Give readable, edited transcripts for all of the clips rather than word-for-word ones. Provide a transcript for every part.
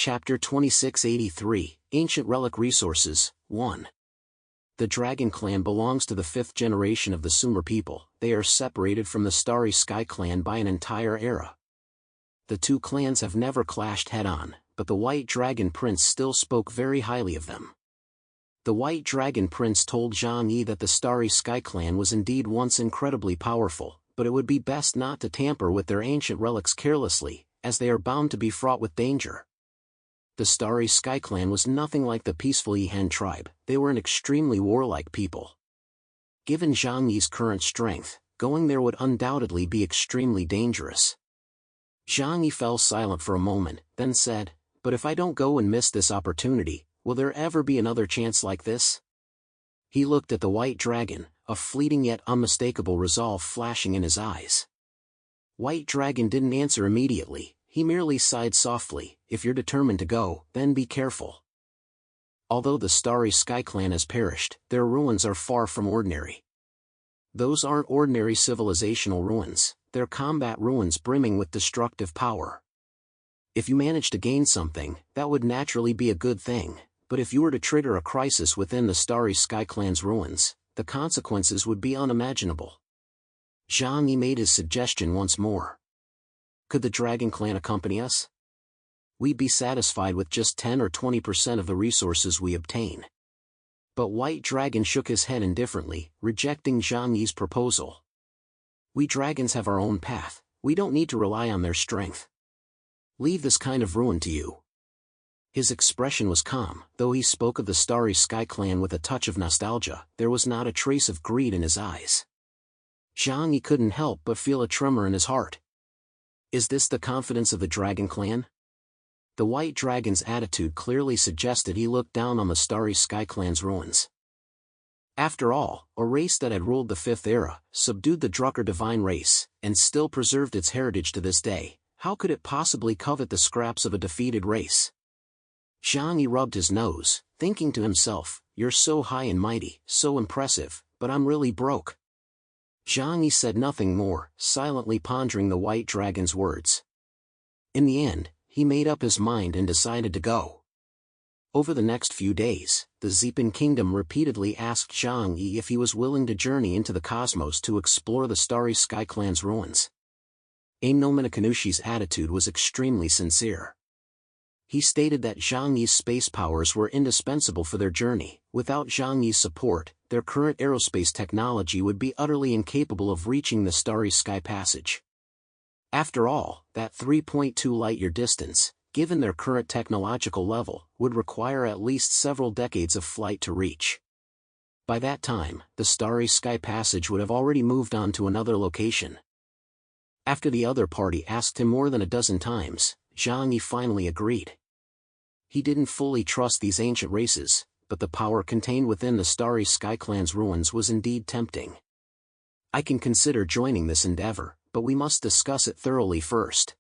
Chapter 2683, Ancient Relic Resources, 1. The Dragon Clan belongs to the 5th generation of the Sumer people. They are separated from the Starry Sky Clan by an entire era. The two clans have never clashed head-on, but the White Dragon Prince still spoke very highly of them. The White Dragon Prince told Zhang Yi that the Starry Sky Clan was indeed once incredibly powerful, but it would be best not to tamper with their ancient relics carelessly, as they are bound to be fraught with danger. The Starry Sky Clan was nothing like the peaceful Yihan tribe. They were an extremely warlike people. Given Zhang Yi's current strength, going there would undoubtedly be extremely dangerous. Zhang Yi fell silent for a moment, then said, "But if I don't go and miss this opportunity, will there ever be another chance like this?" He looked at the White Dragon, a fleeting yet unmistakable resolve flashing in his eyes. White Dragon didn't answer immediately. He merely sighed softly. "If you're determined to go, then be careful." Although the Starry Sky Clan has perished, their ruins are far from ordinary. Those aren't ordinary civilizational ruins, they're combat ruins brimming with destructive power. If you manage to gain something, that would naturally be a good thing, but if you were to trigger a crisis within the Starry Sky Clan's ruins, the consequences would be unimaginable. Zhang Yi made his suggestion once more. "Could the Dragon Clan accompany us? We'd be satisfied with just 10 or 20% of the resources we obtain." But White Dragon shook his head indifferently, rejecting Zhang Yi's proposal. "We dragons have our own path, we don't need to rely on their strength. Leave this kind of ruin to you." His expression was calm, though he spoke of the Starry Sky Clan with a touch of nostalgia. There was not a trace of greed in his eyes. Zhang Yi couldn't help but feel a tremor in his heart. Is this the confidence of the Dragon Clan? The White Dragon's attitude clearly suggested he looked down on the Starry Sky Clan's ruins. After all, a race that had ruled the 5th era, subdued the Drucker divine race, and still preserved its heritage to this day, how could it possibly covet the scraps of a defeated race? Zhang Yi rubbed his nose, thinking to himself, "You're so high and mighty, so impressive, but I'm really broke." Zhang Yi said nothing more, silently pondering the White Dragon's words. In the end, he made up his mind and decided to go. Over the next few days, the Zepin Kingdom repeatedly asked Zhang Yi if he was willing to journey into the cosmos to explore the Starry Sky Clan's ruins. Aimnominakanushi's attitude was extremely sincere. He stated that Zhang Yi's space powers were indispensable for their journey. Without Zhang Yi's support, their current aerospace technology would be utterly incapable of reaching the Starry Sky Passage. After all, that 3.2 light-year distance, given their current technological level, would require at least several decades of flight to reach. By that time, the Starry Sky Passage would have already moved on to another location. After the other party asked him more than a dozen times, Zhang Yi finally agreed. He didn't fully trust these ancient races, but the power contained within the Starry Sky Clan's ruins was indeed tempting. "I can consider joining this endeavor, but we must discuss it thoroughly first."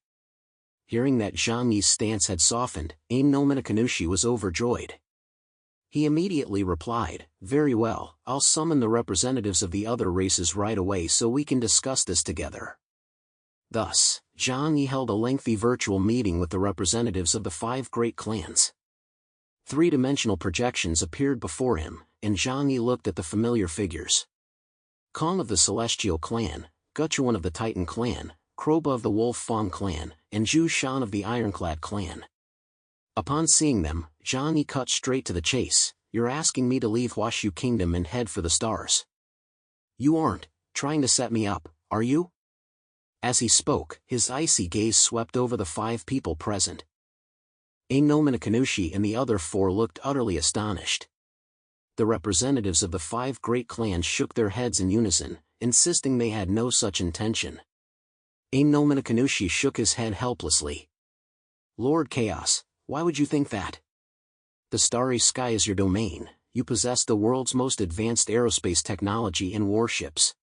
Hearing that Zhang Yi's stance had softened, Aimnominakanushi was overjoyed. He immediately replied, "Very well, I'll summon the representatives of the other races right away so we can discuss this together." Thus, Zhang Yi held a lengthy virtual meeting with the representatives of the 5 great clans. 3-dimensional projections appeared before him, and Zhang Yi looked at the familiar figures. Kong of the Celestial Clan, Guchuan of the Titan Clan, Kroba of the Wolf Fang Clan, and Zhu Shan of the Ironclad Clan. Upon seeing them, Zhang Yi cut straight to the chase. "You're asking me to leave Huashu Kingdom and head for the stars. You aren't trying to set me up, are you?" As he spoke, his icy gaze swept over the 5 people present. Aimnominakanushi and the other 4 looked utterly astonished. The representatives of the 5 great clans shook their heads in unison, insisting they had no such intention. Aimnominakanushi shook his head helplessly. "Lord Chaos, why would you think that? The Starry Sky is your domain, you possess the world's most advanced aerospace technology and warships.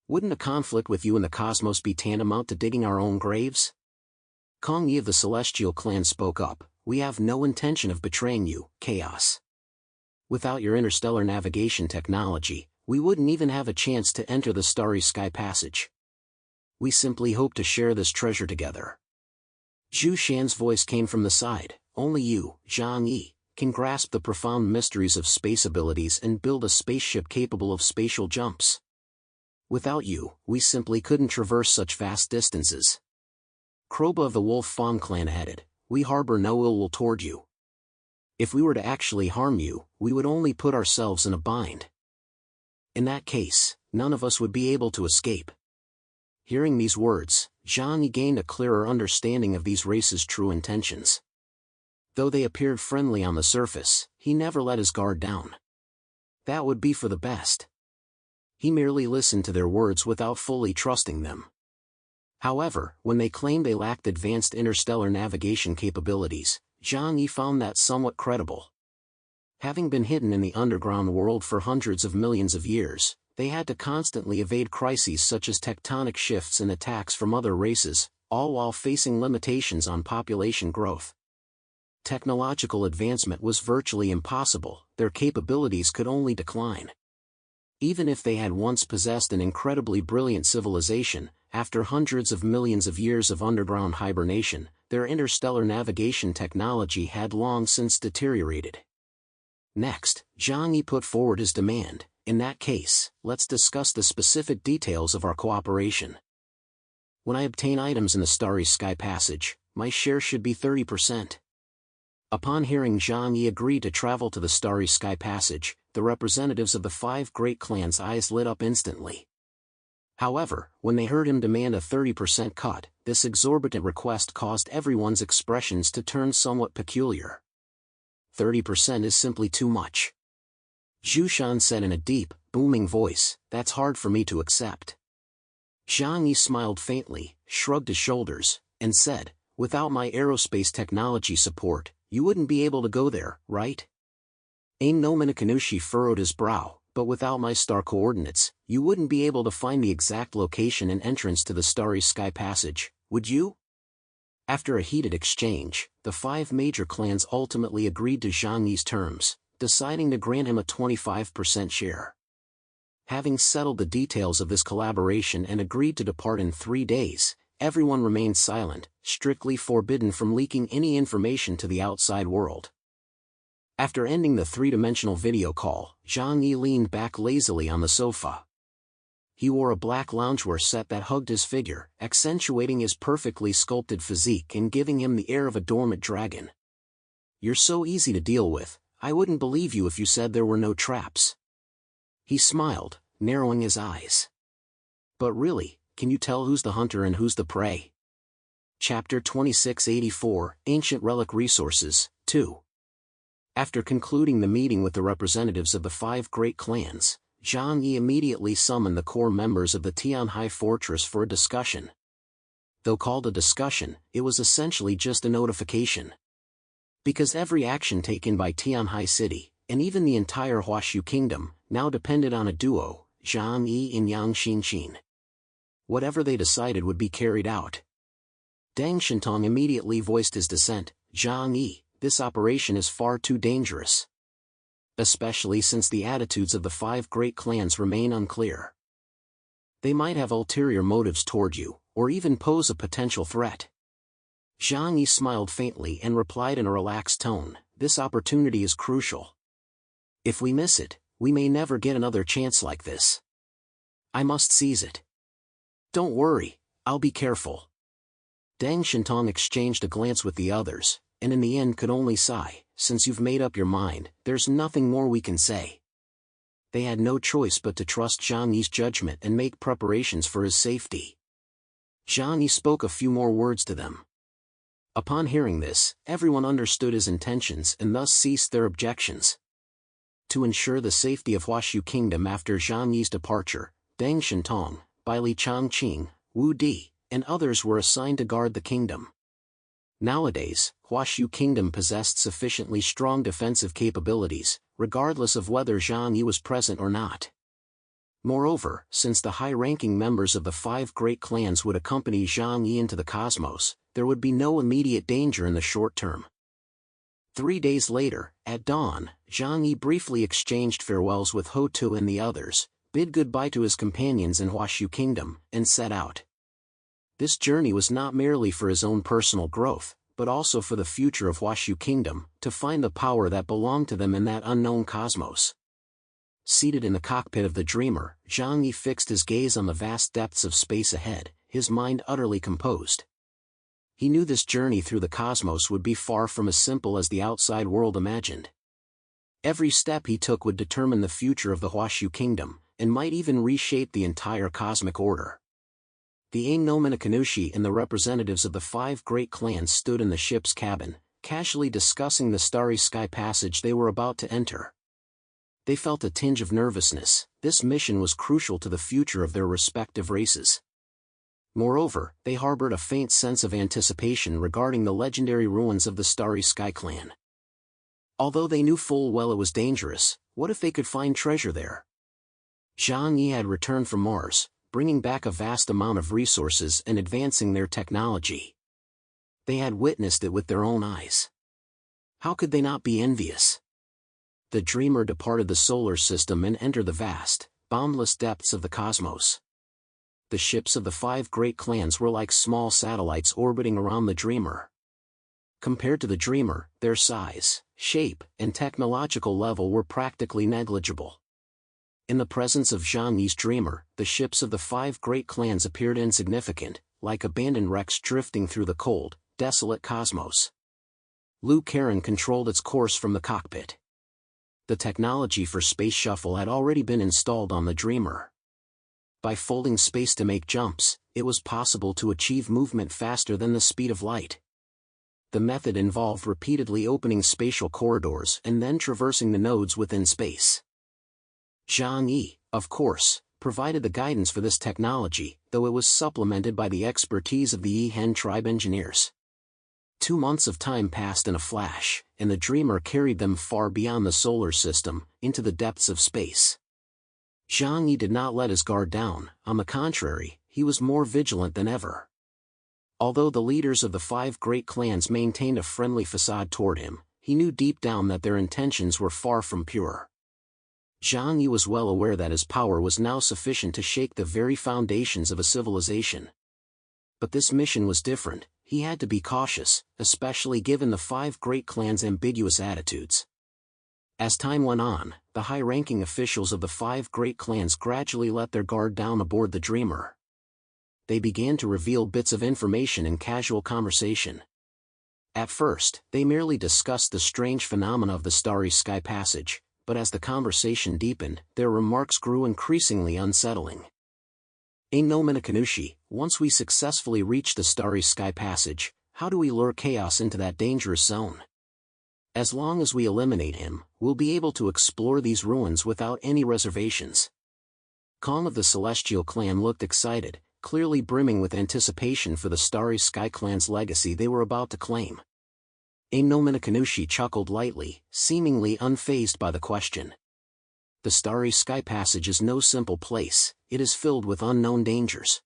Wouldn't a conflict with you in the cosmos be tantamount to digging our own graves?" Kong Yi of the Celestial Clan spoke up, "We have no intention of betraying you, Chaos. Without your interstellar navigation technology, we wouldn't even have a chance to enter the Starry Sky Passage. We simply hope to share this treasure together." Zhu Shan's voice came from the side, only you, Zhang Yi, can grasp the profound mysteries of space abilities and build a spaceship capable of spatial jumps. Without you, we simply couldn't traverse such vast distances. Kroba of the Wolf Fawn clan added, we harbor no ill will toward you. If we were to actually harm you, we would only put ourselves in a bind. In that case, none of us would be able to escape. Hearing these words, Zhang Yi gained a clearer understanding of these races' true intentions. Though they appeared friendly on the surface, he never let his guard down. That would be for the best. He merely listened to their words without fully trusting them. However, when they claimed they lacked advanced interstellar navigation capabilities, Zhang Yi found that somewhat credible. Having been hidden in the underground world for hundreds of millions of years, they had to constantly evade crises such as tectonic shifts and attacks from other races, all while facing limitations on population growth. Technological advancement was virtually impossible, their capabilities could only decline. Even if they had once possessed an incredibly brilliant civilization, after hundreds of millions of years of underground hibernation, their interstellar navigation technology had long since deteriorated. Next, Zhang Yi put forward his demand. In that case, let's discuss the specific details of our cooperation. When I obtain items in the Starry Sky Passage, my share should be 30%. Upon hearing Zhang Yi agree to travel to the Starry Sky Passage, the representatives of the 5 great clans' eyes lit up instantly. However, when they heard him demand a 30% cut, this exorbitant request caused everyone's expressions to turn somewhat peculiar. 30% is simply too much. Zhu Shan said in a deep, booming voice, that's hard for me to accept. Zhang Yi smiled faintly, shrugged his shoulders, and said, without my aerospace technology support, you wouldn't be able to go there, right? Ain no Minakanushi furrowed his brow, but without my star coordinates, you wouldn't be able to find the exact location and entrance to the Starry Sky Passage, would you? After a heated exchange, the 5 major clans ultimately agreed to Zhang Yi's terms, deciding to grant him a 25% share. Having settled the details of this collaboration and agreed to depart in 3 days, everyone remained silent, strictly forbidden from leaking any information to the outside world. After ending the 3-dimensional video call, Zhang Yi leaned back lazily on the sofa. He wore a black loungewear set that hugged his figure, accentuating his perfectly sculpted physique and giving him the air of a dormant dragon. You're so easy to deal with, I wouldn't believe you if you said there were no traps. He smiled, narrowing his eyes. But really, can you tell who's the hunter and who's the prey? Chapter 2684, Ancient Relic Resources, 2. After concluding the meeting with the representatives of the 5 great clans, Zhang Yi immediately summoned the core members of the Tianhai Fortress for a discussion. Though called a discussion, it was essentially just a notification. Because every action taken by Tianhai City, and even the entire Huashu Kingdom, now depended on a duo, Zhang Yi and Yang Xinqin. Whatever they decided would be carried out. Deng Shintong immediately voiced his dissent, Zhang Yi, this operation is far too dangerous. Especially since the attitudes of the 5 great clans remain unclear. They might have ulterior motives toward you, or even pose a potential threat. Zhang Yi smiled faintly and replied in a relaxed tone, this opportunity is crucial. If we miss it, we may never get another chance like this. I must seize it. Don't worry, I'll be careful. Deng Shintong exchanged a glance with the others, and in the end could only sigh, since you've made up your mind, there's nothing more we can say. They had no choice but to trust Zhang Yi's judgment and make preparations for his safety. Zhang Yi spoke a few more words to them. Upon hearing this, everyone understood his intentions and thus ceased their objections. To ensure the safety of Huashu Kingdom after Zhang Yi's departure, Deng Shintong, Baili Changqing, Wu Di, and others were assigned to guard the kingdom. Nowadays, Huashu Kingdom possessed sufficiently strong defensive capabilities, regardless of whether Zhang Yi was present or not. Moreover, since the high-ranking members of the 5 great clans would accompany Zhang Yi into the cosmos, there would be no immediate danger in the short term. 3 days later, at dawn, Zhang Yi briefly exchanged farewells with Ho Tu and the others, bid goodbye to his companions in Huashu Kingdom, and set out. This journey was not merely for his own personal growth, but also for the future of Washu Kingdom, to find the power that belonged to them in that unknown cosmos. Seated in the cockpit of the Dreamer, Zhang Yi fixed his gaze on the vast depths of space ahead, his mind utterly composed. He knew this journey through the cosmos would be far from as simple as the outside world imagined. Every step he took would determine the future of the Washu Kingdom, and might even reshape the entire cosmic order. The Ain no Minakanushi and the representatives of the 5 great clans stood in the ship's cabin, casually discussing the starry sky passage they were about to enter. They felt a tinge of nervousness. This mission was crucial to the future of their respective races. Moreover, they harbored a faint sense of anticipation regarding the legendary ruins of the Starry Sky Clan. Although they knew full well it was dangerous, what if they could find treasure there? Zhang Yi had returned from Mars, bringing back a vast amount of resources and advancing their technology. They had witnessed it with their own eyes. How could they not be envious? The Dreamer departed the solar system and entered the vast, boundless depths of the cosmos. The ships of the 5 great clans were like small satellites orbiting around the Dreamer. Compared to the Dreamer, their size, shape, and technological level were practically negligible. In the presence of Zhang Yi's Dreamer, the ships of the 5 great clans appeared insignificant, like abandoned wrecks drifting through the cold, desolate cosmos. Liu Karen controlled its course from the cockpit. The technology for space shuffle had already been installed on the Dreamer. By folding space to make jumps, it was possible to achieve movement faster than the speed of light. The method involved repeatedly opening spatial corridors and then traversing the nodes within space. Zhang Yi, of course, provided the guidance for this technology, though it was supplemented by the expertise of the Yihen tribe engineers. 2 months of time passed in a flash, and the Dreamer carried them far beyond the solar system, into the depths of space. Zhang Yi did not let his guard down. On the contrary, he was more vigilant than ever. Although the leaders of the 5 great clans maintained a friendly facade toward him, he knew deep down that their intentions were far from pure. Zhang Yi was well aware that his power was now sufficient to shake the very foundations of a civilization. But this mission was different. He had to be cautious, especially given the 5 great clans' ambiguous attitudes. As time went on, the high-ranking officials of the 5 great clans gradually let their guard down aboard the Dreamer. They began to reveal bits of information in casual conversation. At first, they merely discussed the strange phenomena of the Starry Sky Passage, but as the conversation deepened, their remarks grew increasingly unsettling. Ain no Minakanushi, once we successfully reach the Starry Sky Passage, how do we lure chaos into that dangerous zone? As long as we eliminate him, we'll be able to explore these ruins without any reservations. Kong of the Celestial Clan looked excited, clearly brimming with anticipation for the Starry Sky Clan's legacy they were about to claim. Ain no Minakanushi chuckled lightly, seemingly unfazed by the question. The Starry Sky Passage is no simple place. It is filled with unknown dangers.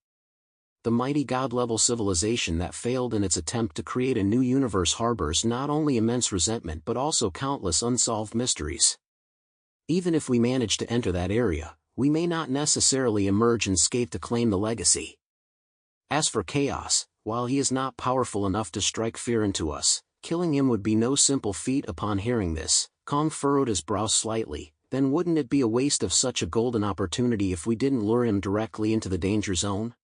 The mighty god-level civilization that failed in its attempt to create a new universe harbors not only immense resentment but also countless unsolved mysteries. Even if we manage to enter that area, we may not necessarily emerge unscathed to claim the legacy. As for Chaos, while he is not powerful enough to strike fear into us, killing him would be no simple feat. Upon hearing this, Kong furrowed his brow slightly. Then wouldn't it be a waste of such a golden opportunity if we didn't lure him directly into the danger zone?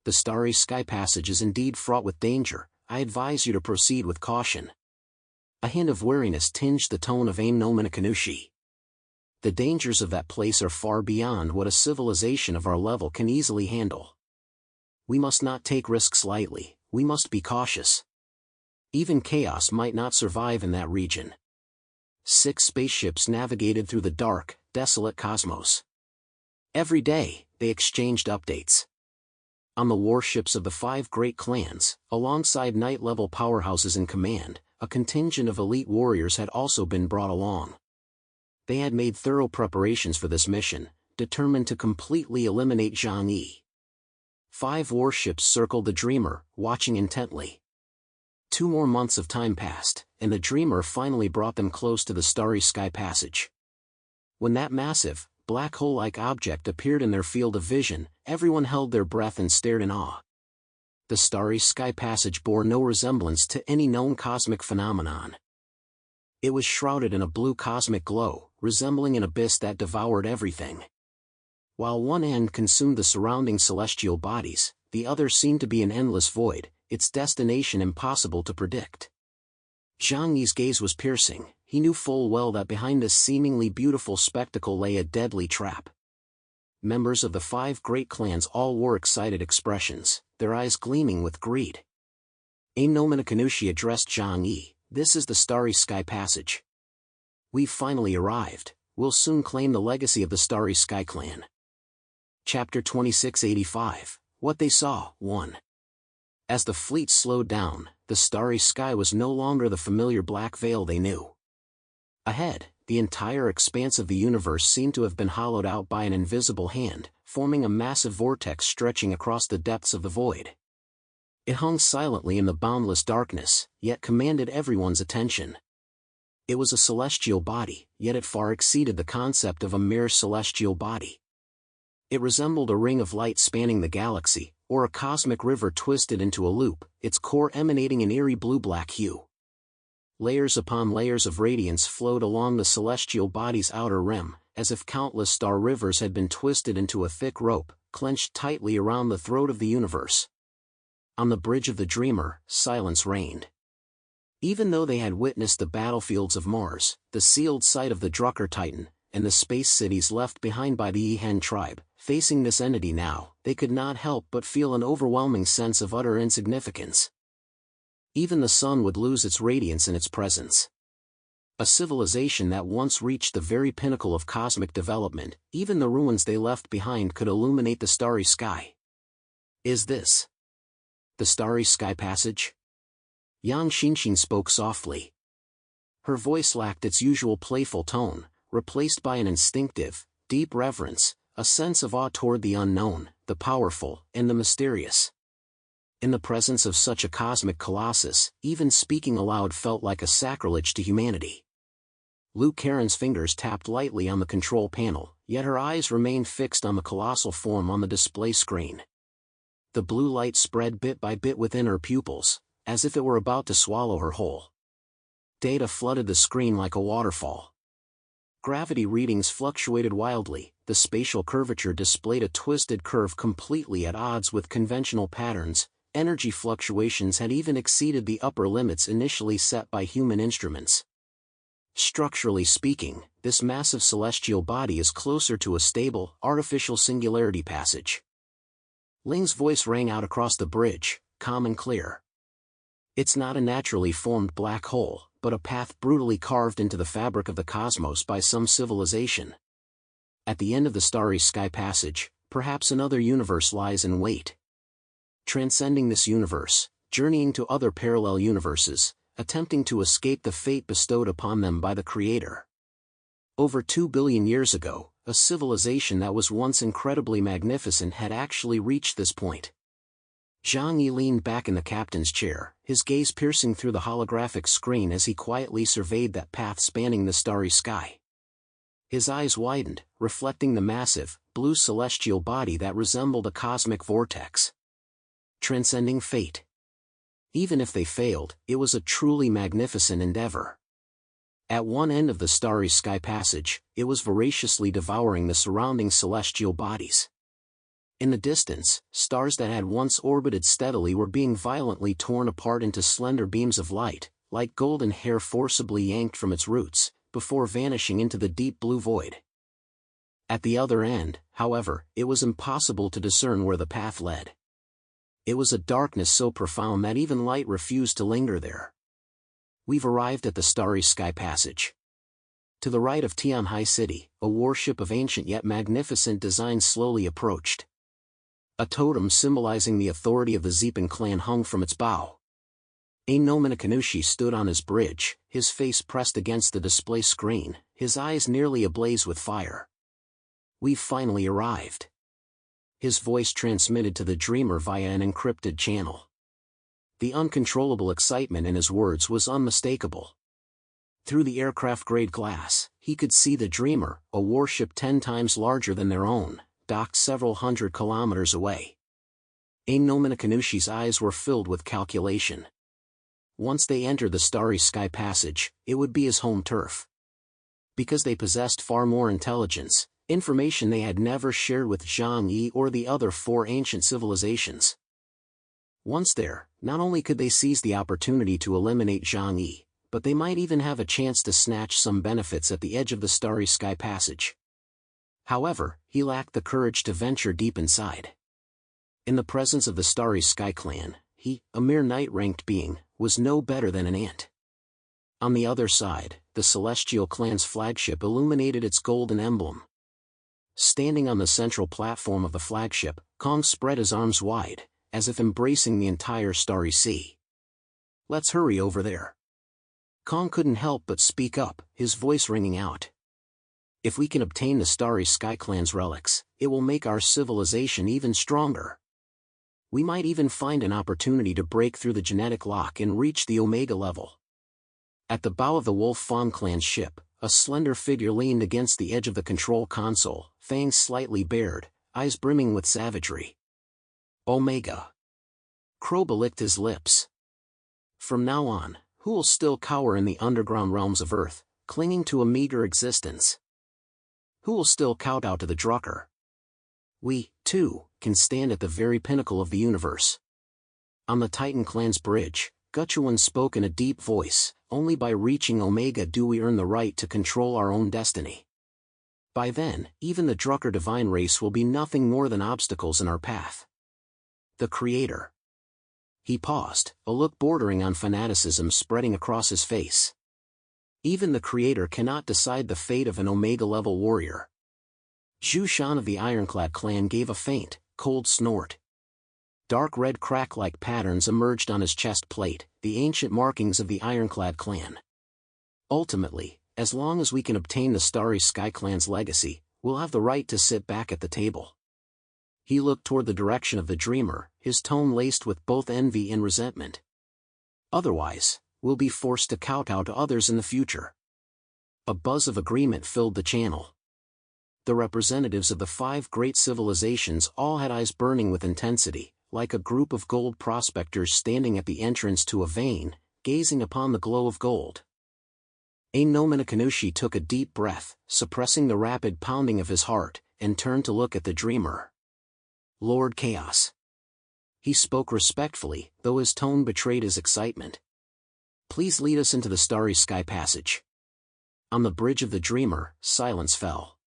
The Starry Sky Passage is indeed fraught with danger. I advise you to proceed with caution. A hint of wariness tinged the tone of Ain no Minakanushi. The dangers of that place are far beyond what a civilization of our level can easily handle. We must not take risks lightly. We must be cautious. Even Chaos might not survive in that region. 6 spaceships navigated through the dark, desolate cosmos. Every day, they exchanged updates. On the warships of the 5 great clans, alongside night-level powerhouses in command, a contingent of elite warriors had also been brought along. They had made thorough preparations for this mission, determined to completely eliminate Zhang Yi. 5 warships circled the Dreamer, watching intently. 2 more months of time passed, and the Dreamer finally brought them close to the Starry Sky Passage. When that massive, black hole-like object appeared in their field of vision, everyone held their breath and stared in awe. The Starry Sky Passage bore no resemblance to any known cosmic phenomenon. It was shrouded in a blue cosmic glow, resembling an abyss that devoured everything. While one end consumed the surrounding celestial bodies, the other seemed to be an endless void, its destination impossible to predict. Zhang Yi's gaze was piercing. He knew full well that behind this seemingly beautiful spectacle lay a deadly trap. Members of the 5 great clans all wore excited expressions, their eyes gleaming with greed. Anominokanushi addressed Zhang Yi, "This is the Starry Sky Passage. We've finally arrived. We'll soon claim the legacy of the Starry Sky Clan." Chapter 2685, What They Saw, 1. As the fleet slowed down, the starry sky was no longer the familiar black veil they knew. Ahead, the entire expanse of the universe seemed to have been hollowed out by an invisible hand, forming a massive vortex stretching across the depths of the void. It hung silently in the boundless darkness, yet commanded everyone's attention. It was a celestial body, yet it far exceeded the concept of a mere celestial body. It resembled a ring of light spanning the galaxy, or a cosmic river twisted into a loop, its core emanating an eerie blue-black hue. Layers upon layers of radiance flowed along the celestial body's outer rim, as if countless star rivers had been twisted into a thick rope, clenched tightly around the throat of the universe. On the bridge of the Dreamer, silence reigned. Even though they had witnessed the battlefields of Mars, the sealed site of the Drucker Titan, and the space cities left behind by the Ehen tribe, facing this entity now, they could not help but feel an overwhelming sense of utter insignificance. Even the sun would lose its radiance in its presence. A civilization that once reached the very pinnacle of cosmic development, even the ruins they left behind could illuminate the starry sky. Is this the Starry Sky Passage? Yang Xinxin spoke softly. Her voice lacked its usual playful tone, replaced by an instinctive, deep reverence, a sense of awe toward the unknown, the powerful, and the mysterious. In the presence of such a cosmic colossus, even speaking aloud felt like a sacrilege to humanity. Lu Karen's fingers tapped lightly on the control panel, yet her eyes remained fixed on the colossal form on the display screen. The blue light spread bit by bit within her pupils, as if it were about to swallow her whole. Data flooded the screen like a waterfall. Gravity readings fluctuated wildly, the spatial curvature displayed a twisted curve completely at odds with conventional patterns, energy fluctuations had even exceeded the upper limits initially set by human instruments. Structurally speaking, this massive celestial body is closer to a stable, artificial singularity passage. Ling's voice rang out across the bridge, calm and clear. It's not a naturally formed black hole, but a path brutally carved into the fabric of the cosmos by some civilization. At the end of the Starry Sky Passage, perhaps another universe lies in wait. Transcending this universe, journeying to other parallel universes, attempting to escape the fate bestowed upon them by the Creator. Over 2 billion years ago, a civilization that was once incredibly magnificent had actually reached this point. Zhang Yi leaned back in the captain's chair, his gaze piercing through the holographic screen as he quietly surveyed that path spanning the starry sky. His eyes widened, reflecting the massive, blue celestial body that resembled a cosmic vortex. Transcending fate. Even if they failed, it was a truly magnificent endeavor. At one end of the Starry Sky Passage, it was voraciously devouring the surrounding celestial bodies. In the distance, stars that had once orbited steadily were being violently torn apart into slender beams of light, like golden hair forcibly yanked from its roots, before vanishing into the deep blue void. At the other end, however, it was impossible to discern where the path led. It was a darkness so profound that even light refused to linger there. We've arrived at the Starry Sky Passage. To the right of Tianhai City, a warship of ancient yet magnificent design slowly approached. A totem symbolizing the authority of the Zepan clan hung from its bow. Anominokanushi stood on his bridge, his face pressed against the display screen, his eyes nearly ablaze with fire. We've finally arrived. His voice transmitted to the Dreamer via an encrypted channel. The uncontrollable excitement in his words was unmistakable. Through the aircraft-grade glass, he could see the Dreamer, a warship 10 times larger than their own, docked several hundred kilometers away. Nominakanushi's eyes were filled with calculation. Once they entered the Starry Sky Passage, it would be his home turf. Because they possessed far more intelligence, information they had never shared with Zhang Yi or the other 4 ancient civilizations. Once there, not only could they seize the opportunity to eliminate Zhang Yi, but they might even have a chance to snatch some benefits at the edge of the Starry Sky Passage. However, he lacked the courage to venture deep inside. In the presence of the Starry Sky Clan, he, a mere knight-ranked being, was no better than an ant. On the other side, the Celestial Clan's flagship illuminated its golden emblem. Standing on the central platform of the flagship, Kong spread his arms wide, as if embracing the entire Starry Sea. "Let's hurry over there." Kong couldn't help but speak up, his voice ringing out. "If we can obtain the Starry Sky Clan's relics, it will make our civilization even stronger. We might even find an opportunity to break through the genetic lock and reach the Omega level." At the bow of the Wolf Fawn Clan's ship, a slender figure leaned against the edge of the control console, fangs slightly bared, eyes brimming with savagery. "Omega." Kroba licked his lips. From now on, who will still cower in the underground realms of Earth, clinging to a meager existence? Who will still kowtow to the Drucker? We, too, can stand at the very pinnacle of the universe. On the Titan Clan's bridge, Guchuan spoke in a deep voice, "Only by reaching Omega do we earn the right to control our own destiny. By then, even the Drucker divine race will be nothing more than obstacles in our path." The Creator. He paused, a look bordering on fanaticism spreading across his face. Even the Creator cannot decide the fate of an Omega-level warrior. Zhu Shan of the Ironclad clan gave a faint, cold snort. Dark red crack-like patterns emerged on his chest plate, the ancient markings of the Ironclad clan. "Ultimately, as long as we can obtain the Starry Sky Clan's legacy, we'll have the right to sit back at the table." He looked toward the direction of the Dreamer, his tone laced with both envy and resentment. "Otherwise, we'll be forced to kowtow to others in the future." A buzz of agreement filled the channel. The representatives of the 5 great civilizations all had eyes burning with intensity, like a group of gold prospectors standing at the entrance to a vein, gazing upon the glow of gold. Nominakanushi took a deep breath, suppressing the rapid pounding of his heart, and turned to look at the Dreamer. "Lord Chaos." He spoke respectfully, though his tone betrayed his excitement. "Please lead us into the Starry Sky Passage." On the bridge of the Dreamer, silence fell.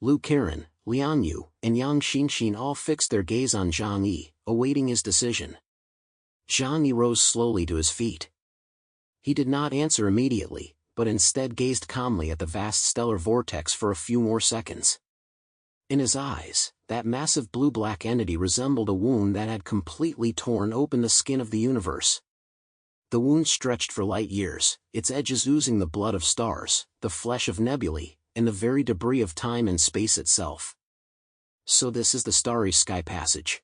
Lu Karen, Liang Yu, and Yang Xinxin all fixed their gaze on Zhang Yi, awaiting his decision. Zhang Yi rose slowly to his feet. He did not answer immediately, but instead gazed calmly at the vast stellar vortex for a few more seconds. In his eyes, that massive blue-black entity resembled a wound that had completely torn open the skin of the universe. The wound stretched for light years, its edges oozing the blood of stars, the flesh of nebulae, and the very debris of time and space itself. "So this is the Starry Sky Passage."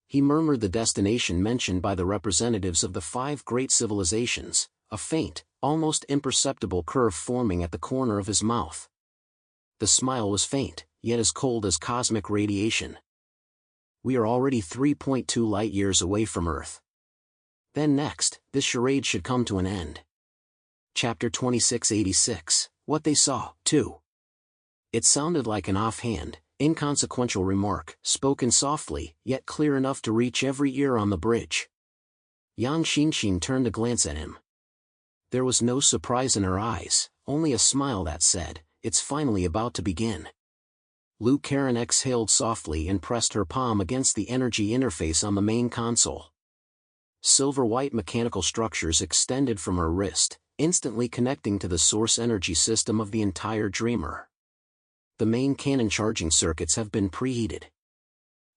He murmured the destination mentioned by the representatives of the 5 great civilizations, a faint, almost imperceptible curve forming at the corner of his mouth. The smile was faint, yet as cold as cosmic radiation. "We are already 3.2 light-years away from Earth. Then next, this charade should come to an end." Chapter 2686, What They Saw, 2. It sounded like an offhand, inconsequential remark, spoken softly, yet clear enough to reach every ear on the bridge. Yang Xinxin turned to glance at him. There was no surprise in her eyes, only a smile that said, "It's finally about to begin." Lu Karen exhaled softly and pressed her palm against the energy interface on the main console. Silver-white mechanical structures extended from her wrist, instantly connecting to the source energy system of the entire Dreamer. "The main cannon charging circuits have been preheated,"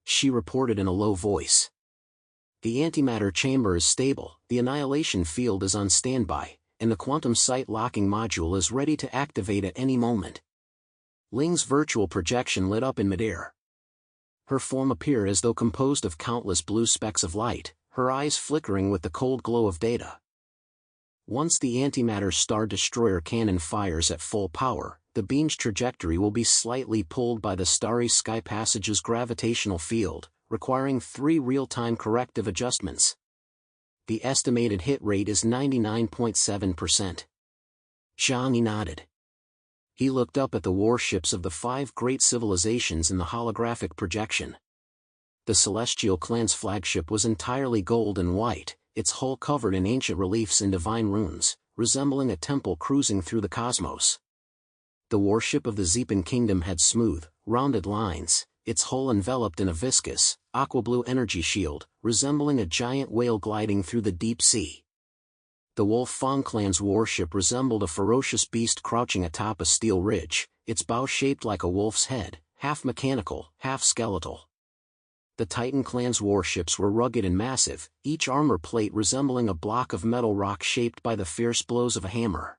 she reported in a low voice. "The antimatter chamber is stable, the annihilation field is on standby, and the quantum sight locking module is ready to activate at any moment." Ling's virtual projection lit up in midair. Her form appeared as though composed of countless blue specks of light, her eyes flickering with the cold glow of data. Once the antimatter Star Destroyer cannon fires at full power, the beam's trajectory will be slightly pulled by the Starry Sky Passage's gravitational field, requiring 3 real-time corrective adjustments. The estimated hit rate is 99.7%. Zhang Yi nodded. He looked up at the warships of the 5 great civilizations in the holographic projection. The Celestial Clan's flagship was entirely gold and white, its hull covered in ancient reliefs and divine runes, resembling a temple cruising through the cosmos. The warship of the Zeepan Kingdom had smooth, rounded lines, its hull enveloped in a viscous, aqua-blue energy shield, resembling a giant whale gliding through the deep sea. The Wolf Fang Clan's warship resembled a ferocious beast crouching atop a steel ridge, its bow shaped like a wolf's head, half mechanical, half skeletal. The Titan Clan's warships were rugged and massive, each armor plate resembling a block of metal rock shaped by the fierce blows of a hammer.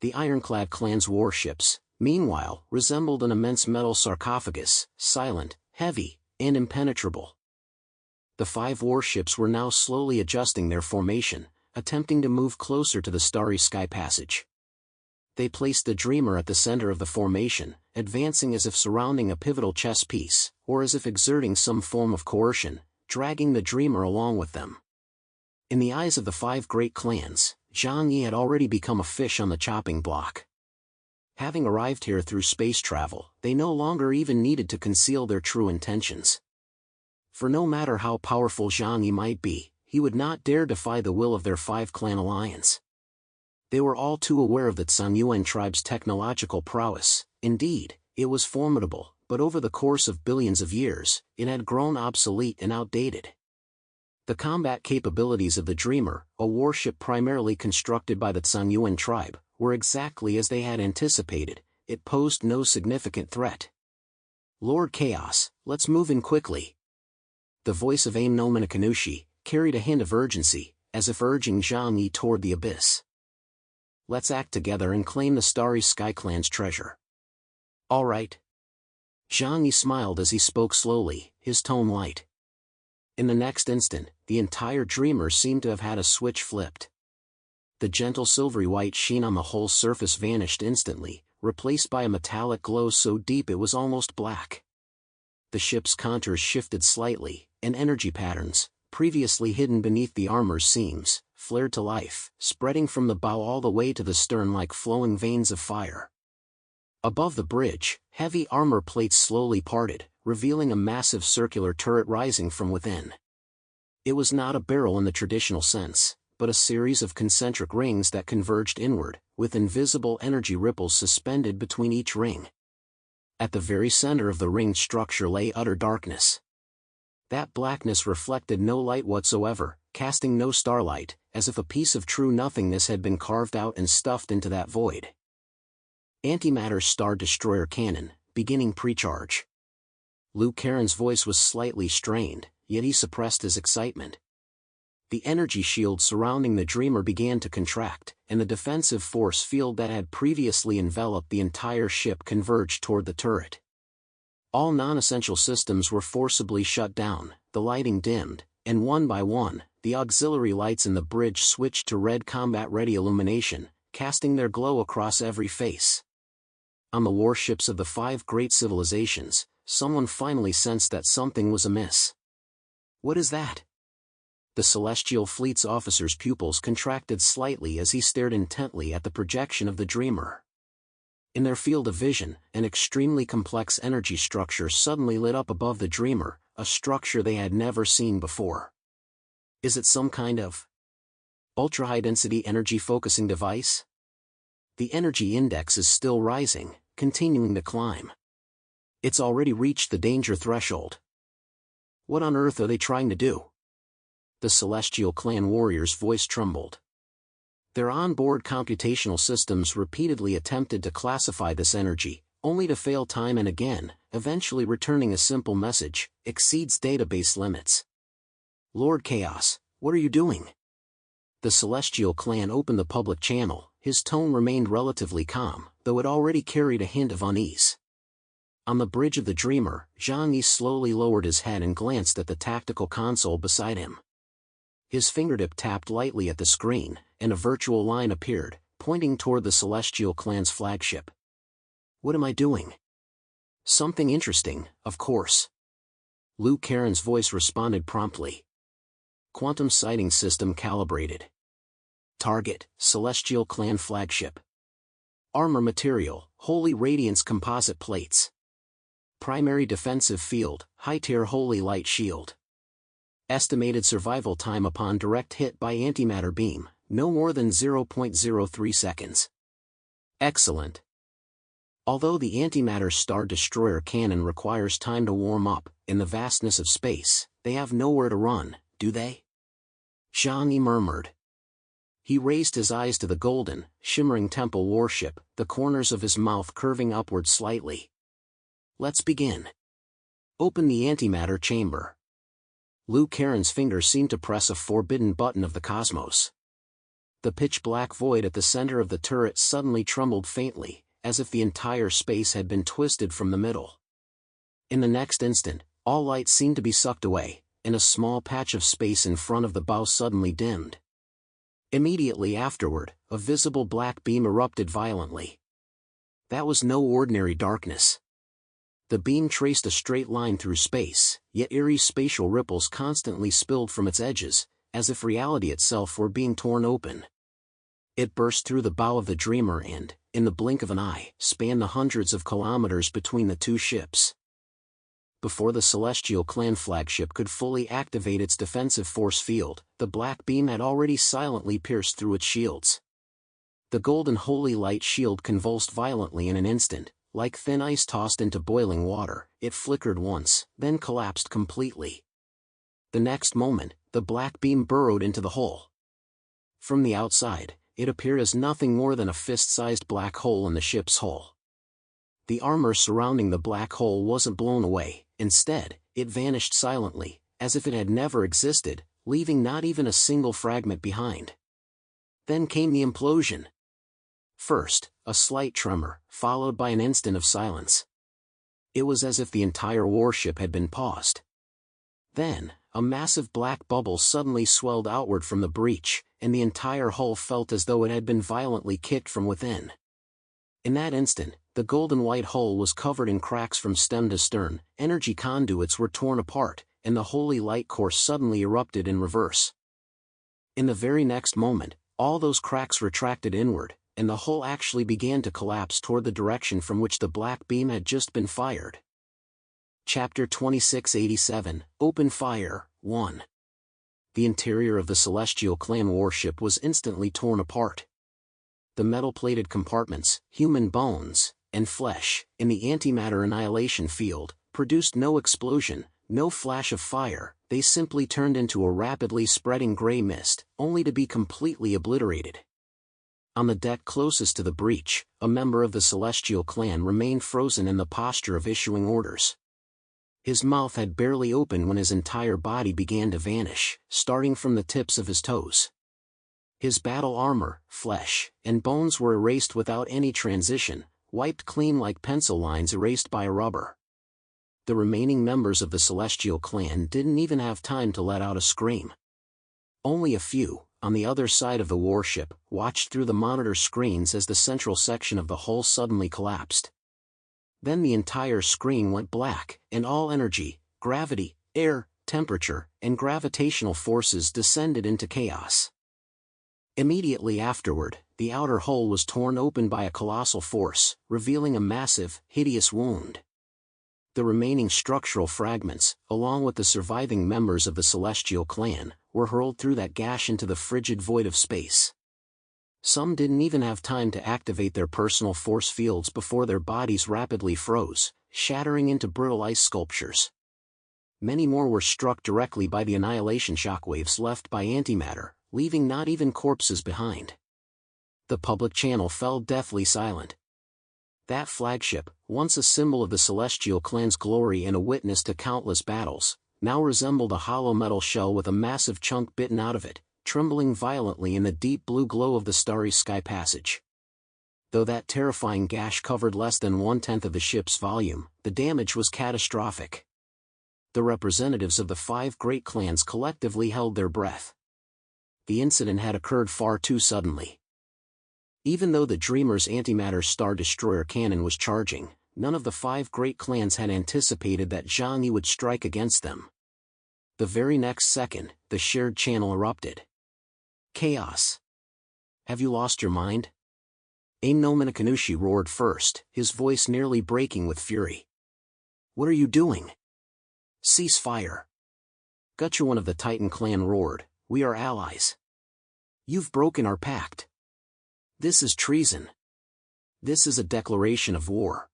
The Ironclad Clan's warships, meanwhile, resembled an immense metal sarcophagus, silent, heavy, and impenetrable. The 5 warships were now slowly adjusting their formation, attempting to move closer to the Starry Sky Passage. They placed the Dreamer at the center of the formation, advancing as if surrounding a pivotal chess piece, or as if exerting some form of coercion, dragging the Dreamer along with them. In the eyes of the 5 great clans, Zhang Yi had already become a fish on the chopping block. Having arrived here through space travel, they no longer even needed to conceal their true intentions. For no matter how powerful Zhang Yi might be, he would not dare defy the will of their 5-clan alliance. They were all too aware of the Tsan tribe's technological prowess. Indeed, it was formidable, but over the course of billions of years, it had grown obsolete and outdated. The combat capabilities of the Dreamer, a warship primarily constructed by the Tsan tribe, were exactly as they had anticipated. It posed no significant threat. Lord Chaos, let's move in quickly. The voice of Aim no Minakanushi carried a hint of urgency, as if urging Zhang Yi toward the abyss. Let's act together and claim the Starry Sky Clan's treasure. All right. Zhang Yi smiled as he spoke slowly, his tone light. In the next instant, the entire Dreamer seemed to have had a switch flipped. The gentle silvery white sheen on the whole surface vanished instantly, replaced by a metallic glow so deep it was almost black. The ship's contours shifted slightly, and energy patterns, previously hidden beneath the armor's seams, flared to life, spreading from the bow all the way to the stern like flowing veins of fire. Above the bridge, heavy armor plates slowly parted, revealing a massive circular turret rising from within. It was not a barrel in the traditional sense, but a series of concentric rings that converged inward, with invisible energy ripples suspended between each ring. At the very center of the ringed structure lay utter darkness. That blackness reflected no light whatsoever, casting no starlight, as if a piece of true nothingness had been carved out and stuffed into that void. Antimatter Star Destroyer Cannon, beginning pre-charge. Liu Karen's voice was slightly strained, yet he suppressed his excitement. The energy shield surrounding the Dreamer began to contract, and the defensive force field that had previously enveloped the entire ship converged toward the turret. All non-essential systems were forcibly shut down, the lighting dimmed, and one by one, the auxiliary lights in the bridge switched to red combat-ready illumination, casting their glow across every face. On the warships of the 5 great civilizations, someone finally sensed that something was amiss. What is that? The Celestial Fleet's officer's pupils contracted slightly as he stared intently at the projection of the Dreamer. In their field of vision, an extremely complex energy structure suddenly lit up above the Dreamer, a structure they had never seen before. Is it some kind of ultra-high-density energy-focusing device? The energy index is still rising, continuing to climb. It's already reached the danger threshold. What on earth are they trying to do? The Celestial Clan warrior's voice trembled. Their onboard computational systems repeatedly attempted to classify this energy, only to fail time and again, eventually returning a simple message: exceeds database limits. Lord Chaos, what are you doing? The Celestial Clan opened the public channel. His tone remained relatively calm, though it already carried a hint of unease. On the bridge of the Dreamer, Zhang Yi slowly lowered his head and glanced at the tactical console beside him. His fingertip tapped lightly at the screen, and a virtual line appeared, pointing toward the Celestial Clan's flagship. What am I doing? Something interesting, of course. Lou Karen's voice responded promptly. Quantum sighting system calibrated. Target, Celestial Clan flagship. Armor material, Holy Radiance composite plates. Primary defensive field, high-tier Holy Light shield. Estimated survival time upon direct hit by antimatter beam, no more than 0.03 seconds. Excellent. Although the antimatter Star Destroyer cannon requires time to warm up, in the vastness of space, they have nowhere to run, do they? Zhang murmured. He raised his eyes to the golden, shimmering temple warship, the corners of his mouth curving upward slightly. Let's begin. Open the antimatter chamber. Lou Karen's finger seemed to press a forbidden button of the cosmos. The pitch-black void at the center of the turret suddenly trembled faintly, as if the entire space had been twisted from the middle. In the next instant, all light seemed to be sucked away, and a small patch of space in front of the bow suddenly dimmed. Immediately afterward, a visible black beam erupted violently. That was no ordinary darkness. The beam traced a straight line through space, yet eerie spatial ripples constantly spilled from its edges, as if reality itself were being torn open. It burst through the bow of the Dreamer and, in the blink of an eye, spanned the hundreds of kilometers between the two ships. Before the Celestial Clan flagship could fully activate its defensive force field, the black beam had already silently pierced through its shields. The golden Holy Light shield convulsed violently in an instant. Like thin ice tossed into boiling water, it flickered once, then collapsed completely. The next moment, the black beam burrowed into the hole. From the outside, it appeared as nothing more than a fist-sized black hole in the ship's hull. The armor surrounding the black hole wasn't blown away, instead, it vanished silently, as if it had never existed, leaving not even a single fragment behind. Then came the implosion. First, a slight tremor, followed by an instant of silence. It was as if the entire warship had been paused. Then, a massive black bubble suddenly swelled outward from the breach, and the entire hull felt as though it had been violently kicked from within. In that instant, the golden white hull was covered in cracks from stem to stern, energy conduits were torn apart, and the holy light core suddenly erupted in reverse. In the very next moment, all those cracks retracted inward, and the hull actually began to collapse toward the direction from which the black beam had just been fired. Chapter 2687, Open Fire, 1. The interior of the Celestial Clan warship was instantly torn apart. The metal-plated compartments, human bones, and flesh, in the antimatter annihilation field, produced no explosion, no flash of fire, they simply turned into a rapidly spreading gray mist, only to be completely obliterated. On the deck closest to the breach, a member of the Celestial Clan remained frozen in the posture of issuing orders. His mouth had barely opened when his entire body began to vanish, starting from the tips of his toes. His battle armor, flesh, and bones were erased without any transition, wiped clean like pencil lines erased by a rubber. The remaining members of the Celestial Clan didn't even have time to let out a scream. Only a few, on the other side of the warship, watched through the monitor screens as the central section of the hull suddenly collapsed. Then the entire screen went black, and all energy, gravity, air, temperature, and gravitational forces descended into chaos. Immediately afterward, the outer hull was torn open by a colossal force, revealing a massive, hideous wound. The remaining structural fragments, along with the surviving members of the Celestial Clan, were hurled through that gash into the frigid void of space. Some didn't even have time to activate their personal force fields before their bodies rapidly froze, shattering into brittle ice sculptures. Many more were struck directly by the annihilation shockwaves left by antimatter, leaving not even corpses behind. The public channel fell deathly silent. That flagship, once a symbol of the Celestial Clan's glory and a witness to countless battles, now resembled a hollow metal shell with a massive chunk bitten out of it, trembling violently in the deep blue glow of the Starry Sky Passage. Though that terrifying gash covered less than 1/10 of the ship's volume, the damage was catastrophic. The representatives of the 5 great clans collectively held their breath. The incident had occurred far too suddenly. Even though the Dreamer's antimatter Star Destroyer cannon was charging, none of the 5 great clans had anticipated that Zhang Yi would strike against them. The very next second, the shared channel erupted. Chaos. Have you lost your mind? No Minakanushi roared first, his voice nearly breaking with fury. What are you doing? Cease fire. Gutcha, one of the Titan clan, roared, we are allies. You've broken our pact. This is treason. This is a declaration of war.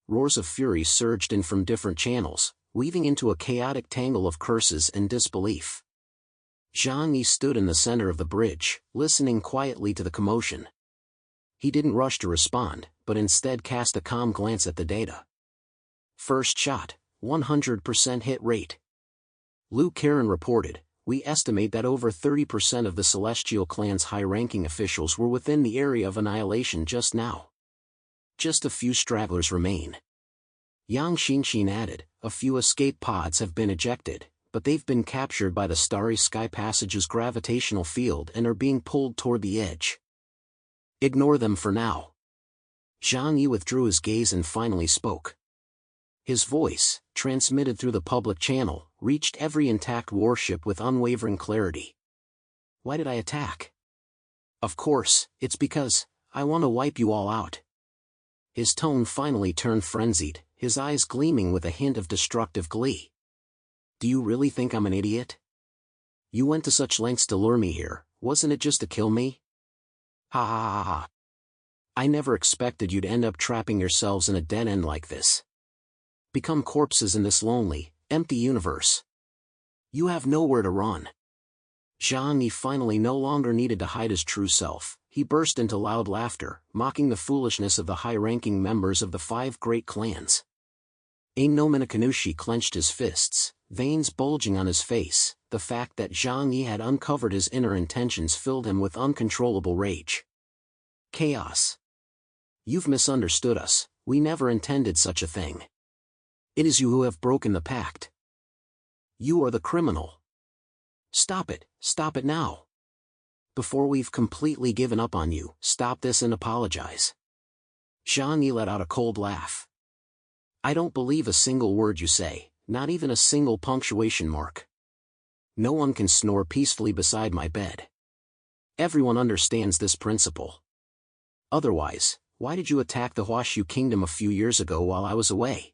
Roars of fury surged in from different channels, weaving into a chaotic tangle of curses and disbelief. Zhang Yi stood in the center of the bridge, listening quietly to the commotion. He didn't rush to respond, but instead cast a calm glance at the data. First shot, 100% hit rate. Liu Karen reported, we estimate that over 30% of the Celestial Clan's high-ranking officials were within the area of annihilation just now. Just a few stragglers remain. Yang Xinxin added, a few escape pods have been ejected, but they've been captured by the Starry Sky Passage's gravitational field and are being pulled toward the edge. Ignore them for now. Zhang Yi withdrew his gaze and finally spoke. His voice, transmitted through the public channel, reached every intact warship with unwavering clarity. Why did I attack? Of course, it's because I want to wipe you all out. His tone finally turned frenzied, his eyes gleaming with a hint of destructive glee. Do you really think I'm an idiot? You went to such lengths to lure me here, wasn't it just to kill me? Ha ha ha ha. I never expected you'd end up trapping yourselves in a dead end like this. Become corpses in this lonely, empty universe. You have nowhere to run. Zhang Yi finally no longer needed to hide his true self. He burst into loud laughter, mocking the foolishness of the high-ranking members of the 5 great clans. No Minakanushi clenched his fists, veins bulging on his face. The fact that Zhang Yi had uncovered his inner intentions filled him with uncontrollable rage. Chaos. You've misunderstood us, we never intended such a thing. It is you who have broken the pact. You are the criminal. Stop it now. Before we've completely given up on you, stop this and apologize. Zhang Yi let out a cold laugh. I don't believe a single word you say, not even a single punctuation mark. No one can snore peacefully beside my bed. Everyone understands this principle. Otherwise, why did you attack the Huashu Kingdom a few years ago while I was away?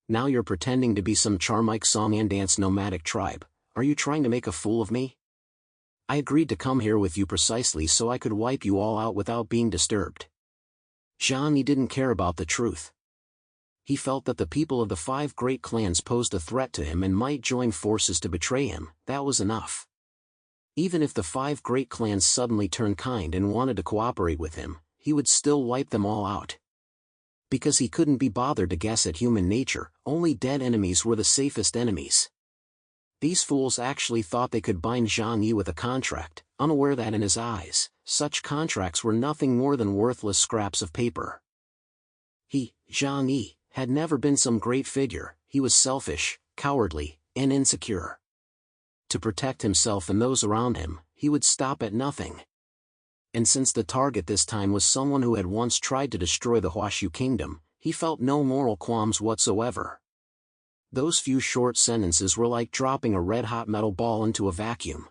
Now you're pretending to be some Charmike song and dance nomadic tribe. Are you trying to make a fool of me? I agreed to come here with you precisely so I could wipe you all out without being disturbed. Zhang Yi didn't care about the truth. He felt that the people of the 5 great clans posed a threat to him and might join forces to betray him. That was enough. Even if the 5 great clans suddenly turned kind and wanted to cooperate with him, he would still wipe them all out. Because he couldn't be bothered to guess at human nature, only dead enemies were the safest enemies. These fools actually thought they could bind Zhang Yi with a contract, unaware that in his eyes, such contracts were nothing more than worthless scraps of paper. He, Zhang Yi, had never been some great figure. He was selfish, cowardly, and insecure. To protect himself and those around him, he would stop at nothing. And since the target this time was someone who had once tried to destroy the Huashu Kingdom, he felt no moral qualms whatsoever. Those few short sentences were like dropping a red-hot metal ball into a vacuum.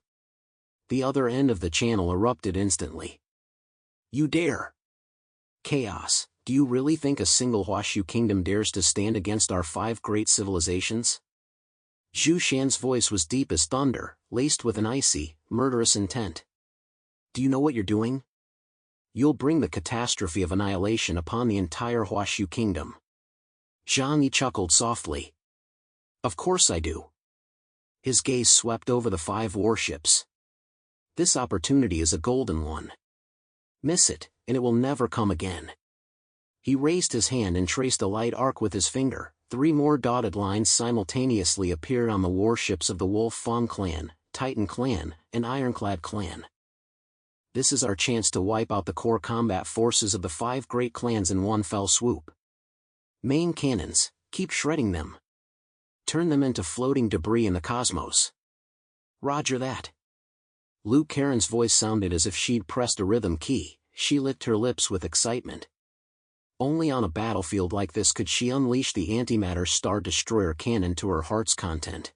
The other end of the channel erupted instantly. You dare! Chaos, do you really think a single Huashu Kingdom dares to stand against our 5 great civilizations? Zhu Shan's voice was deep as thunder, laced with an icy, murderous intent. Do you know what you're doing? You'll bring the catastrophe of annihilation upon the entire Huashu Kingdom. Zhang Yi chuckled softly. Of course I do. His gaze swept over the 5 warships. This opportunity is a golden one. Miss it, and it will never come again. He raised his hand and traced a light arc with his finger. 3 more dotted lines simultaneously appeared on the warships of the Wolf Fang Clan, Titan Clan, and Ironclad Clan. This is our chance to wipe out the core combat forces of the 5 great clans in one fell swoop. Main cannons, keep shredding them. Turn them into floating debris in the cosmos. Roger that. Liu Karen's voice sounded as if she'd pressed a rhythm key. She licked her lips with excitement. Only on a battlefield like this could she unleash the antimatter Star Destroyer cannon to her heart's content.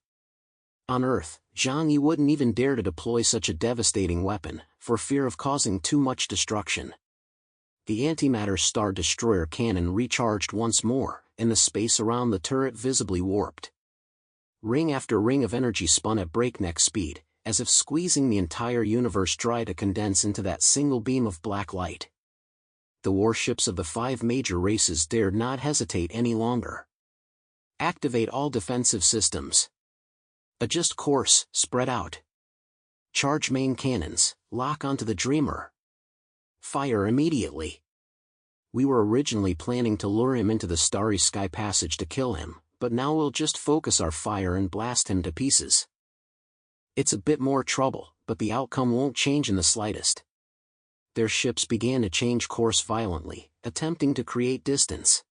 On Earth, Zhang Yi wouldn't even dare to deploy such a devastating weapon, for fear of causing too much destruction. The antimatter Star Destroyer cannon recharged once more, and the space around the turret visibly warped. Ring after ring of energy spun at breakneck speed, as if squeezing the entire universe dry to condense into that single beam of black light. The warships of the 5 major races dared not hesitate any longer. Activate all defensive systems. Adjust course, spread out. Charge main cannons, lock onto the Dreamer. Fire immediately. We were originally planning to lure him into the Starry Sky Passage to kill him, but now we'll just focus our fire and blast him to pieces. It's a bit more trouble, but the outcome won't change in the slightest. Their ships began to change course violently, attempting to create distance.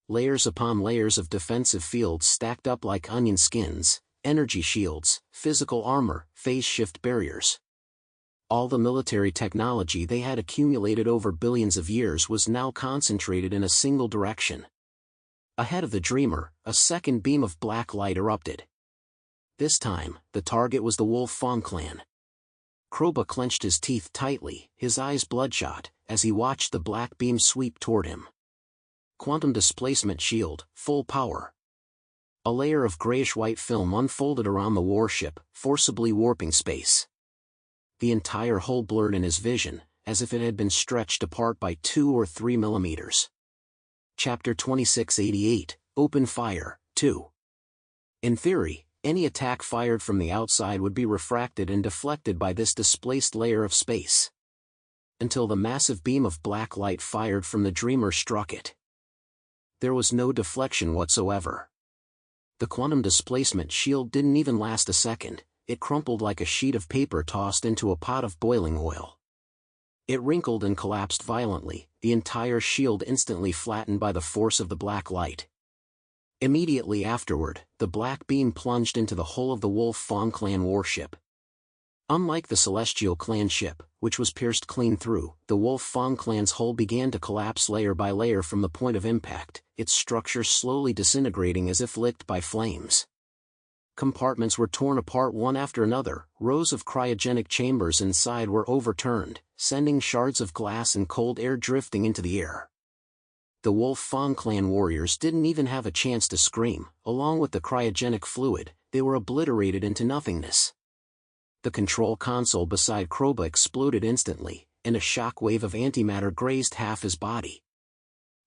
Layers upon layers of defensive fields stacked up like onion skins, energy shields, physical armor, phase shift barriers. All the military technology they had accumulated over billions of years was now concentrated in a single direction. Ahead of the Dreamer, a second beam of black light erupted. This time, the target was the Wolf Fang clan. Kroba clenched his teeth tightly, his eyes bloodshot, as he watched the black beam sweep toward him. Quantum displacement shield, full power. A layer of grayish-white film unfolded around the warship, forcibly warping space. The entire hull blurred in his vision, as if it had been stretched apart by 2 or 3 millimeters. Chapter 2688, Open Fire, 2. In theory, any attack fired from the outside would be refracted and deflected by this displaced layer of space. Until the massive beam of black light fired from the Dreamer struck it. There was no deflection whatsoever. The quantum displacement shield didn't even last a second, it crumpled like a sheet of paper tossed into a pot of boiling oil. It wrinkled and collapsed violently, the entire shield instantly flattened by the force of the black light. Immediately afterward, the black beam plunged into the hull of the Wolf Fang clan warship. Unlike the Celestial clan ship, which was pierced clean through, the Wolf Fang clan's hull began to collapse layer by layer from the point of impact, its structure slowly disintegrating as if licked by flames. Compartments were torn apart one after another, rows of cryogenic chambers inside were overturned, sending shards of glass and cold air drifting into the air. The Wolf Fang clan warriors didn't even have a chance to scream, along with the cryogenic fluid, they were obliterated into nothingness. The control console beside Kroba exploded instantly, and a shock wave of antimatter grazed half his body.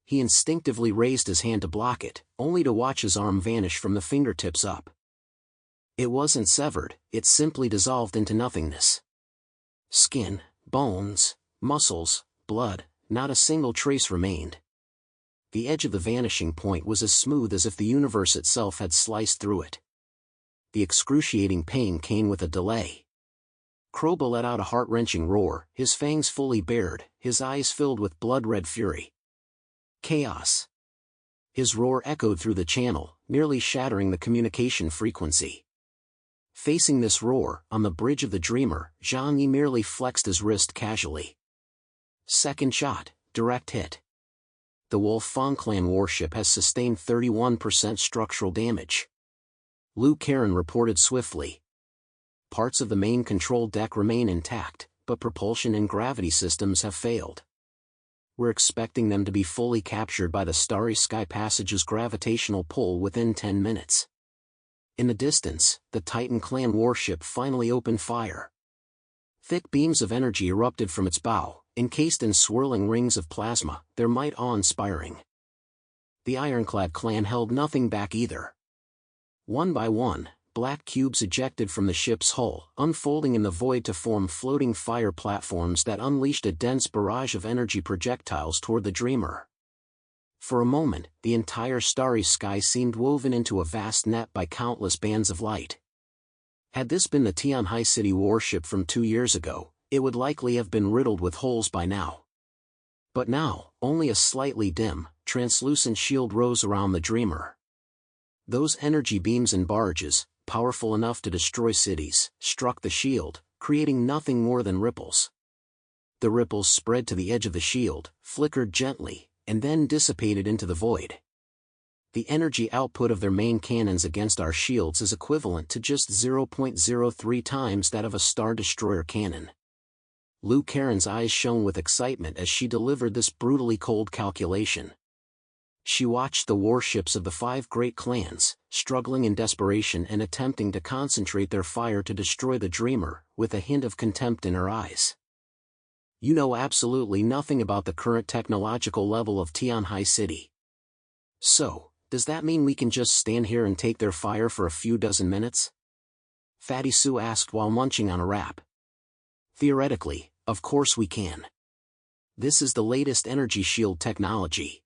He instinctively raised his hand to block it, only to watch his arm vanish from the fingertips up. It wasn't severed, it simply dissolved into nothingness. Skin, bones, muscles, blood, not a single trace remained. The edge of the vanishing point was as smooth as if the universe itself had sliced through it. The excruciating pain came with a delay. Kroba let out a heart-wrenching roar, his fangs fully bared, his eyes filled with blood-red fury. Chaos. His roar echoed through the channel, nearly shattering the communication frequency. Facing this roar, on the bridge of the Dreamer, Zhang Yi merely flexed his wrist casually. Second shot, direct hit. The Wolf Fang clan warship has sustained 31% structural damage. Liu Karen reported swiftly. Parts of the main control deck remain intact, but propulsion and gravity systems have failed. We're expecting them to be fully captured by the Starry Sky Passage's gravitational pull within 10 minutes. In the distance, the Titan clan warship finally opened fire. Thick beams of energy erupted from its bow, encased in swirling rings of plasma, their might awe-inspiring. The Ironclad clan held nothing back either. One by one, black cubes ejected from the ship's hull, unfolding in the void to form floating fire platforms that unleashed a dense barrage of energy projectiles toward the Dreamer. For a moment, the entire starry sky seemed woven into a vast net by countless bands of light. Had this been the Tianhai City warship from 2 years ago, it would likely have been riddled with holes by now. But now, only a slightly dim, translucent shield rose around the Dreamer. Those energy beams and barrages, powerful enough to destroy cities, struck the shield, creating nothing more than ripples. The ripples spread to the edge of the shield, flickered gently, and then dissipated into the void. The energy output of their main cannons against our shields is equivalent to just 0.03 times that of a Star Destroyer cannon. Liu Karen's eyes shone with excitement as she delivered this brutally cold calculation. She watched the warships of the 5 great clans, struggling in desperation and attempting to concentrate their fire to destroy the Dreamer, with a hint of contempt in her eyes. You know absolutely nothing about the current technological level of Tianhai City. So, does that mean we can just stand here and take their fire for a few dozen minutes? Fatty Sue asked while munching on a wrap. Theoretically, of course we can. This is the latest energy shield technology.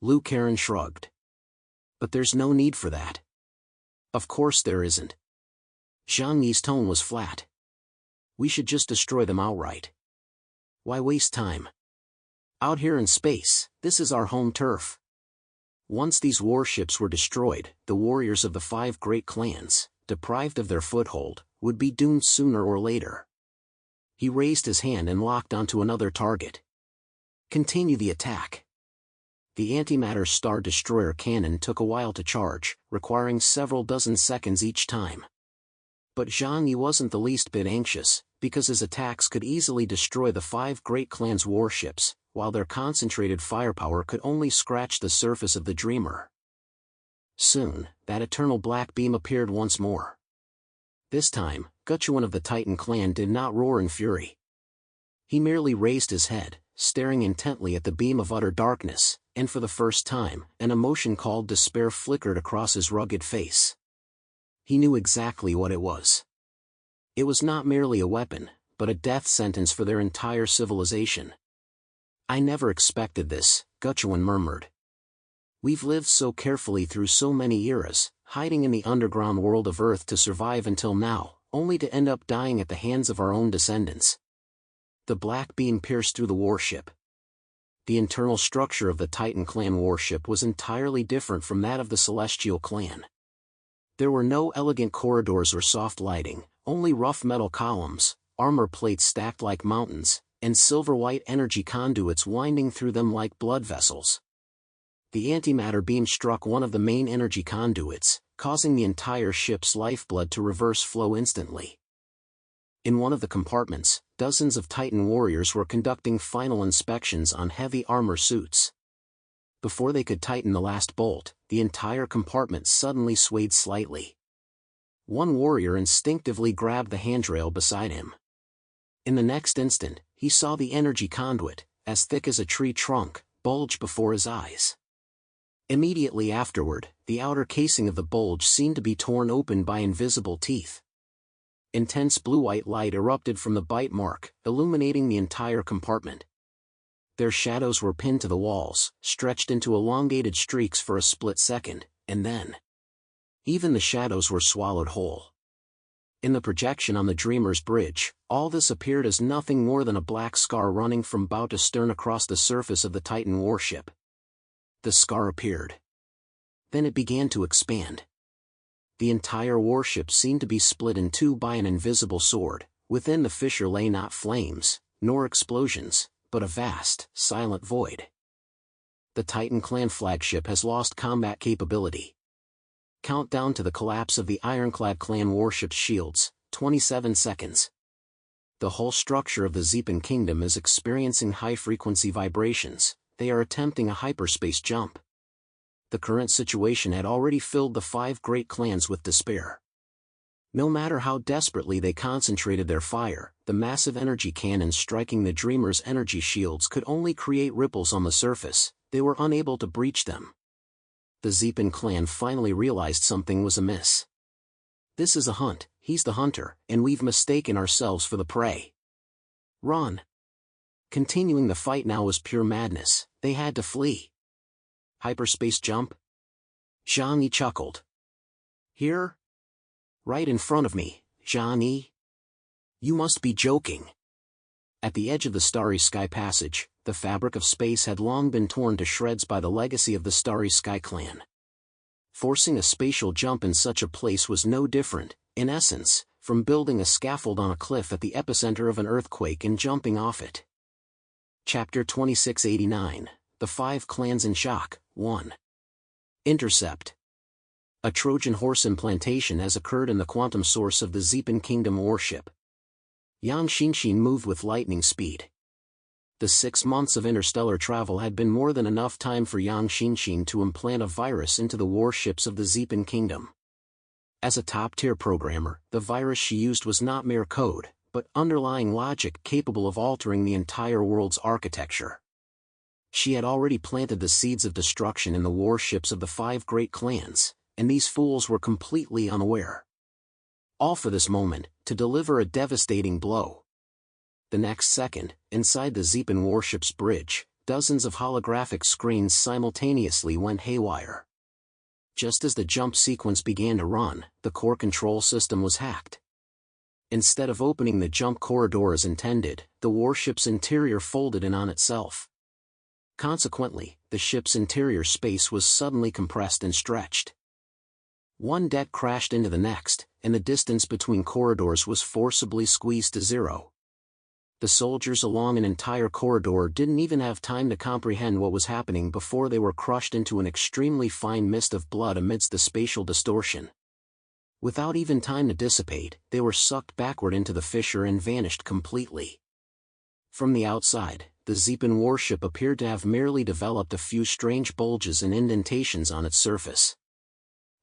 Liu Karen shrugged. But there's no need for that. Of course there isn't. Zhang Yi's tone was flat. We should just destroy them outright. Why waste time? Out here in space, this is our home turf. Once these warships were destroyed, the warriors of the 5 great clans, deprived of their foothold, would be doomed sooner or later. He raised his hand and locked onto another target. Continue the attack. The antimatter Star Destroyer cannon took a while to charge, requiring several dozen seconds each time. But Zhang Yi wasn't the least bit anxious, because his attacks could easily destroy the 5 great clans' warships, while their concentrated firepower could only scratch the surface of the Dreamer. Soon, that eternal black beam appeared once more. This time, Guchuan of the Titan clan did not roar in fury. He merely raised his head, staring intently at the beam of utter darkness, and for the first time, an emotion called despair flickered across his rugged face. He knew exactly what it was. It was not merely a weapon, but a death sentence for their entire civilization. I never expected this, Guchuan murmured. We've lived so carefully through so many eras, hiding in the underground world of Earth to survive until now, only to end up dying at the hands of our own descendants. The black beam pierced through the warship. The internal structure of the Titan clan warship was entirely different from that of the Celestial clan. There were no elegant corridors or soft lighting, only rough metal columns, armor plates stacked like mountains, and silver-white energy conduits winding through them like blood vessels. The antimatter beam struck one of the main energy conduits, causing the entire ship's lifeblood to reverse flow instantly. In one of the compartments, dozens of Titan warriors were conducting final inspections on heavy armor suits. Before they could tighten the last bolt, the entire compartment suddenly swayed slightly. One warrior instinctively grabbed the handrail beside him. In the next instant, he saw the energy conduit, as thick as a tree trunk, bulge before his eyes. Immediately afterward, the outer casing of the bulge seemed to be torn open by invisible teeth. Intense blue-white light erupted from the bite mark, illuminating the entire compartment. Their shadows were pinned to the walls, stretched into elongated streaks for a split second, and then even the shadows were swallowed whole. In the projection on the Dreamer's bridge, all this appeared as nothing more than a black scar running from bow to stern across the surface of the Titan warship. The scar appeared. Then it began to expand. The entire warship seemed to be split in two by an invisible sword. Within the fissure lay not flames, nor explosions, but a vast, silent void. The Titan clan flagship has lost combat capability. Countdown to the collapse of the Ironclad clan warship's shields, 27 seconds. The whole structure of the Zeepan kingdom is experiencing high-frequency vibrations. They are attempting a hyperspace jump. The current situation had already filled the 5 great clans with despair. No matter how desperately they concentrated their fire, the massive energy cannons striking the Dreamer's energy shields could only create ripples on the surface. They were unable to breach them. The Zeepan clan finally realized something was amiss. This is a hunt, he's the hunter, and we've mistaken ourselves for the prey. Run! Continuing the fight now was pure madness. They had to flee. Hyperspace jump? Zhang Yi chuckled. Here? Right in front of me, Zhang Yi? You must be joking. At the edge of the Starry Sky Passage, the fabric of space had long been torn to shreds by the legacy of the Starry Sky Clan. Forcing a spatial jump in such a place was no different, in essence, from building a scaffold on a cliff at the epicenter of an earthquake and jumping off it. Chapter 2689, The 5 clans in shock. 1. Intercept. A Trojan horse implantation has occurred in the quantum source of the Zeepan Kingdom warship. Yang Xinshin moved with lightning speed. The 6 months of interstellar travel had been more than enough time for Yang Xinshin to implant a virus into the warships of the Zeepan Kingdom. As a top-tier programmer, the virus she used was not mere code, but underlying logic capable of altering the entire world's architecture. She had already planted the seeds of destruction in the warships of the 5 great clans, and these fools were completely unaware. All for this moment, to deliver a devastating blow. The next second, inside the Zeepan warship's bridge, dozens of holographic screens simultaneously went haywire. Just as the jump sequence began to run, the core control system was hacked. Instead of opening the jump corridor as intended, the warship's interior folded in on itself. Consequently, the ship's interior space was suddenly compressed and stretched. One deck crashed into the next, and the distance between corridors was forcibly squeezed to zero. The soldiers along an entire corridor didn't even have time to comprehend what was happening before they were crushed into an extremely fine mist of blood amidst the spatial distortion. Without even time to dissipate, they were sucked backward into the fissure and vanished completely. From the outside, the Zeepan warship appeared to have merely developed a few strange bulges and indentations on its surface.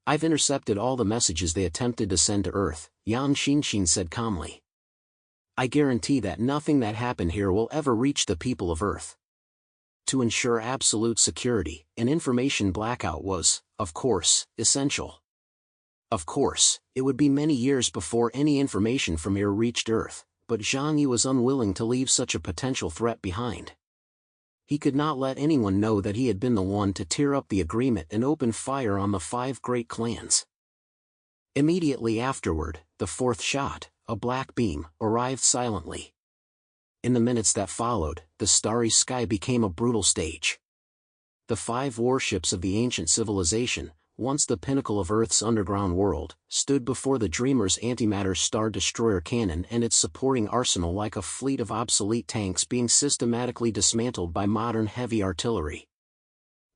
"I've intercepted all the messages they attempted to send to Earth," Yang Xinshin said calmly. "I guarantee that nothing that happened here will ever reach the people of Earth." To ensure absolute security, an information blackout was, of course, essential. Of course, it would be many years before any information from here reached Earth, but Zhang Yi was unwilling to leave such a potential threat behind. He could not let anyone know that he had been the one to tear up the agreement and open fire on the 5 great clans. Immediately afterward, the 4th shot, a black beam, arrived silently. In the minutes that followed, the starry sky became a brutal stage. The 5 warships of the ancient civilization, once the pinnacle of Earth's underground world, stood before the Dreamer's antimatter star destroyer cannon and its supporting arsenal like a fleet of obsolete tanks being systematically dismantled by modern heavy artillery.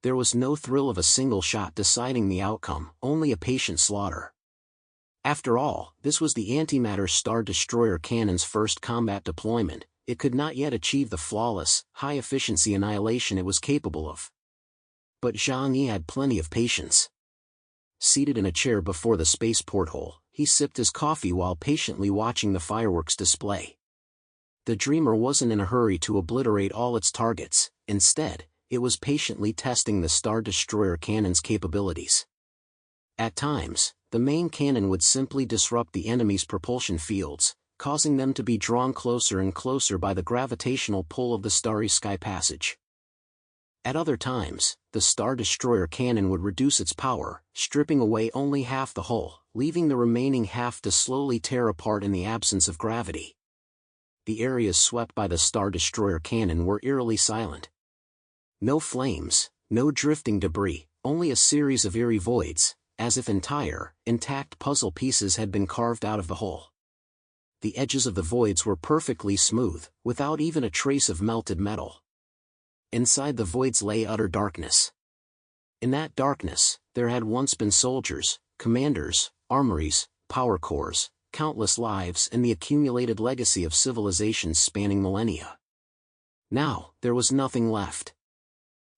There was no thrill of a single shot deciding the outcome, only a patient slaughter. After all, this was the antimatter star destroyer cannon's first combat deployment. It could not yet achieve the flawless, high-efficiency annihilation it was capable of. But Zhang Yi had plenty of patience. Seated in a chair before the space porthole, he sipped his coffee while patiently watching the fireworks display. The Dreamer wasn't in a hurry to obliterate all its targets. Instead, it was patiently testing the Star Destroyer cannon's capabilities. At times, the main cannon would simply disrupt the enemy's propulsion fields, causing them to be drawn closer and closer by the gravitational pull of the Starry Sky Passage. At other times, the Star Destroyer cannon would reduce its power, stripping away only half the hull, leaving the remaining half to slowly tear apart in the absence of gravity. The areas swept by the Star Destroyer cannon were eerily silent. No flames, no drifting debris, only a series of eerie voids, as if entire, intact puzzle pieces had been carved out of the hull. The edges of the voids were perfectly smooth, without even a trace of melted metal. Inside the voids lay utter darkness. In that darkness, there had once been soldiers, commanders, armories, power cores, countless lives and the accumulated legacy of civilizations spanning millennia. Now, there was nothing left.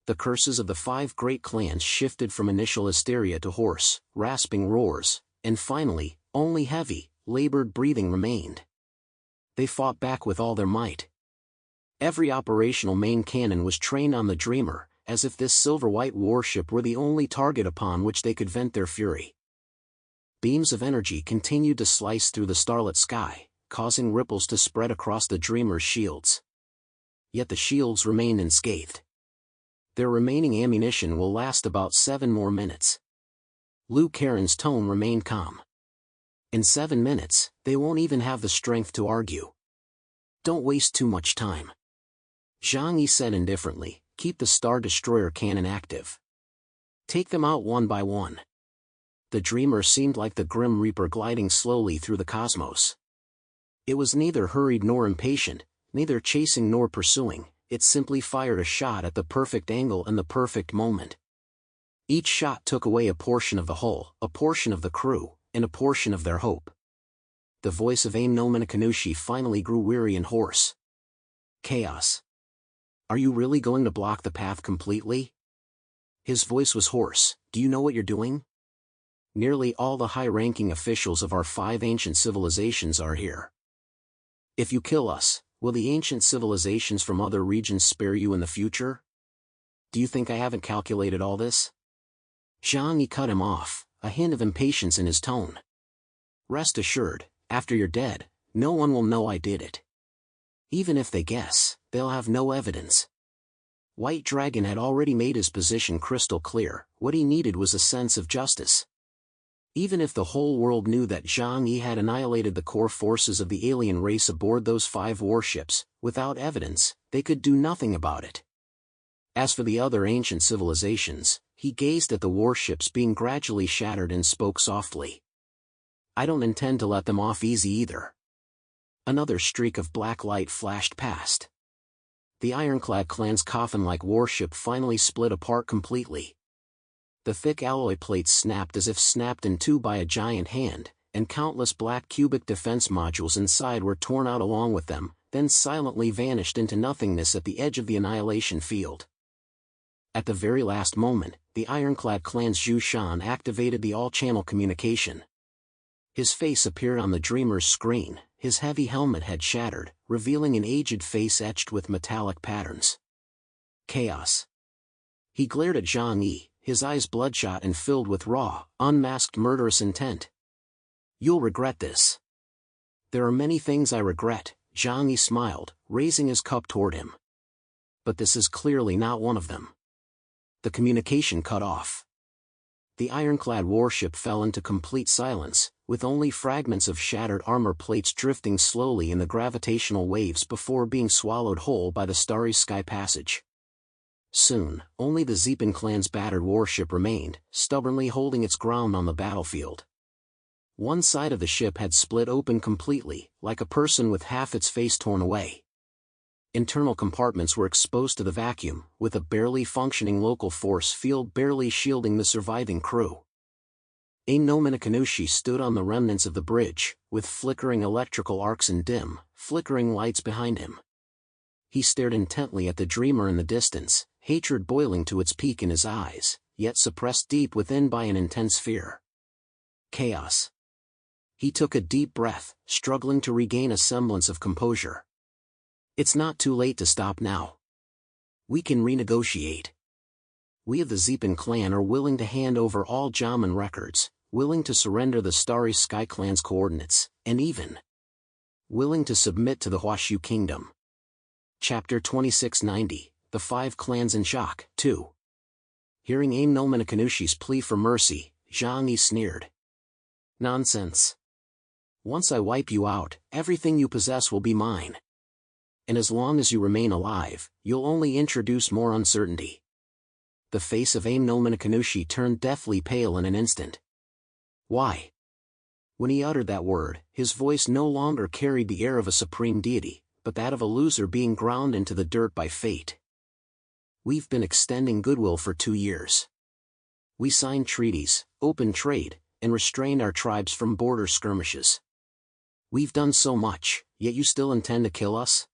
The curses of the 5 great clans shifted from initial hysteria to hoarse, rasping roars, and finally, only heavy, labored breathing remained. They fought back with all their might. Every operational main cannon was trained on the Dreamer, as if this silver-white warship were the only target upon which they could vent their fury. Beams of energy continued to slice through the starlit sky, causing ripples to spread across the Dreamer's shields. Yet the shields remained unscathed. Their remaining ammunition will last about 7 more minutes. Liu Karen's tone remained calm. In 7 minutes, they won't even have the strength to argue. Don't waste too much time. Zhang Yi said indifferently, keep the Star Destroyer cannon active. Take them out one by one. The Dreamer seemed like the Grim Reaper gliding slowly through the cosmos. It was neither hurried nor impatient, neither chasing nor pursuing, it simply fired a shot at the perfect angle and the perfect moment. Each shot took away a portion of the hull, a portion of the crew, and a portion of their hope. The voice of Aim no Minakanushi finally grew weary and hoarse. Chaos. Are you really going to block the path completely? His voice was hoarse. Do you know what you're doing? Nearly all the high-ranking officials of our 5 ancient civilizations are here. If you kill us, will the ancient civilizations from other regions spare you in the future? Do you think I haven't calculated all this? Zhang Yi cut him off, a hint of impatience in his tone. Rest assured, after you're dead, no one will know I did it. Even if they guess, they'll have no evidence. White Dragon had already made his position crystal clear. What he needed was a sense of justice. Even if the whole world knew that Zhang Yi had annihilated the core forces of the alien race aboard those 5 warships, without evidence, they could do nothing about it. As for the other ancient civilizations, he gazed at the warships being gradually shattered and spoke softly. I don't intend to let them off easy either. Another streak of black light flashed past. The Ironclad clan's coffin-like warship finally split apart completely. The thick alloy plates snapped as if snapped in two by a giant hand, and countless black cubic defense modules inside were torn out along with them, then silently vanished into nothingness at the edge of the annihilation field. At the very last moment, the Ironclad clan's Zhu Shan activated the all-channel communication. His face appeared on the Dreamer's screen. His heavy helmet had shattered, revealing an aged face etched with metallic patterns. Chaos. He glared at Zhang Yi, his eyes bloodshot and filled with raw, unmasked murderous intent. You'll regret this. There are many things I regret, Zhang Yi smiled, raising his cup toward him. But this is clearly not one of them. The communication cut off. The ironclad warship fell into complete silence, with only fragments of shattered armor plates drifting slowly in the gravitational waves before being swallowed whole by the Starry Sky Passage. Soon, only the Zeepin clan's battered warship remained, stubbornly holding its ground on the battlefield. One side of the ship had split open completely, like a person with half its face torn away. Internal compartments were exposed to the vacuum, with a barely functioning local force field barely shielding the surviving crew. Ein no Minakanushi stood on the remnants of the bridge, with flickering electrical arcs and dim, flickering lights behind him. He stared intently at the Dreamer in the distance, hatred boiling to its peak in his eyes, yet suppressed deep within by an intense fear. Chaos. He took a deep breath, struggling to regain a semblance of composure. It's not too late to stop now. We can renegotiate. We of the Zeepin clan are willing to hand over all Jaman records, willing to surrender the Starry Sky Clan's coordinates, and even willing to submit to the Huashu Kingdom. Chapter 2690, The 5 Clans in Shock, 2. Hearing Ein no Minakanushi's plea for mercy, Zhang Yi sneered. Nonsense. Once I wipe you out, everything you possess will be mine. And as long as you remain alive, you'll only introduce more uncertainty. The face of Ein no Minakanushi turned deathly pale in an instant. Why? When he uttered that word, his voice no longer carried the air of a supreme deity, but that of a loser being ground into the dirt by fate. We've been extending goodwill for 2 years. We signed treaties, opened trade, and restrained our tribes from border skirmishes. We've done so much, yet you still intend to kill us?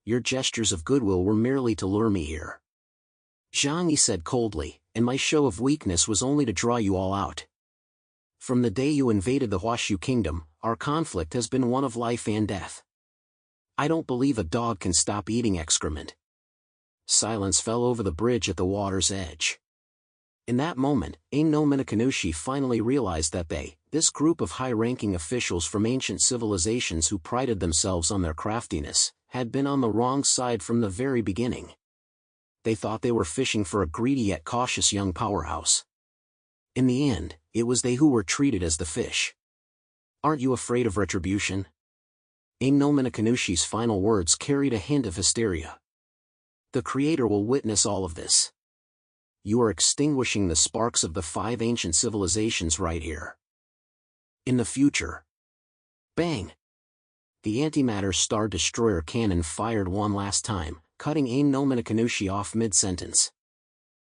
Your gestures of goodwill were merely to lure me here. Zhang Yi said coldly, and my show of weakness was only to draw you all out. From the day you invaded the Huashu Kingdom, our conflict has been one of life and death. I don't believe a dog can stop eating excrement. Silence fell over the bridge at the water's edge. In that moment, Ein no Minakanushi finally realized that this group of high-ranking officials from ancient civilizations who prided themselves on their craftiness, had been on the wrong side from the very beginning. They thought they were fishing for a greedy yet cautious young powerhouse. In the end, it was they who were treated as the fish. Aren't you afraid of retribution? Ein no Minakanushi's final words carried a hint of hysteria. The Creator will witness all of this. You are extinguishing the sparks of the 5 ancient civilizations right here. In the future. Bang! The antimatter Star Destroyer cannon fired one last time, cutting Aim no Minakanushi off mid-sentence.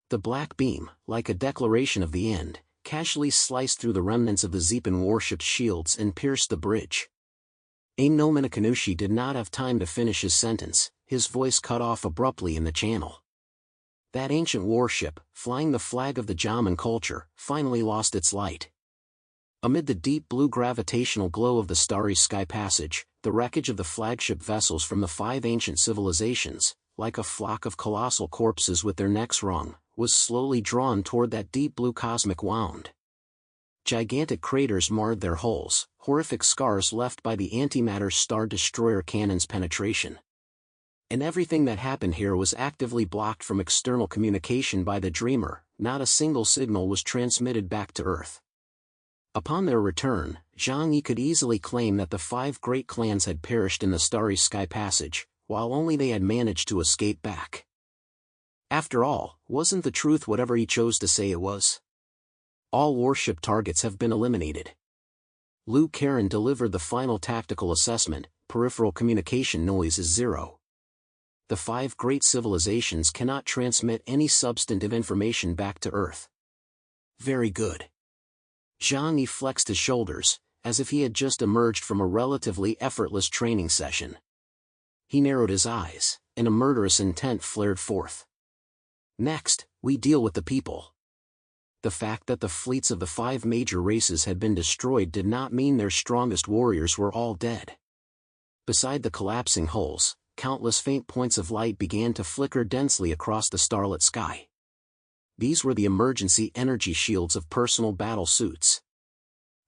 The black beam, like a declaration of the end, casually sliced through the remnants of the Zepan warship's shields and pierced the bridge. Aim no Minakanushi did not have time to finish his sentence, his voice cut off abruptly in the channel. That ancient warship, flying the flag of the Jaman culture, finally lost its light. Amid the deep blue gravitational glow of the Starry Sky Passage, the wreckage of the flagship vessels from the 5 ancient civilizations, like a flock of colossal corpses with their necks wrung, was slowly drawn toward that deep blue cosmic wound. Gigantic craters marred their hulls, horrific scars left by the antimatter Star Destroyer cannon's penetration. And everything that happened here was actively blocked from external communication by the Dreamer, not a single signal was transmitted back to Earth. Upon their return, Zhang Yi could easily claim that the 5 great clans had perished in the Starry Sky Passage, while only they had managed to escape back. After all, wasn't the truth whatever he chose to say it was? All warship targets have been eliminated. Liu Karen delivered the final tactical assessment, peripheral communication noise is 0. The 5 great civilizations cannot transmit any substantive information back to Earth. Very good. Zhang Yi flexed his shoulders, as if he had just emerged from a relatively effortless training session. He narrowed his eyes, and a murderous intent flared forth. Next, we deal with the people. The fact that the fleets of the 5 major races had been destroyed did not mean their strongest warriors were all dead. Beside the collapsing hulls, countless faint points of light began to flicker densely across the starlit sky. These were the emergency energy shields of personal battle suits.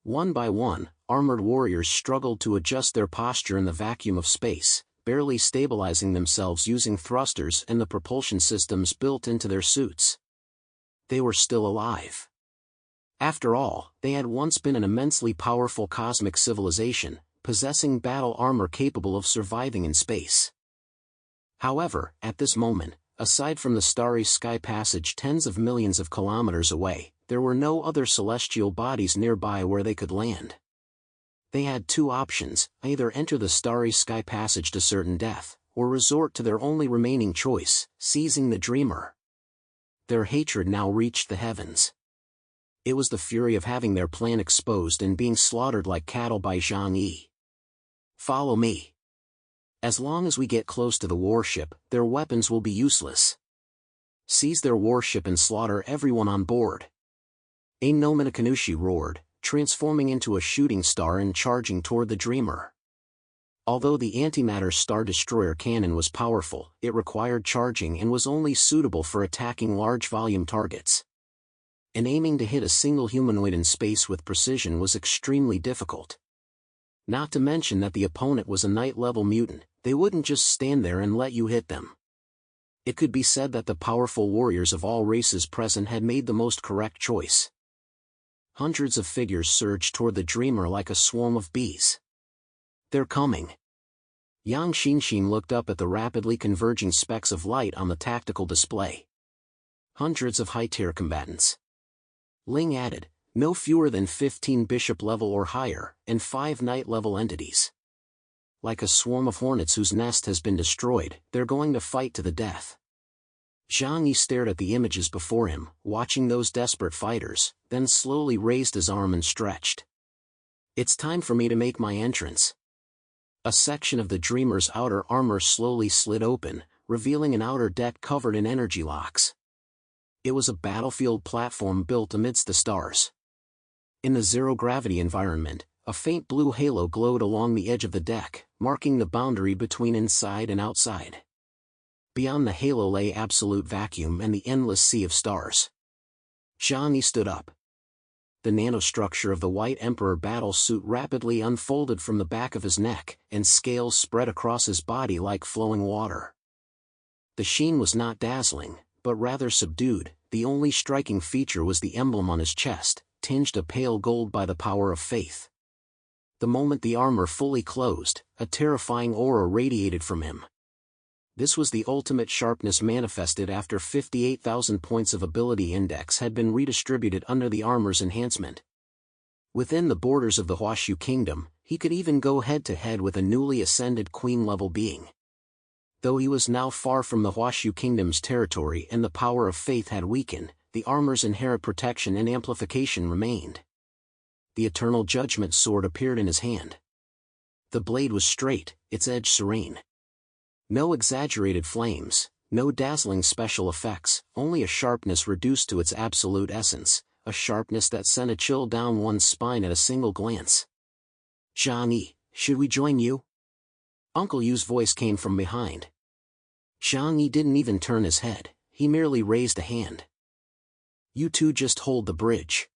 One by one, armored warriors struggled to adjust their posture in the vacuum of space, barely stabilizing themselves using thrusters and the propulsion systems built into their suits. They were still alive. After all, they had once been an immensely powerful cosmic civilization, possessing battle armor capable of surviving in space. However, at this moment, aside from the Starry Sky Passage tens of millions of kilometers away, there were no other celestial bodies nearby where they could land. They had 2 options, either enter the Starry Sky Passage to certain death, or resort to their only remaining choice, seizing the Dreamer. Their hatred now reached the heavens. It was the fury of having their plan exposed and being slaughtered like cattle by Zhang Yi. Follow me. As long as we get close to the warship, their weapons will be useless. Seize their warship and slaughter everyone on board. Aim no Minakanushi roared, transforming into a shooting star and charging toward the Dreamer. Although the antimatter Star Destroyer cannon was powerful, it required charging and was only suitable for attacking large volume targets. And aiming to hit a single humanoid in space with precision was extremely difficult. Not to mention that the opponent was a night-level mutant, they wouldn't just stand there and let you hit them. It could be said that the powerful warriors of all races present had made the most correct choice. Hundreds of figures surged toward the Dreamer like a swarm of bees. They're coming. Yang Xinshin looked up at the rapidly converging specks of light on the tactical display. Hundreds of high-tier combatants. Ling added, no fewer than 15 bishop level or higher, and 5 knight level entities. Like a swarm of hornets whose nest has been destroyed, they're going to fight to the death. Zhang Yi stared at the images before him, watching those desperate fighters, then slowly raised his arm and stretched. It's time for me to make my entrance. A section of the Dreamer's outer armor slowly slid open, revealing an outer deck covered in energy locks. It was a battlefield platform built amidst the stars. In the zero-gravity environment, a faint blue halo glowed along the edge of the deck, marking the boundary between inside and outside. Beyond the halo lay absolute vacuum and the endless sea of stars. Zhang Yi stood up. The nanostructure of the White Emperor battle suit rapidly unfolded from the back of his neck, and scales spread across his body like flowing water. The sheen was not dazzling, but rather subdued. The only striking feature was the emblem on his chest, tinged a pale gold by the power of faith. The moment the armor fully closed, a terrifying aura radiated from him. This was the ultimate sharpness manifested after 58,000 points of ability index had been redistributed under the armor's enhancement. Within the borders of the Huashu Kingdom, he could even go head-to-head with a newly ascended queen-level being. Though he was now far from the Huashu Kingdom's territory and the power of faith had weakened, the armor's inherent protection and amplification remained. The Eternal Judgment Sword appeared in his hand. The blade was straight, its edge serene. No exaggerated flames, no dazzling special effects, only a sharpness reduced to its absolute essence, a sharpness that sent a chill down one's spine at a single glance. "Zhang Yi, should we join you?" Uncle Yu's voice came from behind. Zhang Yi didn't even turn his head, he merely raised a hand. "You two just hold the bridge.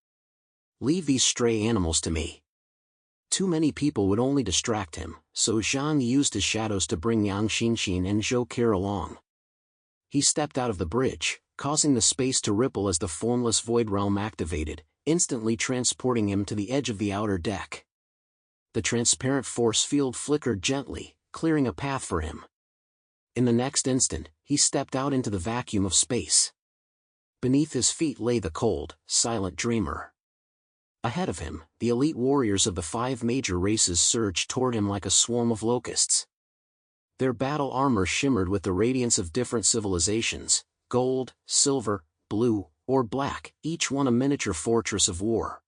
Leave these stray animals to me." Too many people would only distract him, so Zhang Yi used his shadows to bring Yang Xinxin and Zhou Qir along. He stepped out of the bridge, causing the space to ripple as the formless void realm activated, instantly transporting him to the edge of the outer deck. The transparent force field flickered gently, clearing a path for him. In the next instant, he stepped out into the vacuum of space. Beneath his feet lay the cold, silent dreamer. Ahead of him, the elite warriors of the 5 major races surged toward him like a swarm of locusts. Their battle armor shimmered with the radiance of different civilizations, gold, silver, blue, or black, each one a miniature fortress of war.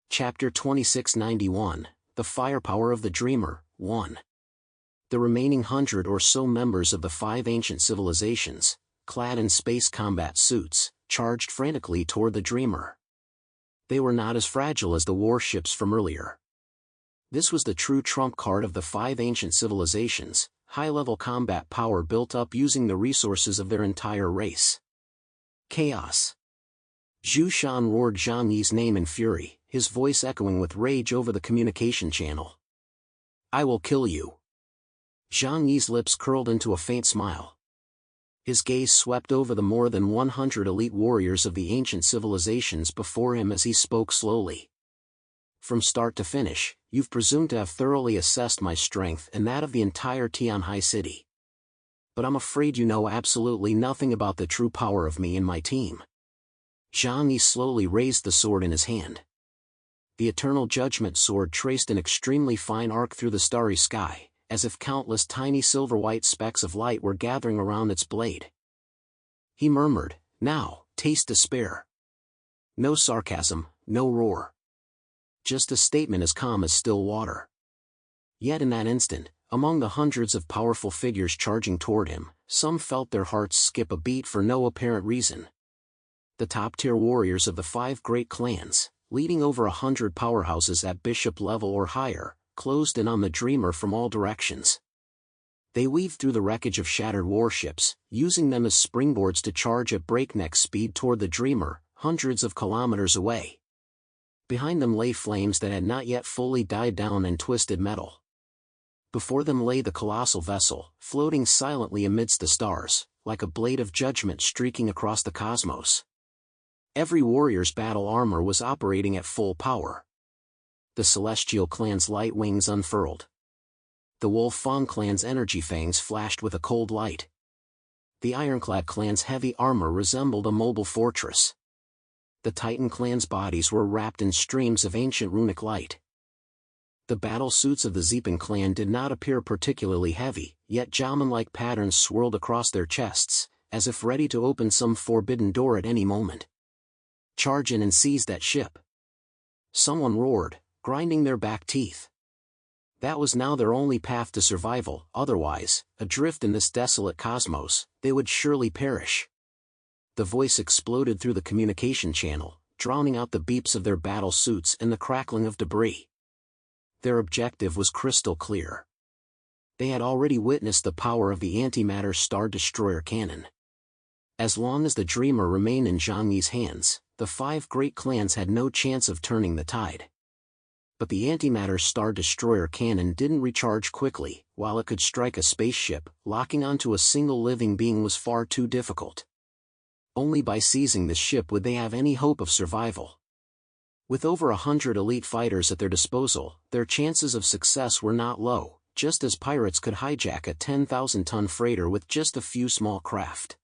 Chapter 2691, The Firepower of the Dreamer, 1. The remaining 100 or so members of the 5 ancient civilizations, clad in space combat suits, charged frantically toward the Dreamer. They were not as fragile as the warships from earlier. This was the true trump card of the 5 ancient civilizations, high-level combat power built up using the resources of their entire race. Chaos. Zhu Shan roared Zhang Yi's name in fury, his voice echoing with rage over the communication channel. "I will kill you." Zhang Yi's lips curled into a faint smile. His gaze swept over the more than 100 elite warriors of the ancient civilizations before him as he spoke slowly. "From start to finish, you've presumed to have thoroughly assessed my strength and that of the entire Tianhai city. But I'm afraid you know absolutely nothing about the true power of me and my team." Zhang Yi slowly raised the sword in his hand. The Eternal Judgment Sword traced an extremely fine arc through the starry sky, as if countless tiny silver-white specks of light were gathering around its blade. He murmured, "Now, taste despair." No sarcasm, no roar. Just a statement as calm as still water. Yet in that instant, among the hundreds of powerful figures charging toward him, some felt their hearts skip a beat for no apparent reason. The top-tier warriors of the 5 great clans, leading over 100 powerhouses at bishop level or higher, closed in on the Dreamer from all directions. They weaved through the wreckage of shattered warships, using them as springboards to charge at breakneck speed toward the Dreamer, hundreds of kilometers away. Behind them lay flames that had not yet fully died down and twisted metal. Before them lay the colossal vessel, floating silently amidst the stars, like a blade of judgment streaking across the cosmos. Every warrior's battle armor was operating at full power. The Celestial Clan's light wings unfurled. The Wolf Fang Clan's energy fangs flashed with a cold light. The Ironclad Clan's heavy armor resembled a mobile fortress. The Titan Clan's bodies were wrapped in streams of ancient runic light. The battle suits of the Zepan Clan did not appear particularly heavy, yet Jaman-like patterns swirled across their chests, as if ready to open some forbidden door at any moment. "Charge in and seize that ship!" Someone roared, grinding their back teeth. That was now their only path to survival, otherwise, adrift in this desolate cosmos, they would surely perish. The voice exploded through the communication channel, drowning out the beeps of their battle suits and the crackling of debris. Their objective was crystal clear. They had already witnessed the power of the antimatter Star Destroyer cannon. As long as the Dreamer remained in Zhang Yi's hands, the 5 great clans had no chance of turning the tide. But the antimatter Star Destroyer cannon didn't recharge quickly. While it could strike a spaceship, locking onto a single living being was far too difficult. Only by seizing the ship would they have any hope of survival. With over 100 elite fighters at their disposal, their chances of success were not low, just as pirates could hijack a 10,000-ton freighter with just a few small craft.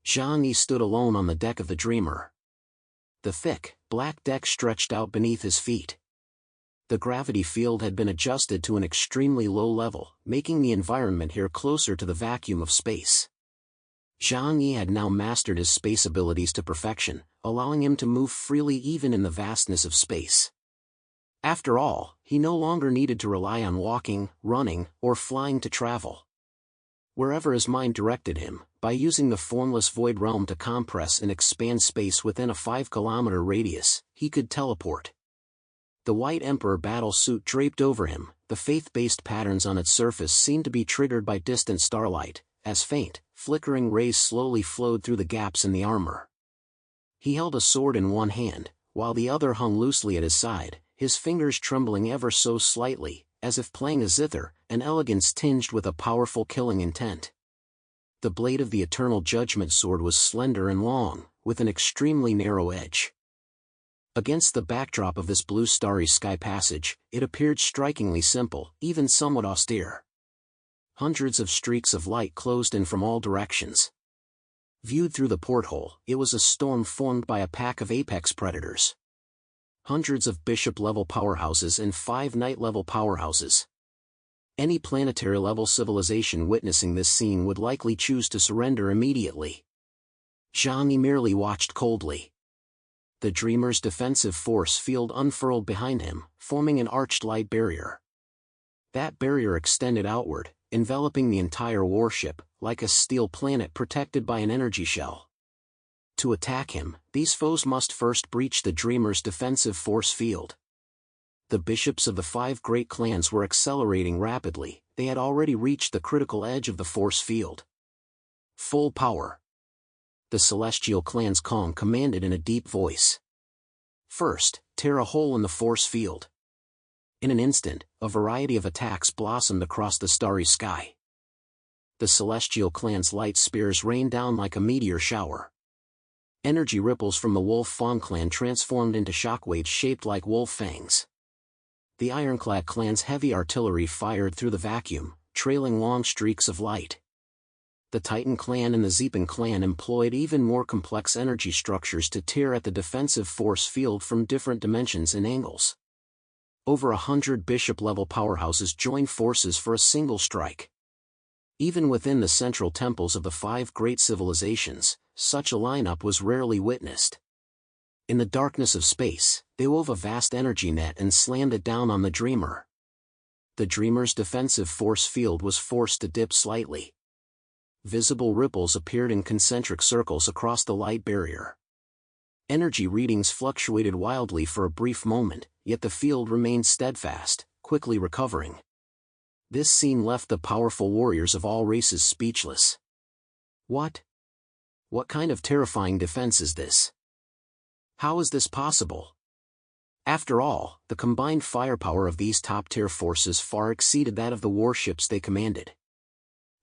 Zhang Yi stood alone on the deck of the Dreamer. The thick, black deck stretched out beneath his feet. The gravity field had been adjusted to an extremely low level, making the environment here closer to the vacuum of space. Zhang Yi had now mastered his space abilities to perfection, allowing him to move freely even in the vastness of space. After all, he no longer needed to rely on walking, running, or flying to travel. Wherever his mind directed him, by using the formless void realm to compress and expand space within a 5-kilometer radius, he could teleport. The White Emperor battle suit draped over him, the faith-based patterns on its surface seemed to be triggered by distant starlight, as faint, flickering rays slowly flowed through the gaps in the armor. He held a sword in one hand, while the other hung loosely at his side, his fingers trembling ever so slightly, as if playing a zither, an elegance tinged with a powerful killing intent. The blade of the Eternal Judgment Sword was slender and long, with an extremely narrow edge. Against the backdrop of this blue starry sky passage, it appeared strikingly simple, even somewhat austere. Hundreds of streaks of light closed in from all directions. Viewed through the porthole, it was a storm formed by a pack of apex predators. Hundreds of bishop-level powerhouses and 5 knight-level powerhouses. Any planetary-level civilization witnessing this scene would likely choose to surrender immediately. Zhang Yi merely watched coldly. The Dreamer's defensive force field unfurled behind him, forming an arched light barrier. That barrier extended outward, enveloping the entire warship, like a steel planet protected by an energy shell. To attack him, these foes must first breach the Dreamer's defensive force field. The bishops of the 5 great clans were accelerating rapidly, they had already reached the critical edge of the force field. Full power. The celestial clan's Kong commanded in a deep voice. First, tear a hole in the force field. In an instant, a variety of attacks blossomed across the starry sky. The celestial clan's light spears rained down like a meteor shower. Energy ripples from the Wolf Fawn clan transformed into shockwaves shaped like wolf fangs. The Ironclad clan's heavy artillery fired through the vacuum, trailing long streaks of light. The Titan clan and the Zeepan clan employed even more complex energy structures to tear at the defensive force field from different dimensions and angles. Over 100 bishop-level powerhouses joined forces for a single strike. Even within the central temples of the 5 great civilizations, such a lineup was rarely witnessed. In the darkness of space, they wove a vast energy net and slammed it down on the Dreamer. The Dreamer's defensive force field was forced to dip slightly. Visible ripples appeared in concentric circles across the light barrier. Energy readings fluctuated wildly for a brief moment, yet the field remained steadfast, quickly recovering. This scene left the powerful warriors of all races speechless. What kind of terrifying defense is this? How is this possible? After all, the combined firepower of these top-tier forces far exceeded that of the warships they commanded.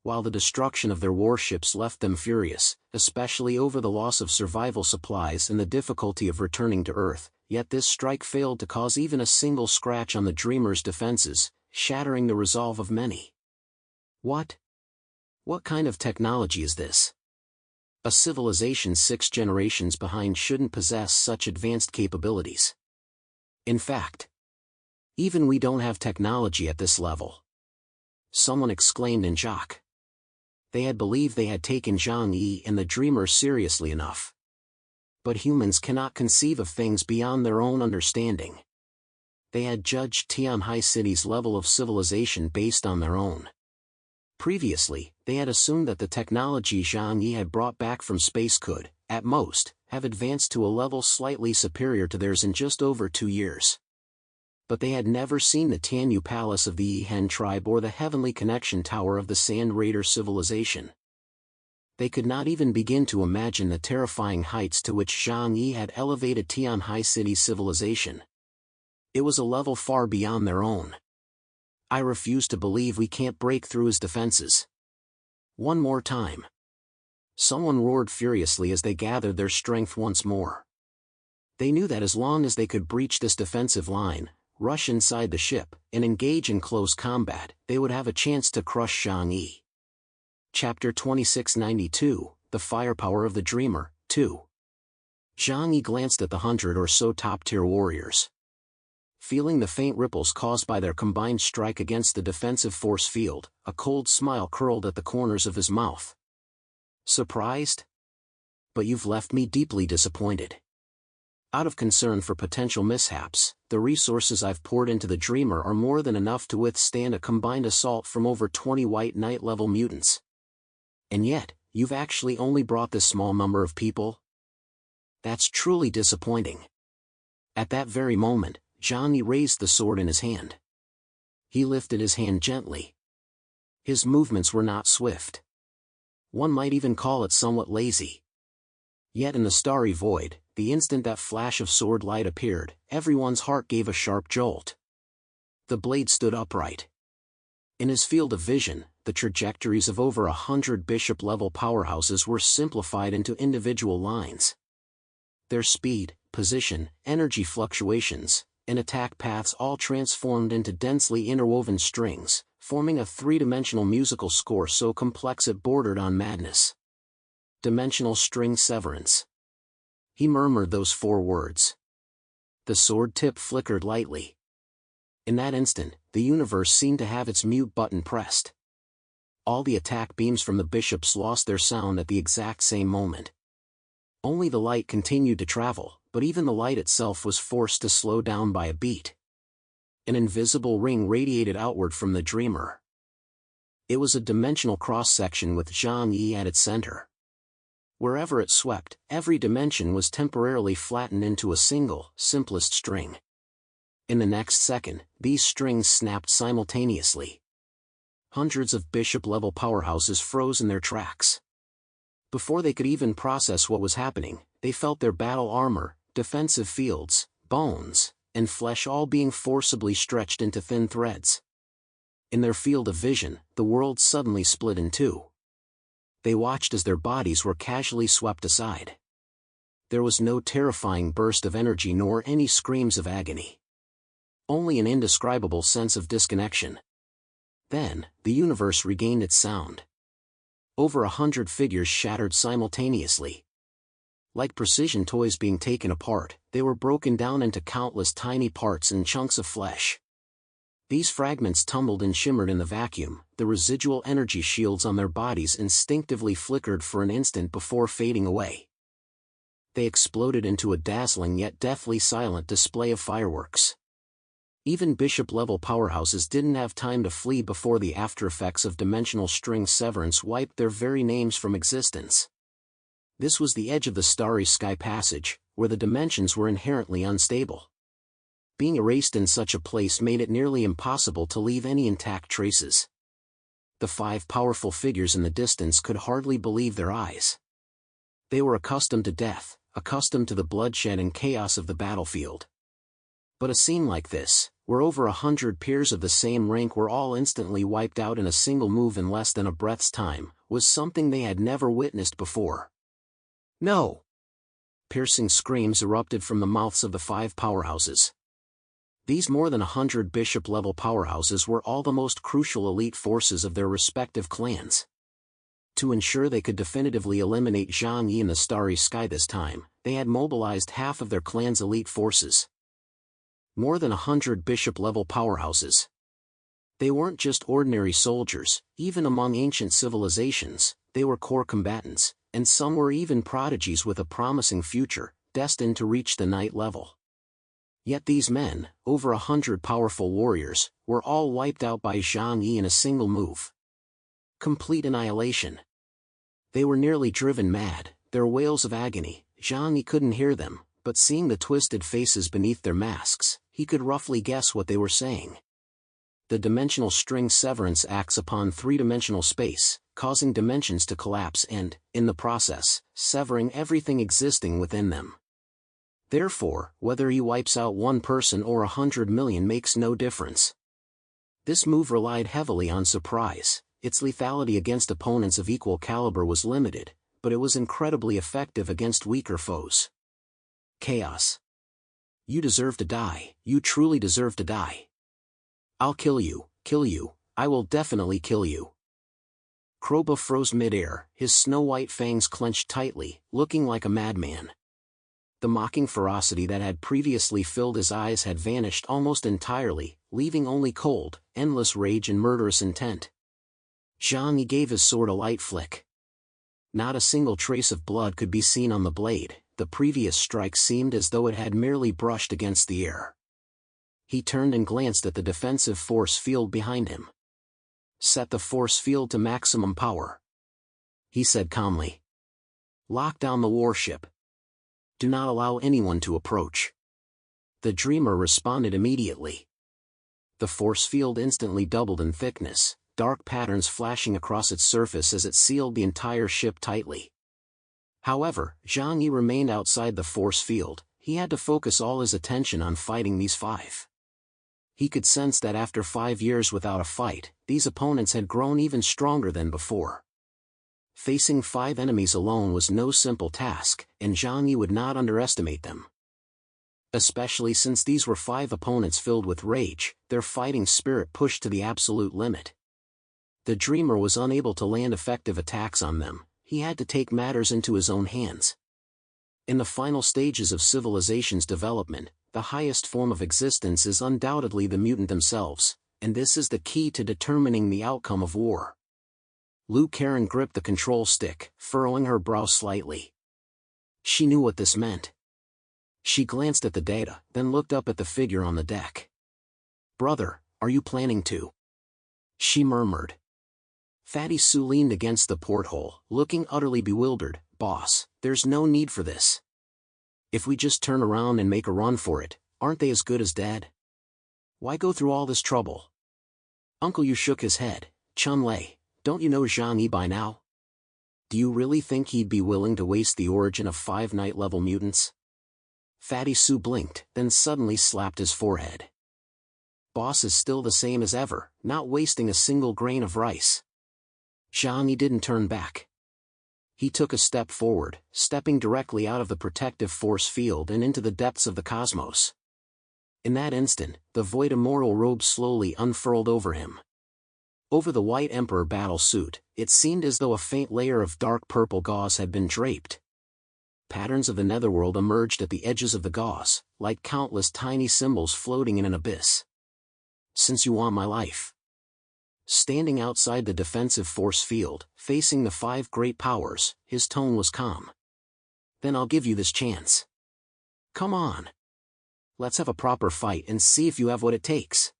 While the destruction of their warships left them furious, especially over the loss of survival supplies and the difficulty of returning to Earth, yet this strike failed to cause even a single scratch on the Dreamer's defenses, shattering the resolve of many. What kind of technology is this? A civilization 6 generations behind shouldn't possess such advanced capabilities. In fact, even we don't have technology at this level. Someone exclaimed in shock. They had believed they had taken Zhang Yi and the Dreamer seriously enough. But humans cannot conceive of things beyond their own understanding. They had judged Tianhai City's level of civilization based on their own. Previously, they had assumed that the technology Zhang Yi had brought back from space could, at most, have advanced to a level slightly superior to theirs in just over 2 years. But they had never seen the Tianyu Palace of the Yihen tribe or the Heavenly Connection Tower of the Sand Raider civilization. They could not even begin to imagine the terrifying heights to which Zhang Yi had elevated Tianhai City's civilization. It was a level far beyond their own. I refuse to believe we can't break through his defenses. One more time. Someone roared furiously as they gathered their strength once more. They knew that as long as they could breach this defensive line, rush inside the ship, and engage in close combat, they would have a chance to crush Zhang Yi. Chapter 2692, The Firepower of the Dreamer, 2. Zhang Yi glanced at the 100 or so top-tier warriors. Feeling the faint ripples caused by their combined strike against the defensive force field, a cold smile curled at the corners of his mouth. Surprised? But you've left me deeply disappointed. Out of concern for potential mishaps, the resources I've poured into the Dreamer are more than enough to withstand a combined assault from over 20 White Knight-level mutants. And yet, you've actually only brought this small number of people? That's truly disappointing. At that very moment, Johnny raised the sword in his hand. He lifted his hand gently. His movements were not swift. One might even call it somewhat lazy. Yet in the starry void, the instant that flash of sword light appeared, everyone's heart gave a sharp jolt. The blade stood upright. In his field of vision, the trajectories of over 100 bishop-level powerhouses were simplified into individual lines. Their speed, position, energy fluctuations, and attack paths all transformed into densely interwoven strings, forming a three-dimensional musical score so complex it bordered on madness. Dimensional string severance. He murmured those 4 words. The sword tip flickered lightly. In that instant, the universe seemed to have its mute button pressed. All the attack beams from the bishops lost their sound at the exact same moment. Only the light continued to travel, but even the light itself was forced to slow down by a beat. An invisible ring radiated outward from the Dreamer. It was a dimensional cross-section with Zhang Yi at its center. Wherever it swept, every dimension was temporarily flattened into a single, simplest string. In the next second, these strings snapped simultaneously. Hundreds of bishop-level powerhouses froze in their tracks. Before they could even process what was happening, they felt their battle armor, defensive fields, bones, and flesh all being forcibly stretched into thin threads. In their field of vision, the world suddenly split in two. They watched as their bodies were casually swept aside. There was no terrifying burst of energy nor any screams of agony. Only an indescribable sense of disconnection. Then, the universe regained its sound. Over 100 figures shattered simultaneously. Like precision toys being taken apart, they were broken down into countless tiny parts and chunks of flesh. These fragments tumbled and shimmered in the vacuum, the residual energy shields on their bodies instinctively flickered for an instant before fading away. They exploded into a dazzling yet deathly silent display of fireworks. Even bishop-level powerhouses didn't have time to flee before the aftereffects of dimensional string severance wiped their very names from existence. This was the edge of the Starry Sky Passage, where the dimensions were inherently unstable. Being erased in such a place made it nearly impossible to leave any intact traces. The 5 powerful figures in the distance could hardly believe their eyes. They were accustomed to death, accustomed to the bloodshed and chaos of the battlefield. But a scene like this, where over 100 peers of the same rank were all instantly wiped out in a single move in less than a breath's time, was something they had never witnessed before. No! Piercing screams erupted from the mouths of the 5 powerhouses. These more than 100 bishop-level powerhouses were all the most crucial elite forces of their respective clans. To ensure they could definitively eliminate Zhang Yi in the Starry Sky this time, they had mobilized half of their clan's elite forces. More than 100 bishop-level powerhouses. They weren't just ordinary soldiers, even among ancient civilizations, they were core combatants, and some were even prodigies with a promising future, destined to reach the knight level. Yet these men, over 100 powerful warriors, were all wiped out by Zhang Yi in a single move. Complete annihilation. They were nearly driven mad, their wails of agony. Zhang Yi couldn't hear them, but seeing the twisted faces beneath their masks, he could roughly guess what they were saying. The dimensional string severance acts upon three-dimensional space, causing dimensions to collapse and, in the process, severing everything existing within them. Therefore, whether he wipes out one person or 100 million makes no difference. This move relied heavily on surprise. Its lethality against opponents of equal caliber was limited, but it was incredibly effective against weaker foes. Chaos. You deserve to die, you truly deserve to die. I'll kill you, I will definitely kill you. Kroba froze midair, his snow-white fangs clenched tightly, looking like a madman. The mocking ferocity that had previously filled his eyes had vanished almost entirely, leaving only cold, endless rage and murderous intent. Zhang Yi gave his sword a light flick. Not a single trace of blood could be seen on the blade, the previous strike seemed as though it had merely brushed against the air. He turned and glanced at the defensive force field behind him. "Set the force field to maximum power," he said calmly. "Lock down the warship. Do not allow anyone to approach." The dreamer responded immediately. The force field instantly doubled in thickness, dark patterns flashing across its surface as it sealed the entire ship tightly. However, Zhang Yi remained outside the force field. He had to focus all his attention on fighting these 5. He could sense that after 5 years without a fight, these opponents had grown even stronger than before. Facing 5 enemies alone was no simple task, and Zhang Yi would not underestimate them. Especially since these were 5 opponents filled with rage, their fighting spirit pushed to the absolute limit. The dreamer was unable to land effective attacks on them. He had to take matters into his own hands. In the final stages of civilization's development, the highest form of existence is undoubtedly the mutant themselves, and this is the key to determining the outcome of war. Lu Karen gripped the control stick, furrowing her brow slightly. She knew what this meant. She glanced at the data, then looked up at the figure on the deck. "Brother, are you planning to?" she murmured. Fatty Sue leaned against the porthole, looking utterly bewildered. "Boss, there's no need for this. If we just turn around and make a run for it, aren't they as good as dead? Why go through all this trouble?" Uncle Yu shook his head. "Chun-Lei, don't you know Zhang Yi by now? Do you really think he'd be willing to waste the origin of 5 night-level mutants?" Fatty Sue blinked, then suddenly slapped his forehead. "Boss is still the same as ever, not wasting a single grain of rice." Zhang Yi didn't turn back. He took a step forward, stepping directly out of the protective force field and into the depths of the cosmos. In that instant, the void immortal robe slowly unfurled over him. Over the white Emperor battle suit, it seemed as though a faint layer of dark purple gauze had been draped. Patterns of the netherworld emerged at the edges of the gauze, like countless tiny symbols floating in an abyss. "Since you want my life." Standing outside the defensive force field, facing the 5 great powers, his tone was calm. "Then I'll give you this chance. Come on. Let's have a proper fight and see if you have what it takes."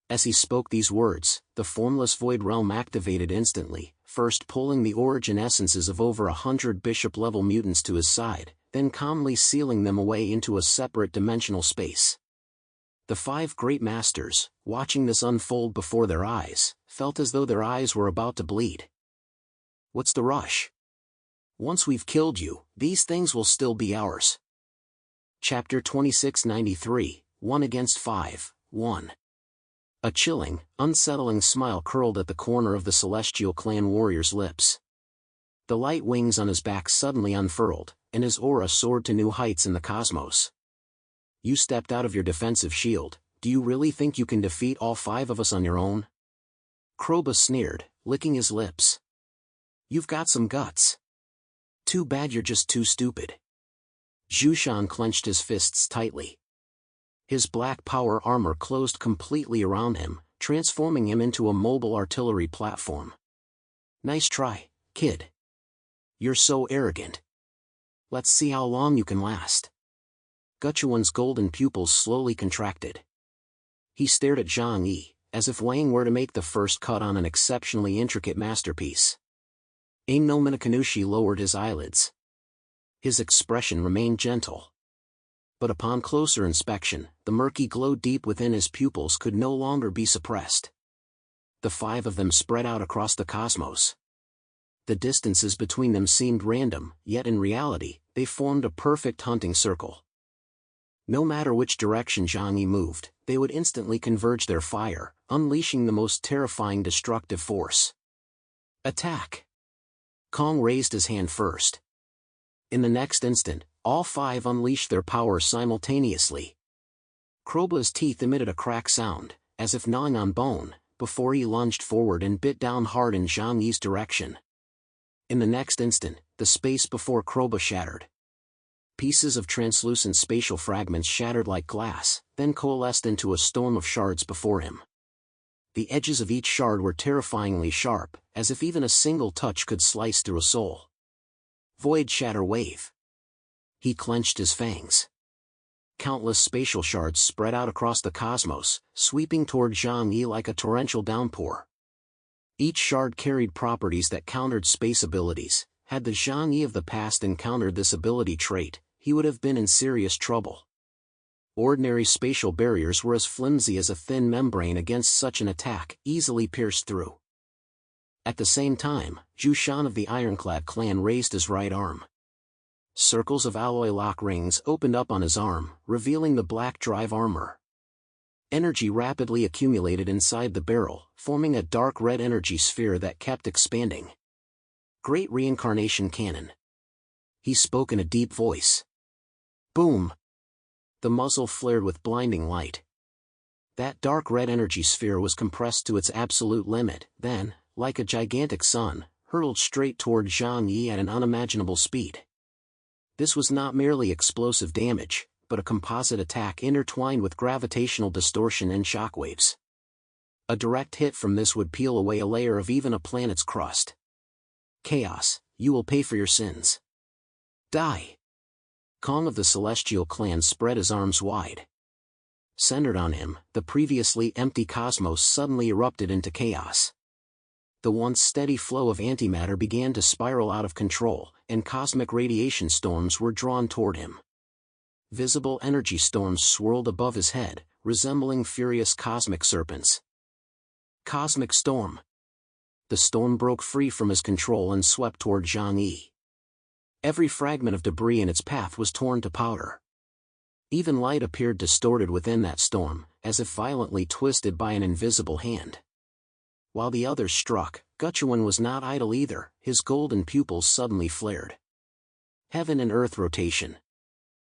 As he spoke these words, the formless void realm activated instantly, first pulling the origin essences of over 100 bishop-level mutants to his side, then calmly sealing them away into a separate dimensional space. The 5 great masters, watching this unfold before their eyes, felt as though their eyes were about to bleed. "What's the rush? Once we've killed you, these things will still be ours." Chapter 2693, 1 against 5, 1. A chilling, unsettling smile curled at the corner of the Celestial Clan warrior's lips. The light wings on his back suddenly unfurled, and his aura soared to new heights in the cosmos. "You stepped out of your defensive shield. Do you really think you can defeat all 5 of us on your own?" Kroba sneered, licking his lips. "You've got some guts. Too bad you're just too stupid." Zhushan clenched his fists tightly. His black power armor closed completely around him, transforming him into a mobile artillery platform. "Nice try, kid. You're so arrogant. Let's see how long you can last." Guchuan's golden pupils slowly contracted. He stared at Zhang Yi, as if Wang were to make the first cut on an exceptionally intricate masterpiece. Aim no Minakanushi lowered his eyelids. His expression remained gentle. But upon closer inspection, the murky glow deep within his pupils could no longer be suppressed. The 5 of them spread out across the cosmos. The distances between them seemed random, yet in reality, they formed a perfect hunting circle. No matter which direction Zhang Yi moved, they would instantly converge their fire, unleashing the most terrifying destructive force. "Attack!" Kong raised his hand first. In the next instant, all 5 unleashed their power simultaneously. Kroba's teeth emitted a crack sound, as if gnawing on bone, before he lunged forward and bit down hard in Zhang Yi's direction. In the next instant, the space before Kroba shattered. Pieces of translucent spatial fragments shattered like glass, then coalesced into a storm of shards before him. The edges of each shard were terrifyingly sharp, as if even a single touch could slice through a soul. Void Shatter Wave. He clenched his fangs. Countless spatial shards spread out across the cosmos, sweeping toward Zhang Yi like a torrential downpour. Each shard carried properties that countered space abilities. Had the Zhang Yi of the past encountered this ability trait, he would have been in serious trouble. Ordinary spatial barriers were as flimsy as a thin membrane against such an attack, easily pierced through. At the same time, Zhu Shan of the Ironclad clan raised his right arm. Circles of alloy lock rings opened up on his arm, revealing the black drive armor. Energy rapidly accumulated inside the barrel, forming a dark red energy sphere that kept expanding. Great Reincarnation Cannon. He spoke in a deep voice. Boom! The muzzle flared with blinding light. That dark red energy sphere was compressed to its absolute limit, then, like a gigantic sun, hurtled straight toward Zhang Yi at an unimaginable speed. This was not merely explosive damage, but a composite attack intertwined with gravitational distortion and shockwaves. A direct hit from this would peel away a layer of even a planet's crust. Chaos, you will pay for your sins. Die! Kong of the Celestial Clan spread his arms wide. Centered on him, the previously empty cosmos suddenly erupted into chaos. The once steady flow of antimatter began to spiral out of control, and cosmic radiation storms were drawn toward him. Visible energy storms swirled above his head, resembling furious cosmic serpents. Cosmic storm. The storm broke free from his control and swept toward Zhang Yi. Every fragment of debris in its path was torn to powder. Even light appeared distorted within that storm, as if violently twisted by an invisible hand. While the others struck, Guchuan was not idle either, his golden pupils suddenly flared. Heaven and earth rotation.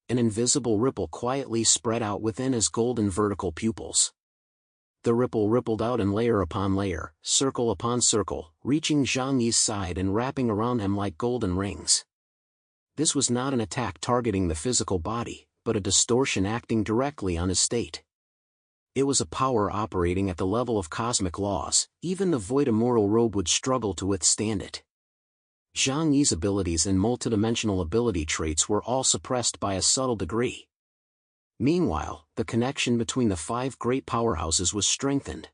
An invisible ripple quietly spread out within his golden vertical pupils. The ripple rippled out in layer upon layer, circle upon circle, reaching Zhang Yi's side and wrapping around him like golden rings. This was not an attack targeting the physical body, but a distortion acting directly on his state. It was a power operating at the level of cosmic laws, even the void immortal robe would struggle to withstand it. Zhang Yi's abilities and multidimensional ability traits were all suppressed by a subtle degree. Meanwhile, the connection between the 5 great powerhouses was strengthened.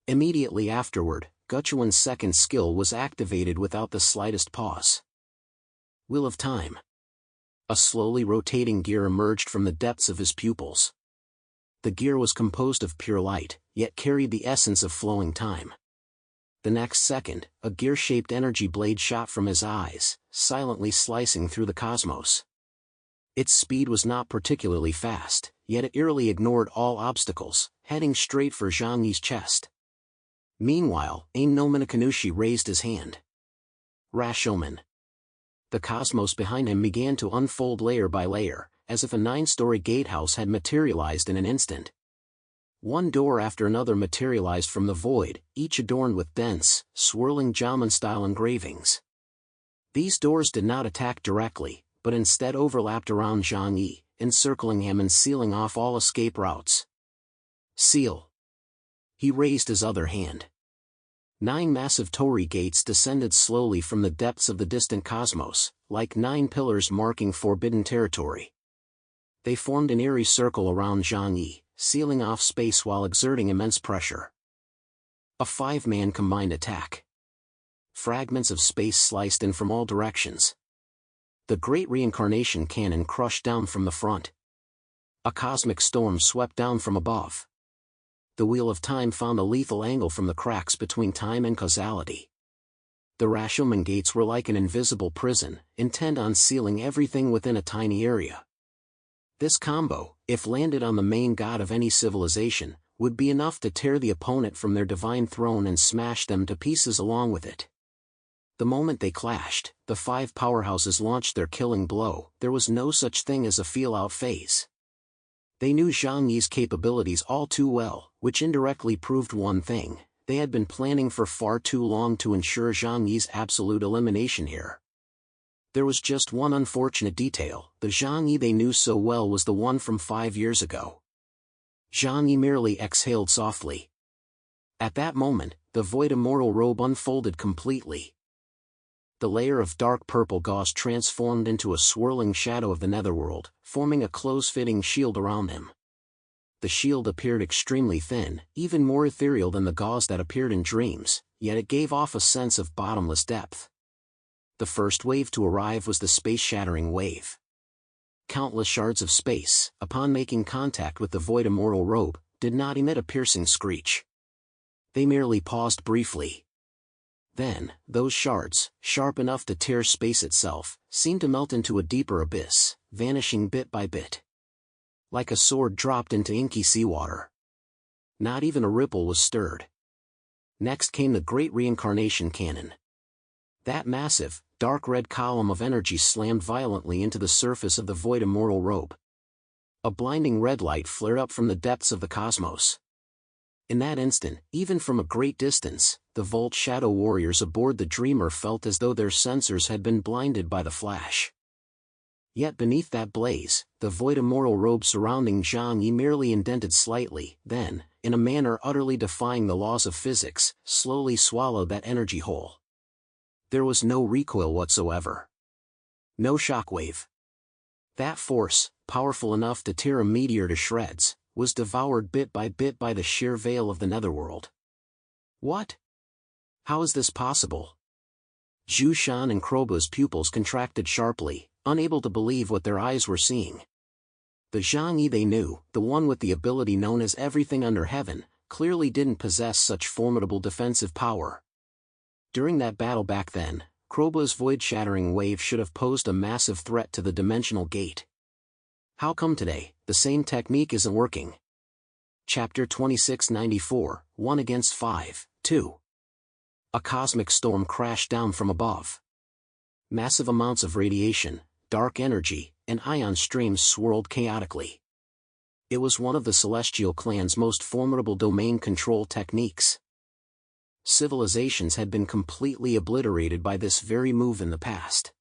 Immediately afterward, Guchuan's second skill was activated without the slightest pause. Wheel of Time. A slowly rotating gear emerged from the depths of his pupils. The gear was composed of pure light, yet carried the essence of flowing time. The next second, a gear-shaped energy blade shot from his eyes, silently slicing through the cosmos. Its speed was not particularly fast, yet it eerily ignored all obstacles, heading straight for Zhang Yi's chest. Meanwhile, Ain no Minakanushi raised his hand. Rashomon. The cosmos behind him began to unfold layer by layer, as if a 9-story gatehouse had materialized in an instant. One door after another materialized from the void, each adorned with dense, swirling Jaman-style engravings. These doors did not attack directly, but instead overlapped around Zhang Yi, encircling him and sealing off all escape routes. Seal. He raised his other hand. 9 massive torii gates descended slowly from the depths of the distant cosmos, like 9 pillars marking forbidden territory. They formed an eerie circle around Zhang Yi, sealing off space while exerting immense pressure. A 5-man combined attack. Fragments of space sliced in from all directions. The Great Reincarnation Cannon crushed down from the front. A cosmic storm swept down from above. The Wheel of Time found a lethal angle from the cracks between time and causality. The Rashomon gates were like an invisible prison, intent on sealing everything within a tiny area. This combo, if landed on the main god of any civilization, would be enough to tear the opponent from their divine throne and smash them to pieces along with it. The moment they clashed, the 5 powerhouses launched their killing blow. There was no such thing as a feel-out phase. They knew Zhang Yi's capabilities all too well, which indirectly proved one thing: they had been planning for far too long to ensure Zhang Yi's absolute elimination here. There was just one unfortunate detail: the Zhang Yi they knew so well was the one from 5 years ago. Zhang Yi merely exhaled softly. At that moment, the void immortal robe unfolded completely. The layer of dark purple gauze transformed into a swirling shadow of the netherworld, forming a close-fitting shield around him. The shield appeared extremely thin, even more ethereal than the gauze that appeared in dreams, yet it gave off a sense of bottomless depth. The first wave to arrive was the space-shattering wave. Countless shards of space, upon making contact with the void immortal robe, did not emit a piercing screech. They merely paused briefly. Then, those shards, sharp enough to tear space itself, seemed to melt into a deeper abyss, vanishing bit by bit. Like a sword dropped into inky seawater. Not even a ripple was stirred. Next came the great reincarnation cannon. That massive, dark red column of energy slammed violently into the surface of the void immortal robe. A blinding red light flared up from the depths of the cosmos. In that instant, even from a great distance, the Volt Shadow warriors aboard the Dreamer felt as though their sensors had been blinded by the flash. Yet beneath that blaze, the void immortal robe surrounding Zhang Yi merely indented slightly, then, in a manner utterly defying the laws of physics, slowly swallowed that energy whole. There was no recoil whatsoever. No shockwave. That force, powerful enough to tear a meteor to shreds, was devoured bit by the sheer veil of the netherworld. What? How is this possible? Zhu Shan and Kroba's pupils contracted sharply, unable to believe what their eyes were seeing. The Zhang Yi they knew, the one with the ability known as everything under heaven, clearly didn't possess such formidable defensive power. During that battle back then, Kroba's void-shattering wave should have posed a massive threat to the dimensional gate. How come today, the same technique isn't working? Chapter 2694, 1 against 5, 2. A cosmic storm crashed down from above. Massive amounts of radiation, dark energy, and ion streams swirled chaotically. It was one of the Celestial Clan's most formidable domain control techniques. Civilizations had been completely obliterated by this very move in the past.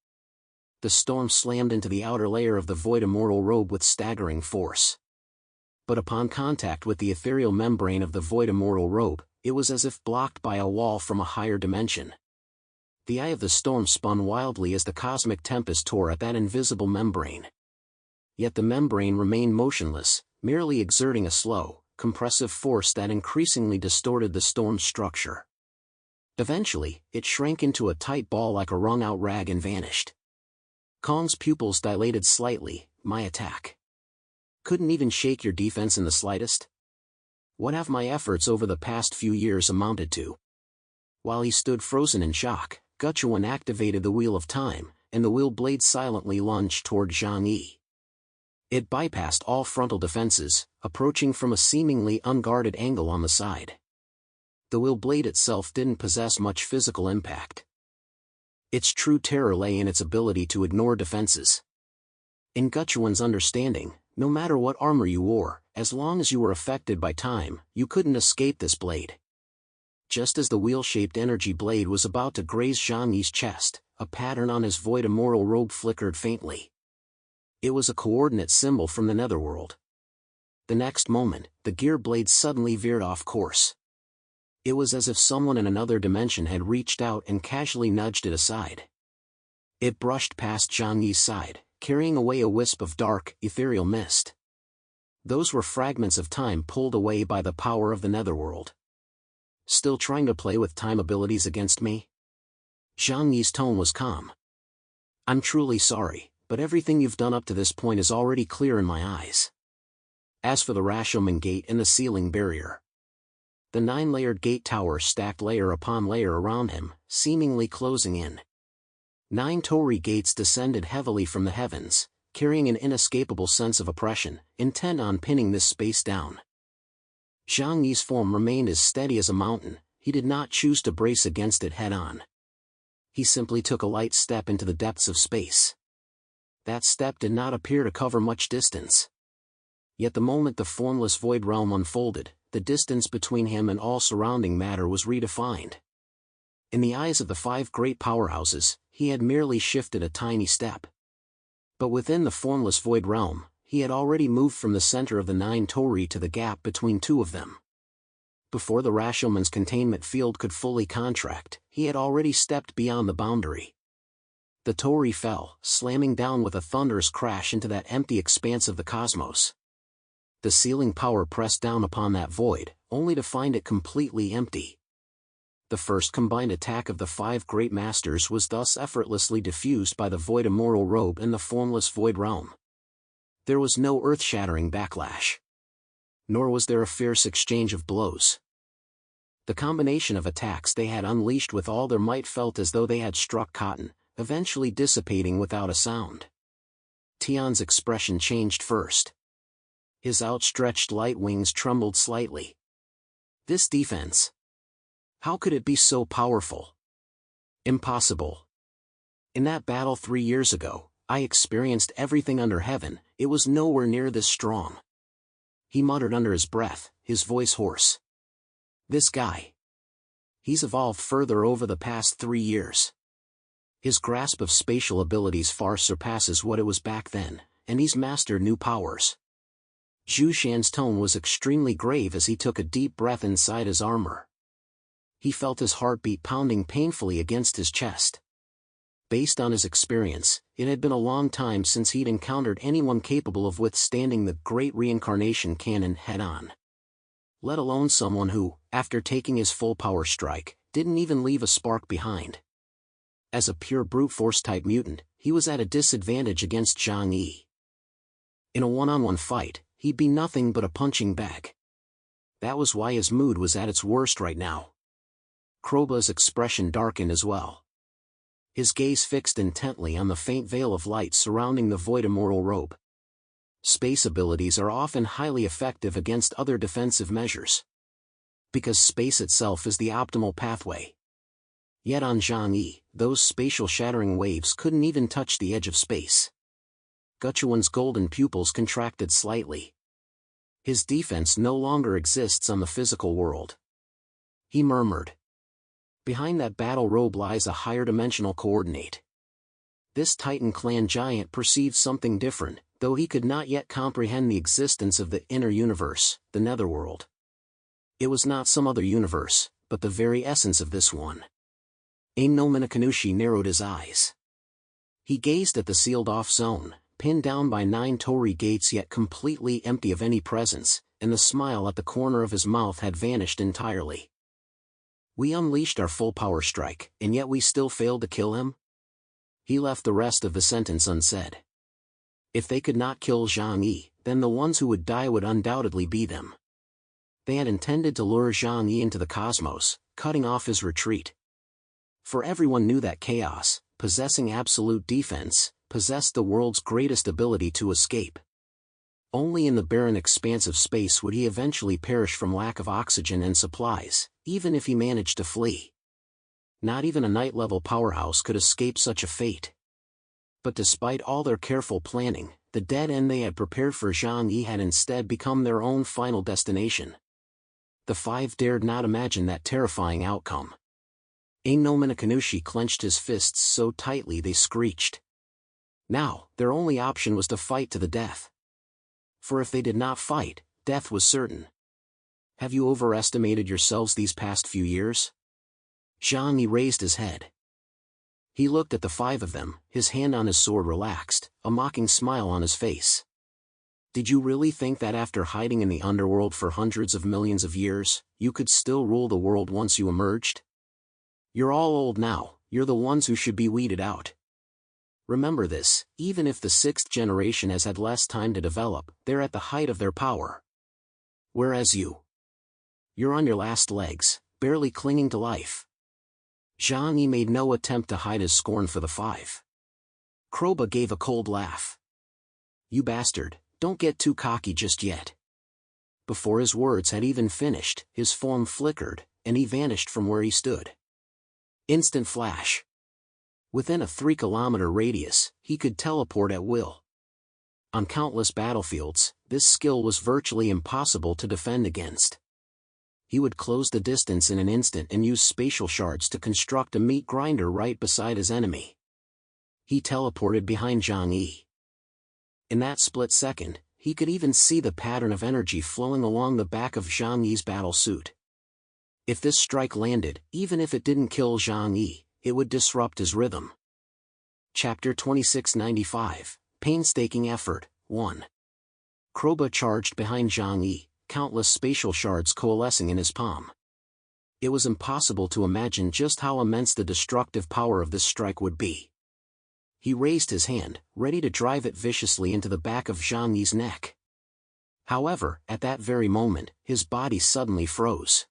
The storm slammed into the outer layer of the void immortal robe with staggering force. But upon contact with the ethereal membrane of the void immortal robe, it was as if blocked by a wall from a higher dimension. The eye of the storm spun wildly as the cosmic tempest tore at that invisible membrane. Yet the membrane remained motionless, merely exerting a slow, compressive force that increasingly distorted the storm's structure. Eventually, it shrank into a tight ball like a wrung-out rag and vanished. Kong's pupils dilated slightly. My attack couldn't even shake your defense in the slightest? What have my efforts over the past few years amounted to? While he stood frozen in shock, Guchuan activated the Wheel of Time, and the wheel blade silently lunged toward Zhang Yi. It bypassed all frontal defenses, approaching from a seemingly unguarded angle on the side. The wheel blade itself didn't possess much physical impact. Its true terror lay in its ability to ignore defenses. In Guchuan's understanding, no matter what armor you wore, as long as you were affected by time, you couldn't escape this blade. Just as the wheel-shaped energy blade was about to graze Zhang Yi's chest, a pattern on his void immortal robe flickered faintly. It was a coordinate symbol from the netherworld. The next moment, the gear blade suddenly veered off course. It was as if someone in another dimension had reached out and casually nudged it aside. It brushed past Zhang Yi's side, carrying away a wisp of dark, ethereal mist. Those were fragments of time pulled away by the power of the netherworld. Still trying to play with time abilities against me? Zhang Yi's tone was calm. I'm truly sorry, but everything you've done up to this point is already clear in my eyes. As for the Rashomon Gate and the ceiling barrier, the 9-layered gate tower stacked layer upon layer around him, seemingly closing in. 9 torii gates descended heavily from the heavens, carrying an inescapable sense of oppression, intent on pinning this space down. Zhang Yi's form remained as steady as a mountain. He did not choose to brace against it head-on. He simply took a light step into the depths of space. That step did not appear to cover much distance. Yet the moment the formless void realm unfolded, the distance between him and all surrounding matter was redefined. In the eyes of the 5 great powerhouses, he had merely shifted a tiny step. But within the formless void realm, he had already moved from the center of the 9 Tori to the gap between two of them. Before the Rashalman's containment field could fully contract, he had already stepped beyond the boundary. The Tori fell, slamming down with a thunderous crash into that empty expanse of the cosmos. The sealing power pressed down upon that void, only to find it completely empty. The first combined attack of the 5 great masters was thus effortlessly diffused by the void immortal robe in the formless void realm. There was no earth-shattering backlash. Nor was there a fierce exchange of blows. The combination of attacks they had unleashed with all their might felt as though they had struck cotton, eventually dissipating without a sound. Tion's expression changed first. His outstretched light wings trembled slightly. This defense. How could it be so powerful? Impossible. In that battle 3 years ago, I experienced everything under heaven, it was nowhere near this strong. He muttered under his breath, his voice hoarse. This guy. He's evolved further over the past 3 years. His grasp of spatial abilities far surpasses what it was back then, and he's mastered new powers. Zhu Shan's tone was extremely grave as he took a deep breath inside his armor. He felt his heartbeat pounding painfully against his chest. Based on his experience, it had been a long time since he'd encountered anyone capable of withstanding the great reincarnation cannon head-on. Let alone someone who, after taking his full power strike, didn't even leave a spark behind. As a pure brute force type mutant, he was at a disadvantage against Zhang Yi. In a one-on-one fight, he'd be nothing but a punching bag. That was why his mood was at its worst right now. Kroba's expression darkened as well. His gaze fixed intently on the faint veil of light surrounding the void immortal robe. Space abilities are often highly effective against other defensive measures. Because space itself is the optimal pathway. Yet on Zhang Yi, those spatial shattering waves couldn't even touch the edge of space. Guchuan's golden pupils contracted slightly. His defense no longer exists on the physical world. He murmured. Behind that battle robe lies a higher dimensional coordinate. This Titan clan giant perceived something different, though he could not yet comprehend the existence of the inner universe, the netherworld. It was not some other universe, but the very essence of this one. Aino Minakanushi narrowed his eyes. He gazed at the sealed-off zone, pinned down by 9 Tori gates yet completely empty of any presence, and the smile at the corner of his mouth had vanished entirely. We unleashed our full power strike, and yet we still failed to kill him? He left the rest of the sentence unsaid. If they could not kill Zhang Yi, then the ones who would die would undoubtedly be them. They had intended to lure Zhang Yi into the cosmos, cutting off his retreat. For everyone knew that chaos, possessing absolute defense, possessed the world's greatest ability to escape. Only in the barren expanse of space would he eventually perish from lack of oxygen and supplies, even if he managed to flee. Not even a night-level powerhouse could escape such a fate. But despite all their careful planning, the dead end they had prepared for Zhang Yi had instead become their own final destination. The 5 dared not imagine that terrifying outcome. Aino Minakanushi clenched his fists so tightly they screeched. Now, their only option was to fight to the death. For if they did not fight, death was certain. Have you overestimated yourselves these past few years? Zhang Yi raised his head. He looked at the 5 of them, his hand on his sword relaxed, a mocking smile on his face. Did you really think that after hiding in the underworld for hundreds of millions of years, you could still rule the world once you emerged? You're all old now, you're the ones who should be weeded out. Remember this, even if the 6th generation has had less time to develop, they're at the height of their power. Whereas you're on your last legs, barely clinging to life. Zhang Yi made no attempt to hide his scorn for the 5. Kroba gave a cold laugh. You bastard, don't get too cocky just yet. Before his words had even finished, his form flickered, and he vanished from where he stood. Instant flash. Within a 3-kilometer radius, he could teleport at will. On countless battlefields, this skill was virtually impossible to defend against. He would close the distance in an instant and use spatial shards to construct a meat grinder right beside his enemy. He teleported behind Zhang Yi. In that split second, he could even see the pattern of energy flowing along the back of Zhang Yi's battle suit. If this strike landed, even if it didn't kill Zhang Yi, it would disrupt his rhythm. Chapter 2695, Painstaking Effort, 1. Kroba charged behind Zhang Yi, countless spatial shards coalescing in his palm. It was impossible to imagine just how immense the destructive power of this strike would be. He raised his hand, ready to drive it viciously into the back of Zhang Yi's neck. However, at that very moment, his body suddenly froze.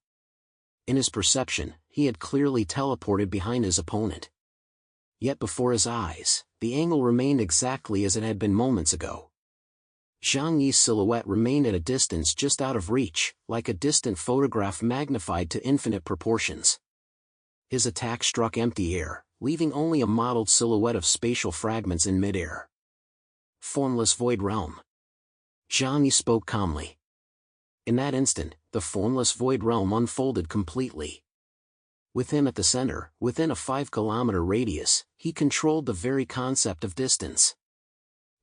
In his perception, he had clearly teleported behind his opponent. Yet before his eyes, the angle remained exactly as it had been moments ago. Zhang Yi's silhouette remained at a distance just out of reach, like a distant photograph magnified to infinite proportions. His attack struck empty air, leaving only a mottled silhouette of spatial fragments in midair. Formless void realm. Zhang Yi spoke calmly. In that instant, the formless void realm unfolded completely. With him at the center, within a 5-kilometer radius, he controlled the very concept of distance.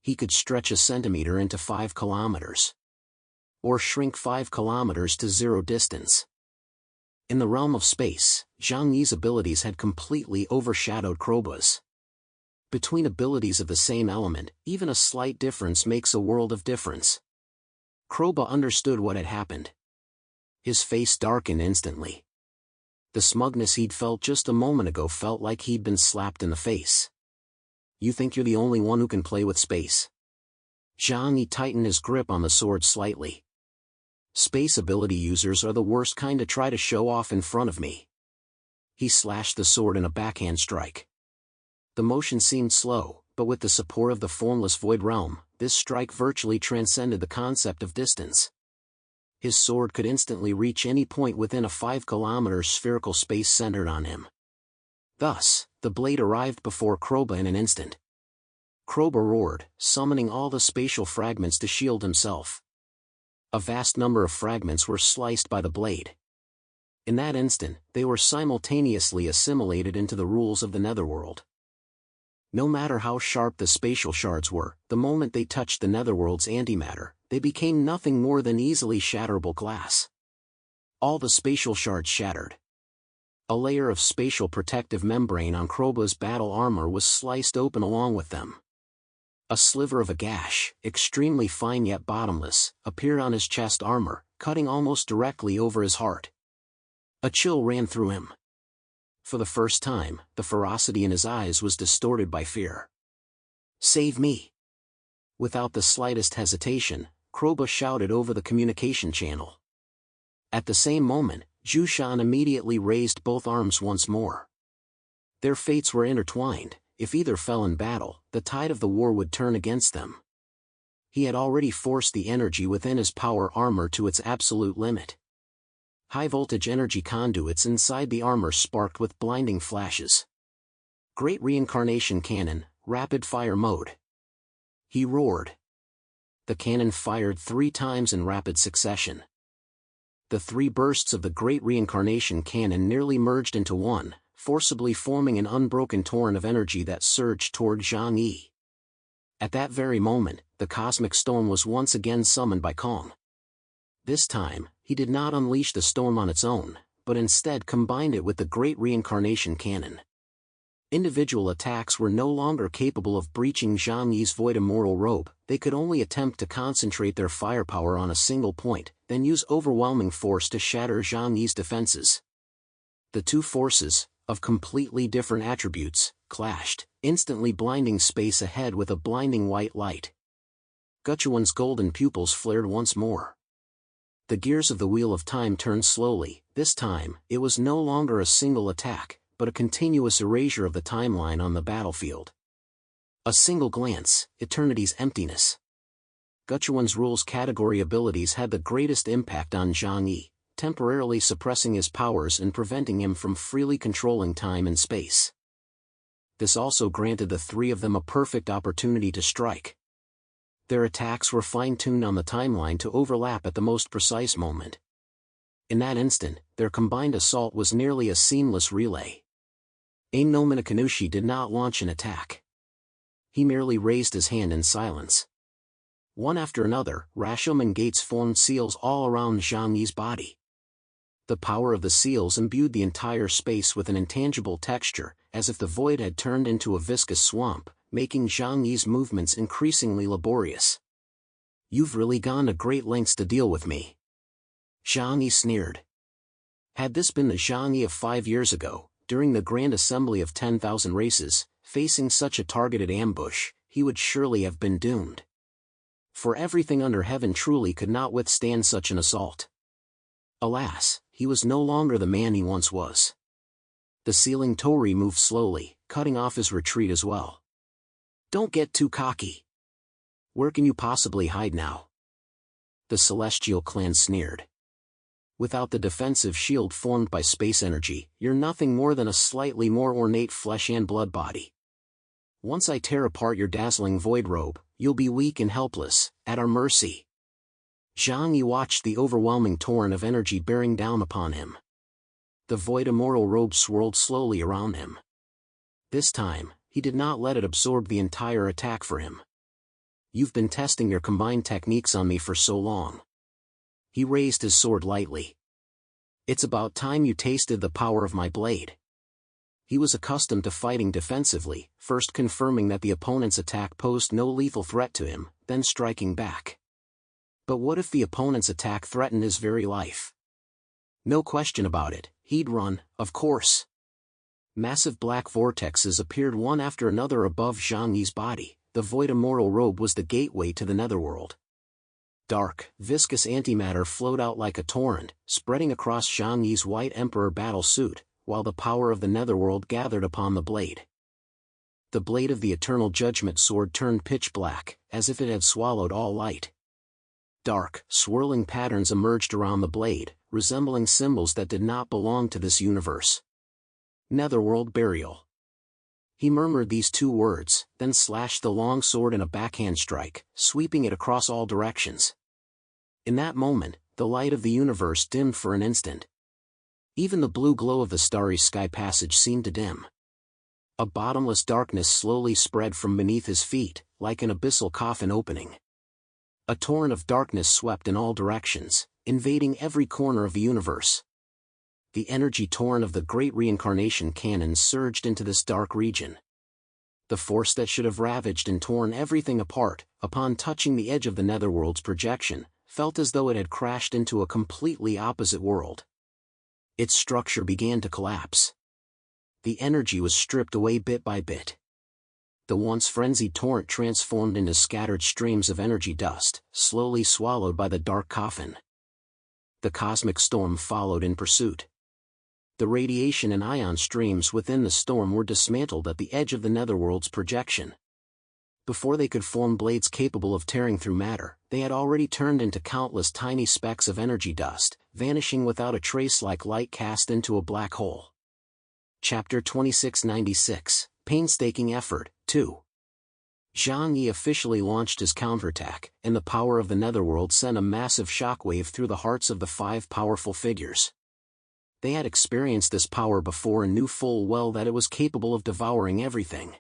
He could stretch a centimeter into 5 kilometers. Or shrink 5 kilometers to 0 distance. In the realm of space, Zhang Yi's abilities had completely overshadowed Kroba's. Between abilities of the same element, even a slight difference makes a world of difference. Kroba understood what had happened. His face darkened instantly. The smugness he'd felt just a moment ago felt like he'd been slapped in the face. You think you're the only one who can play with space? Zhang Yi tightened his grip on the sword slightly. Space ability users are the worst kind to try to show off in front of me. He slashed the sword in a backhand strike. The motion seemed slow, but with the support of the formless void realm, this strike virtually transcended the concept of distance. His sword could instantly reach any point within a 5-kilometer spherical space centered on him. Thus, the blade arrived before Kroba in an instant. Kroba roared, summoning all the spatial fragments to shield himself. A vast number of fragments were sliced by the blade. In that instant, they were simultaneously assimilated into the rules of the netherworld. No matter how sharp the spatial shards were, the moment they touched the netherworld's antimatter, they became nothing more than easily shatterable glass. All the spatial shards shattered. A layer of spatial protective membrane on Kroba's battle armor was sliced open along with them. A sliver of a gash, extremely fine yet bottomless, appeared on his chest armor, cutting almost directly over his heart. A chill ran through him. For the first time, the ferocity in his eyes was distorted by fear. "Save me!" Without the slightest hesitation, Kroba shouted over the communication channel. At the same moment, Zhu Shan immediately raised both arms once more. Their fates were intertwined. If either fell in battle, the tide of the war would turn against them. He had already forced the energy within his power armor to its absolute limit. High-voltage energy conduits inside the armor sparked with blinding flashes. Great Reincarnation Cannon, rapid-fire mode. He roared. The cannon fired 3 times in rapid succession. The 3 bursts of the Great Reincarnation Cannon nearly merged into one, forcibly forming an unbroken torrent of energy that surged toward Zhang Yi. At that very moment, the cosmic storm was once again summoned by Kong. This time, he did not unleash the storm on its own, but instead combined it with the Great Reincarnation Cannon. Individual attacks were no longer capable of breaching Zhang Yi's void immortal robe. They could only attempt to concentrate their firepower on a single point, then use overwhelming force to shatter Zhang Yi's defenses. The two forces, of completely different attributes, clashed, instantly blinding space ahead with a blinding white light. Guchuan's golden pupils flared once more. The gears of the Wheel of Time turned slowly. This time, it was no longer a single attack, but a continuous erasure of the timeline on the battlefield. A single glance, eternity's emptiness. Guchuan's rules category abilities had the greatest impact on Zhang Yi, temporarily suppressing his powers and preventing him from freely controlling time and space. This also granted the 3 of them a perfect opportunity to strike. Their attacks were fine-tuned on the timeline to overlap at the most precise moment. In that instant, their combined assault was nearly a seamless relay. Ain no Minakanushi did not launch an attack. He merely raised his hand in silence. One after another, Rashomon gates formed seals all around Zhang Yi's body. The power of the seals imbued the entire space with an intangible texture, as if the void had turned into a viscous swamp, making Zhang Yi's movements increasingly laborious. "You've really gone to great lengths to deal with me." Zhang Yi sneered. Had this been the Zhang Yi of 5 years ago, during the grand assembly of 10,000 races, facing such a targeted ambush, he would surely have been doomed. For everything under heaven truly could not withstand such an assault. Alas, he was no longer the man he once was. The ceiling Tori moved slowly, cutting off his retreat as well. "Don't get too cocky. Where can you possibly hide now?" The Celestial Clan sneered. "Without the defensive shield formed by space energy, you're nothing more than a slightly more ornate flesh and blood body. Once I tear apart your dazzling void robe, you'll be weak and helpless, at our mercy." Zhang Yi watched the overwhelming torrent of energy bearing down upon him. The void immortal robe swirled slowly around him. This time, he did not let it absorb the entire attack for him. "You've been testing your combined techniques on me for so long." He raised his sword lightly. "It's about time you tasted the power of my blade." He was accustomed to fighting defensively, first confirming that the opponent's attack posed no lethal threat to him, then striking back. But what if the opponent's attack threatened his very life? No question about it, he'd run, of course. Massive black vortexes appeared one after another above Zhang Yi's body. The void immortal robe was the gateway to the netherworld. Dark, viscous antimatter flowed out like a torrent, spreading across Zhang Yi's white emperor battle suit, while the power of the netherworld gathered upon the blade. The blade of the eternal judgment sword turned pitch black, as if it had swallowed all light. Dark, swirling patterns emerged around the blade, resembling symbols that did not belong to this universe. "Netherworld burial." He murmured these 2 words, then slashed the long sword in a backhand strike, sweeping it across all directions. In that moment, the light of the universe dimmed for an instant. Even the blue glow of the Starry Sky passage seemed to dim. A bottomless darkness slowly spread from beneath his feet, like an abyssal coffin opening. A torrent of darkness swept in all directions, invading every corner of the universe. The energy torrent of the great reincarnation cannon surged into this dark region. The force that should have ravaged and torn everything apart, upon touching the edge of the netherworld's projection, felt as though it had crashed into a completely opposite world. Its structure began to collapse. The energy was stripped away bit by bit. The once frenzied torrent transformed into scattered streams of energy dust, slowly swallowed by the dark coffin. The cosmic storm followed in pursuit. The radiation and ion streams within the storm were dismantled at the edge of the netherworld's projection. Before they could form blades capable of tearing through matter, they had already turned into countless tiny specks of energy dust, vanishing without a trace like light cast into a black hole. Chapter 2696, Painstaking Effort, 2. Zhang Yi officially launched his counterattack, and the power of the netherworld sent a massive shockwave through the hearts of the 5 powerful figures. They had experienced this power before and knew full well that it was capable of devouring everything.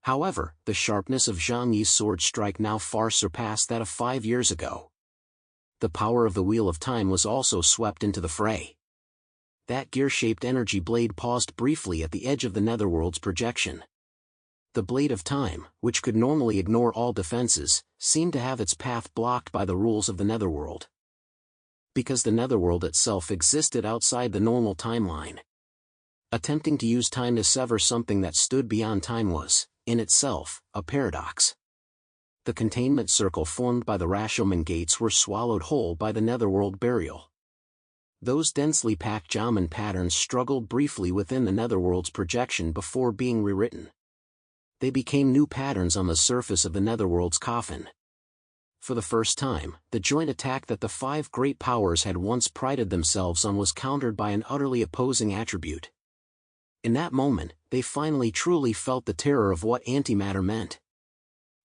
However, the sharpness of Zhang Yi's sword strike now far surpassed that of 5 years ago. The power of the Wheel of Time was also swept into the fray. That gear-shaped energy blade paused briefly at the edge of the netherworld's projection. The Blade of Time, which could normally ignore all defenses, seemed to have its path blocked by the rules of the netherworld. Because the netherworld itself existed outside the normal timeline. Attempting to use time to sever something that stood beyond time was, in itself, a paradox. The containment circle formed by the Rashomon gates were swallowed whole by the netherworld burial. Those densely packed Jaman patterns struggled briefly within the netherworld's projection before being rewritten. They became new patterns on the surface of the netherworld's coffin. For the first time, the joint attack that the 5 great powers had once prided themselves on was countered by an utterly opposing attribute. In that moment, they finally truly felt the terror of what antimatter meant.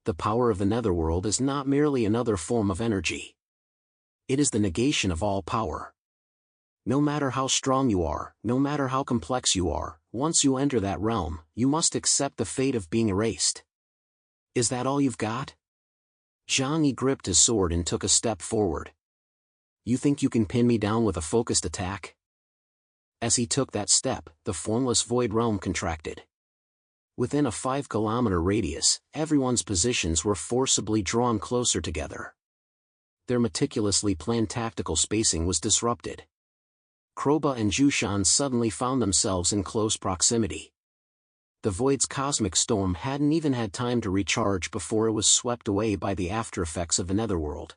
The power of the netherworld is not merely another form of energy. It is the negation of all power. No matter how strong you are, no matter how complex you are, once you enter that realm, you must accept the fate of being erased. Is that all you've got? Zhang Yi gripped his sword and took a step forward. You think you can pin me down with a focused attack? As he took that step, the formless void realm contracted. Within a 5-kilometer radius, everyone's positions were forcibly drawn closer together. Their meticulously planned tactical spacing was disrupted. Kroba and Jushan suddenly found themselves in close proximity. The void's cosmic storm hadn't even had time to recharge before it was swept away by the aftereffects of the netherworld.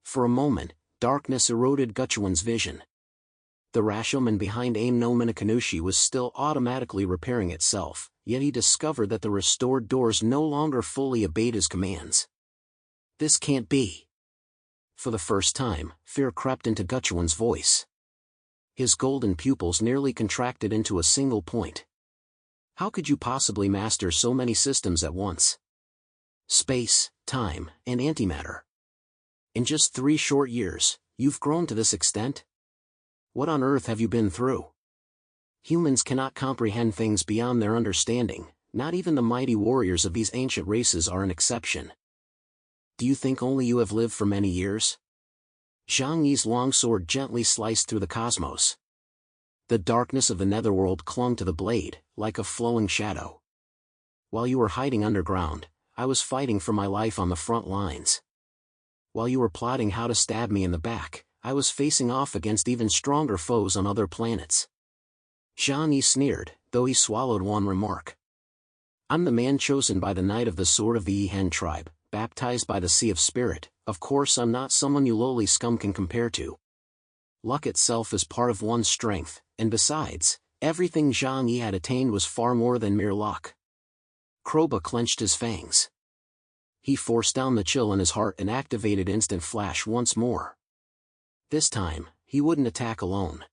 For a moment, darkness eroded Guchuan's vision. The Rashomon behind Aim no Minakanushi was still automatically repairing itself, yet he discovered that the restored doors no longer fully obeyed his commands. This can't be. For the first time, fear crept into Guchuan's voice. His golden pupils nearly contracted into a single point. How could you possibly master so many systems at once? Space, time, and antimatter. In just 3 short years, you've grown to this extent? What on earth have you been through? Humans cannot comprehend things beyond their understanding, not even the mighty warriors of these ancient races are an exception. Do you think only you have lived for many years? Zhang Yi's longsword gently sliced through the cosmos. The darkness of the netherworld clung to the blade, like a flowing shadow. While you were hiding underground, I was fighting for my life on the front lines. While you were plotting how to stab me in the back, I was facing off against even stronger foes on other planets. Zhang Yi sneered, though he swallowed one remark. I'm the man chosen by the Knight of the Sword of the Yihen tribe, baptized by the Sea of Spirit. Of course I'm not someone you lowly scum can compare to. Luck itself is part of one's strength, and besides, everything Zhang Yi had attained was far more than mere luck. Kroba clenched his fangs. He forced down the chill in his heart and activated Instant Flash once more. This time, he wouldn't attack alone.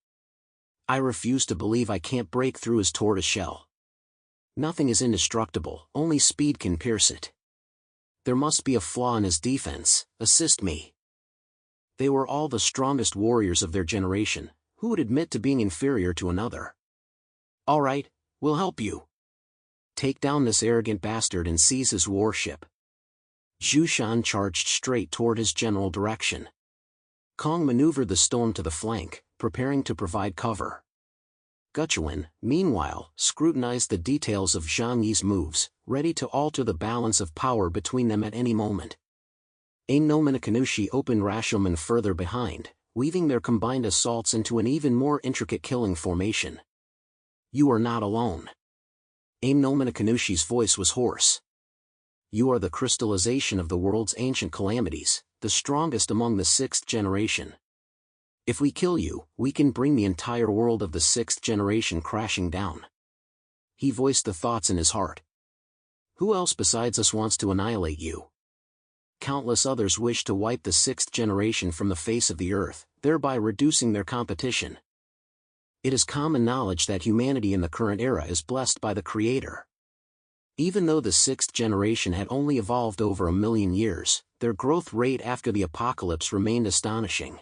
I refuse to believe I can't break through his tortoise shell. Nothing is indestructible, only speed can pierce it. There must be a flaw in his defense, assist me. They were all the strongest warriors of their generation, who would admit to being inferior to another? All right, we'll help you. Take down this arrogant bastard and seize his warship. Jushan charged straight toward his general direction. Kong maneuvered the storm to the flank, preparing to provide cover. Guchuan, meanwhile, scrutinized the details of Zhang Yi's moves, ready to alter the balance of power between them at any moment. Aim no Minakanushi opened Rashomon further behind, weaving their combined assaults into an even more intricate killing formation. You are not alone. Aim no Minakanushi's voice was hoarse. You are the crystallization of the world's ancient calamities, the strongest among the 6th generation. If we kill you, we can bring the entire world of the 6th generation crashing down. He voiced the thoughts in his heart. Who else besides us wants to annihilate you? Countless others wish to wipe the 6th generation from the face of the earth, thereby reducing their competition. It is common knowledge that humanity in the current era is blessed by the Creator. Even though the 6th generation had only evolved over 1 million years, their growth rate after the apocalypse remained astonishing.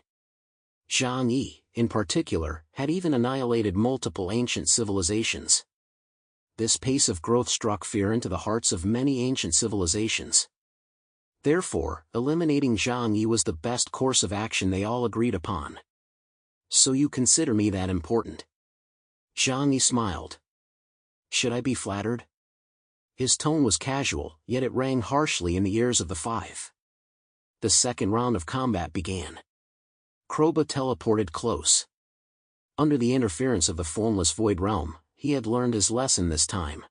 Zhang Yi, in particular, had even annihilated multiple ancient civilizations. This pace of growth struck fear into the hearts of many ancient civilizations. Therefore, eliminating Zhang Yi was the best course of action they all agreed upon. So you consider me that important? Zhang Yi smiled. Should I be flattered? His tone was casual, yet it rang harshly in the ears of the 5. The second round of combat began. Kroba teleported close. Under the interference of the formless void realm, he had learned his lesson this time.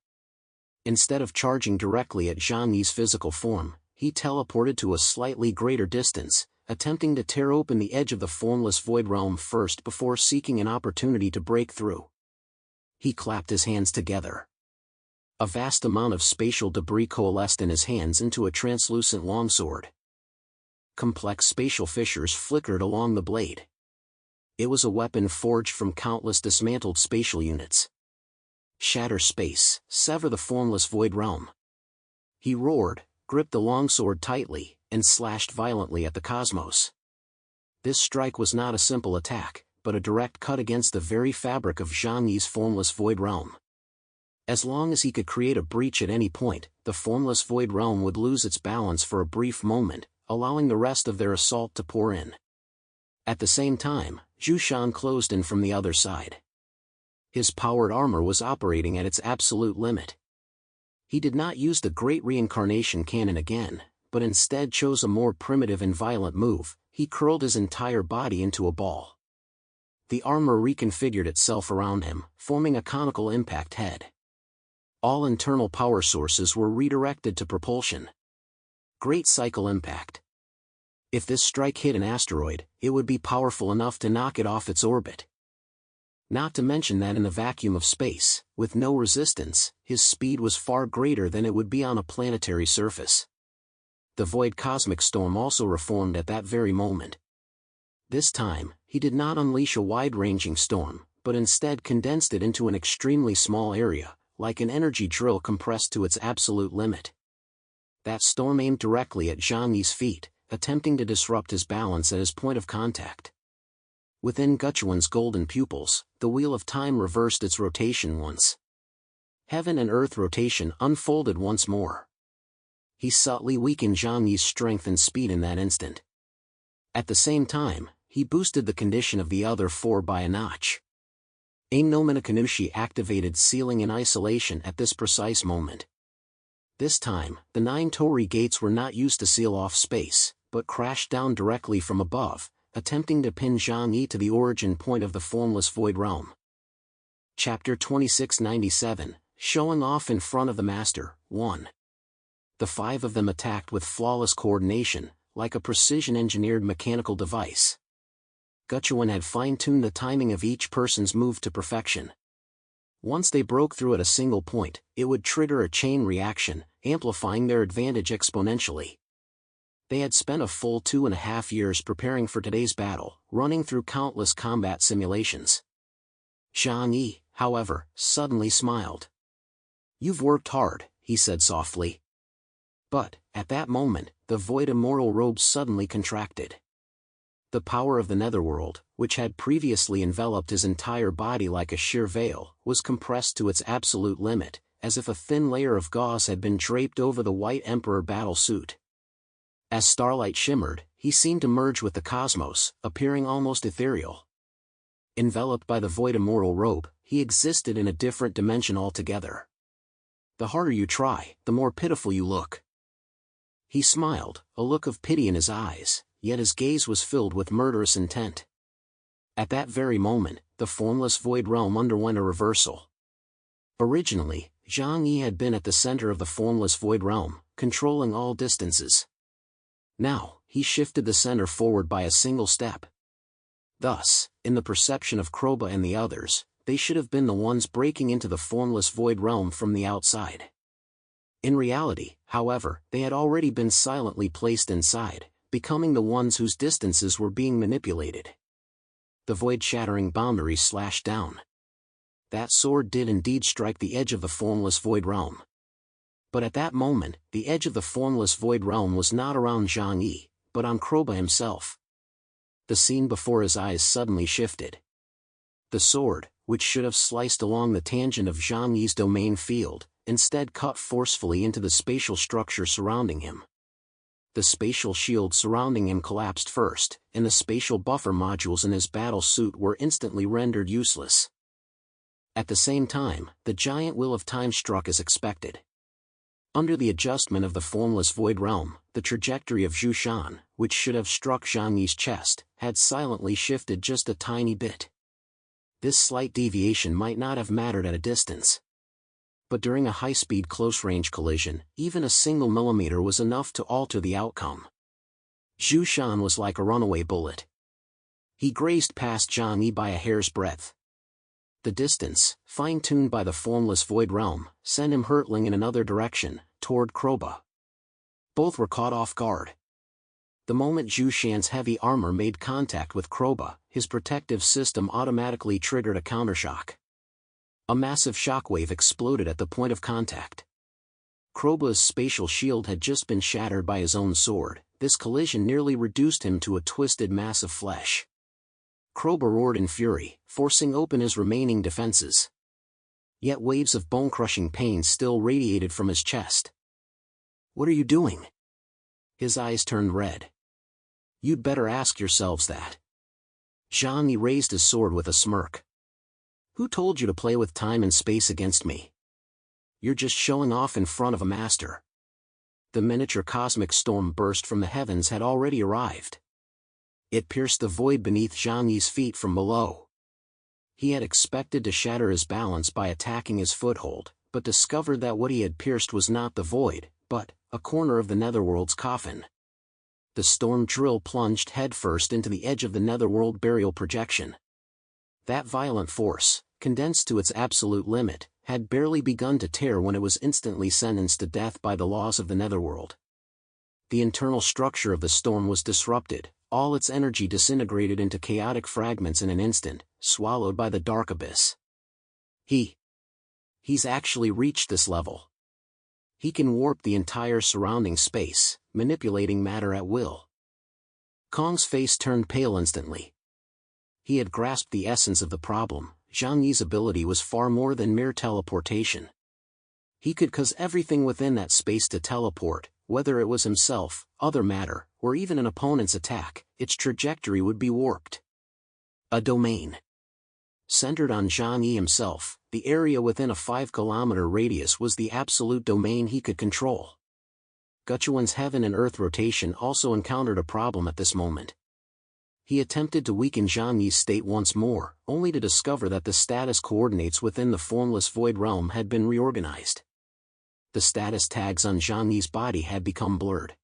Instead of charging directly at Zhang Yi's physical form, he teleported to a slightly greater distance, attempting to tear open the edge of the formless void realm first before seeking an opportunity to break through. He clapped his hands together. A vast amount of spatial debris coalesced in his hands into a translucent longsword. Complex spatial fissures flickered along the blade. It was a weapon forged from countless dismantled spatial units. Shatter space, sever the formless void realm. He roared, gripped the longsword tightly, and slashed violently at the cosmos. This strike was not a simple attack, but a direct cut against the very fabric of Zhang Yi's formless void realm. As long as he could create a breach at any point, the formless void realm would lose its balance for a brief moment, allowing the rest of their assault to pour in. At the same time, Zhu Shan closed in from the other side. His powered armor was operating at its absolute limit. He did not use the Great Reincarnation Cannon again, but instead chose a more primitive and violent move. He curled his entire body into a ball. The armor reconfigured itself around him, forming a conical impact head. All internal power sources were redirected to propulsion. Great cycle impact. If this strike hit an asteroid, it would be powerful enough to knock it off its orbit. Not to mention that in the vacuum of space, with no resistance, his speed was far greater than it would be on a planetary surface. The void cosmic storm also reformed at that very moment. This time, he did not unleash a wide-ranging storm, but instead condensed it into an extremely small area, like an energy drill compressed to its absolute limit. That storm aimed directly at Zhang Yi's feet, attempting to disrupt his balance at his point of contact. Within Guchuan's golden pupils, the wheel of time reversed its rotation once. Heaven and earth rotation unfolded once more. He subtly weakened Zhang Yi's strength and speed in that instant. At the same time, he boosted the condition of the other four by a notch. Aim no Minakanushi activated sealing and isolation at this precise moment. This time, the 9 Tori gates were not used to seal off space, but crashed down directly from above, attempting to pin Zhang Yi to the origin point of the formless void realm. Chapter 2697, Showing Off in Front of the Master, 1. The 5 of them attacked with flawless coordination, like a precision-engineered mechanical device. Guchuan had fine-tuned the timing of each person's move to perfection. Once they broke through at a single point, it would trigger a chain reaction, amplifying their advantage exponentially. They had spent a full 2.5 years preparing for today's battle, running through countless combat simulations. Zhang Yi, however, suddenly smiled. "You've worked hard," he said softly. But, at that moment, the void immortal robe suddenly contracted. The power of the netherworld, which had previously enveloped his entire body like a sheer veil, was compressed to its absolute limit, as if a thin layer of gauze had been draped over the White Emperor battle suit. As starlight shimmered, he seemed to merge with the cosmos, appearing almost ethereal. Enveloped by the void immortal robe, he existed in a different dimension altogether. "The harder you try, the more pitiful you look." He smiled, a look of pity in his eyes, yet his gaze was filled with murderous intent. At that very moment, the formless void realm underwent a reversal. Originally, Zhang Yi had been at the center of the formless void realm, controlling all distances. Now, he shifted the center forward by a single step. Thus, in the perception of Kroba and the others, they should have been the ones breaking into the formless void realm from the outside. In reality, however, they had already been silently placed inside, becoming the ones whose distances were being manipulated. The void-shattering boundary slashed down. That sword did indeed strike the edge of the formless void realm. But at that moment, the edge of the formless void realm was not around Zhang Yi, but on Kroba himself. The scene before his eyes suddenly shifted. The sword, which should have sliced along the tangent of Zhang Yi's domain field, instead cut forcefully into the spatial structure surrounding him. The spatial shield surrounding him collapsed first, and the spatial buffer modules in his battle suit were instantly rendered useless. At the same time, the giant wheel of time struck as expected. Under the adjustment of the formless void realm, the trajectory of Zhu Shan, which should have struck Zhang Yi's chest, had silently shifted just a tiny bit. This slight deviation might not have mattered at a distance. But during a high-speed close-range collision, even a single millimeter was enough to alter the outcome. Zhu Shan was like a runaway bullet. He grazed past Zhang Yi by a hair's breadth. The distance, fine-tuned by the formless void realm, sent him hurtling in another direction, toward Kroba. Both were caught off guard. The moment Zhu Shan's heavy armor made contact with Kroba, his protective system automatically triggered a countershock. A massive shockwave exploded at the point of contact. Kroba's spatial shield had just been shattered by his own sword. This collision nearly reduced him to a twisted mass of flesh. Kroba roared in fury, forcing open his remaining defenses. Yet waves of bone-crushing pain still radiated from his chest. "What are you doing?" His eyes turned red. "You'd better ask yourselves that." Zhang Yi raised his sword with a smirk. "Who told you to play with time and space against me? You're just showing off in front of a master." The miniature cosmic storm burst from the heavens had already arrived. It pierced the void beneath Zhang Yi's feet from below. He had expected to shatter his balance by attacking his foothold, but discovered that what he had pierced was not the void, but a corner of the netherworld's coffin. The storm drill plunged headfirst into the edge of the netherworld burial projection. That violent force, condensed to its absolute limit, had barely begun to tear when it was instantly sentenced to death by the laws of the netherworld. The internal structure of the storm was disrupted, all its energy disintegrated into chaotic fragments in an instant, swallowed by the dark abyss. He's actually reached this level. He can warp the entire surrounding space, manipulating matter at will. Kong's face turned pale instantly. He had grasped the essence of the problem. Zhang Yi's ability was far more than mere teleportation. He could cause everything within that space to teleport, whether it was himself, other matter, or even an opponent's attack. Its trajectory would be warped. A domain. Centered on Zhang Yi himself, the area within a 5-kilometer radius was the absolute domain he could control. Guchuan's heaven and earth rotation also encountered a problem at this moment. He attempted to weaken Zhang Yi's state once more, only to discover that the status coordinates within the formless void realm had been reorganized. The status tags on Zhang Yi's body had become blurred.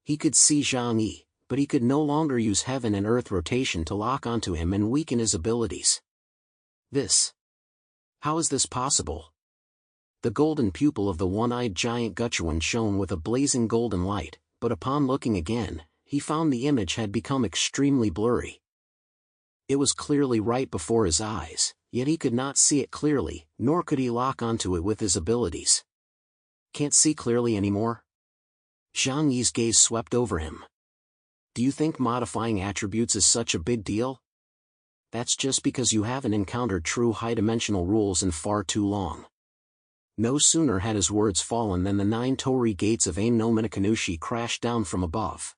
He could see Zhang Yi, but he could no longer use heaven and earth rotation to lock onto him and weaken his abilities. How is this possible? The golden pupil of the one-eyed giant Guchuan shone with a blazing golden light, but upon looking again, he found the image had become extremely blurry. It was clearly right before his eyes, yet he could not see it clearly, nor could he lock onto it with his abilities. Can't see clearly anymore? Zhang Yi's gaze swept over him. Do you think modifying attributes is such a big deal? That's just because you haven't encountered true high-dimensional rules in far too long. No sooner had his words fallen than the 9 torii gates of Ain no Minakanushi crashed down from above.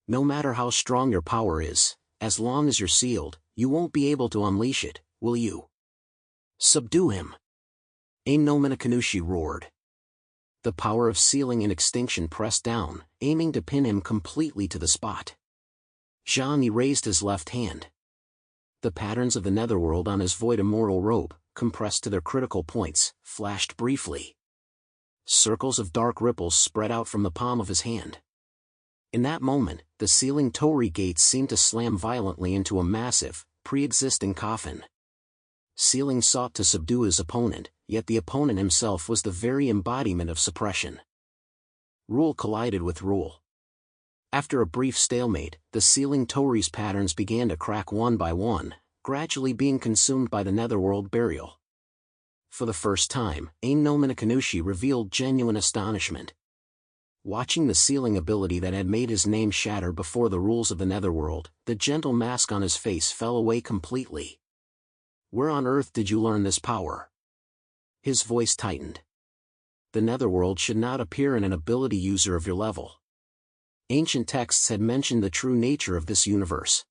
No matter how strong your power is, as long as you're sealed, you won't be able to unleash it, will you? Subdue him! Ain no Minakanushi roared. The power of sealing and extinction pressed down, aiming to pin him completely to the spot. Zhang Yi raised his left hand. The patterns of the netherworld on his void immortal robe, compressed to their critical points, flashed briefly. Circles of dark ripples spread out from the palm of his hand. In that moment, the sealing torii gates seemed to slam violently into a massive, pre-existing coffin. Sealing sought to subdue his opponent, yet the opponent himself was the very embodiment of suppression. Rule collided with rule. After a brief stalemate, the sealing torii's patterns began to crack one by one, gradually being consumed by the netherworld burial. For the first time, Ain no Minakanushi revealed genuine astonishment. Watching the sealing ability that had made his name shatter before the rules of the netherworld, the gentle mask on his face fell away completely. Where on earth did you learn this power? His voice tightened. The netherworld should not appear in an ability user of your level. Ancient texts had mentioned the true nature of this universe.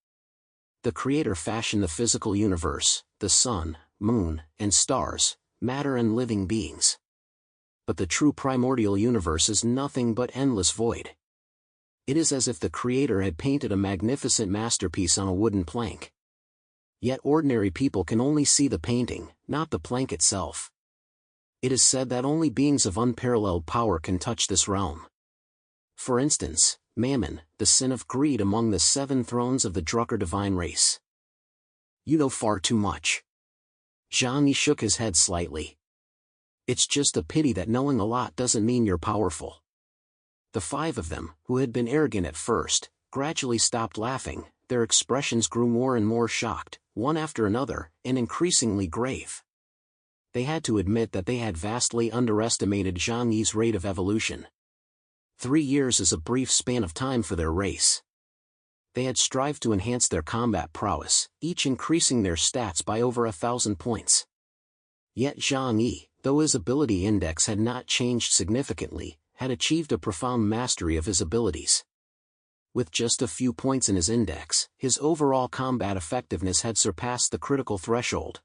The Creator fashioned the physical universe, the sun, moon, and stars, matter and living beings. But the true primordial universe is nothing but endless void. It is as if the Creator had painted a magnificent masterpiece on a wooden plank. Yet ordinary people can only see the painting, not the plank itself. It is said that only beings of unparalleled power can touch this realm. For instance, Mammon, the sin of greed among the 7 thrones of the Drucker divine race. You know far too much. Zhang Yi shook his head slightly. It's just a pity that knowing a lot doesn't mean you're powerful. The 5 of them, who had been arrogant at first, gradually stopped laughing. Their expressions grew more and more shocked, one after another, and increasingly grave. They had to admit that they had vastly underestimated Zhang Yi's rate of evolution. 3 years is a brief span of time for their race. They had strived to enhance their combat prowess, each increasing their stats by over 1,000 points. Yet Zhang Yi, though his ability index had not changed significantly, had achieved a profound mastery of his abilities. With just a few points in his index, his overall combat effectiveness had surpassed the critical threshold.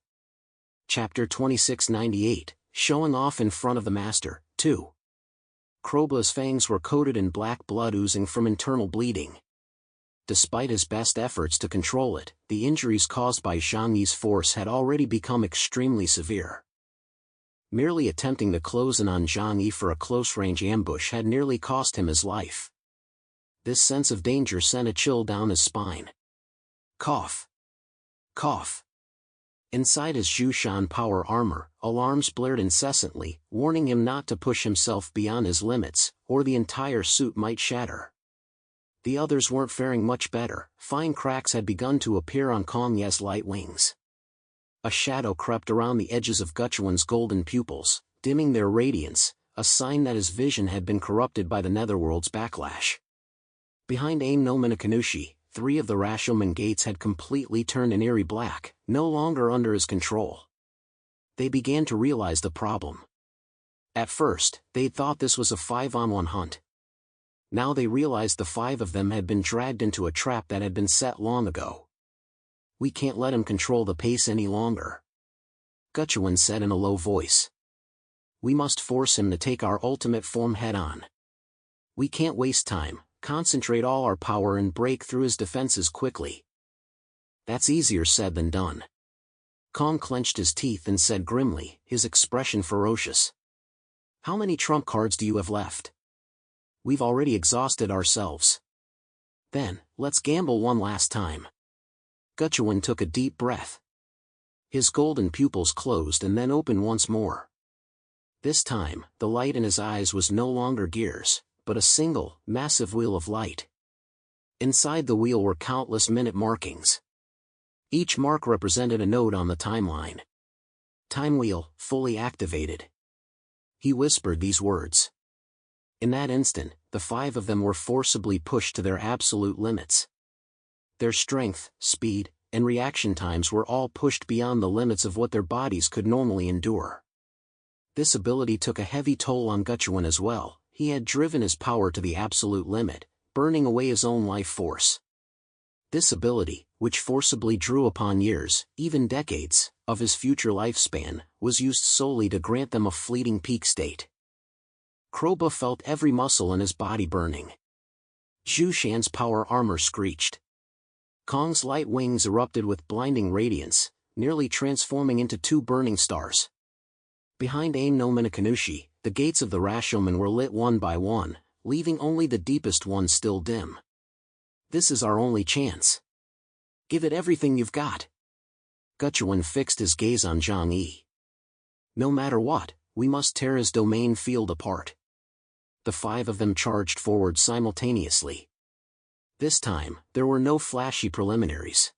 Chapter 2698, Showing Off in Front of the Master, 2. Krobla's fangs were coated in black blood oozing from internal bleeding. Despite his best efforts to control it, the injuries caused by Zhang Yi's force had already become extremely severe. Merely attempting to close in on Zhang Yi for a close-range ambush had nearly cost him his life. This sense of danger sent a chill down his spine. Cough. Cough. Inside his Zhushan power armor, alarms blared incessantly, warning him not to push himself beyond his limits, or the entire suit might shatter. The others weren't faring much better. Fine cracks had begun to appear on Kong Ye's light wings. A shadow crept around the edges of Guchuan's golden pupils, dimming their radiance, a sign that his vision had been corrupted by the Netherworld's backlash. Behind Aim no Minakanushi, 3 of the Rashomon gates had completely turned an eerie black, no longer under his control. They began to realize the problem. At first, they'd thought this was a 5-on-1 hunt. Now they realized the 5 of them had been dragged into a trap that had been set long ago. We can't let him control the pace any longer, Guchuan said in a low voice. We must force him to take our ultimate form head-on. We can't waste time, concentrate all our power and break through his defenses quickly. That's easier said than done. Kong clenched his teeth and said grimly, his expression ferocious. How many trump cards do you have left? We've already exhausted ourselves. Then, let's gamble one last time. Guchuan took a deep breath. His golden pupils closed and then opened once more. This time, the light in his eyes was no longer gears, but a single, massive wheel of light. Inside the wheel were countless minute markings. Each mark represented a node on the timeline. Time wheel, fully activated. He whispered these words. In that instant, the 5 of them were forcibly pushed to their absolute limits. Their strength, speed, and reaction times were all pushed beyond the limits of what their bodies could normally endure. This ability took a heavy toll on Guchuan as well. He had driven his power to the absolute limit, burning away his own life force. This ability, which forcibly drew upon years, even decades, of his future lifespan, was used solely to grant them a fleeting peak state. Krobla felt every muscle in his body burning. Zhushan's power armor screeched. Kong's light wings erupted with blinding radiance, nearly transforming into 2 burning stars. Behind Aim no Minakanushi, the gates of the Rashomon were lit one by one, leaving only the deepest ones still dim. This is our only chance. Give it everything you've got. Guchuan fixed his gaze on Zhang Yi. No matter what, we must tear his domain field apart. The 5 of them charged forward simultaneously. This time, there were no flashy preliminaries.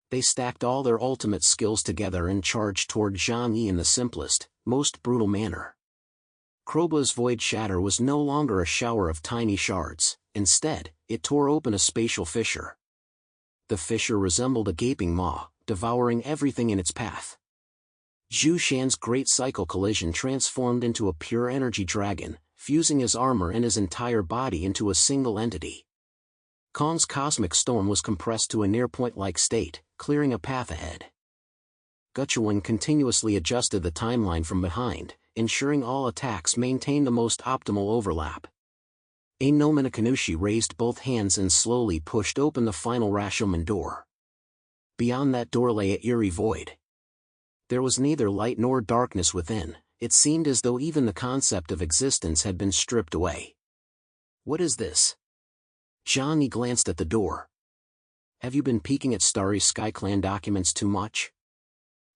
They stacked all their ultimate skills together and charged toward Zhang Yi in the simplest, most brutal manner. Krobla's void shatter was no longer a shower of tiny shards, instead, it tore open a spatial fissure. The fissure resembled a gaping maw, devouring everything in its path. Zhushan's great cycle collision transformed into a pure energy dragon, fusing his armor and his entire body into a single entity. Kong's cosmic storm was compressed to a near-point-like state, clearing a path ahead. Guchuan continuously adjusted the timeline from behind, ensuring all attacks maintained the most optimal overlap. Aim no Minakanushi raised both hands and slowly pushed open the final Rashomon door. Beyond that door lay an eerie void. There was neither light nor darkness within. It seemed as though even the concept of existence had been stripped away. What is this? Zhang Yi glanced at the door. Have you been peeking at Starry Sky Clan documents too much?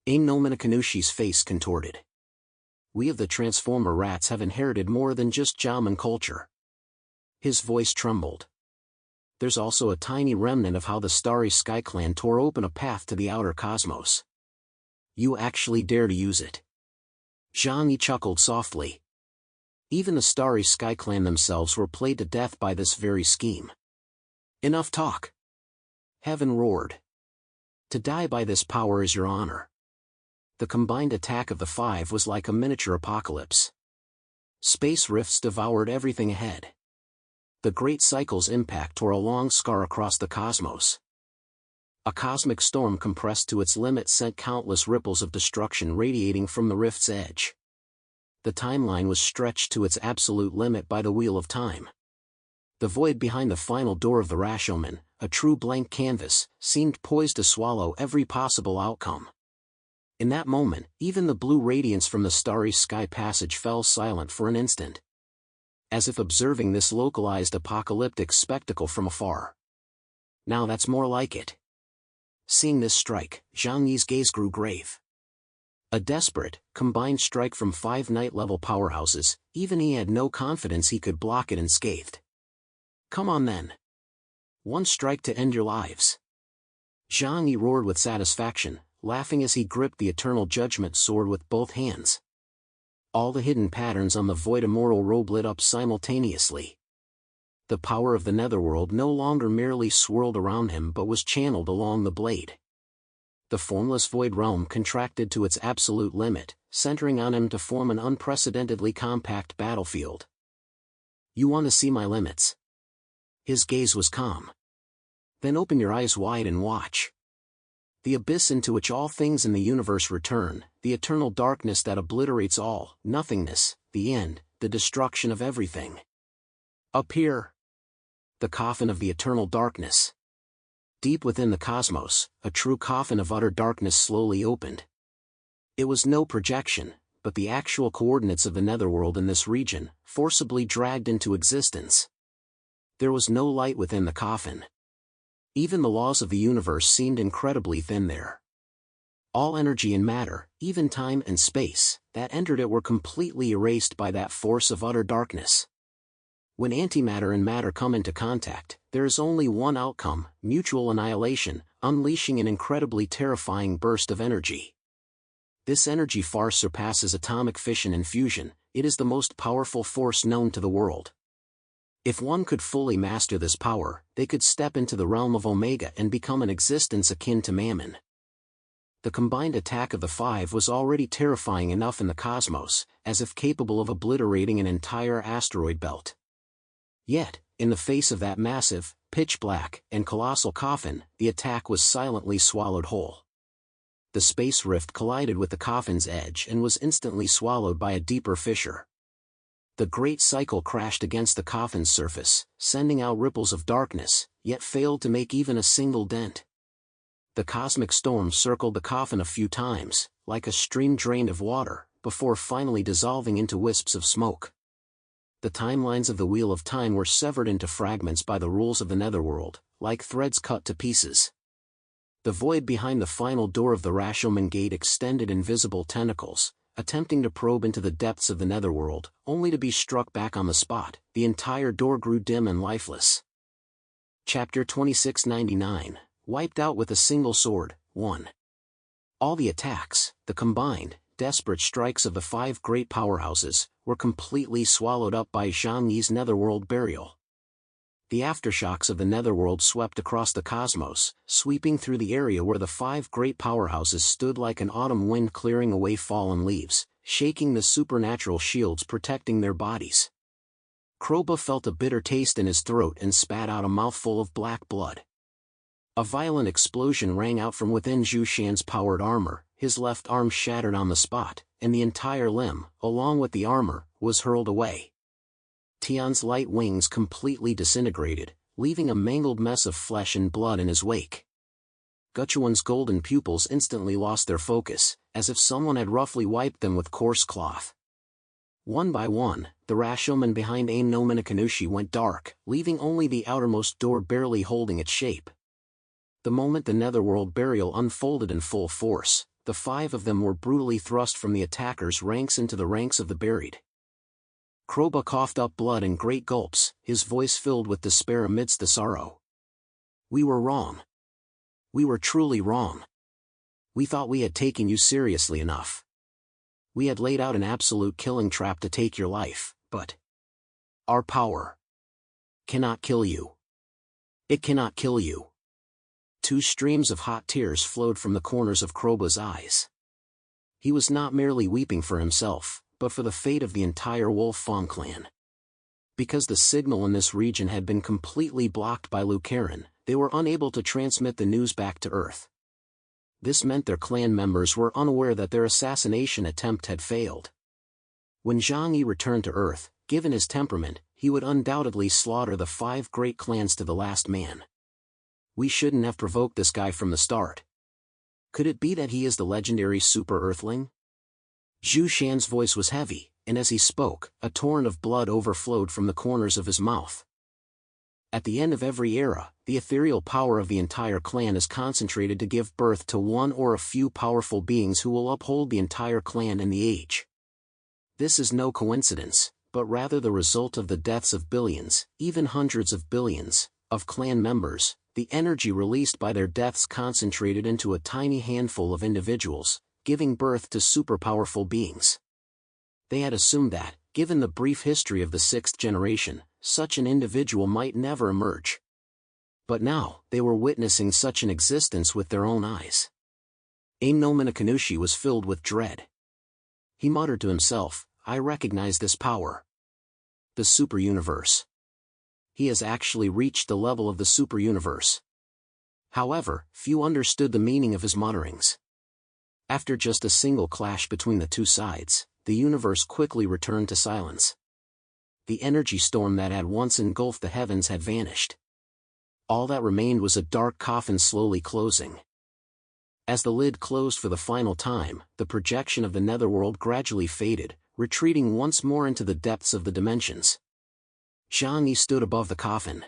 Aim no Minakanushi's face contorted. We of the Transformer Rats have inherited more than just Jaman culture. His voice trembled. There's also a tiny remnant of how the Starry Sky Clan tore open a path to the outer cosmos. You actually dare to use it? Zhang Yi chuckled softly. Even the Starry Sky Clan themselves were played to death by this very scheme. Enough talk. Heaven roared. To die by this power is your honor. The combined attack of the five was like a miniature apocalypse. Space rifts devoured everything ahead. The Great Cycle's impact tore a long scar across the cosmos. A cosmic storm compressed to its limit sent countless ripples of destruction radiating from the rift's edge. The timeline was stretched to its absolute limit by the wheel of time. The void behind the final door of the Rashomon, a true blank canvas, seemed poised to swallow every possible outcome. In that moment, even the blue radiance from the Starry Sky passage fell silent for an instant, as if observing this localized apocalyptic spectacle from afar. Now that's more like it. Seeing this strike, Zhang Yi's gaze grew grave. A desperate, combined strike from 5 night-level powerhouses, even he had no confidence he could block it unscathed. Come on then. One strike to end your lives. Zhang Yi roared with satisfaction, laughing as he gripped the Eternal Judgment sword with both hands. All the hidden patterns on the void immortal robe lit up simultaneously. The power of the netherworld no longer merely swirled around him but was channeled along the blade. The formless void realm contracted to its absolute limit, centering on him to form an unprecedentedly compact battlefield. You want to see my limits? His gaze was calm. Then open your eyes wide and watch. The abyss into which all things in the universe return, the eternal darkness that obliterates all, nothingness, the end, the destruction of everything. Up here. The coffin of the eternal darkness. Deep within the cosmos, a true coffin of utter darkness slowly opened. It was no projection, but the actual coordinates of the netherworld in this region, forcibly dragged into existence. There was no light within the coffin. Even the laws of the universe seemed incredibly thin there. All energy and matter, even time and space, that entered it were completely erased by that force of utter darkness. When antimatter and matter come into contact, there is only one outcome: mutual annihilation, unleashing an incredibly terrifying burst of energy. This energy far surpasses atomic fission and fusion. It is the most powerful force known to the world. If one could fully master this power, they could step into the realm of Omega and become an existence akin to Mammon. The combined attack of the five was already terrifying enough in the cosmos, as if capable of obliterating an entire asteroid belt. Yet, in the face of that massive, pitch-black, and colossal coffin, the attack was silently swallowed whole. The space rift collided with the coffin's edge and was instantly swallowed by a deeper fissure. The Great Cycle crashed against the coffin's surface, sending out ripples of darkness, yet failed to make even a single dent. The cosmic storm circled the coffin a few times, like a stream drained of water, before finally dissolving into wisps of smoke. The timelines of the Wheel of Time were severed into fragments by the rules of the netherworld, like threads cut to pieces. The void behind the final door of the Rashomon gate extended invisible tentacles, attempting to probe into the depths of the netherworld, only to be struck back on the spot. The entire door grew dim and lifeless. Chapter 2699, Wiped Out with a Single Sword, 1. All the attacks, the combined, desperate strikes of the 5 great powerhouses, were completely swallowed up by Zhang Yi's netherworld burial. The aftershocks of the netherworld swept across the cosmos, sweeping through the area where the 5 great powerhouses stood like an autumn wind clearing away fallen leaves, shaking the supernatural shields protecting their bodies. Kroba felt a bitter taste in his throat and spat out a mouthful of black blood. A violent explosion rang out from within Zhu Shan's powered armor, his left arm shattered on the spot, and the entire limb, along with the armor, was hurled away. Tian's light wings completely disintegrated, leaving a mangled mess of flesh and blood in his wake. Guchuan's golden pupils instantly lost their focus, as if someone had roughly wiped them with coarse cloth. One by one, the Rashomon behind Ain no Minakanushi went dark, leaving only the outermost door barely holding its shape. The moment the netherworld burial unfolded in full force, the 5 of them were brutally thrust from the attackers' ranks into the ranks of the buried. Kroba coughed up blood in great gulps, his voice filled with despair amidst the sorrow. We were wrong. We were truly wrong. We thought we had taken you seriously enough. We had laid out an absolute killing trap to take your life, but our power cannot kill you. It cannot kill you. 2 streams of hot tears flowed from the corners of Kroba's eyes. he was not merely weeping for himself, but for the fate of the entire Wolf Fang clan. Because the signal in this region had been completely blocked by Lucaran, they were unable to transmit the news back to Earth. This meant their clan members were unaware that their assassination attempt had failed. When Zhang Yi returned to Earth, given his temperament, he would undoubtedly slaughter the 5 great clans to the last man. We shouldn't have provoked this guy from the start. Could it be that he is the legendary Super Earthling? Zhu Shan's voice was heavy, and as he spoke, a torrent of blood overflowed from the corners of his mouth. At the end of every era, the ethereal power of the entire clan is concentrated to give birth to one or a few powerful beings who will uphold the entire clan in the age. This is no coincidence, but rather the result of the deaths of billions, even hundreds of billions, of clan members. The energy released by their deaths concentrated into a tiny handful of individuals, giving birth to super-powerful beings. They had assumed that, given the brief history of the 6th generation, such an individual might never emerge. But now, they were witnessing such an existence with their own eyes. Aino Minakanushi was filled with dread. He muttered to himself, "I recognize this power. The super-universe. He has actually reached the level of the super-universe." However, few understood the meaning of his mutterings. After just a single clash between the two sides, the universe quickly returned to silence. The energy storm that had once engulfed the heavens had vanished. All that remained was a dark coffin slowly closing. As the lid closed for the final time, the projection of the netherworld gradually faded, retreating once more into the depths of the dimensions. Zhang Yi stood above the coffin.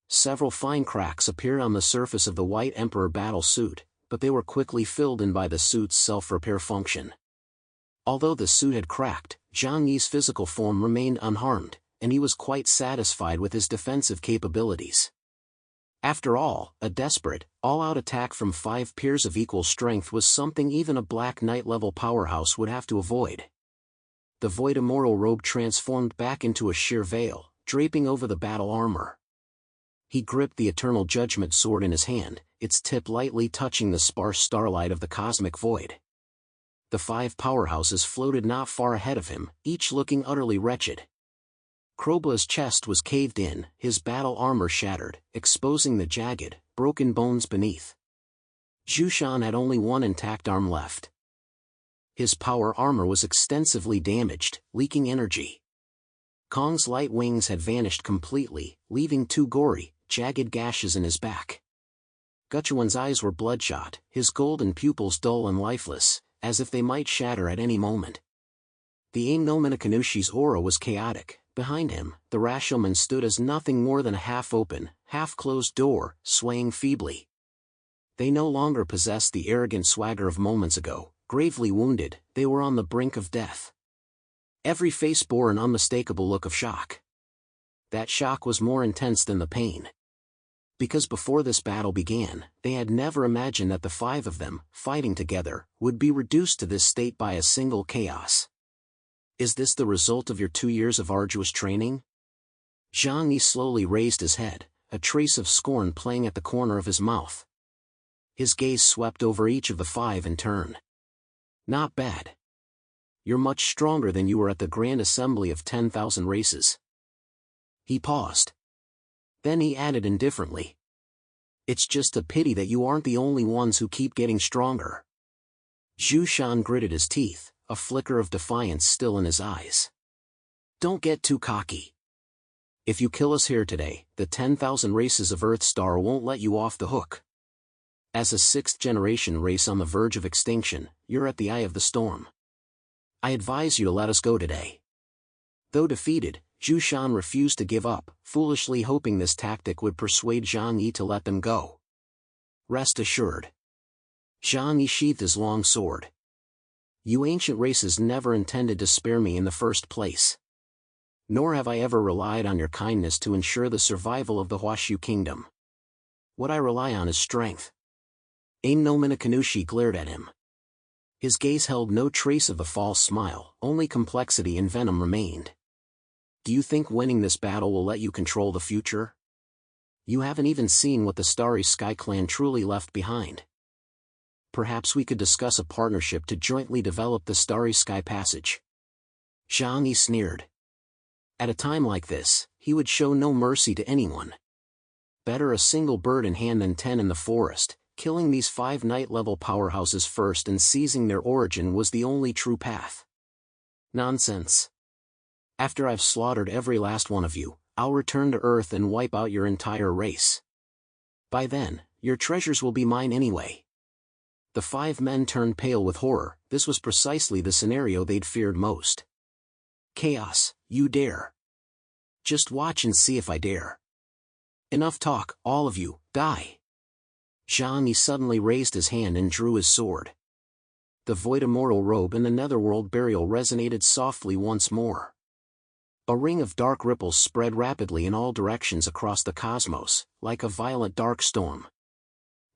Several fine cracks appeared on the surface of the White Emperor battle suit, but they were quickly filled in by the suit's self-repair function. Although the suit had cracked, Zhang Yi's physical form remained unharmed, and he was quite satisfied with his defensive capabilities. After all, a desperate, all-out attack from 5 peers of equal strength was something even a Black Knight-level powerhouse would have to avoid. The void immortal robe transformed back into a sheer veil, draping over the battle armor. He gripped the eternal judgment sword in his hand, its tip lightly touching the sparse starlight of the cosmic void. The 5 powerhouses floated not far ahead of him, each looking utterly wretched. Krobla's chest was caved in, his battle armor shattered, exposing the jagged, broken bones beneath. Zhu Shan had only one intact arm left. His power armor was extensively damaged, leaking energy. Kong's light wings had vanished completely, leaving 2 gory, jagged gashes in his back. Guchuan's eyes were bloodshot, his golden pupils dull and lifeless, as if they might shatter at any moment. The Aim no Minakanushi's aura was chaotic. Behind him, the Rashomon stood as nothing more than a half-open, half-closed door, swaying feebly. They no longer possessed the arrogant swagger of moments ago. Gravely wounded, they were on the brink of death. Every face bore an unmistakable look of shock. That shock was more intense than the pain. Because before this battle began, they had never imagined that the 5 of them, fighting together, would be reduced to this state by a single chaos. Is this the result of your 2 years of arduous training? Zhang Yi slowly raised his head, a trace of scorn playing at the corner of his mouth. His gaze swept over each of the 5 in turn. Not bad. You're much stronger than you were at the Grand Assembly of 10,000 races. He paused. Then he added indifferently. It's just a pity that you aren't the only ones who keep getting stronger. Zhu Shan gritted his teeth, a flicker of defiance still in his eyes. Don't get too cocky. If you kill us here today, the 10,000 races of Earthstar won't let you off the hook. As a 6th generation race on the verge of extinction, you're at the eye of the storm. I advise you to let us go today. Though defeated, Zhu Shan refused to give up, foolishly hoping this tactic would persuade Zhang Yi to let them go. Rest assured. Zhang Yi sheathed his long sword. You ancient races never intended to spare me in the first place. Nor have I ever relied on your kindness to ensure the survival of the Huashu kingdom. What I rely on is strength. Ain no Minakanushi glared at him. His gaze held no trace of the false smile, only complexity and venom remained. Do you think winning this battle will let you control the future? You haven't even seen what the Starry Sky Clan truly left behind. perhaps we could discuss a partnership to jointly develop the Starry Sky Passage. Zhang Yi sneered. At a time like this, he would show no mercy to anyone. Better a single bird in hand than 10 in the forest. Killing these 5 night-level powerhouses first and seizing their origin was the only true path. Nonsense. After I've slaughtered every last one of you, I'll return to Earth and wipe out your entire race. By then, your treasures will be mine anyway. The 5 men turned pale with horror. This was precisely the scenario they'd feared most. Chaos, you dare. Just watch and see if I dare. Enough talk, all of you, die. Zhang Yi suddenly raised his hand and drew his sword. The void immortal robe and the netherworld burial resonated softly once more. A ring of dark ripples spread rapidly in all directions across the cosmos, like a violent dark storm.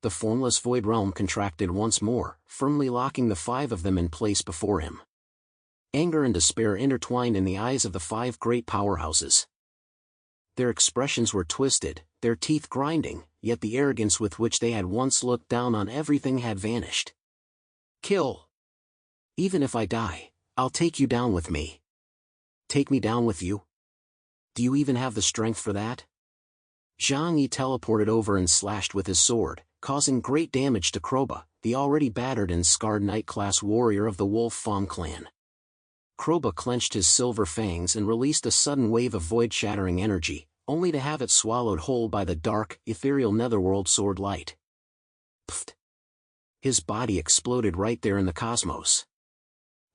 The formless void realm contracted once more, firmly locking the 5 of them in place before him. Anger and despair intertwined in the eyes of the 5 great powerhouses. Their expressions were twisted, their teeth grinding, yet the arrogance with which they had once looked down on everything had vanished. Kill! Even if I die, I'll take you down with me. Take me down with you? Do you even have the strength for that? Zhang Yi teleported over and slashed with his sword, causing great damage to Kroba, the already battered and scarred Knight-class warrior of the Wolf Fang clan. Kroba clenched his silver fangs and released a sudden wave of void-shattering energy, only to have it swallowed whole by the dark, ethereal netherworld sword light. Pfft! His body exploded right there in the cosmos.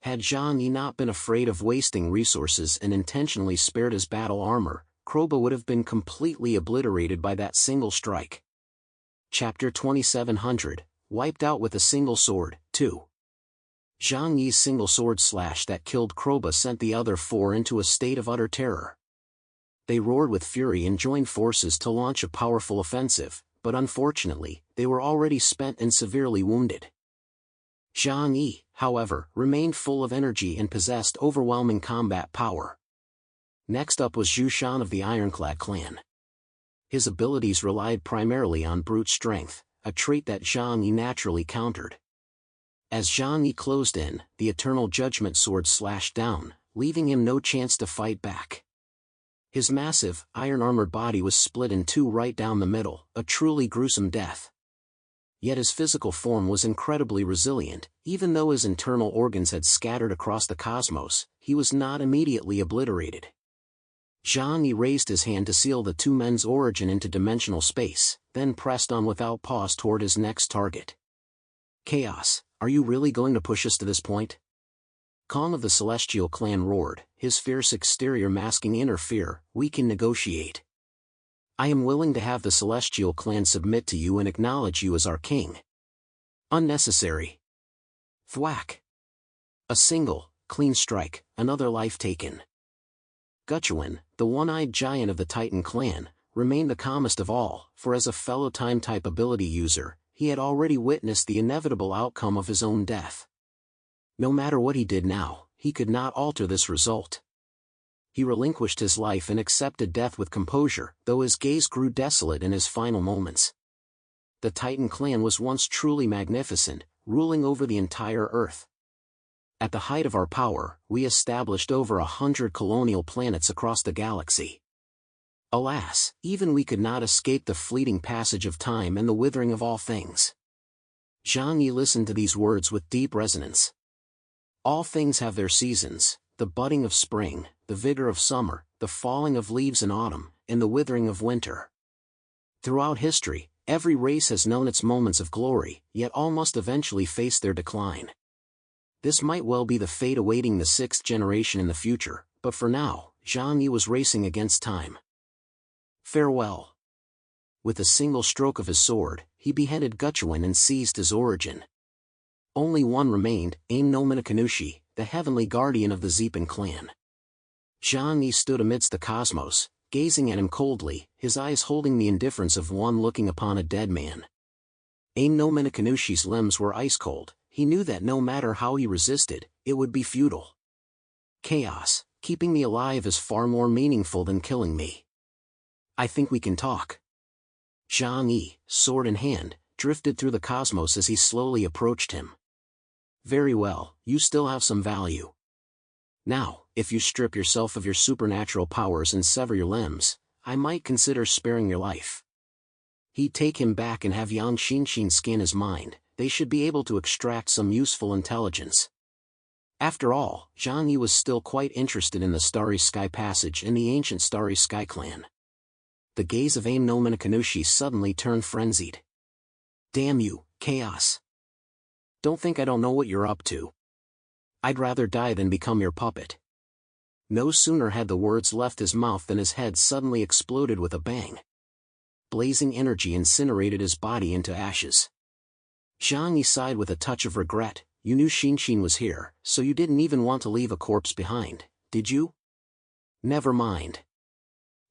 Had Zhang Yi not been afraid of wasting resources and intentionally spared his battle armor, Kroba would have been completely obliterated by that single strike. Chapter 2700, Wiped Out with a Single Sword, 2. Zhang Yi's single sword slash that killed Kroba sent the other 4 into a state of utter terror. They roared with fury and joined forces to launch a powerful offensive, but unfortunately, they were already spent and severely wounded. Zhang Yi, however, remained full of energy and possessed overwhelming combat power. Next up was Zhu Shan of the Ironclad clan. His abilities relied primarily on brute strength, a trait that Zhang Yi naturally countered. As Zhang Yi closed in, the Eternal Judgment Sword slashed down, leaving him no chance to fight back. His massive, iron-armored body was split in 2 right down the middle, a truly gruesome death. Yet his physical form was incredibly resilient. Even though his internal organs had scattered across the cosmos, he was not immediately obliterated. Zhang Yi raised his hand to seal the 2 men's origin into dimensional space, then pressed on without pause toward his next target. Chaos, are you really going to push us to this point? Kong of the Celestial Clan roared, his fierce exterior masking inner fear. We can negotiate. I am willing to have the Celestial Clan submit to you and acknowledge you as our king. Unnecessary. Thwack. A single, clean strike, another life taken. Gutchuin, the one-eyed giant of the Titan clan, remained the calmest of all, for as a fellow time-type ability user, he had already witnessed the inevitable outcome of his own death. No matter what he did now, he could not alter this result. He relinquished his life and accepted death with composure, though his gaze grew desolate in his final moments. The Titan clan was once truly magnificent, ruling over the entire Earth. At the height of our power, we established over 100 colonial planets across the galaxy. Alas, even we could not escape the fleeting passage of time and the withering of all things. Zhang Yi listened to these words with deep resonance. All things have their seasons, the budding of spring, the vigor of summer, the falling of leaves in autumn, and the withering of winter. Throughout history, every race has known its moments of glory, yet all must eventually face their decline. This might well be the fate awaiting the 6th generation in the future, but for now, Zhang Yi was racing against time. Farewell. With a single stroke of his sword, he beheaded Gutchuin and seized his origin. Only one remained, Aim no Minakanushi, the heavenly guardian of the Zepan clan. Zhang Yi stood amidst the cosmos, gazing at him coldly, his eyes holding the indifference of one looking upon a dead man. Aim no Minakanushi's limbs were ice-cold. He knew that no matter how he resisted, it would be futile. Chaos, keeping me alive is far more meaningful than killing me. I think we can talk. Zhang Yi, sword in hand, drifted through the cosmos as he slowly approached him. Very well, you still have some value. Now, if you strip yourself of your supernatural powers and sever your limbs, I might consider sparing your life. He'd take him back and have Yang Xinshin scan his mind. They should be able to extract some useful intelligence. After all, Zhang Yi was still quite interested in the Starry Sky Passage and the ancient Starry Sky Clan. The gaze of Aim no Minakanushi suddenly turned frenzied. Damn you, Chaos. Don't think I don't know what you're up to. I'd rather die than become your puppet. No sooner had the words left his mouth than his head suddenly exploded with a bang. Blazing energy incinerated his body into ashes. Zhang Yi sighed with a touch of regret. You knew Xinshin was here, so you didn't even want to leave a corpse behind, did you? Never mind.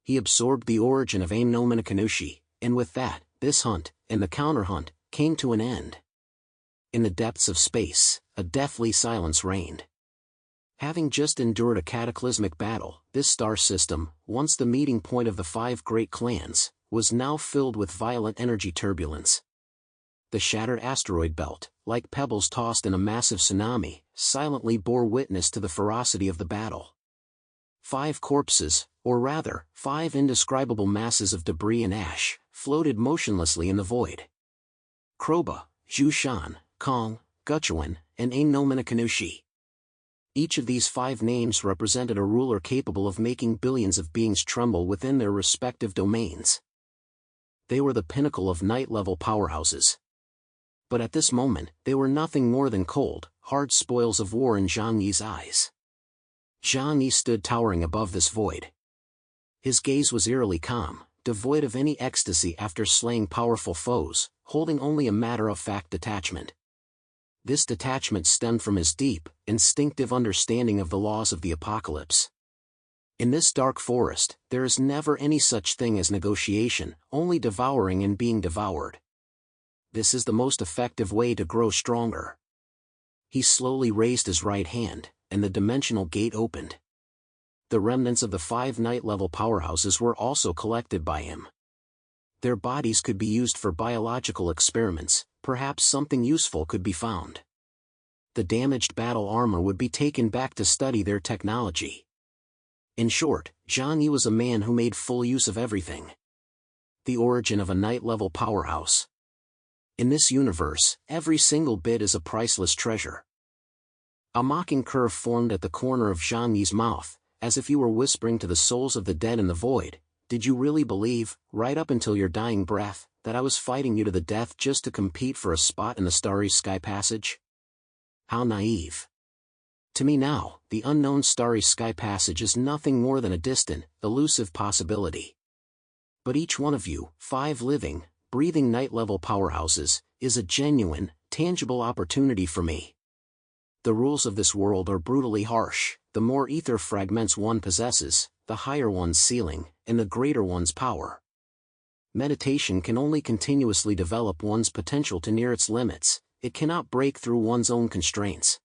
He absorbed the origin of Aim no Minakanushi, and with that, this hunt, and the counter-hunt, came to an end. In the depths of space, a deathly silence reigned. Having just endured a cataclysmic battle, this star system, once the meeting point of the 5 great clans, was now filled with violent energy turbulence. The shattered asteroid belt, like pebbles tossed in a massive tsunami, silently bore witness to the ferocity of the battle. 5 corpses, or rather, 5 indescribable masses of debris and ash, floated motionlessly in the void. Kroba, Zhu Shan, Kong, Guchuan, and Ain no Minakanushi. Each of these 5 names represented a ruler capable of making billions of beings tremble within their respective domains. They were the pinnacle of night-level powerhouses. But at this moment, they were nothing more than cold, hard spoils of war in Zhang Yi's eyes. Zhang Yi stood towering above this void. His gaze was eerily calm, devoid of any ecstasy after slaying powerful foes, holding only a matter-of-fact detachment. This detachment stemmed from his deep, instinctive understanding of the laws of the apocalypse. In this dark forest, there is never any such thing as negotiation, only devouring and being devoured. This is the most effective way to grow stronger. He slowly raised his right hand, and the dimensional gate opened. The remnants of the 5 night-level powerhouses were also collected by him. Their bodies could be used for biological experiments, perhaps something useful could be found. The damaged battle armor would be taken back to study their technology. In short, Zhang Yi was a man who made full use of everything. The origin of a night-level powerhouse. In this universe, every single bit is a priceless treasure. A mocking curve formed at the corner of Zhang Yi's mouth, as if he were whispering to the souls of the dead in the void. Did you really believe, right up until your dying breath, that I was fighting you to the death just to compete for a spot in the Starry Sky Passage? How naive. To me now, the unknown Starry Sky Passage is nothing more than a distant, elusive possibility. But each one of you, 5 living, breathing night-level powerhouses, is a genuine, tangible opportunity for me. The rules of this world are brutally harsh. The more ether fragments one possesses, the higher one's ceiling, and the greater one's power. Meditation can only continuously develop one's potential to near its limits, it cannot break through one's own constraints.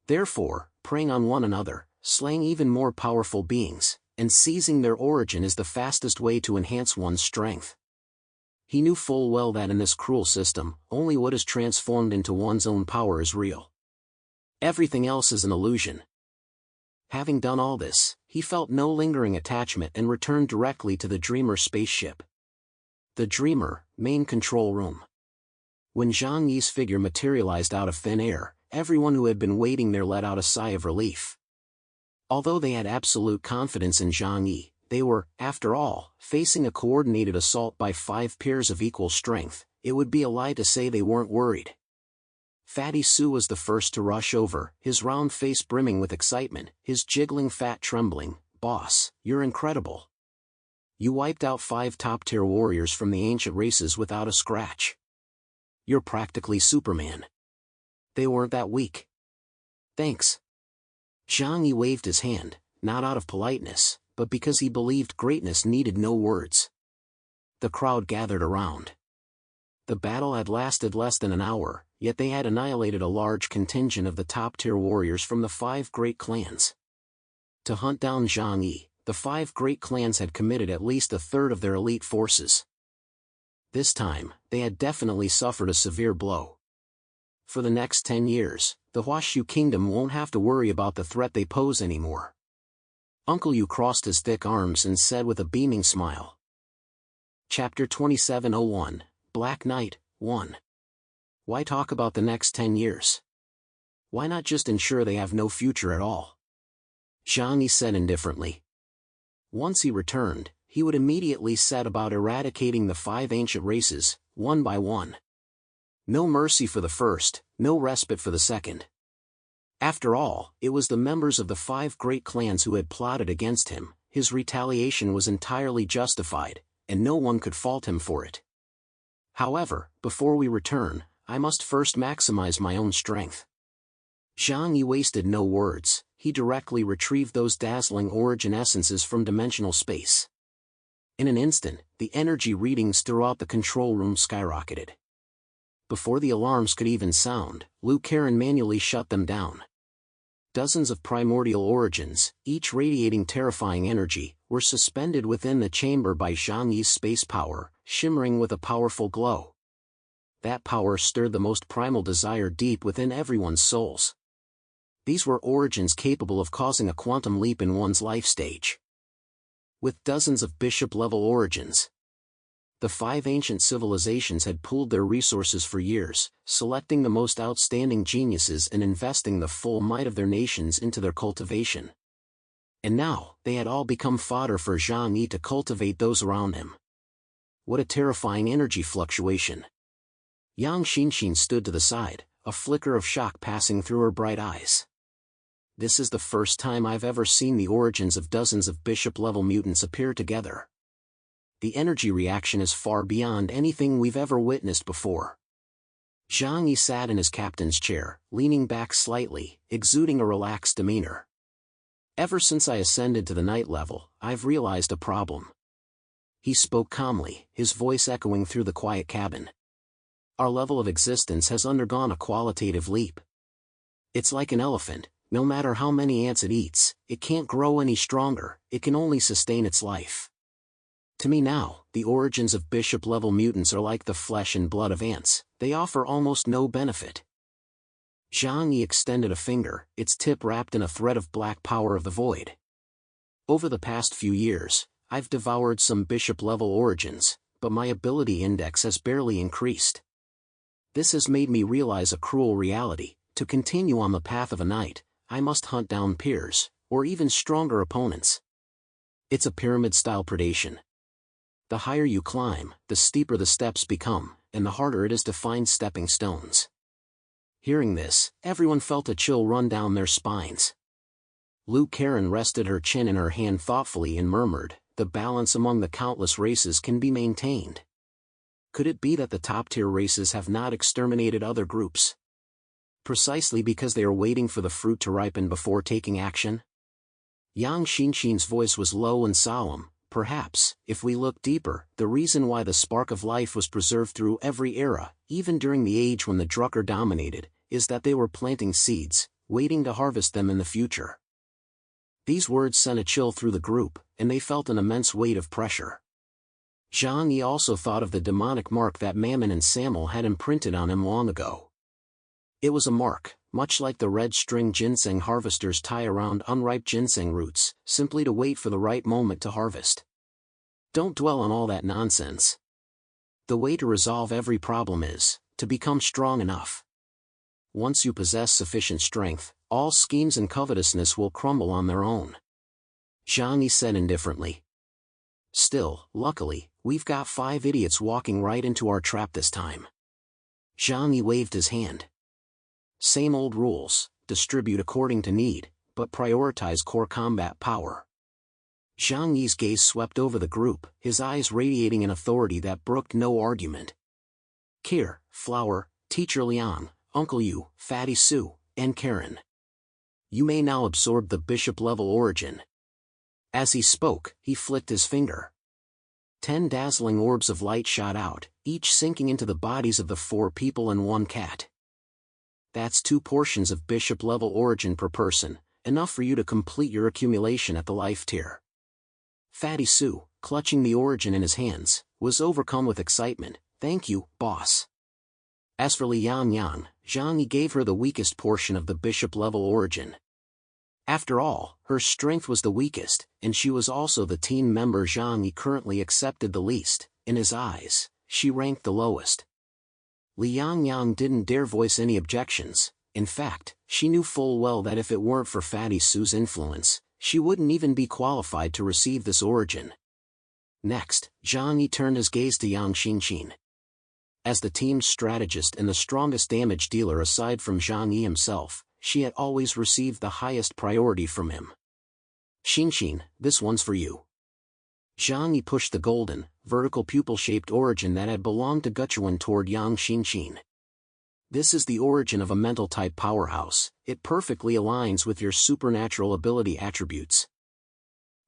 Therefore, preying on one another, slaying even more powerful beings, and seizing their origin is the fastest way to enhance one's strength. He knew full well that in this cruel system, only what is transformed into one's own power is real. Everything else is an illusion. Having done all this, he felt no lingering attachment and returned directly to the Dreamer spaceship. The Dreamer, main control room. When Zhang Yi's figure materialized out of thin air, everyone who had been waiting there let out a sigh of relief. Although they had absolute confidence in Zhang Yi, they were, after all, facing a coordinated assault by 5 peers of equal strength. It would be a lie to say they weren't worried. Fatty Sue was the first to rush over, his round face brimming with excitement, his jiggling fat trembling. Boss, you're incredible. You wiped out 5 top-tier warriors from the ancient races without a scratch. You're practically Superman. They weren't that weak. Thanks. Zhang Yi waved his hand, not out of politeness, but because he believed greatness needed no words. The crowd gathered around. The battle had lasted less than an hour, yet they had annihilated a large contingent of the top-tier warriors from the 5 great clans. To hunt down Zhang Yi, the 5 great clans had committed at least a third of their elite forces. This time, they had definitely suffered a severe blow. For the next 10 years, the Huashu Kingdom won't have to worry about the threat they pose anymore. Uncle Yu crossed his thick arms and said with a beaming smile. Chapter 2701, Black Knight, 1. Why talk about the next 10 years? Why not just ensure they have no future at all? Zhang Yi said indifferently. Once he returned, he would immediately set about eradicating the 5 ancient races, one by one. No mercy for the first, no respite for the second. After all, it was the members of the 5 great clans who had plotted against him. His retaliation was entirely justified, and no one could fault him for it. However, before we return, I must first maximize my own strength. Zhang Yi wasted no words. He directly retrieved those dazzling origin essences from dimensional space. In an instant, the energy readings throughout the control room skyrocketed. Before the alarms could even sound, Liu Karen manually shut them down. Dozens of primordial origins, each radiating terrifying energy, were suspended within the chamber by Zhang Yi's space power, shimmering with a powerful glow. That power stirred the most primal desire deep within everyone's souls. These were origins capable of causing a quantum leap in one's life stage. With dozens of bishop-level origins, the 5 ancient civilizations had pooled their resources for years, selecting the most outstanding geniuses and investing the full might of their nations into their cultivation. And now, they had all become fodder for Zhang Yi to cultivate those around him. What a terrifying energy fluctuation. Yang Xinxin stood to the side, a flicker of shock passing through her bright eyes. This is the first time I've ever seen the origins of dozens of bishop-level mutants appear together. The energy reaction is far beyond anything we've ever witnessed before. Zhang Yi sat in his captain's chair, leaning back slightly, exuding a relaxed demeanor. Ever since I ascended to the night level, I've realized a problem. He spoke calmly, his voice echoing through the quiet cabin. Our level of existence has undergone a qualitative leap. It's like an elephant. No matter how many ants it eats, it can't grow any stronger, it can only sustain its life. To me now, the origins of bishop-level mutants are like the flesh and blood of ants, they offer almost no benefit. Zhang Yi extended a finger, its tip wrapped in a thread of black power of the void. Over the past few years, I've devoured some bishop-level origins, but my ability index has barely increased. This has made me realize a cruel reality. To continue on the path of a knight, I must hunt down peers, or even stronger opponents. It's a pyramid-style predation. The higher you climb, the steeper the steps become, and the harder it is to find stepping stones. Hearing this, everyone felt a chill run down their spines. Liu Karen rested her chin in her hand thoughtfully and murmured, "The balance among the countless races can be maintained." Could it be that the top-tier races have not exterminated other groups? Precisely because they are waiting for the fruit to ripen before taking action? Yang Xinxin's voice was low and solemn. Perhaps, if we look deeper, the reason why the spark of life was preserved through every era, even during the age when the Drucker dominated, is that they were planting seeds, waiting to harvest them in the future. These words sent a chill through the group, and they felt an immense weight of pressure. Zhang Yi also thought of the demonic mark that Mammon and Samel had imprinted on him long ago. It was a mark, much like the red string ginseng harvesters tie around unripe ginseng roots, simply to wait for the right moment to harvest. Don't dwell on all that nonsense. The way to resolve every problem is to become strong enough. Once you possess sufficient strength, all schemes and covetousness will crumble on their own. Zhang Yi said indifferently. Still, luckily, we've got 5 idiots walking right into our trap this time. Zhang Yi waved his hand. Same old rules, distribute according to need, but prioritize core combat power. Zhang Yi's gaze swept over the group, his eyes radiating an authority that brooked no argument. Kier, Flower, Teacher Liang, Uncle Yu, Fatty Su, and Karen. You may now absorb the bishop-level origin. As he spoke, he flicked his finger. 10 dazzling orbs of light shot out, each sinking into the bodies of the 4 people and 1 cat. That's 2 portions of bishop-level origin per person, enough for you to complete your accumulation at the life tier. Fatty Su, clutching the origin in his hands, was overcome with excitement. "Thank you, boss." As for Liang Yang, Zhang Yi gave her the weakest portion of the bishop-level origin. After all, her strength was the weakest, and she was also the team member Zhang Yi currently accepted the least. In his eyes, she ranked the lowest. Liang Yang didn't dare voice any objections. In fact, she knew full well that if it weren't for Fatty Su's influence, she wouldn't even be qualified to receive this origin. Next, Zhang Yi turned his gaze to Yang Xinxin. As the team's strategist and the strongest damage dealer aside from Zhang Yi himself, she had always received the highest priority from him. "Xinxin, this one's for you." Zhang Yi pushed the golden, vertical pupil-shaped origin that had belonged to Guchuan toward Yang Xinxin. "This is the origin of a mental-type powerhouse. It perfectly aligns with your supernatural ability attributes.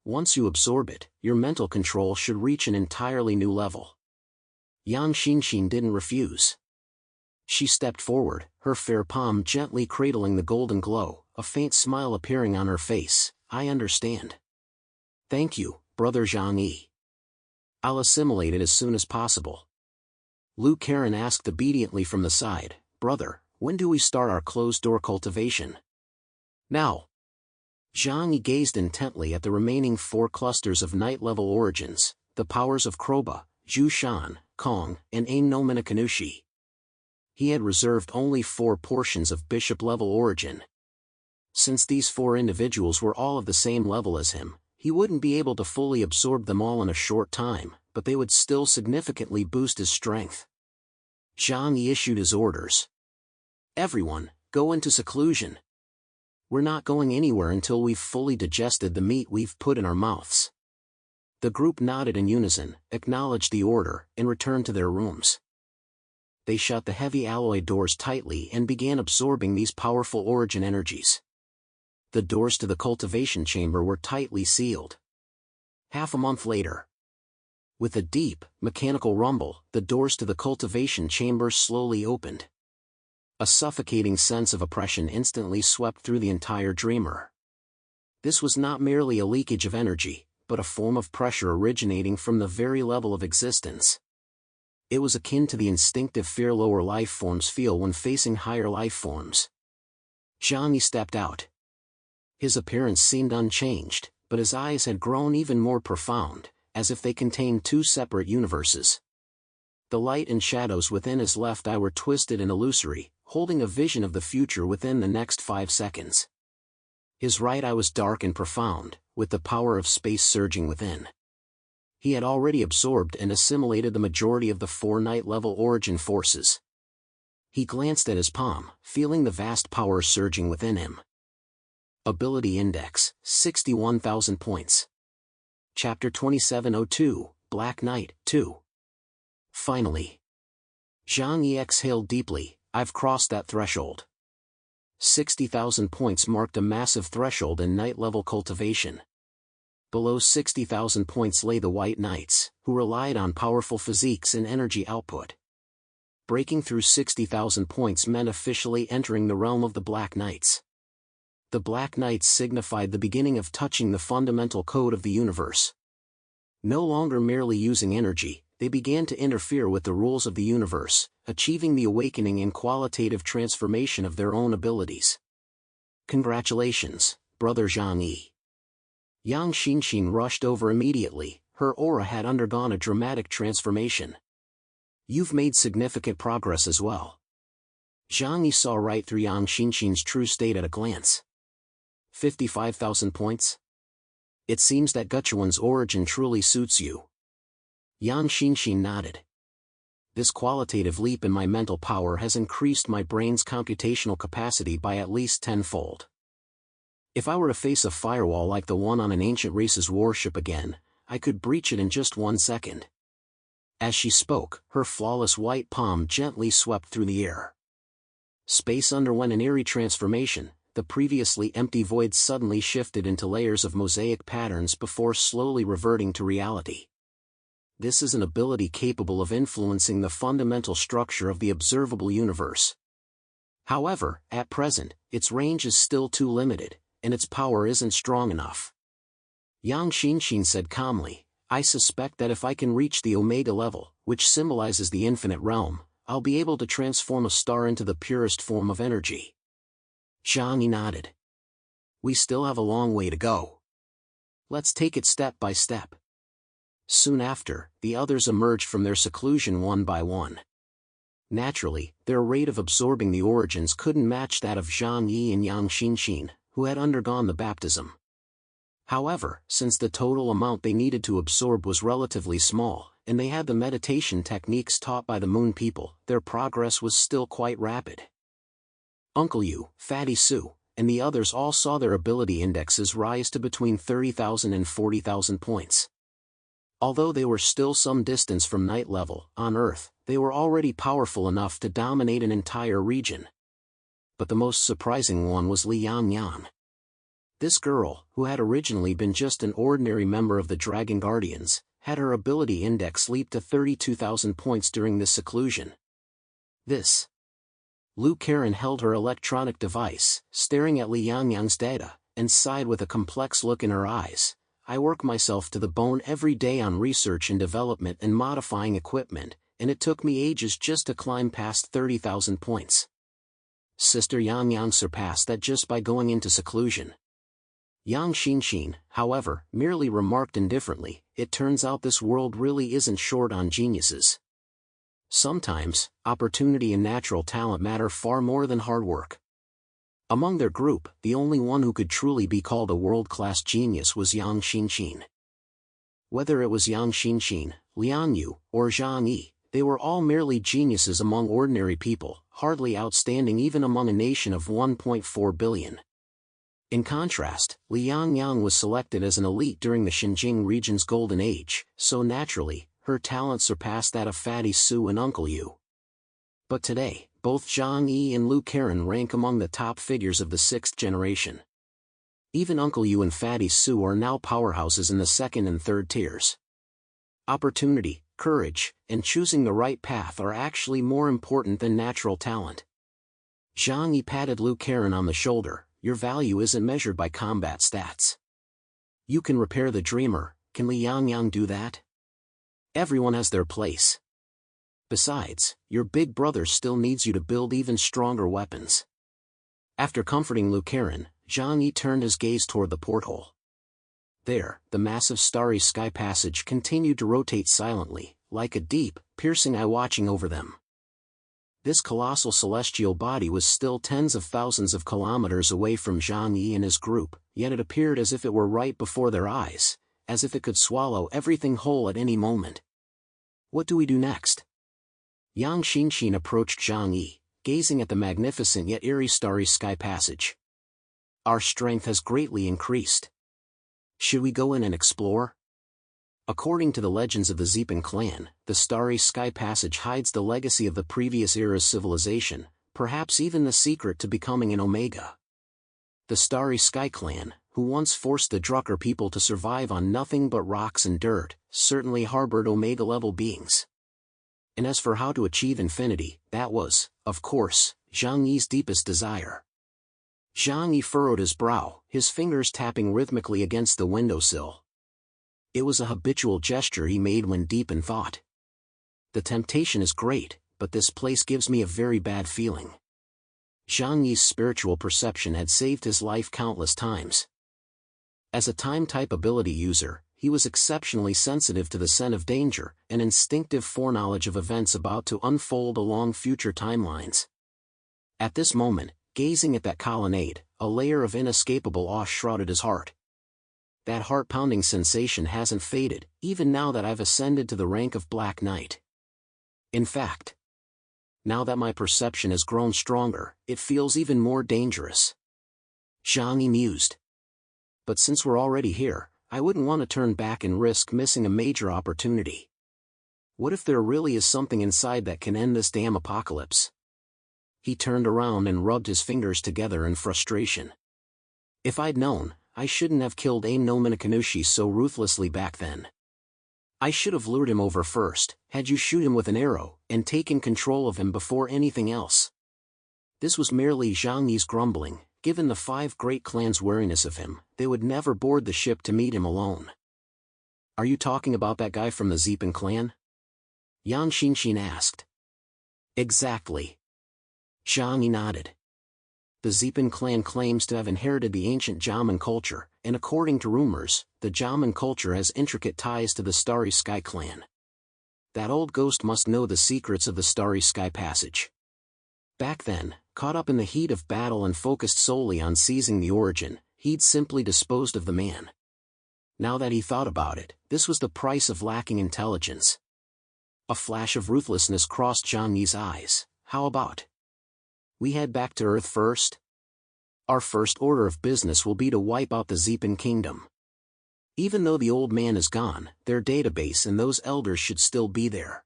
Once you absorb it, your mental control should reach an entirely new level." Yang Xinxin didn't refuse. She stepped forward, her fair palm gently cradling the golden glow, a faint smile appearing on her face. "I understand. Thank you, Brother Zhang Yi. I'll assimilate it as soon as possible." Lu Karen asked obediently from the side, "Brother, when do we start our closed-door cultivation?" "Now." Zhang Yi gazed intently at the remaining 4 clusters of night-level origins, the powers of Kroba, Zhu Shan, Kong, and Ain no Minakanushi. He had reserved only 4 portions of bishop-level origin. Since these 4 individuals were all of the same level as him, he wouldn't be able to fully absorb them all in a short time, but they would still significantly boost his strength. Zhang Yi issued his orders. "Everyone, go into seclusion. We're not going anywhere until we've fully digested the meat we've put in our mouths." The group nodded in unison, acknowledged the order, and returned to their rooms. They shut the heavy alloy doors tightly and began absorbing these powerful origin energies. The doors to the cultivation chamber were tightly sealed. Half a month later, with a deep, mechanical rumble, the doors to the cultivation chamber slowly opened. A suffocating sense of oppression instantly swept through the entire dreamer. This was not merely a leakage of energy, but a form of pressure originating from the very level of existence. It was akin to the instinctive fear lower life forms feel when facing higher life forms. Zhang Yi stepped out. His appearance seemed unchanged, but his eyes had grown even more profound, as if they contained 2 separate universes. The light and shadows within his left eye were twisted and illusory, holding a vision of the future within the next 5 seconds. His right eye was dark and profound, with the power of space surging within. He had already absorbed and assimilated the majority of the 4 night-level origin forces. He glanced at his palm, feeling the vast power surging within him. Ability Index, 61,000 points. Chapter 2702, Black Knight, 2. Finally. Zhang Yi exhaled deeply. "I've crossed that threshold." 60,000 points marked a massive threshold in night-level cultivation. Below 60,000 points lay the White Knights, who relied on powerful physiques and energy output. Breaking through 60,000 points meant officially entering the realm of the Black Knights. The Black Knights signified the beginning of touching the fundamental code of the universe. No longer merely using energy, they began to interfere with the rules of the universe, achieving the awakening and qualitative transformation of their own abilities. "Congratulations, Brother Zhang Yi." Yang Xinxin rushed over immediately. Her aura had undergone a dramatic transformation. "You've made significant progress as well." Zhang Yi saw right through Yang Xinxin's true state at a glance. 55,000 points? It seems that Guchuan's origin truly suits you. Yang Xinxin nodded. "This qualitative leap in my mental power has increased my brain's computational capacity by at least 10-fold. If I were to face a firewall like the one on an ancient race's warship again, I could breach it in just 1 second." As she spoke, her flawless white palm gently swept through the air. Space underwent an eerie transformation. The previously empty void suddenly shifted into layers of mosaic patterns before slowly reverting to reality. This is an ability capable of influencing the fundamental structure of the observable universe. However, at present, its range is still too limited, and its power isn't strong enough. Yang Xinxin said calmly, I suspect that if I can reach the Omega level, which symbolizes the infinite realm, I'll be able to transform a star into the purest form of energy. Zhang Yi nodded. We still have a long way to go. Let's take it step by step. Soon after, the others emerged from their seclusion one by one. Naturally, their rate of absorbing the origins couldn't match that of Zhang Yi and Yang Xinxin, who had undergone the baptism. However, since the total amount they needed to absorb was relatively small, and they had the meditation techniques taught by the Moon People, their progress was still quite rapid. Uncle Yu, Fatty Su, and the others all saw their ability indexes rise to between 30,000 and 40,000 points. Although they were still some distance from night level, on Earth, they were already powerful enough to dominate an entire region. But the most surprising one was Li Yang. This girl, who had originally been just an ordinary member of the Dragon Guardians, had her ability index leap to 32,000 points during this seclusion. Lu Karen held her electronic device, staring at Li Yang's data, and sighed with a complex look in her eyes. I work myself to the bone every day on research and development and modifying equipment, and it took me ages just to climb past 30,000 points. Sister Yang surpassed that just by going into seclusion. Yang Xinxin, however, merely remarked indifferently, it turns out this world really isn't short on geniuses. Sometimes, opportunity and natural talent matter far more than hard work. Among their group, the only one who could truly be called a world-class genius was Yang Xinxin. Whether it was Yang Xinxin, Lian Yu, or Zhang Yi, they were all merely geniuses among ordinary people, hardly outstanding even among a nation of 1.4 billion. In contrast, Li Yang was selected as an elite during the Xinjiang region's golden age, so naturally, her talent surpassed that of Fatty Su and Uncle Yu. But today, both Zhang Yi and Lu Karen rank among the top figures of the 6th generation. Even Uncle Yu and Fatty Su are now powerhouses in the 2nd and 3rd tiers. Opportunity, courage, and choosing the right path are actually more important than natural talent. Zhang Yi patted Lu Karen on the shoulder. Your value isn't measured by combat stats. You can repair the dreamer, can Li Yang do that? Everyone has their place. Besides, your big brother still needs you to build even stronger weapons. After comforting Lu Karen, Zhang Yi turned his gaze toward the porthole. There, the massive Starry Sky Passage continued to rotate silently, like a deep, piercing eye watching over them. This colossal celestial body was still tens of thousands of kilometers away from Zhang Yi and his group, yet it appeared as if it were right before their eyes, as if it could swallow everything whole at any moment. What do we do next? Yang Xinxin approached Zhang Yi, gazing at the magnificent yet eerie Starry Sky Passage. Our strength has greatly increased. Should we go in and explore? According to the legends of the Zeepan clan, the Starry Sky Passage hides the legacy of the previous era's civilization, perhaps even the secret to becoming an Omega. The Starry Sky Clan, who once forced the Drucker people to survive on nothing but rocks and dirt, certainly harbored Omega-level beings. And as for how to achieve infinity, that was, of course, Zhang Yi's deepest desire. Zhang Yi furrowed his brow, his fingers tapping rhythmically against the windowsill. It was a habitual gesture he made when deep in thought. The temptation is great, but this place gives me a very bad feeling. Zhang Yi's spiritual perception had saved his life countless times. As a time-type ability user, he was exceptionally sensitive to the scent of danger, an instinctive foreknowledge of events about to unfold along future timelines. At this moment, gazing at that colonnade, a layer of inescapable awe shrouded his heart. That heart-pounding sensation hasn't faded, even now that I've ascended to the rank of Black Knight. In fact, now that my perception has grown stronger, it feels even more dangerous. Zhang Yi mused. But since we're already here, I wouldn't want to turn back and risk missing a major opportunity. What if there really is something inside that can end this damn apocalypse? He turned around and rubbed his fingers together in frustration. If I'd known, I shouldn't have killed Aim no Minakanushi so ruthlessly back then. I should have lured him over first, had you shoot him with an arrow, and taken control of him before anything else. This was merely Zhang Yi's grumbling. Given the 5 great clans' wariness of him, they would never board the ship to meet him alone. Are you talking about that guy from the Zeepan clan? Yang Xinxin asked. Exactly. Zhang Yi nodded. The Zeepan clan claims to have inherited the ancient Jiamen culture, and according to rumors, the Jiamen culture has intricate ties to the Starry Sky Clan. That old ghost must know the secrets of the Starry Sky Passage. Back then, caught up in the heat of battle and focused solely on seizing the origin, he'd simply disposed of the man. Now that he thought about it, this was the price of lacking intelligence. A flash of ruthlessness crossed Zhang Yi's eyes. How about we head back to Earth first? Our first order of business will be to wipe out the Zeepan kingdom. Even though the old man is gone, their database and those elders should still be there.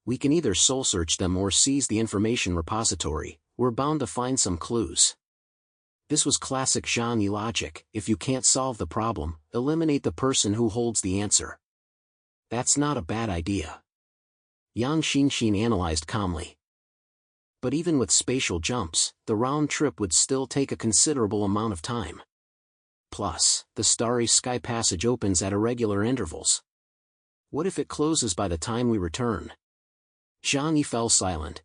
We can either soul search them or seize the information repository. We're bound to find some clues. This was classic Zhang Yi logic. If you can't solve the problem, eliminate the person who holds the answer. That's not a bad idea. Yang Xinxin analyzed calmly. But even with spatial jumps, the round trip would still take a considerable amount of time. Plus, the Starry Sky Passage opens at irregular intervals. What if it closes by the time we return? Zhang Yi fell silent.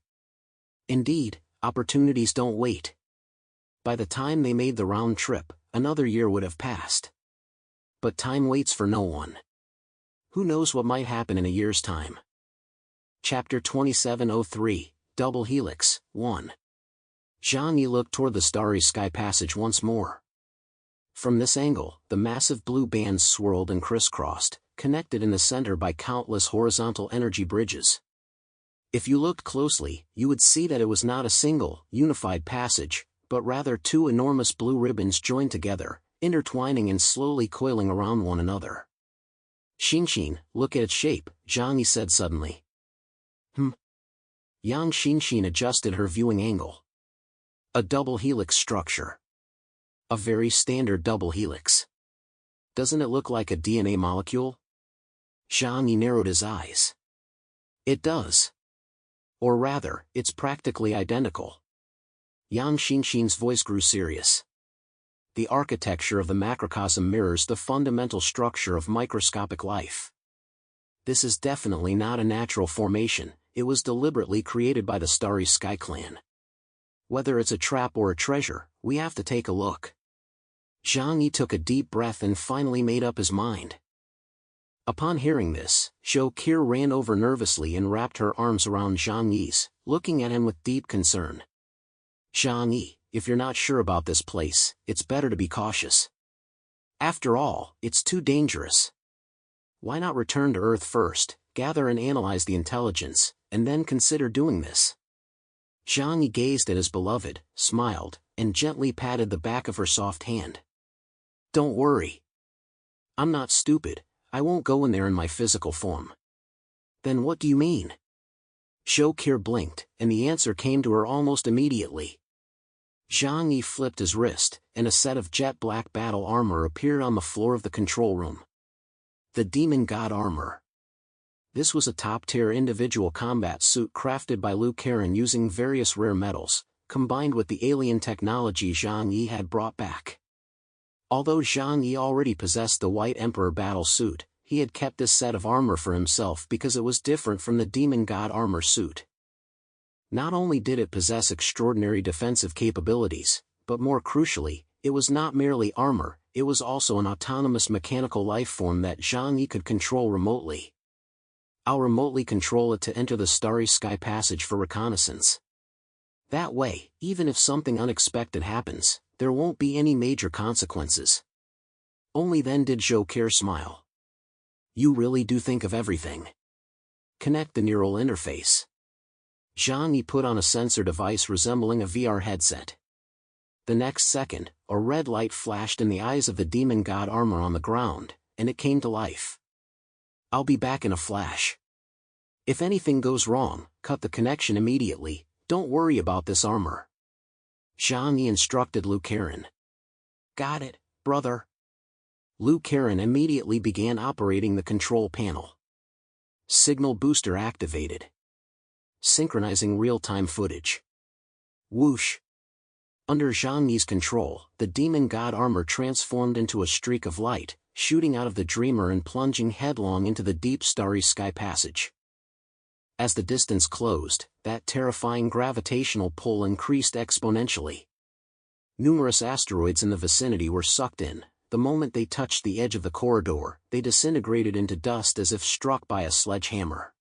Indeed, opportunities don't wait. By the time they made the round trip, another year would have passed. But time waits for no one. Who knows what might happen in a year's time? Chapter 2703, Double Helix, 1. Zhang Yi looked toward the Starry Sky Passage once more. From this angle, the massive blue bands swirled and crisscrossed, connected in the center by countless horizontal energy bridges. If you looked closely, you would see that it was not a single, unified passage, but rather two enormous blue ribbons joined together, intertwining and slowly coiling around one another. Xinxin, look at its shape, Zhang Yi said suddenly. Yang Xinxin adjusted her viewing angle. A double helix structure. A very standard double helix. Doesn't it look like a DNA molecule? Zhang Yi narrowed his eyes. It does. Or rather, it's practically identical. Yang Xinxin's voice grew serious. The architecture of the macrocosm mirrors the fundamental structure of microscopic life. This is definitely not a natural formation, it was deliberately created by the Starry Sky Clan. Whether it's a trap or a treasure, we have to take a look. Zhang Yi took a deep breath and finally made up his mind. Upon hearing this, Zhou Qi ran over nervously and wrapped her arms around Zhang Yi's, looking at him with deep concern. Zhang Yi, if you're not sure about this place, it's better to be cautious. After all, it's too dangerous. Why not return to Earth first, gather and analyze the intelligence, and then consider doing this? Zhang Yi gazed at his beloved, smiled, and gently patted the back of her soft hand. Don't worry. I'm not stupid, I won't go in there in my physical form. Then what do you mean? Zhou Qi blinked, and the answer came to her almost immediately. Zhang Yi flipped his wrist, and a set of jet-black battle armor appeared on the floor of the control room. The Demon God armor. This was a top-tier individual combat suit crafted by Liu Karen using various rare metals, combined with the alien technology Zhang Yi had brought back. Although Zhang Yi already possessed the White Emperor battle suit, he had kept this set of armor for himself because it was different from the Demon God armor suit. Not only did it possess extraordinary defensive capabilities, but more crucially, it was not merely armor, it was also an autonomous mechanical life form that Zhang Yi could control remotely. I'll remotely control it to enter the Starry Sky Passage for reconnaissance. That way, even if something unexpected happens, there won't be any major consequences. Only then did Zhou Qi smile. You really do think of everything. Connect the neural interface. Zhang Yi put on a sensor device resembling a VR headset. The next second, a red light flashed in the eyes of the Demon God armor on the ground, and it came to life. I'll be back in a flash. If anything goes wrong, cut the connection immediately, don't worry about this armor. Zhang Yi instructed Liu Karen. Got it, brother. Liu Karen immediately began operating the control panel. Signal booster activated. Synchronizing real-time footage. Whoosh. Under Zhang Yi's control, the Demon God armor transformed into a streak of light, shooting out of the Dreamer and plunging headlong into the deep Starry Sky passage. As the distance closed, that terrifying gravitational pull increased exponentially. Numerous asteroids in the vicinity were sucked in. The moment they touched the edge of the corridor, they disintegrated into dust as if struck by a sledgehammer.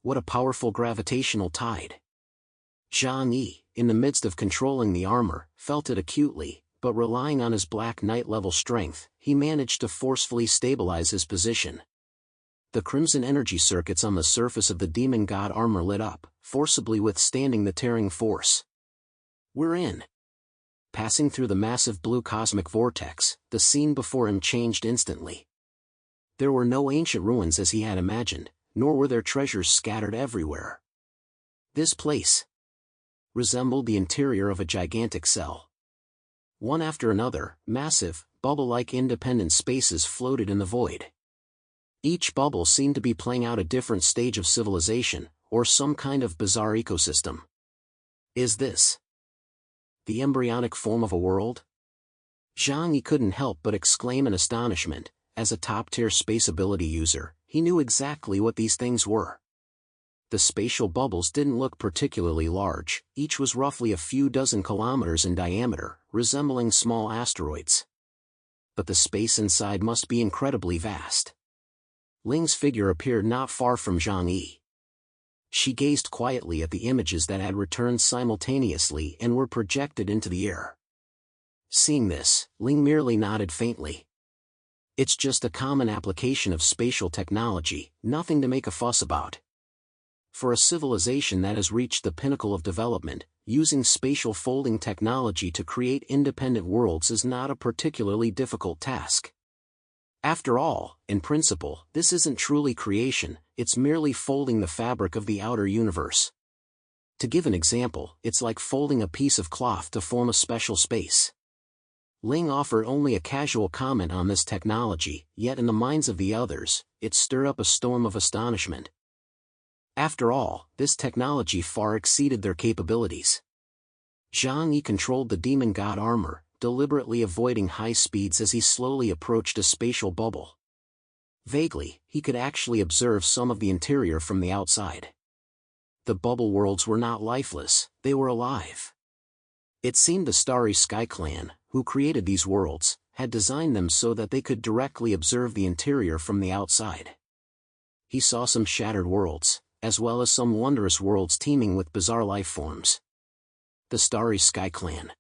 What a powerful gravitational tide! Zhang Yi, in the midst of controlling the armor, felt it acutely, but relying on his Black Knight-level strength, he managed to forcefully stabilize his position. The crimson energy circuits on the surface of the demon god armor lit up, forcibly withstanding the tearing force. "We're in." Passing through the massive blue cosmic vortex, the scene before him changed instantly. There were no ancient ruins as he had imagined, nor were there treasures scattered everywhere. This place resembled the interior of a gigantic cell. One after another, massive, bubble-like independent spaces floated in the void. Each bubble seemed to be playing out a different stage of civilization, or some kind of bizarre ecosystem. Is this the embryonic form of a world? Zhang Yi couldn't help but exclaim in astonishment. As a top-tier space ability user, he knew exactly what these things were. The spatial bubbles didn't look particularly large, each was roughly a few dozen kilometers in diameter, resembling small asteroids. But the space inside must be incredibly vast. Ling's figure appeared not far from Zhang Yi. She gazed quietly at the images that had returned simultaneously and were projected into the air. Seeing this, Ling merely nodded faintly. It's just a common application of spatial technology, nothing to make a fuss about. For a civilization that has reached the pinnacle of development, using spatial folding technology to create independent worlds is not a particularly difficult task. After all, in principle, this isn't truly creation, it's merely folding the fabric of the outer universe. To give an example, it's like folding a piece of cloth to form a special space. Ling offered only a casual comment on this technology, yet in the minds of the others, it stirred up a storm of astonishment. After all, this technology far exceeded their capabilities. Zhang Yi controlled the demon god armor, deliberately avoiding high speeds as he slowly approached a spatial bubble. Vaguely, he could actually observe some of the interior from the outside. The bubble worlds were not lifeless, they were alive. It seemed the Starry Sky Clan, who created these worlds, had designed them so that they could directly observe the interior from the outside. He saw some shattered worlds, as well as some wondrous worlds teeming with bizarre life forms. The Starry Sky Clan.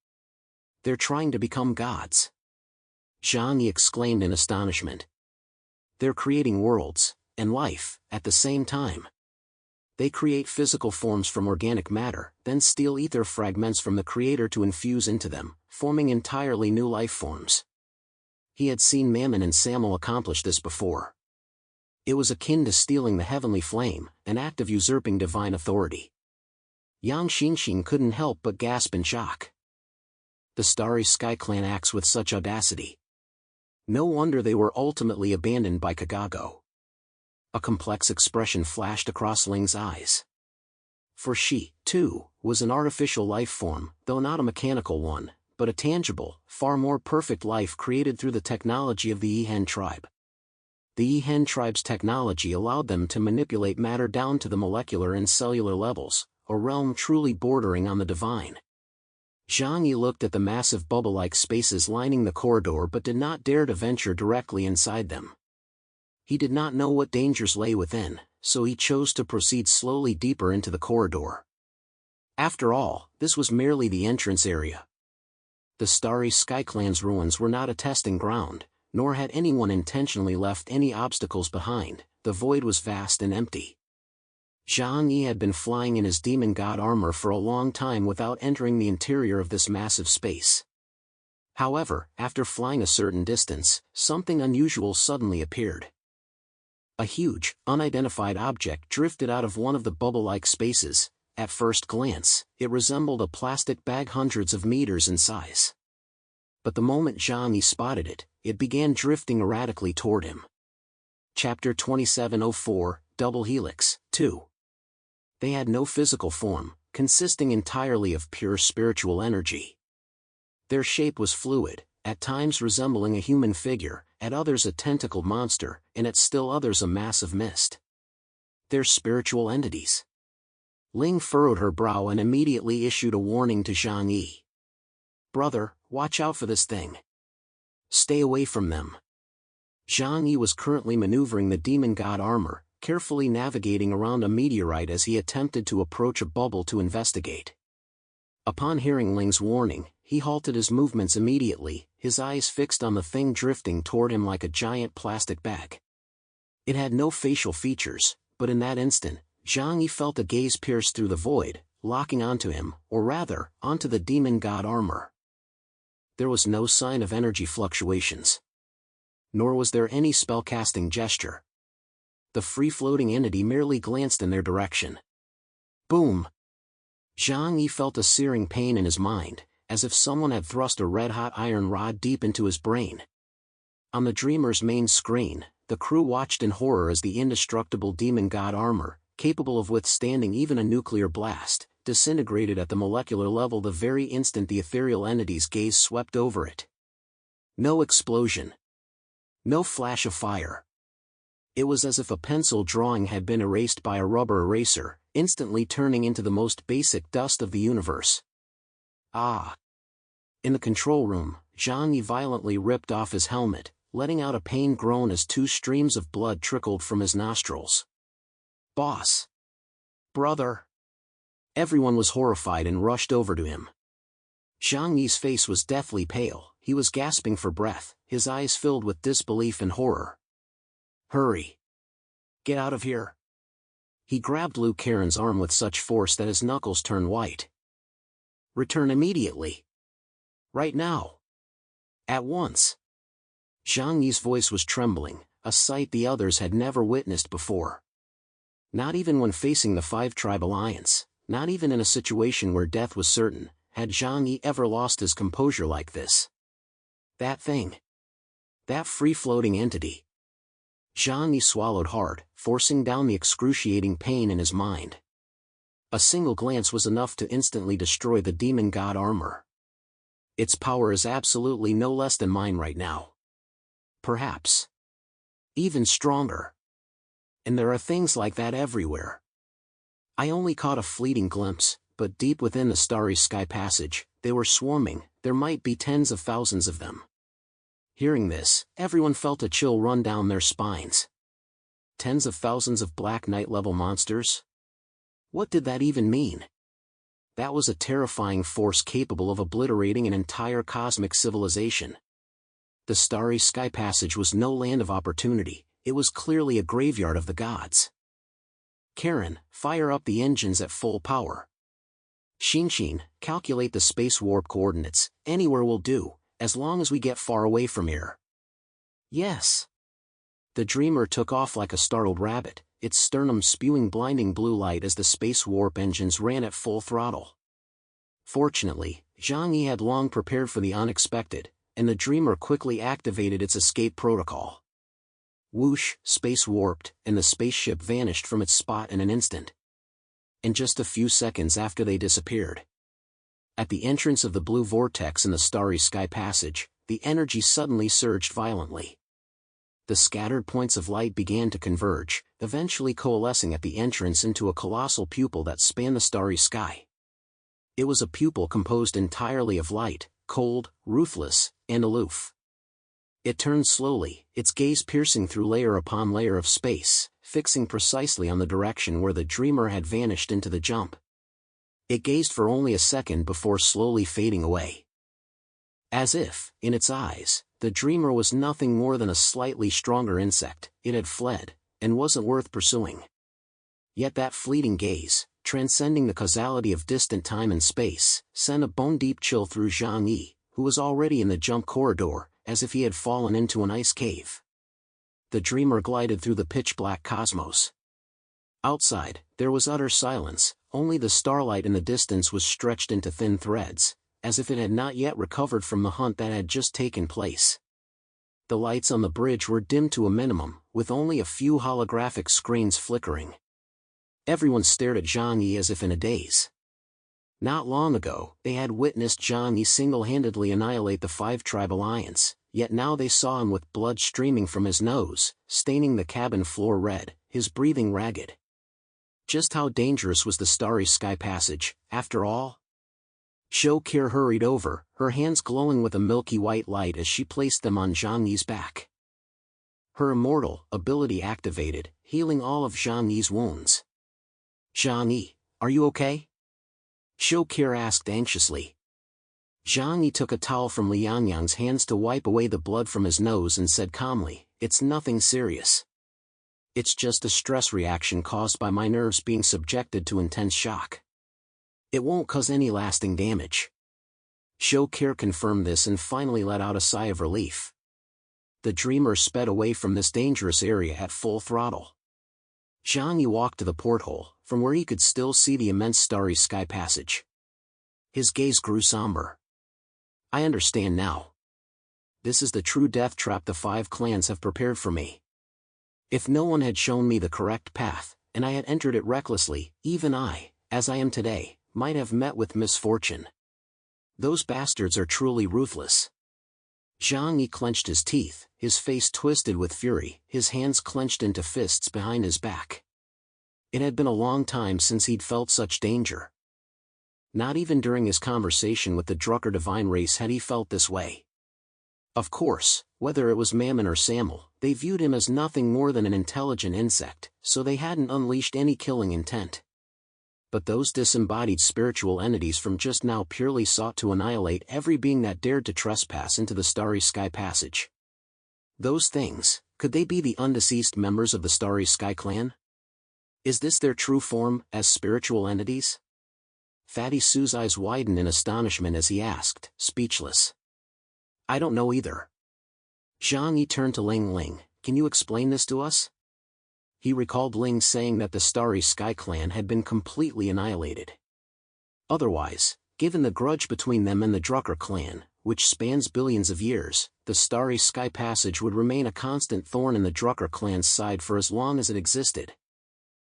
They're trying to become gods. Zhang Yi exclaimed in astonishment. They're creating worlds, and life, at the same time. They create physical forms from organic matter, then steal ether fragments from the creator to infuse into them, forming entirely new life forms. He had seen Mammon and Samuel accomplish this before. It was akin to stealing the heavenly flame, an act of usurping divine authority. Yang Xinxin couldn't help but gasp in shock. The Starry Sky Clan acts with such audacity. No wonder they were ultimately abandoned by Kagago. A complex expression flashed across Ling's eyes. For she, too, was an artificial life form, though not a mechanical one, but a tangible, far more perfect life created through the technology of the Yihen tribe. The Yihen tribe's technology allowed them to manipulate matter down to the molecular and cellular levels, a realm truly bordering on the divine. Zhang Yi looked at the massive bubble-like spaces lining the corridor but did not dare to venture directly inside them. He did not know what dangers lay within, so he chose to proceed slowly deeper into the corridor. After all, this was merely the entrance area. The Starry Sky Clan's ruins were not a testing ground, nor had anyone intentionally left any obstacles behind. The void was vast and empty. Zhang Yi had been flying in his demon god armor for a long time without entering the interior of this massive space. However, after flying a certain distance, something unusual suddenly appeared. A huge, unidentified object drifted out of one of the bubble-like spaces. At first glance, it resembled a plastic bag hundreds of meters in size. But the moment Zhang Yi spotted it, it began drifting erratically toward him. Chapter 2704, Double Helix, 2. They had no physical form, consisting entirely of pure spiritual energy. Their shape was fluid, at times resembling a human figure, at others a tentacled monster, and at still others a mass of mist. They're spiritual entities. Ling furrowed her brow and immediately issued a warning to Zhang Yi. Brother, watch out for this thing. Stay away from them. Zhang Yi was currently maneuvering the demon god armor, carefully navigating around a meteorite as he attempted to approach a bubble to investigate. Upon hearing Ling's warning, he halted his movements immediately, his eyes fixed on the thing drifting toward him like a giant plastic bag. It had no facial features, but in that instant, Zhang Yi felt a gaze pierce through the void, locking onto him, or rather, onto the demon god armor. There was no sign of energy fluctuations. Nor was there any spellcasting gesture. The free-floating entity merely glanced in their direction. Boom! Zhang Yi felt a searing pain in his mind, as if someone had thrust a red-hot iron rod deep into his brain. On the Dreamer's main screen, the crew watched in horror as the indestructible demon god armor, capable of withstanding even a nuclear blast, disintegrated at the molecular level the very instant the ethereal entity's gaze swept over it. No explosion. No flash of fire. It was as if a pencil drawing had been erased by a rubber eraser, instantly turning into the most basic dust of the universe. Ah! In the control room, Zhang Yi violently ripped off his helmet, letting out a pained groan as 2 streams of blood trickled from his nostrils. Boss! Brother! Everyone was horrified and rushed over to him. Zhang Yi's face was deathly pale, he was gasping for breath, his eyes filled with disbelief and horror. Hurry! Get out of here! He grabbed Liu Karen's arm with such force that his knuckles turned white. Return immediately! Right now! At once! Zhang Yi's voice was trembling, a sight the others had never witnessed before. Not even when facing the 5-tribe alliance, not even in a situation where death was certain, had Zhang Yi ever lost his composure like this. That thing. That free-floating entity. Zhang Yi swallowed hard, forcing down the excruciating pain in his mind. A single glance was enough to instantly destroy the demon god armor. Its power is absolutely no less than mine right now. Perhaps even stronger. And there are things like that everywhere. I only caught a fleeting glimpse, but deep within the Starry Sky Passage, they were swarming, there might be tens of thousands of them. Hearing this, everyone felt a chill run down their spines. Tens of thousands of Black Knight-level monsters? What did that even mean? That was a terrifying force capable of obliterating an entire cosmic civilization. The Starry Sky Passage was no land of opportunity, it was clearly a graveyard of the gods. Karen, fire up the engines at full power. Shinshin, calculate the space warp coordinates, anywhere will do, as long as we get far away from here. Yes. The Dreamer took off like a startled rabbit, its sternum spewing blinding blue light as the space warp engines ran at full throttle. Fortunately, Zhang Yi had long prepared for the unexpected, and the Dreamer quickly activated its escape protocol. Whoosh, space warped, and the spaceship vanished from its spot in an instant. And just a few seconds after they disappeared. At the entrance of the blue vortex in the Starry Sky Passage, the energy suddenly surged violently. The scattered points of light began to converge, eventually coalescing at the entrance into a colossal pupil that spanned the starry sky. It was a pupil composed entirely of light, cold, ruthless, and aloof. It turned slowly, its gaze piercing through layer upon layer of space, fixing precisely on the direction where the Dreamer had vanished into the jump. It gazed for only a second before slowly fading away. As if, in its eyes, the Dreamer was nothing more than a slightly stronger insect, it had fled, and wasn't worth pursuing. Yet that fleeting gaze, transcending the causality of distant time and space, sent a bone-deep chill through Zhang Yi, who was already in the jump corridor, as if he had fallen into an ice cave. The Dreamer glided through the pitch-black cosmos. Outside, there was utter silence, only the starlight in the distance was stretched into thin threads, as if it had not yet recovered from the hunt that had just taken place. The lights on the bridge were dimmed to a minimum, with only a few holographic screens flickering. Everyone stared at Zhang Yi as if in a daze. Not long ago, they had witnessed Zhang Yi single-handedly annihilate the five-tribe alliance, yet now they saw him with blood streaming from his nose, staining the cabin floor red, his breathing ragged. Just how dangerous was the Starry Sky Passage, after all? Zhou Qi hurried over, her hands glowing with a milky white light as she placed them on Zhang Yi's back. Her immortal ability activated, healing all of Zhang Yi's wounds. "Zhang Yi, are you okay?" Zhou Qi asked anxiously. Zhang Yi took a towel from Liang Yang's hands to wipe away the blood from his nose and said calmly, "It's nothing serious. It's just a stress reaction caused by my nerves being subjected to intense shock. It won't cause any lasting damage." Zhou Qi confirmed this and finally let out a sigh of relief. The dreamer sped away from this dangerous area at full throttle. Zhang Yi walked to the porthole, from where he could still see the immense Starry Sky Passage. His gaze grew somber. "I understand now. This is the true death trap the five clans have prepared for me. If no one had shown me the correct path, and I had entered it recklessly, even I, as I am today, might have met with misfortune. Those bastards are truly ruthless." Zhang Yi clenched his teeth, his face twisted with fury, his hands clenched into fists behind his back. It had been a long time since he'd felt such danger. Not even during his conversation with the Drucker divine race had he felt this way. Of course, whether it was Mammon or Samuel, they viewed him as nothing more than an intelligent insect, so they hadn't unleashed any killing intent. But those disembodied spiritual entities from just now purely sought to annihilate every being that dared to trespass into the Starry Sky Passage. Those things, could they be the undeceased members of the Starry Sky Clan? Is this their true form, as spiritual entities? Fatty Sue's eyes widened in astonishment as he asked, speechless. "I don't know either." Zhang Yi turned to Ling Ling, "Can you explain this to us?" He recalled Ling saying that the Starry Sky Clan had been completely annihilated. Otherwise, given the grudge between them and the Drucker clan, which spans billions of years, the Starry Sky Passage would remain a constant thorn in the Drucker clan's side for as long as it existed.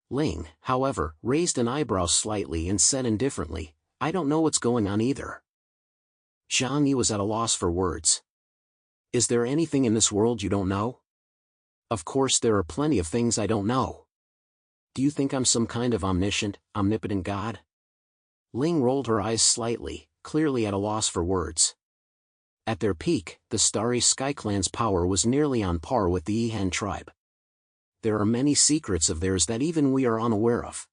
Ling, however, raised an eyebrow slightly and said indifferently, "I don't know what's going on either." Zhang Yi was at a loss for words. "Is there anything in this world you don't know?" "Of course there are plenty of things I don't know. Do you think I'm some kind of omnipotent god?" Ling rolled her eyes slightly, clearly at a loss for words. At their peak, the Starry Sky Clan's power was nearly on par with the Yihan tribe. There are many secrets of theirs that even we are unaware of.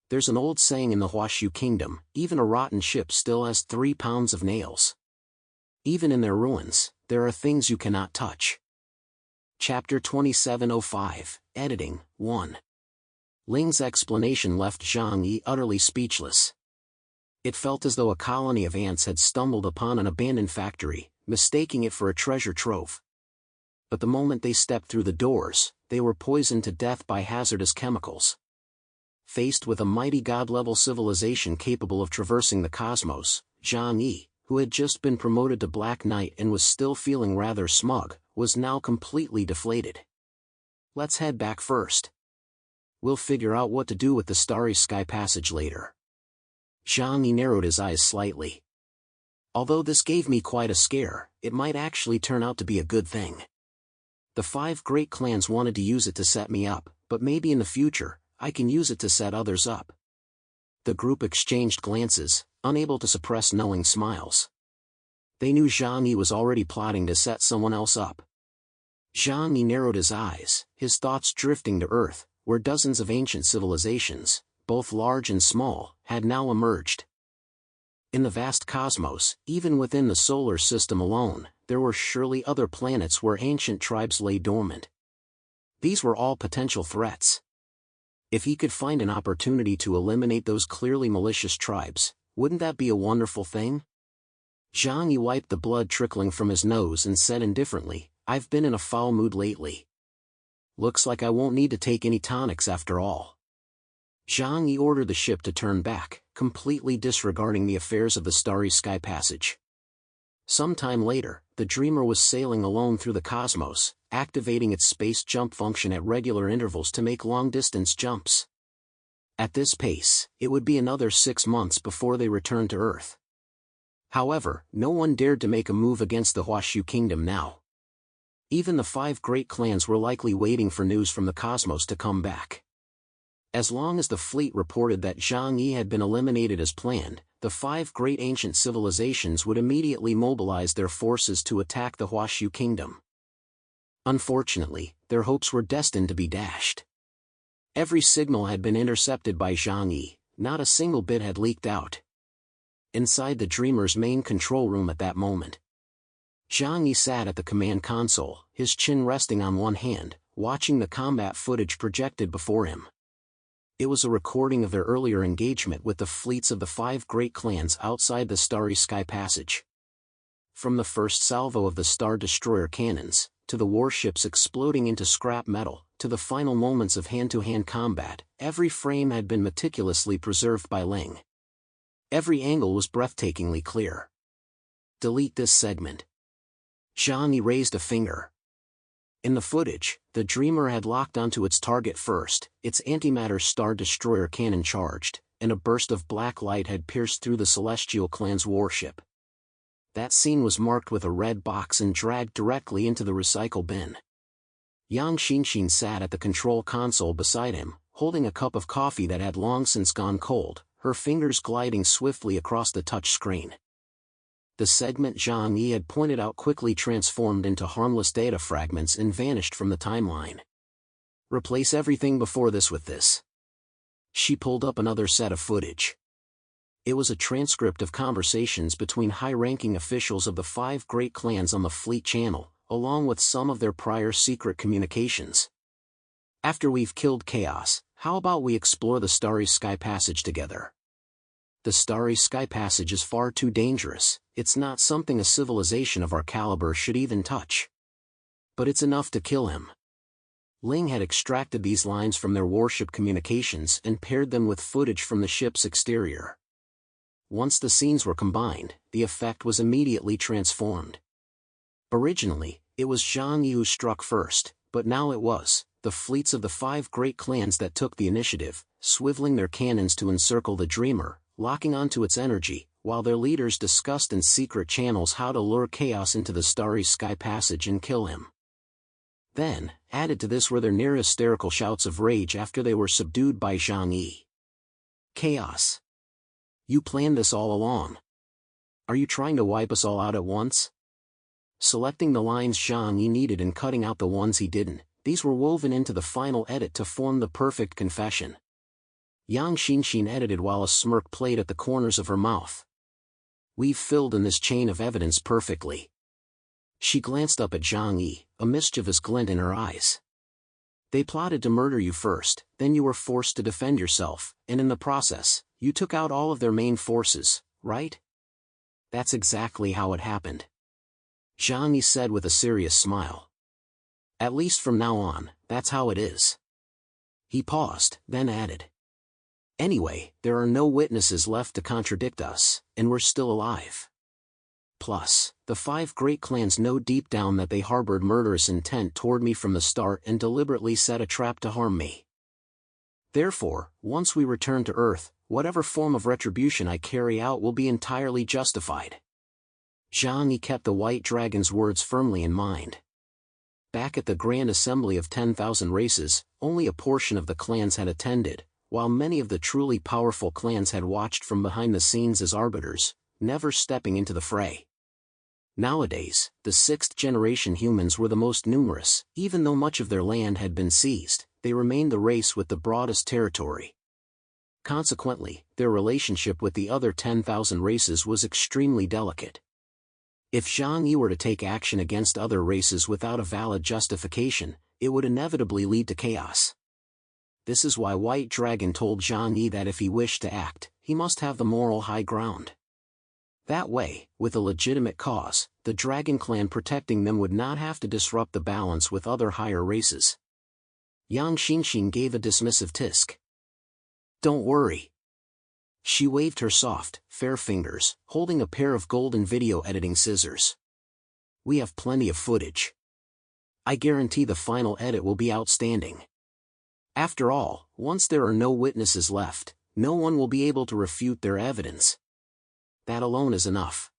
There's an old saying in the Huashu kingdom, even a rotten ship still has 3 pounds of nails. Even in their ruins, there are things you cannot touch. Chapter 2705, Editing, 1. Ling's explanation left Zhang Yi utterly speechless. It felt as though a colony of ants had stumbled upon an abandoned factory, mistaking it for a treasure trove. But the moment they stepped through the doors, they were poisoned to death by hazardous chemicals. Faced with a mighty god-level civilization capable of traversing the cosmos, Zhang Yi, who had just been promoted to Black Knight and was still feeling rather smug, was now completely deflated. "Let's head back first. We'll figure out what to do with the Starry Sky Passage later." Zhang Yi narrowed his eyes slightly. "Although this gave me quite a scare, it might actually turn out to be a good thing. The 5 great clans wanted to use it to set me up, but maybe in the future, I can use it to set others up." The group exchanged glances, unable to suppress knowing smiles. They knew Zhang Yi was already plotting to set someone else up. Zhang Yi narrowed his eyes, his thoughts drifting to Earth, where dozens of ancient civilizations, both large and small, had now emerged. In the vast cosmos, even within the solar system alone, there were surely other planets where ancient tribes lay dormant. These were all potential threats. If he could find an opportunity to eliminate those clearly malicious tribes, wouldn't that be a wonderful thing? Zhang Yi wiped the blood trickling from his nose and said indifferently, "I've been in a foul mood lately. Looks like I won't need to take any tonics after all." Zhang Yi ordered the ship to turn back, completely disregarding the affairs of the Starry Sky Passage. Some time later, the Dreamer was sailing alone through the cosmos, activating its space jump function at regular intervals to make long-distance jumps. At this pace, it would be another 6 months before they returned to Earth. However, no one dared to make a move against the Huashu Kingdom now. Even the 5 great clans were likely waiting for news from the cosmos to come back. As long as the fleet reported that Zhang Yi had been eliminated as planned, the 5 great ancient civilizations would immediately mobilize their forces to attack the Huashu Kingdom. Unfortunately, their hopes were destined to be dashed. Every signal had been intercepted by Zhang Yi, not a single bit had leaked out. Inside the Dreamer's main control room at that moment, Zhang Yi sat at the command console, his chin resting on one hand, watching the combat footage projected before him. It was a recording of their earlier engagement with the fleets of the 5 great clans outside the Starry Sky Passage. From the first salvo of the Star Destroyer cannons, to the warships exploding into scrap metal, to the final moments of hand-to-hand combat, every frame had been meticulously preserved by Ling. Every angle was breathtakingly clear. Delete this segment. Zhang Yi raised a finger. In the footage, the Dreamer had locked onto its target first, its antimatter Star Destroyer cannon charged, and a burst of black light had pierced through the Celestial Clan's warship. That scene was marked with a red box and dragged directly into the recycle bin. Yang Xinxin sat at the control console beside him, holding a cup of coffee that had long since gone cold, her fingers gliding swiftly across the touch screen. The segment Zhang Yi had pointed out quickly transformed into harmless data fragments and vanished from the timeline. Replace everything before this with this. She pulled up another set of footage. It was a transcript of conversations between high-ranking officials of the 5 great clans on the Fleet Channel, along with some of their prior secret communications. After we've killed Chaos, how about we explore the Starry Sky Passage together? The Starry Sky Passage is far too dangerous, it's not something a civilization of our caliber should even touch. But it's enough to kill him. Ling had extracted these lines from their warship communications and paired them with footage from the ship's exterior. Once the scenes were combined, the effect was immediately transformed. Originally, it was Zhang Yi who struck first, but now it was the fleets of the 5 great clans that took the initiative, swiveling their cannons to encircle the Dreamer, locking onto its energy, while their leaders discussed in secret channels how to lure Chaos into the Starry Sky Passage and kill him. Then, added to this were their near hysterical shouts of rage after they were subdued by Zhang Yi. Chaos. You planned this all along. Are you trying to wipe us all out at once? Selecting the lines Zhang Yi needed and cutting out the ones he didn't, these were woven into the final edit to form the perfect confession. Yang Xinxin edited while a smirk played at the corners of her mouth. We've filled in this chain of evidence perfectly. She glanced up at Zhang Yi, a mischievous glint in her eyes. They plotted to murder you first, then you were forced to defend yourself, and in the process, you took out all of their main forces, right? That's exactly how it happened. Zhang Yi said with a serious smile. At least from now on, that's how it is. He paused, then added. Anyway, there are no witnesses left to contradict us, and we're still alive. Plus, the 5 great clans know deep down that they harbored murderous intent toward me from the start and deliberately set a trap to harm me. Therefore, once we return to Earth, whatever form of retribution I carry out will be entirely justified. Zhang Yi kept the White Dragon's words firmly in mind. Back at the Grand Assembly of 10,000 races, only a portion of the clans had attended, while many of the truly powerful clans had watched from behind the scenes as arbiters, never stepping into the fray. Nowadays, the 6th-generation humans were the most numerous, even though much of their land had been seized, they remained the race with the broadest territory. Consequently, their relationship with the other 10,000 races was extremely delicate. If Zhang Yi were to take action against other races without a valid justification, it would inevitably lead to chaos. This is why White Dragon told Zhang Yi that if he wished to act, he must have the moral high ground. That way, with a legitimate cause, the Dragon Clan protecting them would not have to disrupt the balance with other higher races. Yang Xinxin gave a dismissive tisk. Don't worry. She waved her soft, fair fingers, holding a pair of golden video editing scissors. We have plenty of footage. I guarantee the final edit will be outstanding. After all, once there are no witnesses left, no one will be able to refute their evidence. That alone is enough.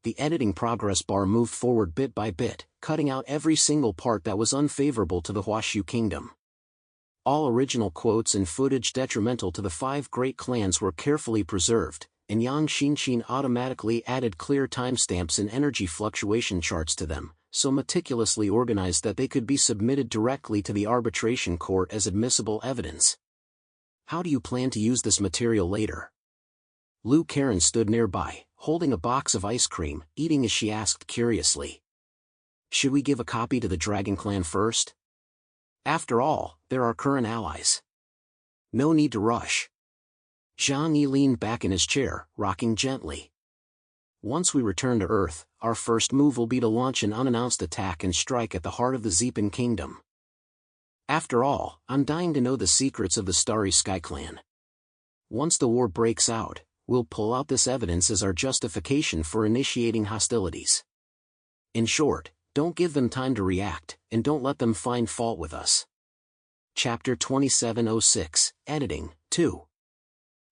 The editing progress bar moved forward bit by bit, cutting out every single part that was unfavorable to the Huashu kingdom. All original quotes and footage detrimental to the 5 great clans were carefully preserved, and Yang Xinqin automatically added clear timestamps and energy fluctuation charts to them, so meticulously organized that they could be submitted directly to the arbitration court as admissible evidence. How do you plan to use this material later? Lu Karen stood nearby, holding a box of ice cream, eating as she asked curiously. Should we give a copy to the Dragon Clan first? After all, they're our current allies. No need to rush. Zhang Yi leaned back in his chair, rocking gently. Once we return to Earth, our first move will be to launch an unannounced attack and strike at the heart of the Zeepan Kingdom. After all, I'm dying to know the secrets of the Starry Sky Clan. Once the war breaks out, we'll pull out this evidence as our justification for initiating hostilities. In short, don't give them time to react, and don't let them find fault with us. Chapter 2706, Editing, 2.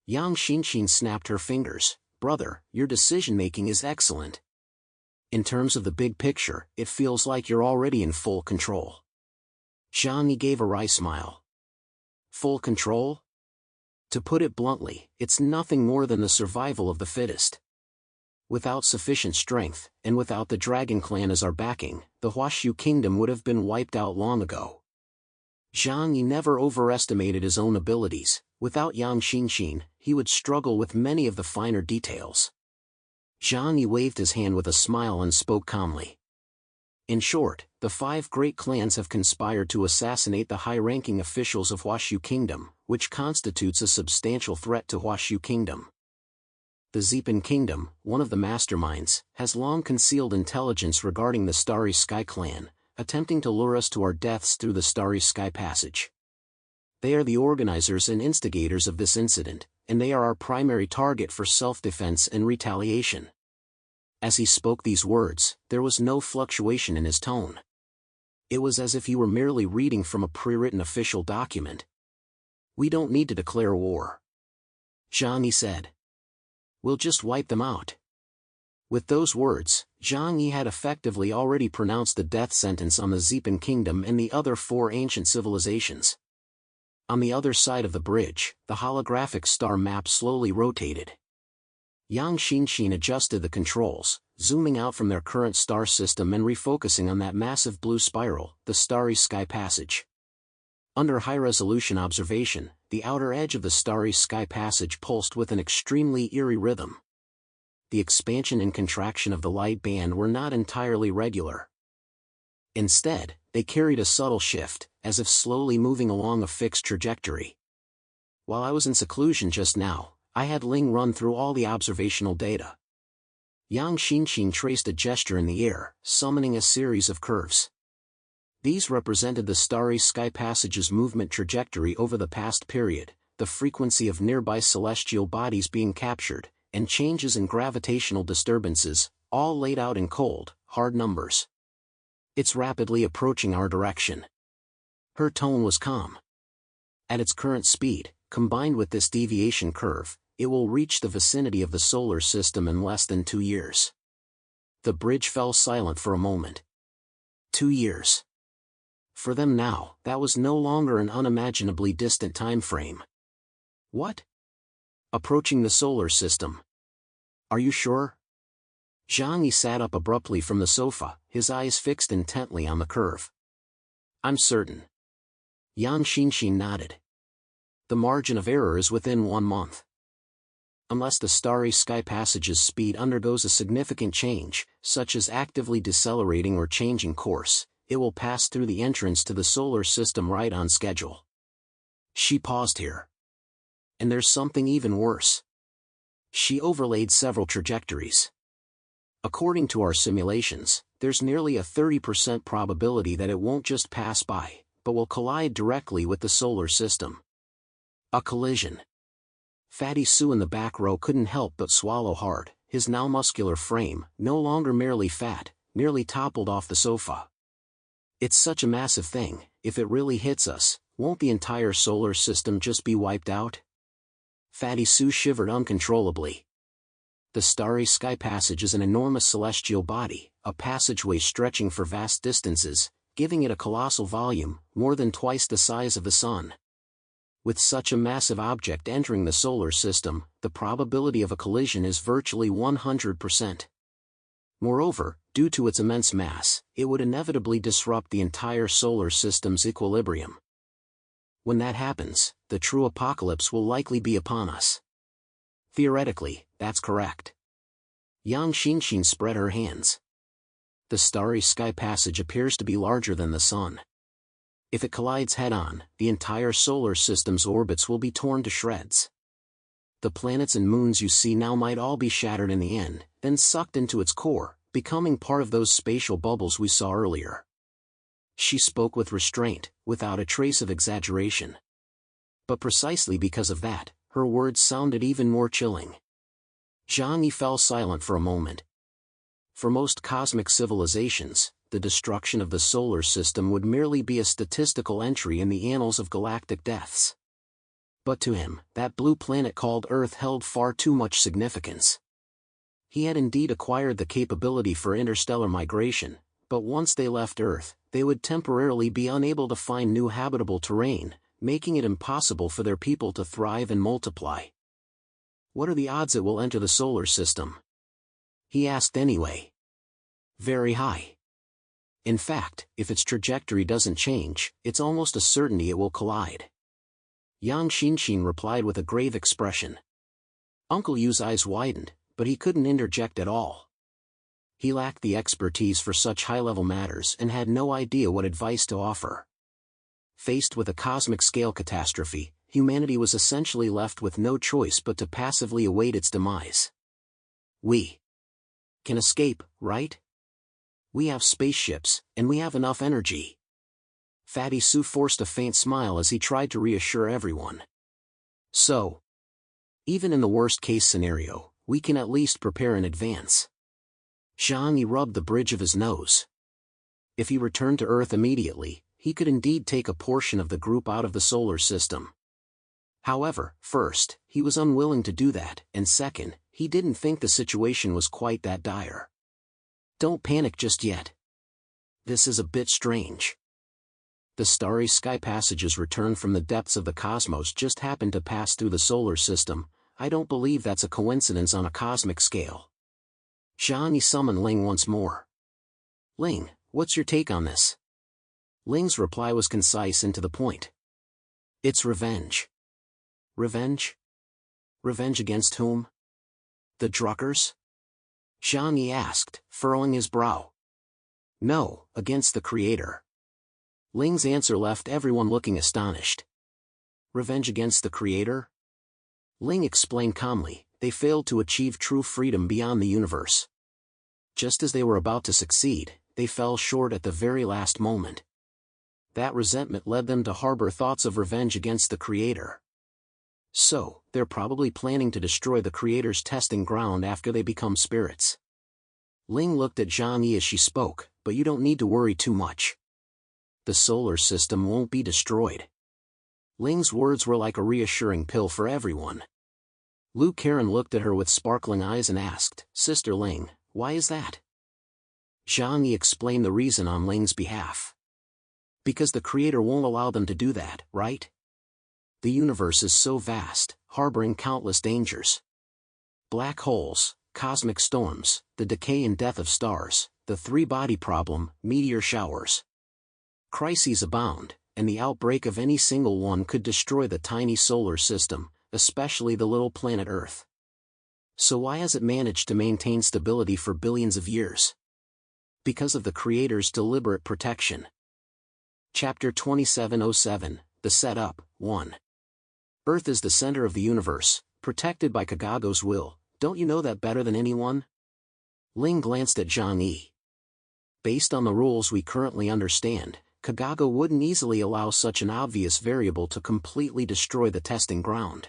Yang Xinqin snapped her fingers. Brother, your decision-making is excellent. In terms of the big picture, it feels like you're already in full control. Zhang Yi gave a wry smile. Full control? To put it bluntly, it's nothing more than the survival of the fittest. Without sufficient strength, and without the Dragon Clan as our backing, the Huashu Kingdom would have been wiped out long ago. Zhang Yi never overestimated his own abilities. Without Yang Xinqin, he would struggle with many of the finer details. Zhang Yi waved his hand with a smile and spoke calmly. In short, the 5 great clans have conspired to assassinate the high-ranking officials of Huashu Kingdom, which constitutes a substantial threat to Huashu Kingdom. The Zeepan Kingdom, one of the masterminds, has long concealed intelligence regarding the Starry Sky Clan, attempting to lure us to our deaths through the Starry Sky Passage. They are the organizers and instigators of this incident, and they are our primary target for self-defense and retaliation. As he spoke these words, there was no fluctuation in his tone. It was as if he were merely reading from a pre-written official document. We don't need to declare war. Zhang Yi said. We'll just wipe them out. With those words, Zhang Yi had effectively already pronounced the death sentence on the Zeepan Kingdom and the other 4 ancient civilizations. On the other side of the bridge, the holographic star map slowly rotated. Yang Xinqin adjusted the controls, zooming out from their current star system and refocusing on that massive blue spiral, the Starry Sky Passage. Under high-resolution observation, the outer edge of the Starry Sky Passage pulsed with an extremely eerie rhythm. The expansion and contraction of the light band were not entirely regular. Instead, they carried a subtle shift, as if slowly moving along a fixed trajectory. While I was in seclusion just now, I had Ling run through all the observational data. Yang Xinqin traced a gesture in the air, summoning a series of curves. These represented the Starry Sky Passage's movement trajectory over the past period, the frequency of nearby celestial bodies being captured, and changes in gravitational disturbances, all laid out in cold, hard numbers. It's rapidly approaching our direction. Her tone was calm. At its current speed, combined with this deviation curve, it will reach the vicinity of the solar system in less than 2 years. The bridge fell silent for a moment. 2 years. For them now, that was no longer an unimaginably distant time frame. What? Approaching the solar system. Are you sure? Zhang Yi sat up abruptly from the sofa, his eyes fixed intently on the curve. I'm certain. Yang Xinqin nodded. The margin of error is within 1 month. Unless the Starry Sky Passage's speed undergoes a significant change, such as actively decelerating or changing course, it will pass through the entrance to the solar system right on schedule. She paused here. And there's something even worse. She overlaid several trajectories. According to our simulations, there's nearly a 30% probability that it won't just pass by, but will collide directly with the solar system. A collision. Fatty Sue in the back row couldn't help but swallow hard, his now muscular frame, no longer merely fat, nearly toppled off the sofa. It's such a massive thing, if it really hits us, won't the entire solar system just be wiped out? Fatty Sue shivered uncontrollably. The Starry Sky Passage is an enormous celestial body, a passageway stretching for vast distances, giving it a colossal volume, more than twice the size of the Sun. With such a massive object entering the solar system, the probability of a collision is virtually 100%. Moreover, due to its immense mass, it would inevitably disrupt the entire solar system's equilibrium. When that happens, the true apocalypse will likely be upon us. Theoretically, that's correct. Yang Xinshin spread her hands. The Starry Sky Passage appears to be larger than the Sun. If it collides head-on, the entire solar system's orbits will be torn to shreds. The planets and moons you see now might all be shattered in the end, then sucked into its core, becoming part of those spatial bubbles we saw earlier. She spoke with restraint, without a trace of exaggeration. But precisely because of that, her words sounded even more chilling. Zhang Yi fell silent for a moment. For most cosmic civilizations, the destruction of the solar system would merely be a statistical entry in the annals of galactic deaths. But to him, that blue planet called Earth held far too much significance. He had indeed acquired the capability for interstellar migration, but once they left Earth, they would temporarily be unable to find new habitable terrain, making it impossible for their people to thrive and multiply. What are the odds it will enter the solar system? He asked anyway. Very high. In fact, if its trajectory doesn't change, it's almost a certainty it will collide. Yang Xinshin replied with a grave expression. Uncle Yu's eyes widened, but he couldn't interject at all. He lacked the expertise for such high-level matters and had no idea what advice to offer. Faced with a cosmic-scale catastrophe, humanity was essentially left with no choice but to passively await its demise. We can escape, right? We have spaceships, and we have enough energy. Fatty Sue forced a faint smile as he tried to reassure everyone. So, even in the worst-case scenario, we can at least prepare in advance. Zhang Yi rubbed the bridge of his nose. If he returned to Earth immediately, he could indeed take a portion of the group out of the solar system. However, first, he was unwilling to do that, and second, he didn't think the situation was quite that dire. Don't panic just yet. This is a bit strange. The Starry Sky Passage's return from the depths of the cosmos just happened to pass through the solar system. I don't believe that's a coincidence on a cosmic scale. Zhang Yi summoned Ling once more. Ling, what's your take on this? Ling's reply was concise and to the point. It's revenge. Revenge? Revenge against whom? The Druckers? Zhang Yi asked, furrowing his brow. No, against the Creator. Ling's answer left everyone looking astonished. Revenge against the Creator? Ling explained calmly, they failed to achieve true freedom beyond the universe. Just as they were about to succeed, they fell short at the very last moment. That resentment led them to harbor thoughts of revenge against the Creator. So, they're probably planning to destroy the Creator's testing ground after they become spirits. Ling looked at Zhang Yi as she spoke, but you don't need to worry too much. The solar system won't be destroyed. Ling's words were like a reassuring pill for everyone. Lu Karen looked at her with sparkling eyes and asked, Sister Ling, why is that? Zhang Yi explained the reason on Ling's behalf. Because the Creator won't allow them to do that, right? The universe is so vast, harboring countless dangers. Black holes, cosmic storms, the decay and death of stars, the three-body problem, meteor showers. Crises abound, and the outbreak of any single one could destroy the tiny solar system, especially the little planet Earth. So why has it managed to maintain stability for billions of years? Because of the Creator's deliberate protection. Chapter 2707, The Setup, 1. Earth is the center of the universe, protected by Kagago's will. Don't you know that better than anyone? Ling glanced at Zhang Yi. Based on the rules we currently understand, Kagago wouldn't easily allow such an obvious variable to completely destroy the testing ground.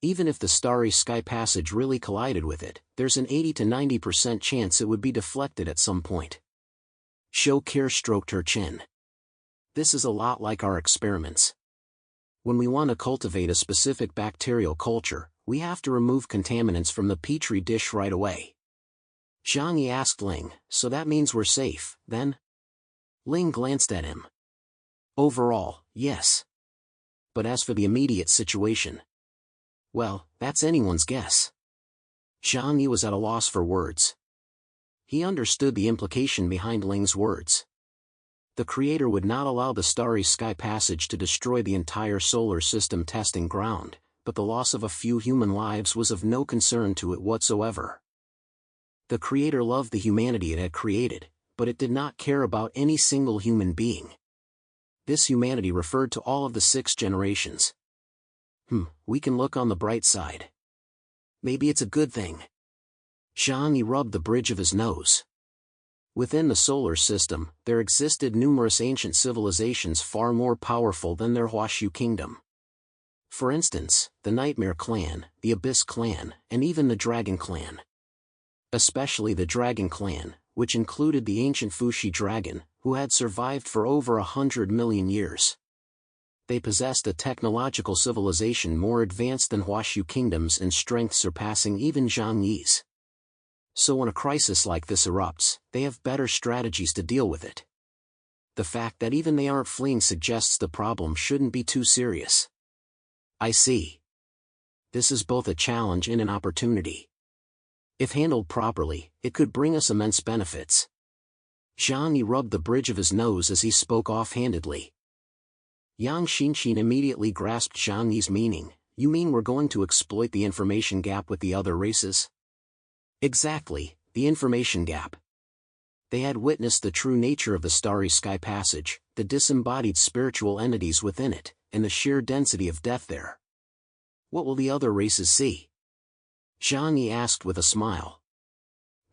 Even if the Starry Sky Passage really collided with it, there's an 80 to 90% chance it would be deflected at some point. Shou Kier stroked her chin. This is a lot like our experiments. When we want to cultivate a specific bacterial culture, we have to remove contaminants from the petri dish right away. Zhang Yi asked Ling, so that means we're safe, then? Ling glanced at him. Overall, yes. But as for the immediate situation, well, that's anyone's guess. Zhang Yi was at a loss for words. He understood the implication behind Ling's words. The Creator would not allow the Starry Sky Passage to destroy the entire solar system testing ground, but the loss of a few human lives was of no concern to it whatsoever. The Creator loved the humanity it had created, but it did not care about any single human being. This humanity referred to all of the 6 generations. We can look on the bright side. Maybe it's a good thing. Zhang Yi rubbed the bridge of his nose. Within the solar system, there existed numerous ancient civilizations far more powerful than their Huashu kingdom. For instance, the Nightmare Clan, the Abyss Clan, and even the Dragon Clan. Especially the Dragon Clan, which included the ancient Fuxi dragon, who had survived for over 100 million years. They possessed a technological civilization more advanced than Huashu kingdoms and strength surpassing even Zhang Yi's. So when a crisis like this erupts, they have better strategies to deal with it. The fact that even they aren't fleeing suggests the problem shouldn't be too serious. I see. This is both a challenge and an opportunity. If handled properly, it could bring us immense benefits. Zhang Yi rubbed the bridge of his nose as he spoke offhandedly. Yang Xinqin immediately grasped Zhang Yi's meaning. You mean we're going to exploit the information gap with the other races? Exactly, the information gap. They had witnessed the true nature of the Starry Sky Passage, the disembodied spiritual entities within it, and the sheer density of death there. What will the other races see? Zhang Yi asked with a smile.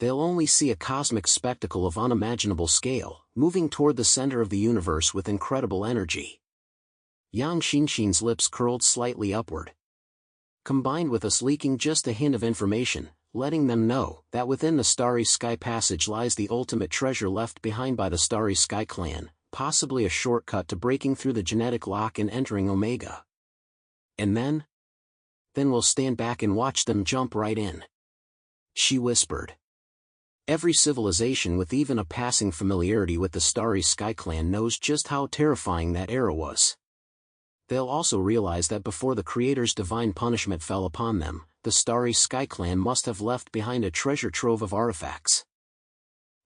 They'll only see a cosmic spectacle of unimaginable scale, moving toward the center of the universe with incredible energy. Yang Xinqin's lips curled slightly upward. Combined with us leaking just a hint of information, letting them know that within the Starry Sky Passage lies the ultimate treasure left behind by the Starry Sky Clan, possibly a shortcut to breaking through the genetic lock and entering Omega. And then? Then we'll stand back and watch them jump right in. She whispered. Every civilization with even a passing familiarity with the Starry Sky Clan knows just how terrifying that era was. They'll also realize that before the Creator's divine punishment fell upon them, the Starry Sky Clan must have left behind a treasure trove of artifacts.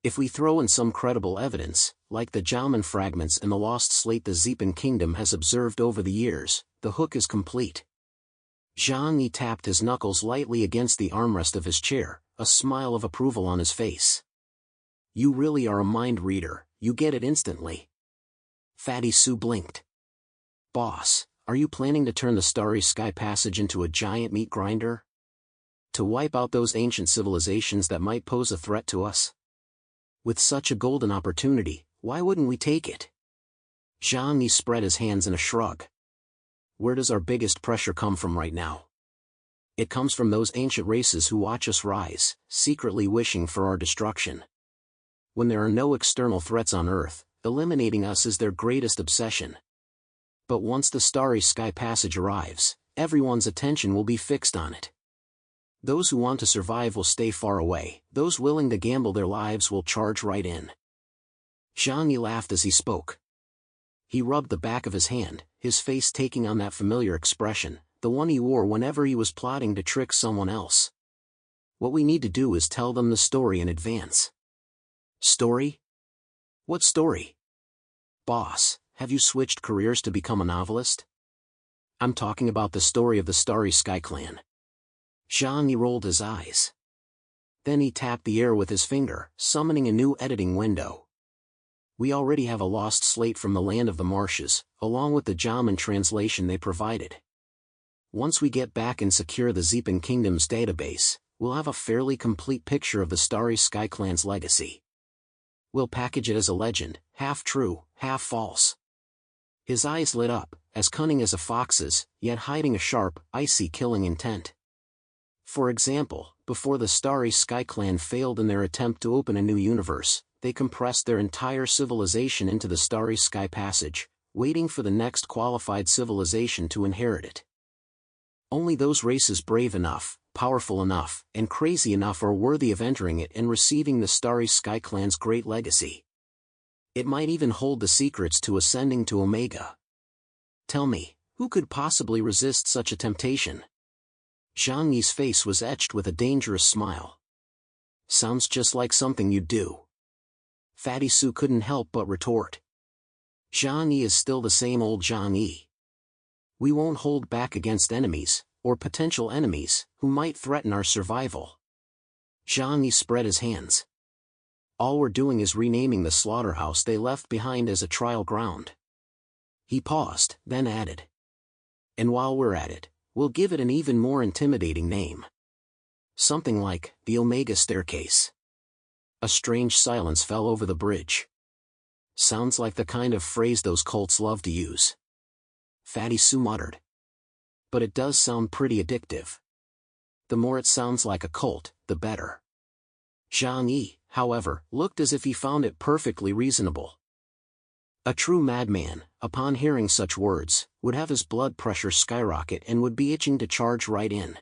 If we throw in some credible evidence, like the Jiaoman fragments and the lost slate the Zipan kingdom has observed over the years, the hook is complete. Zhang Yi tapped his knuckles lightly against the armrest of his chair, a smile of approval on his face. You really are a mind reader, you get it instantly. Fatty Sue blinked. Boss, are you planning to turn the Starry Sky Passage into a giant meat grinder? To wipe out those ancient civilizations that might pose a threat to us? With such a golden opportunity, why wouldn't we take it? Zhang Yi spread his hands in a shrug. Where does our biggest pressure come from right now? It comes from those ancient races who watch us rise, secretly wishing for our destruction. When there are no external threats on Earth, eliminating us is their greatest obsession. But once the Starry Sky Passage arrives, everyone's attention will be fixed on it. Those who want to survive will stay far away, those willing to gamble their lives will charge right in. Zhang Yi laughed as he spoke. He rubbed the back of his hand, his face taking on that familiar expression, the one he wore whenever he was plotting to trick someone else. What we need to do is tell them the story in advance. Story? What story? Boss, have you switched careers to become a novelist? I'm talking about the story of the Starry Sky Clan. Zhang Yi rolled his eyes. Then he tapped the air with his finger, summoning a new editing window. We already have a lost slate from the Land of the Marshes, along with the Jiaoman translation they provided. Once we get back and secure the Zipan Kingdom's database, we'll have a fairly complete picture of the Starry Sky Clan's legacy. We'll package it as a legend, half true, half false. His eyes lit up, as cunning as a fox's, yet hiding a sharp, icy killing intent. For example, before the Starry Sky Clan failed in their attempt to open a new universe, they compressed their entire civilization into the Starry Sky Passage, waiting for the next qualified civilization to inherit it. Only those races brave enough, powerful enough, and crazy enough are worthy of entering it and receiving the Starry Sky Clan's great legacy. It might even hold the secrets to ascending to Omega. Tell me, who could possibly resist such a temptation? Zhang Yi's face was etched with a dangerous smile. Sounds just like something you'd do. Fatty Su couldn't help but retort. Zhang Yi is still the same old Zhang Yi. We won't hold back against enemies, or potential enemies, who might threaten our survival. Zhang Yi spread his hands. All we're doing is renaming the slaughterhouse they left behind as a trial ground. He paused, then added. And while we're at it, we'll give it an even more intimidating name. Something like, the Omega Staircase. A strange silence fell over the bridge. Sounds like the kind of phrase those cults love to use. Fatty Su muttered. But it does sound pretty addictive. The more it sounds like a cult, the better. Zhang Yi, however, looked as if he found it perfectly reasonable. A true madman, upon hearing such words, would have his blood pressure skyrocket and would be itching to charge right in.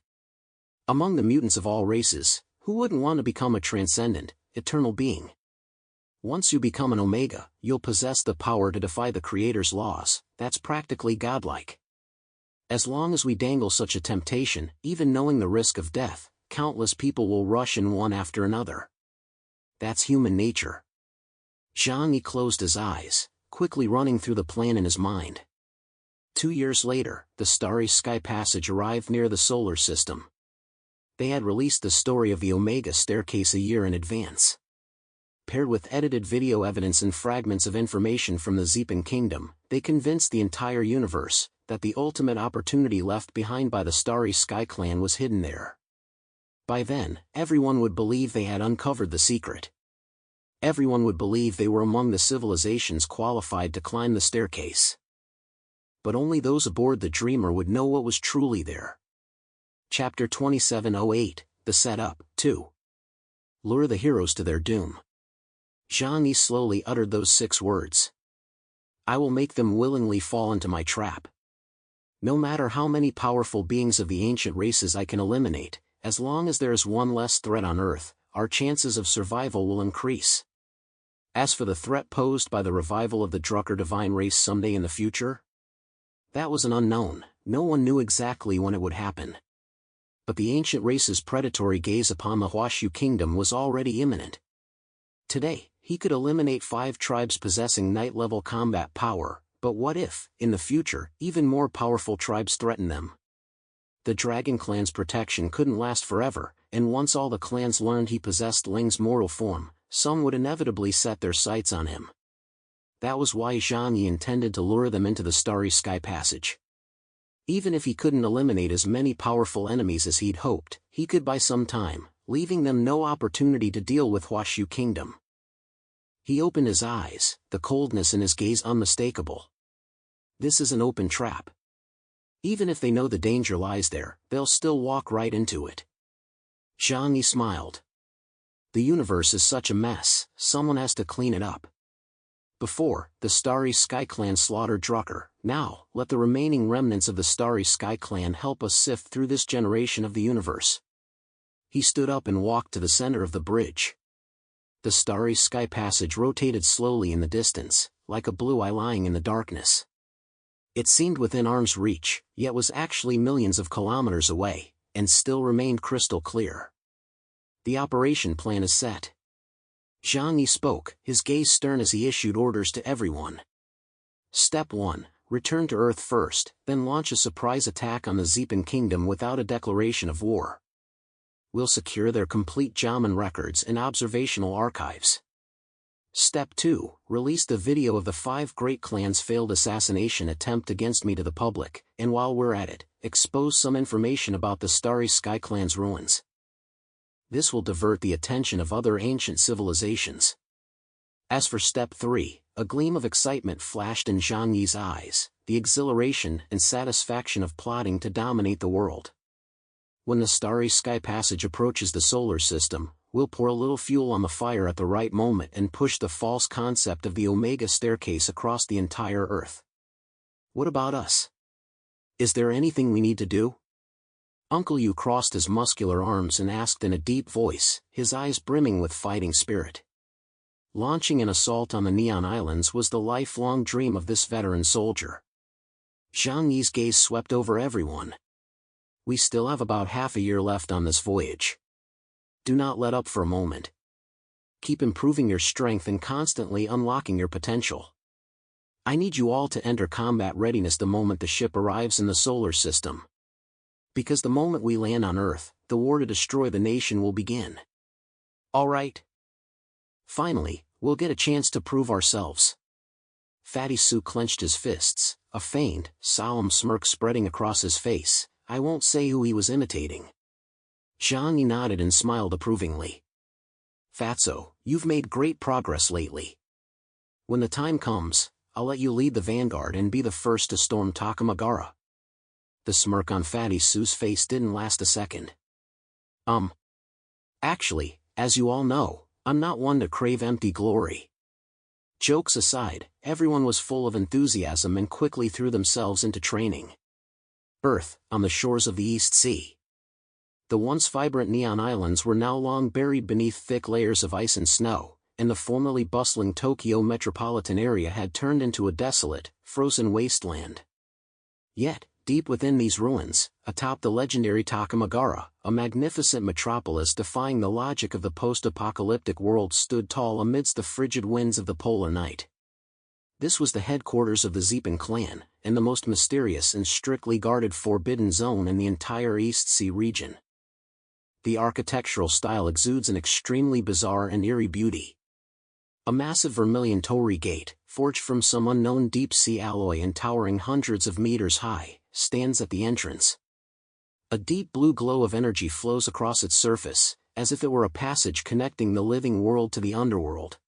Among the mutants of all races, who wouldn't want to become a transcendent, eternal being? Once you become an Omega, you'll possess the power to defy the Creator's laws. That's practically godlike. As long as we dangle such a temptation, even knowing the risk of death, countless people will rush in one after another. That's human nature. Zhang Yi closed his eyes, quickly running through the plan in his mind. 2 years later, the Starry Sky Passage arrived near the solar system. They had released the story of the Omega Staircase a year in advance. Paired with edited video evidence and fragments of information from the Zeepan Kingdom, they convinced the entire universe that the ultimate opportunity left behind by the Starry Sky Clan was hidden there. By then, everyone would believe they had uncovered the secret. Everyone would believe they were among the civilizations qualified to climb the staircase. But only those aboard the Dreamer would know what was truly there. Chapter 2708, The Setup, 2. Lure the heroes to their doom. Zhang Yi slowly uttered those 6 words. I will make them willingly fall into my trap. No matter how many powerful beings of the ancient races I can eliminate, as long as there is one less threat on Earth, our chances of survival will increase. As for the threat posed by the revival of the Drucker divine race someday in the future, that was an unknown. No one knew exactly when it would happen. But the ancient race's predatory gaze upon the Huashu kingdom was already imminent. Today, he could eliminate 5 tribes possessing night-level combat power, but what if, in the future, even more powerful tribes threaten them? The Dragon Clan's protection couldn't last forever, and once all the clans learned he possessed Ling's mortal form, some would inevitably set their sights on him. That was why Zhang Yi intended to lure them into the Starry Sky Passage. Even if he couldn't eliminate as many powerful enemies as he'd hoped, he could buy some time, leaving them no opportunity to deal with Huashu Kingdom. He opened his eyes, the coldness in his gaze unmistakable. This is an open trap. Even if they know the danger lies there, they'll still walk right into it. Zhang Yi smiled. The universe is such a mess, someone has to clean it up. Before, the Starry Sky Clan slaughtered Drucker. Now, let the remaining remnants of the Starry Sky Clan help us sift through this generation of the universe. He stood up and walked to the center of the bridge. The Starry Sky Passage rotated slowly in the distance, like a blue eye lying in the darkness. It seemed within arm's reach, yet was actually millions of kilometers away, and still remained crystal clear. The operation plan is set. Zhang Yi spoke, his gaze stern as he issued orders to everyone. Step 1. Return to Earth first, then launch a surprise attack on the Zeepan Kingdom without a declaration of war. We'll secure their complete Jaman records and observational archives. Step 2. Release the video of the 5 great clans' failed assassination attempt against me to the public, and while we're at it, expose some information about the Starry Sky Clan's ruins. This will divert the attention of other ancient civilizations. As for Step 3, a gleam of excitement flashed in Zhang Yi's eyes, the exhilaration and satisfaction of plotting to dominate the world. When the Starry Sky Passage approaches the solar system, we'll pour a little fuel on the fire at the right moment and push the false concept of the Omega staircase across the entire Earth. What about us? Is there anything we need to do? Uncle Yu crossed his muscular arms and asked in a deep voice, his eyes brimming with fighting spirit. Launching an assault on the Neon Islands was the lifelong dream of this veteran soldier. Zhang Yi's gaze swept over everyone. We still have about half a year left on this voyage. Do not let up for a moment. Keep improving your strength and constantly unlocking your potential. I need you all to enter combat readiness the moment the ship arrives in the solar system. Because the moment we land on Earth, the war to destroy the nation will begin. All right? Finally, we'll get a chance to prove ourselves. Fatty Su clenched his fists, a faint, solemn smirk spreading across his face. I won't say who he was imitating. Zhang Yi nodded and smiled approvingly. Fatso, you've made great progress lately. When the time comes, I'll let you lead the vanguard and be the first to storm Takamagara. The smirk on Fatty Su's face didn't last a second. Actually, as you all know, I'm not one to crave empty glory. Jokes aside, everyone was full of enthusiasm and quickly threw themselves into training. Earth, on the shores of the East Sea. The once vibrant Neon Islands were now long buried beneath thick layers of ice and snow, and the formerly bustling Tokyo metropolitan area had turned into a desolate, frozen wasteland. Yet, deep within these ruins, atop the legendary Takamagara, a magnificent metropolis defying the logic of the post-apocalyptic world stood tall amidst the frigid winds of the polar night. This was the headquarters of the Zeepan clan, and the most mysterious and strictly guarded forbidden zone in the entire East Sea region. The architectural style exudes an extremely bizarre and eerie beauty. A massive vermilion torii gate, forged from some unknown deep-sea alloy and towering hundreds of meters high, stands at the entrance. A deep blue glow of energy flows across its surface, as if it were a passage connecting the living world to the underworld.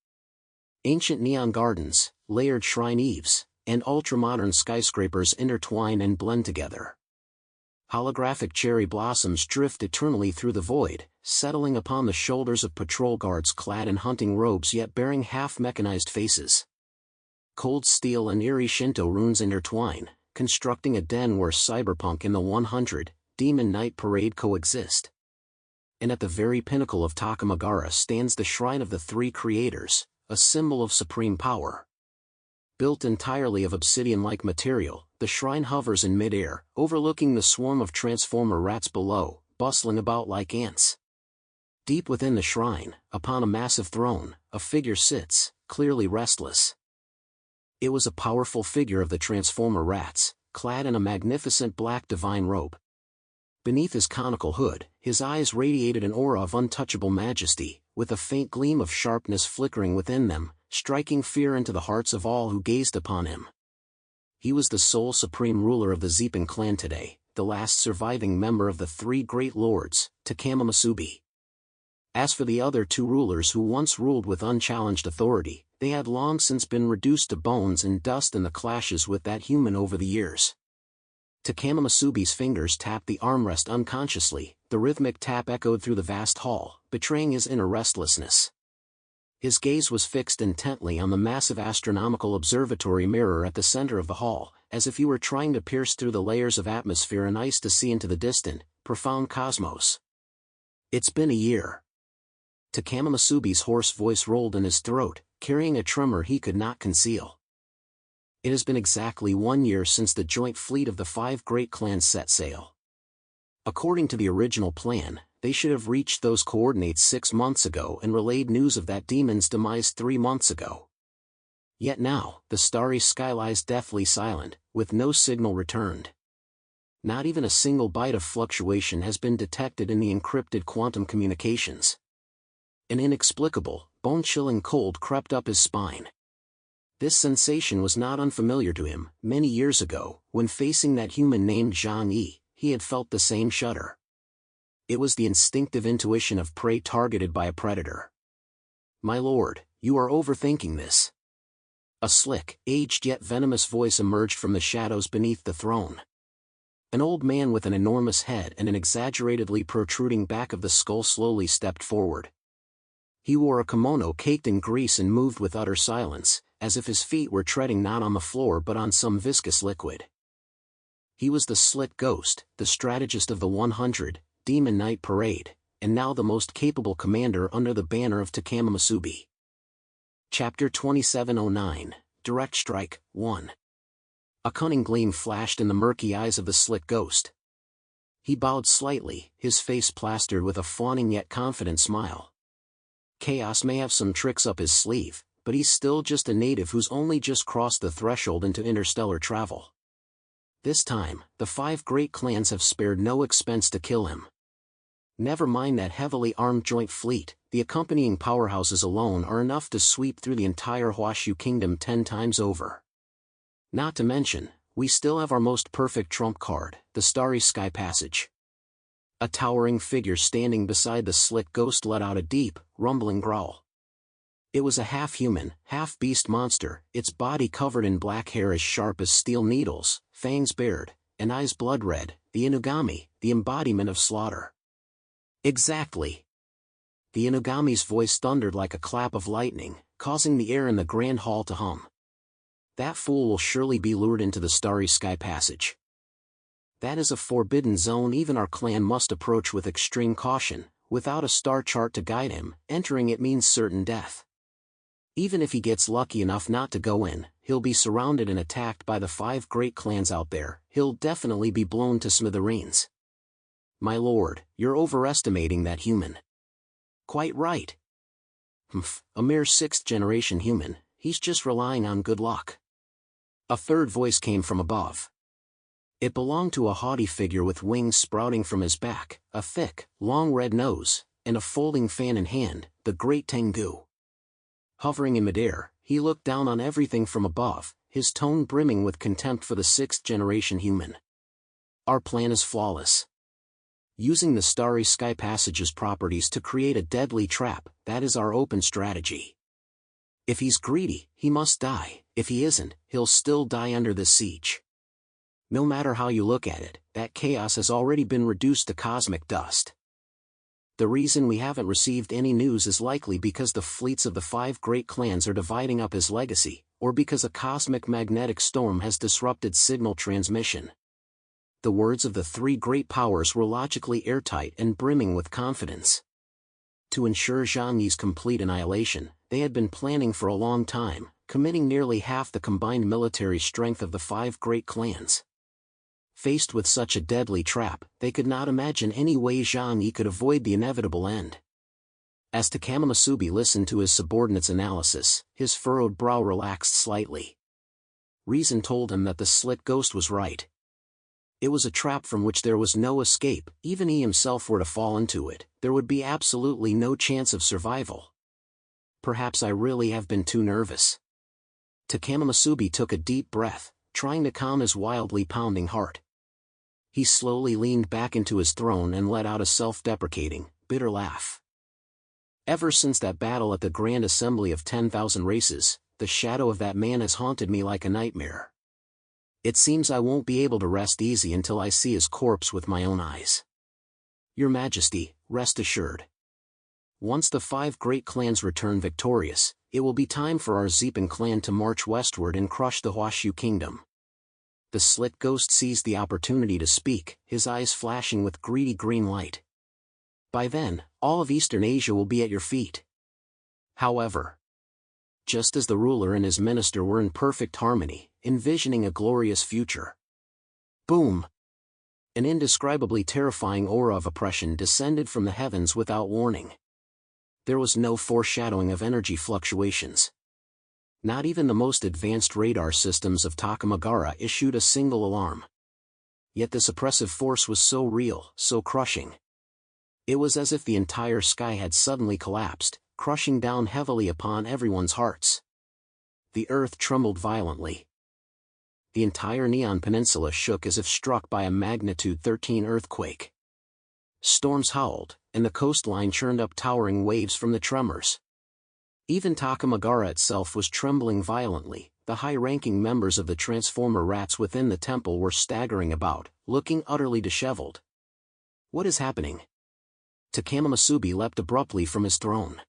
Ancient neon gardens, layered shrine eaves, and ultra-modern skyscrapers intertwine and blend together. Holographic cherry blossoms drift eternally through the void, settling upon the shoulders of patrol guards clad in hunting robes yet bearing half-mechanized faces. Cold steel and eerie Shinto runes intertwine, constructing a den where cyberpunk and the 100 Demon Night Parade coexist. And at the very pinnacle of Takamagara stands the Shrine of the Three Creators, a symbol of supreme power. Built entirely of obsidian-like material, the shrine hovers in mid-air, overlooking the swarm of transformer rats below, bustling about like ants. Deep within the shrine, upon a massive throne, a figure sits, clearly restless. It was a powerful figure of the transformer rats, clad in a magnificent black divine robe. Beneath his conical hood, his eyes radiated an aura of untouchable majesty, with a faint gleam of sharpness flickering within them, striking fear into the hearts of all who gazed upon him. He was the sole supreme ruler of the Zeepan clan today, the last surviving member of the three great lords, Takama Masubi. As for the other two rulers who once ruled with unchallenged authority, they had long since been reduced to bones and dust in the clashes with that human over the years. Takama Masubi's fingers tapped the armrest unconsciously, the rhythmic tap echoed through the vast hall, betraying his inner restlessness. His gaze was fixed intently on the massive astronomical observatory mirror at the center of the hall, as if he were trying to pierce through the layers of atmosphere and ice to see into the distant, profound cosmos. It's been a year. Takama Masubi's hoarse voice rolled in his throat, carrying a tremor he could not conceal. It has been exactly 1 year since the joint fleet of the 5 great clans set sail. According to the original plan, they should have reached those coordinates 6 months ago and relayed news of that demon's demise 3 months ago. Yet now, the starry sky lies deathly silent, with no signal returned. Not even a single byte of fluctuation has been detected in the encrypted quantum communications. An inexplicable, bone-chilling cold crept up his spine. This sensation was not unfamiliar to him. Many years ago, when facing that human named Zhang Yi, he had felt the same shudder. It was the instinctive intuition of prey targeted by a predator. "My lord, you are overthinking this." A slick, aged yet venomous voice emerged from the shadows beneath the throne. An old man with an enormous head and an exaggeratedly protruding back of the skull slowly stepped forward. He wore a kimono caked in grease and moved with utter silence, as if his feet were treading not on the floor but on some viscous liquid. He was the Slit Ghost, the strategist of the 100, Demon Knight Parade, and now the most capable commander under the banner of Takama Masubi. Chapter 2709, Direct Strike, 1. A cunning gleam flashed in the murky eyes of the Slit Ghost. He bowed slightly, his face plastered with a fawning yet confident smile. Chaos may have some tricks up his sleeve, but he's still just a native who's only just crossed the threshold into interstellar travel. This time, the 5 great clans have spared no expense to kill him. Never mind that heavily armed joint fleet, the accompanying powerhouses alone are enough to sweep through the entire Huashu kingdom 10 times over. Not to mention, we still have our most perfect trump card, the Starry Sky Passage. A towering figure standing beside the Slit Ghost let out a deep, rumbling growl. It was a half-human, half-beast monster, its body covered in black hair as sharp as steel needles, fangs bared, and eyes blood-red, the Inugami, the embodiment of slaughter. Exactly. The Inugami's voice thundered like a clap of lightning, causing the air in the grand hall to hum. That fool will surely be lured into the Starry Sky Passage. That is a forbidden zone even our clan must approach with extreme caution. Without a star chart to guide him, entering it means certain death. Even if he gets lucky enough not to go in, he'll be surrounded and attacked by the 5 great clans out there, he'll definitely be blown to smithereens. My lord, you're overestimating that human. Quite right. A mere 6th-generation human, he's just relying on good luck. A third voice came from above. It belonged to a haughty figure with wings sprouting from his back, a thick, long red nose, and a folding fan in hand, the Great Tengu. Hovering in midair, he looked down on everything from above, his tone brimming with contempt for the 6th-generation human. Our plan is flawless. Using the Starry Sky Passage's properties to create a deadly trap, that is our open strategy. If he's greedy, he must die, if he isn't, he'll still die under this siege. No matter how you look at it, that chaos has already been reduced to cosmic dust. The reason we haven't received any news is likely because the fleets of the 5 great clans are dividing up his legacy, or because a cosmic magnetic storm has disrupted signal transmission. The words of the 3 great powers were logically airtight and brimming with confidence. To ensure Zhang Yi's complete annihilation, they had been planning for a long time, committing nearly half the combined military strength of the 5 great clans. Faced with such a deadly trap, they could not imagine any way Zhang Yi could avoid the inevitable end. As Takama Masubi listened to his subordinate's analysis, his furrowed brow relaxed slightly. Reason told him that the Slit Ghost was right. It was a trap from which there was no escape. Even he himself were to fall into it, there would be absolutely no chance of survival. Perhaps I really have been too nervous. Takama Masubi took a deep breath, trying to calm his wildly pounding heart. He slowly leaned back into his throne and let out a self-deprecating, bitter laugh. Ever since that battle at the Grand Assembly of 10,000 Races, the shadow of that man has haunted me like a nightmare. It seems I won't be able to rest easy until I see his corpse with my own eyes. Your Majesty, rest assured. Once the 5 great clans return victorious, it will be time for our Zepan clan to march westward and crush the Huashu kingdom. The Slit Ghost seized the opportunity to speak, his eyes flashing with greedy green light. By then, all of Eastern Asia will be at your feet. However, just as the ruler and his minister were in perfect harmony, envisioning a glorious future. Boom! An indescribably terrifying aura of oppression descended from the heavens without warning. There was no foreshadowing of energy fluctuations. Not even the most advanced radar systems of Takamagara issued a single alarm. Yet this oppressive force was so real, so crushing. It was as if the entire sky had suddenly collapsed, crushing down heavily upon everyone's hearts. The earth trembled violently. The entire Neon Peninsula shook as if struck by a magnitude 13 earthquake. Storms howled, and the coastline churned up towering waves from the tremors. Even Takamagara itself was trembling violently. The high-ranking members of the Transformer Rats within the temple were staggering about, looking utterly disheveled. What is happening? Takama Masubi leapt abruptly from his throne.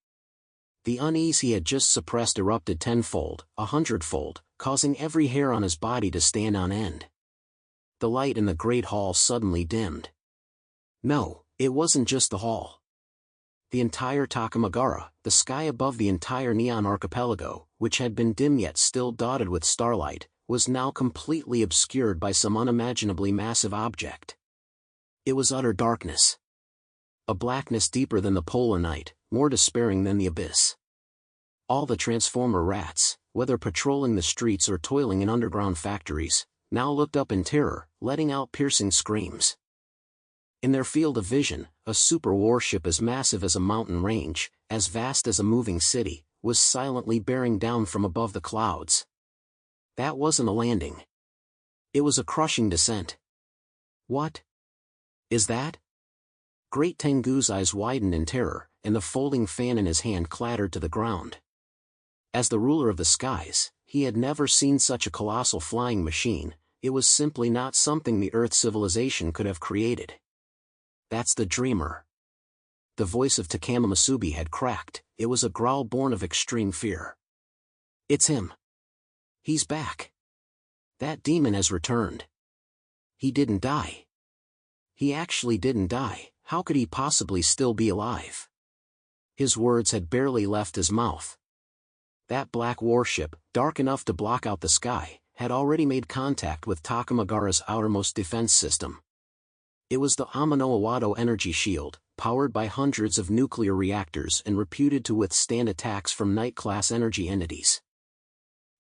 The unease he had just suppressed erupted tenfold, 100-fold, causing every hair on his body to stand on end. The light in the great hall suddenly dimmed. No, it wasn't just the hall. The entire Takamagara, the sky above the entire Neon Archipelago, which had been dim yet still dotted with starlight, was now completely obscured by some unimaginably massive object. It was utter darkness. A blackness deeper than the polar night, more despairing than the abyss. All the Transformer rats, whether patrolling the streets or toiling in underground factories, now looked up in terror, letting out piercing screams. In their field of vision, a super warship as massive as a mountain range, as vast as a moving city, was silently bearing down from above the clouds. That wasn't a landing. It was a crushing descent. What is that? Great Tengu's eyes widened in terror, and the folding fan in his hand clattered to the ground. As the ruler of the skies, he had never seen such a colossal flying machine. It was simply not something the Earth civilization could have created. That's the dreamer. The voice of Takama Masubi had cracked. It was a growl born of extreme fear. It's him. He's back. That demon has returned. He didn't die. He actually didn't die. How could he possibly still be alive? His words had barely left his mouth. That black warship, dark enough to block out the sky, had already made contact with Takamagara's outermost defense system. It was the Amano Iwado energy shield, powered by hundreds of nuclear reactors and reputed to withstand attacks from Night-class energy entities.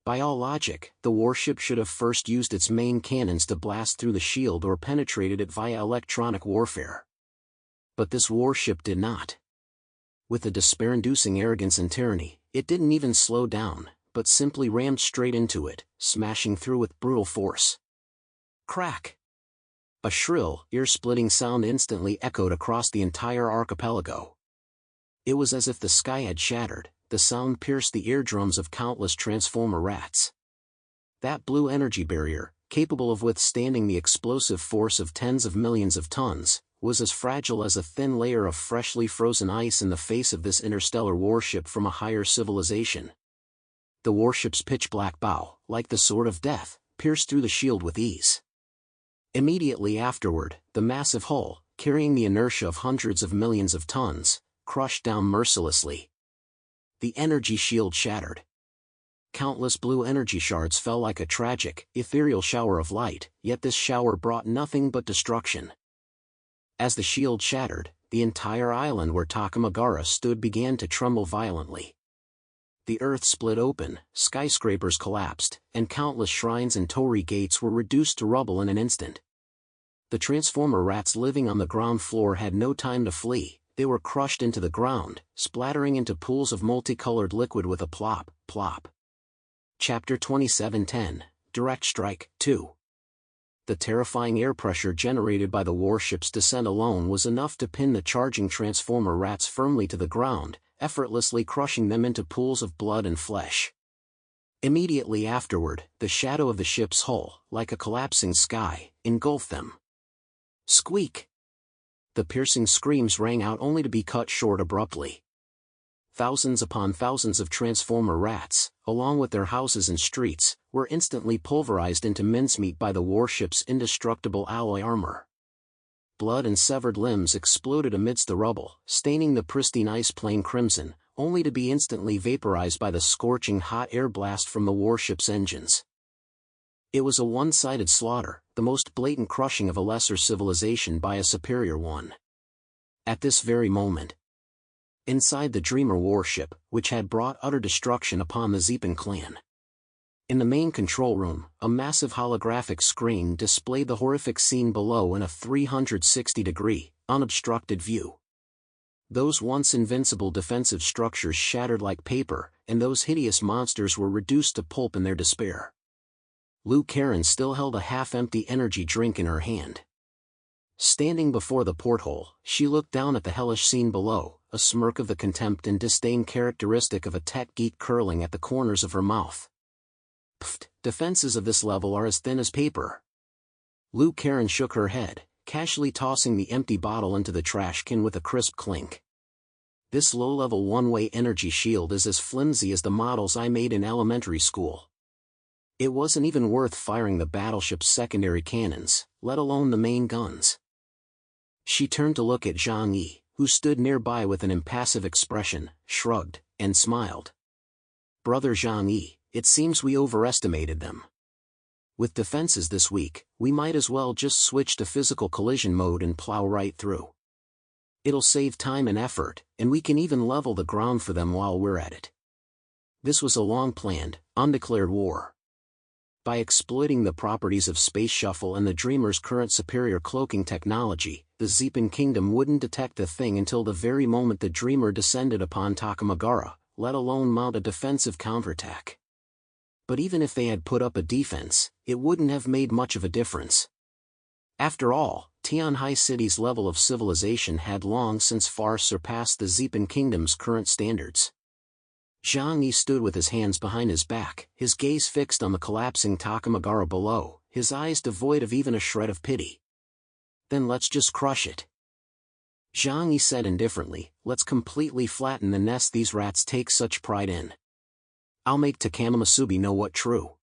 By all logic, the warship should have first used its main cannons to blast through the shield or penetrated it via electronic warfare. But this warship did not. With a despair-inducing arrogance and tyranny, it didn't even slow down, but simply rammed straight into it, smashing through with brutal force. Crack! A shrill, ear-splitting sound instantly echoed across the entire archipelago. It was as if the sky had shattered. The sound pierced the eardrums of countless Transformer rats. That blue energy barrier, capable of withstanding the explosive force of tens of millions of tons, was as fragile as a thin layer of freshly frozen ice in the face of this interstellar warship from a higher civilization. The warship's pitch-black bow, like the sword of death, pierced through the shield with ease. Immediately afterward, the massive hull, carrying the inertia of hundreds of millions of tons, crushed down mercilessly. The energy shield shattered. Countless blue energy shards fell like a tragic, ethereal shower of light, yet this shower brought nothing but destruction. As the shield shattered, the entire island where Takamagara stood began to tremble violently. The earth split open, skyscrapers collapsed, and countless shrines and torii gates were reduced to rubble in an instant. The Transformer rats living on the ground floor had no time to flee. They were crushed into the ground, splattering into pools of multicolored liquid with a plop, plop. Chapter 2710, Direct Strike, 2. The terrifying air pressure generated by the warship's descent alone was enough to pin the charging Transformer rats firmly to the ground, effortlessly crushing them into pools of blood and flesh. Immediately afterward, the shadow of the ship's hull, like a collapsing sky, engulfed them. Squeak! The piercing screams rang out only to be cut short abruptly. Thousands upon thousands of Transformer rats, along with their houses and streets, were instantly pulverized into mincemeat by the warship's indestructible alloy armor. Blood and severed limbs exploded amidst the rubble, staining the pristine ice plain crimson, only to be instantly vaporized by the scorching hot air blast from the warship's engines. It was a one-sided slaughter, the most blatant crushing of a lesser civilization by a superior one. At this very moment, inside the Dreamer warship, which had brought utter destruction upon the Zeppin clan. In the main control room, a massive holographic screen displayed the horrific scene below in a 360-degree, unobstructed view. Those once invincible defensive structures shattered like paper, and those hideous monsters were reduced to pulp in their despair. Lou Karen still held a half-empty energy drink in her hand. Standing before the porthole, she looked down at the hellish scene below, a smirk of the contempt and disdain characteristic of a tech geek curling at the corners of her mouth. Pfft, defenses of this level are as thin as paper. Lou Karen shook her head, casually tossing the empty bottle into the trash can with a crisp clink. This low-level one-way energy shield is as flimsy as the models I made in elementary school. It wasn't even worth firing the battleship's secondary cannons, let alone the main guns. She turned to look at Zhang Yi, who stood nearby with an impassive expression, shrugged, and smiled. Brother Zhang Yi, it seems we overestimated them. With defenses this weak, we might as well just switch to physical collision mode and plow right through. It'll save time and effort, and we can even level the ground for them while we're at it. This was a long-planned, undeclared war. By exploiting the properties of Space Shuffle and the Dreamer's current superior cloaking technology, the Zeepan Kingdom wouldn't detect the thing until the very moment the Dreamer descended upon Takamagara, let alone mount a defensive counterattack. But even if they had put up a defense, it wouldn't have made much of a difference. After all, Tianhai City's level of civilization had long since far surpassed the Zeepan Kingdom's current standards. Zhang Yi stood with his hands behind his back, his gaze fixed on the collapsing Takamagara below, his eyes devoid of even a shred of pity. Then let's just crush it. Zhang Yi said indifferently, let's completely flatten the nest these rats take such pride in. I'll make Takama Masubi know what true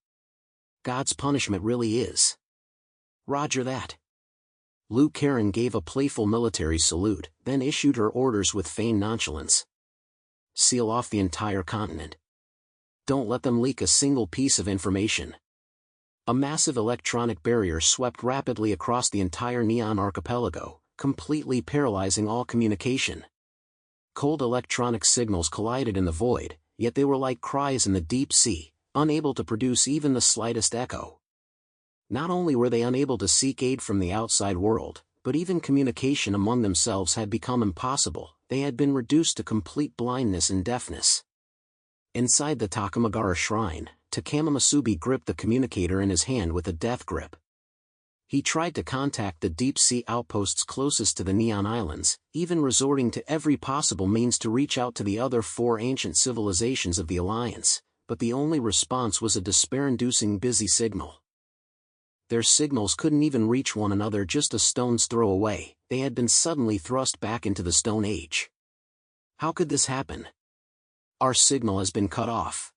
God's punishment really is. Roger that. Liu Karen gave a playful military salute, then issued her orders with feigned nonchalance. Seal off the entire continent. Don't let them leak a single piece of information. A massive electronic barrier swept rapidly across the entire Neon archipelago, completely paralyzing all communication. Cold electronic signals collided in the void, yet they were like cries in the deep sea, unable to produce even the slightest echo. Not only were they unable to seek aid from the outside world, but even communication among themselves had become impossible. They had been reduced to complete blindness and deafness. Inside the Takamagara shrine, Takama Masubi gripped the communicator in his hand with a death grip. He tried to contact the deep-sea outposts closest to the Neon Islands, even resorting to every possible means to reach out to the other 4 ancient civilizations of the Alliance, but the only response was a despair-inducing busy signal. Their signals couldn't even reach one another just a stone's throw away. They had been suddenly thrust back into the Stone Age. How could this happen? Our signal has been cut off.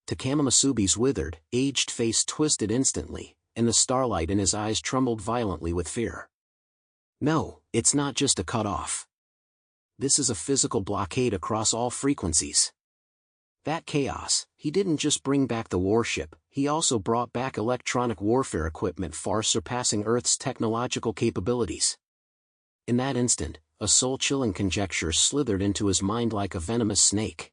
Takama Masubi's withered, aged face twisted instantly, and the starlight in his eyes trembled violently with fear. No, it's not just a cut-off. This is a physical blockade across all frequencies. That chaos, he didn't just bring back the warship, he also brought back electronic warfare equipment far surpassing Earth's technological capabilities. In that instant, a soul-chilling conjecture slithered into his mind like a venomous snake.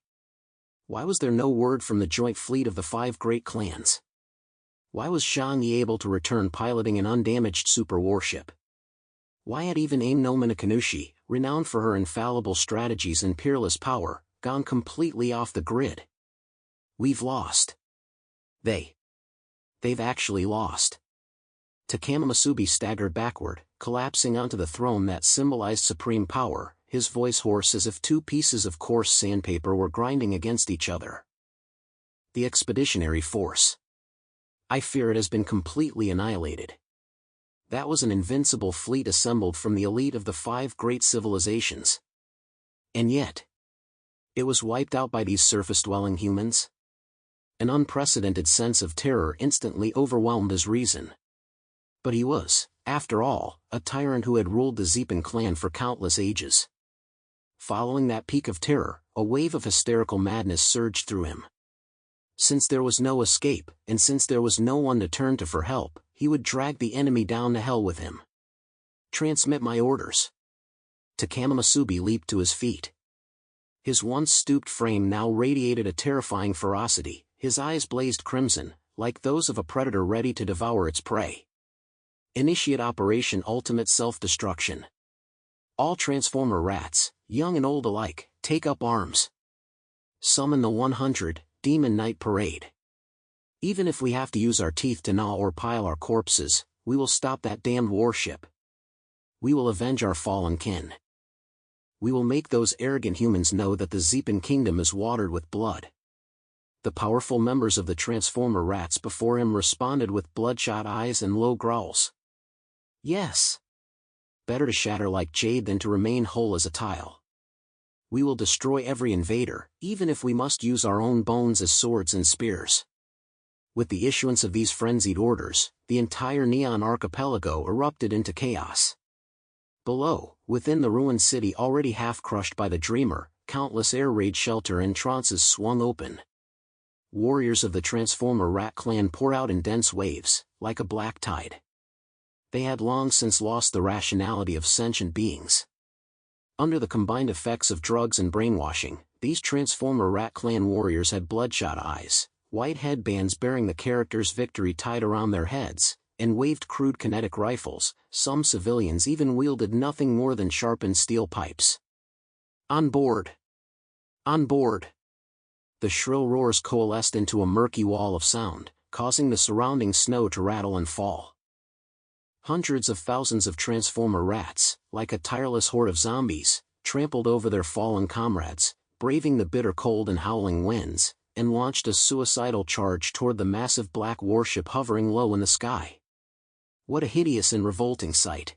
Why was there no word from the joint fleet of the 5 great clans? Why was Zhang Yi able to return piloting an undamaged super warship? Why had even Aim no Minakanushi, renowned for her infallible strategies and peerless power, gone completely off the grid? We've lost. They've actually lost. Takama Masubi staggered backward, collapsing onto the throne that symbolized supreme power, his voice hoarse as if 2 pieces of coarse sandpaper were grinding against each other. The expeditionary force. I fear it has been completely annihilated. That was an invincible fleet assembled from the elite of the 5 great civilizations. And yet, it was wiped out by these surface-dwelling humans? An unprecedented sense of terror instantly overwhelmed his reason. But he was, after all, a tyrant who had ruled the Zeepan clan for countless ages. Following that peak of terror, a wave of hysterical madness surged through him. Since there was no escape, and since there was no one to turn to for help, he would drag the enemy down to hell with him. Transmit my orders. Takama Masubi leaped to his feet. His once stooped frame now radiated a terrifying ferocity, his eyes blazed crimson, like those of a predator ready to devour its prey. Initiate Operation Ultimate Self-Destruction. All Transformer rats, young and old alike, take up arms. Summon the 100, Demon Night Parade. Even if we have to use our teeth to gnaw or pile our corpses, we will stop that damned warship. We will avenge our fallen kin. We will make those arrogant humans know that the Zeepan Kingdom is watered with blood. The powerful members of the Transformer rats before him responded with bloodshot eyes and low growls. Yes. Better to shatter like jade than to remain whole as a tile. we will destroy every invader, even if we must use our own bones as swords and spears. With the issuance of these frenzied orders, the entire Neon archipelago erupted into chaos. Below, within the ruined city already half-crushed by the Dreamer, countless air raid shelter entrances swung open. Warriors of the Transformer Rat clan pour out in dense waves, like a black tide. They had long since lost the rationality of sentient beings. Under the combined effects of drugs and brainwashing, these Transformer Rat clan warriors had bloodshot eyes, white headbands bearing the characters' victory tied around their heads, and waved crude kinetic rifles. Some civilians even wielded nothing more than sharpened steel pipes. On board! On board! The shrill roars coalesced into a murky wall of sound, causing the surrounding snow to rattle and fall. Hundreds of thousands of Transformer rats, like a tireless horde of zombies, trampled over their fallen comrades, braving the bitter cold and howling winds, and launched a suicidal charge toward the massive black warship hovering low in the sky. What a hideous and revolting sight.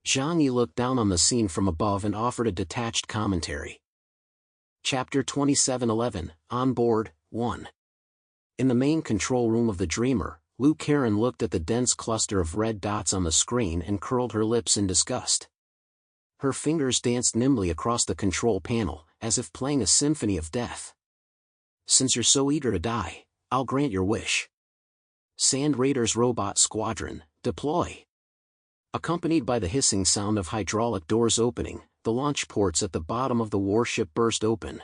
Zhang Yi looked down on the scene from above and offered a detached commentary. Chapter 2711, On Board, 1. In the main control room of the Dreamer, Liu Karen looked at the dense cluster of red dots on the screen and curled her lips in disgust. Her fingers danced nimbly across the control panel, as if playing a symphony of death. Since you're so eager to die, I'll grant your wish. Sand Raiders Robot Squadron, deploy. Accompanied by the hissing sound of hydraulic doors opening, the launch ports at the bottom of the warship burst open.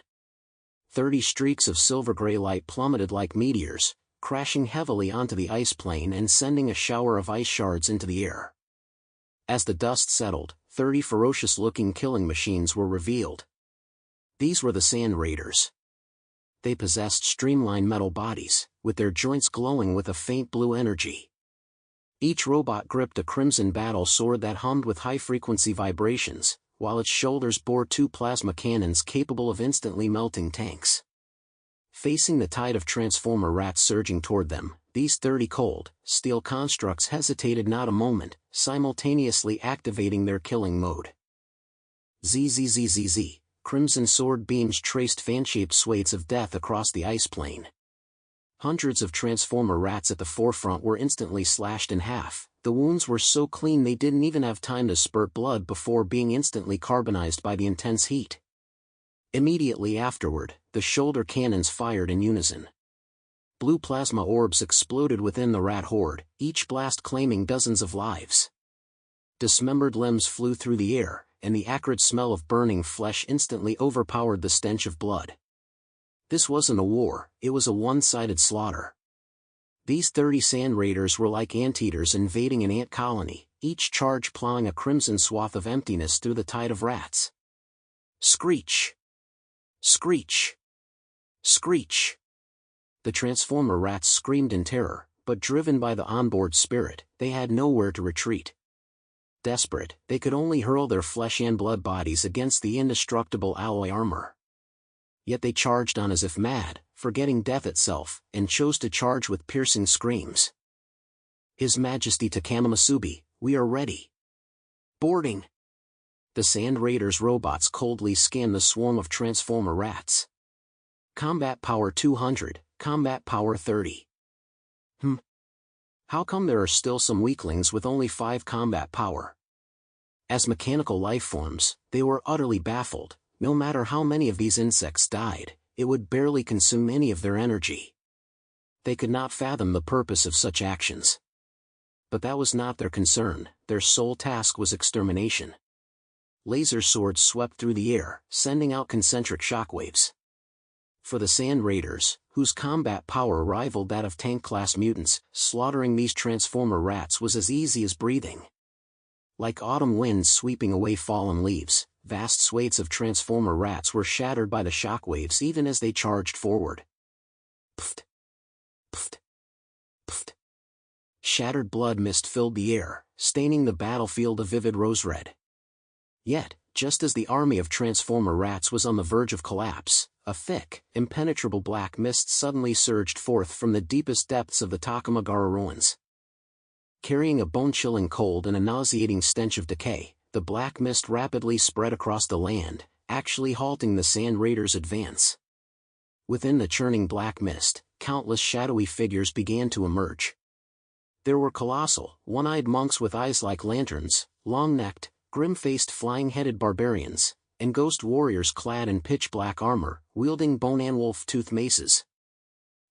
30 streaks of silver-gray light plummeted like meteors, crashing heavily onto the ice plane and sending a shower of ice shards into the air. As the dust settled, 30 ferocious-looking killing machines were revealed. These were the Sand Raiders. They possessed streamlined metal bodies, with their joints glowing with a faint blue energy. Each robot gripped a crimson battle sword that hummed with high-frequency vibrations, while its shoulders bore 2 plasma cannons capable of instantly melting tanks. Facing the tide of Transformer rats surging toward them, these 30 cold, steel constructs hesitated not a moment, simultaneously activating their killing mode. ZZZZZ, crimson sword beams traced fan-shaped swathes of death across the ice plane. Hundreds of Transformer rats at the forefront were instantly slashed in half. The wounds were so clean they didn't even have time to spurt blood before being instantly carbonized by the intense heat. Immediately afterward, the shoulder cannons fired in unison. Blue plasma orbs exploded within the rat horde, each blast claiming dozens of lives. Dismembered limbs flew through the air, and the acrid smell of burning flesh instantly overpowered the stench of blood. This wasn't a war, it was a one-sided slaughter. These 30 Sand Raiders were like anteaters invading an ant colony, each charge plowing a crimson swath of emptiness through the tide of rats. Screech! Screech! Screech! The Transformer rats screamed in terror, but driven by the onboard spirit, they had nowhere to retreat. Desperate, they could only hurl their flesh and blood bodies against the indestructible alloy armor. Yet they charged on as if mad, forgetting death itself, and chose to charge with piercing screams. His Majesty Takama Masubi, we are ready. Boarding! The Sand Raiders robots coldly scanned the swarm of Transformer rats. Combat power 200, combat power 30. How come there are still some weaklings with only 5 combat power? As mechanical life forms, they were utterly baffled. No matter how many of these insects died, it would barely consume any of their energy. They could not fathom the purpose of such actions. But that was not their concern, their sole task was extermination. Laser swords swept through the air, sending out concentric shockwaves. For the Sand Raiders, whose combat power rivaled that of tank-class mutants, slaughtering these Transformer rats was as easy as breathing. Like autumn winds sweeping away fallen leaves, vast swathes of Transformer rats were shattered by the shockwaves even as they charged forward. Pft! Pft! Pft! Shattered blood mist filled the air, staining the battlefield a vivid rose-red. Yet, just as the army of Transformer rats was on the verge of collapse, a thick, impenetrable black mist suddenly surged forth from the deepest depths of the Takamagara ruins. Carrying a bone-chilling cold and a nauseating stench of decay, the black mist rapidly spread across the land, actually halting the Sand Raiders' advance. Within the churning black mist, countless shadowy figures began to emerge. There were colossal, one-eyed monks with eyes like lanterns, long-necked, grim-faced flying-headed barbarians, and ghost warriors clad in pitch-black armor, wielding bone and wolf-tooth maces.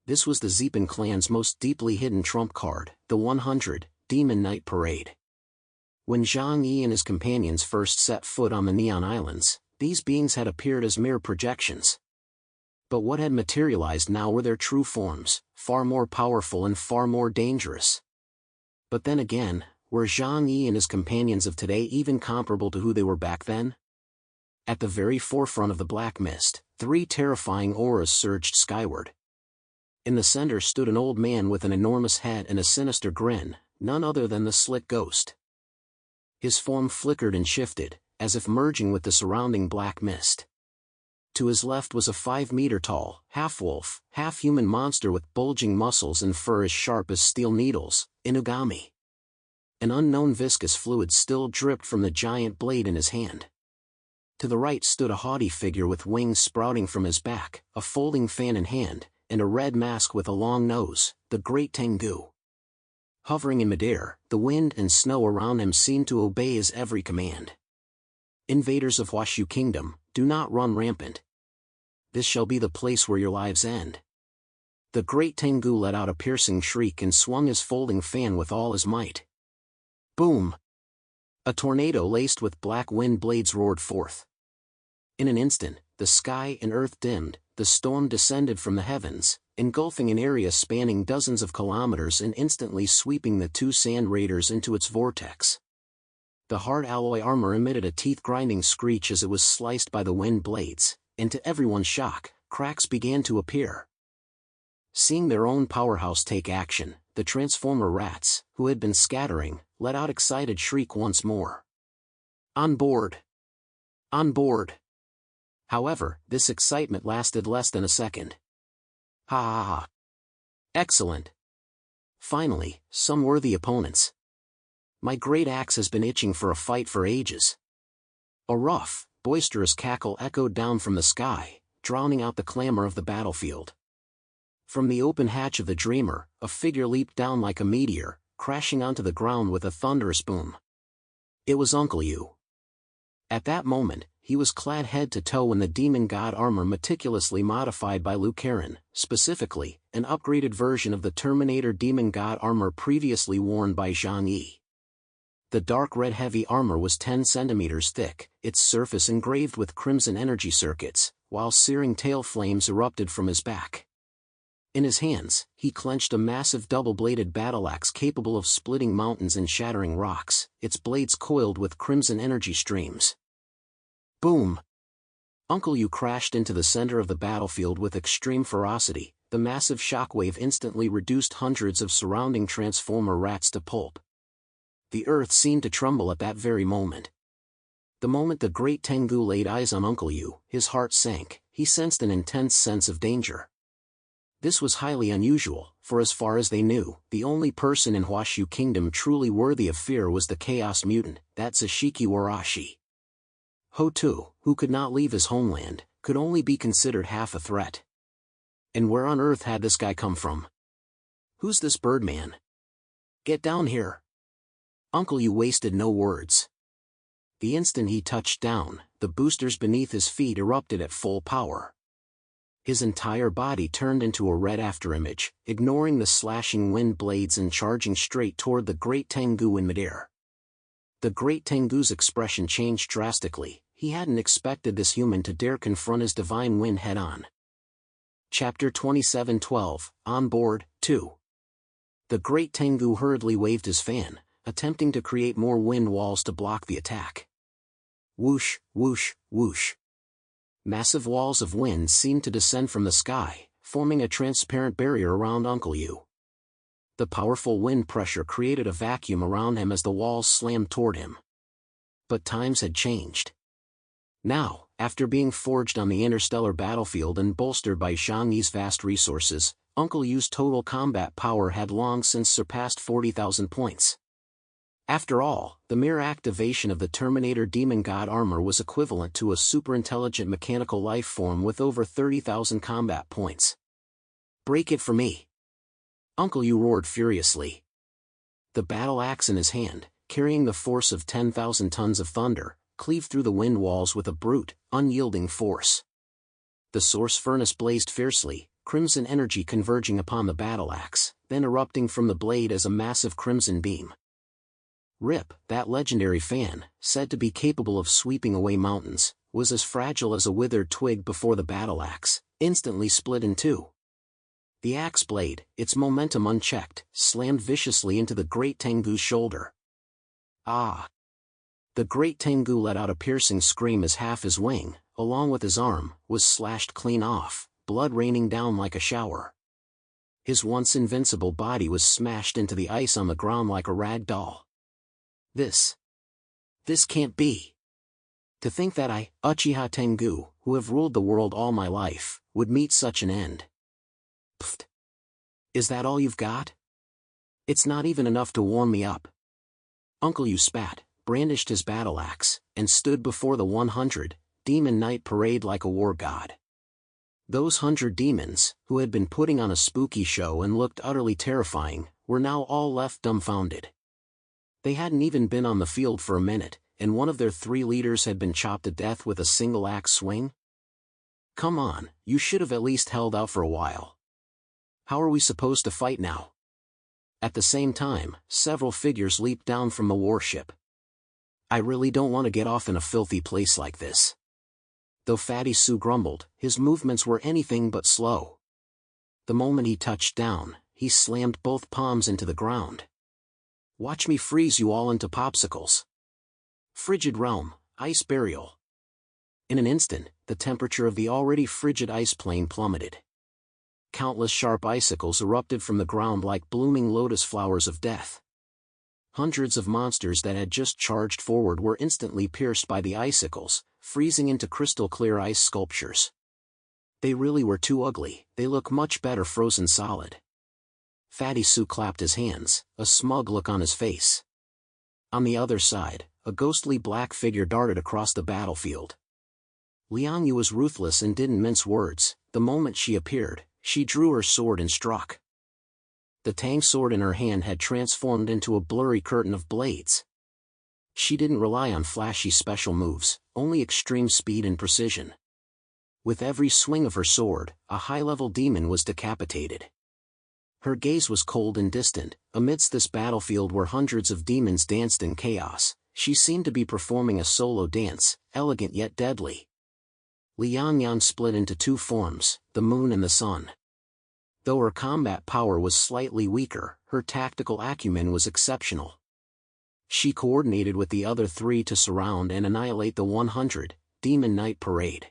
This was the Zeepan clan's most deeply hidden trump card, the 100, Demon Night Parade. When Zhang Yi and his companions first set foot on the Neon Islands, these beings had appeared as mere projections. But what had materialized now were their true forms, far more powerful and far more dangerous. But then again, were Zhang Yi and his companions of today even comparable to who they were back then? At the very forefront of the black mist, 3 terrifying auras surged skyward. In the center stood an old man with an enormous head and a sinister grin, none other than the Slick Ghost. His form flickered and shifted, as if merging with the surrounding black mist. To his left was a 5-meter-tall, half-wolf, half-human monster with bulging muscles and fur as sharp as steel needles, Inugami. An unknown viscous fluid still dripped from the giant blade in his hand. To the right stood a haughty figure with wings sprouting from his back, a folding fan in hand, and a red mask with a long nose, the Great Tengu. Hovering in midair, the wind and snow around him seemed to obey his every command. Invaders of Huashu Kingdom, do not run rampant. This shall be the place where your lives end. The Great Tengu let out a piercing shriek and swung his folding fan with all his might. Boom! A tornado laced with black wind blades roared forth. In an instant, the sky and earth dimmed, the storm descended from the heavens, engulfing an area spanning dozens of kilometers and instantly sweeping the 2 Sand Raiders into its vortex. The hard alloy armor emitted a teeth-grinding screech as it was sliced by the wind blades, and to everyone's shock, cracks began to appear. Seeing their own powerhouse take action, the Transformer rats, who had been scattering, let out excited shriek once more. On board! On board! However, this excitement lasted less than a second. Ha ha ha! Excellent! Finally, some worthy opponents. My great axe has been itching for a fight for ages. A rough, boisterous cackle echoed down from the sky, drowning out the clamor of the battlefield. From the open hatch of the Dreamer, a figure leaped down like a meteor, crashing onto the ground with a thunderous boom. It was Uncle Yu. At that moment, he was clad head to toe in the demon god armor meticulously modified by Liu Karen, specifically, an upgraded version of the Terminator demon god armor previously worn by Zhang Yi. The dark red heavy armor was 10 centimeters thick, its surface engraved with crimson energy circuits, while searing tail flames erupted from his back. In his hands, he clenched a massive double-bladed battle-axe capable of splitting mountains and shattering rocks, its blades coiled with crimson energy streams. Boom! Uncle Yu crashed into the center of the battlefield with extreme ferocity. The massive shockwave instantly reduced hundreds of surrounding Transformer rats to pulp. The earth seemed to tremble at that very moment. The moment the Great Tengu laid eyes on Uncle Yu, his heart sank. He sensed an intense sense of danger. This was highly unusual, for as far as they knew, the only person in Huashu Kingdom truly worthy of fear was the Chaos Mutant, that Zashiki Warashi. Hotu, who could not leave his homeland, could only be considered half a threat. And where on earth had this guy come from? Who's this Birdman? Get down here! Uncle Yu wasted no words. The instant he touched down, the boosters beneath his feet erupted at full power. His entire body turned into a red afterimage, ignoring the slashing wind blades and charging straight toward the Great Tengu in midair. The Great Tengu's expression changed drastically. He hadn't expected this human to dare confront his divine wind head-on. Chapter 27:12, On Board, 2. The Great Tengu hurriedly waved his fan, attempting to create more wind walls to block the attack. Whoosh, whoosh, whoosh. Massive walls of wind seemed to descend from the sky, forming a transparent barrier around Uncle Yu. The powerful wind pressure created a vacuum around him as the walls slammed toward him. But times had changed. Now, after being forged on the interstellar battlefield and bolstered by Zhang Yi's vast resources, Uncle Yu's total combat power had long since surpassed 40,000 points. After all, the mere activation of the Terminator Demon God armor was equivalent to a superintelligent mechanical life form with over 30,000 combat points. "Break it for me!" Uncle Yu roared furiously. The battle axe in his hand, carrying the force of 10,000 tons of thunder, cleaved through the wind walls with a brute, unyielding force. The source furnace blazed fiercely, crimson energy converging upon the battle axe, then erupting from the blade as a massive crimson beam. Rip, that legendary fan, said to be capable of sweeping away mountains, was as fragile as a withered twig before the battle axe, instantly split in two. The axe blade, its momentum unchecked, slammed viciously into the Great Tengu's shoulder. Ah! The Great Tengu let out a piercing scream as half his wing, along with his arm, was slashed clean off, blood raining down like a shower. His once invincible body was smashed into the ice on the ground like a rag doll. This can't be. To think that I, Uchiha Tengu, who have ruled the world all my life, would meet such an end. Pfft. Is that all you've got? It's not even enough to warm me up. Uncle Yu spat, brandished his battle axe, and stood before the 100 Demon Knight parade like a war god. Those 100 demons, who had been putting on a spooky show and looked utterly terrifying, were now all left dumbfounded. They hadn't even been on the field for a minute, and one of their 3 leaders had been chopped to death with a single axe swing? Come on, you should have at least held out for a while. How are we supposed to fight now? At the same time, several figures leaped down from the warship. I really don't want to get off in a filthy place like this. Though Fatty Sue grumbled, his movements were anything but slow. The moment he touched down, he slammed both palms into the ground. Watch me freeze you all into popsicles. Frigid realm, ice burial. In an instant, the temperature of the already frigid ice plane plummeted. Countless sharp icicles erupted from the ground like blooming lotus flowers of death. Hundreds of monsters that had just charged forward were instantly pierced by the icicles, freezing into crystal-clear ice sculptures. They really were too ugly, they look much better frozen solid. Fatty Sue clapped his hands, a smug look on his face. On the other side, a ghostly black figure darted across the battlefield. Liang Yu was ruthless and didn't mince words. The moment she appeared, she drew her sword and struck. The tang sword in her hand had transformed into a blurry curtain of blades. She didn't rely on flashy special moves, only extreme speed and precision. With every swing of her sword, a high-level demon was decapitated. Her gaze was cold and distant. Amidst this battlefield where hundreds of demons danced in chaos, she seemed to be performing a solo dance, elegant yet deadly. Liang Yan split into 2 forms, the moon and the sun. Though her combat power was slightly weaker, her tactical acumen was exceptional. She coordinated with the other 3 to surround and annihilate the 100 Demon Knight parade.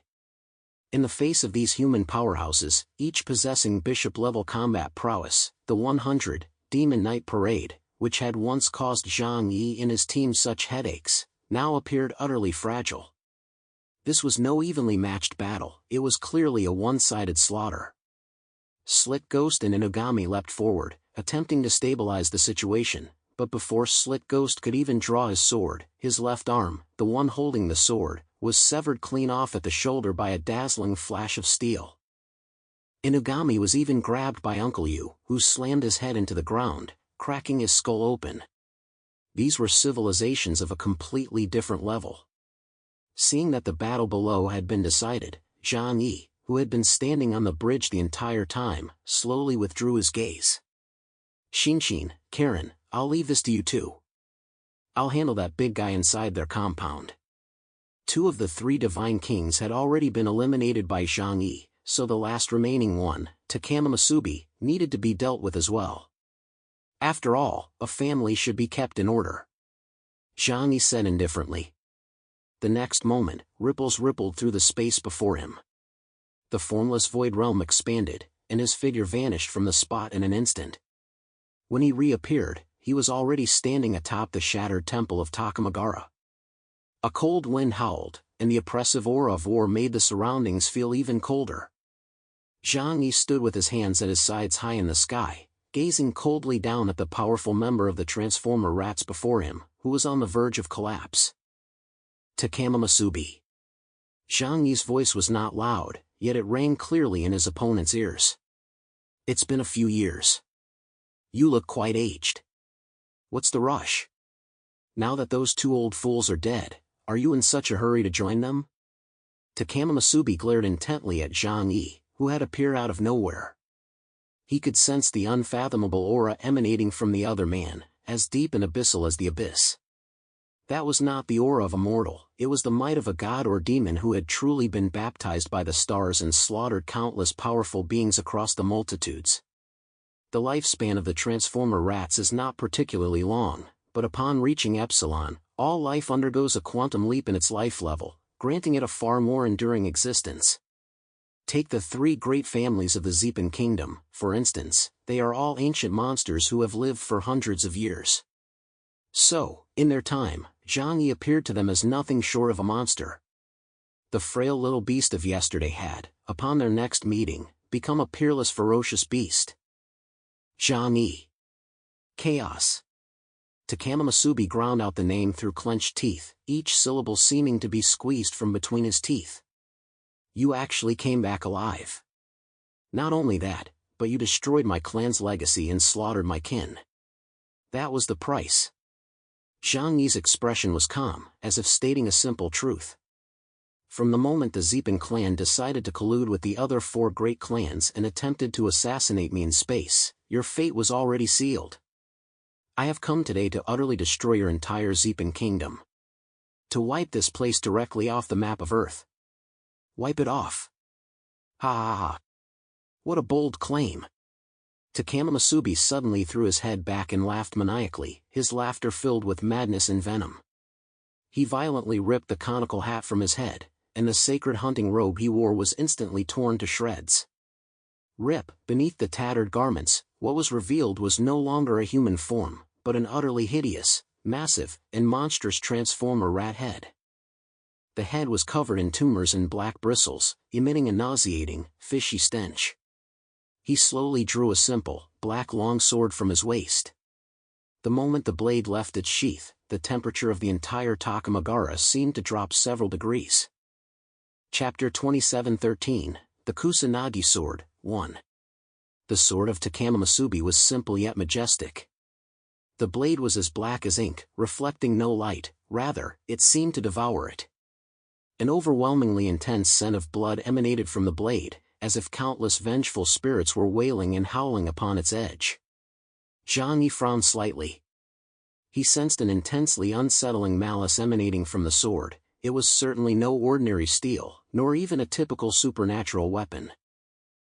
In the face of these human powerhouses, each possessing bishop-level combat prowess, the 100 Demon Knight parade, which had once caused Zhang Yi and his team such headaches, now appeared utterly fragile. This was no evenly matched battle, it was clearly a one-sided slaughter. Slit Ghost and Inugami leapt forward, attempting to stabilize the situation, but before Slit Ghost could even draw his sword, his left arm, the one holding the sword, was severed clean off at the shoulder by a dazzling flash of steel. Inugami was even grabbed by Uncle Yu, who slammed his head into the ground, cracking his skull open. These were civilizations of a completely different level. Seeing that the battle below had been decided, Zhang Yi, who had been standing on the bridge the entire time, slowly withdrew his gaze. Shinshin, Karen, I'll leave this to you two. I'll handle that big guy inside their compound. 2 of the 3 divine kings had already been eliminated by Zhang Yi, so the last remaining one, Takama Masubi, needed to be dealt with as well. After all, a family should be kept in order. Zhang Yi said indifferently. The next moment, ripples rippled through the space before him. The formless void realm expanded, and his figure vanished from the spot in an instant. When he reappeared, he was already standing atop the shattered temple of Takamagara. A cold wind howled, and the oppressive aura of war made the surroundings feel even colder. Zhang Yi stood with his hands at his sides high in the sky, gazing coldly down at the powerful member of the Transformer rats before him, who was on the verge of collapse. Takama Masubi. Zhang Yi's voice was not loud, yet it rang clearly in his opponent's ears. It's been a few years. You look quite aged. What's the rush? Now that those two old fools are dead, are you in such a hurry to join them? Takama Masubi glared intently at Zhang Yi, who had appeared out of nowhere. He could sense the unfathomable aura emanating from the other man, as deep and abyssal as the abyss. That was not the aura of a mortal, it was the might of a god or demon who had truly been baptized by the stars and slaughtered countless powerful beings across the multitudes. The lifespan of the Transformer rats is not particularly long, but upon reaching Epsilon, all life undergoes a quantum leap in its life level, granting it a far more enduring existence. Take the three great families of the Zeepan Kingdom, for instance, they are all ancient monsters who have lived for hundreds of years. So, in their time, Zhang Yi appeared to them as nothing short of a monster. The frail little beast of yesterday had, upon their next meeting, become a peerless ferocious beast. Zhang Yi. Chaos. Takama Masubi ground out the name through clenched teeth, each syllable seeming to be squeezed from between his teeth. You actually came back alive. Not only that, but you destroyed my clan's legacy and slaughtered my kin. That was the price. Zhang Yi's expression was calm, as if stating a simple truth. From the moment the Zeepan clan decided to collude with the other four great clans and attempted to assassinate me in space, your fate was already sealed. I have come today to utterly destroy your entire Zeepan kingdom. To wipe this place directly off the map of Earth. Wipe it off. Ha ha ha. What a bold claim. Takama Masubi suddenly threw his head back and laughed maniacally, his laughter filled with madness and venom. He violently ripped the conical hat from his head, and the sacred hunting robe he wore was instantly torn to shreds. Beneath the tattered garments, what was revealed was no longer a human form, but an utterly hideous, massive, and monstrous Transformer rat head. The head was covered in tumors and black bristles, emitting a nauseating, fishy stench. He slowly drew a simple, black long sword from his waist. The moment the blade left its sheath, the temperature of the entire Takamagara seemed to drop several degrees. Chapter 27:13, The Kusanagi Sword, 1. The sword of Takama Masubi was simple yet majestic. The blade was as black as ink, reflecting no light, rather, it seemed to devour it. An overwhelmingly intense scent of blood emanated from the blade, as if countless vengeful spirits were wailing and howling upon its edge. Zhang Yi frowned slightly. He sensed an intensely unsettling malice emanating from the sword. It was certainly no ordinary steel, nor even a typical supernatural weapon.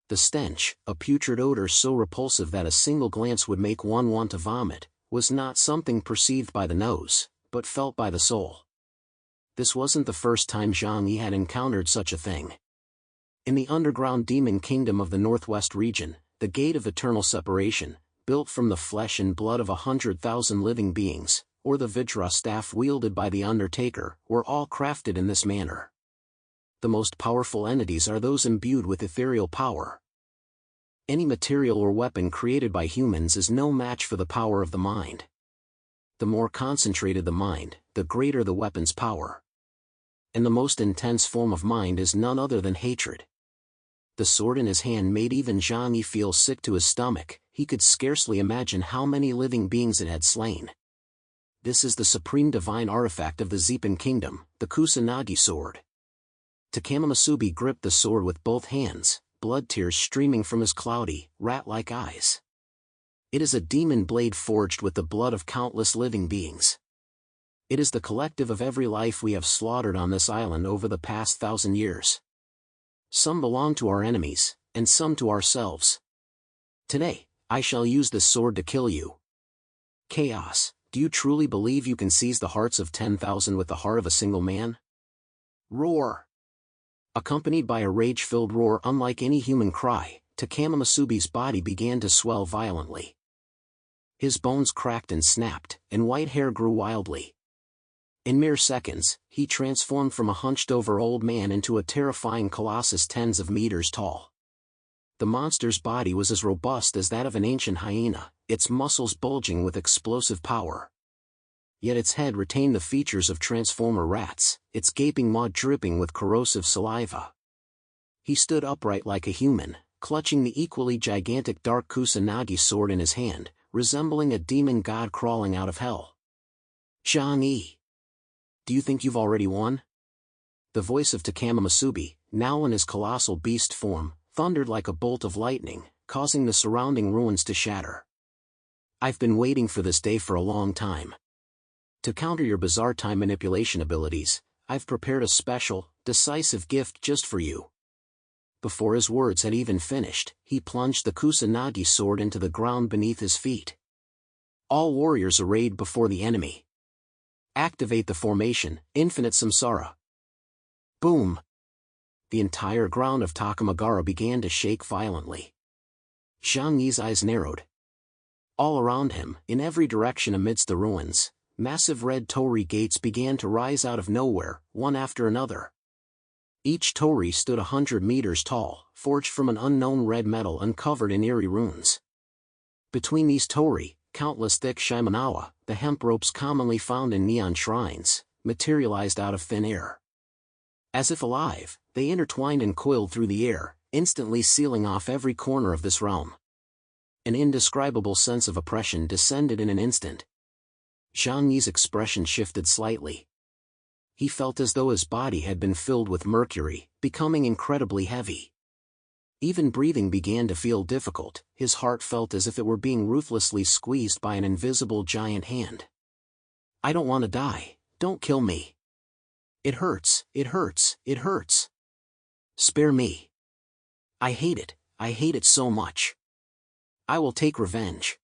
The stench, a putrid odor so repulsive that a single glance would make one want to vomit, was not something perceived by the nose, but felt by the soul. This wasn't the first time Zhang Yi had encountered such a thing. In the underground demon kingdom of the northwest region, the Gate of Eternal Separation, built from the flesh and blood of 100,000 living beings, or the Vajra staff wielded by the Undertaker, were all crafted in this manner. The most powerful entities are those imbued with ethereal power. Any material or weapon created by humans is no match for the power of the mind. The more concentrated the mind, the greater the weapon's power. And the most intense form of mind is none other than hatred. The sword in his hand made even Zhang Yi feel sick to his stomach. He could scarcely imagine how many living beings it had slain. This is the supreme divine artifact of the Zeepan kingdom, the Kusanagi sword. Takama Masubi gripped the sword with both hands, blood tears streaming from his cloudy, rat-like eyes. It is a demon blade forged with the blood of countless living beings. It is the collective of every life we have slaughtered on this island over the past 1,000 years. Some belong to our enemies, and some to ourselves. Today, I shall use this sword to kill you. Chaos, do you truly believe you can seize the hearts of 10,000 with the heart of a single man? Roar! Accompanied by a rage-filled roar unlike any human cry, Takama Masubi's body began to swell violently. His bones cracked and snapped, and white hair grew wildly. In mere seconds, he transformed from a hunched-over old man into a terrifying colossus tens of meters tall. The monster's body was as robust as that of an ancient hyena, its muscles bulging with explosive power. Yet its head retained the features of transformer rats, its gaping maw dripping with corrosive saliva. He stood upright like a human, clutching the equally gigantic dark Kusanagi sword in his hand, resembling a demon god crawling out of hell. "Zhang Yi, do you think you've already won?" The voice of Takama Masubi, now in his colossal beast form, thundered like a bolt of lightning, causing the surrounding ruins to shatter. "I've been waiting for this day for a long time. To counter your bizarre time manipulation abilities, I've prepared a special, decisive gift just for you." Before his words had even finished, he plunged the Kusanagi sword into the ground beneath his feet. "All warriors arrayed before the enemy. Activate the formation, Infinite Samsara." Boom! The entire ground of Takamagara began to shake violently. Zhang Yi's eyes narrowed. All around him, in every direction amidst the ruins, massive red torii gates began to rise out of nowhere, one after another. Each torii stood 100 meters tall, forged from an unknown red metal and covered in eerie runes. Between these torii, countless thick shimanawa, the hemp ropes commonly found in neon shrines, materialized out of thin air. As if alive, they intertwined and coiled through the air, instantly sealing off every corner of this realm. An indescribable sense of oppression descended in an instant. Zhang Yi's expression shifted slightly. He felt as though his body had been filled with mercury, becoming incredibly heavy. Even breathing began to feel difficult, his heart felt as if it were being ruthlessly squeezed by an invisible giant hand. "I don't want to die, don't kill me. It hurts, it hurts, it hurts. Spare me. I hate it so much. I will take revenge."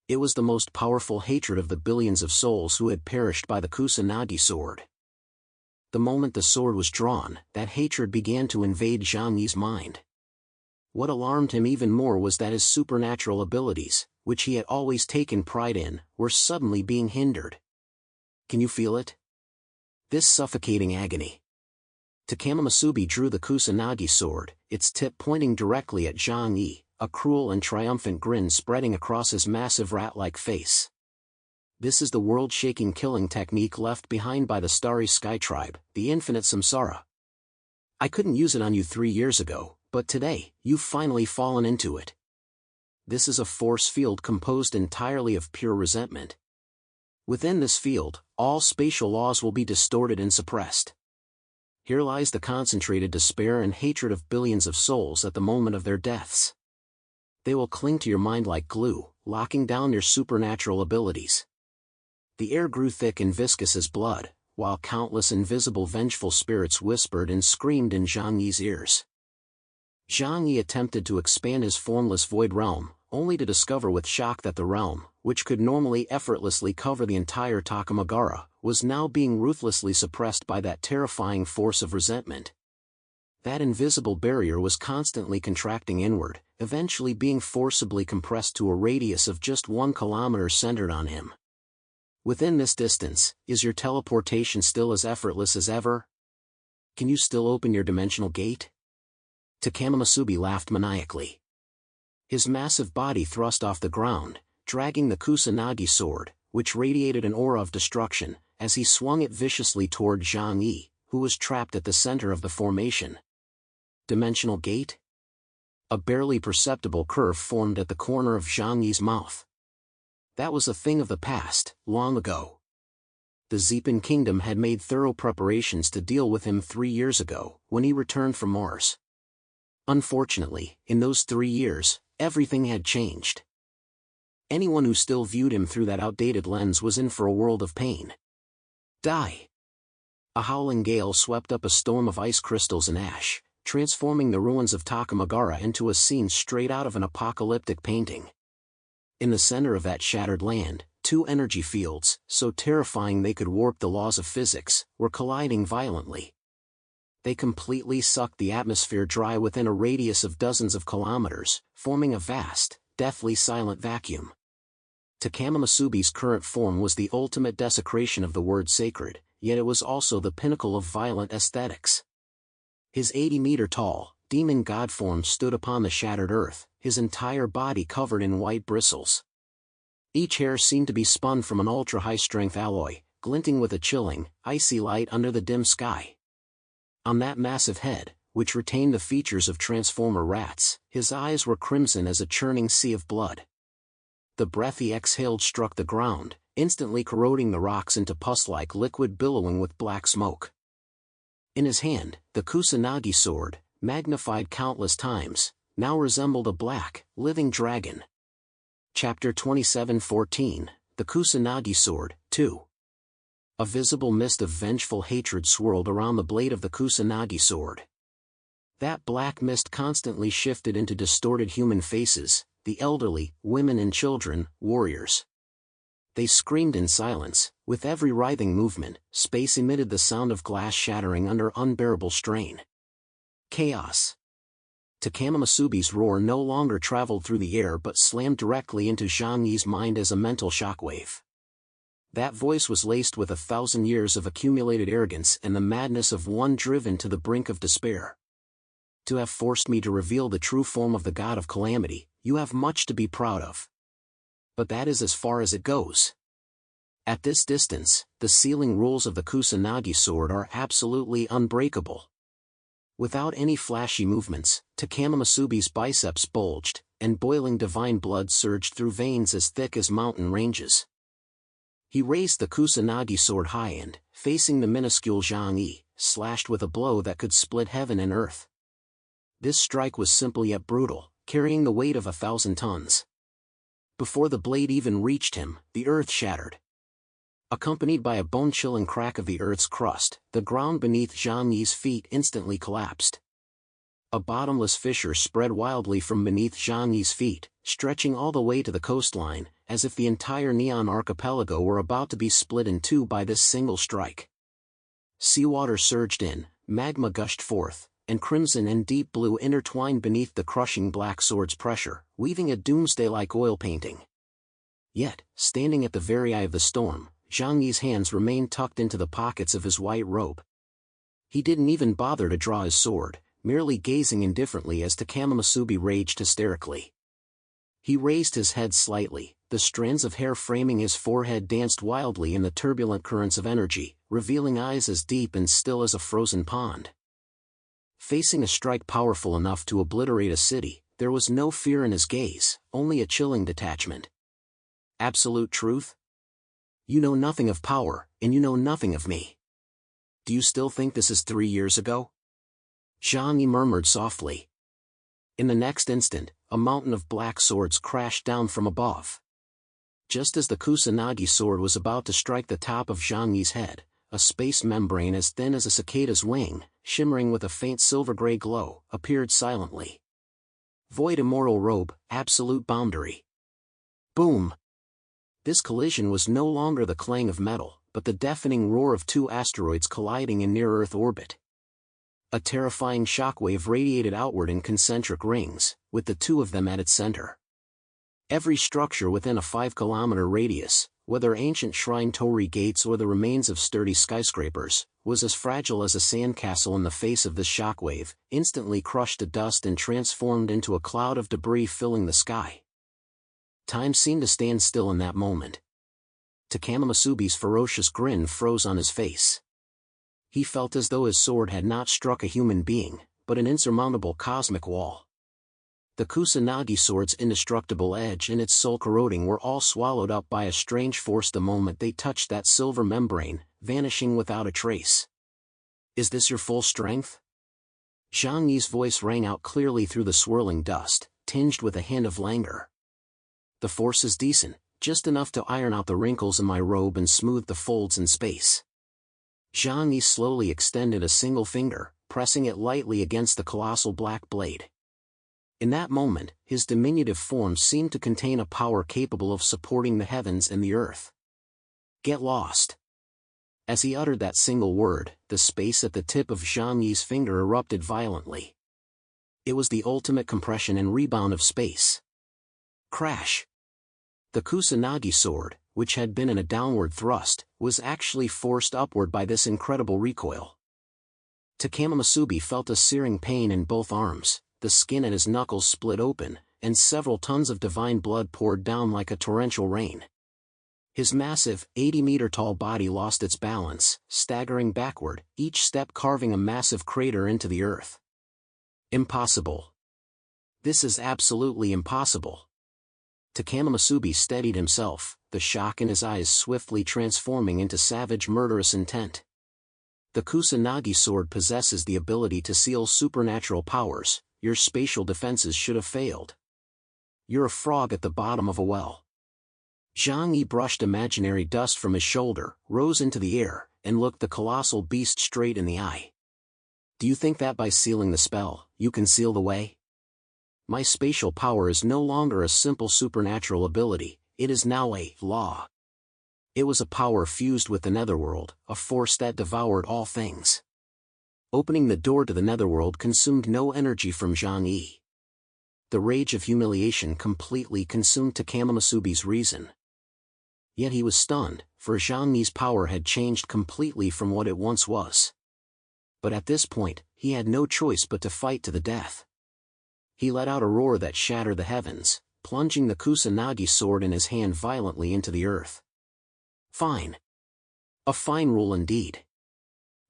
It was the most powerful hatred of the billions of souls who had perished by the Kusanagi sword. The moment the sword was drawn, that hatred began to invade Zhang Yi's mind. What alarmed him even more was that his supernatural abilities, which he had always taken pride in, were suddenly being hindered. "Can you feel it? This suffocating agony." Takama Masubi drew the Kusanagi sword, its tip pointing directly at Zhang Yi, a cruel and triumphant grin spreading across his massive rat-like face. "This is the world-shaking killing technique left behind by the Starry Sky tribe, the Infinite Samsara. I couldn't use it on you 3 years ago, but today, you've finally fallen into it. This is a force field composed entirely of pure resentment. Within this field, all spatial laws will be distorted and suppressed. Here lies the concentrated despair and hatred of billions of souls at the moment of their deaths. They will cling to your mind like glue, locking down your supernatural abilities." The air grew thick and viscous as blood, while countless invisible vengeful spirits whispered and screamed in Zhang Yi's ears. Zhang Yi attempted to expand his formless void realm, only to discover with shock that the realm, which could normally effortlessly cover the entire Takamagara, was now being ruthlessly suppressed by that terrifying force of resentment. That invisible barrier was constantly contracting inward, eventually being forcibly compressed to a radius of just 1 kilometer centered on him. "Within this distance, is your teleportation still as effortless as ever? Can you still open your dimensional gate?" Takama Masubi laughed maniacally. His massive body thrust off the ground, dragging the Kusanagi sword, which radiated an aura of destruction, as he swung it viciously toward Zhang Yi, who was trapped at the center of the formation. Dimensional gate? A barely perceptible curve formed at the corner of Zhang Yi's mouth. That was a thing of the past, long ago. The Zepan Kingdom had made thorough preparations to deal with him 3 years ago, when he returned from Mars. Unfortunately, in those 3 years, everything had changed. Anyone who still viewed him through that outdated lens was in for a world of pain. Die! A howling gale swept up a storm of ice crystals and ash, transforming the ruins of Takamagara into a scene straight out of an apocalyptic painting. In the center of that shattered land, 2 energy fields, so terrifying they could warp the laws of physics, were colliding violently. They completely sucked the atmosphere dry within a radius of dozens of kilometers, forming a vast, deathly silent vacuum. Takama Masubi's current form was the ultimate desecration of the word sacred, yet it was also the pinnacle of violent aesthetics. His 80-meter-tall, demon god form stood upon the shattered earth, his entire body covered in white bristles. Each hair seemed to be spun from an ultra-high-strength alloy, glinting with a chilling, icy light under the dim sky. On that massive head, which retained the features of transformer rats, his eyes were crimson as a churning sea of blood. The breath he exhaled struck the ground, instantly corroding the rocks into pus-like liquid billowing with black smoke. In his hand, the Kusanagi sword, magnified countless times, now resembled a black, living dragon. Chapter 27:14, The Kusanagi Sword, 2. A visible mist of vengeful hatred swirled around the blade of the Kusanagi sword. That black mist constantly shifted into distorted human faces, the elderly, women and children, warriors. They screamed in silence. With every writhing movement, space emitted the sound of glass shattering under unbearable strain. Chaos. Takama Masubi's roar no longer traveled through the air but slammed directly into Zhang Yi's mind as a mental shockwave. That voice was laced with 1,000 years of accumulated arrogance and the madness of one driven to the brink of despair. To have forced me to reveal the true form of the God of Calamity, you have much to be proud of. But that is as far as it goes. At this distance, the sealing rules of the Kusanagi sword are absolutely unbreakable. Without any flashy movements, Takama Masubi's biceps bulged, and boiling divine blood surged through veins as thick as mountain ranges. He raised the Kusanagi sword high and, facing the minuscule Zhang Yi, slashed with a blow that could split heaven and earth. This strike was simple yet brutal, carrying the weight of 1,000 tons. Before the blade even reached him, the earth shattered. Accompanied by a bone-chilling crack of the earth's crust, the ground beneath Zhang Yi's feet instantly collapsed. A bottomless fissure spread wildly from beneath Zhang Yi's feet, stretching all the way to the coastline, as if the entire Neon Archipelago were about to be split in two by this single strike. Seawater surged in, magma gushed forth, and crimson and deep blue intertwined beneath the crushing black sword's pressure, weaving a doomsday-like oil painting. Yet, standing at the very eye of the storm, Zhang Yi's hands remained tucked into the pockets of his white robe. He didn't even bother to draw his sword, merely gazing indifferently as Takama Masubi raged hysterically. He raised his head slightly, the strands of hair framing his forehead danced wildly in the turbulent currents of energy, revealing eyes as deep and still as a frozen pond. Facing a strike powerful enough to obliterate a city, there was no fear in his gaze, only a chilling detachment. Absolute truth? You know nothing of power, and you know nothing of me. Do you still think this is 3 years ago? Zhang Yi murmured softly. In the next instant, a mountain of black swords crashed down from above. Just as the Kusanagi sword was about to strike the top of Zhang Yi's head, a space membrane as thin as a cicada's wing, shimmering with a faint silver-gray glow, appeared silently. Void immortal robe, absolute boundary. Boom! This collision was no longer the clang of metal, but the deafening roar of two asteroids colliding in near-Earth orbit. A terrifying shockwave radiated outward in concentric rings, with the two of them at its center. Every structure within a 5-kilometer radius, whether ancient shrine torii gates or the remains of sturdy skyscrapers, was as fragile as a sandcastle in the face of this shockwave, instantly crushed to dust and transformed into a cloud of debris filling the sky. Time seemed to stand still in that moment. Takama Masubi's ferocious grin froze on his face. He felt as though his sword had not struck a human being, but an insurmountable cosmic wall. The Kusanagi sword's indestructible edge and its soul corroding were all swallowed up by a strange force the moment they touched that silver membrane, vanishing without a trace. Is this your full strength? Zhang Yi's voice rang out clearly through the swirling dust, tinged with a hint of languor. The force is decent, just enough to iron out the wrinkles in my robe and smooth the folds in space. Zhang Yi slowly extended a single finger, pressing it lightly against the colossal black blade. In that moment, his diminutive form seemed to contain a power capable of supporting the heavens and the earth. Get lost. As he uttered that single word, the space at the tip of Zhang Yi's finger erupted violently. It was the ultimate compression and rebound of space. Crash! The Kusanagi sword, which had been in a downward thrust, was actually forced upward by this incredible recoil. Takama Masubi felt a searing pain in both arms, the skin at his knuckles split open, and several tons of divine blood poured down like a torrential rain. His massive, 80-meter-tall body lost its balance, staggering backward, each step carving a massive crater into the earth. Impossible. This is absolutely impossible. Takama Masubi steadied himself, the shock in his eyes swiftly transforming into savage murderous intent. The Kusanagi sword possesses the ability to seal supernatural powers. Your spatial defenses should have failed. You're a frog at the bottom of a well. Zhang Yi brushed imaginary dust from his shoulder, rose into the air, and looked the colossal beast straight in the eye. Do you think that by sealing the spell, you can seal the way? My spatial power is no longer a simple supernatural ability, it is now a law. It was a power fused with the netherworld, a force that devoured all things. Opening the door to the netherworld consumed no energy from Zhang Yi. The rage of humiliation completely consumed Takama Masubi's reason. Yet he was stunned, for Zhang Yi's power had changed completely from what it once was. But at this point, he had no choice but to fight to the death. He let out a roar that shattered the heavens, plunging the Kusanagi sword in his hand violently into the earth. Fine. A fine rule indeed.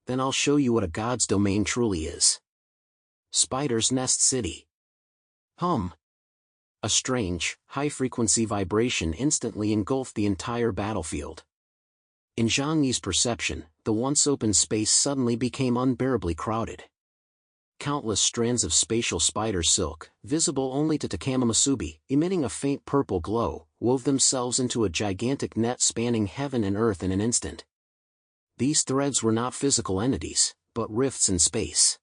Then I'll show you what a god's domain truly is. Spider's Nest City. Hum. A strange, high-frequency vibration instantly engulfed the entire battlefield. In Zhang Yi's perception, the once open space suddenly became unbearably crowded. Countless strands of spatial spider silk, visible only to Takama Masubi, emitting a faint purple glow, wove themselves into a gigantic net spanning heaven and earth in an instant. These threads were not physical entities, but rifts in space.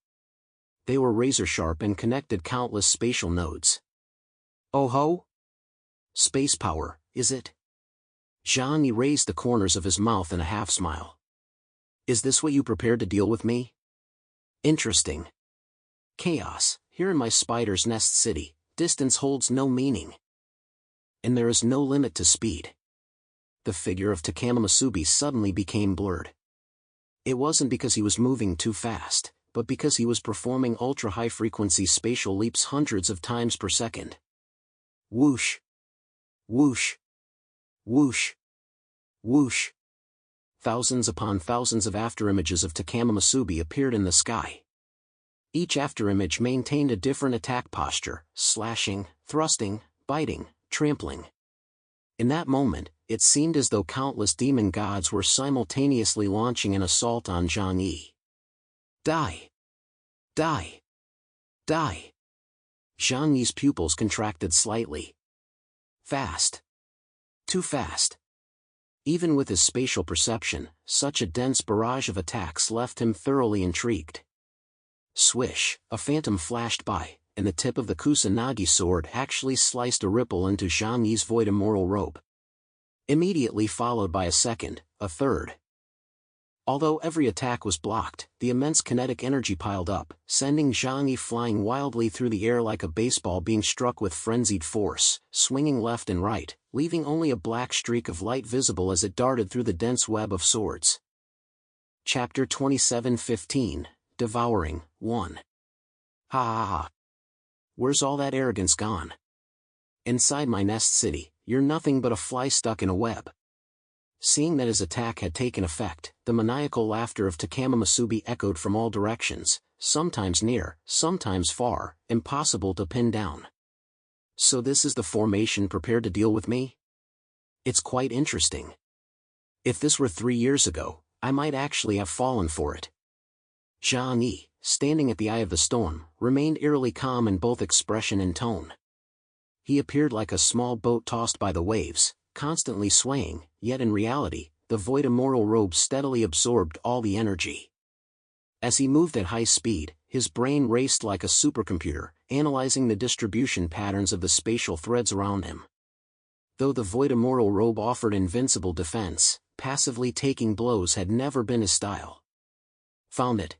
They were razor-sharp and connected countless spatial nodes. Oh ho! Space power, is it? Zhang Yi raised the corners of his mouth in a half-smile. Is this what you prepared to deal with me? Interesting. Chaos, here in my Spider's Nest City, distance holds no meaning. And there is no limit to speed. The figure of Takama Masubi suddenly became blurred. It wasn't because he was moving too fast, but because he was performing ultra-high-frequency spatial leaps hundreds of times per second. Whoosh! Whoosh! Whoosh! Whoosh! Thousands upon thousands of afterimages of Takama Masubi appeared in the sky. Each afterimage maintained a different attack posture, slashing, thrusting, biting, trampling. In that moment, it seemed as though countless demon gods were simultaneously launching an assault on Zhang Yi. Die! Die! Die! Zhang Yi's pupils contracted slightly. Fast. Too fast. Even with his spatial perception, such a dense barrage of attacks left him thoroughly intrigued. Swish, a phantom flashed by, and the tip of the Kusanagi sword actually sliced a ripple into Zhang Yi's void immoral robe. Immediately followed by a second, a third. Although every attack was blocked, the immense kinetic energy piled up, sending Zhang Yi flying wildly through the air like a baseball being struck with frenzied force, swinging left and right, leaving only a black streak of light visible as it darted through the dense web of swords. Chapter 27:15, Devouring, 1. Ha ha ha. Where's all that arrogance gone? Inside my nest city, you're nothing but a fly stuck in a web. Seeing that his attack had taken effect, the maniacal laughter of Takama Masubi echoed from all directions, sometimes near, sometimes far, impossible to pin down. So this is the formation prepared to deal with me? It's quite interesting. If this were 3 years ago, I might actually have fallen for it. Zhang Yi, standing at the eye of the storm, remained eerily calm in both expression and tone. He appeared like a small boat tossed by the waves, constantly swaying, yet in reality, the void immoral robe steadily absorbed all the energy. As he moved at high speed, his brain raced like a supercomputer, analyzing the distribution patterns of the spatial threads around him. Though the void immoral robe offered invincible defense, passively taking blows had never been his style. Found it.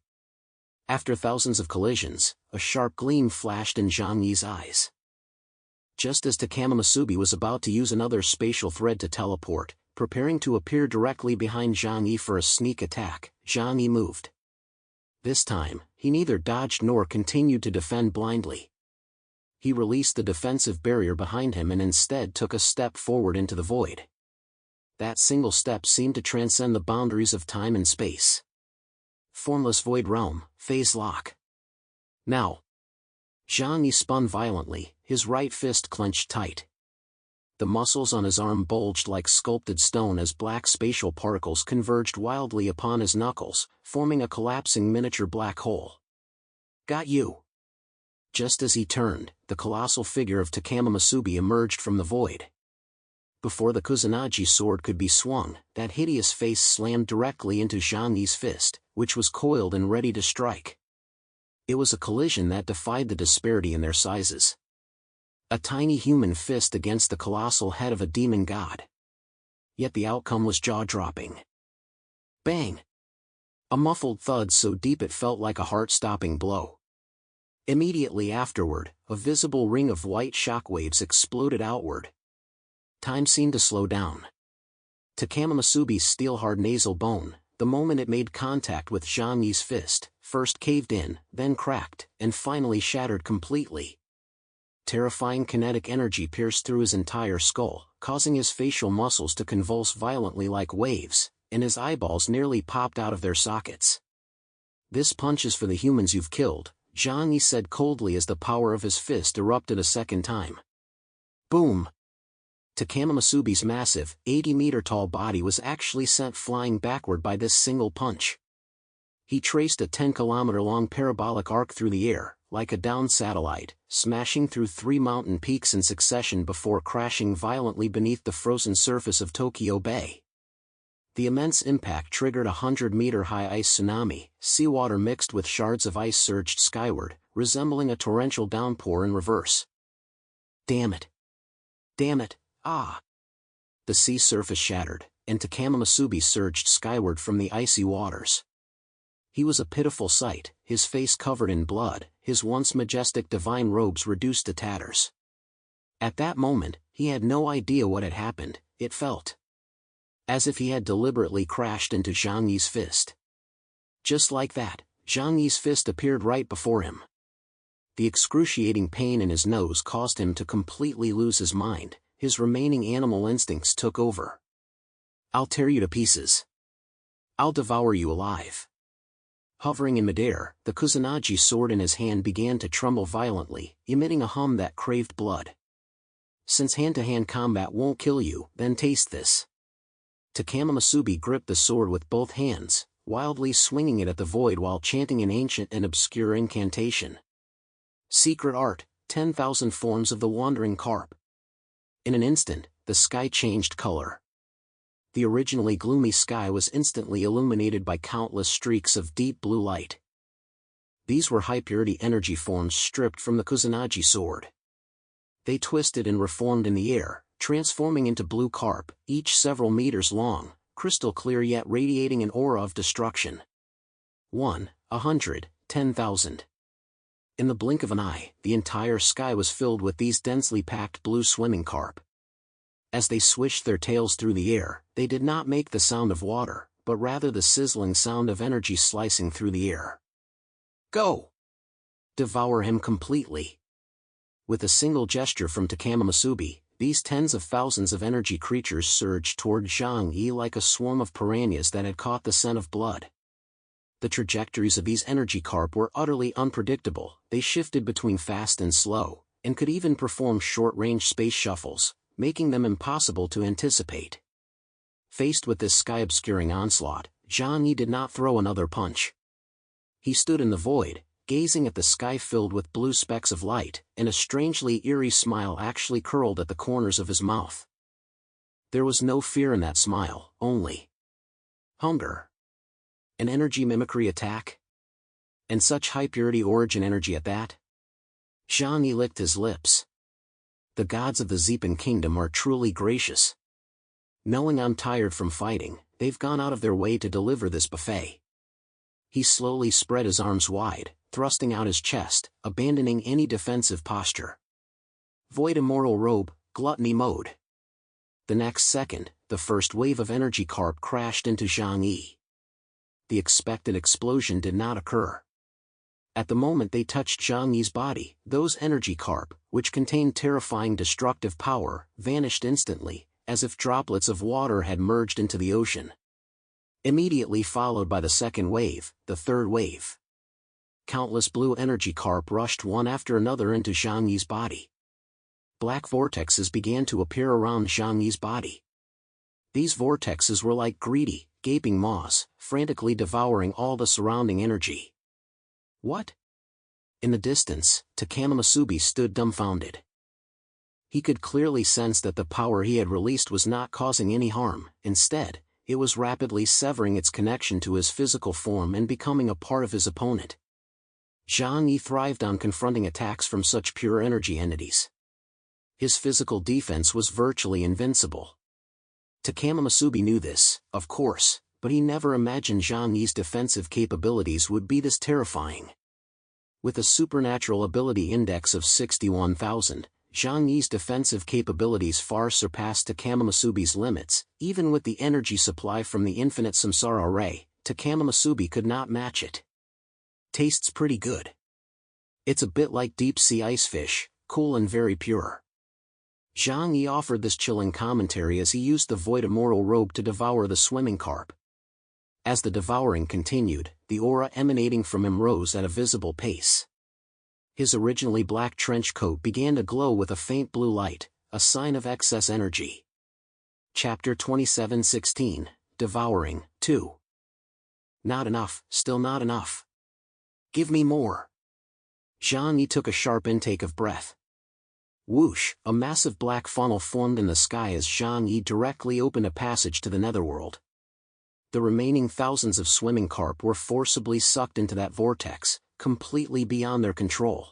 After thousands of collisions, a sharp gleam flashed in Zhang Yi's eyes. Just as Takama Masubi was about to use another spatial thread to teleport, preparing to appear directly behind Zhang Yi for a sneak attack, Zhang Yi moved. This time, he neither dodged nor continued to defend blindly. He released the defensive barrier behind him and instead took a step forward into the void. That single step seemed to transcend the boundaries of time and space. Formless void realm, phase lock. Now. Zhang Yi spun violently, his right fist clenched tight. The muscles on his arm bulged like sculpted stone as black spatial particles converged wildly upon his knuckles, forming a collapsing miniature black hole. Got you. Just as he turned, the colossal figure of Takama Masubi emerged from the void. Before the Kusanagi sword could be swung, that hideous face slammed directly into Zhang Yi's fist, which was coiled and ready to strike. It was a collision that defied the disparity in their sizes. A tiny human fist against the colossal head of a demon god. Yet the outcome was jaw-dropping. Bang! A muffled thud so deep it felt like a heart-stopping blow. Immediately afterward, a visible ring of white shockwaves exploded outward. Time seemed to slow down. Takama Masubi's steel-hard nasal bone, the moment it made contact with Zhang Yi's fist, first caved in, then cracked, and finally shattered completely. Terrifying kinetic energy pierced through his entire skull, causing his facial muscles to convulse violently like waves, and his eyeballs nearly popped out of their sockets. "This punch is for the humans you've killed," Zhang Yi said coldly as the power of his fist erupted a second time. Boom! Takama Masubi's massive, 80-meter-tall body was actually sent flying backward by this single punch. He traced a 10-kilometer-long parabolic arc through the air, like a downed satellite, smashing through 3 mountain peaks in succession before crashing violently beneath the frozen surface of Tokyo Bay. The immense impact triggered a 100-meter-high ice tsunami. Seawater mixed with shards of ice surged skyward, resembling a torrential downpour in reverse. Damn it! Damn it! Ah! The sea surface shattered, and Takama Masubi surged skyward from the icy waters. He was a pitiful sight, his face covered in blood, his once majestic divine robes reduced to tatters. At that moment, he had no idea what had happened. It felt as if he had deliberately crashed into Zhang Yi's fist. Just like that, Zhang Yi's fist appeared right before him. The excruciating pain in his nose caused him to completely lose his mind. His remaining animal instincts took over. "I'll tear you to pieces. I'll devour you alive." Hovering in midair, the Kusanagi sword in his hand began to tremble violently, emitting a hum that craved blood. "Since hand-to-hand combat won't kill you, then taste this." Takama Masubi gripped the sword with both hands, wildly swinging it at the void while chanting an ancient and obscure incantation. Secret art, 10,000 forms of the wandering carp. In an instant, the sky changed color. The originally gloomy sky was instantly illuminated by countless streaks of deep blue light. These were high-purity energy forms stripped from the Kusanagi sword. They twisted and reformed in the air, transforming into blue carp, each several meters long, crystal clear yet radiating an aura of destruction. 1, 100, 10,000. In the blink of an eye, the entire sky was filled with these densely packed blue swimming carp. As they swished their tails through the air, they did not make the sound of water, but rather the sizzling sound of energy slicing through the air. "Go! Devour him completely." With a single gesture from Takama Masubi, these tens of thousands of energy creatures surged toward Zhang Yi like a swarm of piranhas that had caught the scent of blood. The trajectories of these energy carp were utterly unpredictable. They shifted between fast and slow, and could even perform short-range space shuffles, making them impossible to anticipate. Faced with this sky-obscuring onslaught, Zhang Yi did not throw another punch. He stood in the void, gazing at the sky filled with blue specks of light, and a strangely eerie smile actually curled at the corners of his mouth. There was no fear in that smile, only hunger. An energy mimicry attack? And such high-purity origin energy at that? Zhang Yi licked his lips. The gods of the Zepan kingdom are truly gracious. Knowing I'm tired from fighting, they've gone out of their way to deliver this buffet. He slowly spread his arms wide, thrusting out his chest, abandoning any defensive posture. Void immortal robe, gluttony mode. The next second, the first wave of energy carp crashed into Zhang Yi. the expected explosion did not occur. At the moment they touched Zhang Yi's body, those energy carp, which contained terrifying destructive power, vanished instantly, as if droplets of water had merged into the ocean. Immediately followed by the second wave, the third wave. Countless blue energy carp rushed one after another into Zhang Yi's body. Black vortexes began to appear around Zhang Yi's body. These vortexes were like greedy, gaping maws, frantically devouring all the surrounding energy. What? In the distance, Takama Masubi stood dumbfounded. He could clearly sense that the power he had released was not causing any harm. Instead, it was rapidly severing its connection to his physical form and becoming a part of his opponent. Zhang Yi thrived on confronting attacks from such pure energy entities. His physical defense was virtually invincible. Takama Masubi knew this, of course, but he never imagined Zhang Yi's defensive capabilities would be this terrifying. With a supernatural ability index of 61,000, Zhang Yi's defensive capabilities far surpassed Takama Masubi's limits. Even with the energy supply from the infinite samsara array, Takama Masubi could not match it. Tastes pretty good. It's a bit like deep-sea icefish, cool and very pure. Zhang Yi offered this chilling commentary as he used the void immortal robe to devour the swimming carp. As the devouring continued, the aura emanating from him rose at a visible pace. His originally black trench coat began to glow with a faint blue light, a sign of excess energy. Chapter 27:16, Devouring, 2. Not enough, still not enough. Give me more. Zhang Yi took a sharp intake of breath. Whoosh, a massive black funnel formed in the sky as Zhang Yi directly opened a passage to the netherworld. The remaining thousands of swimming carp were forcibly sucked into that vortex, completely beyond their control.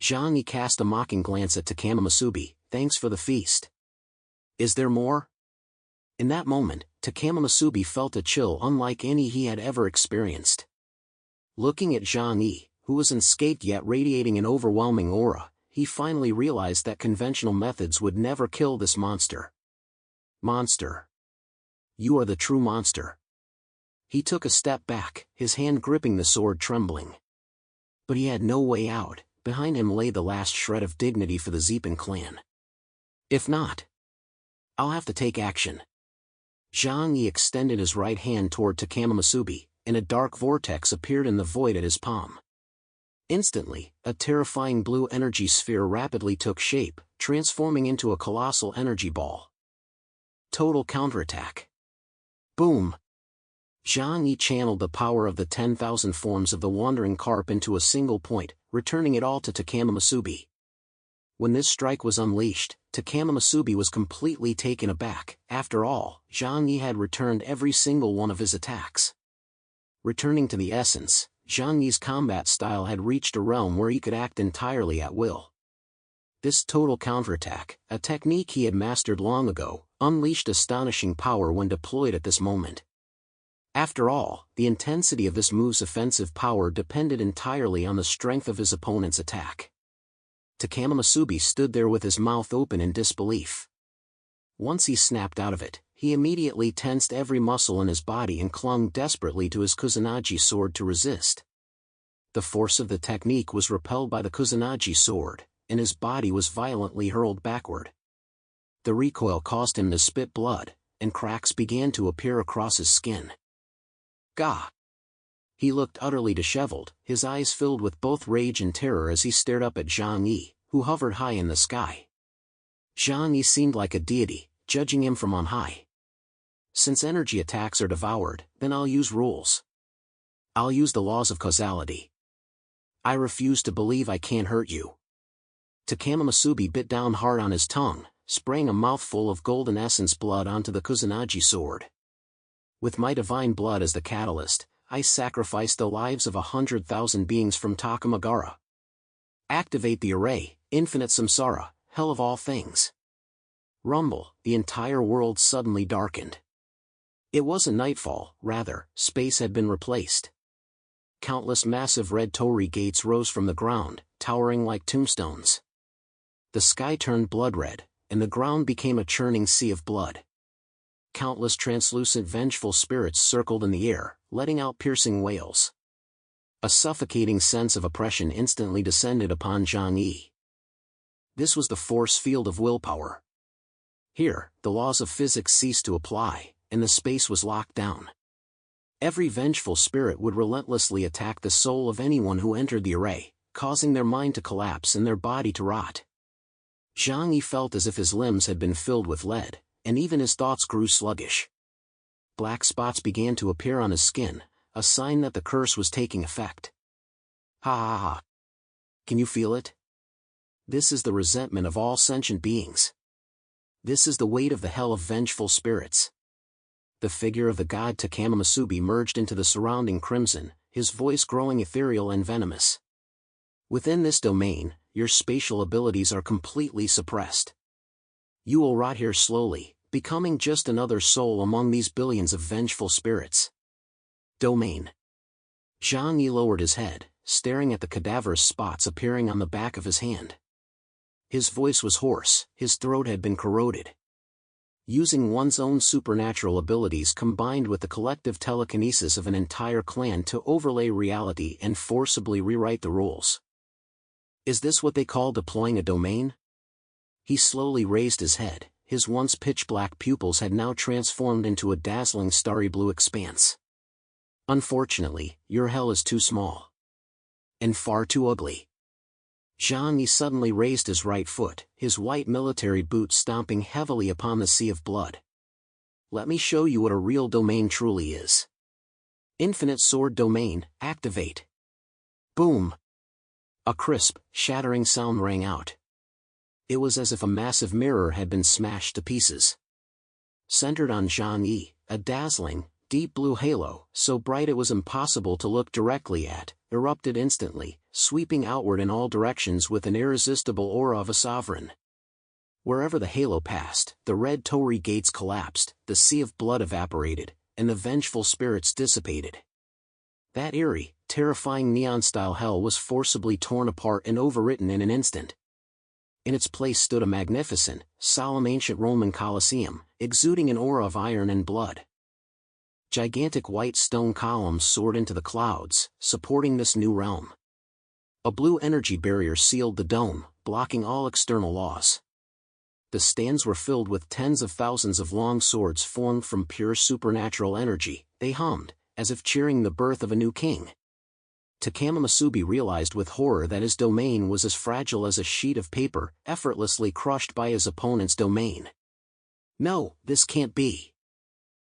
Zhang Yi cast a mocking glance at Takama Masubi. Thanks for the feast. Is there more? In that moment, Takama Masubi felt a chill unlike any he had ever experienced. Looking at Zhang Yi, who was unscathed yet radiating an overwhelming aura, he finally realized that conventional methods would never kill this monster. Monster. You are the true monster. He took a step back, his hand gripping the sword trembling. But he had no way out. Behind him lay the last shred of dignity for the Zeepan clan. If not, I'll have to take action. Zhang Yi extended his right hand toward Takama Masubi, and a dark vortex appeared in the void at his palm. Instantly, a terrifying blue energy sphere rapidly took shape, transforming into a colossal energy ball. Total counterattack. Boom! Zhang Yi channeled the power of the 10,000 forms of the wandering carp into a single point, returning it all to Takama Masubi. When this strike was unleashed, Takama Masubi was completely taken aback. After all, Zhang Yi had returned every single one of his attacks. Returning to the essence, Zhang Yi's combat style had reached a realm where he could act entirely at will. This total counterattack, a technique he had mastered long ago, unleashed astonishing power when deployed at this moment. After all, the intensity of this move's offensive power depended entirely on the strength of his opponent's attack. Takama Masubi stood there with his mouth open in disbelief. Once he snapped out of it, he immediately tensed every muscle in his body and clung desperately to his Kusanagi sword to resist. The force of the technique was repelled by the Kusanagi sword, and his body was violently hurled backward. The recoil caused him to spit blood, and cracks began to appear across his skin. Gah! He looked utterly disheveled, his eyes filled with both rage and terror as he stared up at Zhang Yi, who hovered high in the sky. Zhang Yi seemed like a deity, judging him from on high. Since energy attacks are devoured, then I'll use rules. I'll use the laws of causality. I refuse to believe I can't hurt you. Takama Masubi bit down hard on his tongue, spraying a mouthful of golden essence blood onto the Kusanagi sword. With my divine blood as the catalyst, I sacrificed the lives of 100,000 beings from Takamagara. Activate the array, infinite samsara, hell of all things. Rumble, the entire world suddenly darkened. It wasn't nightfall, rather, space had been replaced. Countless massive red torii gates rose from the ground, towering like tombstones. The sky turned blood red, and the ground became a churning sea of blood. countless translucent vengeful spirits circled in the air, letting out piercing wails. A suffocating sense of oppression instantly descended upon Zhang Yi. This was the force field of willpower. Here, the laws of physics ceased to apply, and the space was locked down. Every vengeful spirit would relentlessly attack the soul of anyone who entered the array, causing their mind to collapse and their body to rot. Zhang Yi felt as if his limbs had been filled with lead, and even his thoughts grew sluggish. Black spots began to appear on his skin, a sign that the curse was taking effect. Ha ha ha. Can you feel it? This is the resentment of all sentient beings. This is the weight of the hell of vengeful spirits. The figure of the god Takama Masubi merged into the surrounding crimson, his voice growing ethereal and venomous. Within this domain, your spatial abilities are completely suppressed. You will rot here slowly, becoming just another soul among these billions of vengeful spirits. Domain. Zhang Yi lowered his head, staring at the cadaverous spots appearing on the back of his hand. His voice was hoarse, his throat had been corroded. Using one's own supernatural abilities combined with the collective telekinesis of an entire clan to overlay reality and forcibly rewrite the rules. Is this what they call deploying a domain? He slowly raised his head, his once pitch-black pupils had now transformed into a dazzling starry blue expanse. Unfortunately, your hell is too small. And far too ugly. Zhang Yi suddenly raised his right foot, his white military boots stomping heavily upon the sea of blood. Let me show you what a real domain truly is. Infinite Sword Domain, activate. Boom! A crisp, shattering sound rang out. It was as if a massive mirror had been smashed to pieces. Centered on Zhang Yi, a dazzling, deep blue halo, so bright it was impossible to look directly at, erupted instantly, sweeping outward in all directions with an irresistible aura of a sovereign. Wherever the halo passed, the red torii gates collapsed, the sea of blood evaporated, and the vengeful spirits dissipated. That eerie, terrifying neon-style hell was forcibly torn apart and overwritten in an instant. In its place stood a magnificent, solemn ancient Roman Colosseum, exuding an aura of iron and blood. Gigantic white stone columns soared into the clouds, supporting this new realm. A blue energy barrier sealed the dome, blocking all external laws. The stands were filled with tens of thousands of long swords formed from pure supernatural energy. They hummed, as if cheering the birth of a new king. Takama Masubi realized with horror that his domain was as fragile as a sheet of paper, effortlessly crushed by his opponent's domain. No, this can't be.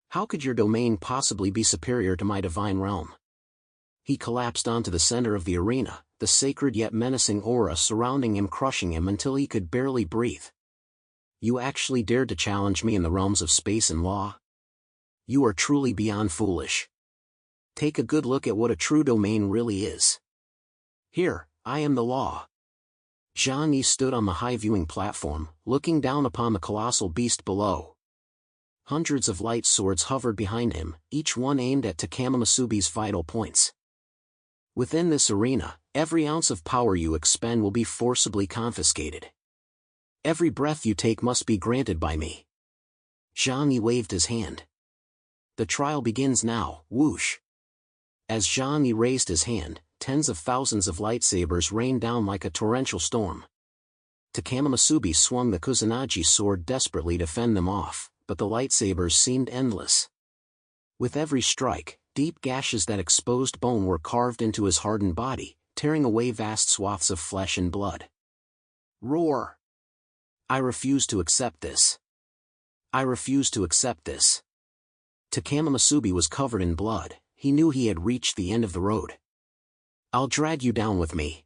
How could your domain possibly be superior to my divine realm? He collapsed onto the center of the arena, the sacred yet menacing aura surrounding him crushing him until he could barely breathe. You actually dared to challenge me in the realms of space and law? You are truly beyond foolish. Take a good look at what a true domain really is. Here, I am the law. Zhang Yi stood on the high viewing platform, looking down upon the colossal beast below. Hundreds of light swords hovered behind him, each one aimed at Takama Masubi's vital points. Within this arena, every ounce of power you expend will be forcibly confiscated. Every breath you take must be granted by me. Zhang Yi waved his hand. The trial begins now, whoosh. As Zhang Yi raised his hand, tens of thousands of lightsabers rained down like a torrential storm. Takama Masubi swung the Kusanagi sword desperately to fend them off, but the lightsabers seemed endless. With every strike, deep gashes that exposed bone were carved into his hardened body, tearing away vast swaths of flesh and blood. Roar! I refuse to accept this. I refuse to accept this. Takama Masubi was covered in blood, he knew he had reached the end of the road. I'll drag you down with me.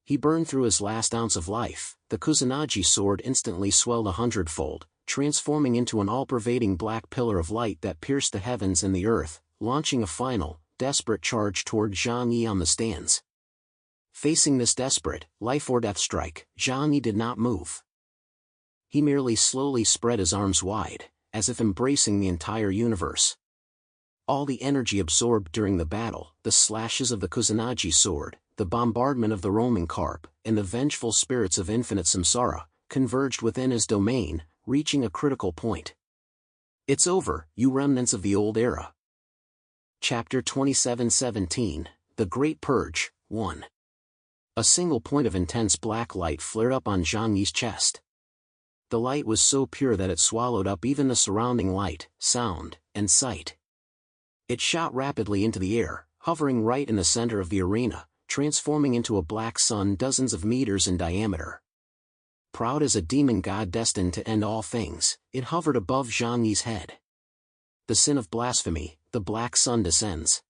He burned through his last ounce of life, the Kusanagi sword instantly swelled 100-fold, transforming into an all-pervading black pillar of light that pierced the heavens and the earth, launching a final, desperate charge toward Zhang Yi on the stands. Facing this desperate, life-or-death strike, Zhang Yi did not move. He merely slowly spread his arms wide, as if embracing the entire universe. All the energy absorbed during the battle, the slashes of the Kusanagi sword, the bombardment of the Roman carp, and the vengeful spirits of infinite samsara, converged within his domain, reaching a critical point. It's over, you remnants of the old era. Chapter 27:17, The Great Purge, 1. A single point of intense black light flared up on Zhang Yi's chest. The light was so pure that it swallowed up even the surrounding light, sound, and sight. It shot rapidly into the air, hovering right in the center of the arena, transforming into a black sun dozens of meters in diameter. Proud as a demon god destined to end all things, it hovered above Zhang Yi's head. The sin of blasphemy, the black sun descends.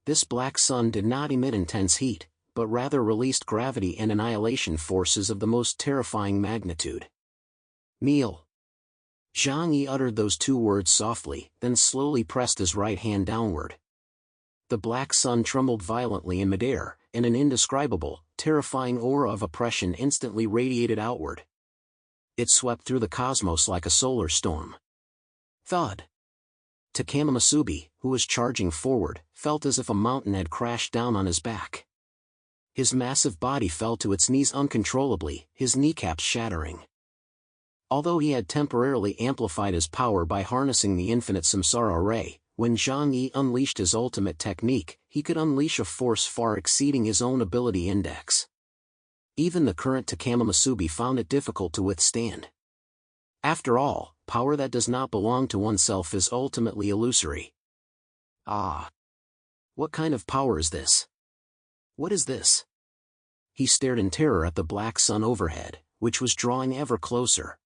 This black sun did not emit intense heat, but rather released gravity and annihilation forces of the most terrifying magnitude. Kneel. Zhang Yi uttered those two words softly, then slowly pressed his right hand downward. The black sun trembled violently in midair, and an indescribable, terrifying aura of oppression instantly radiated outward. It swept through the cosmos like a solar storm. Thud. Takama Masubi, who was charging forward, felt as if a mountain had crashed down on his back. His massive body fell to its knees uncontrollably, his kneecaps shattering. Although he had temporarily amplified his power by harnessing the infinite samsara ray, when Zhang Yi unleashed his ultimate technique, he could unleash a force far exceeding his own ability index. Even the current Takama Masubi found it difficult to withstand. After all, power that does not belong to oneself is ultimately illusory. Ah! What kind of power is this? What is this? He stared in terror at the black sun overhead, which was drawing ever closer.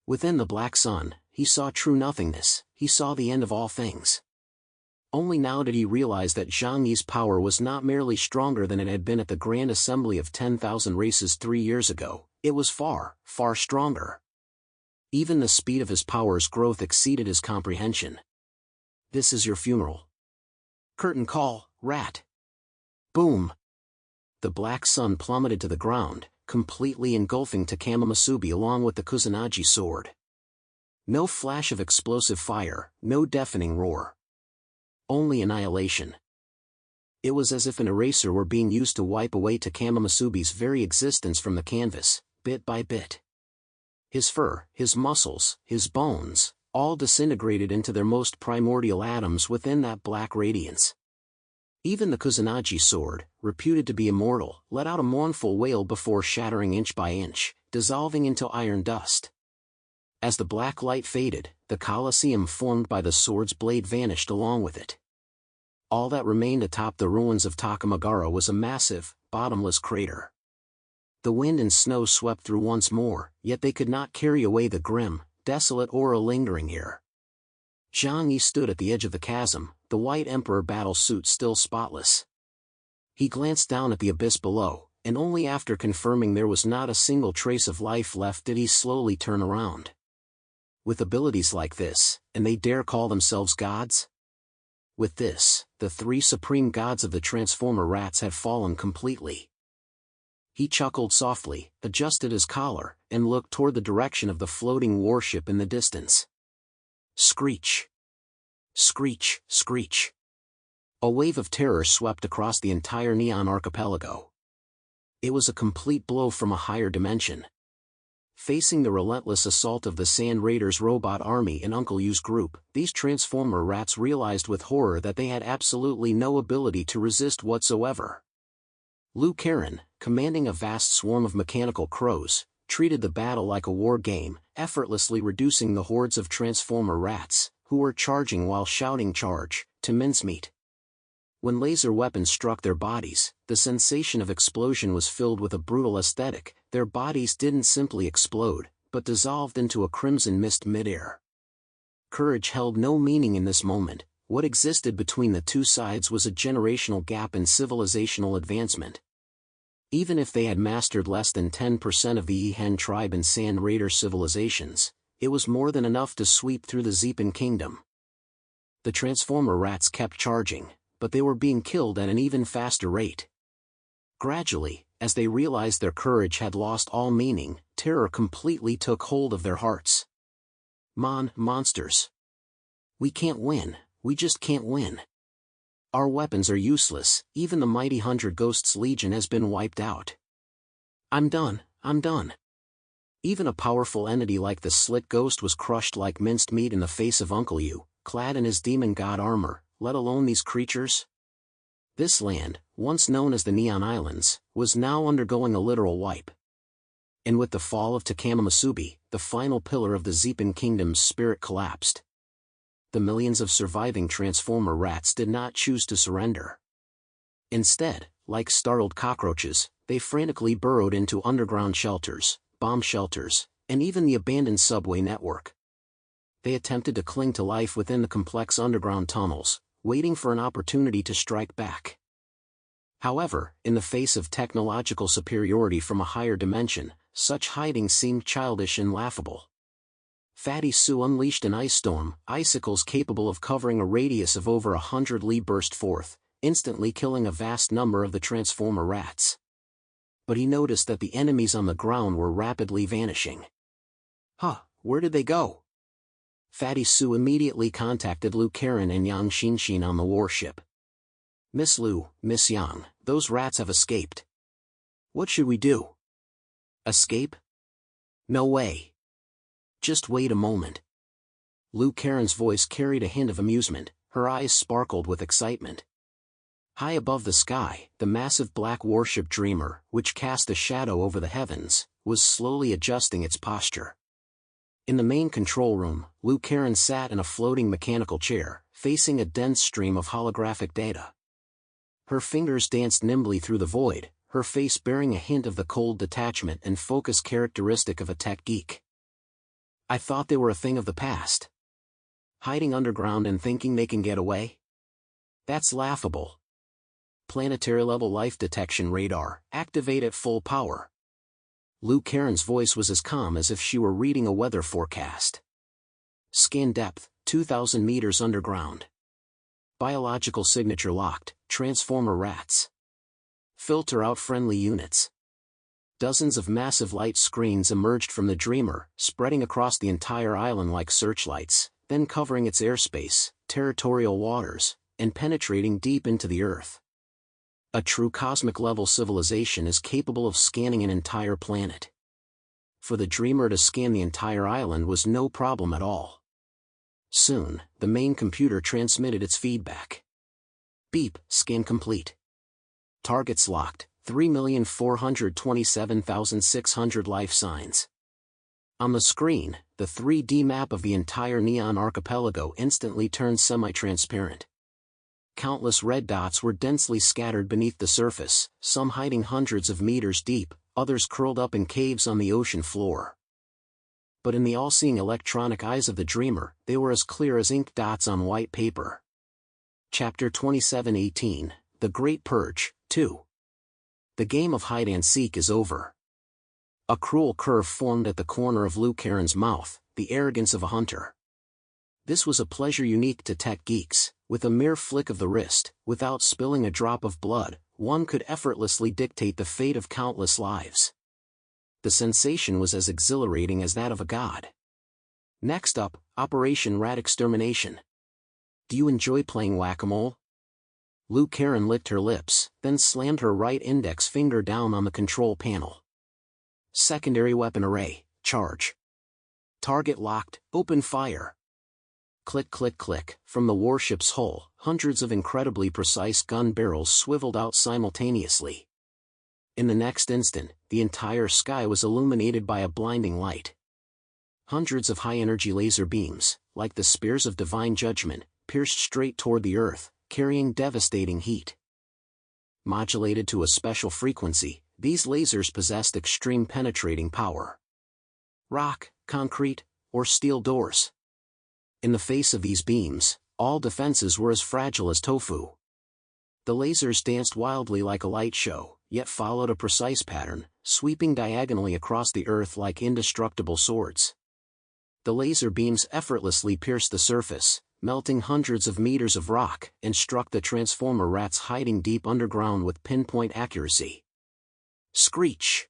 Within the black sun, he saw true nothingness, he saw the end of all things. Only now did he realize that Zhang Yi's power was not merely stronger than it had been at the Grand Assembly of 10,000 races 3 years ago, it was far, far stronger. Even the speed of his power's growth exceeded his comprehension. This is your funeral. Curtain call, rat. Boom! The black sun plummeted to the ground, completely engulfing Takama Masubi along with the Kusanagi sword. No flash of explosive fire, no deafening roar. Only annihilation. It was as if an eraser were being used to wipe away Takama Masubi's very existence from the canvas, bit by bit. His fur, his muscles, his bones, all disintegrated into their most primordial atoms within that black radiance. Even the Kusanagi sword, reputed to be immortal, let out a mournful wail before shattering inch by inch, dissolving into iron dust. As the black light faded, the Colosseum formed by the sword's blade vanished along with it. All that remained atop the ruins of Takamagara was a massive, bottomless crater. The wind and snow swept through once more, yet they could not carry away the grim, desolate aura lingering here. Zhang Yi stood at the edge of the chasm, the white emperor battle suit still spotless. He glanced down at the abyss below, and only after confirming there was not a single trace of life left did he slowly turn around. With abilities like this, and they dare call themselves gods? With this, the 3 supreme gods of the Transformer rats had fallen completely. He chuckled softly, adjusted his collar, and looked toward the direction of the floating warship in the distance. Screech! Screech, screech! A wave of terror swept across the entire Neon archipelago. It was a complete blow from a higher dimension. Facing the relentless assault of the Sand Raiders robot army and Uncle Yu's group, these Transformer rats realized with horror that they had absolutely no ability to resist whatsoever. Liu Karen, commanding a vast swarm of mechanical crows, treated the battle like a war game, effortlessly reducing the hordes of Transformer rats, who were charging while shouting charge, to mincemeat. When laser weapons struck their bodies, the sensation of explosion was filled with a brutal aesthetic. Their bodies didn't simply explode, but dissolved into a crimson mist midair. Courage held no meaning in this moment. What existed between the two sides was a generational gap in civilizational advancement. Even if they had mastered less than 10% of the Ehen tribe and Sand Raider civilizations, it was more than enough to sweep through the Zeepan kingdom. The Transformer rats kept charging, but they were being killed at an even faster rate. Gradually, as they realized their courage had lost all meaning, terror completely took hold of their hearts. Monsters. We can't win, we just can't win. Our weapons are useless, even the mighty 100 Ghosts Legion has been wiped out. I'm done, I'm done. Even a powerful entity like the Slit Ghost was crushed like minced meat in the face of Uncle Yu, clad in his demon god armor, let alone these creatures. This land, once known as the Neon Islands, was now undergoing a literal wipe. And with the fall of Takamamasubi, the final pillar of the Zeppin Kingdom's spirit collapsed. The millions of surviving Transformer rats did not choose to surrender. Instead, like startled cockroaches, they frantically burrowed into underground shelters, bomb shelters, and even the abandoned subway network. They attempted to cling to life within the complex underground tunnels, waiting for an opportunity to strike back. However, in the face of technological superiority from a higher dimension, such hiding seemed childish and laughable. Fatty Sue unleashed an ice storm, icicles capable of covering a radius of over 100 li burst forth, instantly killing a vast number of the Transformer rats. But he noticed that the enemies on the ground were rapidly vanishing. Huh, where did they go? Fatty Sue immediately contacted Lu Karen and Yang Xinshin on the warship. Miss Lu, Miss Yang, those rats have escaped. What should we do? Escape? No way. Just wait a moment. Lu Karen's voice carried a hint of amusement, her eyes sparkled with excitement. High above the sky, the massive black warship Dreamer, which cast a shadow over the heavens, was slowly adjusting its posture. In the main control room, Lu Karen sat in a floating mechanical chair, facing a dense stream of holographic data. Her fingers danced nimbly through the void, her face bearing a hint of the cold detachment and focus characteristic of a tech geek. I thought they were a thing of the past. Hiding underground and thinking they can get away? That's laughable. Planetary-level life detection radar, activate at full power. Lu Karen's voice was as calm as if she were reading a weather forecast. Scan depth, 2,000 meters underground. Biological signature locked, Transformer rats. Filter out friendly units. Dozens of massive light screens emerged from the Dreamer, spreading across the entire island like searchlights, then covering its airspace, territorial waters, and penetrating deep into the Earth. A true cosmic-level civilization is capable of scanning an entire planet. For the Dreamer to scan the entire island was no problem at all. Soon, the main computer transmitted its feedback. Beep, scan complete. Targets locked, 3,427,600 life signs. On the screen, the 3D map of the entire Neon Archipelago instantly turned semi-transparent. Countless red dots were densely scattered beneath the surface, some hiding hundreds of meters deep, others curled up in caves on the ocean floor. But in the all-seeing electronic eyes of the Dreamer, they were as clear as ink dots on white paper. Chapter 27:18, The Great Purge, 2. The game of hide-and-seek is over. A cruel curve formed at the corner of Lu Karen's mouth, the arrogance of a hunter. This was a pleasure unique to tech geeks. With a mere flick of the wrist, without spilling a drop of blood, one could effortlessly dictate the fate of countless lives. The sensation was as exhilarating as that of a god. Next up, Operation Rat Extermination. Do you enjoy playing whack-a-mole? Lu Karen licked her lips, then slammed her right index finger down on the control panel. Secondary weapon array, charge. Target locked, open fire. Click click click, from the warship's hull, hundreds of incredibly precise gun barrels swiveled out simultaneously. In the next instant, the entire sky was illuminated by a blinding light. Hundreds of high-energy laser beams, like the spears of divine judgment, pierced straight toward the Earth, carrying devastating heat. Modulated to a special frequency, these lasers possessed extreme penetrating power. Rock, concrete, or steel doors. In the face of these beams, all defenses were as fragile as tofu. The lasers danced wildly like a light show, yet followed a precise pattern, sweeping diagonally across the Earth like indestructible swords. The laser beams effortlessly pierced the surface, melting hundreds of meters of rock, and struck the Transformer rats hiding deep underground with pinpoint accuracy. Screech!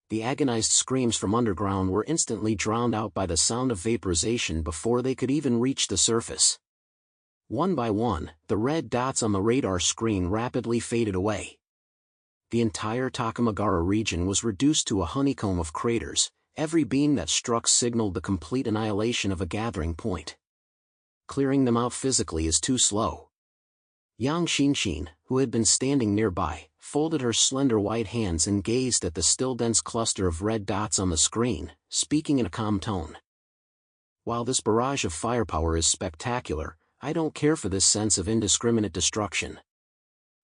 The agonized screams from underground were instantly drowned out by the sound of vaporization before they could even reach the surface. One by one, the red dots on the radar screen rapidly faded away. The entire Takamagara region was reduced to a honeycomb of craters, every beam that struck signaled the complete annihilation of a gathering point. Clearing them out physically is too slow. Yang Xinshin, who had been standing nearby, folded her slender white hands and gazed at the still dense cluster of red dots on the screen, speaking in a calm tone. While this barrage of firepower is spectacular, I don't care for this sense of indiscriminate destruction.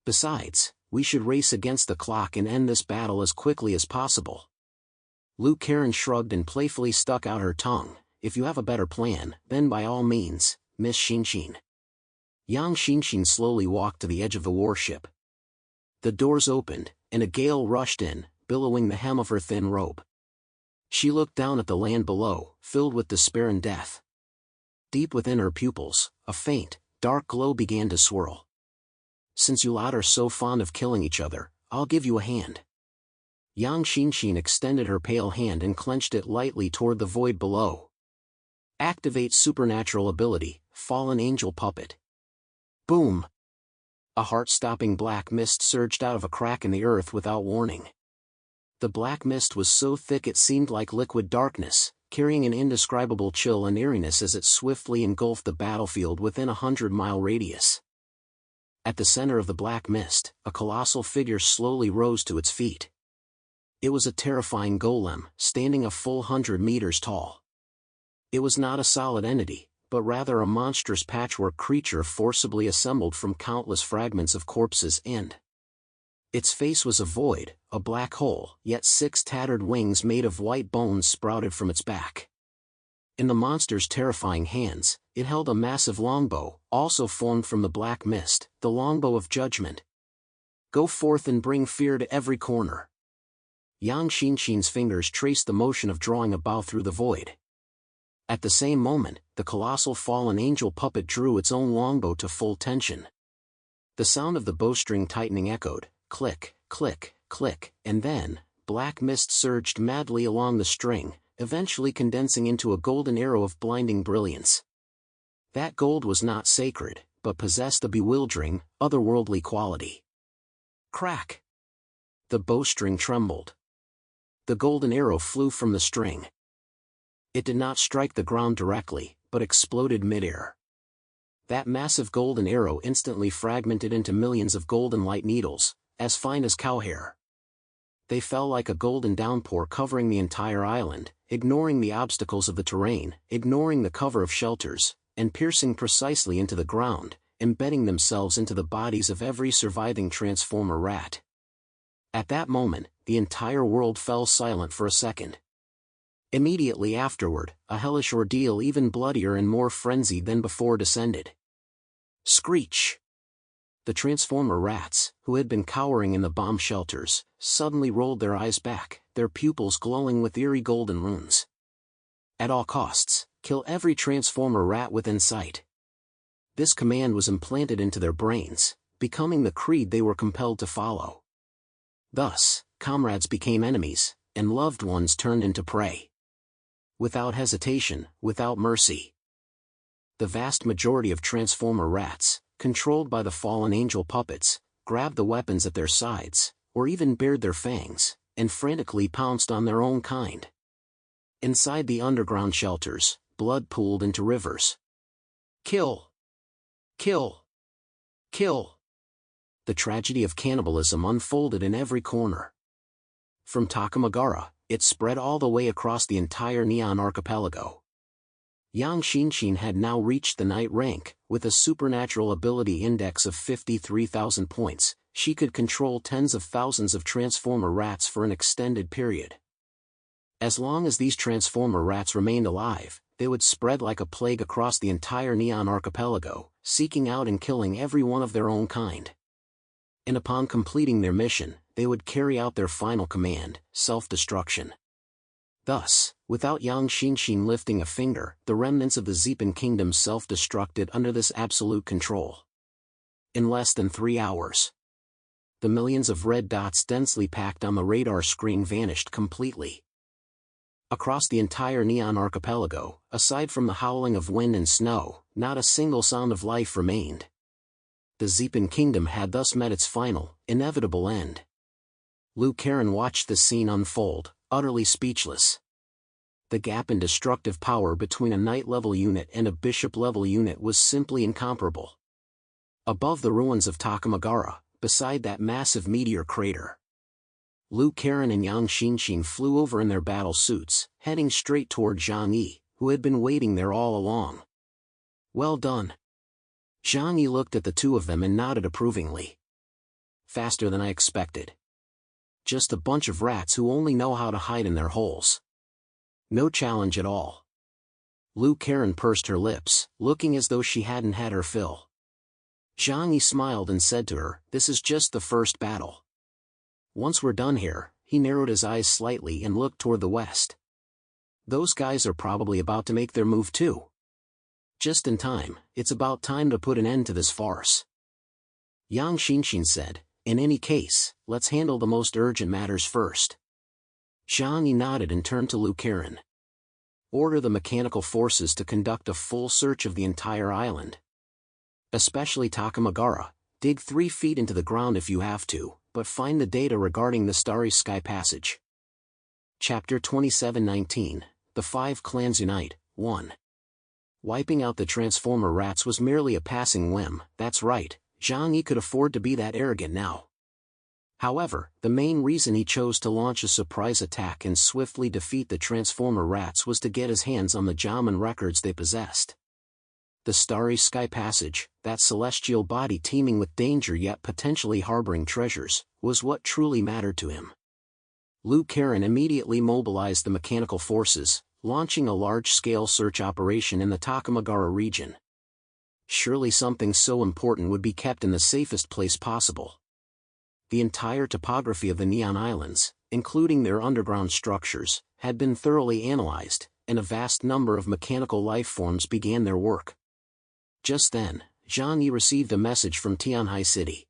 Besides, we should race against the clock and end this battle as quickly as possible. Lu Karen shrugged and playfully stuck out her tongue. If you have a better plan, then by all means, Miss Xinshin. Yang Xinshin slowly walked to the edge of the warship. The doors opened, and a gale rushed in, billowing the hem of her thin robe. She looked down at the land below, filled with despair and death. Deep within her pupils, a faint, dark glow began to swirl. Since you lot are so fond of killing each other, I'll give you a hand. Yang Xinshin extended her pale hand and clenched it lightly toward the void below. Activate supernatural ability, Fallen Angel Puppet. Boom! A heart-stopping black mist surged out of a crack in the earth without warning. The black mist was so thick it seemed like liquid darkness, carrying an indescribable chill and eeriness as it swiftly engulfed the battlefield within a 100-mile radius. At the center of the black mist, a colossal figure slowly rose to its feet. It was a terrifying golem, standing a full 100 meters tall. It was not a solid entity, but rather a monstrous patchwork creature forcibly assembled from countless fragments of corpses and... Its face was a void, a black hole, yet 6 tattered wings made of white bones sprouted from its back. In the monster's terrifying hands, it held a massive longbow, also formed from the black mist, the longbow of judgment. Go forth and bring fear to every corner. Yang Xinshin's fingers traced the motion of drawing a bow through the void. At the same moment, the colossal fallen angel puppet drew its own longbow to full tension. The sound of the bowstring tightening echoed, click, click, click, and then, black mist surged madly along the string, eventually condensing into a golden arrow of blinding brilliance. That gold was not sacred, but possessed a bewildering, otherworldly quality. Crack! The bowstring trembled. The golden arrow flew from the string. It did not strike the ground directly, but exploded midair. That massive golden arrow instantly fragmented into millions of golden light needles, as fine as cow hair. They fell like a golden downpour covering the entire island, ignoring the obstacles of the terrain, ignoring the cover of shelters, and piercing precisely into the ground, embedding themselves into the bodies of every surviving transformer rat. At that moment, the entire world fell silent for a second. Immediately afterward, a hellish ordeal even bloodier and more frenzied than before descended. Screech! The transformer rats, who had been cowering in the bomb shelters, suddenly rolled their eyes back, their pupils glowing with eerie golden runes. At all costs, kill every transformer rat within sight. This command was implanted into their brains, becoming the creed they were compelled to follow. Thus, comrades became enemies, and loved ones turned into prey. Without hesitation, without mercy. The vast majority of transformer rats, controlled by the fallen angel puppets, grabbed the weapons at their sides, or even bared their fangs, and frantically pounced on their own kind. Inside the underground shelters, blood pooled into rivers. Kill! Kill! Kill! The tragedy of cannibalism unfolded in every corner. From Takamagara, it spread all the way across the entire Neon Archipelago. Yang Xinshin had now reached the Knight rank, with a supernatural ability index of 53,000 points. She could control tens of thousands of transformer rats for an extended period. As long as these transformer rats remained alive, they would spread like a plague across the entire Neon Archipelago, seeking out and killing every one of their own kind. And upon completing their mission, they would carry out their final command, self-destruction. Thus, without Yang Xinshin lifting a finger, the remnants of the Zeepan Kingdom self-destructed under this absolute control. In less than 3 hours, the millions of red dots densely packed on the radar screen vanished completely. Across the entire Neon Archipelago, aside from the howling of wind and snow, not a single sound of life remained. The Zeepan Kingdom had thus met its final, inevitable end. Lu Karen watched the scene unfold, utterly speechless. The gap in destructive power between a knight-level unit and a bishop-level unit was simply incomparable. Above the ruins of Takamagara, beside that massive meteor crater, Lu Karen and Yang Xinxin flew over in their battle suits, heading straight toward Zhang Yi, who had been waiting there all along. "Well done." Zhang Yi looked at the two of them and nodded approvingly. "Faster than I expected. Just a bunch of rats who only know how to hide in their holes. No challenge at all." Lu Karen pursed her lips, looking as though she hadn't had her fill. Zhang Yi smiled and said to her, "This is just the first battle. Once we're done here," he narrowed his eyes slightly and looked toward the west. "Those guys are probably about to make their move too. Just in time, it's about time to put an end to this farce." Yang Xinxin said, "In any case, let's handle the most urgent matters first." Zhang Yi nodded and turned to Lu Karen. "Order the mechanical forces to conduct a full search of the entire island. Especially Takamagara. Dig 3 feet into the ground if you have to, but find the data regarding the Starry Sky Passage." Chapter 27:19, The 5 Clans Unite, 1. Wiping out the Transformer rats was merely a passing whim. That's right, Zhang Yi could afford to be that arrogant now. However, the main reason he chose to launch a surprise attack and swiftly defeat the Transformer rats was to get his hands on the Jaman records they possessed. The Starry Sky Passage, that celestial body teeming with danger yet potentially harboring treasures, was what truly mattered to him. Lu Karen immediately mobilized the mechanical forces, launching a large-scale search operation in the Takamagara region. Surely something so important would be kept in the safest place possible. The entire topography of the Neon Islands, including their underground structures, had been thoroughly analyzed, and a vast number of mechanical life forms began their work. Just then, Zhang Yi received a message from Tianhai City.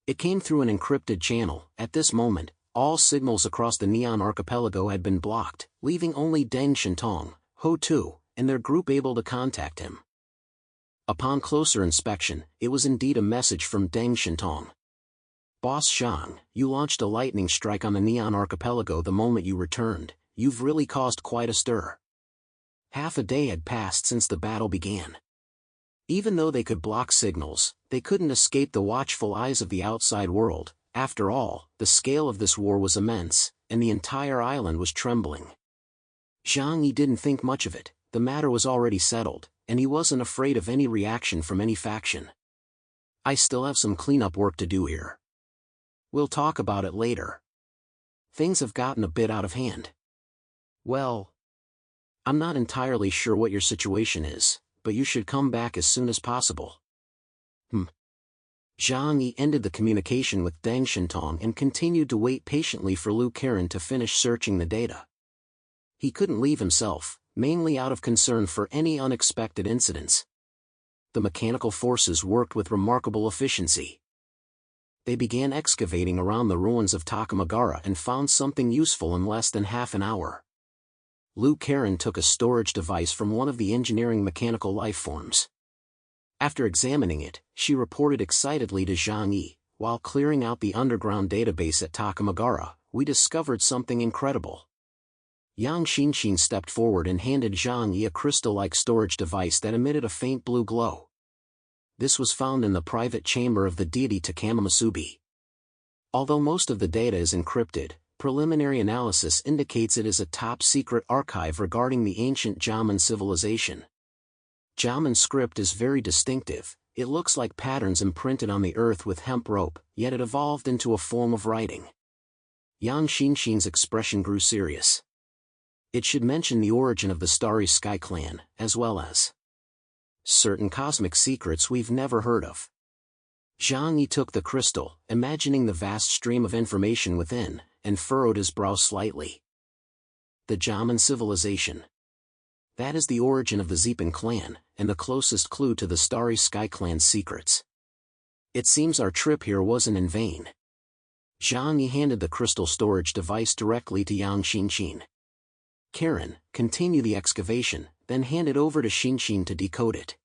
It came through an encrypted channel. At this moment, all signals across the Neon Archipelago had been blocked, leaving only Deng Shintong, Ho Tu, and their group able to contact him. Upon closer inspection, it was indeed a message from Deng Shintong. "Boss Zhang, you launched a lightning strike on the Neon Archipelago the moment you returned. You've really caused quite a stir. Half a day had passed since the battle began. Even though they could block signals, they couldn't escape the watchful eyes of the outside world. After all, the scale of this war was immense, and the entire island was trembling." Zhang Yi didn't think much of it. The matter was already settled, and he wasn't afraid of any reaction from any faction. "I still have some cleanup work to do here. We'll talk about it later. Things have gotten a bit out of hand." "Well, I'm not entirely sure what your situation is, but you should come back as soon as possible." Zhang Yi ended the communication with Deng Shintong and continued to wait patiently for Lu Karen to finish searching the data. He couldn't leave himself, mainly out of concern for any unexpected incidents. The mechanical forces worked with remarkable efficiency. They began excavating around the ruins of Takamagara and found something useful in less than half an hour. Lu Karen took a storage device from one of the engineering mechanical life forms. After examining it, she reported excitedly to Zhang Yi, "While clearing out the underground database at Takamagara, we discovered something incredible." Yang Xinxin stepped forward and handed Zhang Yi a crystal-like storage device that emitted a faint blue glow. This was found in the private chamber of the deity Takama Masubi. Although most of the data is encrypted, preliminary analysis indicates it is a top-secret archive regarding the ancient Jaman civilization. Jaman script is very distinctive. It looks like patterns imprinted on the earth with hemp rope, yet it evolved into a form of writing. Yang Xinxin's expression grew serious. It should mention the origin of the Starry Sky Clan, as well as certain cosmic secrets we've never heard of. Zhang Yi took the crystal, imagining the vast stream of information within, and furrowed his brow slightly. The Jaman civilization. That is the origin of the Zepan clan, and the closest clue to the Starry Sky Clan's secrets. It seems our trip here wasn't in vain. Zhang Yi handed the crystal storage device directly to Yang Xinxin. "Karen, continue the excavation, then hand it over to Xinxin to decode it.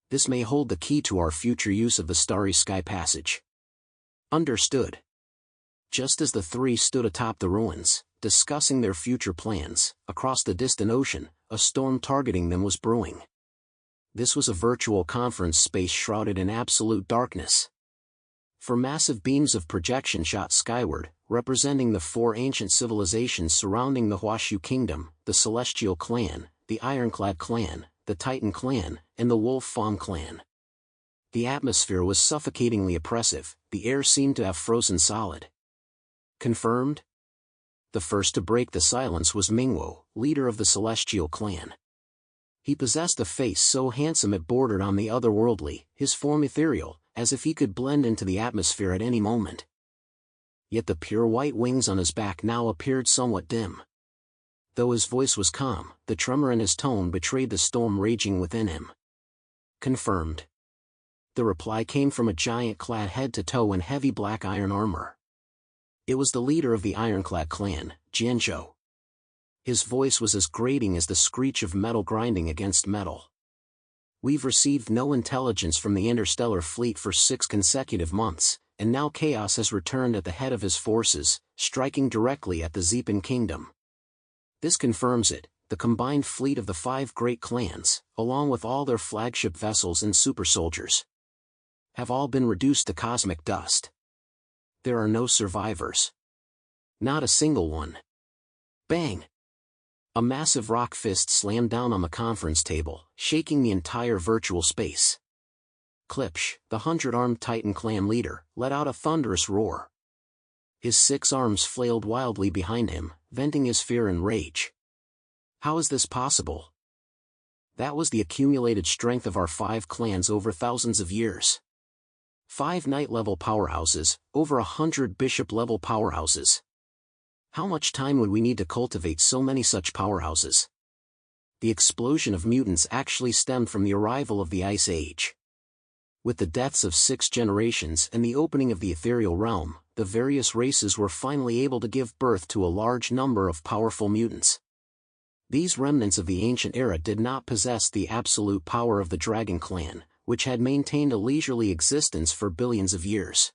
This may hold the key to our future use of the Starry Sky Passage." "Understood." Just as the three stood atop the ruins, discussing their future plans. Across the distant ocean, a storm targeting them was brewing. This was a virtual conference space shrouded in absolute darkness. For massive beams of projection shot skyward, representing the 4 ancient civilizations surrounding the Huashu Kingdom, the Celestial Clan, the Ironclad Clan, the Titan Clan, and the Wolf Fawn Clan. The atmosphere was suffocatingly oppressive, the air seemed to have frozen solid. Confirmed? The first to break the silence was Mingwo, leader of the Celestial Clan. He possessed a face so handsome it bordered on the otherworldly, his form ethereal, as if he could blend into the atmosphere at any moment. Yet the pure white wings on his back now appeared somewhat dim. Though his voice was calm, the tremor in his tone betrayed the storm raging within him. Confirmed. The reply came from a giant clad head to toe in heavy black iron armor. It was the leader of the Ironclad Clan, Jianzhou. His voice was as grating as the screech of metal grinding against metal. We've received no intelligence from the interstellar fleet for 6 consecutive months, and now chaos has returned at the head of his forces, striking directly at the Zeepan Kingdom. This confirms it, the combined fleet of the 5 great clans, along with all their flagship vessels and super soldiers, have all been reduced to cosmic dust. There are no survivors. Not a single one. Bang! A massive rock fist slammed down on the conference table, shaking the entire virtual space. Klipsch, the 100-armed Titan clan leader, let out a thunderous roar. His 6 arms flailed wildly behind him, venting his fear and rage. How is this possible? That was the accumulated strength of our 5 clans over thousands of years. 5 knight-level powerhouses, over 100 bishop-level powerhouses. How much time would we need to cultivate so many such powerhouses? The explosion of mutants actually stemmed from the arrival of the Ice Age. With the deaths of 6 generations and the opening of the ethereal realm, the various races were finally able to give birth to a large number of powerful mutants. These remnants of the ancient era did not possess the absolute power of the Dragon Clan, which had maintained a leisurely existence for billions of years.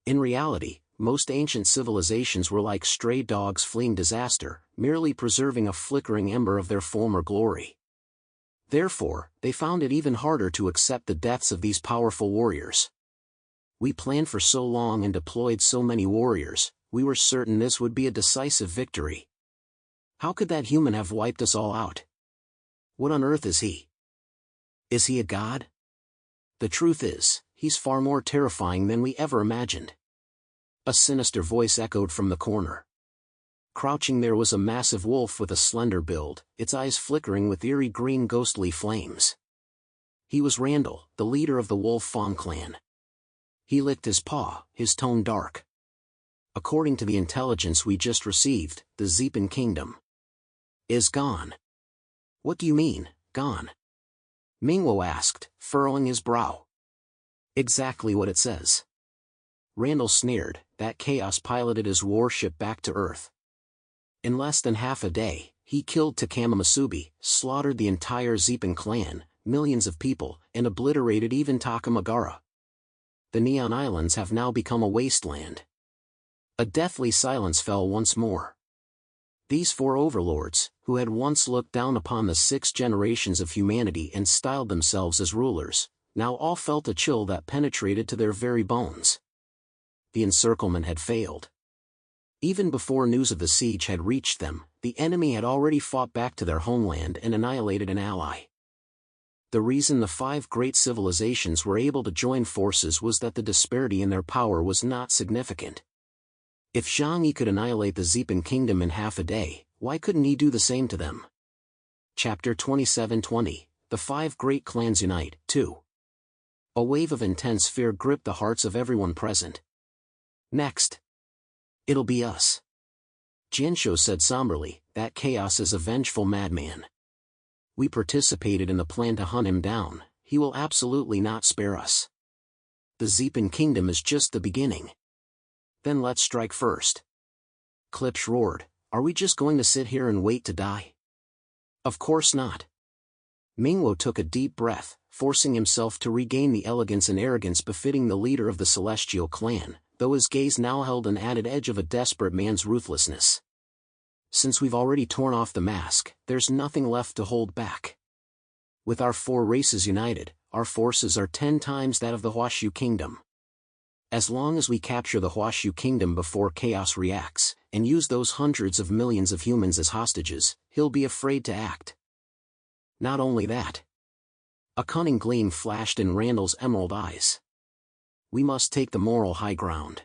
In reality, most ancient civilizations were like stray dogs fleeing disaster, merely preserving a flickering ember of their former glory. Therefore, they found it even harder to accept the deaths of these powerful warriors. We planned for so long and deployed so many warriors, we were certain this would be a decisive victory. How could that human have wiped us all out? What on earth is he? Is he a god? The truth is, he's far more terrifying than we ever imagined. A sinister voice echoed from the corner. Crouching there was a massive wolf with a slender build, its eyes flickering with eerie green ghostly flames. He was Randall, the leader of the Wolf Fawn Clan. He licked his paw, his tone dark. According to the intelligence we just received, the Zeepan Kingdom is gone. What do you mean, gone? Mingwo asked, furrowing his brow. Exactly what it says. Randall sneered, that chaos piloted his warship back to Earth. In less than half a day, he killed Takama Masubi, slaughtered the entire Zeepan clan, millions of people, and obliterated even Takamagara. The Neon Islands have now become a wasteland. A deathly silence fell once more. These 4 overlords, who had once looked down upon the 6 generations of humanity and styled themselves as rulers, now all felt a chill that penetrated to their very bones. The encirclement had failed. Even before news of the siege had reached them, the enemy had already fought back to their homeland and annihilated an ally. The reason the 5 great civilizations were able to join forces was that the disparity in their power was not significant. If Zhang Yi could annihilate the Zeepan Kingdom in half a day, why couldn't he do the same to them? Chapter 27-20, The 5 Great Clans Unite, 2. A wave of intense fear gripped the hearts of everyone present. Next. It'll be us. Jianzhou said somberly, that chaos is a vengeful madman. We participated in the plan to hunt him down, he will absolutely not spare us. The Zeepan Kingdom is just the beginning. Then let's strike first. Klipsch roared, are we just going to sit here and wait to die? Of course not. Mingwo took a deep breath, forcing himself to regain the elegance and arrogance befitting the leader of the Celestial Clan, though his gaze now held an added edge of a desperate man's ruthlessness. Since we've already torn off the mask, there's nothing left to hold back. With our 4 races united, our forces are 10 times that of the Huashu Kingdom. As long as we capture the Huashu Kingdom before chaos reacts, and use those hundreds of millions of humans as hostages, he'll be afraid to act. Not only that. A cunning gleam flashed in Randall's emerald eyes. We must take the moral high ground.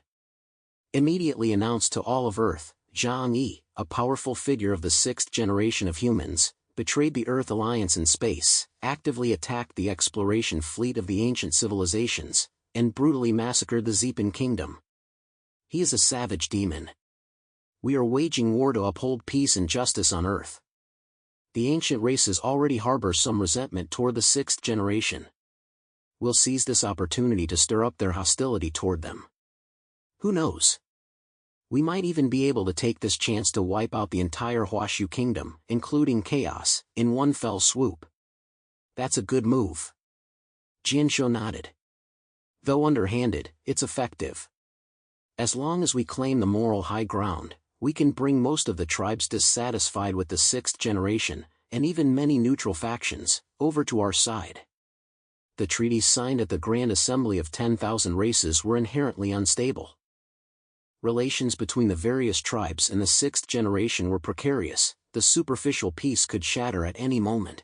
Immediately announced to all of Earth, Zhang Yi, a powerful figure of the 6th generation of humans, betrayed the Earth Alliance in space, actively attacked the exploration fleet of the ancient civilizations, and brutally massacred the Zeepan Kingdom. He is a savage demon. We are waging war to uphold peace and justice on Earth. The ancient races already harbor some resentment toward the 6th generation. We'll seize this opportunity to stir up their hostility toward them. Who knows? We might even be able to take this chance to wipe out the entire Huashu Kingdom, including Chaos, in one fell swoop. That's a good move. Jianzhou nodded. Though underhanded, it's effective. As long as we claim the moral high ground, we can bring most of the tribes dissatisfied with the 6th generation, and even many neutral factions, over to our side. The treaties signed at the Grand Assembly of 10,000 races were inherently unstable. Relations between the various tribes and the 6th generation were precarious, the superficial peace could shatter at any moment.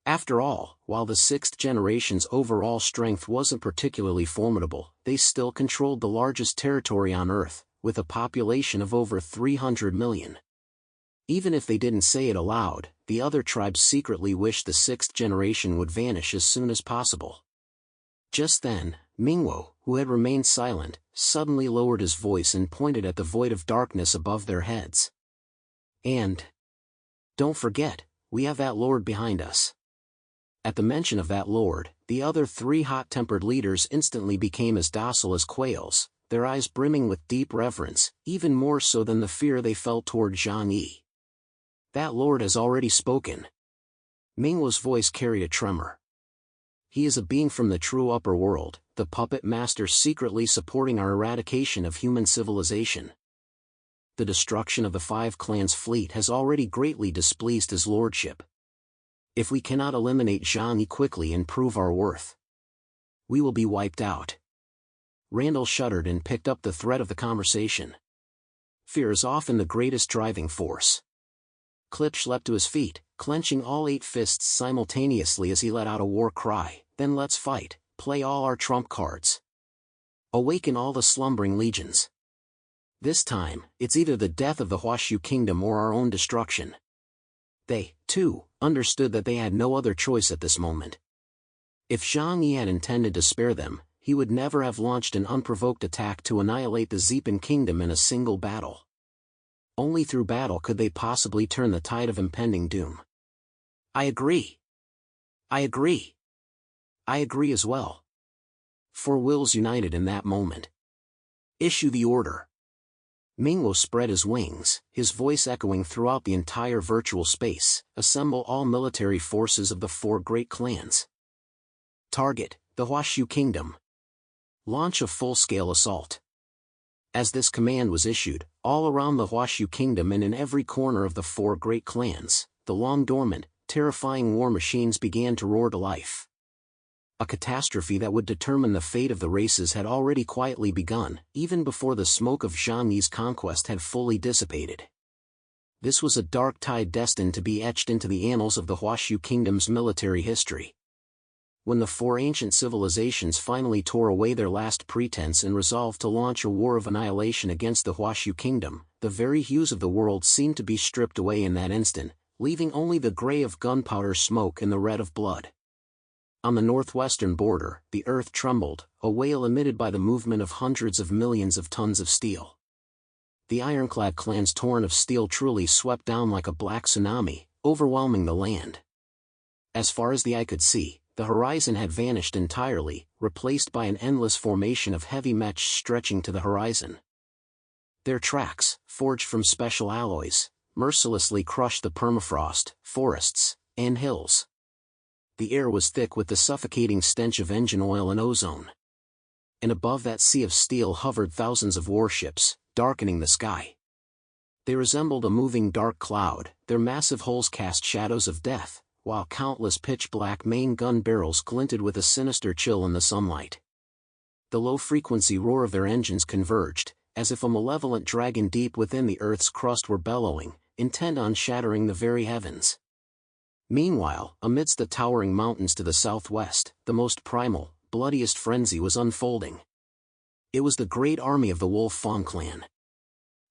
After all, while the 6th generation's overall strength wasn't particularly formidable, they still controlled the largest territory on Earth, with a population of over 300 million. Even if they didn't say it aloud, the other tribes secretly wished the 6th generation would vanish as soon as possible. Just then, Mingwo, who had remained silent, suddenly lowered his voice and pointed at the void of darkness above their heads. And don't forget, we have that lord behind us. At the mention of that lord, the other 3 hot-tempered leaders instantly became as docile as quails, their eyes brimming with deep reverence, even more so than the fear they felt toward Zhang Yi. That lord has already spoken. Mingwo's voice carried a tremor. He is a being from the true upper world, the puppet master secretly supporting our eradication of human civilization. The destruction of the 5 clans' fleet has already greatly displeased his lordship. If we cannot eliminate Zhang Yi quickly and prove our worth, we will be wiped out. Randall shuddered and picked up the thread of the conversation. Fear is often the greatest driving force. Klipsch leapt to his feet, clenching all 8 fists simultaneously as he let out a war cry. Then let's fight, play all our trump cards. Awaken all the slumbering legions. This time, it's either the death of the Huashu Kingdom or our own destruction. They, too, understood that they had no other choice at this moment. If Zhang Yi had intended to spare them, he would never have launched an unprovoked attack to annihilate the Zeepan Kingdom in a single battle. Only through battle could they possibly turn the tide of impending doom. I agree. I agree. I agree as well. 4 wills united in that moment. Issue the order. Mingwo spread his wings, his voice echoing throughout the entire virtual space. Assemble all military forces of the 4 great clans. Target, the Huashu Kingdom. Launch a full-scale assault. As this command was issued, all around the Huashu Kingdom and in every corner of the 4 great clans, the long-dormant, terrifying war machines began to roar to life. A catastrophe that would determine the fate of the races had already quietly begun, even before the smoke of Zhang Yi's conquest had fully dissipated. This was a dark tide destined to be etched into the annals of the Huashu Kingdom's military history. When the 4 ancient civilizations finally tore away their last pretense and resolved to launch a war of annihilation against the Huashu Kingdom, the very hues of the world seemed to be stripped away in that instant, leaving only the gray of gunpowder smoke and the red of blood. On the northwestern border, the earth trembled, a wail emitted by the movement of hundreds of millions of tons of steel. The ironclad clan's torrent of steel truly swept down like a black tsunami, overwhelming the land. As far as the eye could see, the horizon had vanished entirely, replaced by an endless formation of heavy mesh stretching to the horizon. Their tracks, forged from special alloys, mercilessly crushed the permafrost, forests, and hills. The air was thick with the suffocating stench of engine oil and ozone. And above that sea of steel hovered thousands of warships, darkening the sky. They resembled a moving dark cloud, their massive hulls cast shadows of death, while countless pitch-black main gun barrels glinted with a sinister chill in the sunlight. The low-frequency roar of their engines converged, as if a malevolent dragon deep within the Earth's crust were bellowing, intent on shattering the very heavens. Meanwhile, amidst the towering mountains to the southwest, the most primal, bloodiest frenzy was unfolding. It was the great army of the Wolf Fawn clan.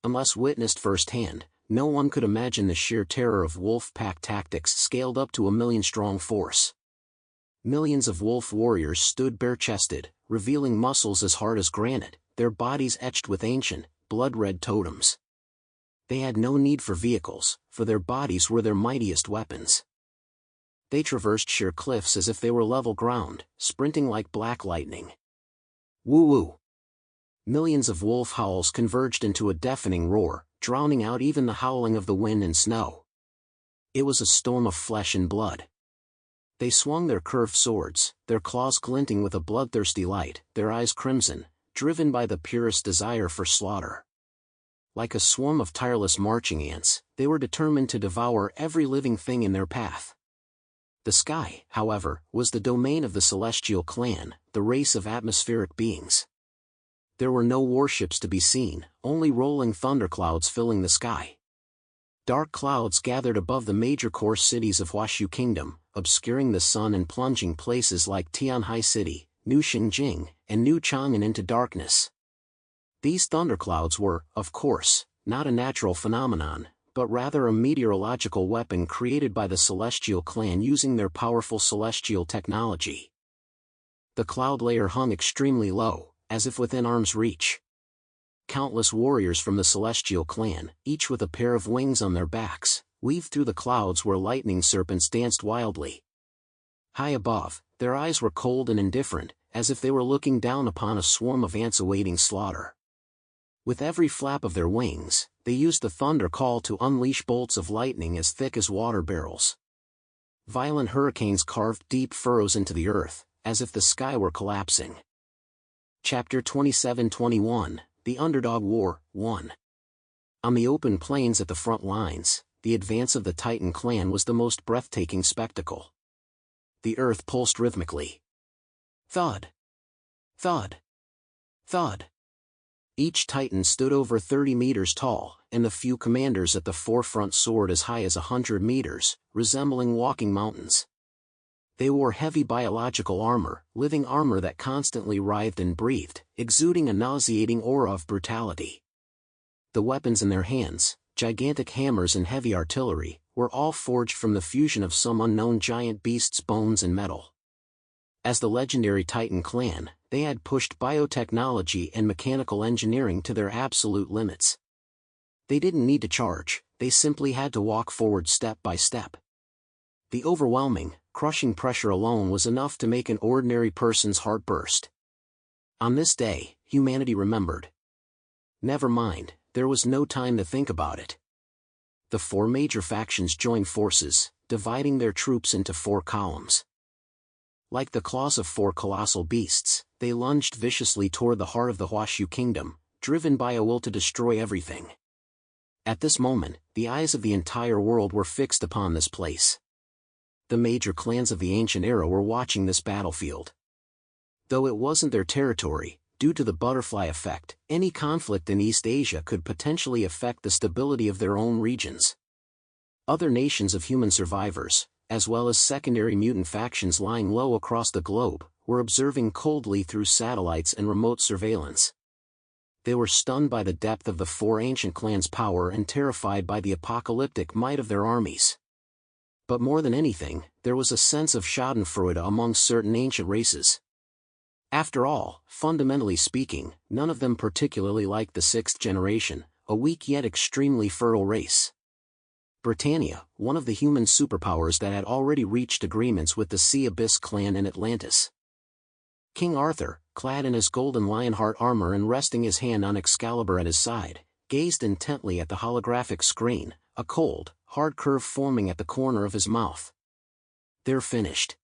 Unless witnessed firsthand, no one could imagine the sheer terror of wolf pack tactics scaled up to a million-strong force. Millions of wolf warriors stood bare-chested, revealing muscles as hard as granite, their bodies etched with ancient, blood-red totems. They had no need for vehicles, for their bodies were their mightiest weapons. They traversed sheer cliffs as if they were level ground, sprinting like black lightning. Woo-woo! Millions of wolf howls converged into a deafening roar, drowning out even the howling of the wind and snow. It was a storm of flesh and blood. They swung their curved swords, their claws glinting with a bloodthirsty light, their eyes crimson, driven by the purest desire for slaughter. Like a swarm of tireless marching ants, they were determined to devour every living thing in their path. The sky, however, was the domain of the Celestial Clan, the race of atmospheric beings. There were no warships to be seen, only rolling thunderclouds filling the sky. Dark clouds gathered above the major core cities of Huashu Kingdom, obscuring the sun and plunging places like Tianhai City, New Xinjing, and New Chang'an into darkness. These thunderclouds were, of course, not a natural phenomenon, but rather a meteorological weapon created by the Celestial Clan using their powerful celestial technology. The cloud layer hung extremely low, as if within arm's reach. Countless warriors from the Celestial Clan, each with a pair of wings on their backs, weaved through the clouds where lightning serpents danced wildly. High above, their eyes were cold and indifferent, as if they were looking down upon a swarm of ants awaiting slaughter. With every flap of their wings, they used the thunder call to unleash bolts of lightning as thick as water barrels. Violent hurricanes carved deep furrows into the earth, as if the sky were collapsing. Chapter 27-21, The Underdog War, 1. On the open plains at the front lines, the advance of the Titan clan was the most breathtaking spectacle. The earth pulsed rhythmically. Thud! Thud! Thud! Each Titan stood over 30 meters tall, and the few commanders at the forefront soared as high as 100 meters, resembling walking mountains. They wore heavy biological armor, living armor that constantly writhed and breathed, exuding a nauseating aura of brutality. The weapons in their hands, gigantic hammers and heavy artillery, were all forged from the fusion of some unknown giant beast's bones and metal. As the legendary Titan clan, they had pushed biotechnology and mechanical engineering to their absolute limits. They didn't need to charge, they simply had to walk forward step by step. The overwhelming, crushing pressure alone was enough to make an ordinary person's heart burst. On this day, humanity remembered. Never mind, there was no time to think about it. The four major factions joined forces, dividing their troops into four columns. Like the claws of four colossal beasts, they lunged viciously toward the heart of the Huashu Kingdom, driven by a will to destroy everything. At this moment, the eyes of the entire world were fixed upon this place. The major clans of the ancient era were watching this battlefield. Though it wasn't their territory, due to the butterfly effect, any conflict in East Asia could potentially affect the stability of their own regions. Other nations of human survivors, as well as secondary mutant factions lying low across the globe, were observing coldly through satellites and remote surveillance. They were stunned by the depth of the four ancient clans' power and terrified by the apocalyptic might of their armies. But more than anything, there was a sense of schadenfreude among certain ancient races. After all, fundamentally speaking, none of them particularly liked the sixth generation, a weak yet extremely fertile race. Britannia, one of the human superpowers that had already reached agreements with the Sea Abyss clan and Atlantis. King Arthur, clad in his golden lionheart armor and resting his hand on Excalibur at his side, gazed intently at the holographic screen, a cold, hard curve forming at the corner of his mouth. They're finished.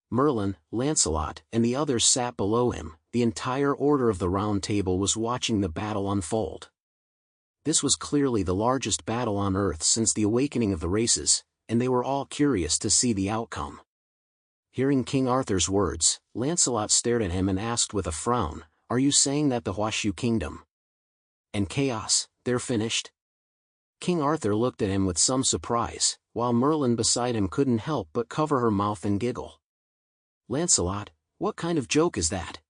Merlin, Lancelot, and the others sat below him. The entire Order of the Round Table was watching the battle unfold. This was clearly the largest battle on Earth since the awakening of the races, and they were all curious to see the outcome. Hearing King Arthur's words, Lancelot stared at him and asked with a frown, "Are you saying that the Huashu Kingdom and Chaos, they're finished?" King Arthur looked at him with some surprise, while Merlin beside him couldn't help but cover her mouth and giggle. "Lancelot, what kind of joke is that?"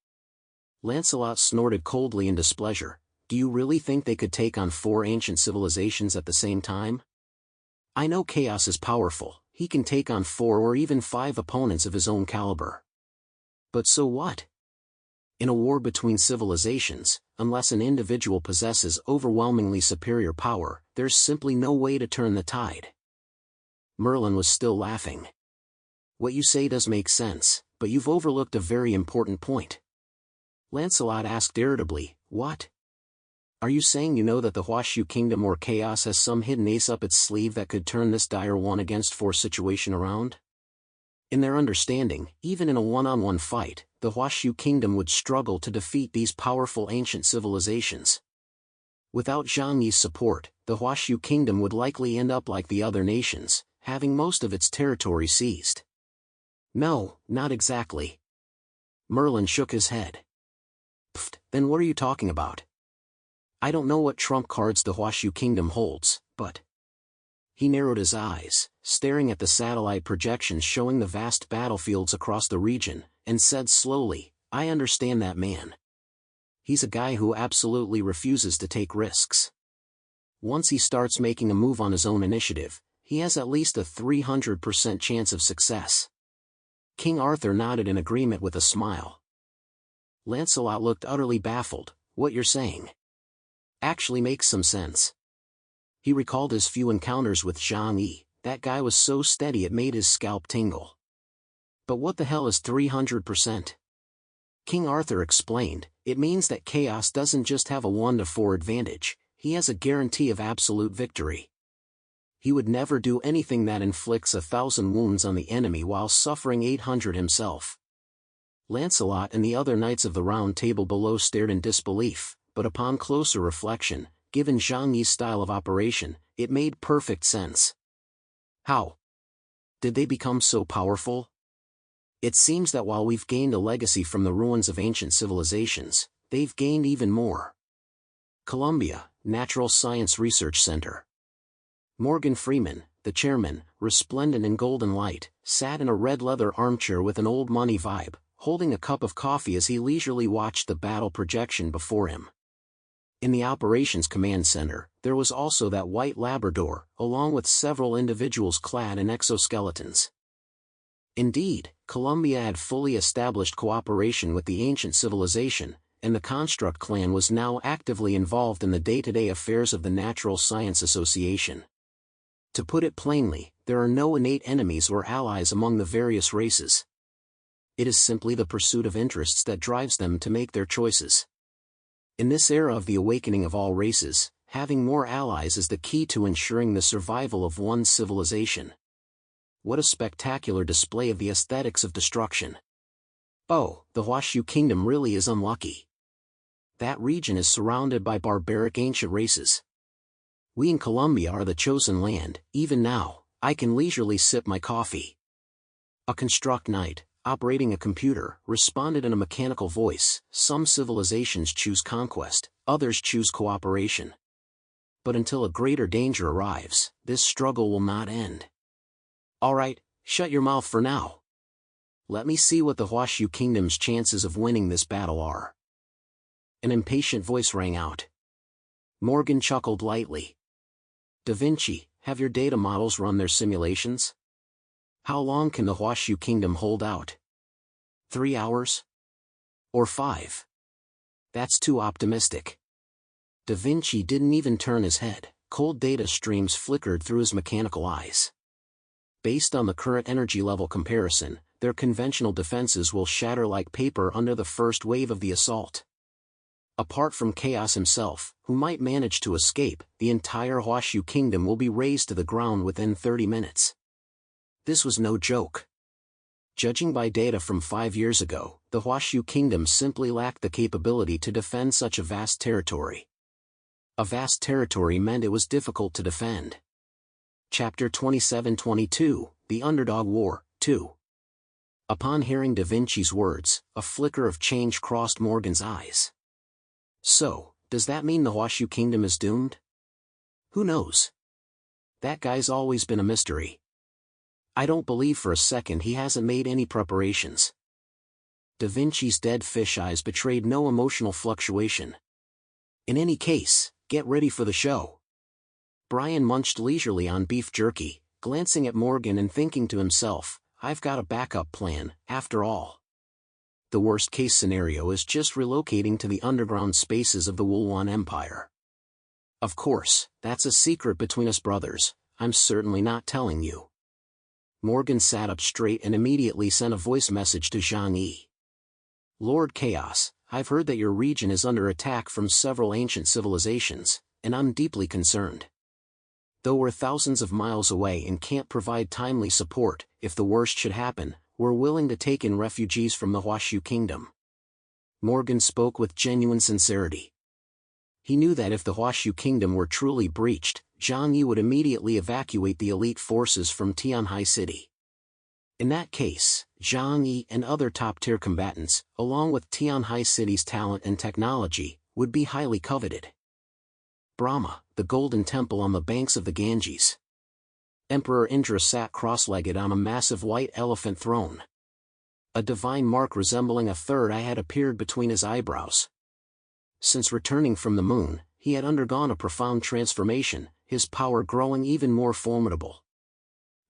Lancelot snorted coldly in displeasure. "Do you really think they could take on 4 ancient civilizations at the same time? I know Chaos is powerful, he can take on 4 or even 5 opponents of his own caliber. But so what? In a war between civilizations, unless an individual possesses overwhelmingly superior power, there's simply no way to turn the tide." Merlin was still laughing. "What you say does make sense, but you've overlooked a very important point." Lancelot asked irritably, "What? Are you saying you know that the Huashu Kingdom or Chaos has some hidden ace up its sleeve that could turn this dire 1-against-4 situation around?" In their understanding, even in a one-on-one fight, the Huashu Kingdom would struggle to defeat these powerful ancient civilizations. Without Zhang Yi's support, the Huashu Kingdom would likely end up like the other nations, having most of its territory seized. "No, not exactly." Merlin shook his head. "Pfft, then what are you talking about? I don't know what trump cards the Huashu Kingdom holds, but..." He narrowed his eyes, staring at the satellite projections showing the vast battlefields across the region, and said slowly, "I understand that man. He's a guy who absolutely refuses to take risks. Once he starts making a move on his own initiative, he has at least a 300% chance of success." King Arthur nodded in agreement with a smile. Lancelot looked utterly baffled. "What you're saying actually makes some sense." He recalled his few encounters with Zhang Yi. That guy was so steady it made his scalp tingle. "But what the hell is 300%? King Arthur explained, "It means that Chaos doesn't just have a 1-to-4 advantage, he has a guarantee of absolute victory. He would never do anything that inflicts 1,000 wounds on the enemy while suffering 800 himself." Lancelot and the other knights of the Round Table below stared in disbelief, but upon closer reflection, given Zhang Yi's style of operation, it made perfect sense. How did they become so powerful? It seems that while we've gained a legacy from the ruins of ancient civilizations, they've gained even more. Columbia, Natural Science Research Center. Morgan Freeman, the chairman, resplendent in golden light, sat in a red leather armchair with an old money vibe, holding a cup of coffee as he leisurely watched the battle projection before him. In the Operations Command Center, there was also that white Labrador, along with several individuals clad in exoskeletons. Indeed, Columbia had fully established cooperation with the ancient civilization, and the Construct clan was now actively involved in the day-to-day affairs of the Natural Science Association. To put it plainly, there are no innate enemies or allies among the various races. It is simply the pursuit of interests that drives them to make their choices. In this era of the awakening of all races, having more allies is the key to ensuring the survival of one's civilization. What a spectacular display of the aesthetics of destruction. Oh, the Huashu Kingdom really is unlucky. That region is surrounded by barbaric ancient races. We in Columbia are the chosen land. Even now, I can leisurely sip my coffee." A Construct knight, operating a computer, responded in a mechanical voice. "Some civilizations choose conquest, others choose cooperation. But until a greater danger arrives, this struggle will not end. All right, shut your mouth for now. Let me see what the Huashu Kingdom's chances of winning this battle are." An impatient voice rang out. Morgan chuckled lightly. "Da Vinci, have your data models run their simulations? How long can the Huashu Kingdom hold out? 3 hours? Or 5? That's too optimistic." Da Vinci didn't even turn his head. Cold data streams flickered through his mechanical eyes. "Based on the current energy level comparison, their conventional defenses will shatter like paper under the first wave of the assault. Apart from Chaos himself, who might manage to escape, the entire Huashu Kingdom will be razed to the ground within 30 minutes. This was no joke. Judging by data from 5 years ago, the Huashu Kingdom simply lacked the capability to defend such a vast territory. A vast territory meant it was difficult to defend. Chapter 27-22, The Underdog War, 2. Upon hearing Da Vinci's words, a flicker of change crossed Morgan's eyes. So, does that mean the Huashu Kingdom is doomed? Who knows? That guy's always been a mystery. I don't believe for a second he hasn't made any preparations. Da Vinci's dead fish eyes betrayed no emotional fluctuation. In any case, get ready for the show. Brian munched leisurely on beef jerky, glancing at Morgan and thinking to himself, I've got a backup plan, after all. The worst-case scenario is just relocating to the underground spaces of the Wulwan Empire. Of course, that's a secret between us brothers, I'm certainly not telling you. Morgan sat up straight and immediately sent a voice message to Zhang Yi. Lord Chaos, I've heard that your region is under attack from several ancient civilizations, and I'm deeply concerned. Though we're thousands of miles away and can't provide timely support, if the worst should happen, we're willing to take in refugees from the Huashu Kingdom. Morgan spoke with genuine sincerity. He knew that if the Huashu Kingdom were truly breached, Zhang Yi would immediately evacuate the elite forces from Tianhai City. In that case, Zhang Yi and other top-tier combatants, along with Tianhai City's talent and technology, would be highly coveted. Brahma, the golden temple on the banks of the Ganges. Emperor Indra sat cross-legged on a massive white elephant throne. A divine mark resembling a third eye had appeared between his eyebrows. Since returning from the moon, he had undergone a profound transformation, his power growing even more formidable.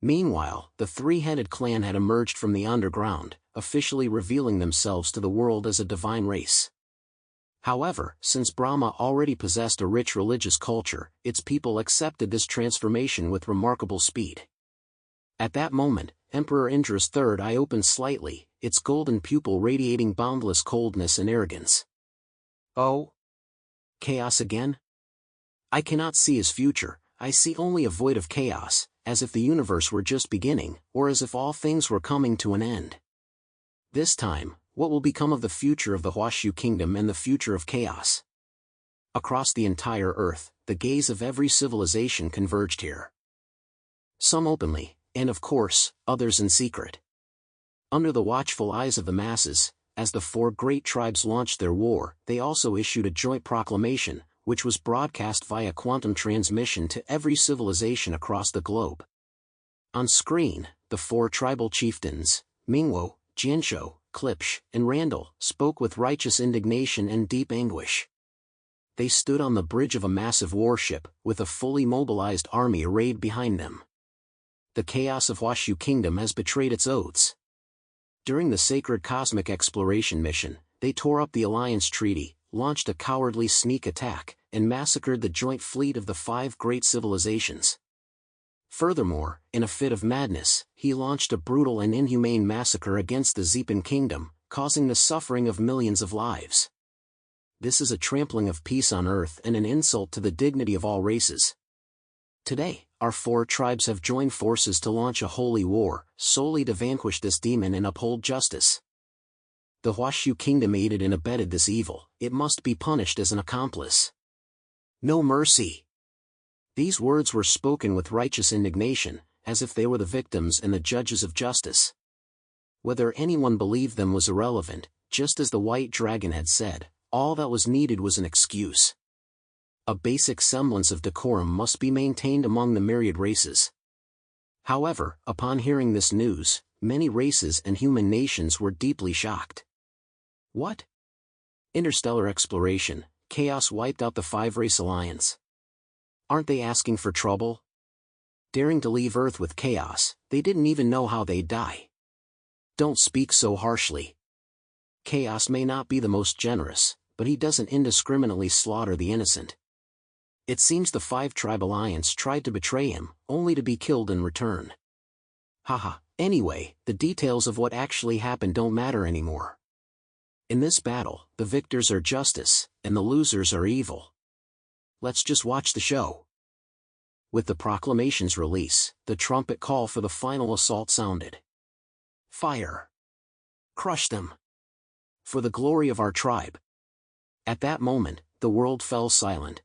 Meanwhile, the three-headed clan had emerged from the underground, officially revealing themselves to the world as a divine race. However, since Brahma already possessed a rich religious culture, its people accepted this transformation with remarkable speed. At that moment, Emperor Indra's third eye opened slightly, its golden pupil radiating boundless coldness and arrogance. Oh? Chaos again? I cannot see his future, I see only a void of chaos, as if the universe were just beginning, or as if all things were coming to an end. This time, what will become of the future of the Huashu Kingdom and the future of chaos? Across the entire Earth, the gaze of every civilization converged here. Some openly, and of course, others in secret. Under the watchful eyes of the masses, as the four great tribes launched their war, they also issued a joint proclamation, which was broadcast via quantum transmission to every civilization across the globe. On screen, the four tribal chieftains, Mingwo, Jianshou, Klipsch, and Randall, spoke with righteous indignation and deep anguish. They stood on the bridge of a massive warship, with a fully mobilized army arrayed behind them. The chaos of Huashu Kingdom has betrayed its oaths. During the sacred cosmic exploration mission, they tore up the Alliance Treaty, launched a cowardly sneak attack, and massacred the joint fleet of the five great civilizations. Furthermore, in a fit of madness, he launched a brutal and inhumane massacre against the Zipan Kingdom, causing the suffering of millions of lives. This is a trampling of peace on Earth and an insult to the dignity of all races. Today, our four tribes have joined forces to launch a holy war, solely to vanquish this demon and uphold justice. The Huashu Kingdom aided and abetted this evil, it must be punished as an accomplice. No mercy. These words were spoken with righteous indignation, as if they were the victims and the judges of justice. Whether anyone believed them was irrelevant, just as the White Dragon had said, all that was needed was an excuse. A basic semblance of decorum must be maintained among the myriad races. However, upon hearing this news, many races and human nations were deeply shocked. What? Interstellar exploration, chaos wiped out the five-race alliance. Aren't they asking for trouble? Daring to leave Earth with chaos, they didn't even know how they'd die. Don't speak so harshly. Chaos may not be the most generous, but he doesn't indiscriminately slaughter the innocent. It seems the five-tribe alliance tried to betray him, only to be killed in return. Haha, anyway, the details of what actually happened don't matter anymore. In this battle, the victors are justice, and the losers are evil. Let's just watch the show. With the proclamation's release, the trumpet call for the final assault sounded. Fire! Crush them! For the glory of our tribe! At that moment, the world fell silent.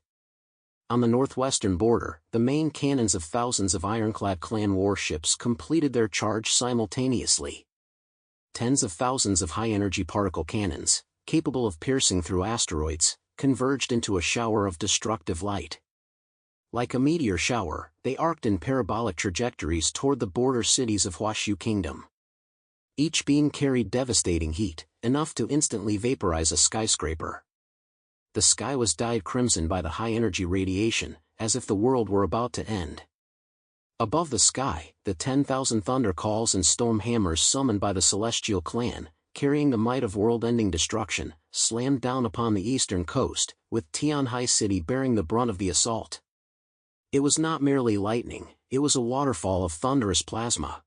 On the northwestern border, the main cannons of thousands of ironclad clan warships completed their charge simultaneously. Tens of thousands of high-energy particle cannons, capable of piercing through asteroids, converged into a shower of destructive light. Like a meteor shower, they arced in parabolic trajectories toward the border cities of Huashu Kingdom. Each beam carried devastating heat, enough to instantly vaporize a skyscraper. The sky was dyed crimson by the high-energy radiation, as if the world were about to end. Above the sky, the 10,000 thunder calls and storm hammers summoned by the Celestial Clan, carrying the might of world-ending destruction, slammed down upon the eastern coast, with Tianhai City bearing the brunt of the assault. It was not merely lightning, it was a waterfall of thunderous plasma.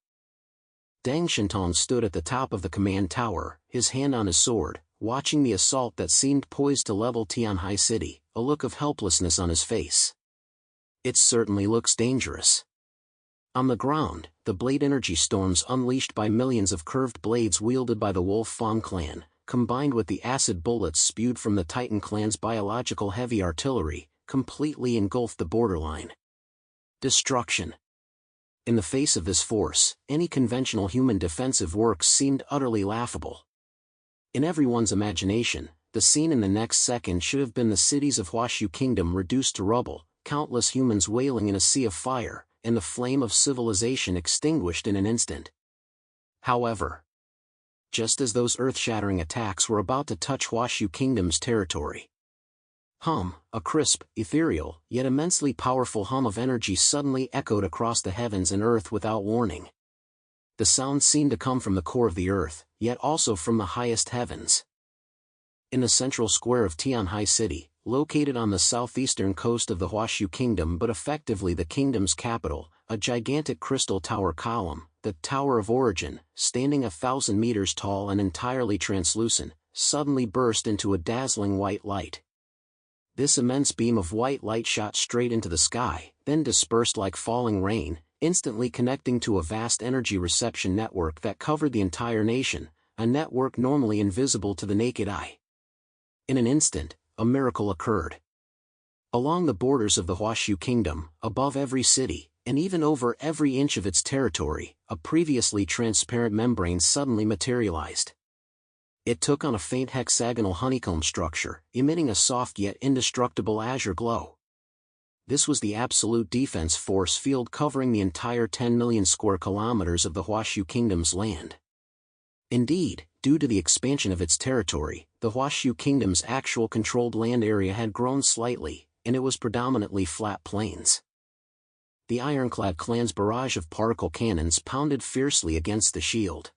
Deng Shintong stood at the top of the command tower, his hand on his sword, watching the assault that seemed poised to level Tianhai City, a look of helplessness on his face. It certainly looks dangerous. On the ground, the blade energy storms unleashed by millions of curved blades wielded by the Wolf Fang clan, combined with the acid bullets spewed from the Titan clan's biological heavy artillery, completely engulfed the borderline. Destruction. In the face of this force, any conventional human defensive works seemed utterly laughable. In everyone's imagination, the scene in the next second should have been the cities of Huashu Kingdom reduced to rubble, countless humans wailing in a sea of fire, and the flame of civilization extinguished in an instant. However, just as those earth-shattering attacks were about to touch Huashu Kingdom's territory, a crisp, ethereal, yet immensely powerful hum of energy suddenly echoed across the heavens and earth without warning. The sound seemed to come from the core of the earth, yet also from the highest heavens. In the central square of Tianhai City, located on the southeastern coast of the Huashu Kingdom but effectively the kingdom's capital, a gigantic crystal tower column, the Tower of Origin, standing 1,000 meters tall and entirely translucent, suddenly burst into a dazzling white light. This immense beam of white light shot straight into the sky, then dispersed like falling rain, instantly connecting to a vast energy reception network that covered the entire nation, a network normally invisible to the naked eye. In an instant, a miracle occurred. Along the borders of the Huashu Kingdom, above every city, and even over every inch of its territory, a previously transparent membrane suddenly materialized. It took on a faint hexagonal honeycomb structure, emitting a soft yet indestructible azure glow. This was the absolute defense force field covering the entire 10 million square kilometers of the Huashu Kingdom's land. Indeed, due to the expansion of its territory, the Huashu Kingdom's actual controlled land area had grown slightly, and it was predominantly flat plains. The ironclad clan's barrage of particle cannons pounded fiercely against the shield.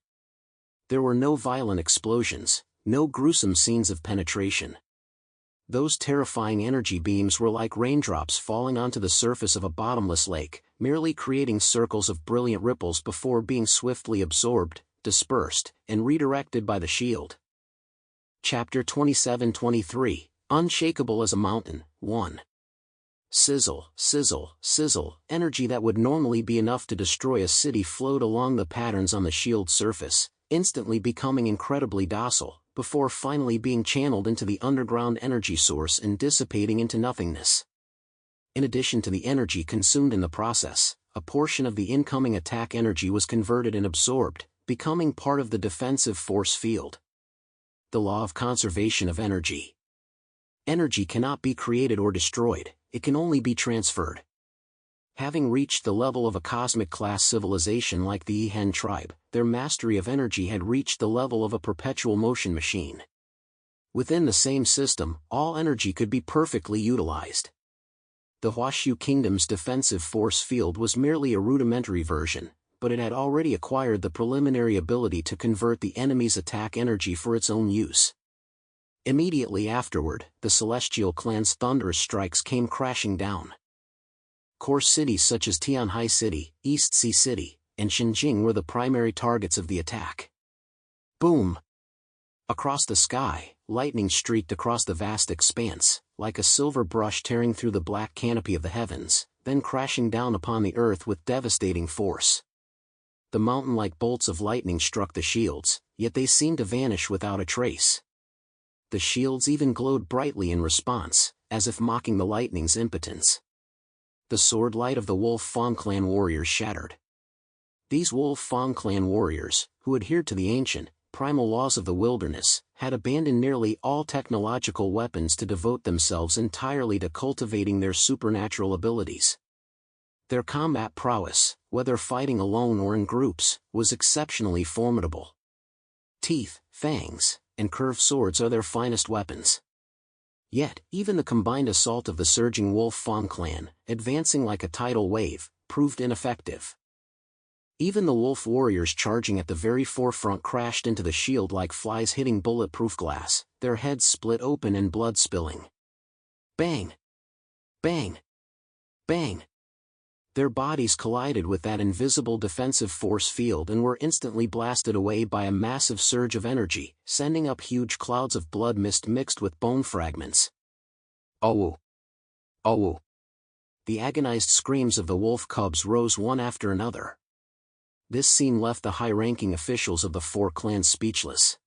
There were no violent explosions, no gruesome scenes of penetration. Those terrifying energy beams were like raindrops falling onto the surface of a bottomless lake, merely creating circles of brilliant ripples before being swiftly absorbed, dispersed, and redirected by the shield. Chapter 27-23, Unshakable as a Mountain, 1. Sizzle, sizzle, sizzle, energy that would normally be enough to destroy a city flowed along the patterns on the shield's surface, instantly becoming incredibly docile, before finally being channeled into the underground energy source and dissipating into nothingness. In addition to the energy consumed in the process, a portion of the incoming attack energy was converted and absorbed, becoming part of the defensive force field. The law of conservation of energy. Energy cannot be created or destroyed, it can only be transferred. Having reached the level of a cosmic-class civilization like the Yihen tribe, their mastery of energy had reached the level of a perpetual motion machine. Within the same system, all energy could be perfectly utilized. The Huashu Kingdom's defensive force field was merely a rudimentary version, but it had already acquired the preliminary ability to convert the enemy's attack energy for its own use. Immediately afterward, the Celestial Clan's thunderous strikes came crashing down. Core cities such as Tianhai City, East Sea City, and Xinjing were the primary targets of the attack. Boom! Across the sky, lightning streaked across the vast expanse, like a silver brush tearing through the black canopy of the heavens, then crashing down upon the earth with devastating force. The mountain-like bolts of lightning struck the shields, yet they seemed to vanish without a trace. The shields even glowed brightly in response, as if mocking the lightning's impotence. The sword light of the Wolf Fang clan warriors shattered. These Wolf Fang clan warriors, who adhered to the ancient, primal laws of the wilderness, had abandoned nearly all technological weapons to devote themselves entirely to cultivating their supernatural abilities. Their combat prowess, whether fighting alone or in groups, was exceptionally formidable. Teeth, fangs, and curved swords are their finest weapons. Yet, even the combined assault of the surging Wolf Fang clan, advancing like a tidal wave, proved ineffective. Even the wolf warriors charging at the very forefront crashed into the shield like flies hitting bulletproof glass, their heads split open and blood spilling. Bang! Bang! Bang! Their bodies collided with that invisible defensive force field and were instantly blasted away by a massive surge of energy, sending up huge clouds of blood mist mixed with bone fragments. Oh! Oh! The agonized screams of the wolf cubs rose one after another. This scene left the high-ranking officials of the four clans speechless.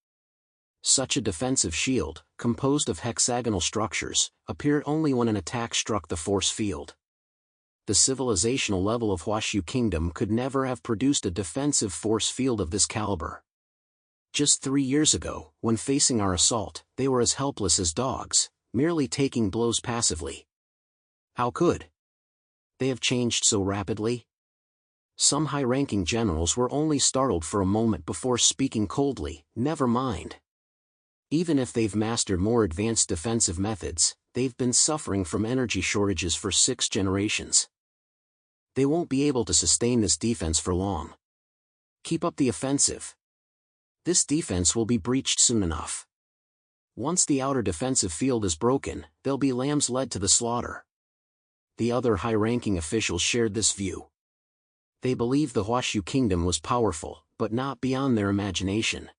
Such a defensive shield, composed of hexagonal structures, appeared only when an attack struck the force field. The civilizational level of Huashu Kingdom could never have produced a defensive force field of this caliber. Just 3 years ago, when facing our assault, they were as helpless as dogs, merely taking blows passively. How could they have changed so rapidly? Some high-ranking generals were only startled for a moment before speaking coldly, "Never mind. Even if they've mastered more advanced defensive methods, they've been suffering from energy shortages for 6 generations. They won't be able to sustain this defense for long. Keep up the offensive. This defense will be breached soon enough. Once the outer defensive field is broken, they'll be lambs led to the slaughter." The other high-ranking officials shared this view. They believed the Huashu Kingdom was powerful, but not beyond their imagination.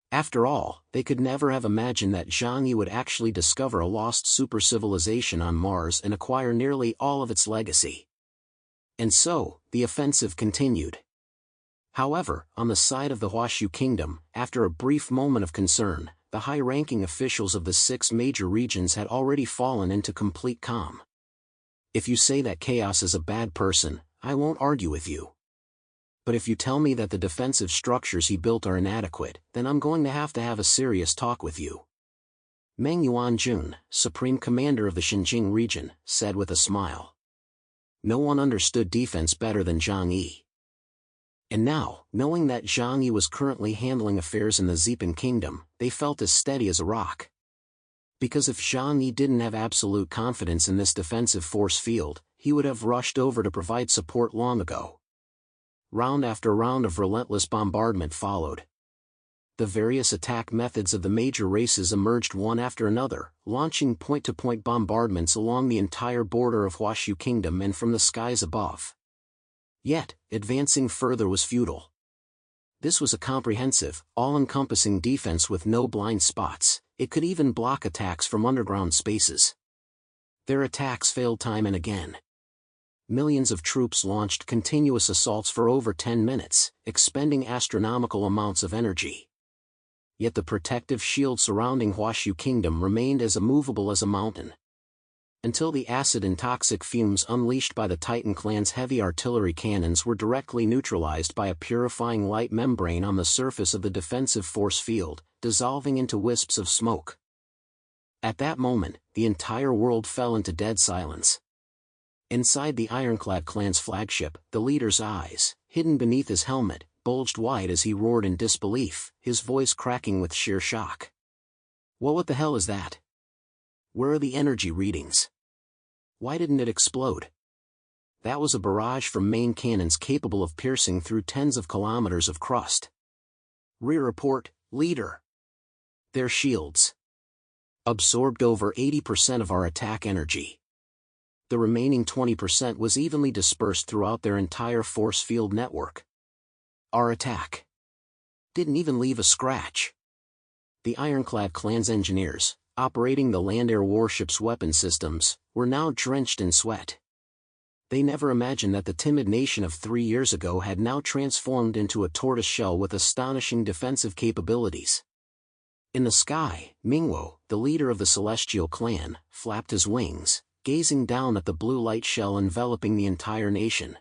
After all, they could never have imagined that Zhang Yi would actually discover a lost super-civilization on Mars and acquire nearly all of its legacy. And so, the offensive continued. However, on the side of the Huashu Kingdom, after a brief moment of concern, the high-ranking officials of the 6 major regions had already fallen into complete calm. If you say that Chaos is a bad person, I won't argue with you. But if you tell me that the defensive structures he built are inadequate, then I'm going to have a serious talk with you. Meng Yuanjun, Supreme Commander of the Xinjiang region, said with a smile. No one understood defense better than Zhang Yi. And now, knowing that Zhang Yi was currently handling affairs in the Zipan Kingdom, they felt as steady as a rock. Because if Zhang Yi didn't have absolute confidence in this defensive force field, he would have rushed over to provide support long ago. Round after round of relentless bombardment followed. The various attack methods of the major races emerged one after another, launching point-to-point bombardments along the entire border of Huashu Kingdom and from the skies above. Yet, advancing further was futile. This was a comprehensive, all-encompassing defense with no blind spots. It could even block attacks from underground spaces. Their attacks failed time and again. Millions of troops launched continuous assaults for over 10 minutes, expending astronomical amounts of energy. Yet the protective shield surrounding Huashu Kingdom remained as immovable as a mountain. Until the acid and toxic fumes unleashed by the Titan clan's heavy artillery cannons were directly neutralized by a purifying light membrane on the surface of the defensive force field, dissolving into wisps of smoke. At that moment, the entire world fell into dead silence. Inside the Ironclad clan's flagship, the leader's eyes, hidden beneath his helmet, bulged wide as he roared in disbelief, his voice cracking with sheer shock. What the hell is that? Where are the energy readings? Why didn't it explode? That was a barrage from main cannons capable of piercing through tens of kilometers of crust. Rear report, leader. Their shields absorbed over 80% of our attack energy. The remaining 20% was evenly dispersed throughout their entire force field network. Our attack didn't even leave a scratch. The Ironclad clan's engineers, operating the land-air warship's weapon systems, were now drenched in sweat. They never imagined that the timid nation of 3 years ago had now transformed into a tortoiseshell with astonishing defensive capabilities. In the sky, Mingwo, the leader of the Celestial Clan, flapped his wings, gazing down at the blue light shell enveloping the entire nation.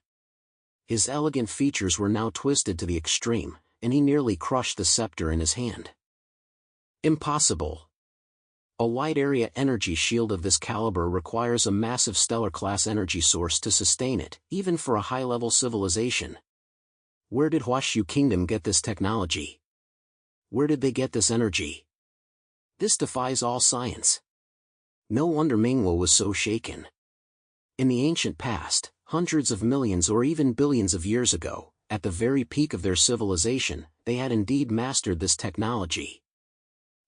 His elegant features were now twisted to the extreme, and he nearly crushed the scepter in his hand. Impossible. A wide-area energy shield of this caliber requires a massive stellar-class energy source to sustain it, even for a high-level civilization. Where did Huashu Kingdom get this technology? Where did they get this energy? This defies all science. No wonder Mingwo was so shaken. In the ancient past, hundreds of millions or even billions of years ago, at the very peak of their civilization, they had indeed mastered this technology.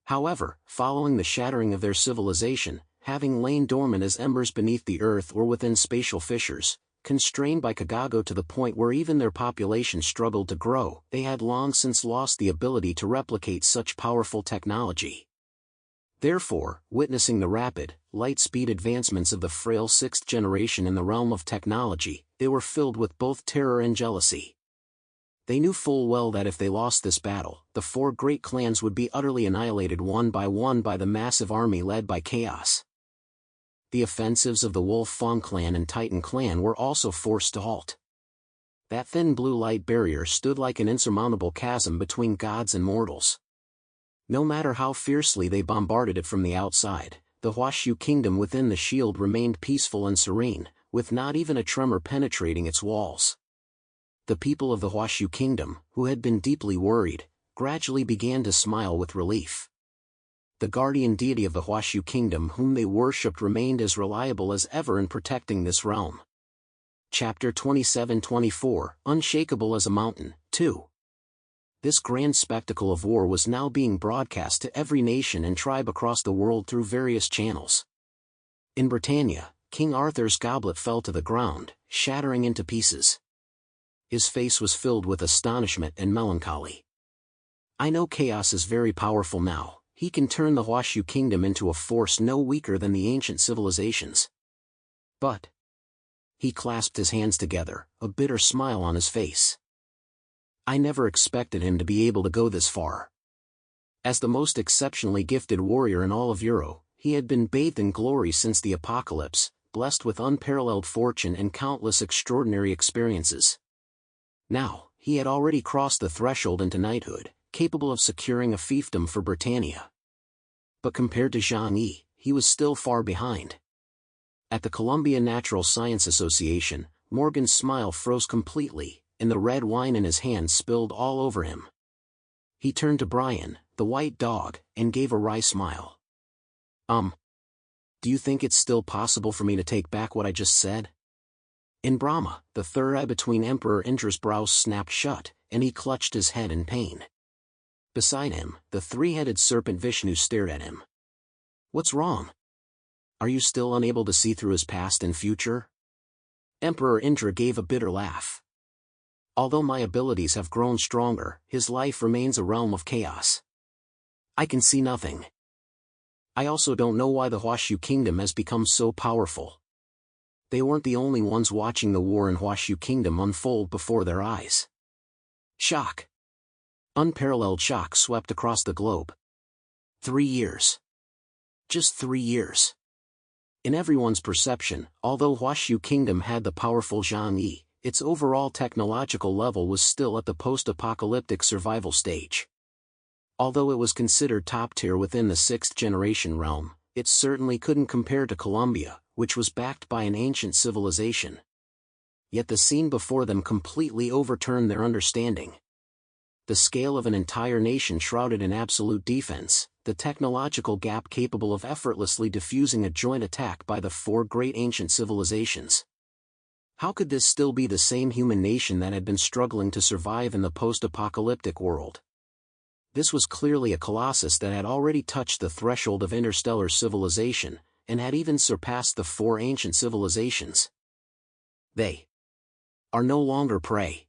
However, following the shattering of their civilization, having lain dormant as embers beneath the earth or within spatial fissures, constrained by Kagago to the point where even their population struggled to grow, they had long since lost the ability to replicate such powerful technology. Therefore, witnessing the rapid, light-speed advancements of the frail sixth generation in the realm of technology, they were filled with both terror and jealousy. They knew full well that if they lost this battle, the four great clans would be utterly annihilated one by the massive army led by Chaos. The offensives of the Wolf Fang clan and Titan clan were also forced to halt. That thin blue light barrier stood like an insurmountable chasm between gods and mortals. No matter how fiercely they bombarded it from the outside, the Huashu Kingdom within the shield remained peaceful and serene, with not even a tremor penetrating its walls. The people of the Huashu Kingdom, who had been deeply worried, gradually began to smile with relief. The guardian deity of the Huashu Kingdom whom they worshipped remained as reliable as ever in protecting this realm. Chapter 27-24, Unshakable as a Mountain, 2. This grand spectacle of war was now being broadcast to every nation and tribe across the world through various channels. In Britannia, King Arthur's goblet fell to the ground, shattering into pieces. His face was filled with astonishment and melancholy. I know Chaos is very powerful now. He can turn the Huashu Kingdom into a force no weaker than the ancient civilizations. But he clasped his hands together, a bitter smile on his face. I never expected him to be able to go this far. As the most exceptionally gifted warrior in all of Euro, he had been bathed in glory since the apocalypse, blessed with unparalleled fortune and countless extraordinary experiences. Now, he had already crossed the threshold into knighthood, capable of securing a fiefdom for Britannia. But compared to Zhang Yi, he was still far behind. At the Columbia Natural Science Association, Morgan's smile froze completely, and the red wine in his hand spilled all over him. He turned to Brian, the white dog, and gave a wry smile. Do you think it's still possible for me to take back what I just said? In Brahma, the third eye between Emperor Indra's brows snapped shut, and he clutched his head in pain. Beside him, the three-headed serpent Vishnu stared at him. What's wrong? Are you still unable to see through his past and future? Emperor Indra gave a bitter laugh. Although my abilities have grown stronger, his life remains a realm of chaos. I can see nothing. I also don't know why the Huashu Kingdom has become so powerful. They weren't the only ones watching the war in Huashu Kingdom unfold before their eyes. Shock. Unparalleled shock swept across the globe. 3 years. Just 3 years. In everyone's perception, although Huashu Kingdom had the powerful Zhang Yi, its overall technological level was still at the post-apocalyptic survival stage. Although it was considered top-tier within the sixth-generation realm, it certainly couldn't compare to Columbia, which was backed by an ancient civilization. Yet the scene before them completely overturned their understanding. The scale of an entire nation shrouded in absolute defense, the technological gap capable of effortlessly diffusing a joint attack by the four great ancient civilizations. How could this still be the same human nation that had been struggling to survive in the post-apocalyptic world? This was clearly a colossus that had already touched the threshold of interstellar civilization, and had even surpassed the four ancient civilizations. They are no longer prey.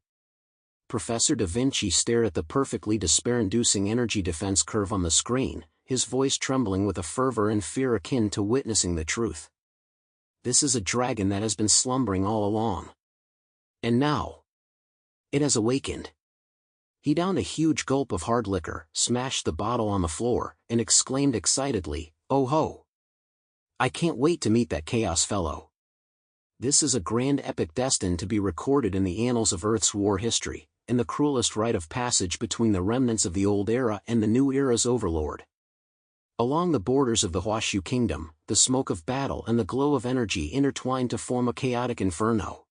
Professor Da Vinci stared at the perfectly despair-inducing energy defense curve on the screen, his voice trembling with a fervor and fear akin to witnessing the truth. This is a dragon that has been slumbering all along. And now, it has awakened. He downed a huge gulp of hard liquor, smashed the bottle on the floor, and exclaimed excitedly, "Oh ho! I can't wait to meet that Chaos fellow. This is a grand epic destined to be recorded in the annals of Earth's war history, and the cruelest rite of passage between the remnants of the old era and the new era's overlord." Along the borders of the Huashu kingdom, the smoke of battle and the glow of energy intertwined to form a chaotic inferno.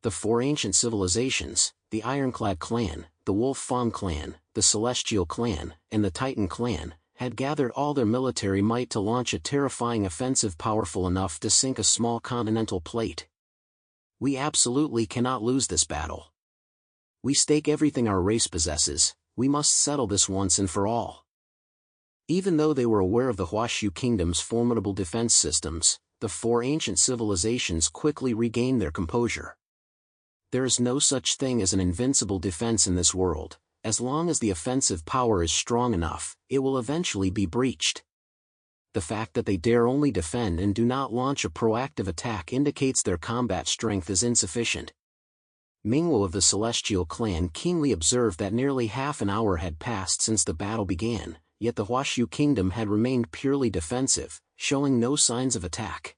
The four ancient civilizations, the Ironclad clan, the Wolf Fang clan, the Celestial clan, and the Titan clan, had gathered all their military might to launch a terrifying offensive powerful enough to sink a small continental plate. "We absolutely cannot lose this battle. We stake everything our race possesses, we must settle this once and for all." Even though they were aware of the Huashu kingdom's formidable defense systems, the four ancient civilizations quickly regained their composure. There is no such thing as an invincible defense in this world. As long as the offensive power is strong enough, it will eventually be breached. The fact that they dare only defend and do not launch a proactive attack indicates their combat strength is insufficient. Mingwo of the Celestial clan keenly observed that nearly half an hour had passed since the battle began, yet the Huashu kingdom had remained purely defensive, showing no signs of attack.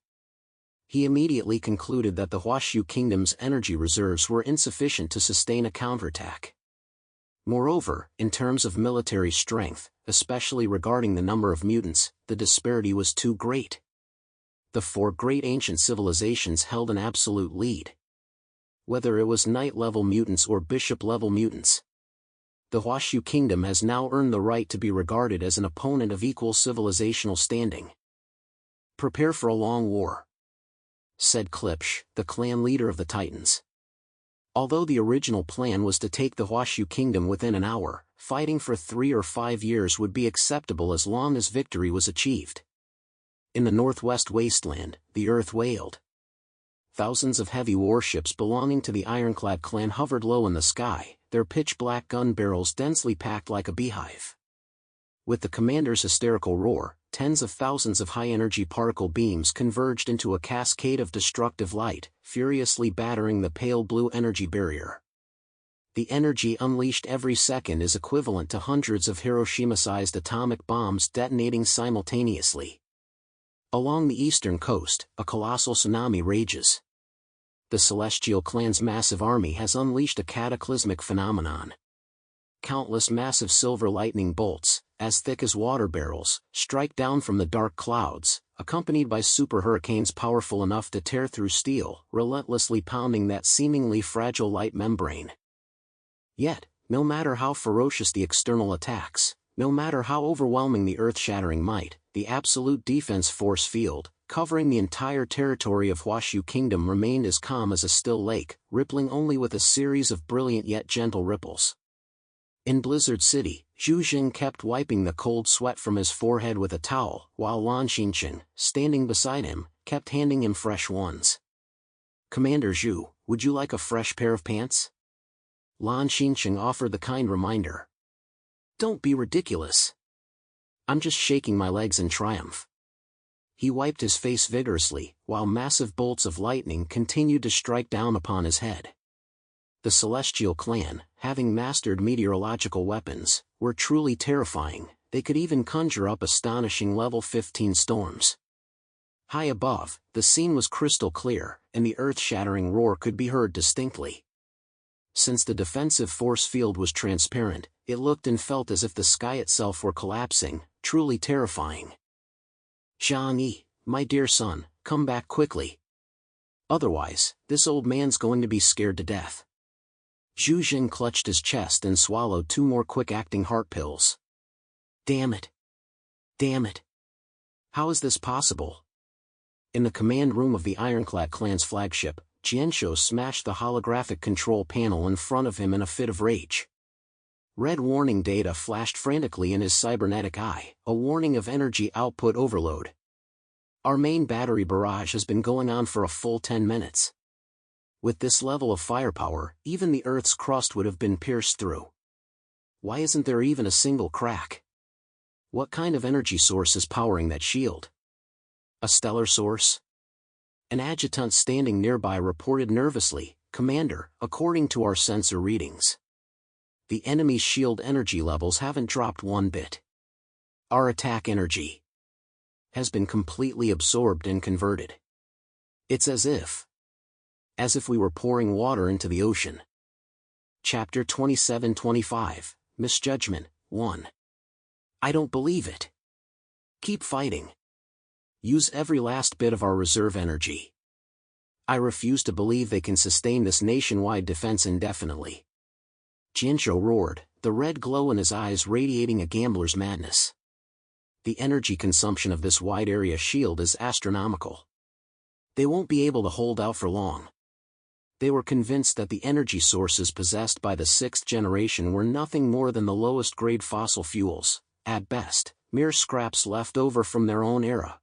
He immediately concluded that the Huashu kingdom's energy reserves were insufficient to sustain a counterattack. Moreover, in terms of military strength, especially regarding the number of mutants, the disparity was too great. The four great ancient civilizations held an absolute lead. Whether it was knight-level mutants or bishop-level mutants, the Huashu kingdom has now earned the right to be regarded as an opponent of equal civilizational standing. "Prepare for a long war," said Klipsch, the clan leader of the Titans. Although the original plan was to take the Huashu kingdom within an hour, fighting for 3 or 5 years would be acceptable as long as victory was achieved. In the northwest wasteland, the earth wailed. Thousands of heavy warships belonging to the Ironclad clan hovered low in the sky, their pitch-black gun barrels densely packed like a beehive. With the commander's hysterical roar, tens of thousands of high-energy particle beams converged into a cascade of destructive light, furiously battering the pale blue energy barrier. The energy unleashed every second is equivalent to hundreds of Hiroshima-sized atomic bombs detonating simultaneously. Along the eastern coast, a colossal tsunami rages. The Celestial clan's massive army has unleashed a cataclysmic phenomenon. Countless massive silver lightning bolts, as thick as water barrels, strike down from the dark clouds, accompanied by super hurricanes powerful enough to tear through steel, relentlessly pounding that seemingly fragile light membrane. Yet, no matter how ferocious the external attacks, no matter how overwhelming the earth-shattering might, the absolute defense force field, covering the entire territory of Huashu kingdom remained as calm as a still lake, rippling only with a series of brilliant yet gentle ripples. In Blizzard City, Zhu Jing kept wiping the cold sweat from his forehead with a towel, while Lan Xinchen, standing beside him, kept handing him fresh ones. "Commander Zhu, would you like a fresh pair of pants?" Lan Xinchen offered the kind reminder. "Don't be ridiculous. I'm just shaking my legs in triumph." He wiped his face vigorously, while massive bolts of lightning continued to strike down upon his head. The Celestial clan, having mastered meteorological weapons, were truly terrifying. They could even conjure up astonishing level 15 storms. High above, the scene was crystal clear, and the earth-shattering roar could be heard distinctly. Since the defensive force field was transparent, it looked and felt as if the sky itself were collapsing, truly terrifying. "Zhang Yi, my dear son, come back quickly. Otherwise, this old man's going to be scared to death." Zhu Jing clutched his chest and swallowed 2 more quick-acting heart pills. Damn it! Damn it! How is this possible? In the command room of the Ironclad clan's flagship, Jianshou smashed the holographic control panel in front of him in a fit of rage. Red warning data flashed frantically in his cybernetic eye, a warning of energy output overload. "Our main battery barrage has been going on for a full 10 minutes. With this level of firepower, even the Earth's crust would have been pierced through. Why isn't there even a single crack? What kind of energy source is powering that shield? A stellar source?" An adjutant standing nearby reported nervously, "Commander, according to our sensor readings, The enemy's shield energy levels haven't dropped one bit. Our attack energy has been completely absorbed and converted. It's as if we were pouring water into the ocean. Chapter 27-25, Misjudgment, 1. I don't believe it. Keep fighting. Use every last bit of our reserve energy. I refuse to believe they can sustain this nationwide defense indefinitely. Jinzhou roared, the red glow in his eyes radiating a gambler's madness. The energy consumption of this wide area shield is astronomical. They won't be able to hold out for long. They were convinced that the energy sources possessed by the 6th generation were nothing more than the lowest grade fossil fuels, at best, mere scraps left over from their own era.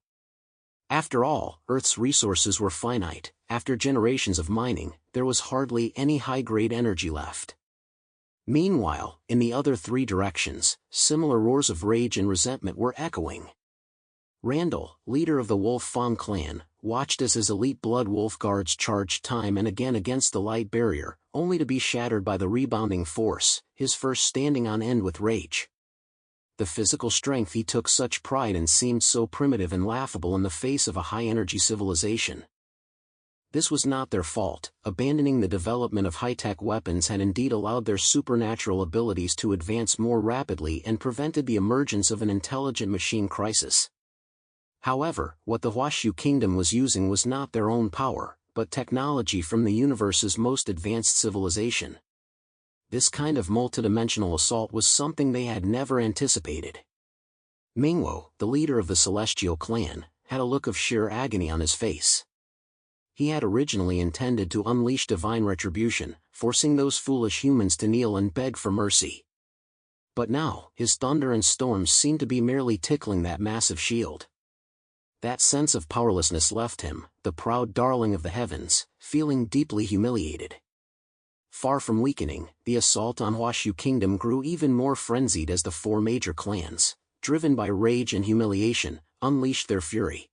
After all, Earth's resources were finite. After generations of mining, there was hardly any high-grade energy left. Meanwhile, in the other 3 directions, similar roars of rage and resentment were echoing. Randall, leader of the Wolf Fang clan, watched as his elite Blood Wolf guards charged time and again against the light barrier, only to be shattered by the rebounding force, his first standing on end with rage. The physical strength he took such pride in seemed so primitive and laughable in the face of a high-energy civilization. This was not their fault. Abandoning the development of high-tech weapons had indeed allowed their supernatural abilities to advance more rapidly and prevented the emergence of an intelligent machine crisis. However, what the Huashu kingdom was using was not their own power, but technology from the universe's most advanced civilization. This kind of multidimensional assault was something they had never anticipated. Mingwo, the leader of the Celestial clan, had a look of sheer agony on his face. He had originally intended to unleash divine retribution, forcing those foolish humans to kneel and beg for mercy. But now, his thunder and storms seemed to be merely tickling that massive shield. That sense of powerlessness left him, the proud darling of the heavens, feeling deeply humiliated. Far from weakening, the assault on Huashu Kingdom grew even more frenzied as the 4 major clans, driven by rage and humiliation, unleashed their fury.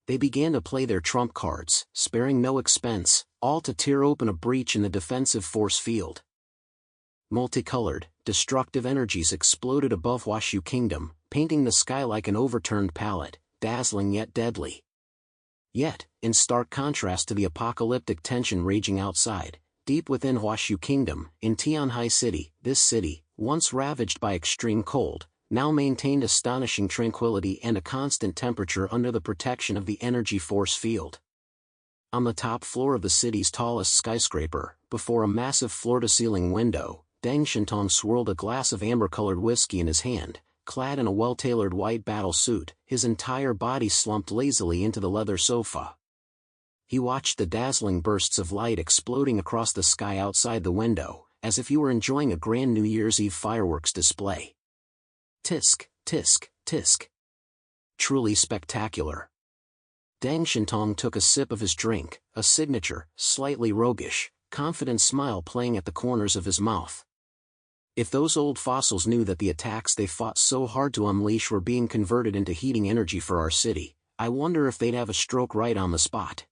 They began to play their trump cards, sparing no expense, all to tear open a breach in the defensive force field. Multicolored, destructive energies exploded above Huashu Kingdom, painting the sky like an overturned palette, dazzling yet deadly. Yet, in stark contrast to the apocalyptic tension raging outside, deep within Huashu Kingdom, in Tianhai City, this city, once ravaged by extreme cold, now maintained astonishing tranquility and a constant temperature under the protection of the energy force field. On the top floor of the city's tallest skyscraper, before a massive floor-to-ceiling window, Deng Shintong swirled a glass of amber-colored whiskey in his hand, clad in a well-tailored white battle suit, his entire body slumped lazily into the leather sofa. He watched the dazzling bursts of light exploding across the sky outside the window, as if he were enjoying a grand New Year's Eve fireworks display. Tisk, tisk, tisk. Truly spectacular. Deng Shintong took a sip of his drink, a signature, slightly roguish, confident smile playing at the corners of his mouth. If those old fossils knew that the attacks they fought so hard to unleash were being converted into heating energy for our city, I wonder if they'd have a stroke right on the spot.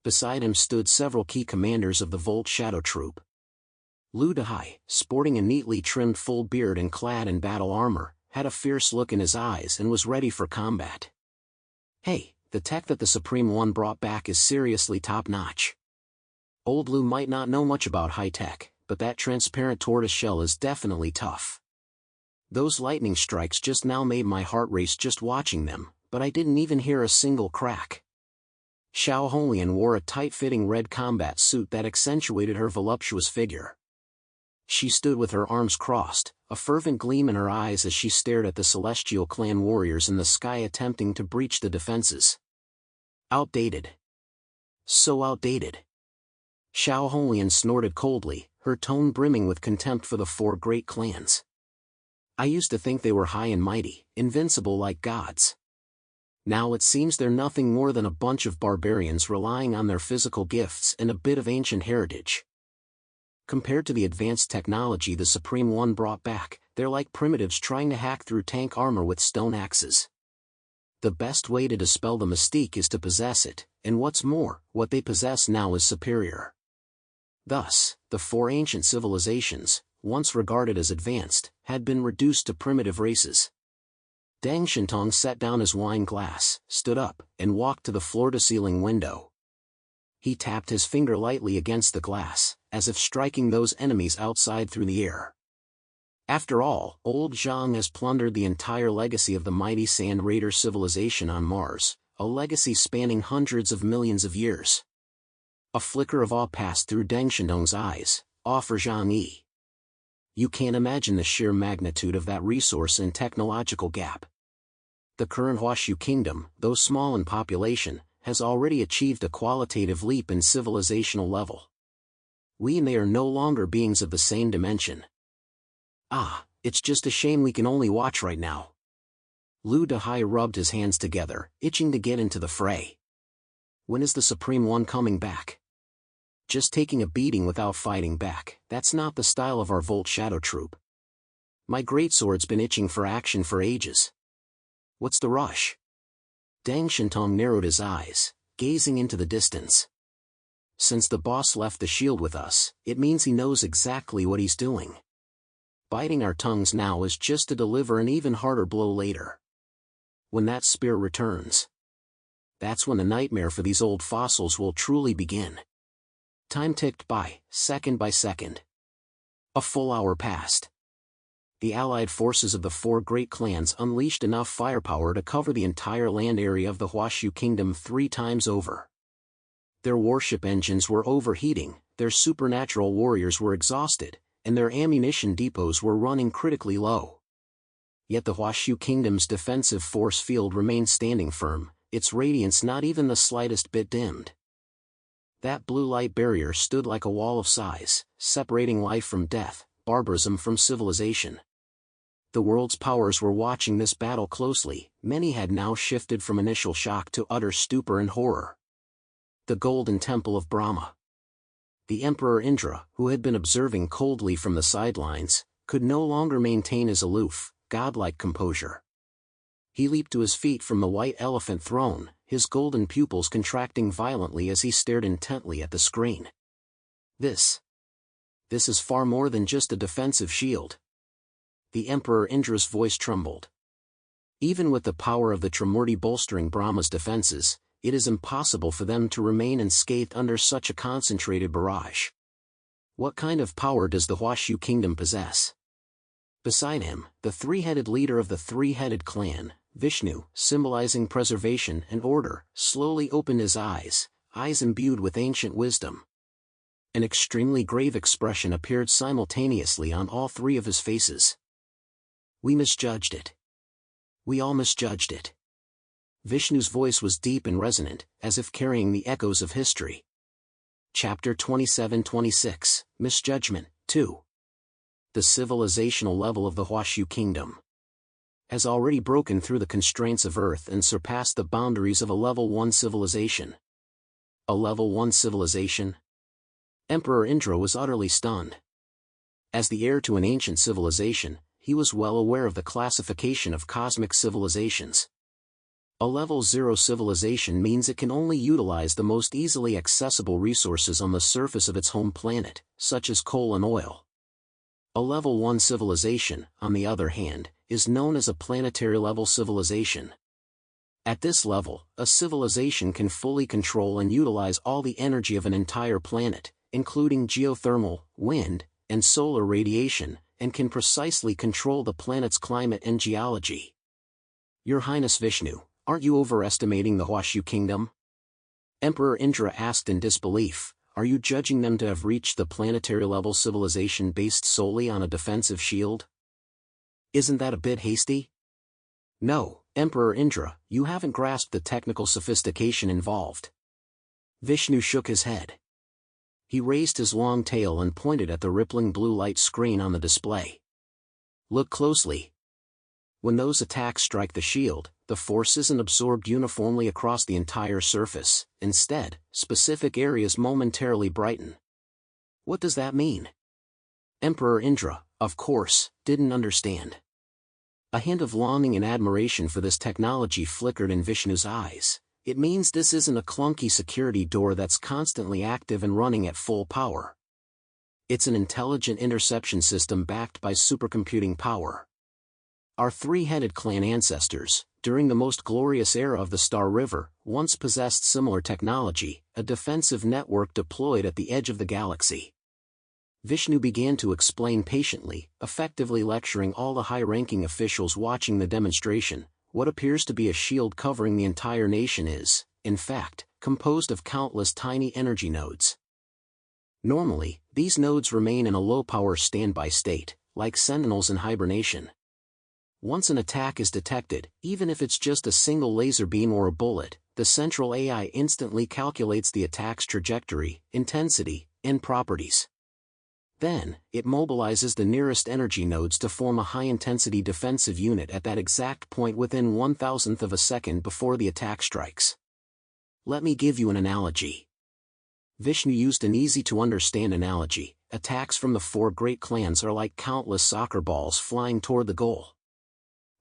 Beside him stood several key commanders of the Volt Shadow Troop. Lu Dehai, sporting a neatly trimmed full beard and clad in battle armor, had a fierce look in his eyes and was ready for combat. Hey, the tech that the Supreme One brought back is seriously top-notch. Old Lu might not know much about high-tech, but that transparent tortoiseshell is definitely tough. Those lightning strikes just now made my heart race just watching them, but I didn't even hear a single crack. Xiao Honglian wore a tight-fitting red combat suit that accentuated her voluptuous figure. She stood with her arms crossed, a fervent gleam in her eyes as she stared at the Celestial Clan warriors in the sky attempting to breach the defenses. Outdated. So outdated. Xiao Honglian snorted coldly, her tone brimming with contempt for the 4 great clans. I used to think they were high and mighty, invincible like gods. Now it seems they're nothing more than a bunch of barbarians relying on their physical gifts and a bit of ancient heritage. Compared to the advanced technology the Supreme One brought back, they're like primitives trying to hack through tank armor with stone axes. The best way to dispel the mystique is to possess it, and what's more, what they possess now is superior. Thus, the 4 ancient civilizations, once regarded as advanced, had been reduced to primitive races. Deng Shintong set down his wine glass, stood up, and walked to the floor-to-ceiling window. He tapped his finger lightly against the glass, as if striking those enemies outside through the air. After all, old Zhang has plundered the entire legacy of the mighty Sand Raider civilization on Mars, a legacy spanning hundreds of millions of years. A flicker of awe passed through Deng Shintong's eyes. Awe for Zhang Yi. You can't imagine the sheer magnitude of that resource and technological gap. The current Huashu kingdom, though small in population, has already achieved a qualitative leap in civilizational level. We and they are no longer beings of the same dimension. Ah, it's just a shame we can only watch right now. Lu Dehai rubbed his hands together, itching to get into the fray. When is the Supreme One coming back? Just taking a beating without fighting back, that's not the style of our Volt Shadow Troop. My greatsword's been itching for action for ages. What's the rush? Deng Shintong narrowed his eyes, gazing into the distance. Since the boss left the shield with us, it means he knows exactly what he's doing. Biting our tongues now is just to deliver an even harder blow later. When that spirit returns, that's when the nightmare for these old fossils will truly begin. Time ticked by, second by second. A full hour passed. The allied forces of the four great clans unleashed enough firepower to cover the entire land area of the Huashu kingdom 3 times over. Their warship engines were overheating, their supernatural warriors were exhausted, and their ammunition depots were running critically low. Yet the Huashu kingdom's defensive force field remained standing firm, its radiance not even the slightest bit dimmed. That blue light barrier stood like a wall of size, separating life from death, barbarism from civilization. The world's powers were watching this battle closely. Many had now shifted from initial shock to utter stupor and horror. The Golden Temple of Brahma. The Emperor Indra, who had been observing coldly from the sidelines, could no longer maintain his aloof, godlike composure. He leaped to his feet from the white elephant throne, his golden pupils contracting violently as he stared intently at the screen. This is far more than just a defensive shield. The Emperor Indra's voice trembled. Even with the power of the Trimurti bolstering Brahma's defenses, it is impossible for them to remain unscathed under such a concentrated barrage. What kind of power does the Huashu kingdom possess? Beside him, the three-headed leader of the three-headed clan, Vishnu, symbolizing preservation and order, slowly opened his eyes imbued with ancient wisdom. An extremely grave expression appeared simultaneously on all 3 of his faces. We misjudged it. We all misjudged it. Vishnu's voice was deep and resonant, as if carrying the echoes of history. Chapter 27-26, Misjudgment, 2. The civilizational level of the Huashu kingdom has already broken through the constraints of Earth and surpassed the boundaries of a Level 1 civilization. A Level 1 civilization? Emperor Indra was utterly stunned. As the heir to an ancient civilization, he was well aware of the classification of cosmic civilizations. A Level 0 civilization means it can only utilize the most easily accessible resources on the surface of its home planet, such as coal and oil. A Level 1 civilization, on the other hand, is known as a planetary-level civilization. At this level, a civilization can fully control and utilize all the energy of an entire planet, including geothermal, wind, and solar radiation, and can precisely control the planet's climate and geology. Your Highness Vishnu, aren't you overestimating the Huashu kingdom? Emperor Indra asked in disbelief. Are you judging them to have reached the planetary-level civilization based solely on a defensive shield? Isn't that a bit hasty? No, Emperor Indra, you haven't grasped the technical sophistication involved. Vishnu shook his head. He raised his long tail and pointed at the rippling blue light screen on the display. Look closely. When those attacks strike the shield, the force isn't absorbed uniformly across the entire surface. Instead, specific areas momentarily brighten. What does that mean? Emperor Indra, of course, didn't understand. A hint of longing and admiration for this technology flickered in Vishnu's eyes. It means this isn't a clunky security door that's constantly active and running at full power. It's an intelligent interception system backed by supercomputing power. Our three-headed clan ancestors, during the most glorious era of the Star River, once possessed similar technology, a defensive network deployed at the edge of the galaxy. Vishnu began to explain patiently, effectively lecturing all the high-ranking officials watching the demonstration. What appears to be a shield covering the entire nation is, in fact, composed of countless tiny energy nodes. Normally, these nodes remain in a low-power standby state, like sentinels in hibernation. Once an attack is detected, even if it's just a single laser beam or a bullet, the central AI instantly calculates the attack's trajectory, intensity, and properties. Then, it mobilizes the nearest energy nodes to form a high-intensity defensive unit at that exact point within 1,000th of a second before the attack strikes. Let me give you an analogy. Vishnu used an easy-to-understand analogy. Attacks from the four great clans are like countless soccer balls flying toward the goal.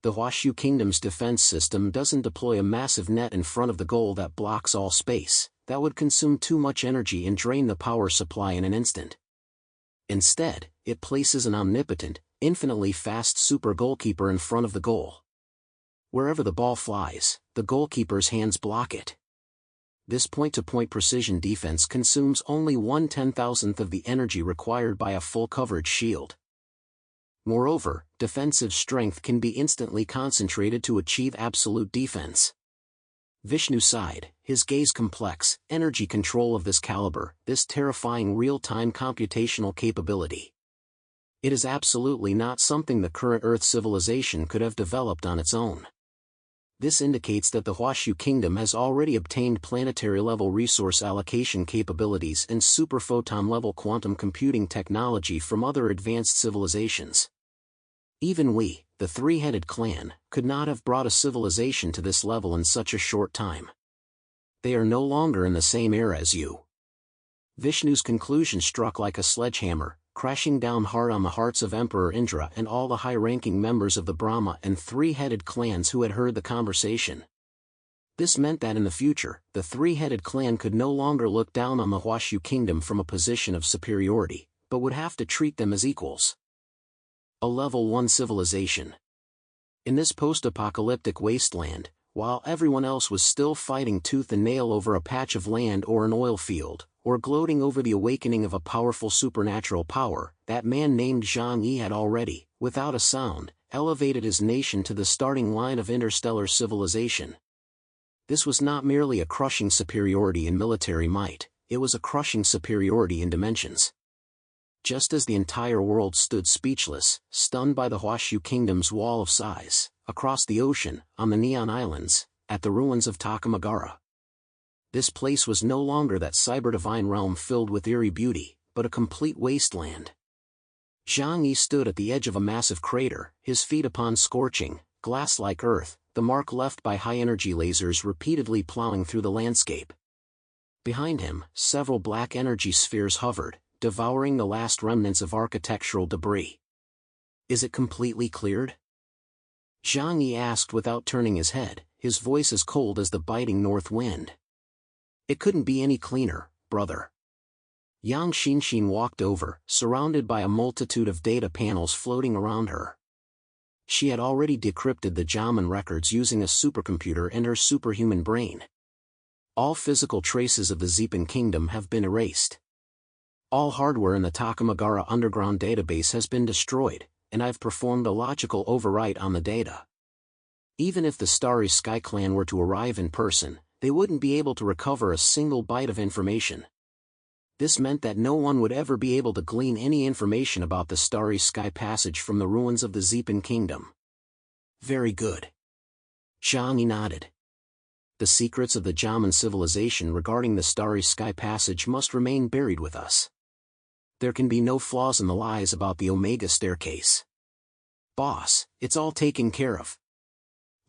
The Huashu Kingdom's defense system doesn't deploy a massive net in front of the goal that blocks all space. That would consume too much energy and drain the power supply in an instant. Instead, it places an omnipotent, infinitely fast super goalkeeper in front of the goal. Wherever the ball flies, the goalkeeper's hands block it. This point-to-point precision defense consumes only 1/10,000th of the energy required by a full coverage shield. Moreover, defensive strength can be instantly concentrated to achieve absolute defense. Vishnu sighed, his gaze complex. Energy control of this caliber, this terrifying real-time computational capability. It is absolutely not something the current Earth civilization could have developed on its own. This indicates that the Huashu Kingdom has already obtained planetary-level resource allocation capabilities and superphoton-level quantum computing technology from other advanced civilizations. Even we, the three-headed clan, could not have brought a civilization to this level in such a short time. They are no longer in the same era as you. Vishnu's conclusion struck like a sledgehammer, crashing down hard on the hearts of Emperor Indra and all the high-ranking members of the Brahma and three-headed clans who had heard the conversation. This meant that in the future, the three-headed clan could no longer look down on the Huashu Kingdom from a position of superiority, but would have to treat them as equals. A Level 1 civilization. In this post-apocalyptic wasteland, while everyone else was still fighting tooth and nail over a patch of land or an oil field, or gloating over the awakening of a powerful supernatural power, that man named Zhang Yi had already, without a sound, elevated his nation to the starting line of interstellar civilization. This was not merely a crushing superiority in military might, it was a crushing superiority in dimensions. Just as the entire world stood speechless, stunned by the Huashu Kingdom's wall of size, across the ocean, on the Neon Islands, at the ruins of Takamagara. This place was no longer that cyber-divine realm filled with eerie beauty, but a complete wasteland. Zhang Yi stood at the edge of a massive crater, his feet upon scorching, glass-like earth, the mark left by high-energy lasers repeatedly plowing through the landscape. Behind him, several black energy spheres hovered, devouring the last remnants of architectural debris. Is it completely cleared? Zhang Yi asked without turning his head, his voice as cold as the biting north wind. It couldn't be any cleaner, brother. Yang Xinshin walked over, surrounded by a multitude of data panels floating around her. She had already decrypted the Jaman records using a supercomputer and her superhuman brain. All physical traces of the Zepan Kingdom have been erased. All hardware in the Takamagara underground database has been destroyed, and I've performed a logical overwrite on the data. Even if the Starry Sky Clan were to arrive in person, they wouldn't be able to recover a single byte of information. This meant that no one would ever be able to glean any information about the Starry Sky Passage from the ruins of the Zepan Kingdom. Very good. Zhang Yi nodded. The secrets of the Jaman civilization regarding the Starry Sky Passage must remain buried with us. There can be no flaws in the lies about the Omega Staircase. Boss, it's all taken care of.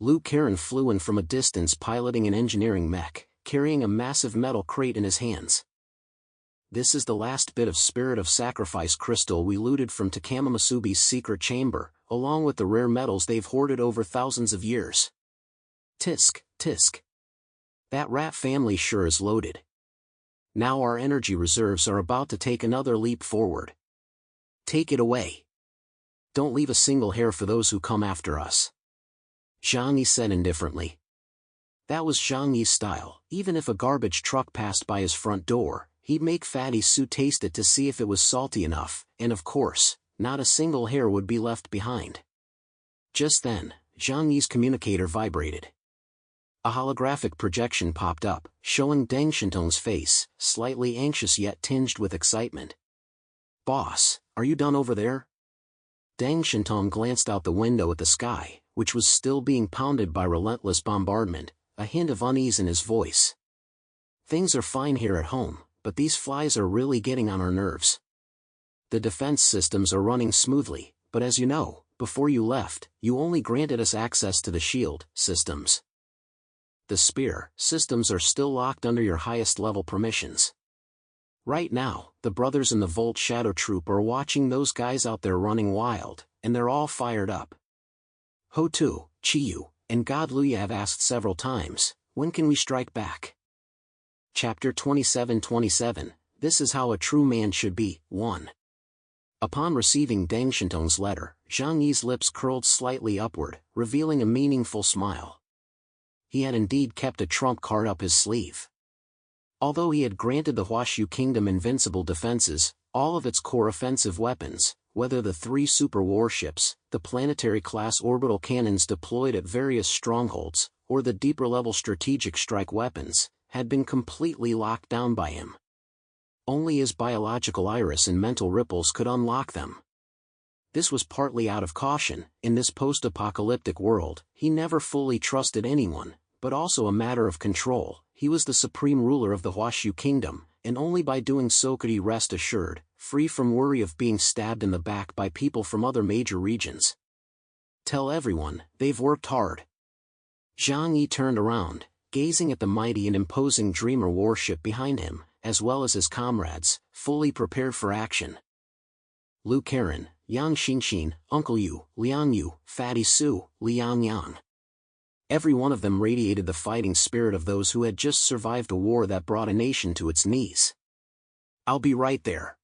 Liu Karen flew in from a distance piloting an engineering mech, carrying a massive metal crate in his hands. This is the last bit of Spirit of Sacrifice crystal we looted from Takama Masubi's secret chamber, along with the rare metals they've hoarded over thousands of years. Tisk, tisk. That rat family sure is loaded. Now our energy reserves are about to take another leap forward. Take it away. Don't leave a single hair for those who come after us. Zhang Yi said indifferently. That was Zhang Yi's style. Even if a garbage truck passed by his front door, he'd make Fatty Sue taste it to see if it was salty enough, and of course, not a single hair would be left behind. Just then, Zhang Yi's communicator vibrated. A holographic projection popped up, showing Deng Shintong's face, slightly anxious yet tinged with excitement. Boss, are you done over there? Deng Shintong glanced out the window at the sky, which was still being pounded by relentless bombardment, a hint of unease in his voice. Things are fine here at home, but these flies are really getting on our nerves. The defense systems are running smoothly, but as you know, before you left, you only granted us access to the shield systems. The spear systems are still locked under your highest level permissions. Right now, the brothers in the Volt Shadow Troop are watching those guys out there running wild, and they're all fired up. Ho Tu, Chiyu, and Godlike have asked several times, when can we strike back? Chapter 27:27, This is how a true man should be. 1. Upon receiving Deng Shintong's letter, Zhang Yi's lips curled slightly upward, revealing a meaningful smile. He had indeed kept a trump card up his sleeve. Although he had granted the Huashu Kingdom invincible defenses, all of its core offensive weapons, whether the 3 super warships, the planetary-class orbital cannons deployed at various strongholds, or the deeper-level strategic strike weapons, had been completely locked down by him. Only his biological iris and mental ripples could unlock them. This was partly out of caution. In this post-apocalyptic world, he never fully trusted anyone, but also a matter of control. He was the supreme ruler of the Huashu Kingdom, and only by doing so could he rest assured, free from worry of being stabbed in the back by people from other major regions. Tell everyone, they've worked hard. Zhang Yi turned around, gazing at the mighty and imposing Dreamer warship behind him, as well as his comrades, fully prepared for action. Lu Karen, Yang Xinxin, Uncle Yu, Liang Yu, Fatty Su, Liang Yang. Every one of them radiated the fighting spirit of those who had just survived a war that brought a nation to its knees. I'll be right there.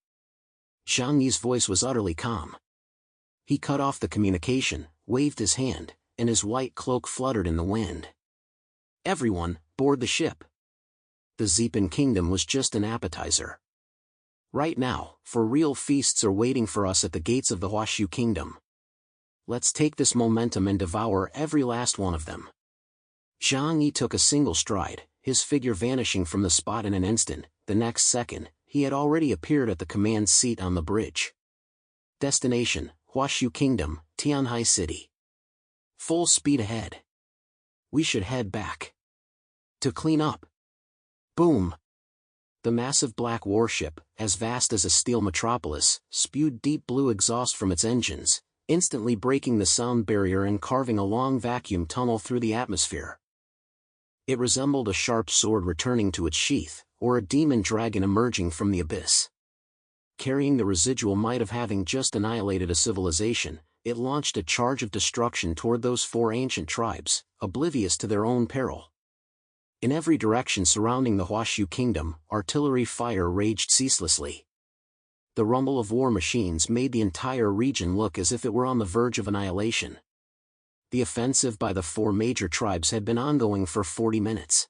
Zhang Yi's voice was utterly calm. He cut off the communication, waved his hand, and his white cloak fluttered in the wind. Everyone, board the ship. The Zepan Kingdom was just an appetizer. Right now, for real feasts are waiting for us at the gates of the Huashu Kingdom. Let's take this momentum and devour every last one of them. Zhang Yi took a single stride, his figure vanishing from the spot in an instant. The next second, he had already appeared at the command seat on the bridge. Destination, Huashu Kingdom, Tianhai City. Full speed ahead. We should head back. To clean up. Boom! The massive black warship, as vast as a steel metropolis, spewed deep blue exhaust from its engines, instantly breaking the sound barrier and carving a long vacuum tunnel through the atmosphere. It resembled a sharp sword returning to its sheath, or a demon dragon emerging from the abyss. Carrying the residual might of having just annihilated a civilization, it launched a charge of destruction toward those 4 ancient tribes, oblivious to their own peril. In every direction surrounding the Huashu Kingdom, artillery fire raged ceaselessly. The rumble of war machines made the entire region look as if it were on the verge of annihilation. The offensive by the 4 major tribes had been ongoing for 40 minutes.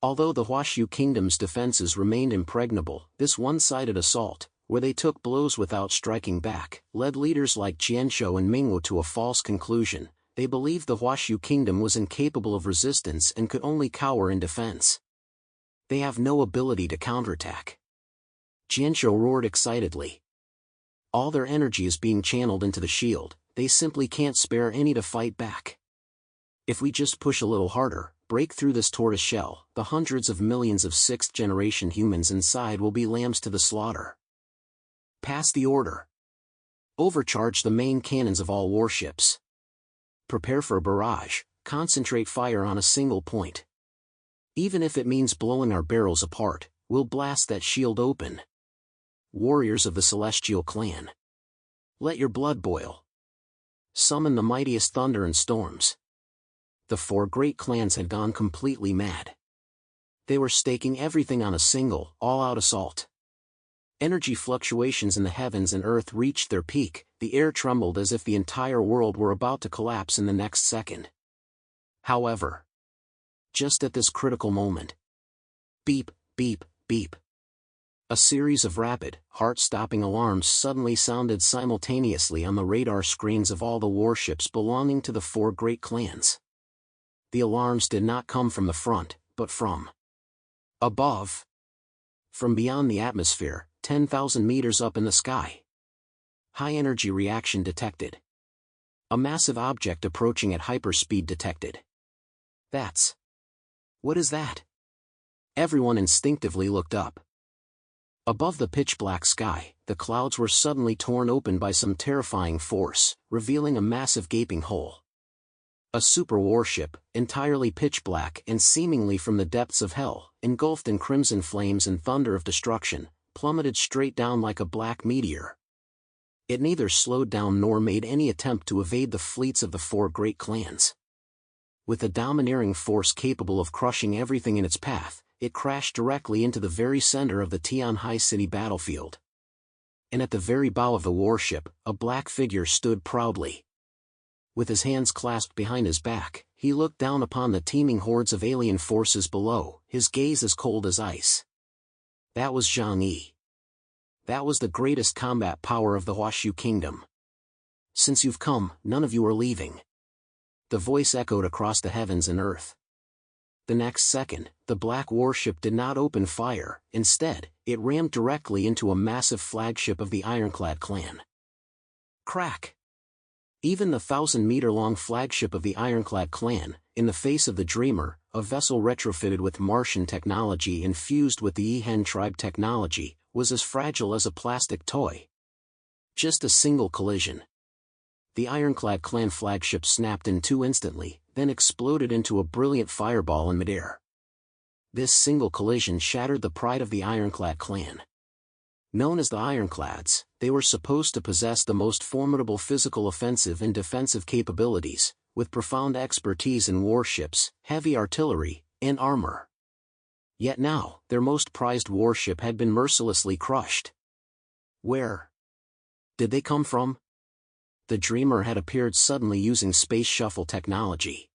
Although the Huashu Kingdom's defenses remained impregnable, this one-sided assault, where they took blows without striking back, led leaders like Jianzhou and Mingwu to a false conclusion. They believed the Huashu Kingdom was incapable of resistance and could only cower in defense. They have no ability to counterattack. Jianzhou roared excitedly. All their energy is being channeled into the shield, they simply can't spare any to fight back. If we just push a little harder, break through this tortoise shell, the hundreds of millions of 6th-generation humans inside will be lambs to the slaughter. Pass the order. Overcharge the main cannons of all warships. Prepare for a barrage, concentrate fire on a single point. Even if it means blowing our barrels apart, we'll blast that shield open. Warriors of the Celestial Clan. Let your blood boil. Summon the mightiest thunder and storms. The 4 great clans had gone completely mad. They were staking everything on a single, all-out assault. Energy fluctuations in the heavens and earth reached their peak, the air trembled as if the entire world were about to collapse in the next second. However, just at this critical moment, beep, beep, beep. A series of rapid, heart-stopping alarms suddenly sounded simultaneously on the radar screens of all the warships belonging to the four great clans. The alarms did not come from the front, but from above. From beyond the atmosphere, 10,000 meters up in the sky. High-energy reaction detected. A massive object approaching at hyperspeed detected. What is that? Everyone instinctively looked up. Above the pitch-black sky, the clouds were suddenly torn open by some terrifying force, revealing a massive gaping hole. A super warship, entirely pitch-black and seemingly from the depths of hell, engulfed in crimson flames and thunder of destruction, plummeted straight down like a black meteor. It neither slowed down nor made any attempt to evade the fleets of the four great clans. With a domineering force capable of crushing everything in its path, it crashed directly into the very center of the Tianhai City battlefield. And at the very bow of the warship, a black figure stood proudly. With his hands clasped behind his back, he looked down upon the teeming hordes of alien forces below, his gaze as cold as ice. That was Zhang Yi. That was the greatest combat power of the Huashu Kingdom. Since you've come, none of you are leaving. The voice echoed across the heavens and earth. The next second, the black warship did not open fire, instead, it rammed directly into a massive flagship of the Ironclad clan. Crack! Even the 1,000-meter-long flagship of the Ironclad clan, in the face of the Dreamer, a vessel retrofitted with Martian technology infused with the Yihen tribe technology, was as fragile as a plastic toy. Just a single collision. The Ironclad clan flagship snapped in two instantly, then exploded into a brilliant fireball in midair. This single collision shattered the pride of the Ironclad clan. Known as the Ironclads, they were supposed to possess the most formidable physical offensive and defensive capabilities, with profound expertise in warships, heavy artillery, and armor. Yet now, their most prized warship had been mercilessly crushed. Where did they come from? The Dreamer had appeared suddenly using space shuttle technology.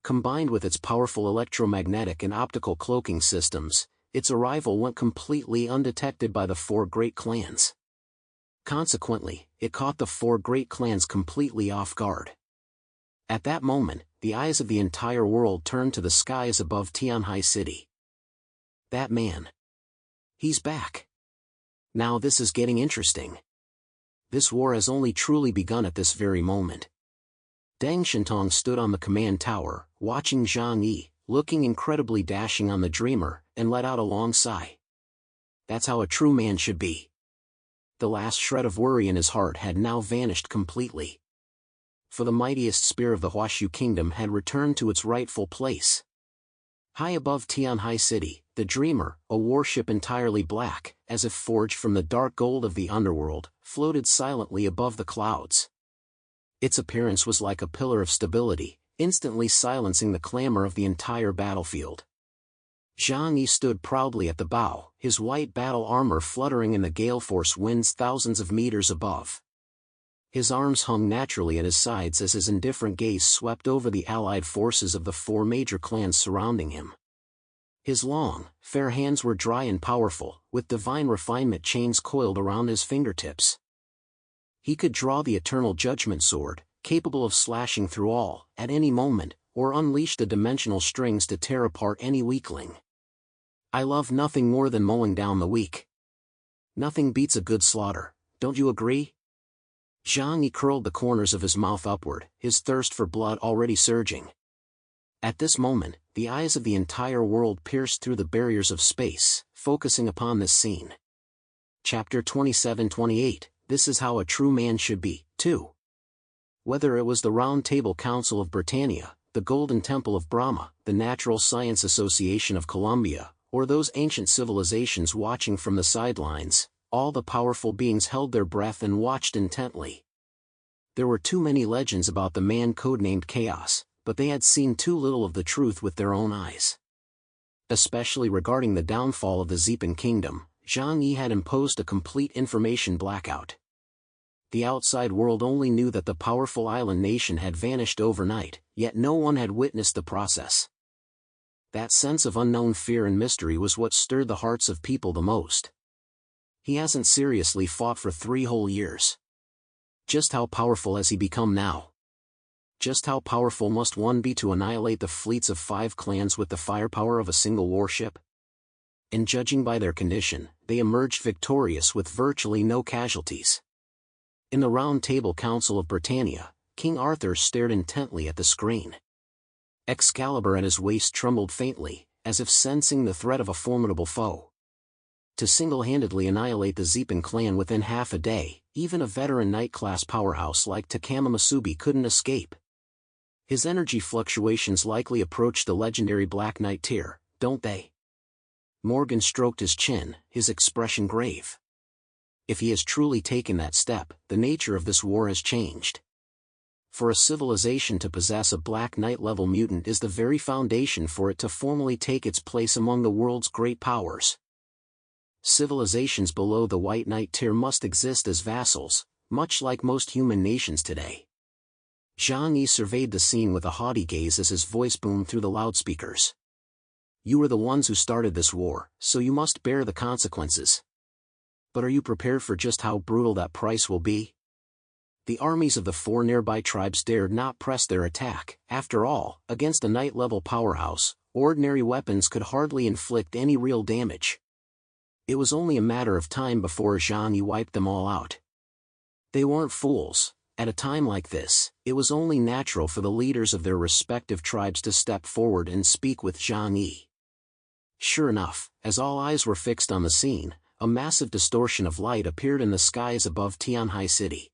Combined with its powerful electromagnetic and optical cloaking systems, its arrival went completely undetected by the four great clans. Consequently, it caught the four great clans completely off guard. At that moment, the eyes of the entire world turned to the skies above Tianhai City. That man. He's back. Now this is getting interesting. This war has only truly begun at this very moment. Deng Shintong stood on the command tower, watching Zhang Yi, looking incredibly dashing on the Dreamer, and let out a long sigh. That's how a true man should be. The last shred of worry in his heart had now vanished completely. For the mightiest spear of the Huashu Kingdom had returned to its rightful place. High above Tianhai City, the Dreamer, a warship entirely black, as if forged from the dark gold of the underworld, floated silently above the clouds. Its appearance was like a pillar of stability, instantly silencing the clamor of the entire battlefield. Zhang Yi stood proudly at the bow, his white battle armor fluttering in the gale force winds thousands of meters above. His arms hung naturally at his sides as his indifferent gaze swept over the allied forces of the four major clans surrounding him. His long, fair hands were dry and powerful, with divine refinement chains coiled around his fingertips. He could draw the eternal judgment sword, capable of slashing through all, at any moment, or unleash the dimensional strings to tear apart any weakling. I love nothing more than mowing down the weak. Nothing beats a good slaughter, don't you agree? Zhang Yi curled the corners of his mouth upward, his thirst for blood already surging. At this moment, the eyes of the entire world pierced through the barriers of space, focusing upon this scene. Chapter 27-28, This is how a true man should be, 2. Whether it was the Round Table Council of Britannia, the Golden Temple of Brahma, the Natural Science Association of Columbia, or those ancient civilizations watching from the sidelines, all the powerful beings held their breath and watched intently. There were too many legends about the man codenamed Chaos, but they had seen too little of the truth with their own eyes. Especially regarding the downfall of the Zepan kingdom, Zhang Yi had imposed a complete information blackout. The outside world only knew that the powerful island nation had vanished overnight, yet no one had witnessed the process. That sense of unknown fear and mystery was what stirred the hearts of people the most. He hasn't seriously fought for 3 whole years. Just how powerful has he become now? Just how powerful must one be to annihilate the fleets of 5 clans with the firepower of a single warship? And judging by their condition, they emerged victorious with virtually no casualties. In the Round Table Council of Britannia, King Arthur stared intently at the screen. Excalibur at his waist trembled faintly, as if sensing the threat of a formidable foe. To single-handedly annihilate the Zeepin clan within half a day, even a veteran knight-class powerhouse like Takama Masubi couldn't escape. His energy fluctuations likely approach the legendary Black Knight tier, don't they? Morgan stroked his chin, his expression grave. If he has truly taken that step, the nature of this war has changed. For a civilization to possess a Black Knight-level mutant is the very foundation for it to formally take its place among the world's great powers. Civilizations below the White Knight tier must exist as vassals, much like most human nations today. Zhang Yi surveyed the scene with a haughty gaze as his voice boomed through the loudspeakers. You are the ones who started this war, so you must bear the consequences. But are you prepared for just how brutal that price will be? The armies of the 4 nearby tribes dared not press their attack. After all, against a knight-level powerhouse, ordinary weapons could hardly inflict any real damage. It was only a matter of time before Zhang Yi wiped them all out. They weren't fools. At a time like this, it was only natural for the leaders of their respective tribes to step forward and speak with Zhang Yi. Sure enough, as all eyes were fixed on the scene, a massive distortion of light appeared in the skies above Tianhai City.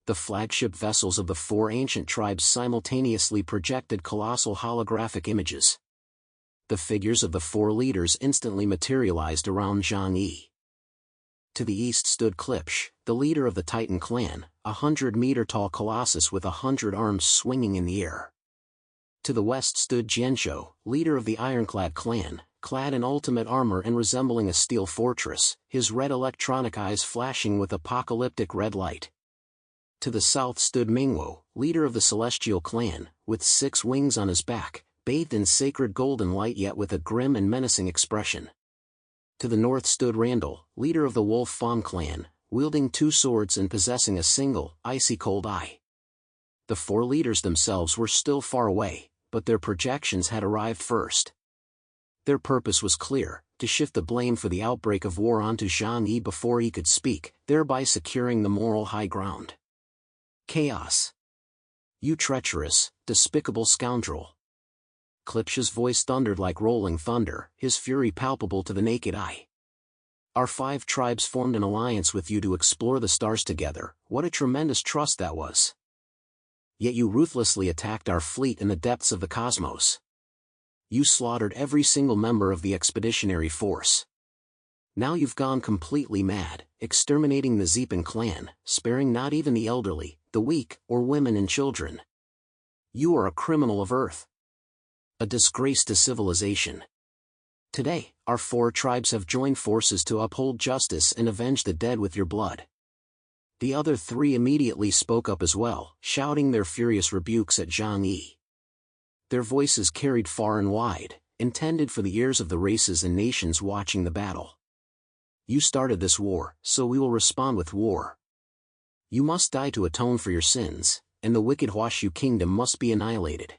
The flagship vessels of the 4 ancient tribes simultaneously projected colossal holographic images. The figures of the 4 leaders instantly materialized around Zhang Yi. To the east stood Klipsch, the leader of the Titan clan, a 100-meter-tall colossus with 100 arms swinging in the air. To the west stood Jianzhou, leader of the Ironclad clan, clad in ultimate armor and resembling a steel fortress, his red electronic eyes flashing with apocalyptic red light. To the south stood Mingwo, leader of the Celestial clan, with 6 wings on his back, bathed in sacred golden light yet with a grim and menacing expression. To the north stood Randall, leader of the Wolf Fawn clan, wielding 2 swords and possessing a single, icy-cold eye. The 4 leaders themselves were still far away, but their projections had arrived first. Their purpose was clear, to shift the blame for the outbreak of war onto Zhang Yi before he could speak, thereby securing the moral high ground. Chaos. You treacherous, despicable scoundrel. Klipsch's voice thundered like rolling thunder, his fury palpable to the naked eye. Our 5 tribes formed an alliance with you to explore the stars together. What a tremendous trust that was. Yet you ruthlessly attacked our fleet in the depths of the cosmos. You slaughtered every single member of the expeditionary force. Now you've gone completely mad, exterminating the Zeepin clan, sparing not even the elderly, the weak, or women and children. You are a criminal of Earth. A disgrace to civilization. Today, our 4 tribes have joined forces to uphold justice and avenge the dead with your blood. The other 3 immediately spoke up as well, shouting their furious rebukes at Zhang Yi. Their voices carried far and wide, intended for the ears of the races and nations watching the battle. You started this war, so we will respond with war. You must die to atone for your sins, and the wicked Huashu kingdom must be annihilated.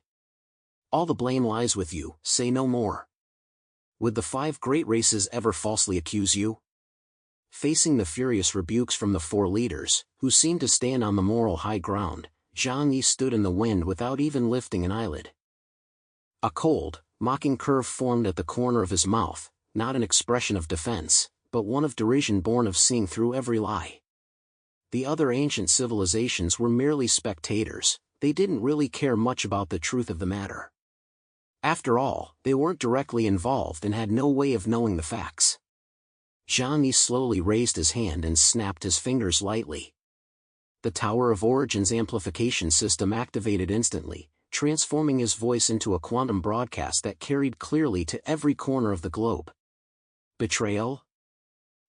All the blame lies with you, say no more. Would the 5 great races ever falsely accuse you? Facing the furious rebukes from the 4 leaders, who seemed to stand on the moral high ground, Zhang Yi stood in the wind without even lifting an eyelid. A cold, mocking curve formed at the corner of his mouth, not an expression of defense, but one of derision born of seeing through every lie. The other ancient civilizations were merely spectators, they didn't really care much about the truth of the matter. After all, they weren't directly involved and had no way of knowing the facts. Zhang Yi slowly raised his hand and snapped his fingers lightly. The Tower of Origin's amplification system activated instantly, transforming his voice into a quantum broadcast that carried clearly to every corner of the globe. Betrayal?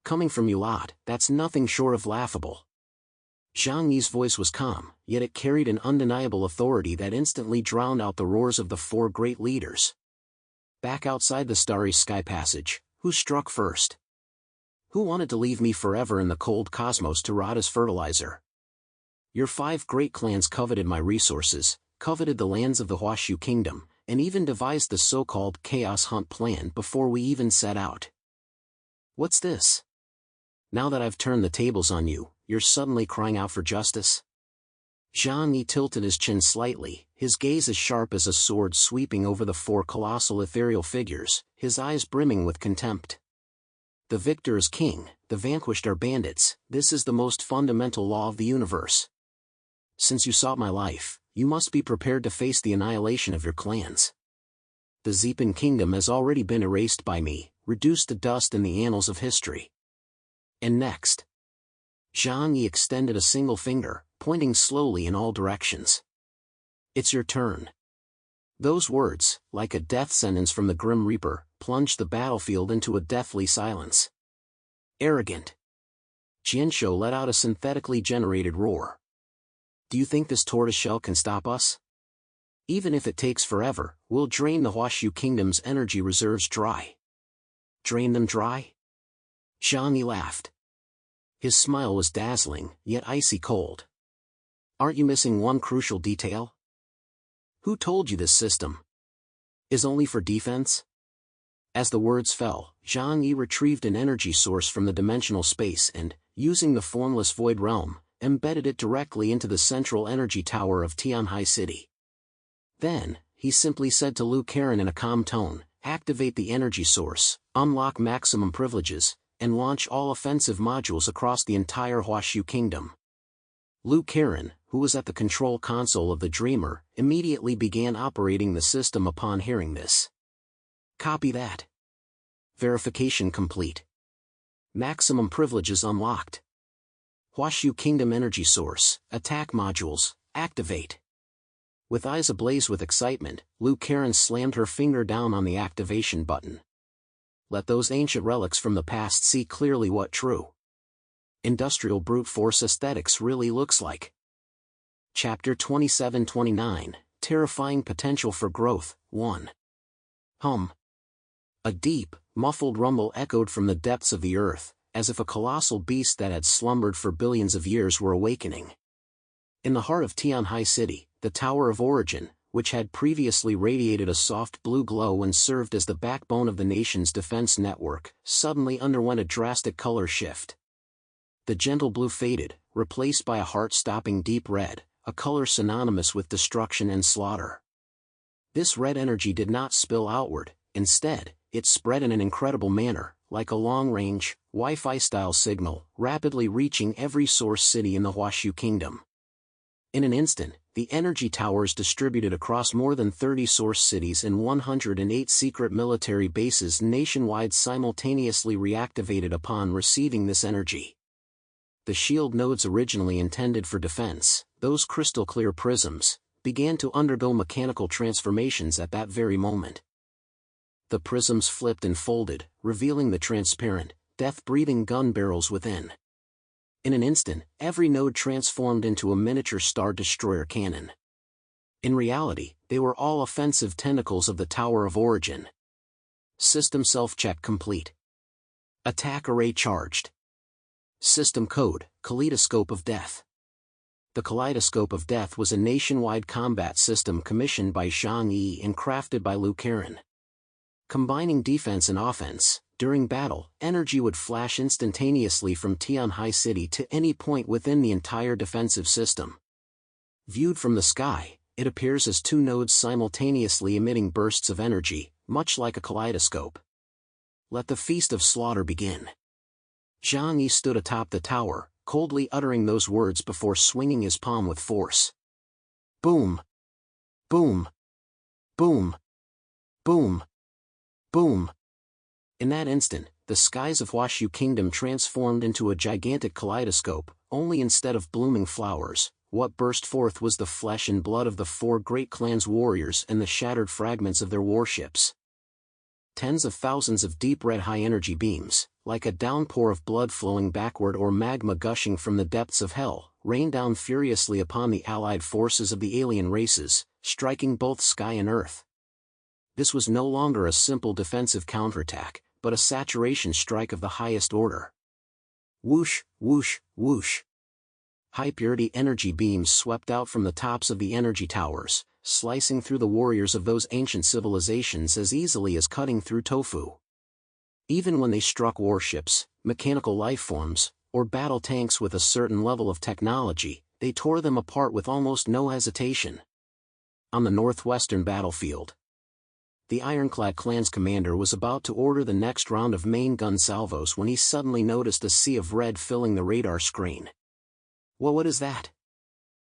Coming from you lot, that's nothing short of laughable. Zhang Yi's voice was calm, yet it carried an undeniable authority that instantly drowned out the roars of the four great leaders. Back outside the Starry Sky Passage, who struck first? Who wanted to leave me forever in the cold cosmos to rot as fertilizer? Your 5 great clans coveted my resources, coveted the lands of the Huashu Kingdom, and even devised the so-called Chaos Hunt plan before we even set out. What's this? Now that I've turned the tables on you, you're suddenly crying out for justice? Zhang Yi tilted his chin slightly, his gaze as sharp as a sword sweeping over the 4 colossal ethereal figures, his eyes brimming with contempt. The victor is king, the vanquished are bandits, this is the most fundamental law of the universe. Since you sought my life, you must be prepared to face the annihilation of your clans. The Zepan kingdom has already been erased by me, reduced to dust in the annals of history. And next. Zhang Yi extended a single finger, pointing slowly in all directions. It's your turn. Those words, like a death sentence from the Grim Reaper, plunged the battlefield into a deathly silence. Arrogant. Jianshou let out a synthetically generated roar. Do you think this tortoiseshell can stop us? Even if it takes forever, we'll drain the Huashu Kingdom's energy reserves dry. Drain them dry? Zhang Yi laughed. His smile was dazzling, yet icy cold. Aren't you missing one crucial detail? Who told you this system is only for defense? As the words fell, Zhang Yi retrieved an energy source from the dimensional space and, using the formless void realm, embedded it directly into the central energy tower of Tianhai City. Then, he simply said to Lu Karen in a calm tone, activate the energy source, unlock maximum privileges, and launch all offensive modules across the entire Huashu Kingdom. Lu Karen, who was at the control console of the Dreamer, immediately began operating the system upon hearing this. Copy that. Verification complete. Maximum privileges unlocked. Huashu Kingdom energy source, attack modules, activate. With eyes ablaze with excitement, Lu Karen slammed her finger down on the activation button. Let those ancient relics from the past see clearly what true industrial brute force aesthetics really looks like. Chapter 27-29, Terrifying Potential for Growth, 1. Hum. A deep, muffled rumble echoed from the depths of the earth, as if a colossal beast that had slumbered for billions of years were awakening. In the heart of Tianhai City, the Tower of Origin, which had previously radiated a soft blue glow and served as the backbone of the nation's defense network, suddenly underwent a drastic color shift. The gentle blue faded, replaced by a heart-stopping deep red, a color synonymous with destruction and slaughter. This red energy did not spill outward, instead, it spread in an incredible manner, like a long-range, Wi-Fi-style signal, rapidly reaching every source city in the Huashu Kingdom. In an instant, the energy towers distributed across more than 30 source cities and 108 secret military bases nationwide simultaneously reactivated upon receiving this energy. The shield nodes originally intended for defense, those crystal-clear prisms, began to undergo mechanical transformations at that very moment. The prisms flipped and folded, revealing the transparent, death-breathing gun barrels within. In an instant, every node transformed into a miniature Star Destroyer cannon. In reality, they were all offensive tentacles of the Tower of Origin. System self-check complete. Attack array charged. System code, Kaleidoscope of Death. The Kaleidoscope of Death was a nationwide combat system commissioned by Zhang Yi and crafted by Lu Karen. Combining defense and offense, during battle, energy would flash instantaneously from Tianhai City to any point within the entire defensive system. Viewed from the sky, it appears as 2 nodes simultaneously emitting bursts of energy, much like a kaleidoscope. Let the feast of slaughter begin. Zhang Yi stood atop the tower, coldly uttering those words before swinging his palm with force. Boom! Boom! Boom! Boom! Boom! In that instant, the skies of Huashu Kingdom transformed into a gigantic kaleidoscope, only instead of blooming flowers, what burst forth was the flesh and blood of the 4 great clans' warriors and the shattered fragments of their warships. Tens of thousands of deep red high-energy beams, like a downpour of blood flowing backward or magma gushing from the depths of hell, rained down furiously upon the allied forces of the alien races, striking both sky and earth. This was no longer a simple defensive counterattack, but a saturation strike of the highest order. Whoosh, whoosh, whoosh. High-purity energy beams swept out from the tops of the energy towers, slicing through the warriors of those ancient civilizations as easily as cutting through tofu. Even when they struck warships, mechanical lifeforms, or battle tanks with a certain level of technology, they tore them apart with almost no hesitation. On the northwestern battlefield, the Ironclad clan's commander was about to order the next round of main gun salvos when he suddenly noticed a sea of red filling the radar screen. Well, what is that?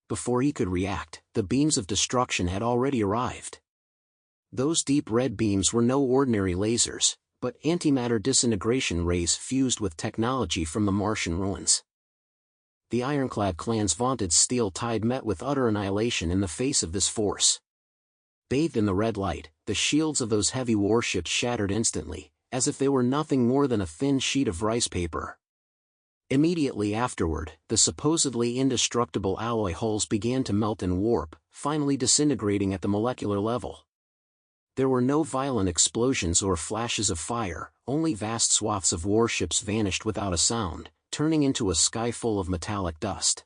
Before he could react, the beams of destruction had already arrived. Those deep red beams were no ordinary lasers, but antimatter disintegration rays fused with technology from the Martian ruins. The Ironclad clan's vaunted steel tide met with utter annihilation in the face of this force. Bathed in the red light, the shields of those heavy warships shattered instantly, as if they were nothing more than a thin sheet of rice paper. Immediately afterward, the supposedly indestructible alloy hulls began to melt and warp, finally disintegrating at the molecular level. There were no violent explosions or flashes of fire, only vast swaths of warships vanished without a sound, turning into a sky full of metallic dust.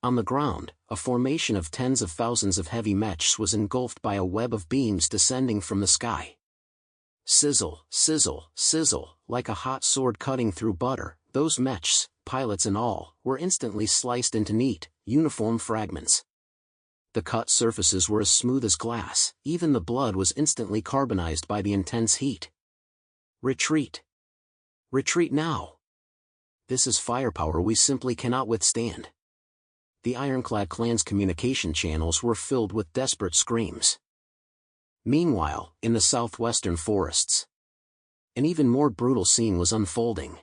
On the ground, a formation of tens of thousands of heavy mechs was engulfed by a web of beams descending from the sky. Sizzle, sizzle, sizzle, like a hot sword cutting through butter, those mechs, pilots and all, were instantly sliced into neat, uniform fragments. The cut surfaces were as smooth as glass, even the blood was instantly carbonized by the intense heat. Retreat! Retreat now! This is firepower we simply cannot withstand. The Ironclad clan's communication channels were filled with desperate screams. Meanwhile, in the southwestern forests, an even more brutal scene was unfolding.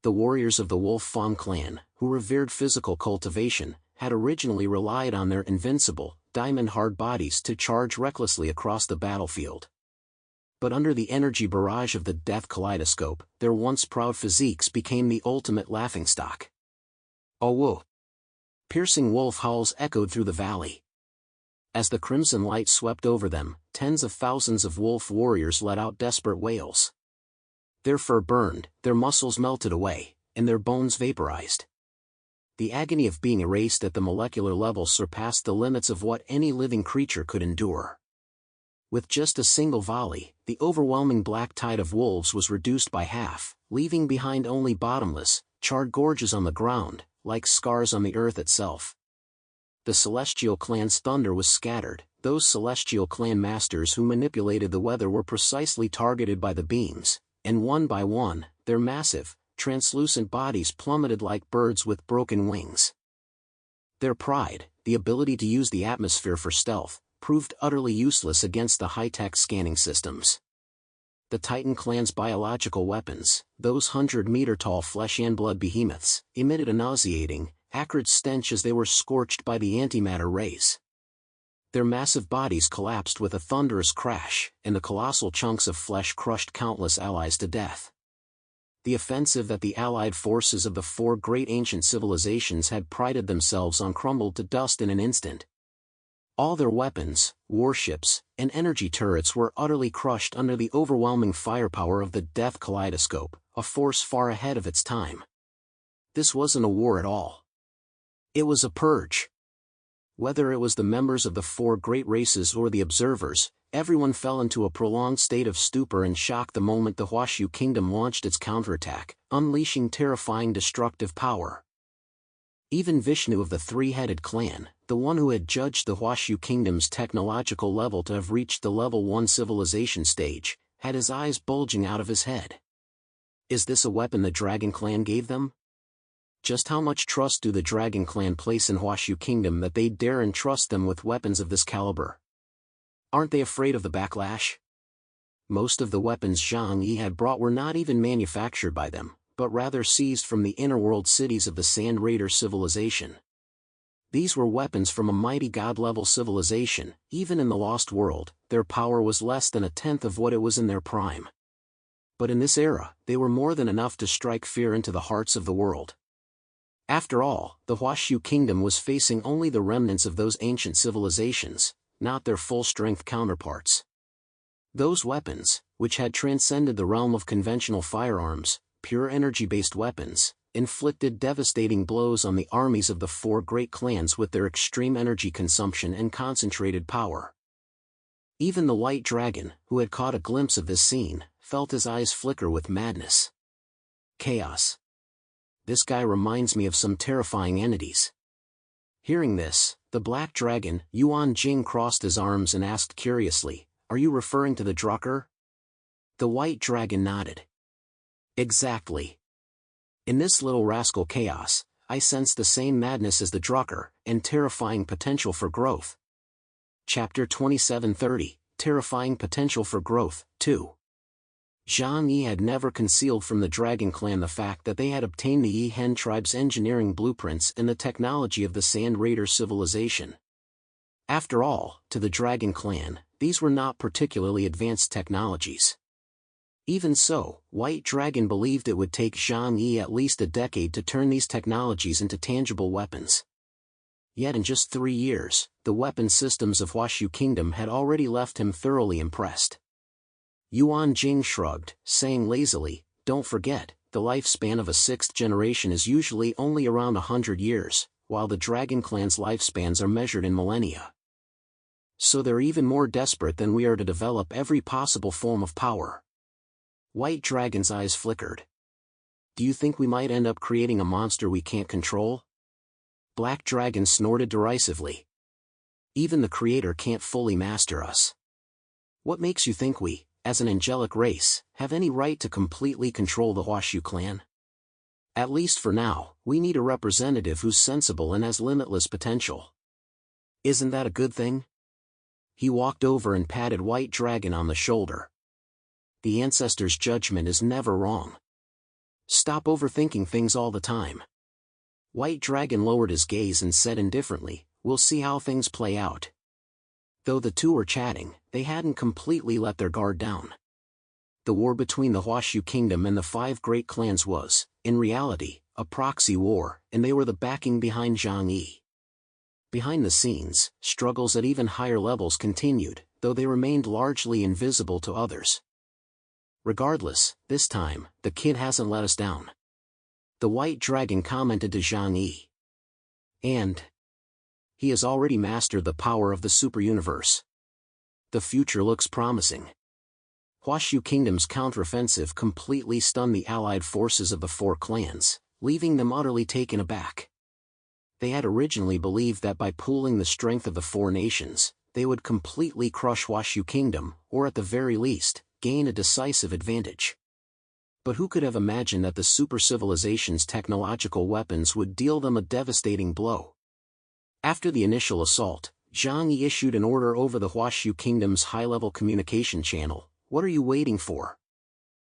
The warriors of the Wolf Fawn clan, who revered physical cultivation, had originally relied on their invincible, diamond-hard bodies to charge recklessly across the battlefield. But under the energy barrage of the death kaleidoscope, their once proud physiques became the ultimate laughingstock. Oh whoa! Piercing wolf howls echoed through the valley. As the crimson light swept over them, tens of thousands of wolf warriors let out desperate wails. Their fur burned, their muscles melted away, and their bones vaporized. The agony of being erased at the molecular level surpassed the limits of what any living creature could endure. With just a single volley, the overwhelming black tide of wolves was reduced by half, leaving behind only bottomless, charred gorges on the ground, like scars on the earth itself. The Celestial clan's thunder was scattered. Those Celestial clan masters who manipulated the weather were precisely targeted by the beams, and one by one, their massive, translucent bodies plummeted like birds with broken wings. Their pride, the ability to use the atmosphere for stealth, proved utterly useless against the high-tech scanning systems. The Titan clan's biological weapons, those 100-meter-tall flesh-and-blood behemoths, emitted a nauseating, acrid stench as they were scorched by the antimatter rays. Their massive bodies collapsed with a thunderous crash, and the colossal chunks of flesh crushed countless allies to death. The offensive that the allied forces of the four great ancient civilizations had prided themselves on crumbled to dust in an instant. All their weapons, warships, and energy turrets were utterly crushed under the overwhelming firepower of the death kaleidoscope, a force far ahead of its time. This wasn't a war at all. It was a purge. Whether it was the members of the four great races or the observers, everyone fell into a prolonged state of stupor and shock the moment the Huashu kingdom launched its counterattack, unleashing terrifying destructive power. Even Vishnu of the three-headed clan, the one who had judged the Huashu kingdom's technological level to have reached the level 1 civilization stage, had his eyes bulging out of his head. Is this a weapon the Dragon Clan gave them? Just how much trust do the Dragon Clan place in Huashu kingdom that they dare entrust them with weapons of this caliber? Aren't they afraid of the backlash? Most of the weapons Zhang Yi had brought were not even manufactured by them, but rather seized from the inner-world cities of the Sand Raider civilization. These were weapons from a mighty god-level civilization. Even in the Lost World, their power was less than a tenth of what it was in their prime. But in this era, they were more than enough to strike fear into the hearts of the world. After all, the Huashu kingdom was facing only the remnants of those ancient civilizations, not their full-strength counterparts. Those weapons, which had transcended the realm of conventional firearms, pure energy-based weapons, inflicted devastating blows on the armies of the four great clans with their extreme energy consumption and concentrated power. Even the White Dragon, who had caught a glimpse of this scene, felt his eyes flicker with madness. Chaos. This guy reminds me of some terrifying entities. Hearing this, the Black Dragon, Yuan Jing, crossed his arms and asked curiously, "Are you referring to the Drucker?" The White Dragon nodded. Exactly. In this little rascal Chaos, I sense the same madness as the Drucker, and terrifying potential for growth. Chapter 2730, Terrifying Potential for Growth, 2. Zhang Yi had never concealed from the Dragon Clan the fact that they had obtained the Yihen tribe's engineering blueprints and the technology of the Sand Raider civilization. After all, to the Dragon Clan, these were not particularly advanced technologies. Even so, White Dragon believed it would take Zhang Yi at least a decade to turn these technologies into tangible weapons. Yet in just 3 years, the weapon systems of Huashu Kingdom had already left him thoroughly impressed. Yuan Jing shrugged, saying lazily, "Don't forget, the lifespan of a 6th generation is usually only around 100 years, while the Dragon Clan's lifespans are measured in millennia. So they're even more desperate than we are to develop every possible form of power." White Dragon's eyes flickered. "Do you think we might end up creating a monster we can't control?" Black Dragon snorted derisively. "Even the Creator can't fully master us. What makes you think we, as an angelic race, have any right to completely control the Huashu clan? At least for now, we need a representative who's sensible and has limitless potential. Isn't that a good thing?" He walked over and patted White Dragon on the shoulder. "The ancestors' judgment is never wrong. Stop overthinking things all the time." White Dragon lowered his gaze and said indifferently, "We'll see how things play out." Though the two were chatting, they hadn't completely let their guard down. The war between the Huashu Kingdom and the 5 great clans was, in reality, a proxy war, and they were the backing behind Zhang Yi. Behind the scenes, struggles at even higher levels continued, though they remained largely invisible to others. "Regardless, this time, the kid hasn't let us down," the White Dragon commented to Zhang Yi. "And he has already mastered the power of the super-universe. The future looks promising." Huashu Kingdom's counteroffensive completely stunned the allied forces of the 4 clans, leaving them utterly taken aback. They had originally believed that by pooling the strength of the 4 nations, they would completely crush Huashu Kingdom, or at the very least, gain a decisive advantage. But who could have imagined that the super-civilization's technological weapons would deal them a devastating blow? After the initial assault, Zhang Yi issued an order over the Huashu Kingdom's high-level communication channel. "What are you waiting for?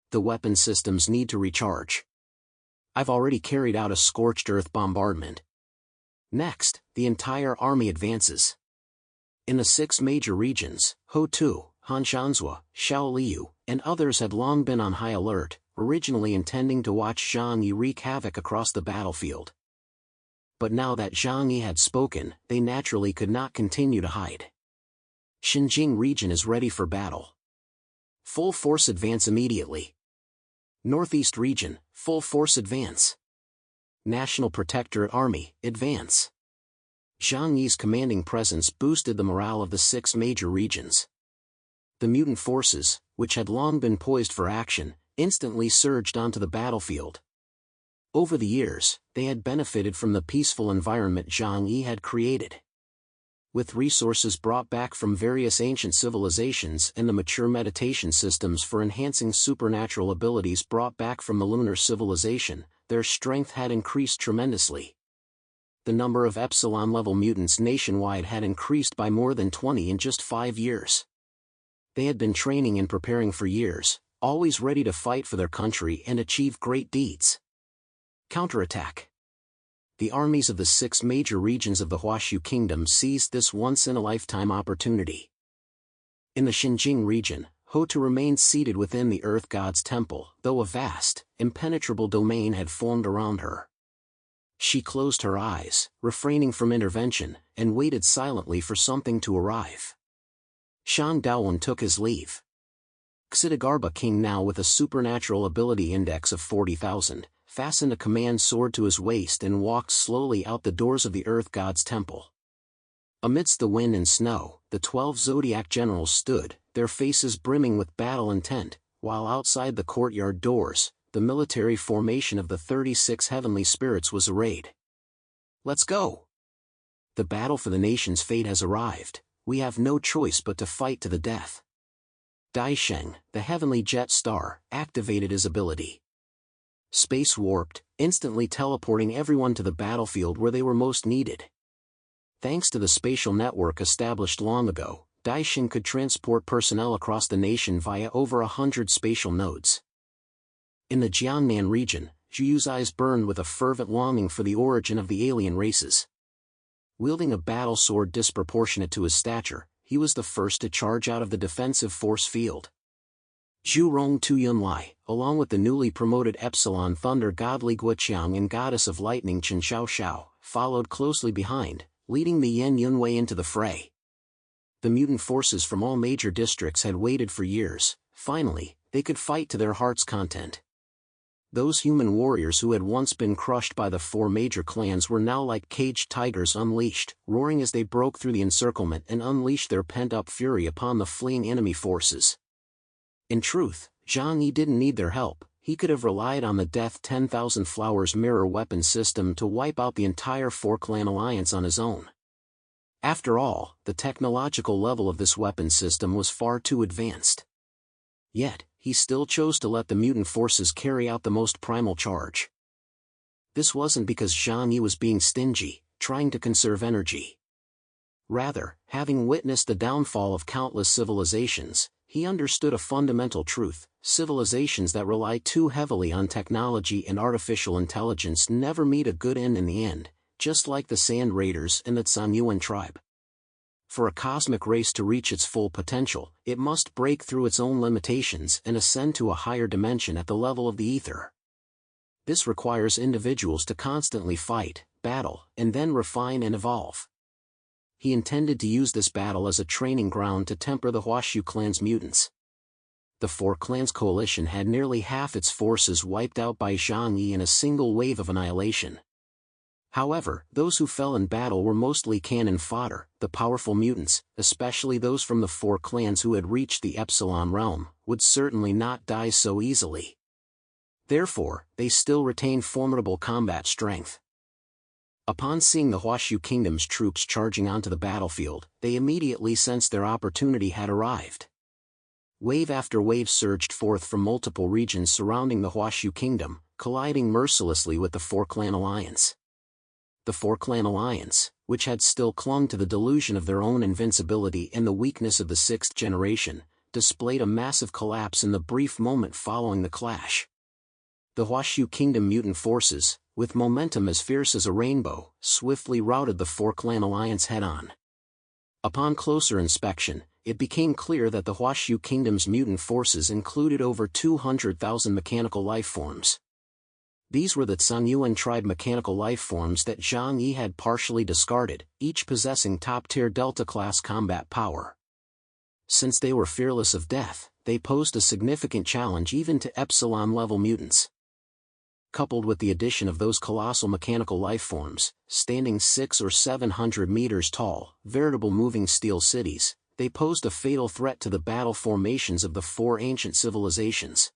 The weapon systems need to recharge. I've already carried out a scorched earth bombardment. Next, the entire army advances." In the 6 major regions, Hotu, Hanshanzhua, Shaoliu, and others had long been on high alert, originally intending to watch Zhang Yi wreak havoc across the battlefield. But now that Zhang Yi had spoken, they naturally could not continue to hide. "Xinjiang region is ready for battle. Full force advance immediately. Northeast region, full force advance. National Protectorate Army, advance." Zhang Yi's commanding presence boosted the morale of the 6 major regions. The mutant forces, which had long been poised for action, instantly surged onto the battlefield. Over the years, they had benefited from the peaceful environment Zhang Yi had created. With resources brought back from various ancient civilizations and the mature meditation systems for enhancing supernatural abilities brought back from the lunar civilization, their strength had increased tremendously. The number of Epsilon-level mutants nationwide had increased by more than 20 in just 5 years. They had been training and preparing for years, always ready to fight for their country and achieve great deeds. Counterattack. The armies of the 6 major regions of the Huashu Kingdom seized this once-in-a-lifetime opportunity. In the Xinjiang region, Hota remained seated within the Earth God's temple, though a vast, impenetrable domain had formed around her. She closed her eyes, refraining from intervention, and waited silently for something to arrive. Shan Daowen took his leave. Xidagarba King, now with a supernatural ability index of 40,000, fastened a command sword to his waist and walked slowly out the doors of the Earth God's temple. Amidst the wind and snow, the 12 Zodiac generals stood, their faces brimming with battle intent, while outside the courtyard doors, the military formation of the 36 heavenly spirits was arrayed. "Let's go! The battle for the nation's fate has arrived, we have no choice but to fight to the death." Daisheng, the heavenly jet star, activated his ability. Space warped, instantly teleporting everyone to the battlefield where they were most needed. Thanks to the spatial network established long ago, Daisheng could transport personnel across the nation via over 100 spatial nodes. In the Jiangnan region, Zhuyu's eyes burned with a fervent longing for the origin of the alien races. Wielding a battle sword disproportionate to his stature, he was the first to charge out of the defensive force field. Zhu Rong Tuyunlai, along with the newly promoted Epsilon Thunder god Li Guoqiang and Goddess of Lightning Chen Xiaoxiao, followed closely behind, leading the Yan Yunwei into the fray. The mutant forces from all major districts had waited for years. Finally, they could fight to their heart's content. Those human warriors who had once been crushed by the 4 major clans were now like caged tigers unleashed, roaring as they broke through the encirclement and unleashed their pent-up fury upon the fleeing enemy forces. In truth, Zhang Yi didn't need their help. He could have relied on the Death 10,000 Flowers mirror weapon system to wipe out the entire 4-clan alliance on his own. After all, the technological level of this weapon system was far too advanced. Yet, he still chose to let the mutant forces carry out the most primal charge. This wasn't because Zhang Yi was being stingy, trying to conserve energy. Rather, having witnessed the downfall of countless civilizations, he understood a fundamental truth: civilizations that rely too heavily on technology and artificial intelligence never meet a good end in the end, just like the Sand Raiders and the Zanyuan tribe. For a cosmic race to reach its full potential, it must break through its own limitations and ascend to a higher dimension at the level of the ether. This requires individuals to constantly fight, battle, and then refine and evolve. He intended to use this battle as a training ground to temper the Huashu clan's mutants. The 4 clans coalition had nearly half its forces wiped out by Zhang Yi in a single wave of annihilation. However, those who fell in battle were mostly cannon fodder. The powerful mutants, especially those from the 4 clans who had reached the Epsilon realm, would certainly not die so easily. Therefore, they still retained formidable combat strength. Upon seeing the Huashu Kingdom's troops charging onto the battlefield, they immediately sensed their opportunity had arrived. Wave after wave surged forth from multiple regions surrounding the Huashu Kingdom, colliding mercilessly with the 4-clan alliance. The 4-clan alliance, which had still clung to the delusion of their own invincibility and the weakness of the 6th generation, displayed a massive collapse in the brief moment following the clash. The Huashu Kingdom mutant forces, with momentum as fierce as a rainbow, swiftly routed the 4-clan alliance head-on. Upon closer inspection, it became clear that the Huashu Kingdom's mutant forces included over 200,000 mechanical life forms. These were the Zanyuan tribe mechanical life forms that Zhang Yi had partially discarded, each possessing top-tier Delta-class combat power. Since they were fearless of death, they posed a significant challenge even to Epsilon-level mutants. Coupled with the addition of those colossal mechanical life forms, standing 600 or 700 meters tall, veritable moving steel cities, they posed a fatal threat to the battle formations of the 4 ancient civilizations.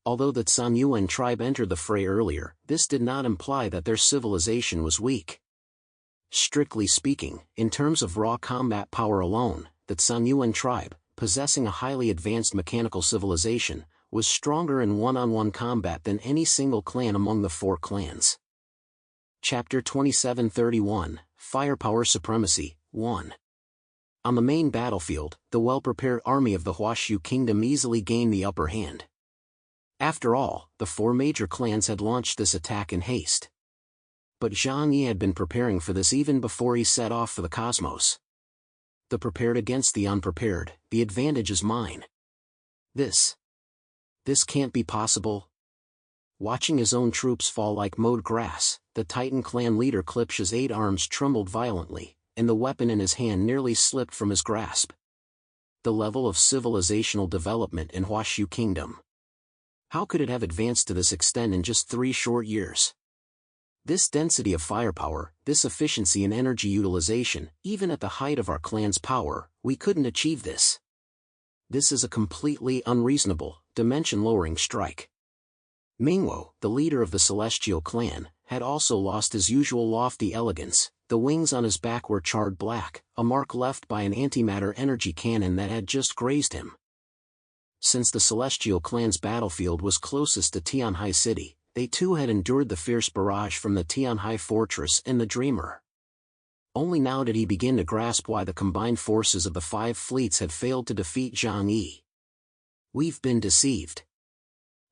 Although the Zanyuan tribe entered the fray earlier, this did not imply that their civilization was weak. Strictly speaking, in terms of raw combat power alone, the Zanyuan tribe, possessing a highly advanced mechanical civilization, was stronger in one-on-one combat than any single clan among the 4 clans. Chapter 2731, Firepower Supremacy, 1. On the main battlefield, the well-prepared army of the Huashu Kingdom easily gained the upper hand. After all, the 4 major clans had launched this attack in haste. But Zhang Yi had been preparing for this even before he set off for the cosmos. The prepared against the unprepared, the advantage is mine. This can't be possible. Watching his own troops fall like mowed grass, the Titan clan leader Klipsha's 8 arms trembled violently, and the weapon in his hand nearly slipped from his grasp. The level of civilizational development in Huashu Kingdom. How could it have advanced to this extent in just 3 short years? This density of firepower, this efficiency in energy utilization, even at the height of our clan's power, we couldn't achieve this. This is a completely unreasonable, dimension-lowering strike. Mingwo, the leader of the Celestial Clan, had also lost his usual lofty elegance. The wings on his back were charred black, a mark left by an antimatter energy cannon that had just grazed him. Since the Celestial Clan's battlefield was closest to Tianhai City, they too had endured the fierce barrage from the Tianhai Fortress and the Dreamer. Only now did he begin to grasp why the combined forces of the 5 fleets had failed to defeat Zhang Yi. We've been deceived.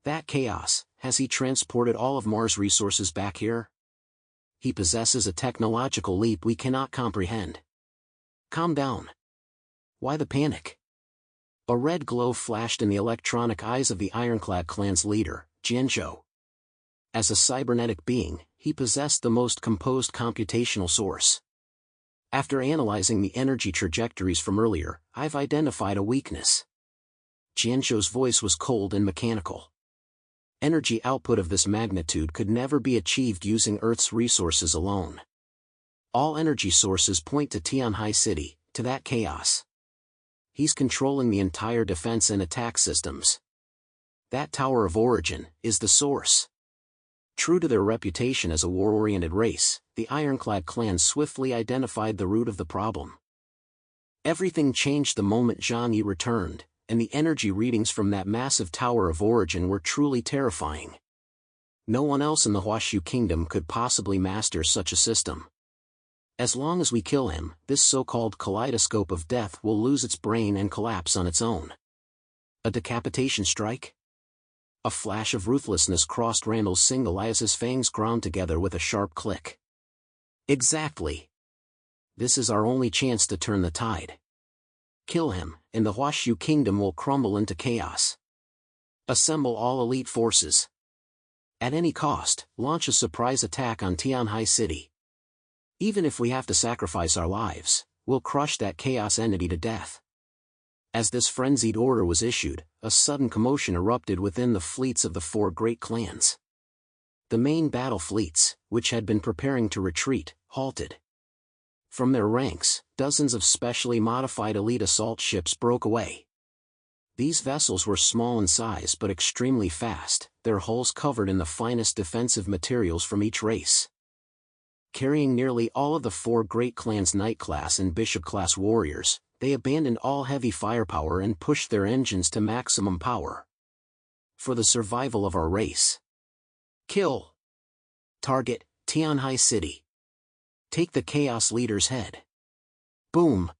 That chaos, has he transported all of Mars' resources back here? He possesses a technological leap we cannot comprehend. Calm down. Why the panic? A red glow flashed in the electronic eyes of the Ironclad clan's leader, Jianzhou. As a cybernetic being, he possessed the most composed computational source. After analyzing the energy trajectories from earlier, I've identified a weakness. Jianzhou's voice was cold and mechanical. Energy output of this magnitude could never be achieved using Earth's resources alone. All energy sources point to Tianhai City, to that chaos. He's controlling the entire defense and attack systems. That Tower of Origin is the source. True to their reputation as a war-oriented race, the Ironclad clan swiftly identified the root of the problem. Everything changed the moment Zhang Yi returned, and the energy readings from that massive Tower of Origin were truly terrifying. No one else in the Huashu Kingdom could possibly master such a system. As long as we kill him, this so-called kaleidoscope of death will lose its brain and collapse on its own. A decapitation strike? A flash of ruthlessness crossed Randall's single eye as his fangs ground together with a sharp click. Exactly. This is our only chance to turn the tide. Kill him, and the Huashu Kingdom will crumble into chaos. Assemble all elite forces. At any cost, launch a surprise attack on Tianhai City. Even if we have to sacrifice our lives, we'll crush that chaos entity to death. As this frenzied order was issued, a sudden commotion erupted within the fleets of the 4 great clans. The main battle fleets, which had been preparing to retreat, halted. From their ranks, dozens of specially modified elite assault ships broke away. These vessels were small in size but extremely fast, their hulls covered in the finest defensive materials from each race. Carrying nearly all of the 4 great clans' Knight-class and Bishop-class warriors, they abandoned all heavy firepower and pushed their engines to maximum power. For the survival of our race. Kill. Target, Tianhai City. Take the Chaos Leader's head. Boom.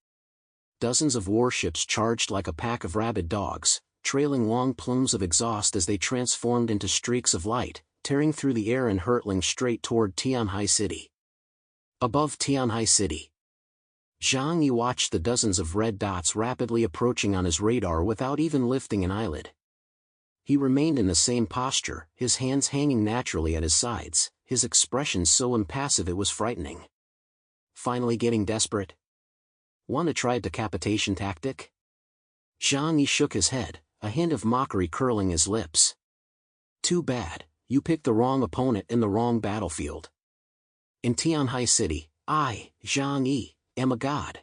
Dozens of warships charged like a pack of rabid dogs, trailing long plumes of exhaust as they transformed into streaks of light, tearing through the air and hurtling straight toward Tianhai City. Above Tianhai City, Zhang Yi watched the dozens of red dots rapidly approaching on his radar without even lifting an eyelid. He remained in the same posture, his hands hanging naturally at his sides, his expression so impassive it was frightening. Finally getting desperate? Want to try a decapitation tactic? Zhang Yi shook his head, a hint of mockery curling his lips. Too bad, you picked the wrong opponent in the wrong battlefield. In Tianhai City, I, Zhang Yi, am a god.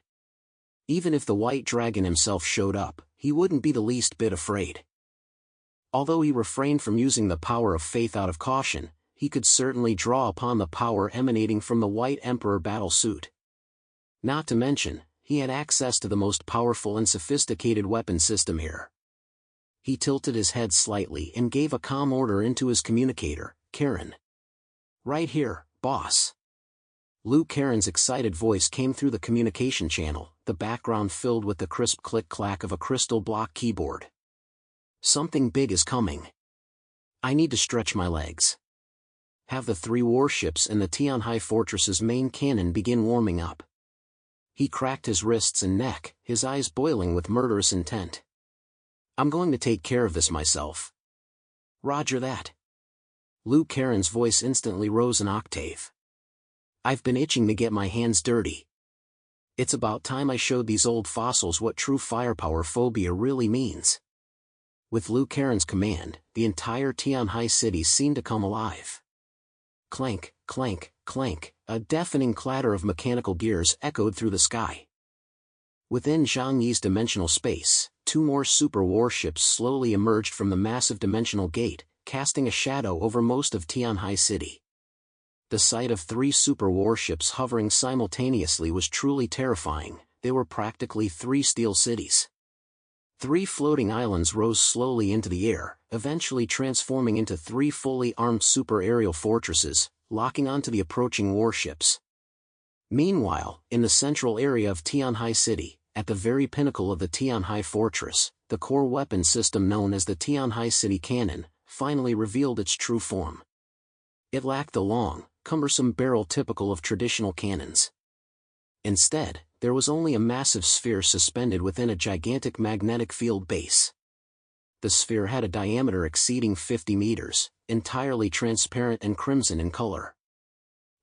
Even if the White Dragon himself showed up, he wouldn't be the least bit afraid. Although he refrained from using the power of faith out of caution, he could certainly draw upon the power emanating from the White Emperor battlesuit. Not to mention, he had access to the most powerful and sophisticated weapon system here. He tilted his head slightly and gave a calm order into his communicator, Karen. Right here, boss. Liu Karen's excited voice came through the communication channel, the background filled with the crisp click-clack of a crystal block keyboard. Something big is coming. I need to stretch my legs. Have the 3 warships and the Tianhai Fortress's main cannon begin warming up. He cracked his wrists and neck, his eyes boiling with murderous intent. I'm going to take care of this myself. Roger that. Liu Karen's voice instantly rose an octave. I've been itching to get my hands dirty. It's about time I showed these old fossils what true firepower phobia really means. With Liu Karen's command, the entire Tianhai city seemed to come alive. Clank, clank, clank, a deafening clatter of mechanical gears echoed through the sky. Within Zhang Yi's dimensional space, two more super warships slowly emerged from the massive dimensional gate, casting a shadow over most of Tianhai city. The sight of three super warships hovering simultaneously was truly terrifying. They were practically three steel cities. Three floating islands rose slowly into the air, eventually transforming into three fully armed super aerial fortresses, locking onto the approaching warships. Meanwhile, in the central area of Tianhai city, at the very pinnacle of the Tianhai fortress, the core weapon system known as the Tianhai City Cannon, finally revealed its true form. It lacked the long, cumbersome barrel typical of traditional cannons. Instead, there was only a massive sphere suspended within a gigantic magnetic field base. The sphere had a diameter exceeding 50 meters, entirely transparent and crimson in color.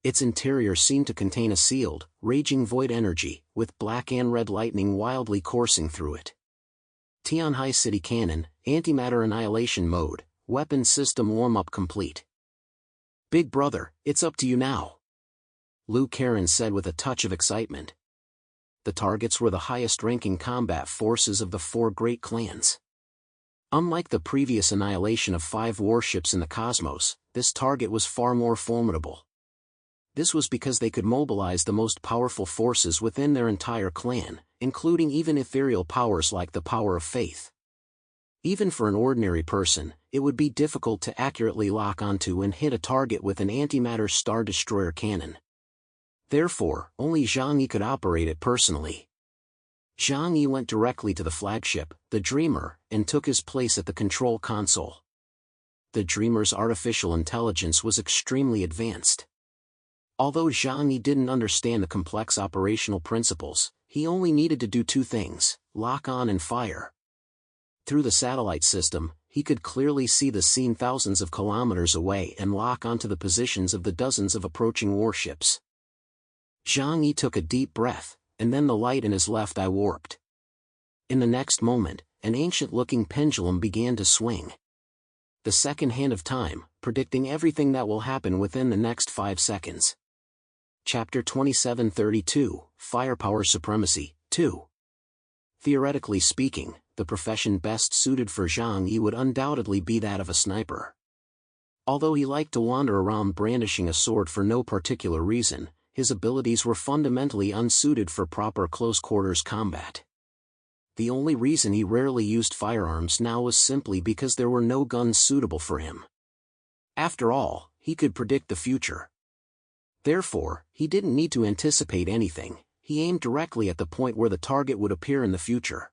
Its interior seemed to contain a sealed, raging void energy, with black and red lightning wildly coursing through it. Tianhai City Cannon, Antimatter Annihilation Mode, Weapon System Warm-Up complete. Big brother, it's up to you now. Liu Karen said with a touch of excitement. The targets were the highest-ranking combat forces of the four great clans. Unlike the previous annihilation of 5 warships in the cosmos, this target was far more formidable. This was because they could mobilize the most powerful forces within their entire clan, including even ethereal powers like the power of faith. Even for an ordinary person, it would be difficult to accurately lock onto and hit a target with an antimatter Star Destroyer cannon. Therefore, only Zhang Yi could operate it personally. Zhang Yi went directly to the flagship, the Dreamer, and took his place at the control console. The Dreamer's artificial intelligence was extremely advanced. Although Zhang Yi didn't understand the complex operational principles, he only needed to do 2 things, lock on and fire. Through the satellite system, he could clearly see the scene thousands of kilometers away and lock onto the positions of the dozens of approaching warships. Zhang Yi took a deep breath, and then the light in his left eye warped. In the next moment, an ancient-looking pendulum began to swing. The second hand of time, predicting everything that will happen within the next 5 seconds. Chapter 2732, Firepower Supremacy, 2. Theoretically speaking, the profession best suited for Zhang Yi would undoubtedly be that of a sniper. Although he liked to wander around brandishing a sword for no particular reason, his abilities were fundamentally unsuited for proper close-quarters combat. The only reason he rarely used firearms now was simply because there were no guns suitable for him. After all, he could predict the future. Therefore, he didn't need to anticipate anything, he aimed directly at the point where the target would appear in the future.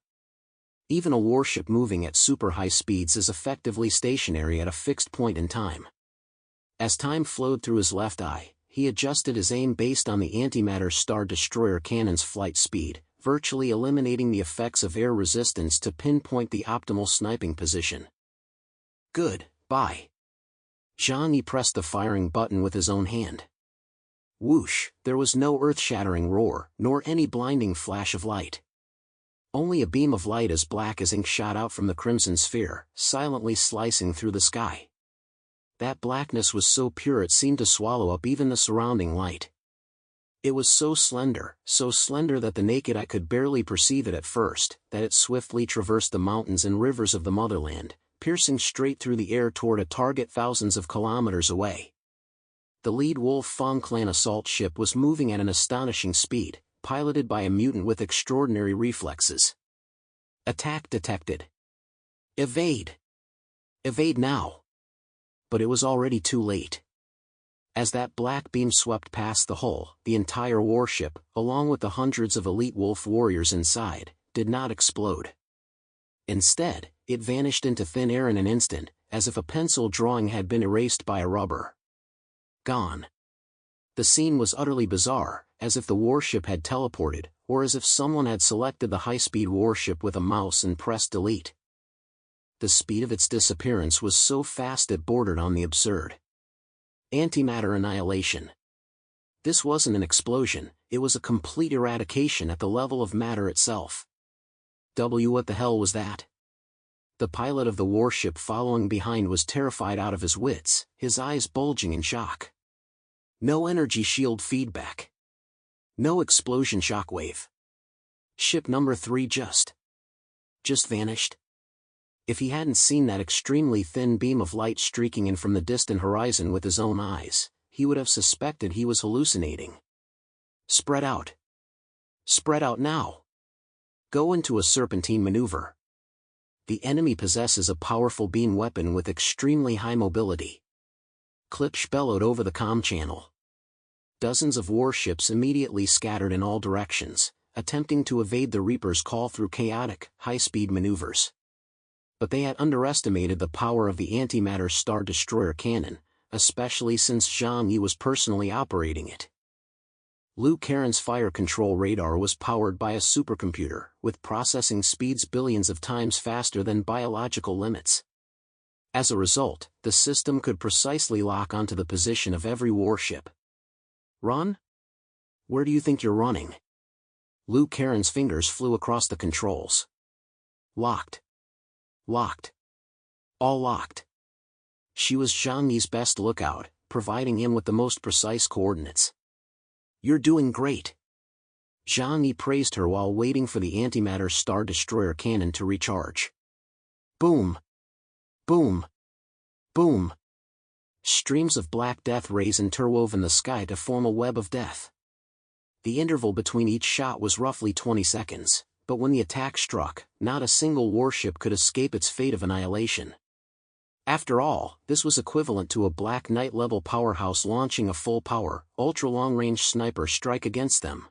Even a warship moving at super high speeds is effectively stationary at a fixed point in time. As time flowed through his left eye, he adjusted his aim based on the antimatter Star Destroyer cannon's flight speed, virtually eliminating the effects of air resistance to pinpoint the optimal sniping position. Good, bye. Zhang Yi pressed the firing button with his own hand. Whoosh, there was no earth-shattering roar, nor any blinding flash of light. Only a beam of light as black as ink shot out from the crimson sphere, silently slicing through the sky. That blackness was so pure it seemed to swallow up even the surrounding light. It was so slender that the naked eye could barely perceive it at first, that it swiftly traversed the mountains and rivers of the motherland, piercing straight through the air toward a target thousands of kilometers away. The lead Wolf Fang Clan assault ship was moving at an astonishing speed, piloted by a mutant with extraordinary reflexes. Attack detected. Evade. Evade now. But it was already too late. As that black beam swept past the hull, the entire warship, along with the hundreds of elite wolf warriors inside, did not explode. Instead, it vanished into thin air in an instant, as if a pencil drawing had been erased by a rubber. Gone. The scene was utterly bizarre, as if the warship had teleported, or as if someone had selected the high-speed warship with a mouse and pressed delete. The speed of its disappearance was so fast it bordered on the absurd. Antimatter annihilation. This wasn't an explosion, it was a complete eradication at the level of matter itself. What the hell was that? The pilot of the warship following behind was terrified out of his wits, his eyes bulging in shock. No energy shield feedback. No explosion shockwave. Ship number 3 just vanished. If he hadn't seen that extremely thin beam of light streaking in from the distant horizon with his own eyes, he would have suspected he was hallucinating. Spread out. Spread out now. Go into a serpentine maneuver. The enemy possesses a powerful beam weapon with extremely high mobility. Klipsch bellowed over the comm channel. Dozens of warships immediately scattered in all directions, attempting to evade the Reaper's call through chaotic, high-speed maneuvers. But they had underestimated the power of the antimatter Star Destroyer cannon, especially since Zhang Yi was personally operating it. Liu Karen's fire control radar was powered by a supercomputer, with processing speeds billions of times faster than biological limits. As a result, the system could precisely lock onto the position of every warship. Run? Where do you think you're running? Liu Karen's fingers flew across the controls. Locked. Locked. All locked. She was Zhang Yi's best lookout, providing him with the most precise coordinates. You're doing great. Zhang Yi praised her while waiting for the antimatter Star Destroyer cannon to recharge. Boom. Boom. Boom. Streams of black death rays interwove in the sky to form a web of death. The interval between each shot was roughly 20 seconds, but when the attack struck, not a single warship could escape its fate of annihilation. After all, this was equivalent to a Black Knight-level powerhouse launching a full-power, ultra-long-range sniper strike against them.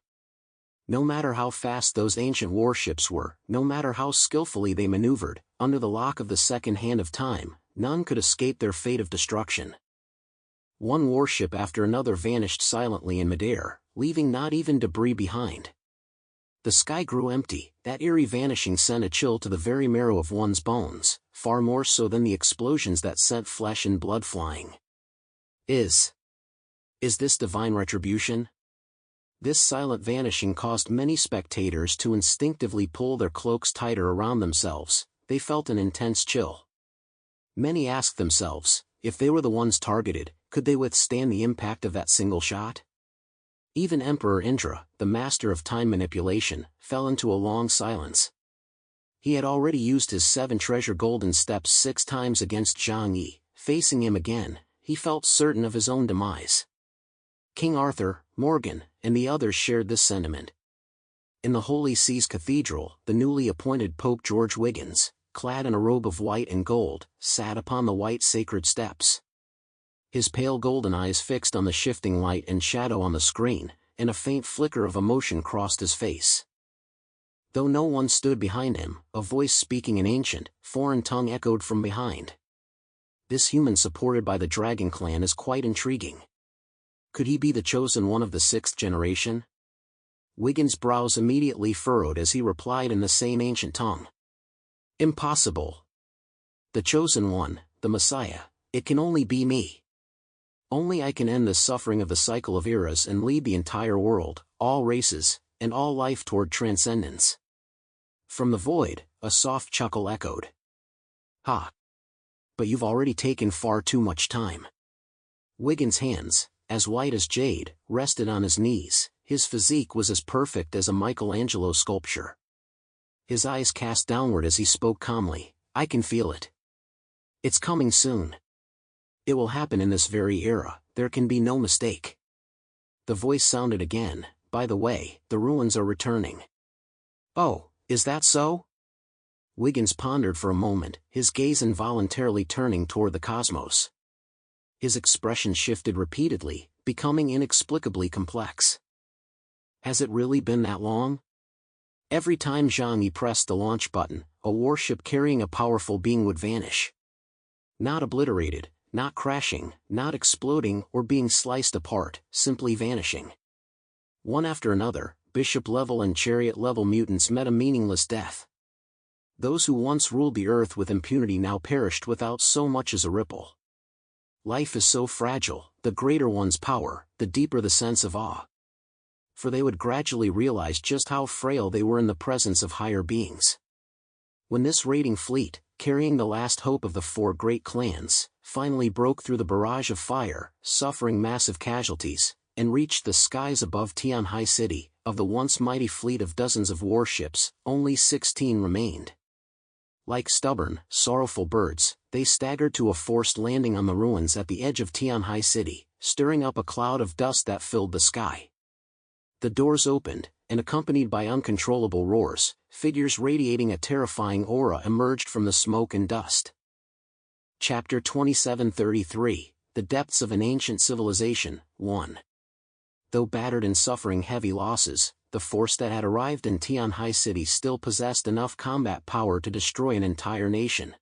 No matter how fast those ancient warships were, no matter how skillfully they maneuvered, under the lock of the second hand of time, none could escape their fate of destruction. One warship after another vanished silently in midair, leaving not even debris behind. The sky grew empty. That eerie vanishing sent a chill to the very marrow of one's bones, far more so than the explosions that sent flesh and blood flying. Is this divine retribution? This silent vanishing caused many spectators to instinctively pull their cloaks tighter around themselves. They felt an intense chill. Many asked themselves, if they were the ones targeted, could they withstand the impact of that single shot? Even Emperor Indra, the master of time manipulation, fell into a long silence. He had already used his 7 treasure golden steps 6 times against Zhang Yi. Facing him again, he felt certain of his own demise. King Arthur, Morgan, and the others shared this sentiment. In the Holy See's Cathedral, the newly appointed Pope George Wiggins, clad in a robe of white and gold, sat upon the white sacred steps. His pale golden eyes fixed on the shifting light and shadow on the screen, and a faint flicker of emotion crossed his face. Though no one stood behind him, a voice speaking in ancient, foreign tongue echoed from behind. This human supported by the Dragon Clan is quite intriguing. Could he be the chosen one of the 6th generation? Wiggins' brows immediately furrowed as he replied in the same ancient tongue. Impossible. The chosen one, the Messiah, it can only be me. Only I can end the suffering of the cycle of eras and lead the entire world, all races, and all life toward transcendence. From the void, a soft chuckle echoed. Ha! But you've already taken far too much time. Wiggins' hands, as white as jade, rested on his knees. His physique was as perfect as a Michelangelo sculpture. His eyes cast downward as he spoke calmly. I can feel it. It's coming soon. It will happen in this very era, there can be no mistake. The voice sounded again. By the way, the ruins are returning. Oh, is that so? Wiggins pondered for a moment, his gaze involuntarily turning toward the cosmos. His expression shifted repeatedly, becoming inexplicably complex. Has it really been that long? Every time Zhang Yi pressed the launch button, a warship carrying a powerful being would vanish. Not obliterated, not crashing, not exploding or being sliced apart, simply vanishing. One after another, bishop-level and chariot-level mutants met a meaningless death. Those who once ruled the earth with impunity now perished without so much as a ripple. Life is so fragile, the greater one's power, the deeper the sense of awe. For they would gradually realize just how frail they were in the presence of higher beings. When this raiding fleet, carrying the last hope of the four great clans, finally broke through the barrage of fire, suffering massive casualties, and reached the skies above Tianhai City, of the once mighty fleet of dozens of warships, only 16 remained. Like stubborn, sorrowful birds, they staggered to a forced landing on the ruins at the edge of Tianhai City, stirring up a cloud of dust that filled the sky. The doors opened, and accompanied by uncontrollable roars, figures radiating a terrifying aura emerged from the smoke and dust. Chapter 2733, The Depths of an Ancient Civilization, 1. Though battered and suffering heavy losses, the force that had arrived in Tianhai City still possessed enough combat power to destroy an entire nation.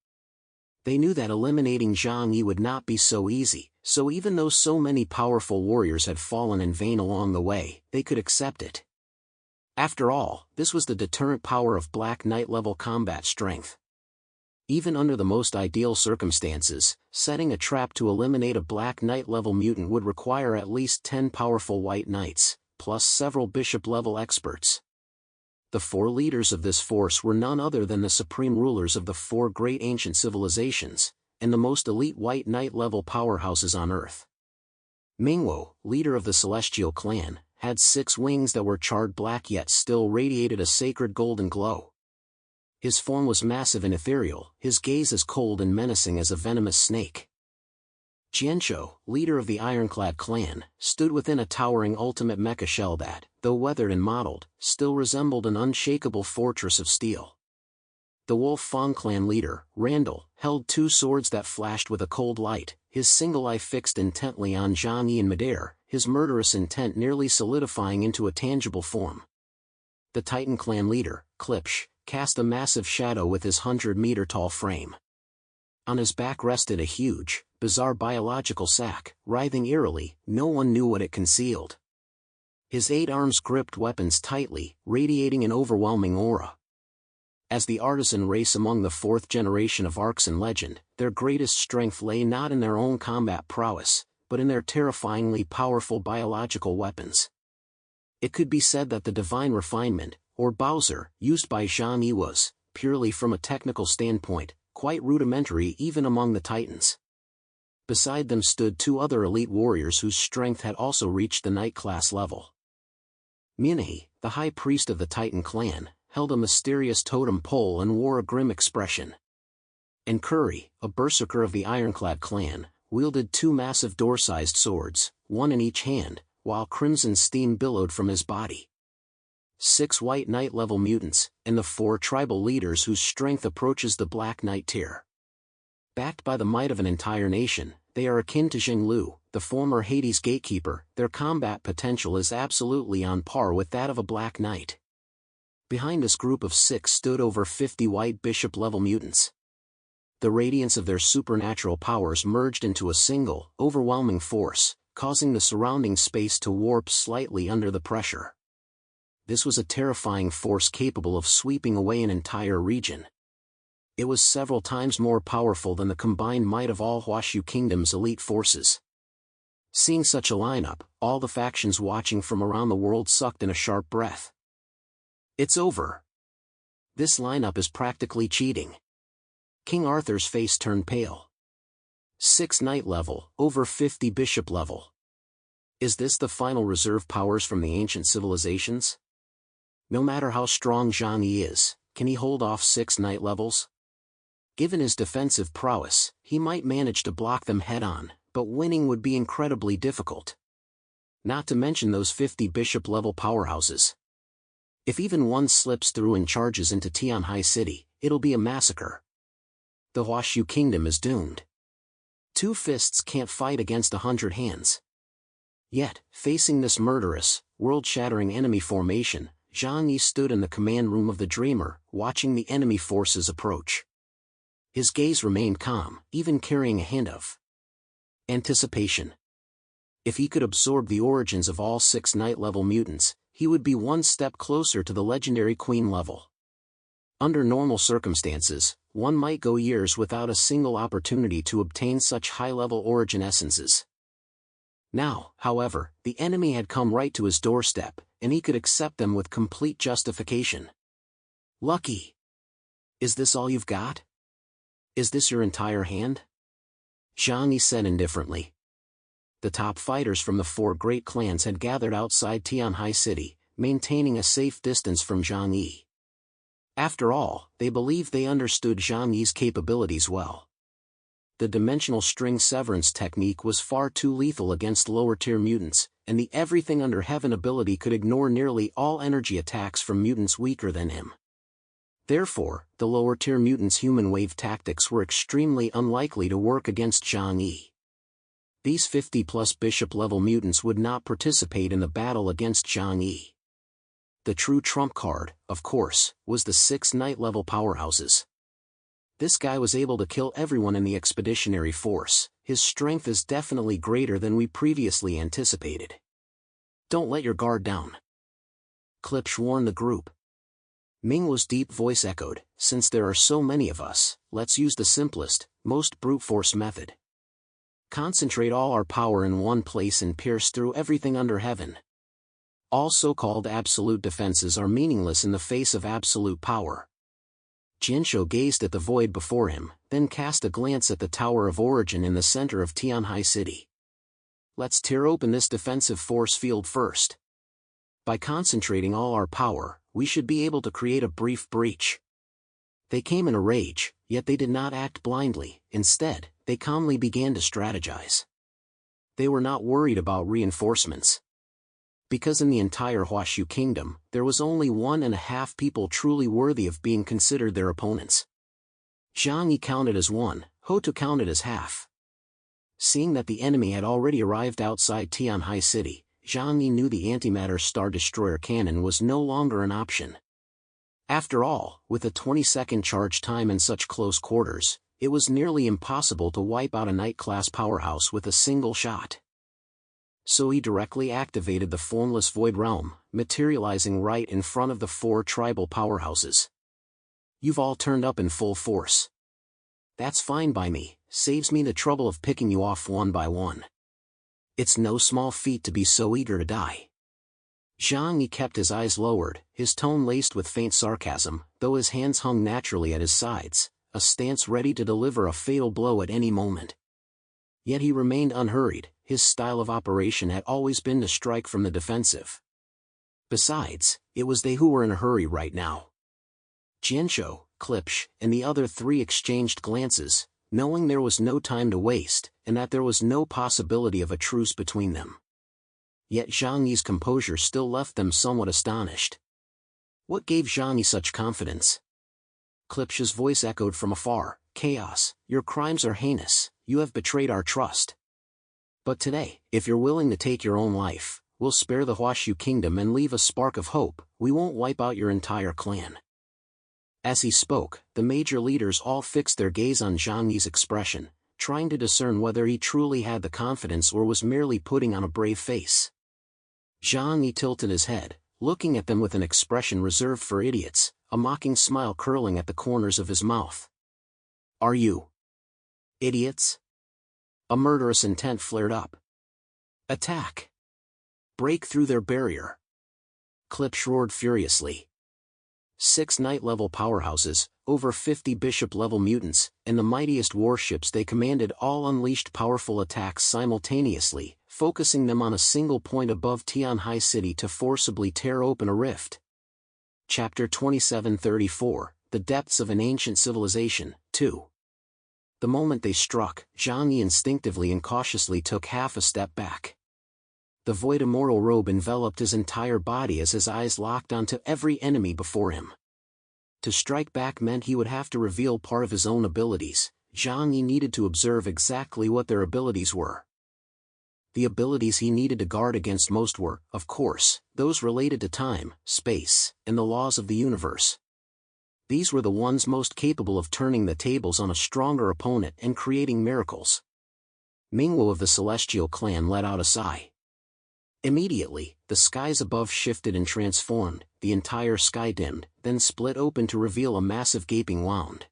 They knew that eliminating Zhang Yi would not be so easy, so even though so many powerful warriors had fallen in vain along the way, they could accept it. After all, this was the deterrent power of Black Knight-level combat strength. Even under the most ideal circumstances, setting a trap to eliminate a Black Knight-level mutant would require at least 10 powerful White Knights, plus several Bishop-level experts. The four leaders of this force were none other than the supreme rulers of the four great ancient civilizations, and the most elite White Knight-level powerhouses on Earth. Mingwo, leader of the Celestial Clan, had 6 wings that were charred black yet still radiated a sacred golden glow. His form was massive and ethereal, his gaze as cold and menacing as a venomous snake. Jianzhou, leader of the Ironclad clan, stood within a towering ultimate mecha shell that, though weathered and mottled, still resembled an unshakable fortress of steel. The Wolf Fang clan leader, Randall, held 2 swords that flashed with a cold light, his single eye fixed intently on Zhang Yi in midair, his murderous intent nearly solidifying into a tangible form. The Titan clan leader, Klipsch, cast a massive shadow with his 100-meter-tall frame. On his back rested a huge, bizarre biological sack, writhing eerily, no one knew what it concealed. His 8 arms gripped weapons tightly, radiating an overwhelming aura. As the artisan race among the 4th generation of arcs in legend, their greatest strength lay not in their own combat prowess, but in their terrifyingly powerful biological weapons. It could be said that the divine refinement, or Bowser, used by Zhang Yi was, purely from a technical standpoint, quite rudimentary even among the Titans. Beside them stood 2 other elite warriors whose strength had also reached the Knight class level. Minahi, the high priest of the Titan clan, held a mysterious totem pole and wore a grim expression. And Curry, a berserker of the Ironclad clan, wielded 2 massive door-sized swords, one in each hand, while crimson steam billowed from his body. 6 White Knight-level mutants, and the 4 tribal leaders whose strength approaches the Black Knight tier. Backed by the might of an entire nation, they are akin to Xinglu, the former Hades gatekeeper. Their combat potential is absolutely on par with that of a Black Knight. Behind this group of 6 stood over 50 White Bishop-level mutants. The radiance of their supernatural powers merged into a single, overwhelming force, causing the surrounding space to warp slightly under the pressure. This was a terrifying force capable of sweeping away an entire region. It was several times more powerful than the combined might of all Huashu Kingdom's elite forces. Seeing such a lineup, all the factions watching from around the world sucked in a sharp breath. It's over. This lineup is practically cheating. King Arthur's face turned pale. 6 Knight level, over 50 Bishop level. Is this the final reserve powers from the ancient civilizations? No matter how strong Zhang Yi is, can he hold off 6 Knight levels? Given his defensive prowess, he might manage to block them head-on, but winning would be incredibly difficult. Not to mention those 50 Bishop-level powerhouses. If even one slips through and charges into Tianhai City, it'll be a massacre. The Huashu Kingdom is doomed. 2 fists can't fight against 100 hands. Yet, facing this murderous, world-shattering enemy formation, Zhang Yi stood in the command room of the Dreamer, watching the enemy forces approach. His gaze remained calm, even carrying a hint of anticipation. If he could absorb the origins of all 6 Knight-level mutants, he would be one step closer to the legendary Queen level. Under normal circumstances, one might go years without a single opportunity to obtain such high-level origin essences. Now, however, the enemy had come right to his doorstep, and he could accept them with complete justification. Lucky. Is this all you've got? Is this your entire hand? Zhang Yi said indifferently. The top fighters from the 4 great clans had gathered outside Tianhai City, maintaining a safe distance from Zhang Yi. After all, they believed they understood Zhang Yi's capabilities well. The dimensional string severance technique was far too lethal against lower-tier mutants, and the everything under heaven ability could ignore nearly all energy attacks from mutants weaker than him. Therefore, the lower-tier mutants' human wave tactics were extremely unlikely to work against Zhang Yi. These 50-plus bishop-level mutants would not participate in the battle against Zhang Yi. The true trump card, of course, was the 6 knight-level powerhouses. This guy was able to kill everyone in the expeditionary force. His strength is definitely greater than we previously anticipated. Don't let your guard down. Klipsch warned the group. Mingwo's deep voice echoed, since there are so many of us, let's use the simplest, most brute force method. Concentrate all our power in one place and pierce through everything under heaven. All so-called absolute defenses are meaningless in the face of absolute power. Jinsho gazed at the void before him, then cast a glance at the Tower of Origin in the center of Tianhai City. Let's tear open this defensive force field first. By concentrating all our power, we should be able to create a brief breach. They came in a rage, yet they did not act blindly. Instead, they calmly began to strategize. They were not worried about reinforcements. Because in the entire Huashu kingdom, there was only 1.5 people truly worthy of being considered their opponents. Zhang Yi counted as 1, Hotu counted as half. Seeing that the enemy had already arrived outside Tianhai City, Zhang Yi knew the antimatter Star Destroyer cannon was no longer an option. After all, with a 20-second charge time in such close quarters, it was nearly impossible to wipe out a Knight-class powerhouse with a single shot. So he directly activated the formless Void Realm, materializing right in front of the 4 tribal powerhouses. You've all turned up in full force. That's fine by me, saves me the trouble of picking you off one by one. It's no small feat to be so eager to die. Zhang Yi kept his eyes lowered, his tone laced with faint sarcasm, though his hands hung naturally at his sides, a stance ready to deliver a fatal blow at any moment. Yet he remained unhurried. His style of operation had always been to strike from the defensive. Besides, it was they who were in a hurry right now. Jinsho, Klipsch, and the other 3 exchanged glances, knowing there was no time to waste, and that there was no possibility of a truce between them. Yet Zhang Yi's composure still left them somewhat astonished. What gave Zhang Yi such confidence? Klipsch's voice echoed from afar, Chaos, your crimes are heinous, you have betrayed our trust. But today, if you're willing to take your own life, we'll spare the Huashu kingdom and leave a spark of hope. We won't wipe out your entire clan. As he spoke, the major leaders all fixed their gaze on Zhang Yi's expression, trying to discern whether he truly had the confidence or was merely putting on a brave face. Zhang Yi tilted his head, looking at them with an expression reserved for idiots, a mocking smile curling at the corners of his mouth. Are you idiots? A murderous intent flared up. Attack! Break through their barrier! Klipsch roared furiously. 6 knight-level powerhouses, over 50 bishop-level mutants, and the mightiest warships they commanded all unleashed powerful attacks simultaneously, focusing them on a single point above Tianhai City to forcibly tear open a rift. Chapter 2734, The Depths of an Ancient Civilization, 2. The moment they struck, Zhang Yi instinctively and cautiously took half a step back. The void immortal robe enveloped his entire body as his eyes locked onto every enemy before him. To strike back meant he would have to reveal part of his own abilities. Zhang Yi needed to observe exactly what their abilities were. The abilities he needed to guard against most were, of course, those related to time, space, and the laws of the universe. These were the ones most capable of turning the tables on a stronger opponent and creating miracles. Mingwo of the Celestial Clan let out a sigh. Immediately, the skies above shifted and transformed, the entire sky dimmed, then split open to reveal a massive gaping wound.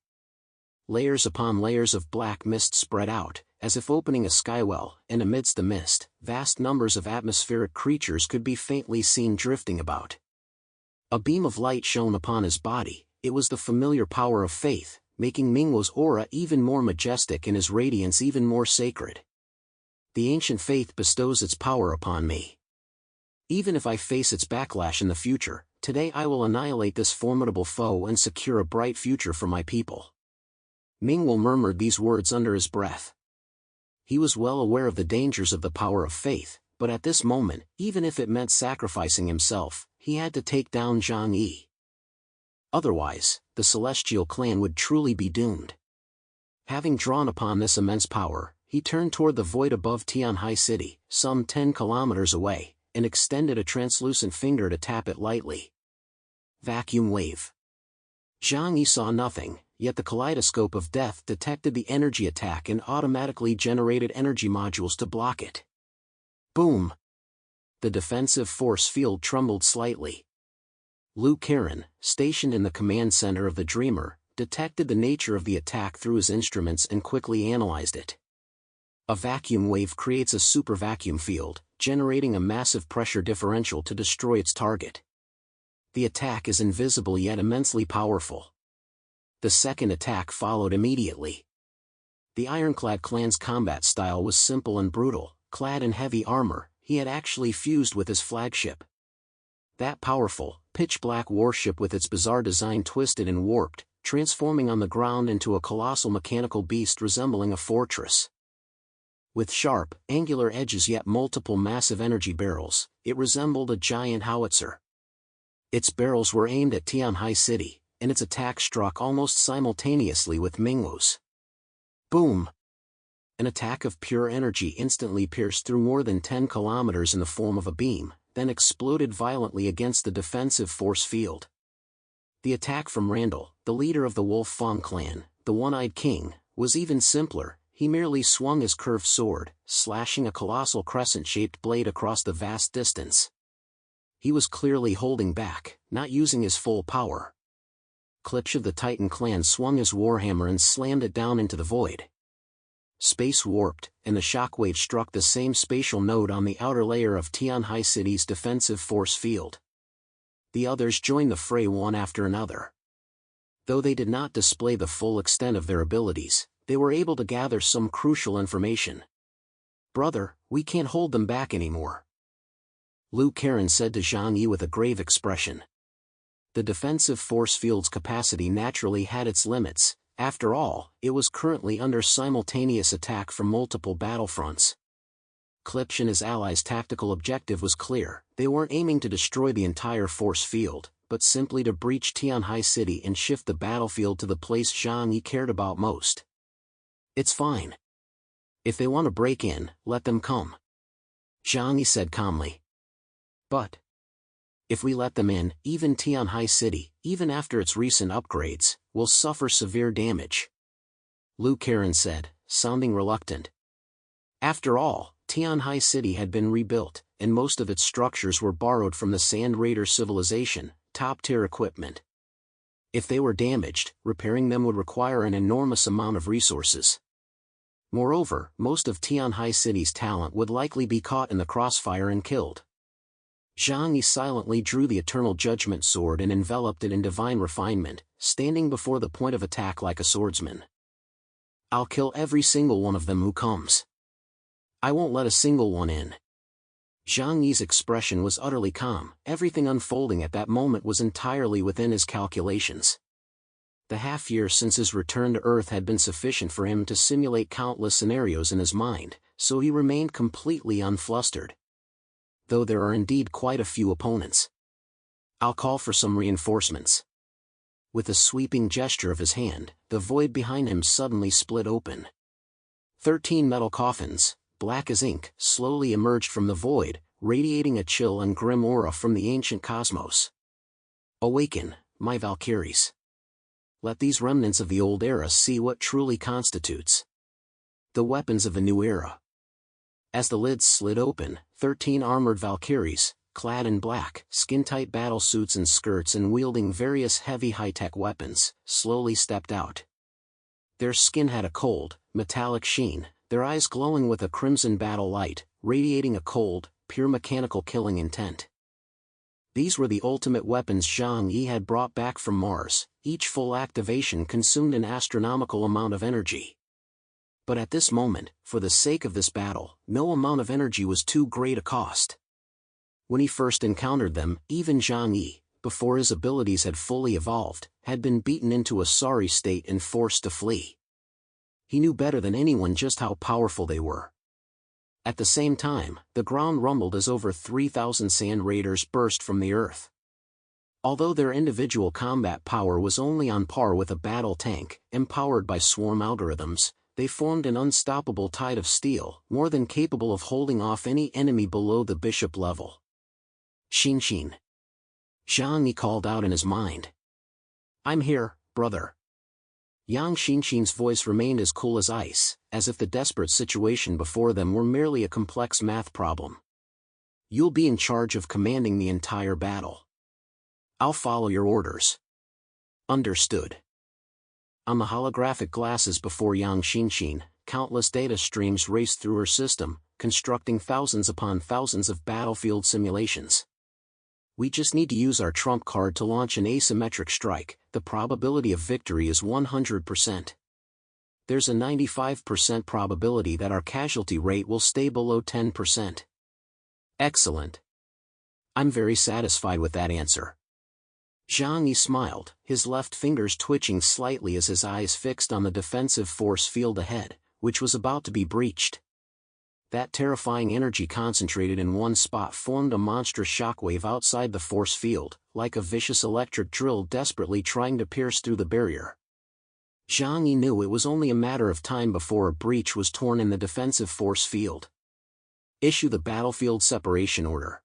Layers upon layers of black mist spread out, as if opening a skywell, and amidst the mist, vast numbers of atmospheric creatures could be faintly seen drifting about. A beam of light shone upon his body. It was the familiar power of faith, making Mingwo's aura even more majestic and his radiance even more sacred. The ancient faith bestows its power upon me. Even if I face its backlash in the future, today I will annihilate this formidable foe and secure a bright future for my people. Mingwo murmured these words under his breath. He was well aware of the dangers of the power of faith, but at this moment, even if it meant sacrificing himself, he had to take down Zhang Yi. Otherwise, the Celestial Clan would truly be doomed. Having drawn upon this immense power, he turned toward the void above Tianhai City, some 10 kilometers away, and extended a translucent finger to tap it lightly. Vacuum wave. Zhang Yi saw nothing, yet the kaleidoscope of death detected the energy attack and automatically generated energy modules to block it. Boom! The defensive force field trembled slightly. Lu Karen, stationed in the command center of the Dreamer, detected the nature of the attack through his instruments and quickly analyzed it. A vacuum wave creates a super vacuum field, generating a massive pressure differential to destroy its target. The attack is invisible yet immensely powerful. The second attack followed immediately. The Ironclad clan's combat style was simple and brutal. Clad in heavy armor, he had actually fused with his flagship. That powerful, pitch-black warship with its bizarre design twisted and warped, transforming on the ground into a colossal mechanical beast resembling a fortress. With sharp, angular edges yet multiple massive energy barrels, it resembled a giant howitzer. Its barrels were aimed at Tianhai City, and its attack struck almost simultaneously with Mingwo's. Boom! An attack of pure energy instantly pierced through more than 10 kilometers in the form of a beam, then exploded violently against the defensive force field. The attack from Randall, the leader of the Wolf Fang clan, the One-Eyed King, was even simpler. He merely swung his curved sword, slashing a colossal crescent-shaped blade across the vast distance. He was clearly holding back, not using his full power. Klipsch of the Titan clan swung his warhammer and slammed it down into the void. Space warped, and the shockwave struck the same spatial node on the outer layer of Tianhai City's defensive force field. The others joined the fray one after another. Though they did not display the full extent of their abilities, they were able to gather some crucial information. "Brother, we can't hold them back anymore," Lu Karen said to Zhang Yi with a grave expression. The defensive force field's capacity naturally had its limits. After all, it was currently under simultaneous attack from multiple battlefronts. Klipsch and his allies' tactical objective was clear. They weren't aiming to destroy the entire force field, but simply to breach Tianhai City and shift the battlefield to the place Zhang Yi cared about most. "It's fine. If they want to break in, let them come," Zhang Yi said calmly. "But if we let them in, even Tianhai City, even after its recent upgrades, will suffer severe damage," Lu Karen said, sounding reluctant. After all, Tianhai City had been rebuilt, and most of its structures were borrowed from the Sand Raider civilization, top-tier equipment. If they were damaged, repairing them would require an enormous amount of resources. Moreover, most of Tianhai City's talent would likely be caught in the crossfire and killed. Zhang Yi silently drew the Eternal Judgment Sword and enveloped it in divine refinement, standing before the point of attack like a swordsman. "I'll kill every single one of them who comes. I won't let a single one in." Zhang Yi's expression was utterly calm. Everything unfolding at that moment was entirely within his calculations. The half-year since his return to Earth had been sufficient for him to simulate countless scenarios in his mind, so he remained completely unflustered. Though there are indeed quite a few opponents. "I'll call for some reinforcements." With a sweeping gesture of his hand, the void behind him suddenly split open. 13 metal coffins, black as ink, slowly emerged from the void, radiating a chill and grim aura from the ancient cosmos. "Awaken, my Valkyries. Let these remnants of the old era see what truly constitutes the weapons of the new era." As the lids slid open, 13 armored Valkyries, clad in black, skin-tight battle suits and skirts and wielding various heavy high-tech weapons, slowly stepped out. Their skin had a cold, metallic sheen, their eyes glowing with a crimson battle light, radiating a cold, pure mechanical killing intent. These were the ultimate weapons Zhang Yi had brought back from Mars. Each full activation consumed an astronomical amount of energy. But at this moment, for the sake of this battle, no amount of energy was too great a cost. When he first encountered them, even Zhang Yi, before his abilities had fully evolved, had been beaten into a sorry state and forced to flee. He knew better than anyone just how powerful they were. At the same time, the ground rumbled as over 3,000 sand raiders burst from the earth. Although their individual combat power was only on par with a battle tank, empowered by swarm algorithms, they formed an unstoppable tide of steel, more than capable of holding off any enemy below the bishop level. Xin. Zhang Yi called out in his mind. "I'm here, brother." Yang Xinxin's voice remained as cool as ice, as if the desperate situation before them were merely a complex math problem. "You'll be in charge of commanding the entire battle. I'll follow your orders." "Understood." On the holographic glasses before Yang Xinxin, countless data streams raced through her system, constructing thousands upon thousands of battlefield simulations. "We just need to use our trump card to launch an asymmetric strike. The probability of victory is 100%. There's a 95% probability that our casualty rate will stay below 10%. Excellent. I'm very satisfied with that answer." Zhang Yi smiled, his left fingers twitching slightly as his eyes fixed on the defensive force field ahead, which was about to be breached. That terrifying energy concentrated in one spot formed a monstrous shockwave outside the force field, like a vicious electric drill desperately trying to pierce through the barrier. Zhang Yi knew it was only a matter of time before a breach was torn in the defensive force field. "Issue the battlefield separation order."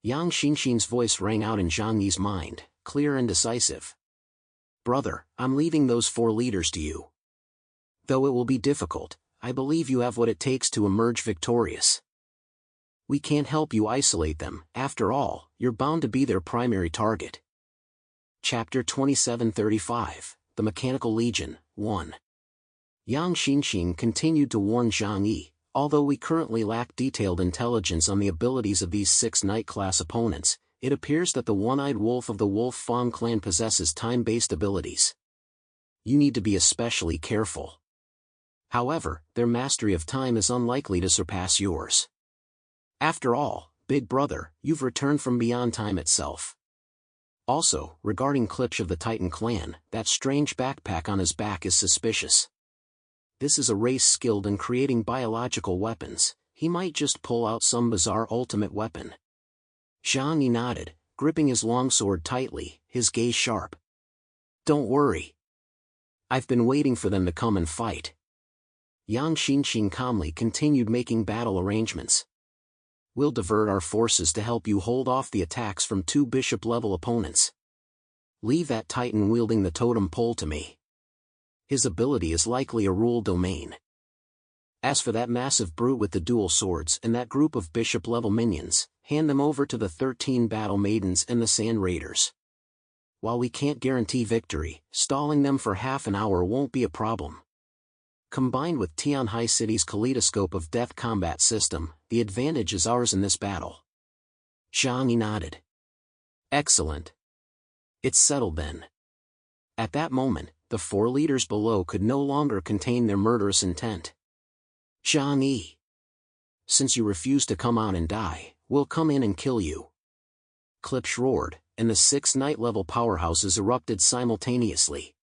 Yang Xinxin's voice rang out in Zhang Yi's mind, clear and decisive. "Brother, I'm leaving those 4 leaders to you. Though it will be difficult, I believe you have what it takes to emerge victorious. We can't help you isolate them, after all, you're bound to be their primary target." Chapter 2735, The Mechanical Legion, 1. Yang Xinxin continued to warn Zhang Yi, "Although we currently lack detailed intelligence on the abilities of these 6 Knight-class opponents, it appears that the one-eyed wolf of the Wolf Fang clan possesses time-based abilities. You need to be especially careful. However, their mastery of time is unlikely to surpass yours. After all, big brother, you've returned from beyond time itself. Also, regarding Klipsch of the Titan clan, that strange backpack on his back is suspicious. This is a race skilled in creating biological weapons. He might just pull out some bizarre ultimate weapon." Zhang Yi nodded, gripping his longsword tightly, his gaze sharp. "Don't worry. I've been waiting for them to come and fight." Yang Xinxin calmly continued making battle arrangements. "We'll divert our forces to help you hold off the attacks from 2 bishop-level opponents. Leave that Titan wielding the totem pole to me. His ability is likely a rule domain. As for that massive brute with the dual swords and that group of bishop-level minions, hand them over to the 13 battle maidens and the sand raiders. While we can't guarantee victory, stalling them for half an hour won't be a problem." Combined with Tianhai City's kaleidoscope of death combat system, the advantage is ours in this battle. Zhang Yi nodded. "Excellent. It's settled then." At that moment, the 4 leaders below could no longer contain their murderous intent. "Zhang Yi, since you refuse to come on and die, we'll come in and kill you." Klipsch roared, and the 6 Knight-level powerhouses erupted simultaneously.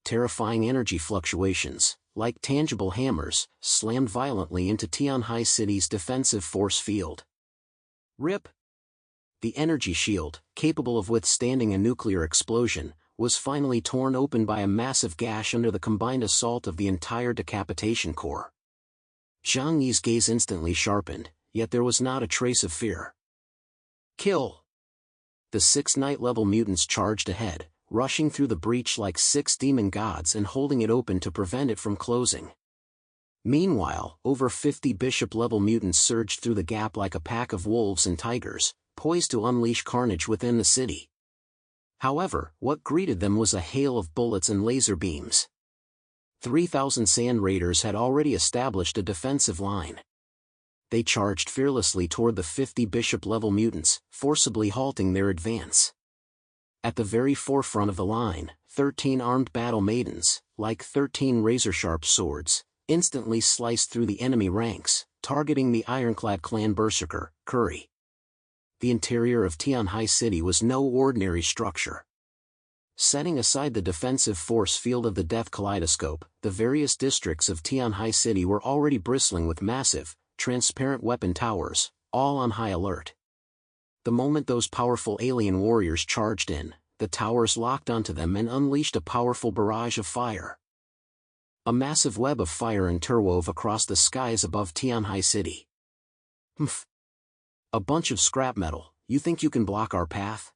Terrifying energy fluctuations, like tangible hammers, slammed violently into Tianhai City's defensive force field. Rip! The energy shield, capable of withstanding a nuclear explosion, was finally torn open by a massive gash under the combined assault of the entire decapitation core. Zhang Yi's gaze instantly sharpened, yet there was not a trace of fear. "Kill!" The 6 Knight-level mutants charged ahead, rushing through the breach like 6 demon gods and holding it open to prevent it from closing. Meanwhile, over 50 bishop-level mutants surged through the gap like a pack of wolves and tigers, poised to unleash carnage within the city. However, what greeted them was a hail of bullets and laser beams. 3,000 Sand Raiders had already established a defensive line. They charged fearlessly toward the 50 bishop-level mutants, forcibly halting their advance. At the very forefront of the line, 13 armed battle maidens, like 13 razor-sharp swords, instantly sliced through the enemy ranks, targeting the ironclad clan berserker, Curry. The interior of Tian Hai City was no ordinary structure. Setting aside the defensive force field of the Death Kaleidoscope, the various districts of Tian Hai City were already bristling with massive, transparent weapon towers, all on high alert. The moment those powerful alien warriors charged in, the towers locked onto them and unleashed a powerful barrage of fire. A massive web of fire interwove across the skies above Tian Hai City. Humph! A bunch of scrap metal, you think you can block our path?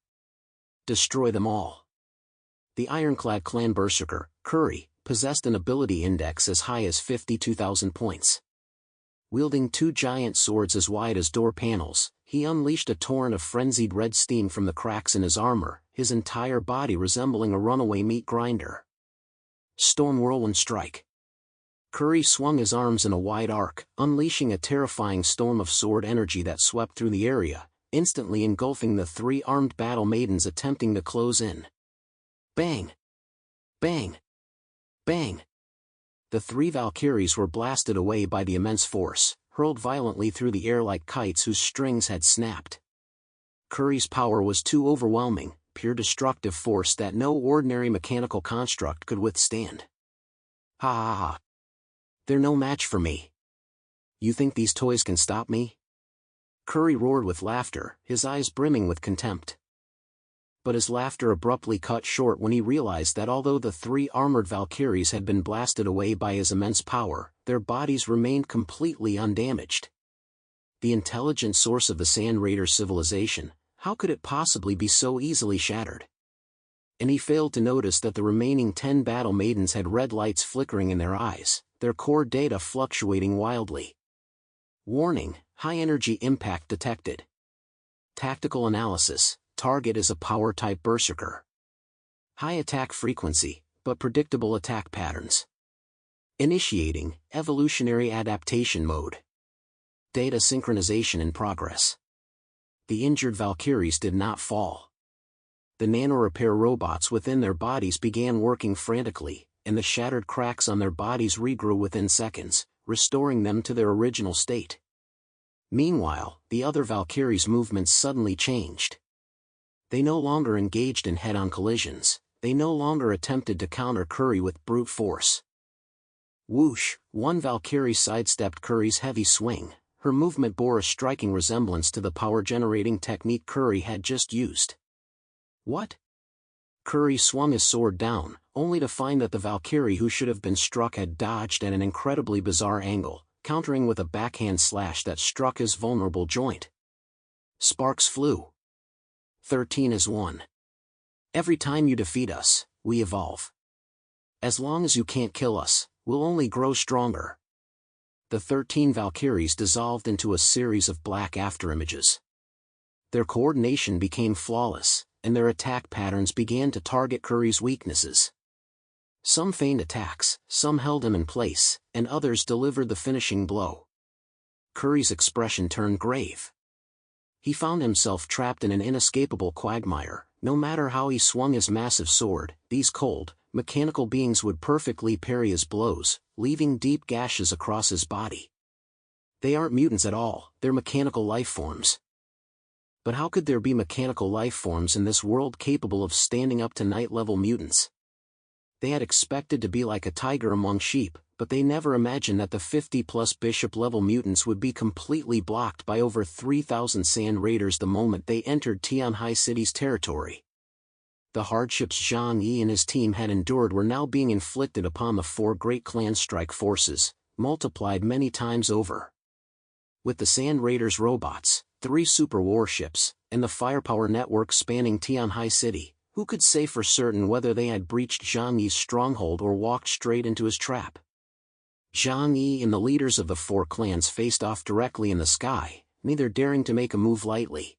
Destroy them all. The ironclad clan berserker, Curry, possessed an ability index as high as 52,000 points. Wielding 2 giant swords as wide as door panels, he unleashed a torrent of frenzied red steam from the cracks in his armor, his entire body resembling a runaway meat grinder. Storm Whirlwind Strike. Curry swung his arms in a wide arc, unleashing a terrifying storm of sword energy that swept through the area, instantly engulfing the 3 armed battle maidens attempting to close in. Bang! Bang! Bang! The 3 Valkyries were blasted away by the immense force, hurled violently through the air like kites whose strings had snapped. Curry's power was too overwhelming, pure destructive force that no ordinary mechanical construct could withstand. Ha ha ha! They're no match for me. You think these toys can stop me? Curry roared with laughter, his eyes brimming with contempt. But his laughter abruptly cut short when he realized that although the 3 armored Valkyries had been blasted away by his immense power, their bodies remained completely undamaged. The intelligent source of the Sand Raider civilization, how could it possibly be so easily shattered? And he failed to notice that the remaining 10 battle maidens had red lights flickering in their eyes, their core data fluctuating wildly. Warning, high energy impact detected. Tactical analysis, target is a power-type berserker. High attack frequency, but predictable attack patterns. Initiating, evolutionary adaptation mode. Data synchronization in progress. The injured Valkyries did not fall. The nanorepair robots within their bodies began working frantically, and the shattered cracks on their bodies regrew within seconds, restoring them to their original state. Meanwhile, the other Valkyries' movements suddenly changed. They no longer engaged in head-on collisions, they no longer attempted to counter Curry with brute force. Whoosh! One Valkyrie sidestepped Curry's heavy swing, her movement bore a striking resemblance to the power-generating technique Curry had just used. What? Curry swung his sword down, only to find that the Valkyrie who should have been struck had dodged at an incredibly bizarre angle, countering with a backhand slash that struck his vulnerable joint. Sparks flew. 13-1. Every time you defeat us, we evolve. As long as you can't kill us, we'll only grow stronger. The 13 Valkyries dissolved into a series of black afterimages. Their coordination became flawless, and their attack patterns began to target Curry's weaknesses. Some feigned attacks, some held him in place, and others delivered the finishing blow. Curry's expression turned grave. He found himself trapped in an inescapable quagmire. No matter how he swung his massive sword, these cold, mechanical beings would perfectly parry his blows, leaving deep gashes across his body. They aren't mutants at all, they're mechanical life forms. But how could there be mechanical life forms in this world capable of standing up to night-level mutants? They had expected to be like a tiger among sheep, but they never imagined that the 50-plus bishop-level mutants would be completely blocked by over 3,000 Sand Raiders the moment they entered Tian Hai City's territory. The hardships Zhang Yi and his team had endured were now being inflicted upon the 4 great clan strike forces, multiplied many times over. With the Sand Raiders' robots, 3 super warships, and the firepower network spanning Tian Hai City, who could say for certain whether they had breached Zhang Yi's stronghold or walked straight into his trap? Zhang Yi and the leaders of the four clans faced off directly in the sky, neither daring to make a move lightly.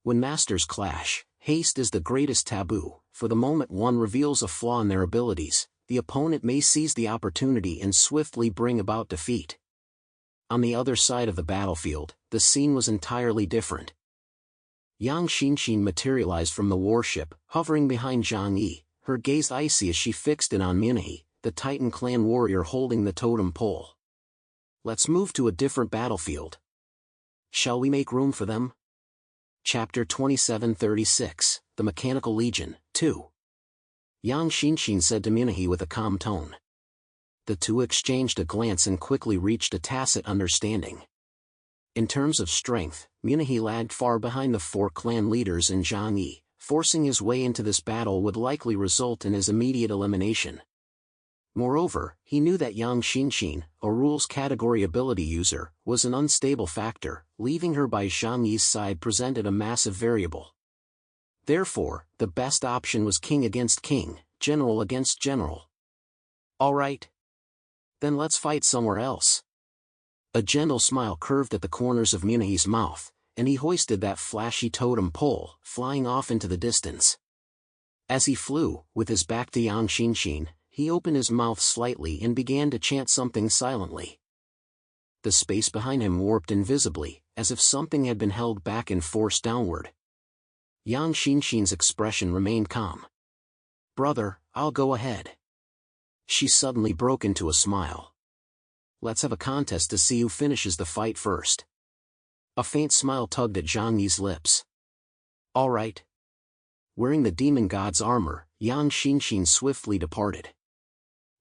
When masters clash, haste is the greatest taboo. For the moment one reveals a flaw in their abilities, the opponent may seize the opportunity and swiftly bring about defeat. On the other side of the battlefield, the scene was entirely different. Yang Xinxin materialized from the warship, hovering behind Zhang Yi, her gaze icy as she fixed it on Minahi, the Titan clan warrior holding the totem pole. Let's move to a different battlefield. Shall we make room for them? Chapter 2736, The Mechanical Legion, 2. Yang Xinxin said to Minahi with a calm tone. The two exchanged a glance and quickly reached a tacit understanding. In terms of strength, Minahi lagged far behind the four clan leaders and Zhang Yi. Forcing his way into this battle would likely result in his immediate elimination. Moreover, he knew that Yang Xinxin, a rules category ability user, was an unstable factor. Leaving her by Zhang Yi's side presented a massive variable. Therefore, the best option was king against king, general against general. All right. Then let's fight somewhere else. A gentle smile curved at the corners of Minahi's mouth, and he hoisted that flashy totem pole, flying off into the distance. As he flew, with his back to Yang Xinxin, he opened his mouth slightly and began to chant something silently. The space behind him warped invisibly, as if something had been held back and forced downward. Yang Xinxin's expression remained calm. Brother, I'll go ahead. She suddenly broke into a smile. Let's have a contest to see who finishes the fight first. A faint smile tugged at Zhang Yi's lips. All right. Wearing the demon god's armor, Yang Xinxin swiftly departed.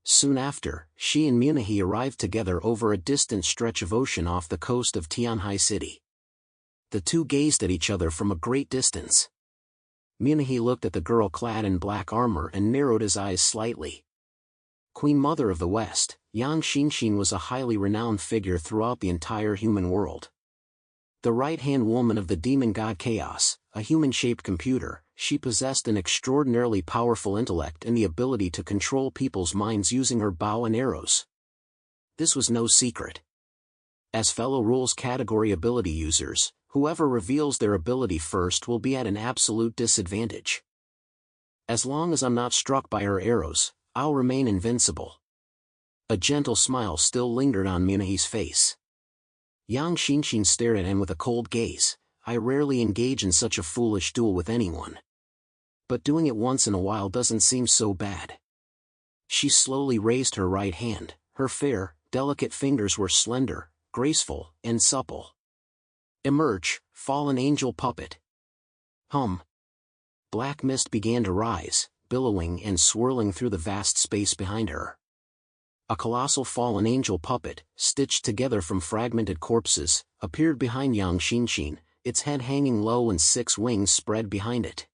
Soon after, she and Minahi arrived together over a distant stretch of ocean off the coast of Tianhai City. The two gazed at each other from a great distance. Minahi looked at the girl clad in black armor and narrowed his eyes slightly. Queen Mother of the West, Yang Xinxin was a highly renowned figure throughout the entire human world. The right-hand woman of the demon god Chaos, a human-shaped computer, she possessed an extraordinarily powerful intellect and the ability to control people's minds using her bow and arrows. This was no secret. As fellow rules category ability users, whoever reveals their ability first will be at an absolute disadvantage. As long as I'm not struck by her arrows, I'll remain invincible. A gentle smile still lingered on Minahi's face. Yang Xinxin stared at him with a cold gaze. I rarely engage in such a foolish duel with anyone. But doing it once in a while doesn't seem so bad. She slowly raised her right hand. Her fair, delicate fingers were slender, graceful, and supple. Emerge, fallen angel puppet. Hum. Black mist began to rise, billowing and swirling through the vast space behind her. A colossal fallen angel puppet, stitched together from fragmented corpses, appeared behind Yang Xinxin, its head hanging low and 6 wings spread behind it.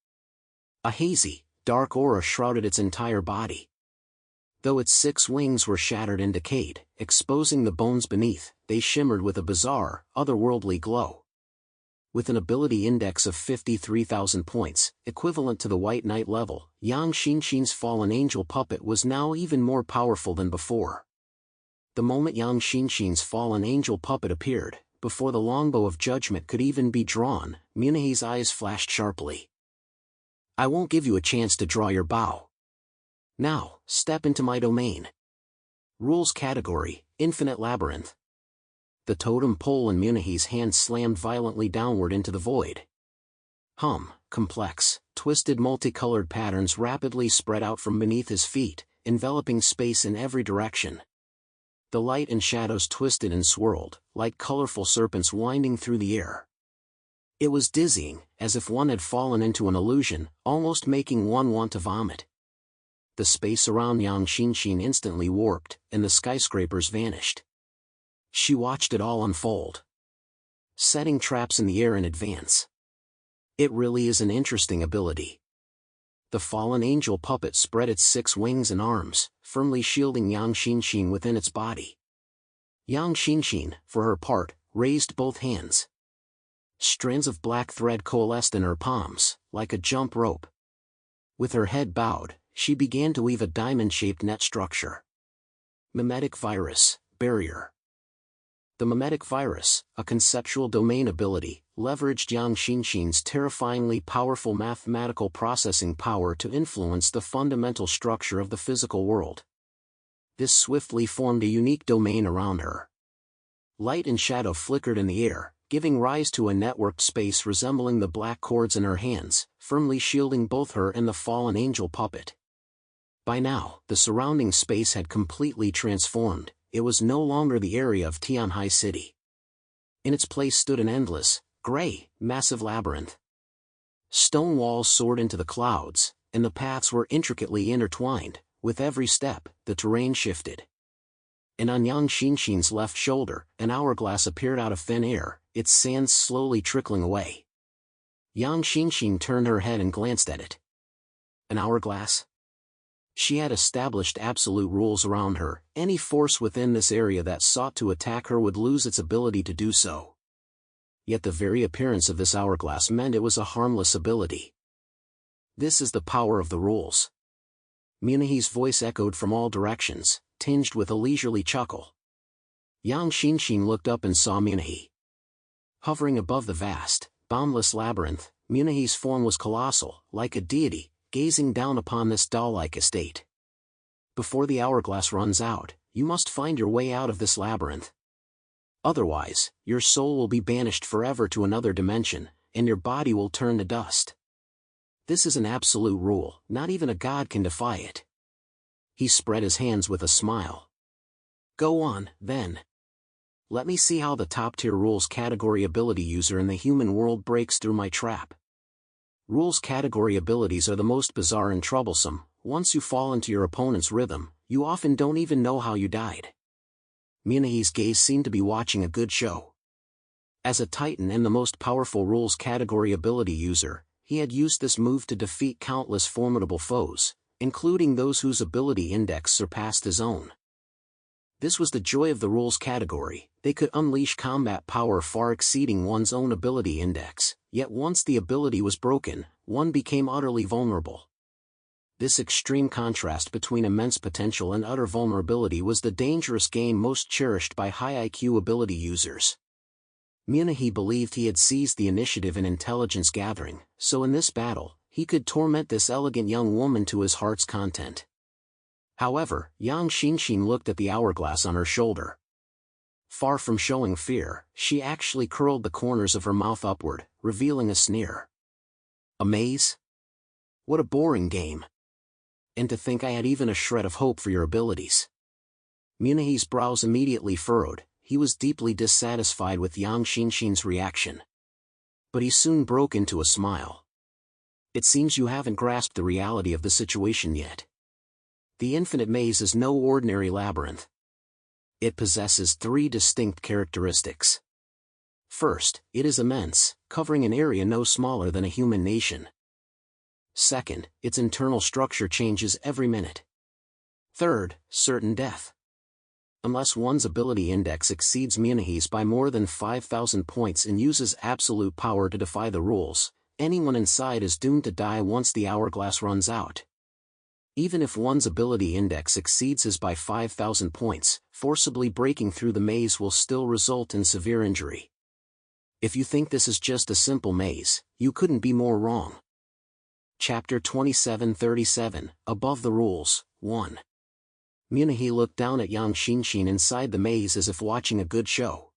A hazy, dark aura shrouded its entire body. Though its 6 wings were shattered and decayed, exposing the bones beneath, they shimmered with a bizarre, otherworldly glow. With an ability index of 53,000 points, equivalent to the White Knight level, Yang Xinxin's fallen angel puppet was now even more powerful than before. The moment Yang Xinxin's fallen angel puppet appeared, before the longbow of judgment could even be drawn, Minahi's eyes flashed sharply. I won't give you a chance to draw your bow. Now, step into my domain. Rules category, Infinite Labyrinth. The totem pole in Minahi's hand slammed violently downward into the void. Complex, twisted multicolored patterns rapidly spread out from beneath his feet, enveloping space in every direction. The light and shadows twisted and swirled, like colorful serpents winding through the air. It was dizzying, as if one had fallen into an illusion, almost making one want to vomit. The space around Yang Xinxin instantly warped, and the skyscrapers vanished. She watched it all unfold. Setting traps in the air in advance. It really is an interesting ability. The fallen angel puppet spread its 6 wings and arms, firmly shielding Yang Xinxin within its body. Yang Xinxin, for her part, raised both hands. Strands of black thread coalesced in her palms, like a jump rope. With her head bowed, she began to weave a diamond-shaped net structure. Mimetic virus, barrier. The mimetic virus, a conceptual domain ability, leveraged Yang Xinxin's terrifyingly powerful mathematical processing power to influence the fundamental structure of the physical world. This swiftly formed a unique domain around her. Light and shadow flickered in the air, giving rise to a networked space resembling the black cords in her hands, firmly shielding both her and the fallen angel puppet. By now, the surrounding space had completely transformed. It was no longer the area of Tianhai City. In its place stood an endless, gray, massive labyrinth. Stone walls soared into the clouds, and the paths were intricately intertwined. With every step, the terrain shifted. And on Yang Xinxin's left shoulder, an hourglass appeared out of thin air, its sands slowly trickling away. Yang Xinxin turned her head and glanced at it. An hourglass? She had established absolute rules around her. Any force within this area that sought to attack her would lose its ability to do so. Yet the very appearance of this hourglass meant it was a harmless ability. This is the power of the rules. Minahe's voice echoed from all directions, tinged with a leisurely chuckle. Yang Xinxin looked up and saw Minahe. Hovering above the vast, boundless labyrinth, Minahe's form was colossal, like a deity, gazing down upon this doll-like estate. Before the hourglass runs out, you must find your way out of this labyrinth. Otherwise, your soul will be banished forever to another dimension, and your body will turn to dust. This is an absolute rule, not even a god can defy it. He spread his hands with a smile. Go on, then. Let me see how the top-tier rules category ability user in the human world breaks through my trap. Rules category abilities are the most bizarre and troublesome. Once you fall into your opponent's rhythm, you often don't even know how you died. Minahe's gaze seemed to be watching a good show. As a titan and the most powerful rules category ability user, he had used this move to defeat countless formidable foes, including those whose ability index surpassed his own. This was the joy of the rules category. They could unleash combat power far exceeding one's own ability index, yet once the ability was broken, one became utterly vulnerable. This extreme contrast between immense potential and utter vulnerability was the dangerous game most cherished by high IQ ability users. Minahe believed he had seized the initiative in intelligence gathering, so in this battle, he could torment this elegant young woman to his heart's content. However, Yang Xinxin looked at the hourglass on her shoulder. Far from showing fear, she actually curled the corners of her mouth upward, revealing a sneer. A maze? What a boring game. And to think I had even a shred of hope for your abilities. Minahe's brows immediately furrowed. He was deeply dissatisfied with Yang Xinxin's reaction. But he soon broke into a smile. It seems you haven't grasped the reality of the situation yet. The infinite maze is no ordinary labyrinth. It possesses three distinct characteristics. First, it is immense, covering an area no smaller than a human nation. Second, its internal structure changes every minute. Third, certain death. Unless one's ability index exceeds Minahe's by more than 5,000 points and uses absolute power to defy the rules, anyone inside is doomed to die once the hourglass runs out. Even if one's ability index exceeds his by 5,000 points, forcibly breaking through the maze will still result in severe injury. If you think this is just a simple maze, you couldn't be more wrong. Chapter 2737, Above the Rules, 1. Minahe looked down at Yang Xinxin inside the maze as if watching a good show.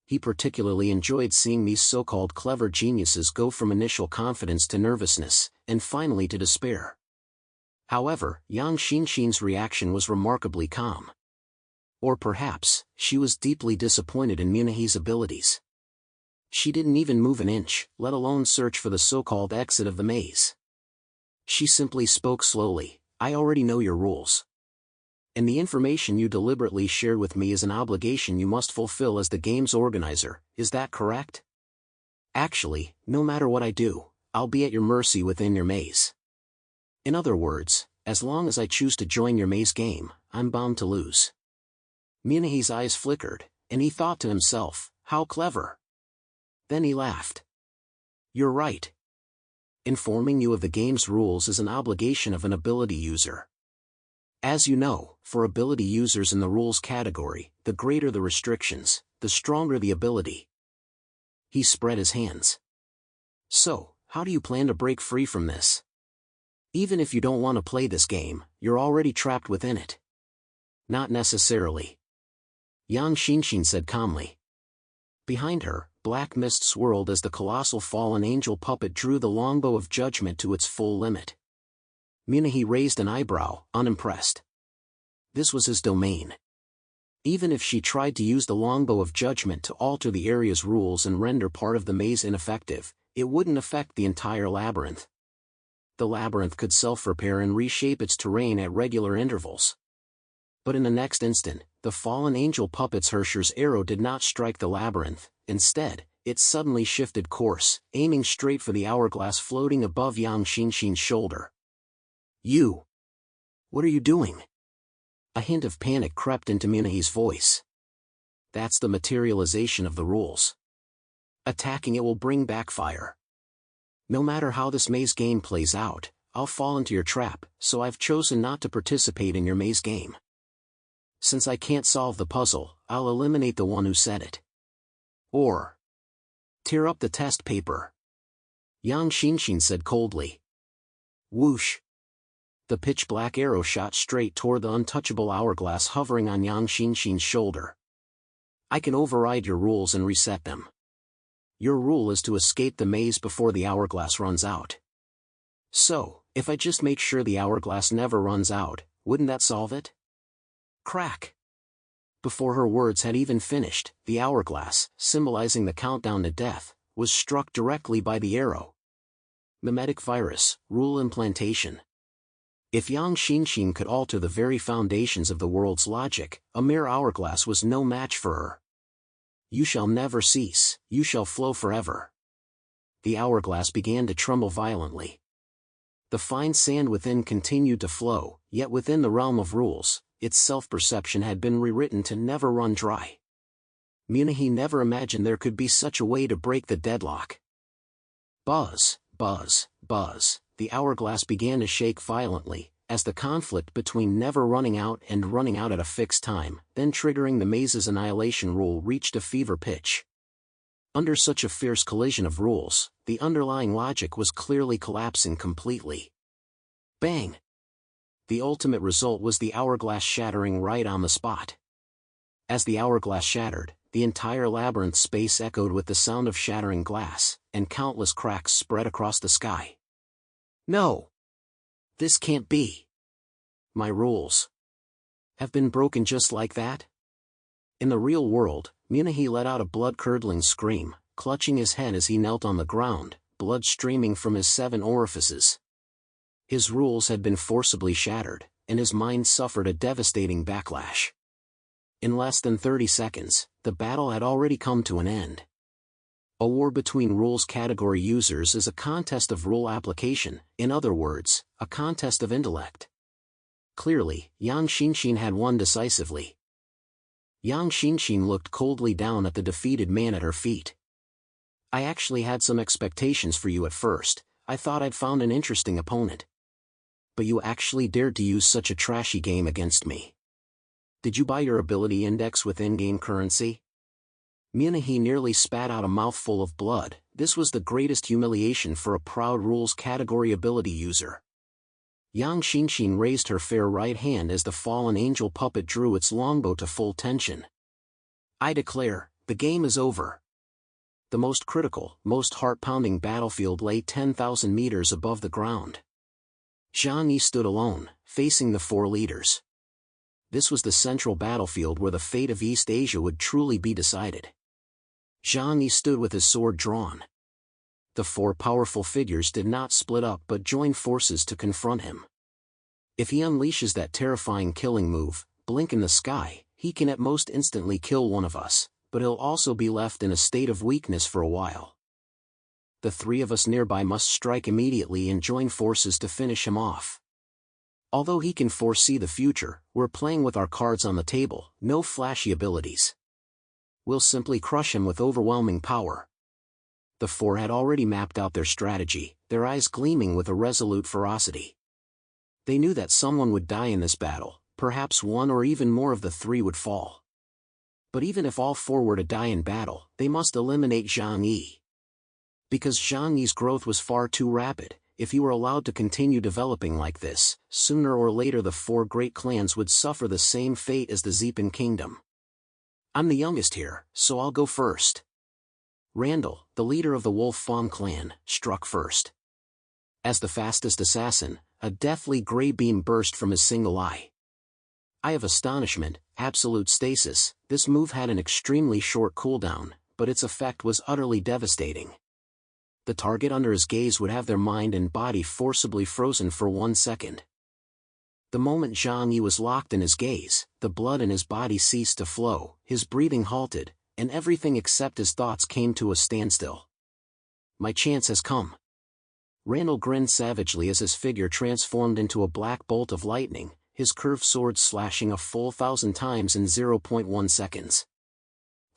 He particularly enjoyed seeing these so-called clever geniuses go from initial confidence to nervousness, and finally to despair. However, Yang Xinxin's reaction was remarkably calm. Or perhaps, she was deeply disappointed in Minahe's abilities. She didn't even move an inch, let alone search for the so-called exit of the maze. She simply spoke slowly. I already know your rules. And the information you deliberately shared with me is an obligation you must fulfill as the game's organizer, is that correct? Actually, no matter what I do, I'll be at your mercy within your maze. In other words, as long as I choose to join your maze game, I'm bound to lose. Minahe's eyes flickered, and he thought to himself, how clever. Then he laughed. You're right. Informing you of the game's rules is an obligation of an ability user. As you know, for ability users in the rules category, the greater the restrictions, the stronger the ability. He spread his hands. So, how do you plan to break free from this? Even if you don't want to play this game, you're already trapped within it. Not necessarily. Yang Xinshin said calmly. Behind her, black mist swirled as the colossal fallen angel puppet drew the longbow of judgment to its full limit. Minahi raised an eyebrow, unimpressed. This was his domain. Even if she tried to use the longbow of judgment to alter the area's rules and render part of the maze ineffective, it wouldn't affect the entire labyrinth. The labyrinth could self-repair and reshape its terrain at regular intervals. But in the next instant, the fallen angel puppet's Hersher's arrow did not strike the labyrinth. Instead, it suddenly shifted course, aiming straight for the hourglass floating above Yang Xinshin's shoulder. You! What are you doing? A hint of panic crept into Minahi's voice. That's the materialization of the rules. Attacking it will bring backfire. No matter how this maze game plays out, I'll fall into your trap, so I've chosen not to participate in your maze game. Since I can't solve the puzzle, I'll eliminate the one who said it. Or tear up the test paper. Yang Xinshin said coldly. Whoosh! The pitch-black arrow shot straight toward the untouchable hourglass hovering on Yang Xinshin's shoulder. I can override your rules and reset them. Your rule is to escape the maze before the hourglass runs out. So, if I just make sure the hourglass never runs out, wouldn't that solve it? Crack! Before her words had even finished, the hourglass, symbolizing the countdown to death, was struck directly by the arrow. Mimetic virus, rule implantation. If Yang Xinshin could alter the very foundations of the world's logic, a mere hourglass was no match for her. You shall never cease, you shall flow forever. The hourglass began to tremble violently. The fine sand within continued to flow, yet within the realm of rules, its self-perception had been rewritten to never run dry. Minahi never imagined there could be such a way to break the deadlock. Buzz, buzz, buzz, the hourglass began to shake violently, as the conflict between never running out and running out at a fixed time, then triggering the maze's annihilation rule reached a fever pitch. Under such a fierce collision of rules, the underlying logic was clearly collapsing completely. Bang! The ultimate result was the hourglass shattering right on the spot. As the hourglass shattered, the entire labyrinth space echoed with the sound of shattering glass, and countless cracks spread across the sky. No! This can't be. My rules have been broken just like that? In the real world, Minahi let out a blood-curdling scream, clutching his head as he knelt on the ground, blood streaming from his 7 orifices. His rules had been forcibly shattered, and his mind suffered a devastating backlash. In less than 30 seconds, the battle had already come to an end. A war between rules category users is a contest of rule application, in other words, a contest of intellect. Clearly, Yang Xinshin had won decisively. Yang Xinshin looked coldly down at the defeated man at her feet. I actually had some expectations for you at first. I thought I'd found an interesting opponent. But you actually dared to use such a trashy game against me. Did you buy your ability index with in-game currency? Minahi nearly spat out a mouthful of blood. This was the greatest humiliation for a proud rules category ability user. Yang Xinshin raised her fair right hand as the fallen angel puppet drew its longbow to full tension. I declare, the game is over. The most critical, most heart-pounding battlefield lay 10,000 meters above the ground. Zhang Yi stood alone, facing the 4 leaders. This was the central battlefield where the fate of East Asia would truly be decided. Zhang Yi stood with his sword drawn. The 4 powerful figures did not split up but joined forces to confront him. If he unleashes that terrifying killing move, Blink in the Sky, he can at most instantly kill one of us, but he'll also be left in a state of weakness for a while. The 3 of us nearby must strike immediately and join forces to finish him off. Although he can foresee the future, we're playing with our cards on the table, no flashy abilities. We'll simply crush him with overwhelming power. The 4 had already mapped out their strategy, their eyes gleaming with a resolute ferocity. They knew that someone would die in this battle, perhaps one or even more of the three would fall. But even if all four were to die in battle, they must eliminate Zhang Yi. Because Zhang Yi's growth was far too rapid, if he were allowed to continue developing like this, sooner or later the four great clans would suffer the same fate as the Zepin kingdom. I'm the youngest here, so I'll go first. Randall, the leader of the Wolf Fang clan, struck first. As the fastest assassin, a deathly gray beam burst from his single eye. Eye of Astonishment, Absolute Stasis. This move had an extremely short cooldown, but its effect was utterly devastating. The target under his gaze would have their mind and body forcibly frozen for 1 second. The moment Zhang Yi was locked in his gaze, the blood in his body ceased to flow, his breathing halted, and everything except his thoughts came to a standstill. My chance has come. Randall grinned savagely as his figure transformed into a black bolt of lightning, his curved sword slashing a full 1,000 times in 0.1 seconds.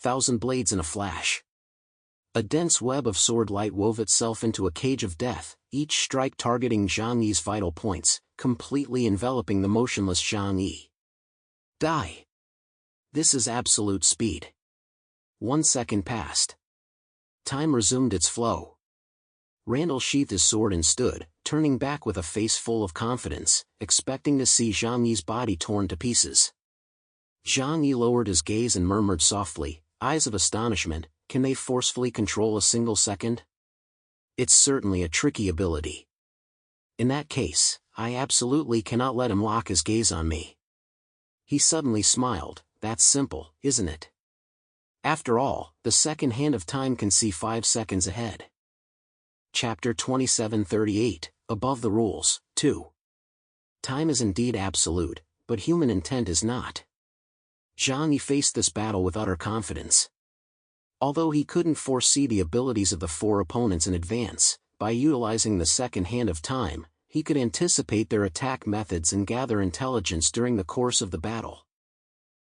1,000 blades in a flash. A dense web of sword light wove itself into a cage of death, each strike targeting Zhang Yi's vital points, completely enveloping the motionless Zhang Yi. Die! This is absolute speed. 1 second passed. Time resumed its flow. Randall sheathed his sword and stood, turning back with a face full of confidence, expecting to see Zhang Yi's body torn to pieces. Zhang Yi lowered his gaze and murmured softly, eyes of astonishment, can they forcefully control a single second? It's certainly a tricky ability. In that case, I absolutely cannot let him lock his gaze on me. He suddenly smiled, that's simple, isn't it? After all, the second hand of time can see 5 seconds ahead. Chapter 2738, Above the Rules, 2. Time is indeed absolute, but human intent is not. Zhang Yi faced this battle with utter confidence. Although he couldn't foresee the abilities of the four opponents in advance, by utilizing the second hand of time, he could anticipate their attack methods and gather intelligence during the course of the battle.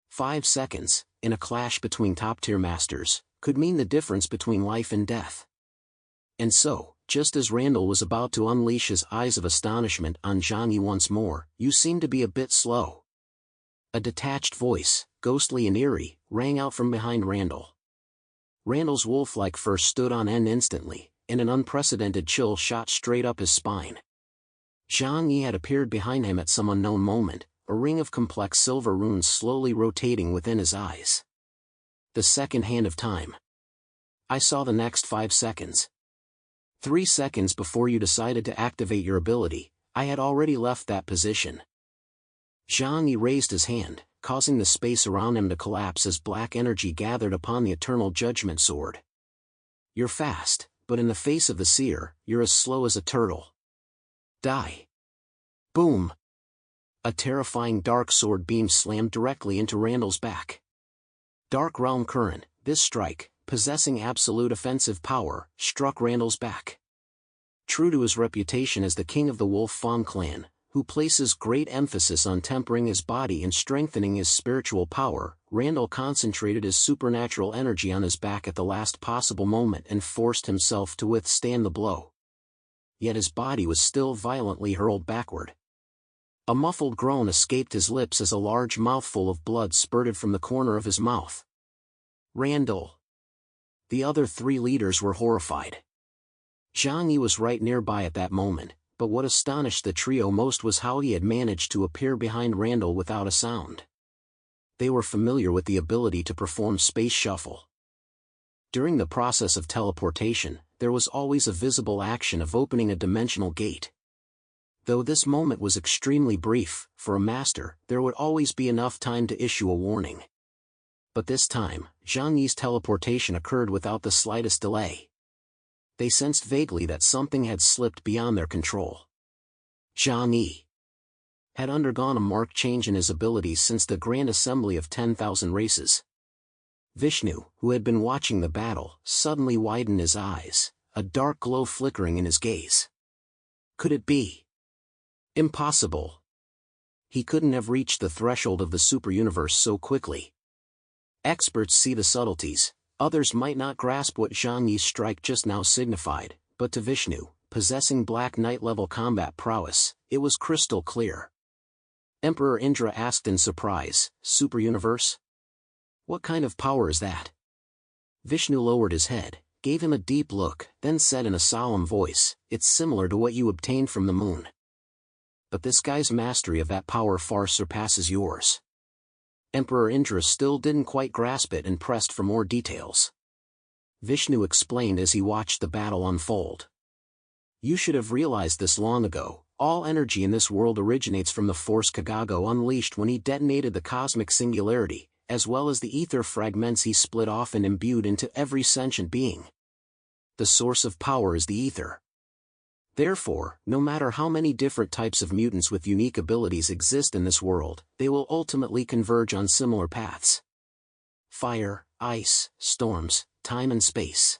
5 seconds, in a clash between top-tier masters, could mean the difference between life and death. And so, just as Randall was about to unleash his eyes of astonishment on Zhang Yi once more, you seem to be a bit slow. A detached voice, ghostly and eerie, rang out from behind Randall. Randall's wolf-like fur stood on end instantly, and an unprecedented chill shot straight up his spine. Zhang Yi had appeared behind him at some unknown moment, a ring of complex silver runes slowly rotating within his eyes. The second hand of time. I saw the next 5 seconds. 3 seconds before you decided to activate your ability, I had already left that position. Zhang Yi raised his hand, causing the space around him to collapse as black energy gathered upon the Eternal Judgment Sword. You're fast, but in the face of the seer, you're as slow as a turtle. Die. Boom. A terrifying dark sword beam slammed directly into Randall's back. Dark Realm Current, this strike, possessing absolute offensive power, struck Randall's back. True to his reputation as the king of the Wolf Fang clan, who places great emphasis on tempering his body and strengthening his spiritual power, Randall concentrated his supernatural energy on his back at the last possible moment and forced himself to withstand the blow. Yet his body was still violently hurled backward. A muffled groan escaped his lips as a large mouthful of blood spurted from the corner of his mouth. Randall. The other three leaders were horrified. Zhang Yi was right nearby at that moment, but what astonished the trio most was how he had managed to appear behind Randall without a sound. They were familiar with the ability to perform space shuffle. During the process of teleportation, there was always a visible action of opening a dimensional gate. Though this moment was extremely brief, for a master, there would always be enough time to issue a warning. But this time, Zhang Yi's teleportation occurred without the slightest delay. They sensed vaguely that something had slipped beyond their control. Zhang Yi had undergone a marked change in his abilities since the Grand Assembly of 10,000 races. Vishnu, who had been watching the battle, suddenly widened his eyes, a dark glow flickering in his gaze. Could it be? Impossible. He couldn't have reached the threshold of the super-universe so quickly. Experts see the subtleties, others might not grasp what Zhang Yi's strike just now signified, but to Vishnu, possessing Black Knight-level combat prowess, it was crystal clear. Emperor Indra asked in surprise, "Super universe? What kind of power is that?" Vishnu lowered his head, gave him a deep look, then said in a solemn voice, "It's similar to what you obtained from the moon. But this guy's mastery of that power far surpasses yours." Emperor Indra still didn't quite grasp it and pressed for more details. Vishnu explained as he watched the battle unfold. "You should have realized this long ago. All energy in this world originates from the force Kagago unleashed when he detonated the cosmic singularity, as well as the ether fragments he split off and imbued into every sentient being. The source of power is the ether. Therefore, no matter how many different types of mutants with unique abilities exist in this world, they will ultimately converge on similar paths. Fire, ice, storms, time and space.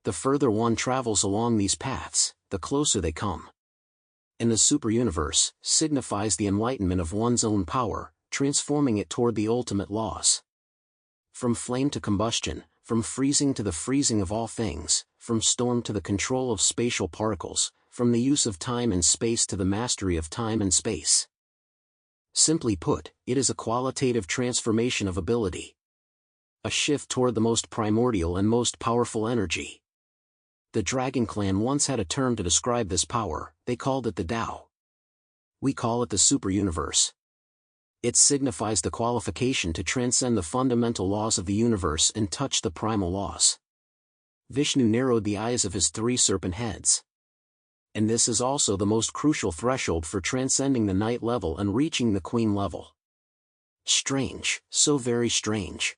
The further one travels along these paths, the closer they come. And the super-universe signifies the enlightenment of one's own power, transforming it toward the ultimate laws. From flame to combustion, from freezing to the freezing of all things, from storm to the control of spatial particles, from the use of time and space to the mastery of time and space. Simply put, it is a qualitative transformation of ability. A shift toward the most primordial and most powerful energy. The Dragon Clan once had a term to describe this power. They called it the Tao. We call it the super-universe. It signifies the qualification to transcend the fundamental laws of the universe and touch the primal laws. Vishnu narrowed the eyes of his 3 serpent heads. And this is also the most crucial threshold for transcending the Knight level and reaching the Queen level. Strange, so very strange.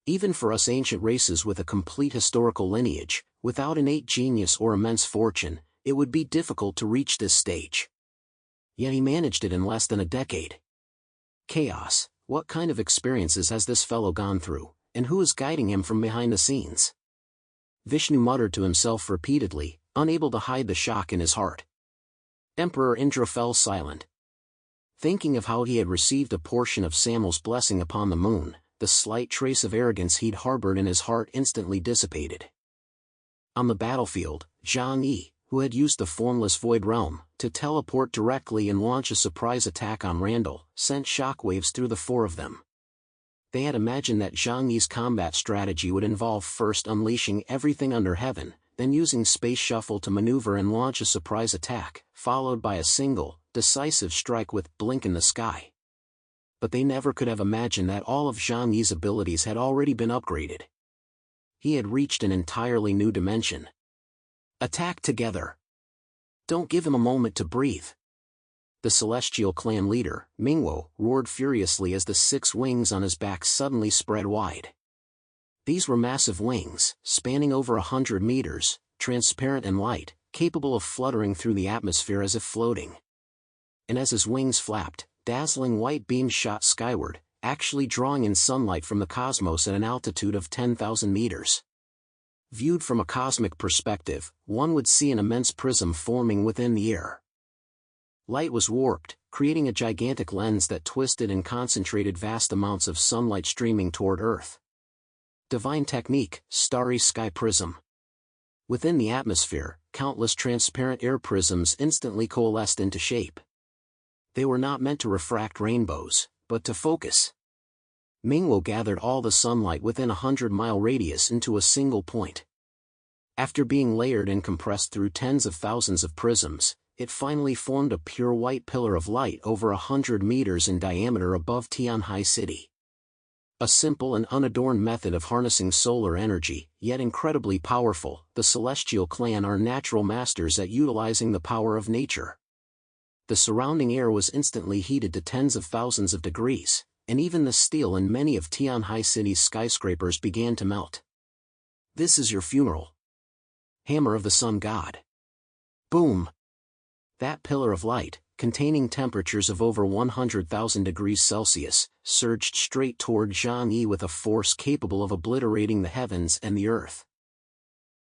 Even for us ancient races with a complete historical lineage, without innate genius or immense fortune, it would be difficult to reach this stage. Yet he managed it in less than a decade. Chaos, what kind of experiences has this fellow gone through, and who is guiding him from behind the scenes? Vishnu muttered to himself repeatedly, unable to hide the shock in his heart. Emperor Indra fell silent. Thinking of how he had received a portion of Samuel's blessing upon the moon, the slight trace of arrogance he'd harbored in his heart instantly dissipated. On the battlefield, Zhang Yi, who had used the formless Void Realm to teleport directly and launch a surprise attack on Randall, sent shockwaves through the 4 of them. They had imagined that Zhang Yi's combat strategy would involve first unleashing everything under heaven, then using Space Shuffle to maneuver and launch a surprise attack, followed by a single, decisive strike with Blink in the Sky. But they never could have imagined that all of Zhang Yi's abilities had already been upgraded. He had reached an entirely new dimension. Attack together. Don't give him a moment to breathe. The Celestial Clan leader, Mingwo, roared furiously as the 6 wings on his back suddenly spread wide. These were massive wings, spanning over 100 meters, transparent and light, capable of fluttering through the atmosphere as if floating. And as his wings flapped, dazzling white beams shot skyward, actually drawing in sunlight from the cosmos at an altitude of 10,000 meters. Viewed from a cosmic perspective, one would see an immense prism forming within the air. Light was warped, creating a gigantic lens that twisted and concentrated vast amounts of sunlight streaming toward Earth. Divine technique, Starry Sky Prism. Within the atmosphere, countless transparent air prisms instantly coalesced into shape. They were not meant to refract rainbows, but to focus. Mingwo gathered all the sunlight within a 100-mile radius into a single point. After being layered and compressed through tens of thousands of prisms, it finally formed a pure white pillar of light over 100 meters in diameter above Tianhai City. A simple and unadorned method of harnessing solar energy, yet incredibly powerful. The Celestial Clan are natural masters at utilizing the power of nature. The surrounding air was instantly heated to tens of thousands of degrees, and even the steel in many of Tianhai City's skyscrapers began to melt. This is your funeral. Hammer of the Sun God. Boom! That pillar of light, containing temperatures of over 100,000 degrees Celsius, surged straight toward Zhang Yi with a force capable of obliterating the heavens and the earth.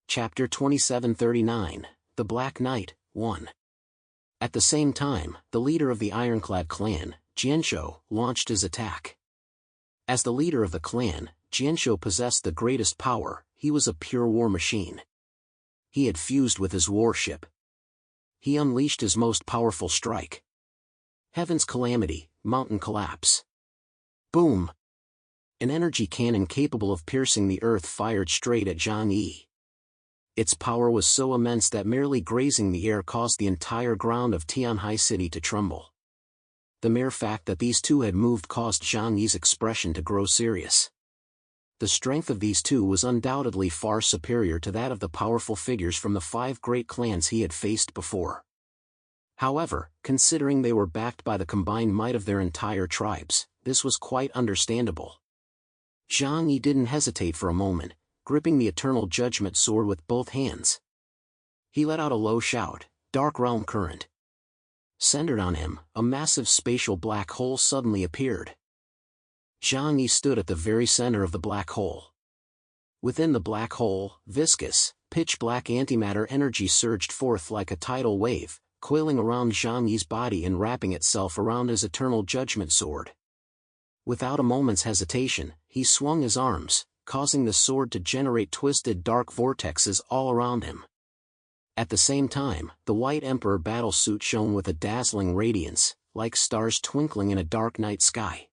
Chapter 2739, The Black Knight, 1. At the same time, the leader of the Ironclad clan, Jianshou, launched his attack. As the leader of the clan, Jianshou possessed the greatest power. He was a pure war machine. He had fused with his warship. He unleashed his most powerful strike. Heaven's Calamity, Mountain Collapse. Boom! An energy cannon capable of piercing the earth fired straight at Zhang Yi. Its power was so immense that merely grazing the air caused the entire ground of Tianhai City to tremble. The mere fact that these two had moved caused Zhang Yi's expression to grow serious. The strength of these two was undoubtedly far superior to that of the powerful figures from the 5 great clans he had faced before. However, considering they were backed by the combined might of their entire tribes, this was quite understandable. Zhang Yi didn't hesitate for a moment, gripping the Eternal Judgment Sword with both hands. He let out a low shout, "Dark Realm Current." Centered on him, a massive spatial black hole suddenly appeared. Zhang Yi stood at the very center of the black hole. Within the black hole, viscous, pitch-black antimatter energy surged forth like a tidal wave, coiling around Zhang Yi's body and wrapping itself around his Eternal Judgment Sword. Without a moment's hesitation, he swung his arms, causing the sword to generate twisted dark vortexes all around him. At the same time, the White Emperor battlesuit shone with a dazzling radiance, like stars twinkling in a dark night sky.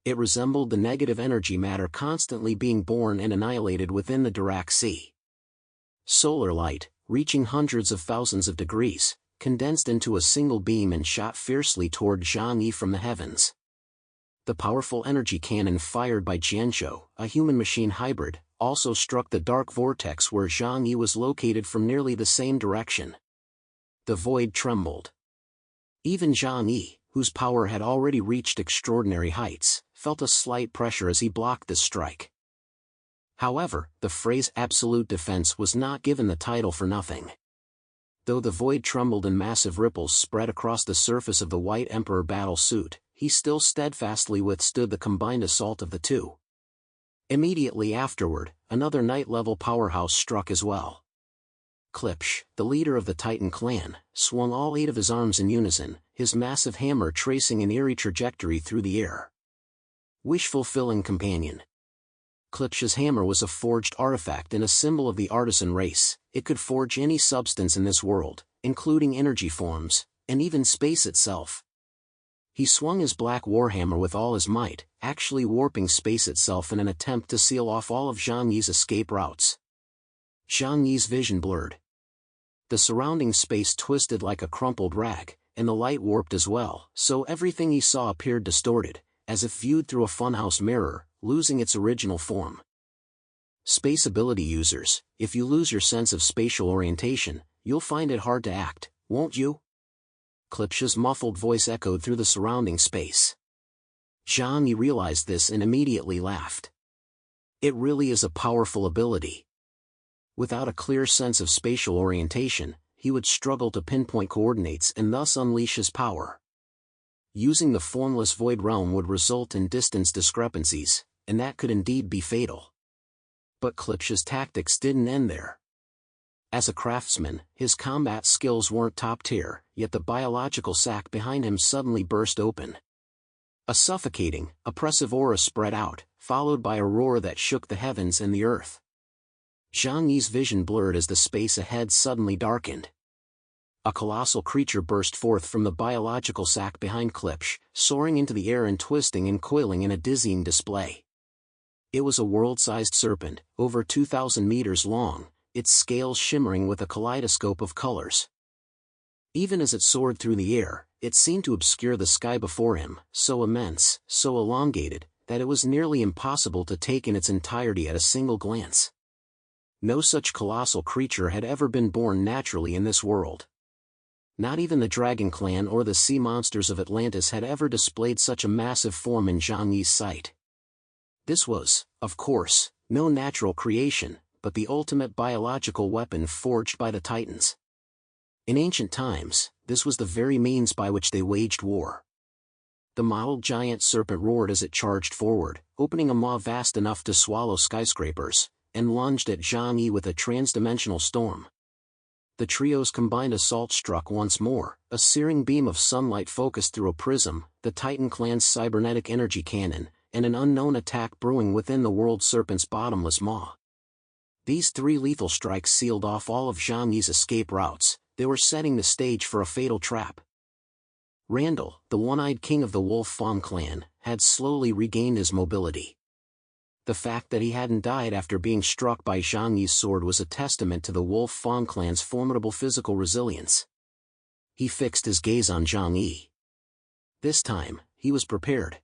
It resembled the negative energy matter constantly being born and annihilated within the Dirac Sea. Solar light, reaching hundreds of thousands of degrees, condensed into a single beam and shot fiercely toward Zhang Yi from the heavens. The powerful energy cannon fired by Jianzhou, a human-machine hybrid, also struck the dark vortex where Zhang Yi was located from nearly the same direction. The void trembled. Even Zhang Yi, whose power had already reached extraordinary heights, felt a slight pressure as he blocked this strike. However, the phrase absolute defense was not given the title for nothing. Though the void trembled and massive ripples spread across the surface of the White Emperor battlesuit, he still steadfastly withstood the combined assault of the two. Immediately afterward, another night-level powerhouse struck as well. Klipsch, the leader of the Titan clan, swung all 8 of his arms in unison, his massive hammer tracing an eerie trajectory through the air. Wish-fulfilling companion. Klipsch's hammer was a forged artifact and a symbol of the artisan race. It could forge any substance in this world, including energy forms, and even space itself. He swung his black warhammer with all his might, actually warping space itself in an attempt to seal off all of Zhang Yi's escape routes. Zhang Yi's vision blurred. The surrounding space twisted like a crumpled rag, and the light warped as well, so everything he saw appeared distorted, as if viewed through a funhouse mirror, losing its original form. Space ability users, if you lose your sense of spatial orientation, you'll find it hard to act, won't you? Klipsch's muffled voice echoed through the surrounding space. Zhang Yi realized this and immediately laughed. It really is a powerful ability. Without a clear sense of spatial orientation, he would struggle to pinpoint coordinates and thus unleash his power. Using the formless void realm would result in distance discrepancies, and that could indeed be fatal. But Klipsch's tactics didn't end there. As a craftsman, his combat skills weren't top tier, yet the biological sac behind him suddenly burst open. A suffocating, oppressive aura spread out, followed by a roar that shook the heavens and the earth. Zhang Yi's vision blurred as the space ahead suddenly darkened. A colossal creature burst forth from the biological sac behind Klipsch, soaring into the air and twisting and coiling in a dizzying display. It was a world-sized serpent, over 2,000 meters long, its scales shimmering with a kaleidoscope of colors. Even as it soared through the air, it seemed to obscure the sky before him, so immense, so elongated, that it was nearly impossible to take in its entirety at a single glance. No such colossal creature had ever been born naturally in this world. Not even the Dragon Clan or the sea monsters of Atlantis had ever displayed such a massive form in Zhang Yi's sight. This was, of course, no natural creation, but the ultimate biological weapon forged by the Titans. In ancient times, this was the very means by which they waged war. The mottled giant serpent roared as it charged forward, opening a maw vast enough to swallow skyscrapers, and lunged at Zhang Yi with a transdimensional storm. The trio's combined assault struck once more, a searing beam of sunlight focused through a prism, the Titan clan's cybernetic energy cannon, and an unknown attack brewing within the world serpent's bottomless maw. These 3 lethal strikes sealed off all of Zhang Yi's escape routes. They were setting the stage for a fatal trap. Randall, the one-eyed king of the Wolf Fawn clan, had slowly regained his mobility. The fact that he hadn't died after being struck by Zhang Yi's sword was a testament to the Wolf Fawn clan's formidable physical resilience. He fixed his gaze on Zhang Yi. This time, he was prepared.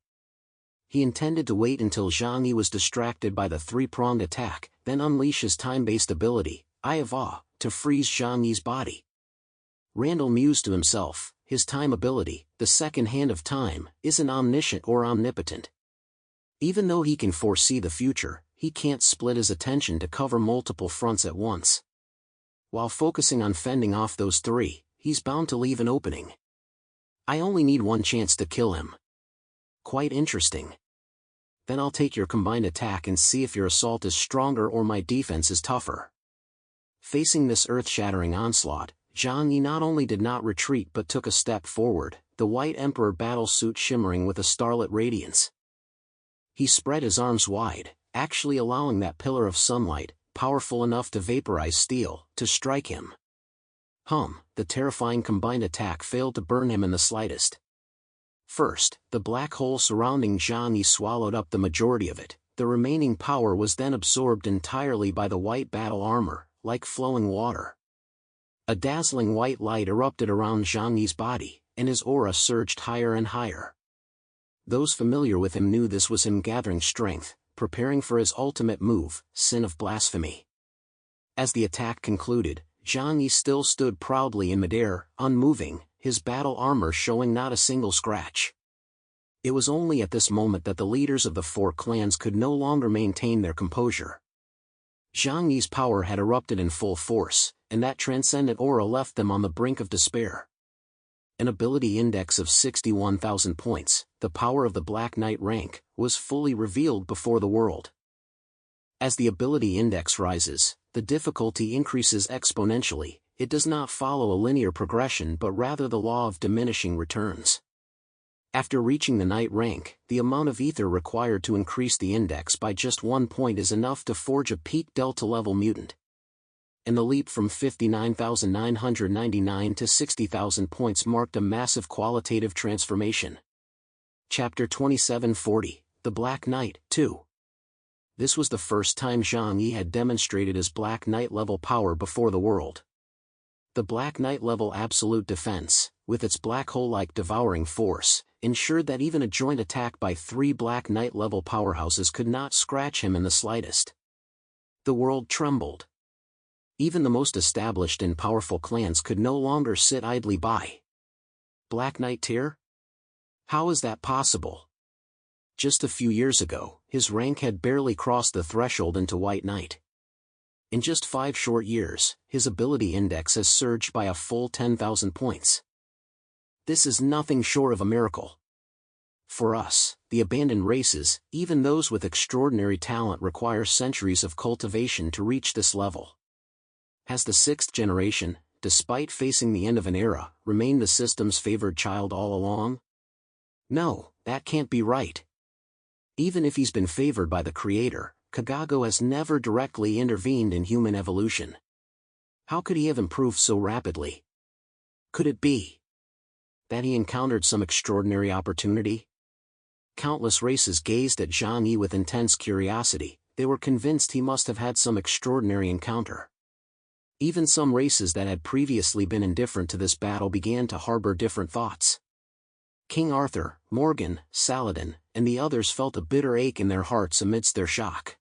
He intended to wait until Zhang Yi was distracted by the 3-pronged attack, then unleash his time-based ability, Eye of Awe, to freeze Zhang Yi's body. Randall mused to himself, his time ability, the second hand of time, isn't omniscient or omnipotent. Even though he can foresee the future, he can't split his attention to cover multiple fronts at once. While focusing on fending off those 3, he's bound to leave an opening. I only need one chance to kill him. Quite interesting. Then I'll take your combined attack and see if your assault is stronger or my defense is tougher. Facing this earth-shattering onslaught, Zhang Yi not only did not retreat but took a step forward, the White Emperor battlesuit shimmering with a starlit radiance. He spread his arms wide, actually allowing that pillar of sunlight, powerful enough to vaporize steel, to strike him. The terrifying combined attack failed to burn him in the slightest. First, the black hole surrounding Zhang Yi swallowed up the majority of it. The remaining power was then absorbed entirely by the white battle armor, like flowing water. A dazzling white light erupted around Zhang Yi's body, and his aura surged higher and higher. Those familiar with him knew this was him gathering strength, preparing for his ultimate move, Sin of Blasphemy. As the attack concluded, Zhang Yi still stood proudly in midair, unmoving, his battle armor showing not a single scratch. It was only at this moment that the leaders of the 4 clans could no longer maintain their composure. Zhang Yi's power had erupted in full force, and that transcendent aura left them on the brink of despair. An ability index of 61,000 points, the power of the Black Knight rank, was fully revealed before the world. As the ability index rises, the difficulty increases exponentially. It does not follow a linear progression but rather the law of diminishing returns. After reaching the Knight rank, the amount of ether required to increase the index by just 1 point is enough to forge a peak Delta level mutant. And the leap from 59,999 to 60,000 points marked a massive qualitative transformation. Chapter 2740, The Black Knight, 2. This was the first time Zhang Yi had demonstrated his Black Knight level power before the world. The Black Knight level absolute defense, with its black hole-like devouring force, ensured that even a joint attack by 3 Black Knight level powerhouses could not scratch him in the slightest. The world trembled. Even the most established and powerful clans could no longer sit idly by. Black Knight tier? How is that possible? Just a few years ago, his rank had barely crossed the threshold into White Knight. In just 5 short years, his ability index has surged by a full 10,000 points. This is nothing short of a miracle. For us, the abandoned races, even those with extraordinary talent require centuries of cultivation to reach this level. Has the 6th generation, despite facing the end of an era, remained the system's favored child all along? No, that can't be right. Even if he's been favored by the Creator, Kagago has never directly intervened in human evolution. How could he have improved so rapidly? Could it be that he encountered some extraordinary opportunity? Countless races gazed at Zhang Yi with intense curiosity. They were convinced he must have had some extraordinary encounter. Even some races that had previously been indifferent to this battle began to harbor different thoughts. King Arthur, Morgan, Saladin, and the others felt a bitter ache in their hearts amidst their shock.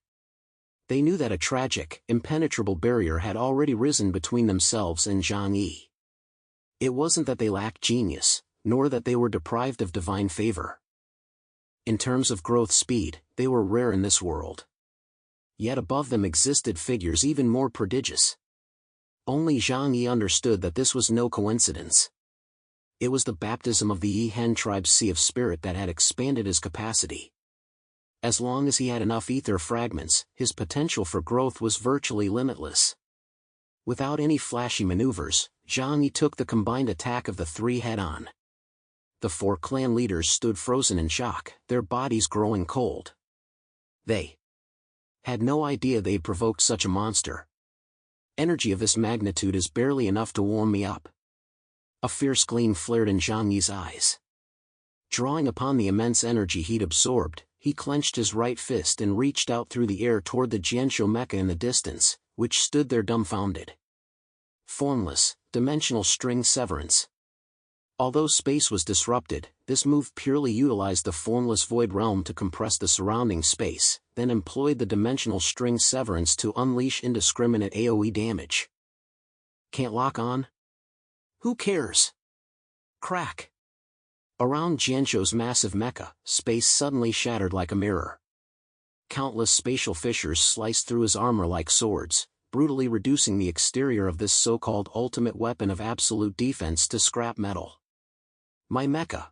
They knew that a tragic, impenetrable barrier had already risen between themselves and Zhang Yi. It wasn't that they lacked genius, nor that they were deprived of divine favor. In terms of growth speed, they were rare in this world. Yet above them existed figures even more prodigious. Only Zhang Yi understood that this was no coincidence. It was the baptism of the Yi-Hen tribe's sea of spirit that had expanded his capacity. As long as he had enough ether fragments, his potential for growth was virtually limitless. Without any flashy maneuvers, Zhang Yi took the combined attack of the 3 head-on. The 4 clan leaders stood frozen in shock, their bodies growing cold. They Had no idea they'd provoked such a monster. Energy of this magnitude is barely enough to warm me up. A fierce gleam flared in Zhang Yi's eyes. Drawing upon the immense energy he'd absorbed, he clenched his right fist and reached out through the air toward the Jianzhou mecha in the distance, which stood there dumbfounded. Formless, dimensional string severance. Although space was disrupted, this move purely utilized the formless void realm to compress the surrounding space, then employed the dimensional string severance to unleash indiscriminate AoE damage. Can't lock on? Who cares? Crack. Around Jianzhou's massive mecha, space suddenly shattered like a mirror. Countless spatial fissures sliced through his armor like swords, brutally reducing the exterior of this so-called ultimate weapon of absolute defense to scrap metal. My mecha!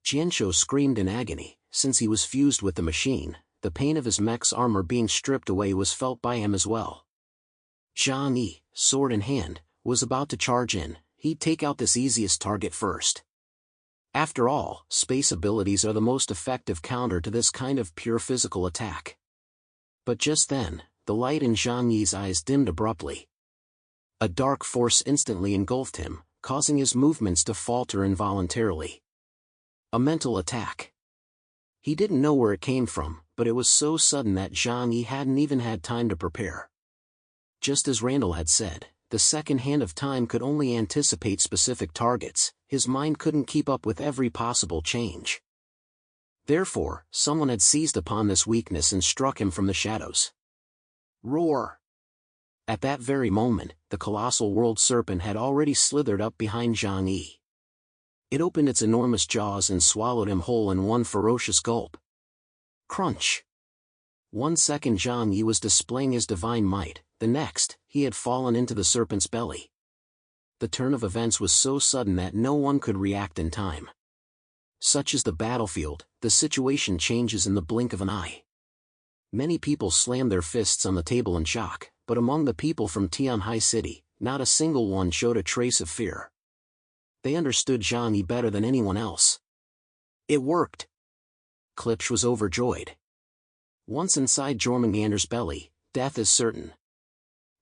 Jianzhou screamed in agony. Since he was fused with the machine, the pain of his mech's armor being stripped away was felt by him as well. Zhang Yi, sword in hand, was about to charge in. He'd take out this easiest target first. After all, space abilities are the most effective counter to this kind of pure physical attack. But just then, the light in Zhang Yi's eyes dimmed abruptly. A dark force instantly engulfed him, causing his movements to falter involuntarily. A mental attack. He didn't know where it came from, but it was so sudden that Zhang Yi hadn't even had time to prepare. Just as Randall had said, the second hand of time could only anticipate specific targets. His mind couldn't keep up with every possible change. Therefore, someone had seized upon this weakness and struck him from the shadows. Roar! At that very moment, the colossal world serpent had already slithered up behind Zhang Yi. It opened its enormous jaws and swallowed him whole in one ferocious gulp. Crunch! 1 second Zhang Yi was displaying his divine might, the next, he had fallen into the serpent's belly. The turn of events was so sudden that no one could react in time. Such is the battlefield, the situation changes in the blink of an eye. Many people slammed their fists on the table in shock, but among the people from Tianhai City, not a single one showed a trace of fear. They understood Zhang Yi better than anyone else. It worked! Klipsch was overjoyed. Once inside Jormungandr's belly, death is certain.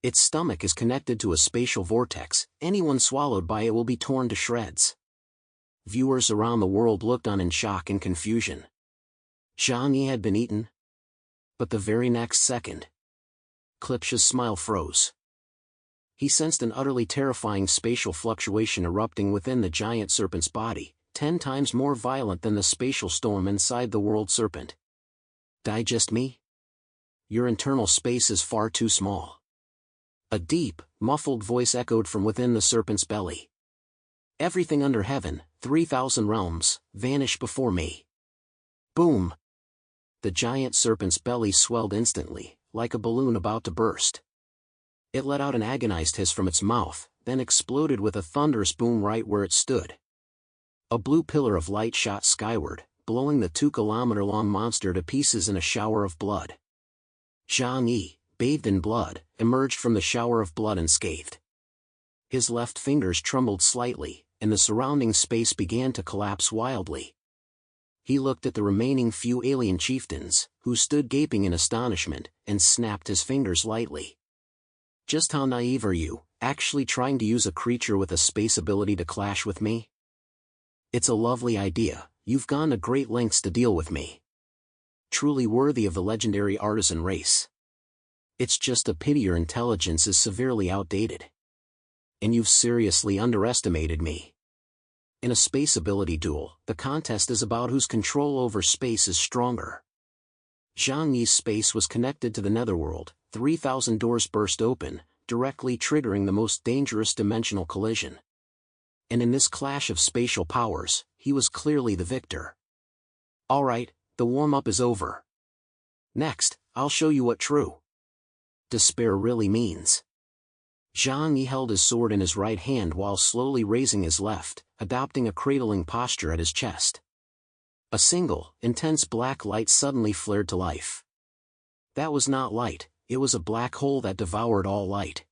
Its stomach is connected to a spatial vortex. Anyone swallowed by it will be torn to shreds. Viewers around the world looked on in shock and confusion. Zhang Yi had been eaten? But the very next second, Klipsch's smile froze. He sensed an utterly terrifying spatial fluctuation erupting within the giant serpent's body, 10 times more violent than the spatial storm inside the world serpent. Digest me? Your internal space is far too small. A deep, muffled voice echoed from within the serpent's belly. Everything under heaven, 3,000 realms, vanish before me. Boom! The giant serpent's belly swelled instantly, like a balloon about to burst. It let out an agonized hiss from its mouth, then exploded with a thunderous boom right where it stood. A blue pillar of light shot skyward, blowing the 2-kilometer-long monster to pieces in a shower of blood. Zhang Yi, bathed in blood, emerged from the shower of blood unscathed. His left fingers trembled slightly, and the surrounding space began to collapse wildly. He looked at the remaining few alien chieftains, who stood gaping in astonishment, and snapped his fingers lightly. Just how naive are you, actually trying to use a creature with a space ability to clash with me? It's a lovely idea, you've gone to great lengths to deal with me. Truly worthy of the legendary artisan race. It's just a pity your intelligence is severely outdated. And you've seriously underestimated me. In a space ability duel, the contest is about whose control over space is stronger. Zhang Yi's space was connected to the netherworld. 3,000 doors burst open, directly triggering the most dangerous dimensional collision. And in this clash of spatial powers, he was clearly the victor. Alright, the warm-up is over. Next, I'll show you what true despair really means. Zhang Yi held his sword in his right hand while slowly raising his left, adopting a cradling posture at his chest. A single, intense black light suddenly flared to life. That was not light, it was a black hole that devoured all light.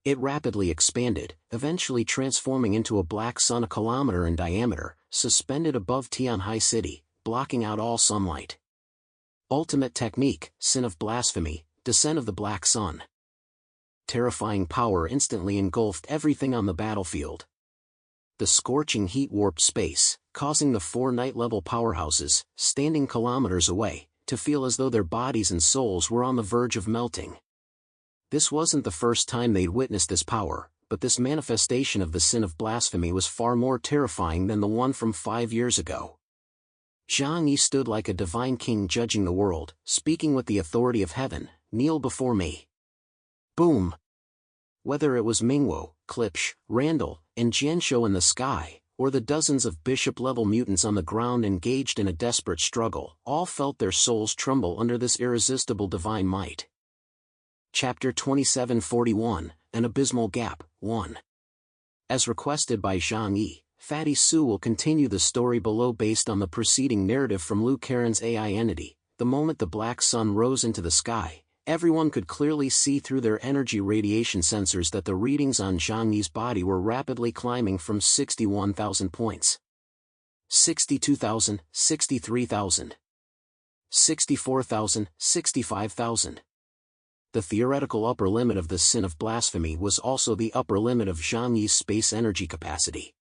It rapidly expanded, eventually transforming into a black sun a kilometer in diameter, suspended above Tianhai City, blocking out all sunlight. Ultimate technique, Sin of Blasphemy, Descent of the Black Sun. Terrifying power instantly engulfed everything on the battlefield. The scorching heat warped space, causing the 4 night-level powerhouses, standing kilometers away, to feel as though their bodies and souls were on the verge of melting. This wasn't the first time they'd witnessed this power, but this manifestation of the Sin of Blasphemy was far more terrifying than the one from 5 years ago. Zhang Yi stood like a divine king judging the world, speaking with the authority of heaven, "Kneel before me." Boom! Whether it was Mingwo, Klipsch, Randall, and Jianshou in the sky, or the dozens of bishop-level mutants on the ground engaged in a desperate struggle, all felt their souls tremble under this irresistible divine might. Chapter 2741, An Abysmal Gap, 1. As requested by Zhang Yi, Fatty Su will continue the story below based on the preceding narrative from Liu Karen's AI entity. The moment the black sun rose into the sky, everyone could clearly see through their energy radiation sensors that the readings on Zhang Yi's body were rapidly climbing from 61,000 points. 62,000, 63,000. 64,000, 65,000. The theoretical upper limit of the Sin of Blasphemy was also the upper limit of Zhang Yi's space energy capacity.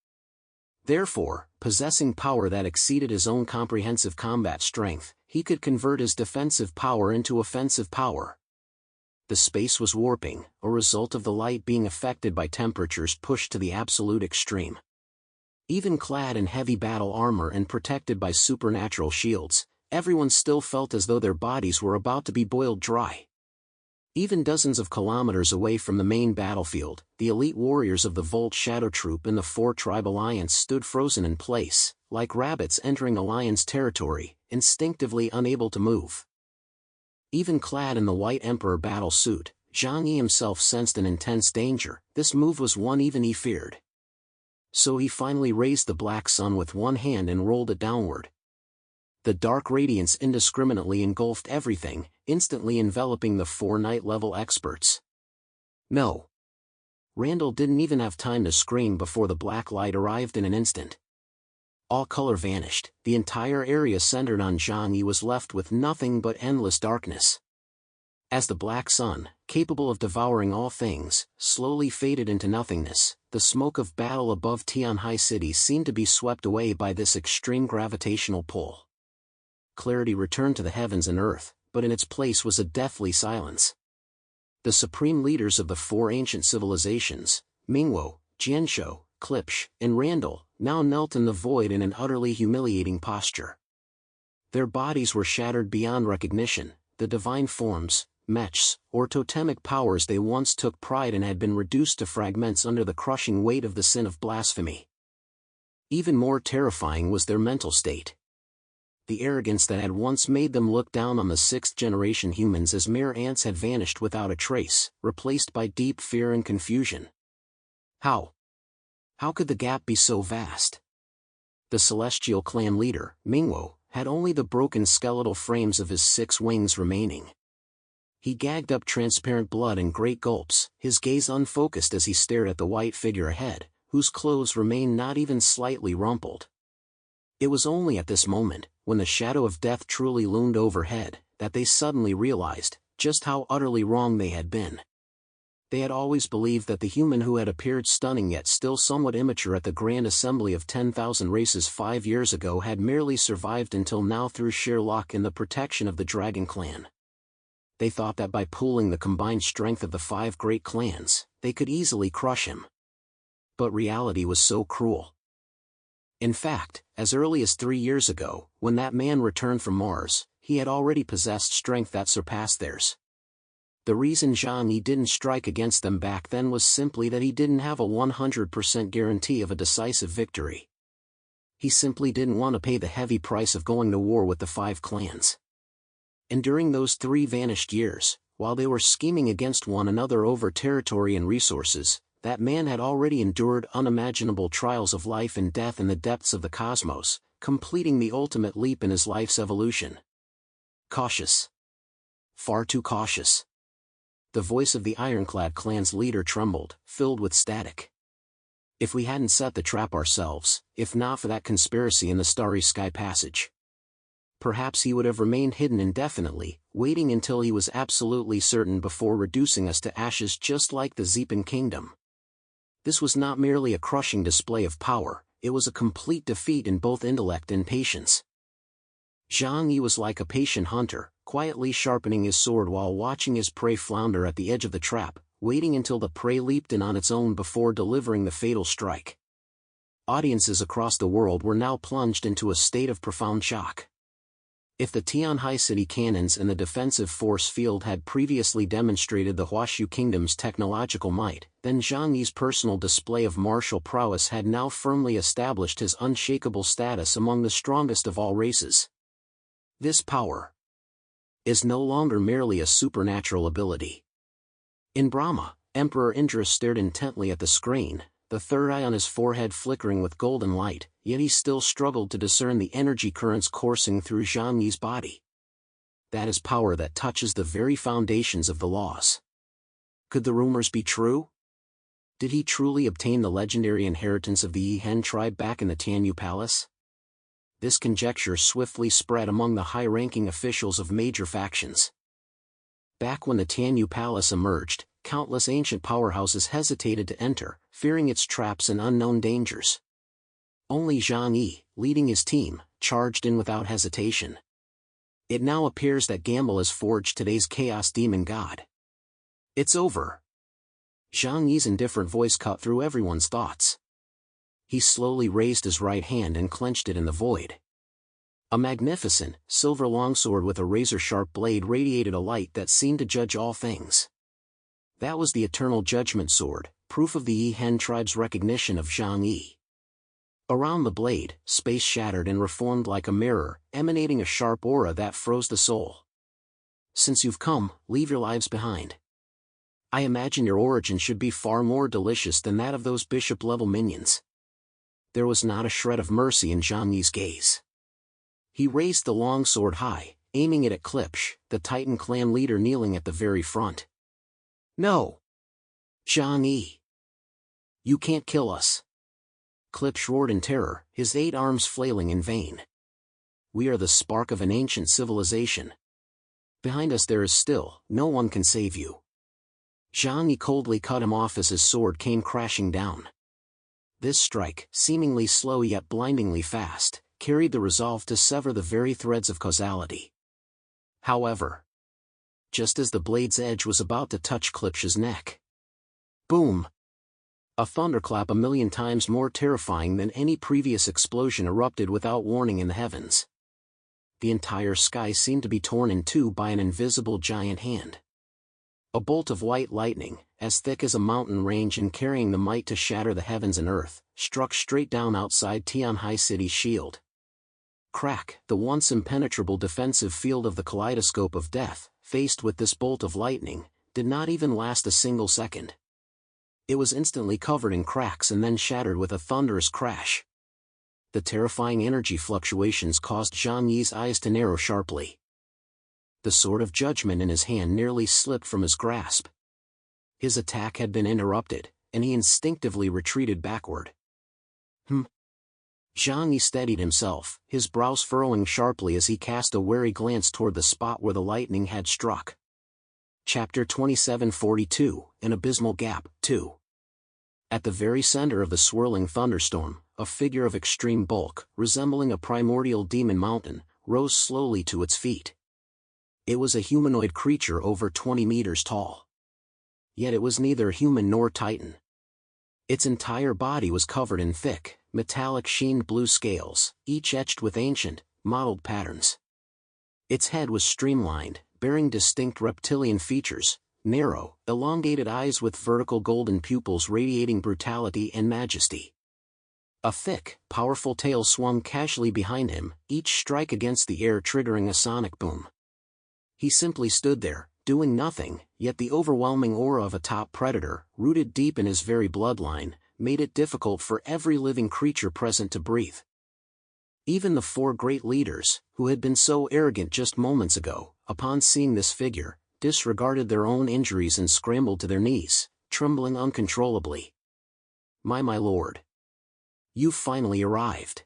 Therefore, possessing power that exceeded his own comprehensive combat strength, he could convert his defensive power into offensive power. The space was warping, a result of the light being affected by temperatures pushed to the absolute extreme. Even clad in heavy battle armor and protected by supernatural shields, everyone still felt as though their bodies were about to be boiled dry. Even dozens of kilometers away from the main battlefield, the elite warriors of the Volt Shadow Troop and the 4-tribe alliance stood frozen in place, like rabbits entering a lion's territory, instinctively unable to move. Even clad in the White Emperor battle suit, Zhang Yi himself sensed an intense danger. This move was one even he feared. So he finally raised the black sun with one hand and rolled it downward. The dark radiance indiscriminately engulfed everything, instantly enveloping the 4 night-level experts. No. Randall didn't even have time to scream before the black light arrived in an instant. All color vanished, the entire area centered on Zhang Yi was left with nothing but endless darkness. As the black sun, capable of devouring all things, slowly faded into nothingness, the smoke of battle above Tianhai City seemed to be swept away by this extreme gravitational pull. Clarity returned to the heavens and earth, but in its place was a deathly silence. The supreme leaders of the 4 ancient civilizations, Mingwo, Jianshou, Klipsch, and Randall, now knelt in the void in an utterly humiliating posture. Their bodies were shattered beyond recognition, the divine forms, mechs, or totemic powers they once took pride in had been reduced to fragments under the crushing weight of the Sin of Blasphemy. Even more terrifying was their mental state. The arrogance that had once made them look down on the 6th-generation humans as mere ants had vanished without a trace, replaced by deep fear and confusion. How? How could the gap be so vast? The Celestial Clan leader, Mingwo, had only the broken skeletal frames of his 6 wings remaining. He gagged up transparent blood in great gulps, his gaze unfocused as he stared at the white figure ahead, whose clothes remained not even slightly rumpled. It was only at this moment, when the shadow of death truly loomed overhead, that they suddenly realized just how utterly wrong they had been. They had always believed that the human who had appeared stunning yet still somewhat immature at the Grand Assembly of 10,000 races 5 years ago had merely survived until now through sheer luck and the protection of the Dragon Clan. They thought that by pooling the combined strength of the 5 great clans, they could easily crush him. But reality was so cruel. In fact, as early as 3 years ago, when that man returned from Mars, he had already possessed strength that surpassed theirs. The reason Zhang Yi didn't strike against them back then was simply that he didn't have a 100% guarantee of a decisive victory. He simply didn't want to pay the heavy price of going to war with the 5 clans. And during those 3 vanished years, while they were scheming against one another over territory and resources, that man had already endured unimaginable trials of life and death in the depths of the cosmos, completing the ultimate leap in his life's evolution. Cautious. Far too cautious. The voice of the Ironclad clan's leader trembled, filled with static. If we hadn't set the trap ourselves, if not for that conspiracy in the Starry Sky Passage. perhaps he would have remained hidden indefinitely, waiting until he was absolutely certain before reducing us to ashes just like the Zeepan kingdom. This was not merely a crushing display of power, it was a complete defeat in both intellect and patience. Zhang Yi was like a patient hunter, quietly sharpening his sword while watching his prey flounder at the edge of the trap, waiting until the prey leaped in on its own before delivering the fatal strike. Audiences across the world were now plunged into a state of profound shock. If the Tianhai city cannons and the defensive force field had previously demonstrated the Huashu kingdom's technological might, then Zhang Yi's personal display of martial prowess had now firmly established his unshakable status among the strongest of all races. This power is no longer merely a supernatural ability. In Brahma, Emperor Indra stared intently at the screen, the third eye on his forehead flickering with golden light, yet he still struggled to discern the energy currents coursing through Zhang Yi's body. That is power that touches the very foundations of the laws. Could the rumors be true? Did he truly obtain the legendary inheritance of the Yihen tribe back in the Tianyu Palace? This conjecture swiftly spread among the high-ranking officials of major factions. Back when the Tianyu Palace emerged, countless ancient powerhouses hesitated to enter, fearing its traps and unknown dangers. Only Zhang Yi, leading his team, charged in without hesitation. It now appears that Gamble has forged today's Chaos Demon God. It's over. Zhang Yi's indifferent voice cut through everyone's thoughts. He slowly raised his right hand and clenched it in the void. A magnificent, silver longsword with a razor-sharp blade radiated a light that seemed to judge all things. That was the Eternal Judgment Sword, proof of the Yihen tribe's recognition of Zhang Yi. Around the blade, space shattered and reformed like a mirror, emanating a sharp aura that froze the soul. Since you've come, leave your lives behind. I imagine your origin should be far more delicious than that of those bishop-level minions. There was not a shred of mercy in Zhang Yi's gaze. He raised the long sword high, aiming it at Klipsch, the Titan clan leader kneeling at the very front. No! Zhang Yi! You can't kill us! Klipsch roared in terror, his 8 arms flailing in vain. We are the spark of an ancient civilization. Behind us there is still, no one can save you. Zhang Yi coldly cut him off as his sword came crashing down. This strike, seemingly slow yet blindingly fast, carried the resolve to sever the very threads of causality. However, just as the blade's edge was about to touch Klipsch's neck. Boom! A thunderclap 1,000,000 times more terrifying than any previous explosion erupted without warning in the heavens. The entire sky seemed to be torn in two by an invisible giant hand. A bolt of white lightning, as thick as a mountain range and carrying the might to shatter the heavens and earth, struck straight down outside Tianhai City's shield. Crack! The once impenetrable defensive field of the kaleidoscope of death, faced with this bolt of lightning, did not even last a single second. It was instantly covered in cracks and then shattered with a thunderous crash. The terrifying energy fluctuations caused Zhang Yi's eyes to narrow sharply. The sword of judgment in his hand nearly slipped from his grasp. His attack had been interrupted, and he instinctively retreated backward. Zhang Yi steadied himself, his brows furrowing sharply as he cast a wary glance toward the spot where the lightning had struck. Chapter 2742, An Abysmal Gap, 2. At the very center of the swirling thunderstorm, a figure of extreme bulk, resembling a primordial demon mountain, rose slowly to its feet. It was a humanoid creature over 20 meters tall. Yet it was neither human nor Titan. Its entire body was covered in thick, metallic sheened blue scales, each etched with ancient, mottled patterns. Its head was streamlined, bearing distinct reptilian features, narrow, elongated eyes with vertical golden pupils radiating brutality and majesty. A thick, powerful tail swung casually behind him, each strike against the air triggering a sonic boom. He simply stood there, doing nothing, yet the overwhelming aura of a top predator, rooted deep in his very bloodline, made it difficult for every living creature present to breathe. Even the 4 great leaders, who had been so arrogant just moments ago, upon seeing this figure, disregarded their own injuries and scrambled to their knees, trembling uncontrollably. My lord. You finally arrived.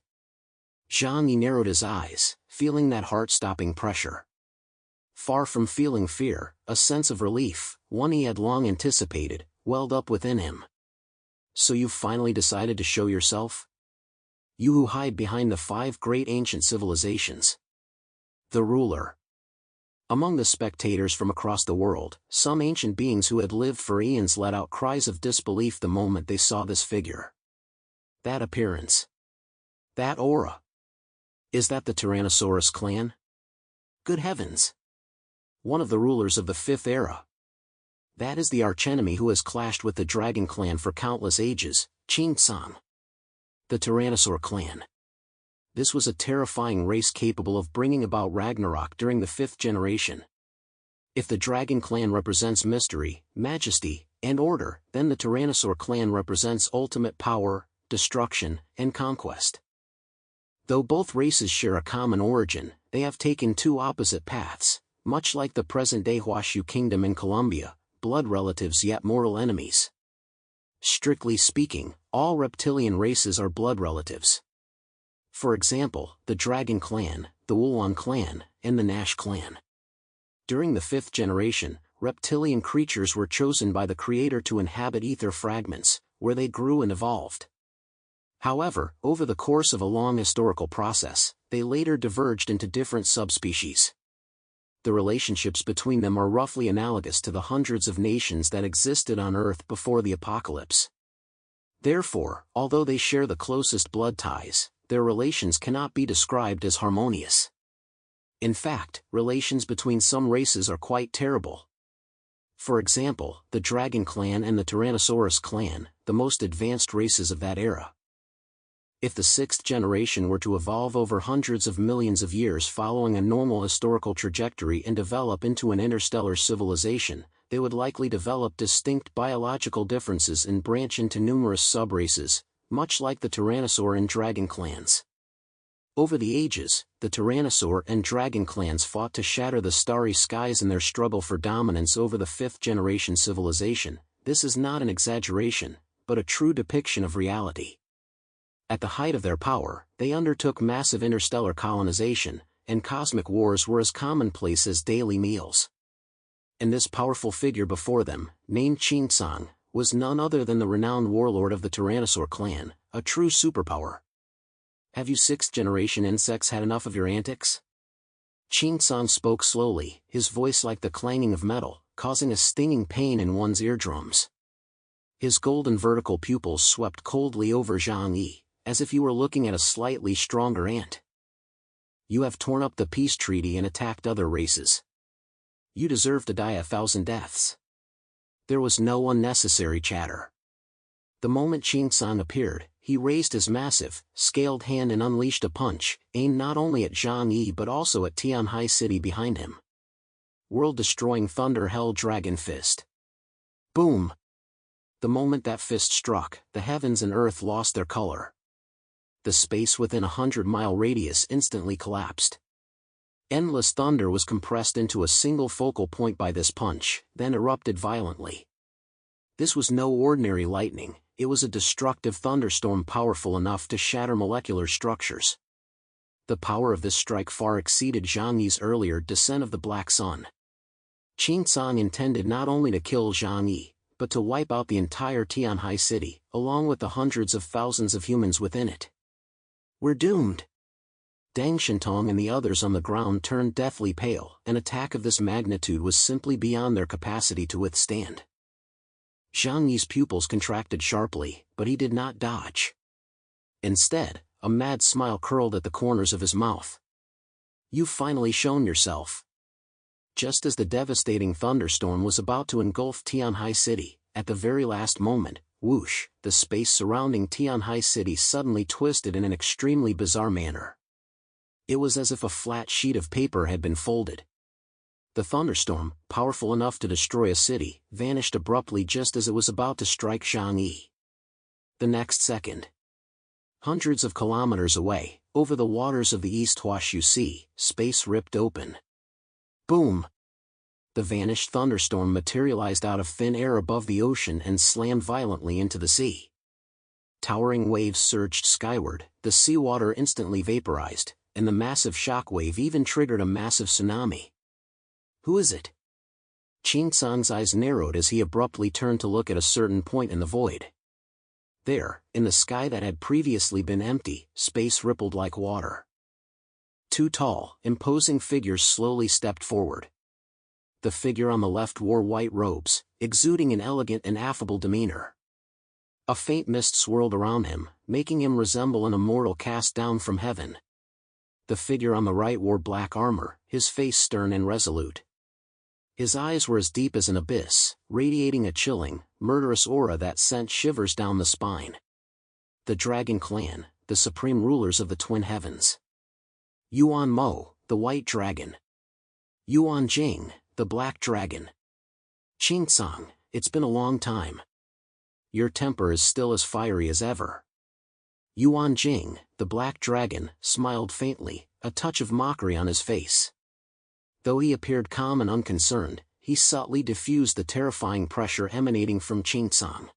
Zhang Yi narrowed his eyes, feeling that heart-stopping pressure. Far from feeling fear, a sense of relief, one he had long anticipated, welled up within him. So you've finally decided to show yourself? You who hide behind the 5 great ancient civilizations. The ruler. Among the spectators from across the world, some ancient beings who had lived for eons let out cries of disbelief the moment they saw this figure. That appearance. That aura. Is that the Tyrannosaurus clan? Good heavens! One of the rulers of the 5th era. That is the archenemy who has clashed with the Dragon Clan for countless ages, Qin Sang. The Tyrannosaur clan. This was a terrifying race capable of bringing about Ragnarok during the 5th generation. If the Dragon Clan represents mystery, majesty, and order, then the Tyrannosaur clan represents ultimate power, destruction, and conquest. Though both races share a common origin, they have taken 2 opposite paths, much like the present-day Huashu Kingdom in Colombia, blood relatives yet mortal enemies. Strictly speaking, all reptilian races are blood relatives. For example, the Dragon Clan, the Wulan clan, and the Nash clan. During the 5th generation, reptilian creatures were chosen by the Creator to inhabit ether fragments, where they grew and evolved. However, over the course of a long historical process, they later diverged into different subspecies. The relationships between them are roughly analogous to the hundreds of nations that existed on Earth before the apocalypse. Therefore, although they share the closest blood ties, their relations cannot be described as harmonious. In fact, relations between some races are quite terrible. For example, the Dragon Clan and the Tyrannosaurus clan, the most advanced races of that era. If the 6th generation were to evolve over hundreds of millions of years following a normal historical trajectory and develop into an interstellar civilization, they would likely develop distinct biological differences and branch into numerous subraces, much like the Tyrannosaur and Dragon clans. Over the ages, the Tyrannosaur and Dragon clans fought to shatter the starry skies in their struggle for dominance over the 5th generation civilization. This is not an exaggeration, but a true depiction of reality. At the height of their power, they undertook massive interstellar colonization, and cosmic wars were as commonplace as daily meals. And this powerful figure before them, named Qin Sang, was none other than the renowned warlord of the Tyrannosaur clan, a true superpower. Have you 6th generation insects had enough of your antics? Qin Sang spoke slowly, his voice like the clanging of metal, causing a stinging pain in one's eardrums. His golden vertical pupils swept coldly over Zhang Yi, as if you were looking at a slightly stronger ant. You have torn up the peace treaty and attacked other races. You deserve to die 1,000 deaths. There was no unnecessary chatter. The moment Qin Sang appeared, he raised his massive, scaled hand and unleashed a punch, aimed not only at Zhang Yi but also at Tianhai City behind him. World-destroying Thunder Hell Dragon Fist. Boom! The moment that fist struck, the heavens and earth lost their color. The space within a 100-mile radius instantly collapsed. Endless thunder was compressed into a single focal point by this punch, then erupted violently. This was no ordinary lightning, it was a destructive thunderstorm powerful enough to shatter molecular structures. The power of this strike far exceeded Zhang Yi's earlier descent of the Black Sun. Qin Sang intended not only to kill Zhang Yi, but to wipe out the entire Tianhai City, along with the hundreds of thousands of humans within it. We're doomed. Deng Shintong and the others on the ground turned deathly pale. An attack of this magnitude was simply beyond their capacity to withstand. Zhang Yi's pupils contracted sharply, but he did not dodge. Instead, a mad smile curled at the corners of his mouth. You've finally shown yourself. Just as the devastating thunderstorm was about to engulf Tianhai City, at the very last moment, whoosh, the space surrounding Tianhai City suddenly twisted in an extremely bizarre manner. It was as if a flat sheet of paper had been folded. The thunderstorm, powerful enough to destroy a city, vanished abruptly just as it was about to strike Zhang Yi. The next second. Hundreds of kilometers away, over the waters of the East Huashu Sea, space ripped open. Boom! The vanished thunderstorm materialized out of thin air above the ocean and slammed violently into the sea. Towering waves surged skyward, the seawater instantly vaporized, and the massive shockwave even triggered a massive tsunami. Who is it? Qin Sang's eyes narrowed as he abruptly turned to look at a certain point in the void. There, in the sky that had previously been empty, space rippled like water. Two tall, imposing figures slowly stepped forward. The figure on the left wore white robes, exuding an elegant and affable demeanor. A faint mist swirled around him, making him resemble an immortal cast down from heaven. The figure on the right wore black armor, his face stern and resolute. His eyes were as deep as an abyss, radiating a chilling, murderous aura that sent shivers down the spine. The Dragon Clan, the supreme rulers of the Twin Heavens. Yuan Mo, the White Dragon. Yuan Jing, the Black Dragon. Qin Sang, it's been a long time. Your temper is still as fiery as ever. Yuan Jing, the Black Dragon, smiled faintly, a touch of mockery on his face. Though he appeared calm and unconcerned, he subtly diffused the terrifying pressure emanating from Qin Sang.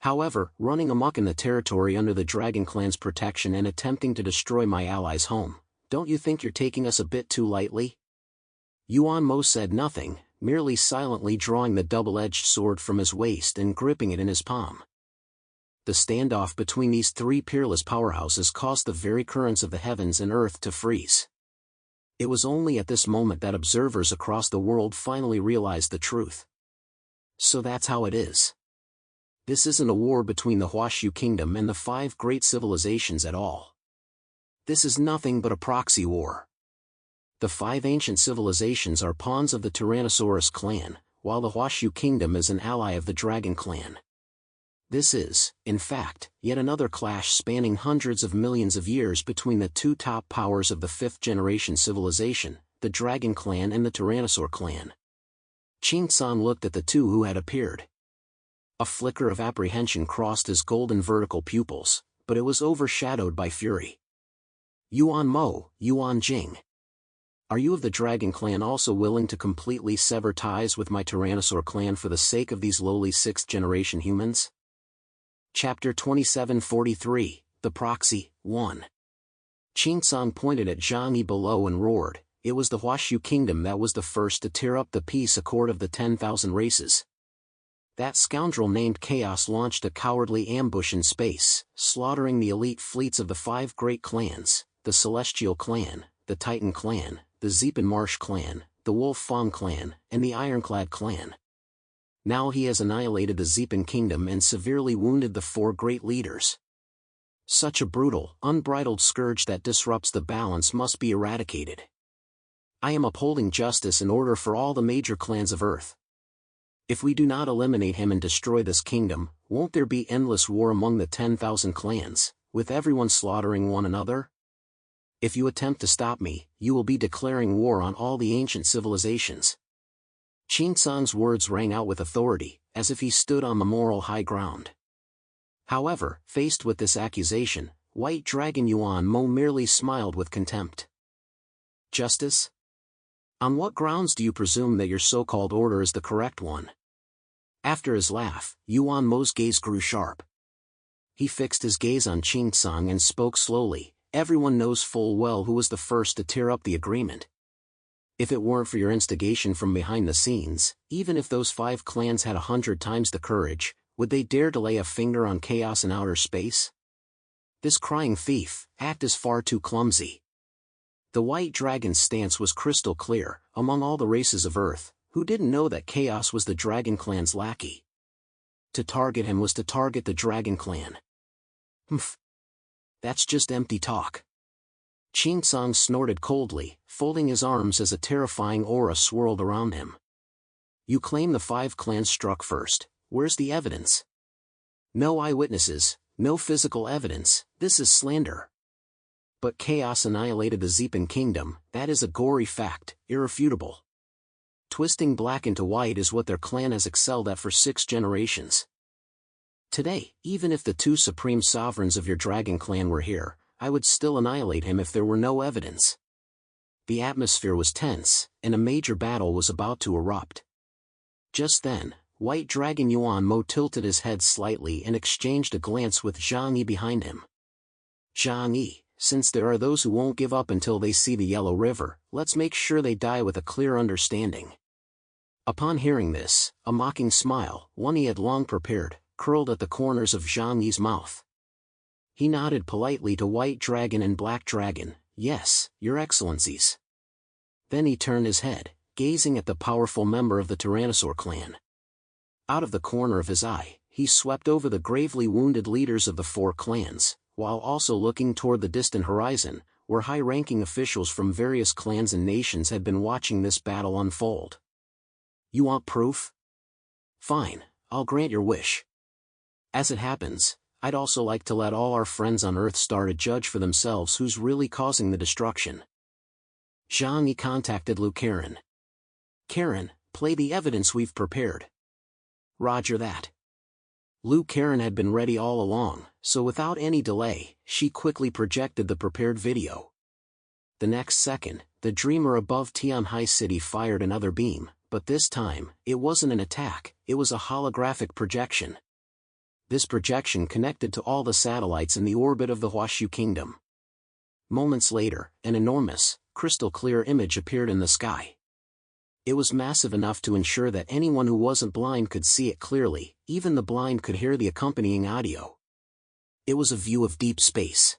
However, running amok in the territory under the Dragon Clan's protection and attempting to destroy my allies' home, don't you think you're taking us a bit too lightly? Yuan Mo said nothing, merely silently drawing the double-edged sword from his waist and gripping it in his palm. The standoff between these three peerless powerhouses caused the very currents of the heavens and earth to freeze. It was only at this moment that observers across the world finally realized the truth. So that's how it is. This isn't a war between the Huashu Kingdom and the 5 great civilizations at all. This is nothing but a proxy war. The 5 ancient civilizations are pawns of the Tyrannosaurus clan, while the Huashu Kingdom is an ally of the Dragon Clan. This is, in fact, yet another clash spanning hundreds of millions of years between the 2 top powers of the 5th-generation civilization, the Dragon Clan and the Tyrannosaur clan. Qin Sang looked at the two who had appeared. A flicker of apprehension crossed his golden vertical pupils, but it was overshadowed by fury. Yuan Mo, Yuan Jing. Are you of the Dragon Clan also willing to completely sever ties with my Tyrannosaur clan for the sake of these lowly 6th-generation humans? Chapter 2743, The Proxy, 1. Qin Sang pointed at Zhang Yi below and roared, it was the Huashu Kingdom that was the first to tear up the peace accord of the 10,000 races. That scoundrel named Chaos launched a cowardly ambush in space, slaughtering the elite fleets of the 5 great clans, the Celestial Clan, the Titan Clan, the Zeepan Marsh Clan, the Wolf Fang Clan, and the Ironclad Clan. Now he has annihilated the Zeepan Kingdom and severely wounded the 4 great leaders. Such a brutal, unbridled scourge that disrupts the balance must be eradicated. I am upholding justice and order for all the major clans of Earth. If we do not eliminate him and destroy this kingdom, won't there be endless war among the 10,000 clans, with everyone slaughtering one another? If you attempt to stop me, you will be declaring war on all the ancient civilizations. Qin Sang's words rang out with authority, as if he stood on the moral high ground. However, faced with this accusation, White Dragon Yuan Mo merely smiled with contempt. Justice? On what grounds do you presume that your so-called order is the correct one? After his laugh, Yuan Mo's gaze grew sharp. He fixed his gaze on Qin Sang and spoke slowly, everyone knows full well who was the first to tear up the agreement. If it weren't for your instigation from behind the scenes, even if those 5 clans had 100 times the courage, would they dare to lay a finger on chaos in outer space? This crying thief act is far too clumsy. The White Dragon's stance was crystal clear, among all the races of Earth, who didn't know that Chaos was the Dragon Clan's lackey. To target him was to target the Dragon Clan. Humph. That's just empty talk. Qin Sang snorted coldly, folding his arms as a terrifying aura swirled around him. You claim the 5 clans struck first, where's the evidence? No eyewitnesses, no physical evidence, this is slander. But Chaos annihilated the Zeepan Kingdom, that is a gory fact, irrefutable. Twisting black into white is what their clan has excelled at for 6 generations. Today, even if the 2 supreme sovereigns of your Dragon Clan were here, I would still annihilate him if there were no evidence. The atmosphere was tense, and a major battle was about to erupt. Just then, White Dragon Yuan Mo tilted his head slightly and exchanged a glance with Zhang Yi behind him. Zhang Yi, since there are those who won't give up until they see the Yellow River, let's make sure they die with a clear understanding. Upon hearing this, a mocking smile, one he had long prepared, curled at the corners of Zhang Yi's mouth. He nodded politely to White Dragon and Black Dragon, "Yes, your excellencies." Then he turned his head, gazing at the powerful member of the Tyrannosaur clan. Out of the corner of his eye, he swept over the gravely wounded leaders of the 4 clans, while also looking toward the distant horizon, where high-ranking officials from various clans and nations had been watching this battle unfold. "You want proof? Fine, I'll grant your wish. As it happens, I'd also like to let all our friends on Earth Star to judge for themselves who's really causing the destruction." Zhang Yi contacted Liu Karen. "Karen, play the evidence we've prepared." "Roger that." Liu Karen had been ready all along, so without any delay, she quickly projected the prepared video. The next second, the dreamer above Tianhai City fired another beam, but this time, it wasn't an attack, it was a holographic projection. This projection connected to all the satellites in the orbit of the Huashu Kingdom. Moments later, an enormous, crystal-clear image appeared in the sky. It was massive enough to ensure that anyone who wasn't blind could see it clearly, even the blind could hear the accompanying audio. It was a view of deep space.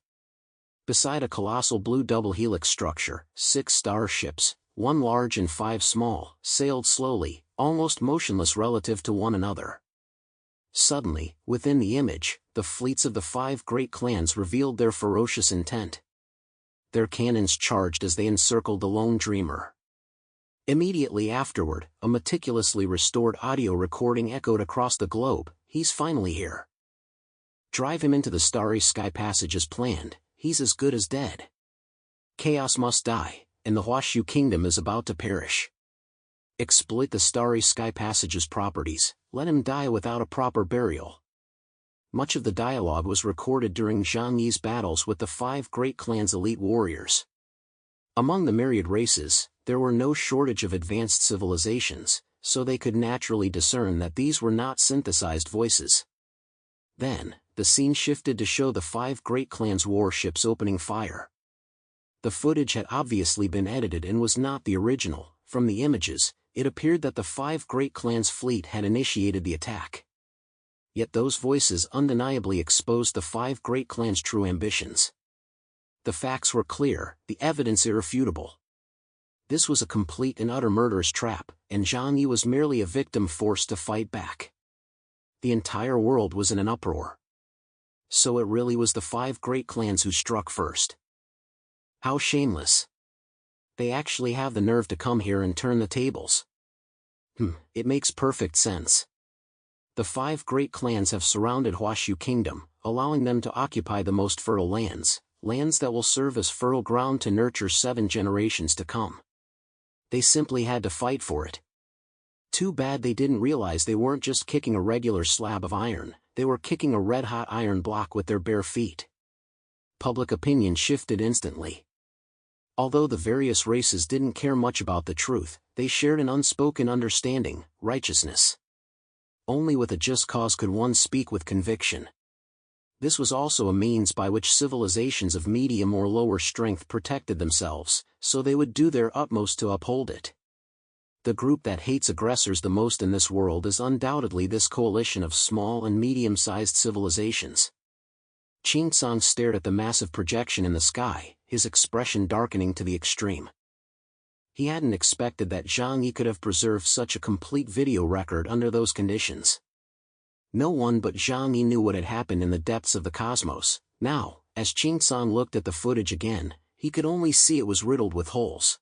Beside a colossal blue double helix structure, 6 starships, 1 large and 5 small, sailed slowly, almost motionless relative to one another. Suddenly, within the image, the fleets of the 5 great clans revealed their ferocious intent. Their cannons charged as they encircled the lone dreamer. Immediately afterward, a meticulously restored audio recording echoed across the globe, "He's finally here. Drive him into the Starry Sky Passage as planned, he's as good as dead. Chaos must die, and the Huashu Kingdom is about to perish. Exploit the Starry Sky Passage's properties, let him die without a proper burial." Much of the dialogue was recorded during Zhang Yi's battles with the 5 great clans' elite warriors. Among the myriad races, there were no shortage of advanced civilizations, so they could naturally discern that these were not synthesized voices. Then, the scene shifted to show the 5 great clans' warships opening fire. The footage had obviously been edited and was not the original. From the images, it appeared that the 5 great clans' fleet had initiated the attack. Yet those voices undeniably exposed the 5 great clans' true ambitions. The facts were clear, the evidence irrefutable. This was a complete and utter murderous trap, and Zhang Yi was merely a victim forced to fight back. The entire world was in an uproar. So it really was the 5 great clans who struck first. How shameless. They actually have the nerve to come here and turn the tables. It makes perfect sense. The 5 great clans have surrounded Huashu Kingdom, allowing them to occupy the most fertile lands that will serve as fertile ground to nurture 7 generations to come. They simply had to fight for it. Too bad they didn't realize they weren't just kicking a regular slab of iron, they were kicking a red-hot iron block with their bare feet. Public opinion shifted instantly. Although the various races didn't care much about the truth, they shared an unspoken understanding, righteousness. Only with a just cause could one speak with conviction. This was also a means by which civilizations of medium or lower strength protected themselves, so they would do their utmost to uphold it. The group that hates aggressors the most in this world is undoubtedly this coalition of small and medium-sized civilizations. Qin Sang stared at the massive projection in the sky, his expression darkening to the extreme. He hadn't expected that Zhang Yi could have preserved such a complete video record under those conditions. No one but Zhang Yi knew what had happened in the depths of the cosmos. Now, as Qin Sang looked at the footage again, he could only see it was riddled with holes.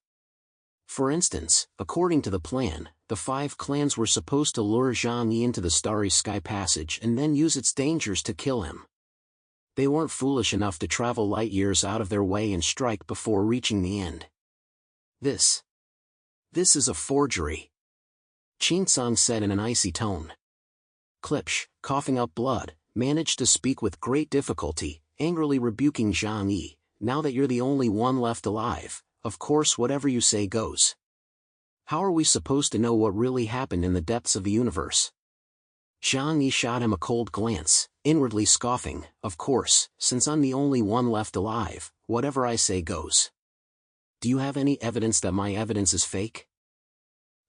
For instance, according to the plan, the 5 clans were supposed to lure Zhang Yi into the Starry Sky Passage and then use its dangers to kill him. They weren't foolish enough to travel light years out of their way and strike before reaching the end. This is a forgery, Qin Sang said in an icy tone. Klipsch, coughing up blood, managed to speak with great difficulty, angrily rebuking Zhang Yi. "Now that you're the only one left alive, of course whatever you say goes. How are we supposed to know what really happened in the depths of the universe? Zhang Yi shot him a cold glance, inwardly scoffing, of course, since I'm the only one left alive, whatever I say goes. Do you have any evidence that my evidence is fake?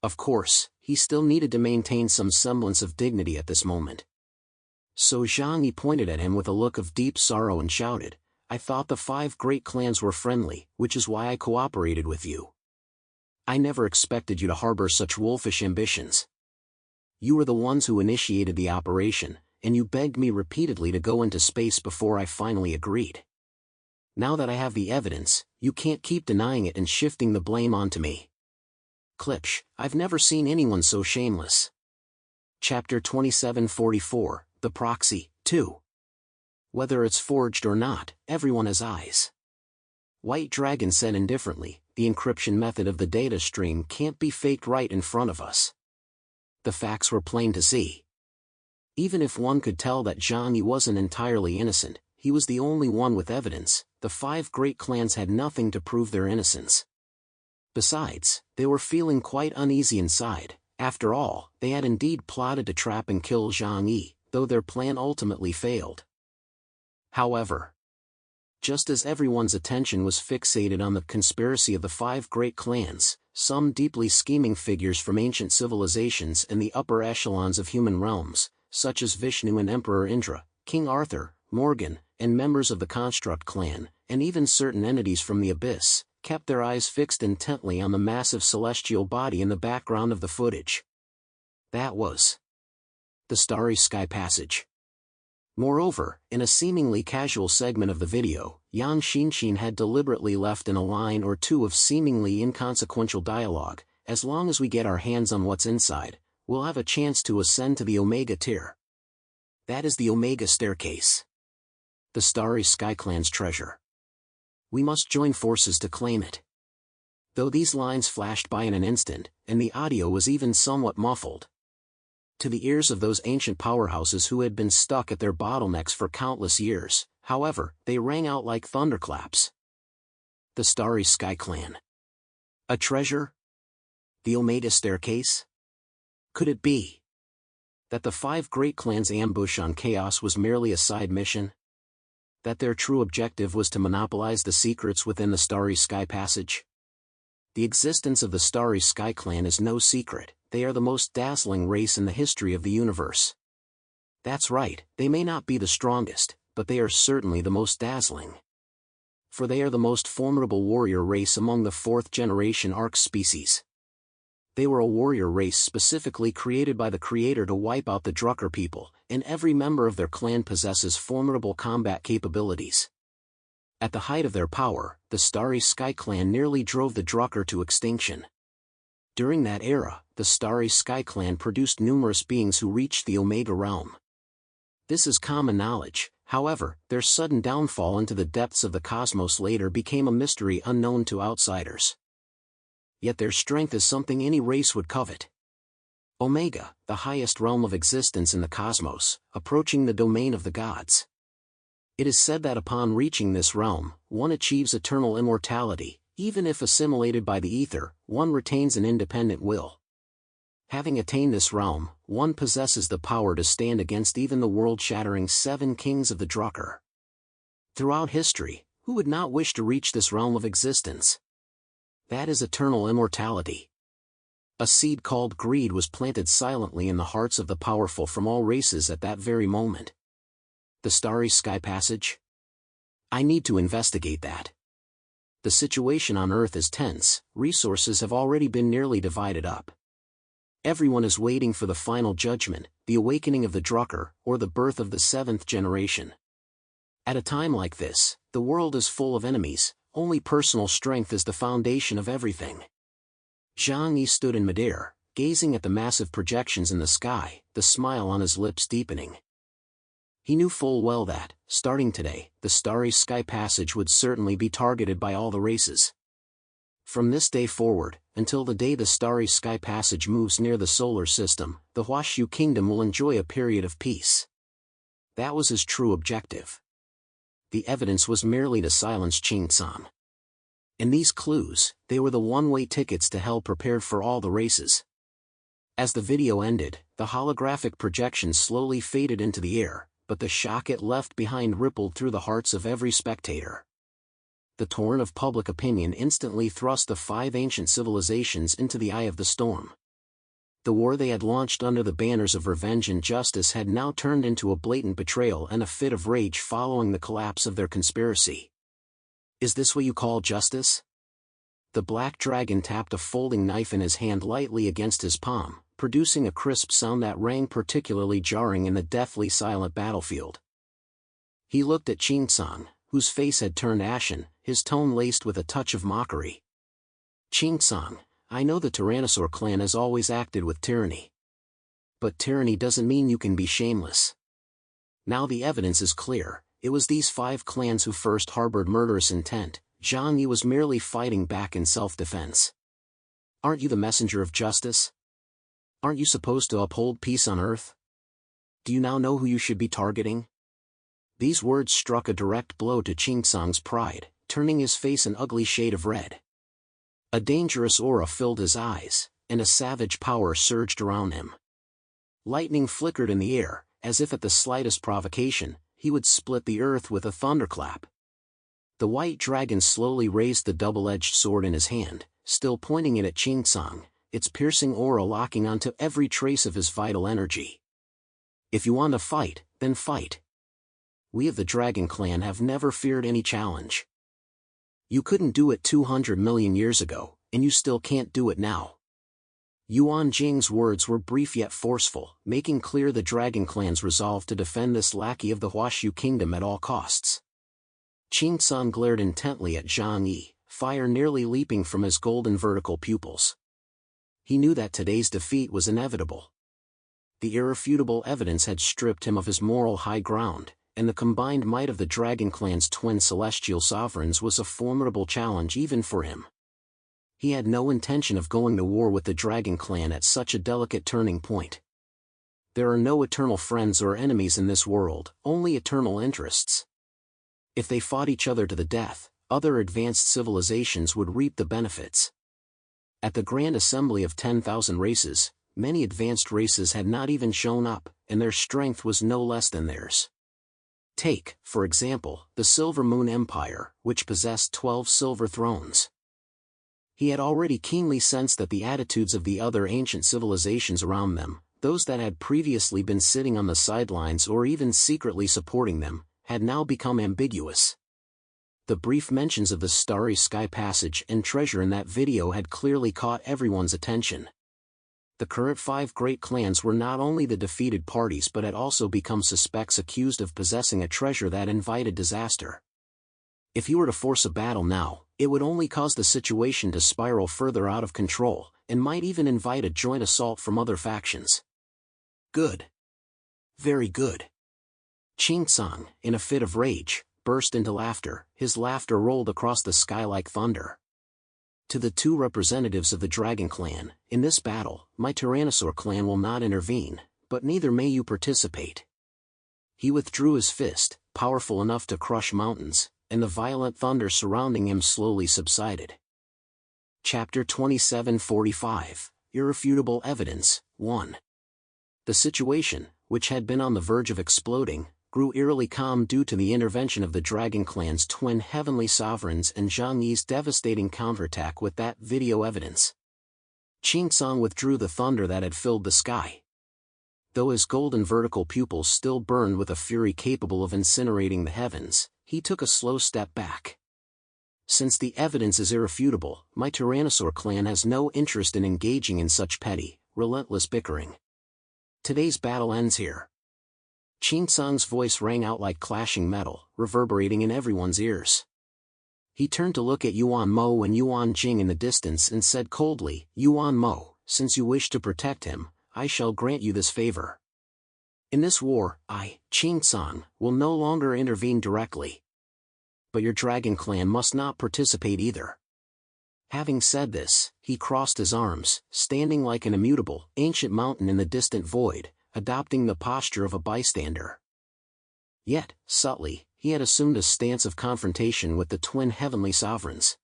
Of course, he still needed to maintain some semblance of dignity at this moment. So Zhang Yi pointed at him with a look of deep sorrow and shouted, I thought the 5 great clans were friendly, which is why I cooperated with you. I never expected you to harbor such wolfish ambitions. You were the ones who initiated the operation, and you begged me repeatedly to go into space before I finally agreed. Now that I have the evidence, you can't keep denying it and shifting the blame onto me. Klipsch, I've never seen anyone so shameless. Chapter 2744, The Proxy, 2. Whether it's forged or not, everyone has eyes. White Dragon said indifferently, the encryption method of the data stream can't be faked right in front of us. The facts were plain to see. Even if one could tell that Zhang Yi wasn't entirely innocent, he was the only one with evidence. The 5 great clans had nothing to prove their innocence. Besides, they were feeling quite uneasy inside. After all, they had indeed plotted to trap and kill Zhang Yi, though their plan ultimately failed. However, just as everyone's attention was fixated on the conspiracy of the 5 great clans, some deeply scheming figures from ancient civilizations and the upper echelons of human realms, such as Vishnu and Emperor Indra, King Arthur, Morgan, and members of the Construct clan, and even certain entities from the Abyss, kept their eyes fixed intently on the massive celestial body in the background of the footage. That was the Starry Sky Passage. Moreover, in a seemingly casual segment of the video, Yan Xinxin had deliberately left in a line or two of seemingly inconsequential dialogue. As long as we get our hands on what's inside, we'll have a chance to ascend to the Omega tier. That is the Omega staircase. The Starry Sky Clan's treasure. We must join forces to claim it. Though these lines flashed by in an instant, and the audio was even somewhat muffled, to the ears of those ancient powerhouses who had been stuck at their bottlenecks for countless years, however, they rang out like thunderclaps. The Starry Sky Clan. A treasure? The Omega staircase? Could it be that the 5 great clans' ambush on Chaos was merely a side mission? That their true objective was to monopolize the secrets within the Starry Sky Passage? The existence of the Starry Sky Clan is no secret. They are the most dazzling race in the history of the universe. That's right, they may not be the strongest, but they are certainly the most dazzling. For they are the most formidable warrior race among the 4th generation Ark species. They were a warrior race specifically created by the Creator to wipe out the Drucker people, and every member of their clan possesses formidable combat capabilities. At the height of their power, the Starry Sky Clan nearly drove the Drucker to extinction. During that era, the Starry Sky Clan produced numerous beings who reached the Omega realm. This is common knowledge, however, their sudden downfall into the depths of the cosmos later became a mystery unknown to outsiders. Yet their strength is something any race would covet. Omega, the highest realm of existence in the cosmos, approaching the domain of the gods. It is said that upon reaching this realm, one achieves eternal immortality. Even if assimilated by the ether, one retains an independent will. Having attained this realm, one possesses the power to stand against even the world-shattering 7 kings of the Drucker. Throughout history, who would not wish to reach this realm of existence? That is eternal immortality. A seed called greed was planted silently in the hearts of the powerful from all races at that very moment. The Starry Sky Passage? I need to investigate that. The situation on Earth is tense, resources have already been nearly divided up. Everyone is waiting for the final judgment, the awakening of the Drucker, or the birth of the 7th generation. At a time like this, the world is full of enemies, only personal strength is the foundation of everything. Zhang Yi stood in midair, gazing at the massive projections in the sky, the smile on his lips deepening. He knew full well that, starting today, the Starry Sky Passage would certainly be targeted by all the races. From this day forward, until the day the Starry Sky Passage moves near the solar system, the Huashu Kingdom will enjoy a period of peace. That was his true objective. The evidence was merely to silence Qing San. And these clues, they were the one-way tickets to hell prepared for all the races. As the video ended, The holographic projection slowly faded into the air, but the shock it left behind rippled through the hearts of every spectator. The torrent of public opinion instantly thrust the 5 ancient civilizations into the eye of the storm. The war they had launched under the banners of revenge and justice had now turned into a blatant betrayal and a fit of rage following the collapse of their conspiracy. Is this what you call justice? The black dragon tapped a folding knife in his hand lightly against his palm, producing a crisp sound that rang particularly jarring in the deathly silent battlefield. He looked at Qingsong, whose face had turned ashen, his tone laced with a touch of mockery. Qingsong, I know the Tyrannosaur clan has always acted with tyranny. But tyranny doesn't mean you can be shameless. Now the evidence is clear, it was these 5 clans who first harbored murderous intent. Zhang Yi was merely fighting back in self-defense. Aren't you the messenger of justice? Aren't you supposed to uphold peace on Earth? Do you now know who you should be targeting? These words struck a direct blow to Qingsong's pride, turning his face an ugly shade of red. A dangerous aura filled his eyes, and a savage power surged around him. Lightning flickered in the air, as if at the slightest provocation, he would split the earth with a thunderclap. The white dragon slowly raised the double-edged sword in his hand, still pointing it at Qingsong, its piercing aura locking onto every trace of his vital energy. If you want to fight, then fight. We of the Dragon Clan have never feared any challenge. You couldn't do it 200 million years ago, and you still can't do it now. Yuan Jing's words were brief yet forceful, making clear the Dragon Clan's resolve to defend this lackey of the Huashu Kingdom at all costs. Qingsong glared intently at Zhang Yi, fire nearly leaping from his golden vertical pupils. He knew that today's defeat was inevitable. The irrefutable evidence had stripped him of his moral high ground, and the combined might of the Dragon Clan's twin celestial sovereigns was a formidable challenge even for him. He had no intention of going to war with the Dragon Clan at such a delicate turning point. There are no eternal friends or enemies in this world, only eternal interests. If they fought each other to the death, other advanced civilizations would reap the benefits. At the Grand Assembly of 10,000 races, many advanced races had not even shown up, and their strength was no less than theirs. Take, for example, the Silver Moon Empire, which possessed 12 silver thrones. He had already keenly sensed that the attitudes of the other ancient civilizations around them, those that had previously been sitting on the sidelines or even secretly supporting them, had now become ambiguous. The brief mentions of the Starry Sky Passage and treasure in that video had clearly caught everyone's attention. The current 5 great clans were not only the defeated parties but had also become suspects accused of possessing a treasure that invited disaster. If he were to force a battle now, it would only cause the situation to spiral further out of control, and might even invite a joint assault from other factions. Good. Very good. Qingsong, in a fit of rage, burst into laughter. His laughter rolled across the sky like thunder. To the 2 representatives of the Dragon Clan, in this battle, my Tyrannosaur clan will not intervene, but neither may you participate. He withdrew his fist, powerful enough to crush mountains, and the violent thunder surrounding him slowly subsided. Chapter 2745, Irrefutable Evidence, 1. The situation, which had been on the verge of exploding, grew eerily calm due to the intervention of the Dragon Clan's twin heavenly sovereigns and Zhang Yi's devastating counterattack with that video evidence. Qingsong withdrew the thunder that had filled the sky. Though his golden vertical pupils still burned with a fury capable of incinerating the heavens, he took a slow step back. Since the evidence is irrefutable, my Tyrannosaur clan has no interest in engaging in such petty, relentless bickering. Today's battle ends here. Qingsong's voice rang out like clashing metal, reverberating in everyone's ears. He turned to look at Yuan Mo and Yuan Jing in the distance and said coldly, "Yuan Mo, since you wish to protect him, I shall grant you this favor. In this war, I, Qingsong, will no longer intervene directly. But your Dragon Clan must not participate either." Having said this, he crossed his arms, standing like an immutable, ancient mountain in the distant void, adopting the posture of a bystander. Yet, subtly, he had assumed a stance of confrontation with the twin heavenly sovereigns.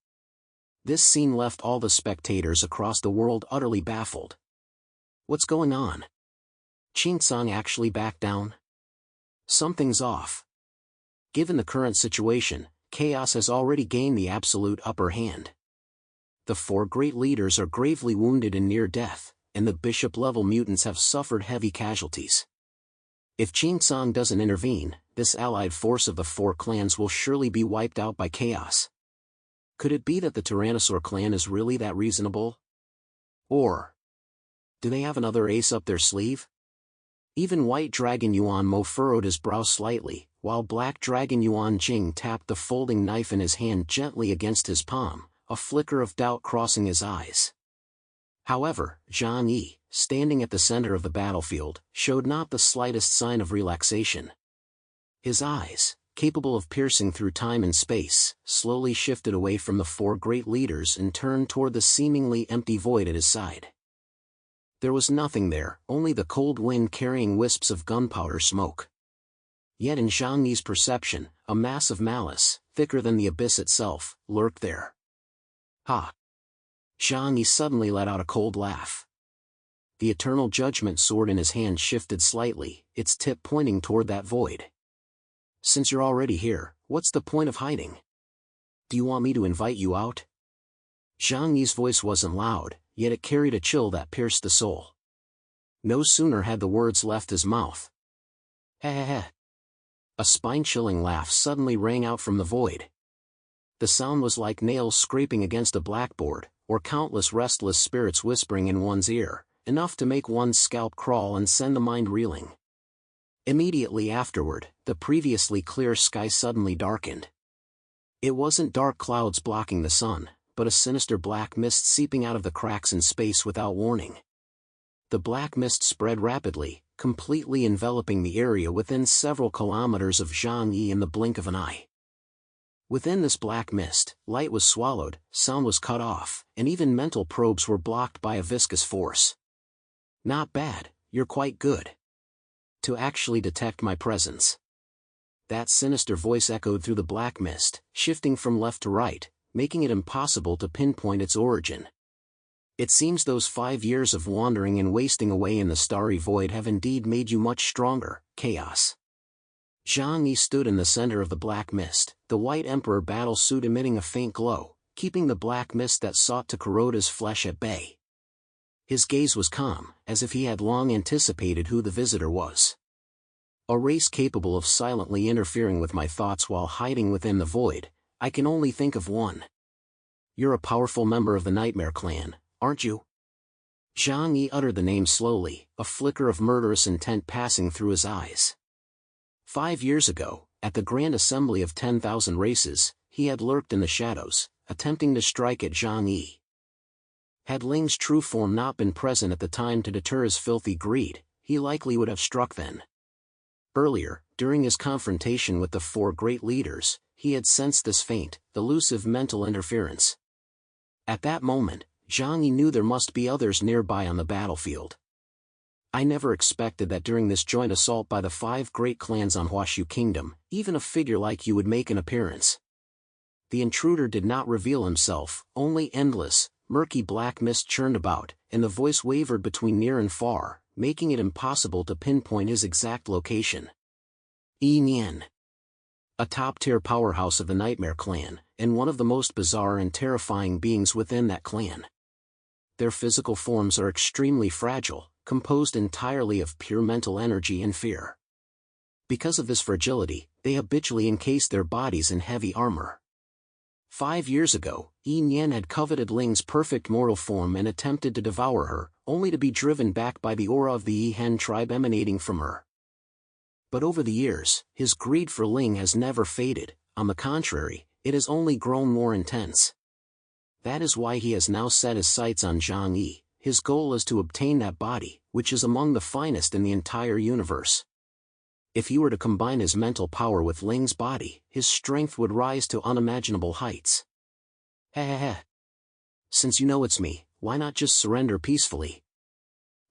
This scene left all the spectators across the world utterly baffled. What's going on? Qingsong actually backed down? Something's off. Given the current situation, chaos has already gained the absolute upper hand. The 4 great leaders are gravely wounded and near death, and the bishop-level mutants have suffered heavy casualties. If Qingsong doesn't intervene, this allied force of the 4 clans will surely be wiped out by chaos. Could it be that the Tyrannosaur clan is really that reasonable? Or do they have another ace up their sleeve? Even White Dragon Yuan Mo furrowed his brow slightly, while Black Dragon Yuan Jing tapped the folding knife in his hand gently against his palm, a flicker of doubt crossing his eyes. However, Zhang Yi, standing at the center of the battlefield, showed not the slightest sign of relaxation. His eyes, capable of piercing through time and space, slowly shifted away from the 4 great leaders and turned toward the seemingly empty void at his side. There was nothing there, only the cold wind carrying wisps of gunpowder smoke. Yet in Zhang Yi's perception, a mass of malice, thicker than the abyss itself, lurked there. Ha! Zhang Yi suddenly let out a cold laugh. The eternal judgment sword in his hand shifted slightly, its tip pointing toward that void. Since you're already here, what's the point of hiding? Do you want me to invite you out? Zhang Yi's voice wasn't loud, yet it carried a chill that pierced the soul. No sooner had the words left his mouth. Heh. A spine-chilling laugh suddenly rang out from the void. The sound was like nails scraping against a blackboard, or countless restless spirits whispering in one's ear, enough to make one's scalp crawl and send the mind reeling. Immediately afterward, the previously clear sky suddenly darkened. It wasn't dark clouds blocking the sun, but a sinister black mist seeping out of the cracks in space without warning. The black mist spread rapidly, completely enveloping the area within several kilometers of Zhang Yi in the blink of an eye. Within this black mist, light was swallowed, sound was cut off, and even mental probes were blocked by a viscous force. Not bad, you're quite good. To actually detect my presence. That sinister voice echoed through the black mist, shifting from left to right, making it impossible to pinpoint its origin. It seems those 5 years of wandering and wasting away in the starry void have indeed made you much stronger, Chaos. Zhang Yi stood in the center of the black mist, the White Emperor battle suit emitting a faint glow, keeping the black mist that sought to corrode his flesh at bay. His gaze was calm, as if he had long anticipated who the visitor was. A race capable of silently interfering with my thoughts while hiding within the void, I can only think of one. You're a powerful member of the Nightmare Clan, aren't you? Zhang Yi uttered the name slowly, a flicker of murderous intent passing through his eyes. 5 years ago, at the Grand Assembly of 10,000 races, he had lurked in the shadows, attempting to strike at Zhang Yi. Had Ling's true form not been present at the time to deter his filthy greed, he likely would have struck then. Earlier, during his confrontation with the 4 great leaders, he had sensed this faint, elusive mental interference. At that moment, Zhang Yi knew there must be others nearby on the battlefield. I never expected that during this joint assault by the 5 great clans on Huashu Kingdom, even a figure like you would make an appearance. The intruder did not reveal himself, only endless, murky black mist churned about, and the voice wavered between near and far, making it impossible to pinpoint his exact location. Yi Nian. A top-tier powerhouse of the Nightmare Clan, and one of the most bizarre and terrifying beings within that clan. Their physical forms are extremely fragile, composed entirely of pure mental energy and fear. Because of this fragility, they habitually encase their bodies in heavy armor. 5 years ago, Yi Nian had coveted Ling's perfect mortal form and attempted to devour her, only to be driven back by the aura of the Yi Hen tribe emanating from her. But over the years, his greed for Ling has never faded, on the contrary, it has only grown more intense. That is why he has now set his sights on Zhang Yi. His goal is to obtain that body, which is among the finest in the entire universe. If he were to combine his mental power with Ling's body, his strength would rise to unimaginable heights. Heh. Since you know it's me, why not just surrender peacefully?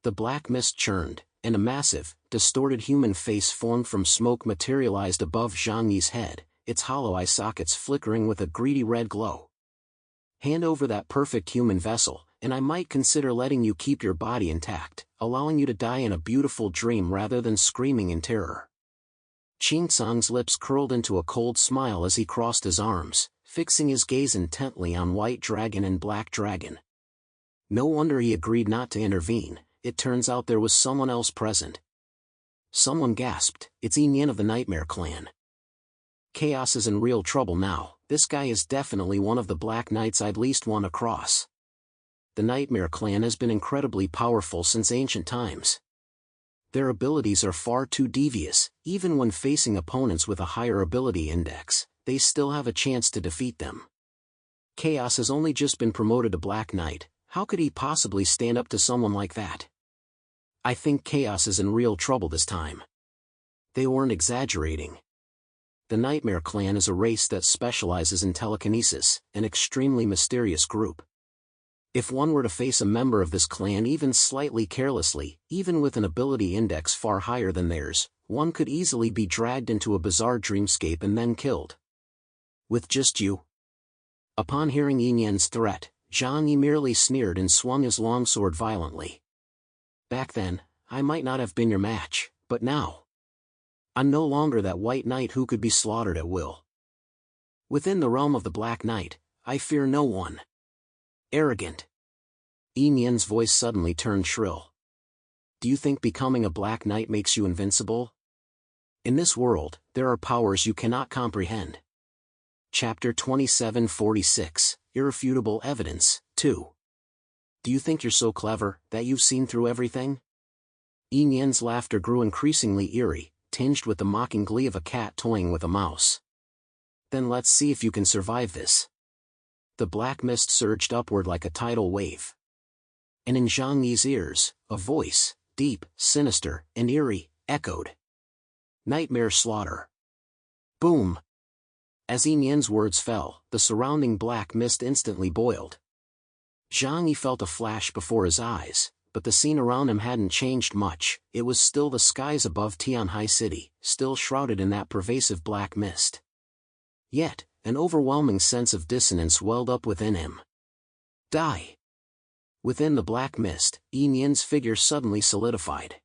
The black mist churned, and a massive, distorted human face formed from smoke materialized above Zhang Yi's head, its hollow eye sockets flickering with a greedy red glow. Hand over that perfect human vessel, and I might consider letting you keep your body intact, allowing you to die in a beautiful dream rather than screaming in terror. Qingsang's lips curled into a cold smile as he crossed his arms, fixing his gaze intently on White Dragon and Black Dragon. No wonder he agreed not to intervene. It turns out there was someone else present. Someone gasped, "It's Yin of the Nightmare Clan." Chaos is in real trouble now. This guy is definitely one of the Black Knights I'd least want to cross. The Nightmare Clan has been incredibly powerful since ancient times. Their abilities are far too devious. Even when facing opponents with a higher ability index, they still have a chance to defeat them. Chaos has only just been promoted to Black Knight. How could he possibly stand up to someone like that? I think Chaos is in real trouble this time. They weren't exaggerating. The Nightmare Clan is a race that specializes in telekinesis, an extremely mysterious group. If one were to face a member of this clan even slightly carelessly, even with an ability index far higher than theirs, one could easily be dragged into a bizarre dreamscape and then killed. With just you? Upon hearing Yin Yan's threat, Zhang Yi merely sneered and swung his longsword violently. Back then, I might not have been your match, but now, I'm no longer that white knight who could be slaughtered at will. Within the realm of the Black Knight, I fear no one. Arrogant. Yin Yan's voice suddenly turned shrill. Do you think becoming a Black Knight makes you invincible? In this world, there are powers you cannot comprehend. Chapter 2746, Irrefutable Evidence, 2. Do you think you're so clever, that you've seen through everything? Yin Yan's laughter grew increasingly eerie, tinged with the mocking glee of a cat toying with a mouse. Then let's see if you can survive this. The black mist surged upward like a tidal wave. And in Zhang Yi's ears, a voice, deep, sinister, and eerie, echoed. Nightmare slaughter. Boom! As Yin Yan's words fell, the surrounding black mist instantly boiled. Zhang Yi felt a flash before his eyes, but the scene around him hadn't changed much. It was still the skies above Tianhai City, still shrouded in that pervasive black mist. Yet, an overwhelming sense of dissonance welled up within him. Die! Within the black mist, Yin Yan's figure suddenly solidified.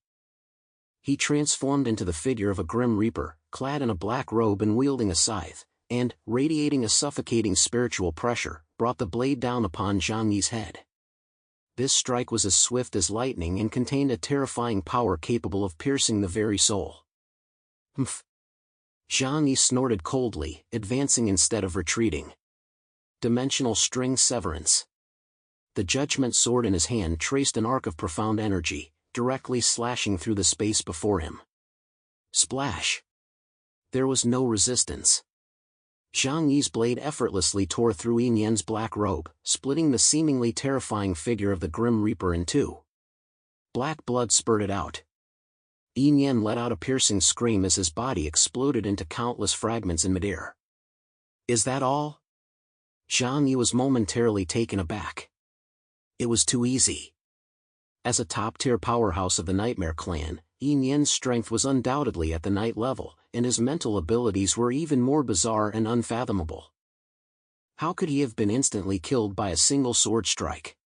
He transformed into the figure of a grim reaper, clad in a black robe and wielding a scythe, and, radiating a suffocating spiritual pressure, brought the blade down upon Zhang Yi's head. This strike was as swift as lightning and contained a terrifying power capable of piercing the very soul. Humph! Zhang Yi snorted coldly, advancing instead of retreating. Dimensional string severance. The judgment sword in his hand traced an arc of profound energy, directly slashing through the space before him. Splash! There was no resistance. Zhang Yi's blade effortlessly tore through Yin Yan's black robe, splitting the seemingly terrifying figure of the Grim Reaper in two. Black blood spurted out. Yin Yan let out a piercing scream as his body exploded into countless fragments in midair. Is that all? Zhang Yi was momentarily taken aback. It was too easy. As a top-tier powerhouse of the Nightmare Clan, Yin Yan's strength was undoubtedly at the knight level, and his mental abilities were even more bizarre and unfathomable. How could he have been instantly killed by a single sword strike?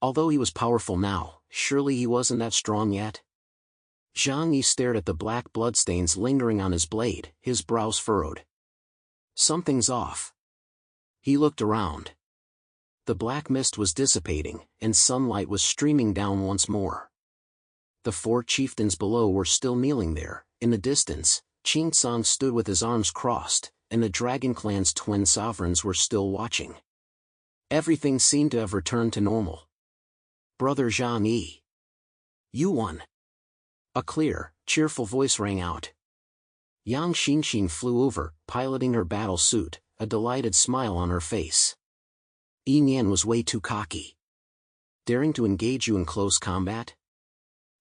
Although he was powerful now, surely he wasn't that strong yet? Zhang Yi stared at the black bloodstains lingering on his blade, his brows furrowed. Something's off. He looked around. The black mist was dissipating, and sunlight was streaming down once more. The four chieftains below were still kneeling there. In the distance, Qingsang stood with his arms crossed, and the Dragon Clan's twin sovereigns were still watching. Everything seemed to have returned to normal. Brother Zhang Yi. You won. A clear, cheerful voice rang out. Yang Xinxin flew over, piloting her battle suit, a delighted smile on her face. Yin Yan was way too cocky. Daring to engage you in close combat?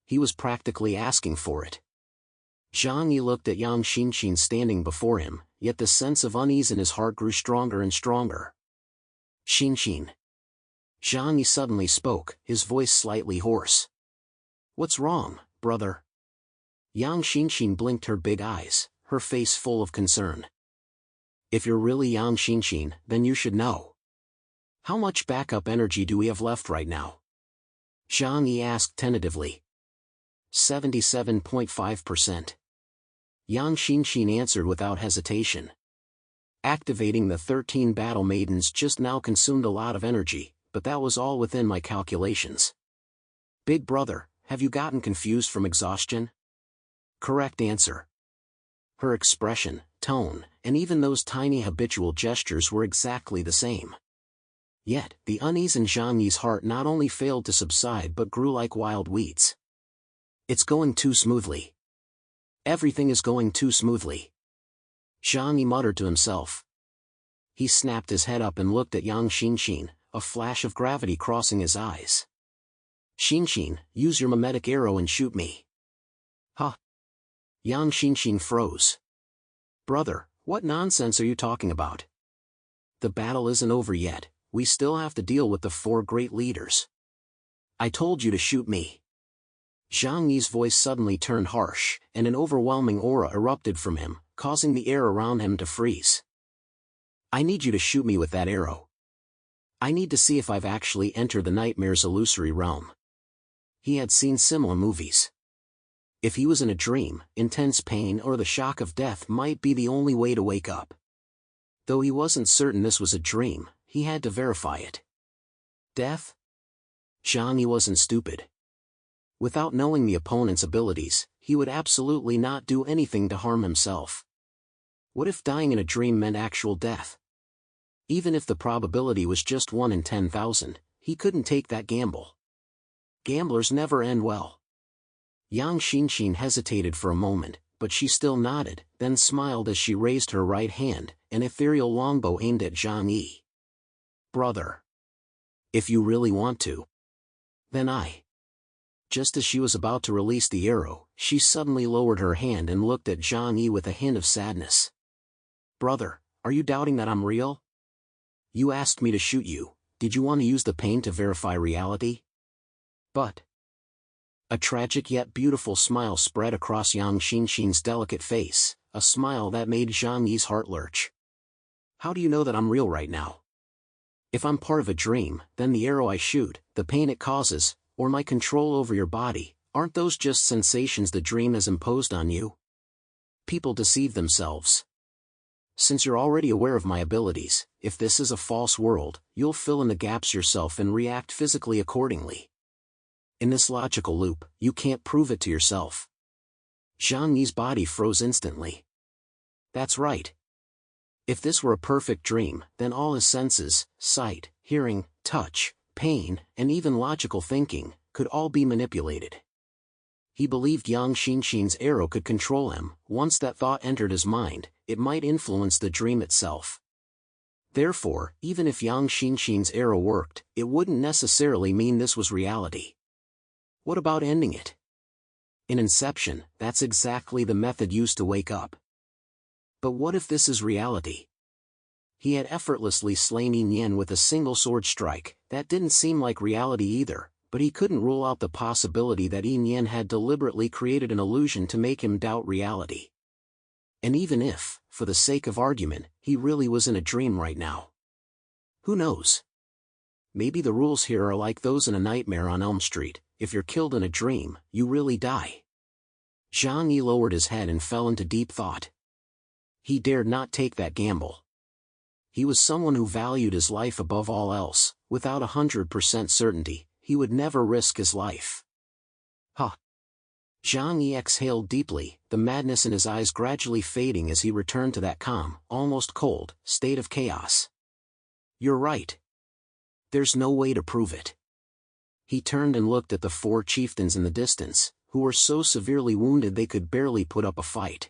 He was practically asking for it. Zhang Yi looked at Yang Xinxin standing before him, yet the sense of unease in his heart grew stronger and stronger. Xinxin. Zhang Yi suddenly spoke, his voice slightly hoarse. What's wrong, brother? Yang Xinxin blinked her big eyes, her face full of concern. If you're really Yang Xinxin, then you should know. How much backup energy do we have left right now? Zhang Yi asked tentatively. 77.5%. Yang Xinxin answered without hesitation. Activating the 13 battle maidens just now consumed a lot of energy, but that was all within my calculations. Big brother, have you gotten confused from exhaustion? Correct answer. Her expression, tone, and even those tiny habitual gestures were exactly the same. Yet, the unease in Zhang Yi's heart not only failed to subside but grew like wild weeds. It's going too smoothly. Everything is going too smoothly. Zhang Yi muttered to himself. He snapped his head up and looked at Yang Xinxin, a flash of gravity crossing his eyes. Xinxin, use your mimetic arrow and shoot me. Huh? Yang Xinxin froze. Brother, what nonsense are you talking about? The battle isn't over yet, we still have to deal with the 4 great leaders. I told you to shoot me. Zhang Yi's voice suddenly turned harsh, and an overwhelming aura erupted from him, causing the air around him to freeze. I need you to shoot me with that arrow. I need to see if I've actually entered the nightmare's illusory realm. He had seen similar movies. If he was in a dream, intense pain or the shock of death might be the only way to wake up. Though he wasn't certain this was a dream, he had to verify it. Death? Zhang Yi wasn't stupid. Without knowing the opponent's abilities, he would absolutely not do anything to harm himself. What if dying in a dream meant actual death? Even if the probability was just 1 in 10,000, he couldn't take that gamble. Gamblers never end well. Yang Xinxin hesitated for a moment, but she still nodded, then smiled as she raised her right hand, an ethereal longbow aimed at Zhang Yi. Brother. If you really want to. Then I. Just as she was about to release the arrow, she suddenly lowered her hand and looked at Zhang Yi with a hint of sadness. Brother, are you doubting that I'm real? You asked me to shoot you, did you want to use the pain to verify reality? But. A tragic yet beautiful smile spread across Yang Xinxin's delicate face, a smile that made Zhang Yi's heart lurch. How do you know that I'm real right now? If I'm part of a dream, then the arrow I shoot, the pain it causes, or my control over your body, aren't those just sensations the dream has imposed on you? People deceive themselves. Since you're already aware of my abilities, if this is a false world, you'll fill in the gaps yourself and react physically accordingly. In this logical loop, you can't prove it to yourself. Zhang Yi's body froze instantly. That's right. If this were a perfect dream, then all his senses, sight, hearing, touch, pain, and even logical thinking, could all be manipulated. He believed Yang Xinxin's arrow could control him. Once that thought entered his mind, it might influence the dream itself. Therefore, even if Yang Xinxin's arrow worked, it wouldn't necessarily mean this was reality. What about ending it? In Inception, that's exactly the method used to wake up. But what if this is reality? He had effortlessly slain Yin Yen with a single sword strike. That didn't seem like reality either, but he couldn't rule out the possibility that Yin Yen had deliberately created an illusion to make him doubt reality. And even if, for the sake of argument, he really was in a dream right now. Who knows? Maybe the rules here are like those in A Nightmare on Elm Street. If you're killed in a dream, you really die. Zhang Yi lowered his head and fell into deep thought. He dared not take that gamble. He was someone who valued his life above all else. Without 100% certainty, he would never risk his life. Huh. Zhang Yi exhaled deeply, the madness in his eyes gradually fading as he returned to that calm, almost cold, state of chaos. You're right. There's no way to prove it. He turned and looked at the 4 chieftains in the distance, who were so severely wounded they could barely put up a fight.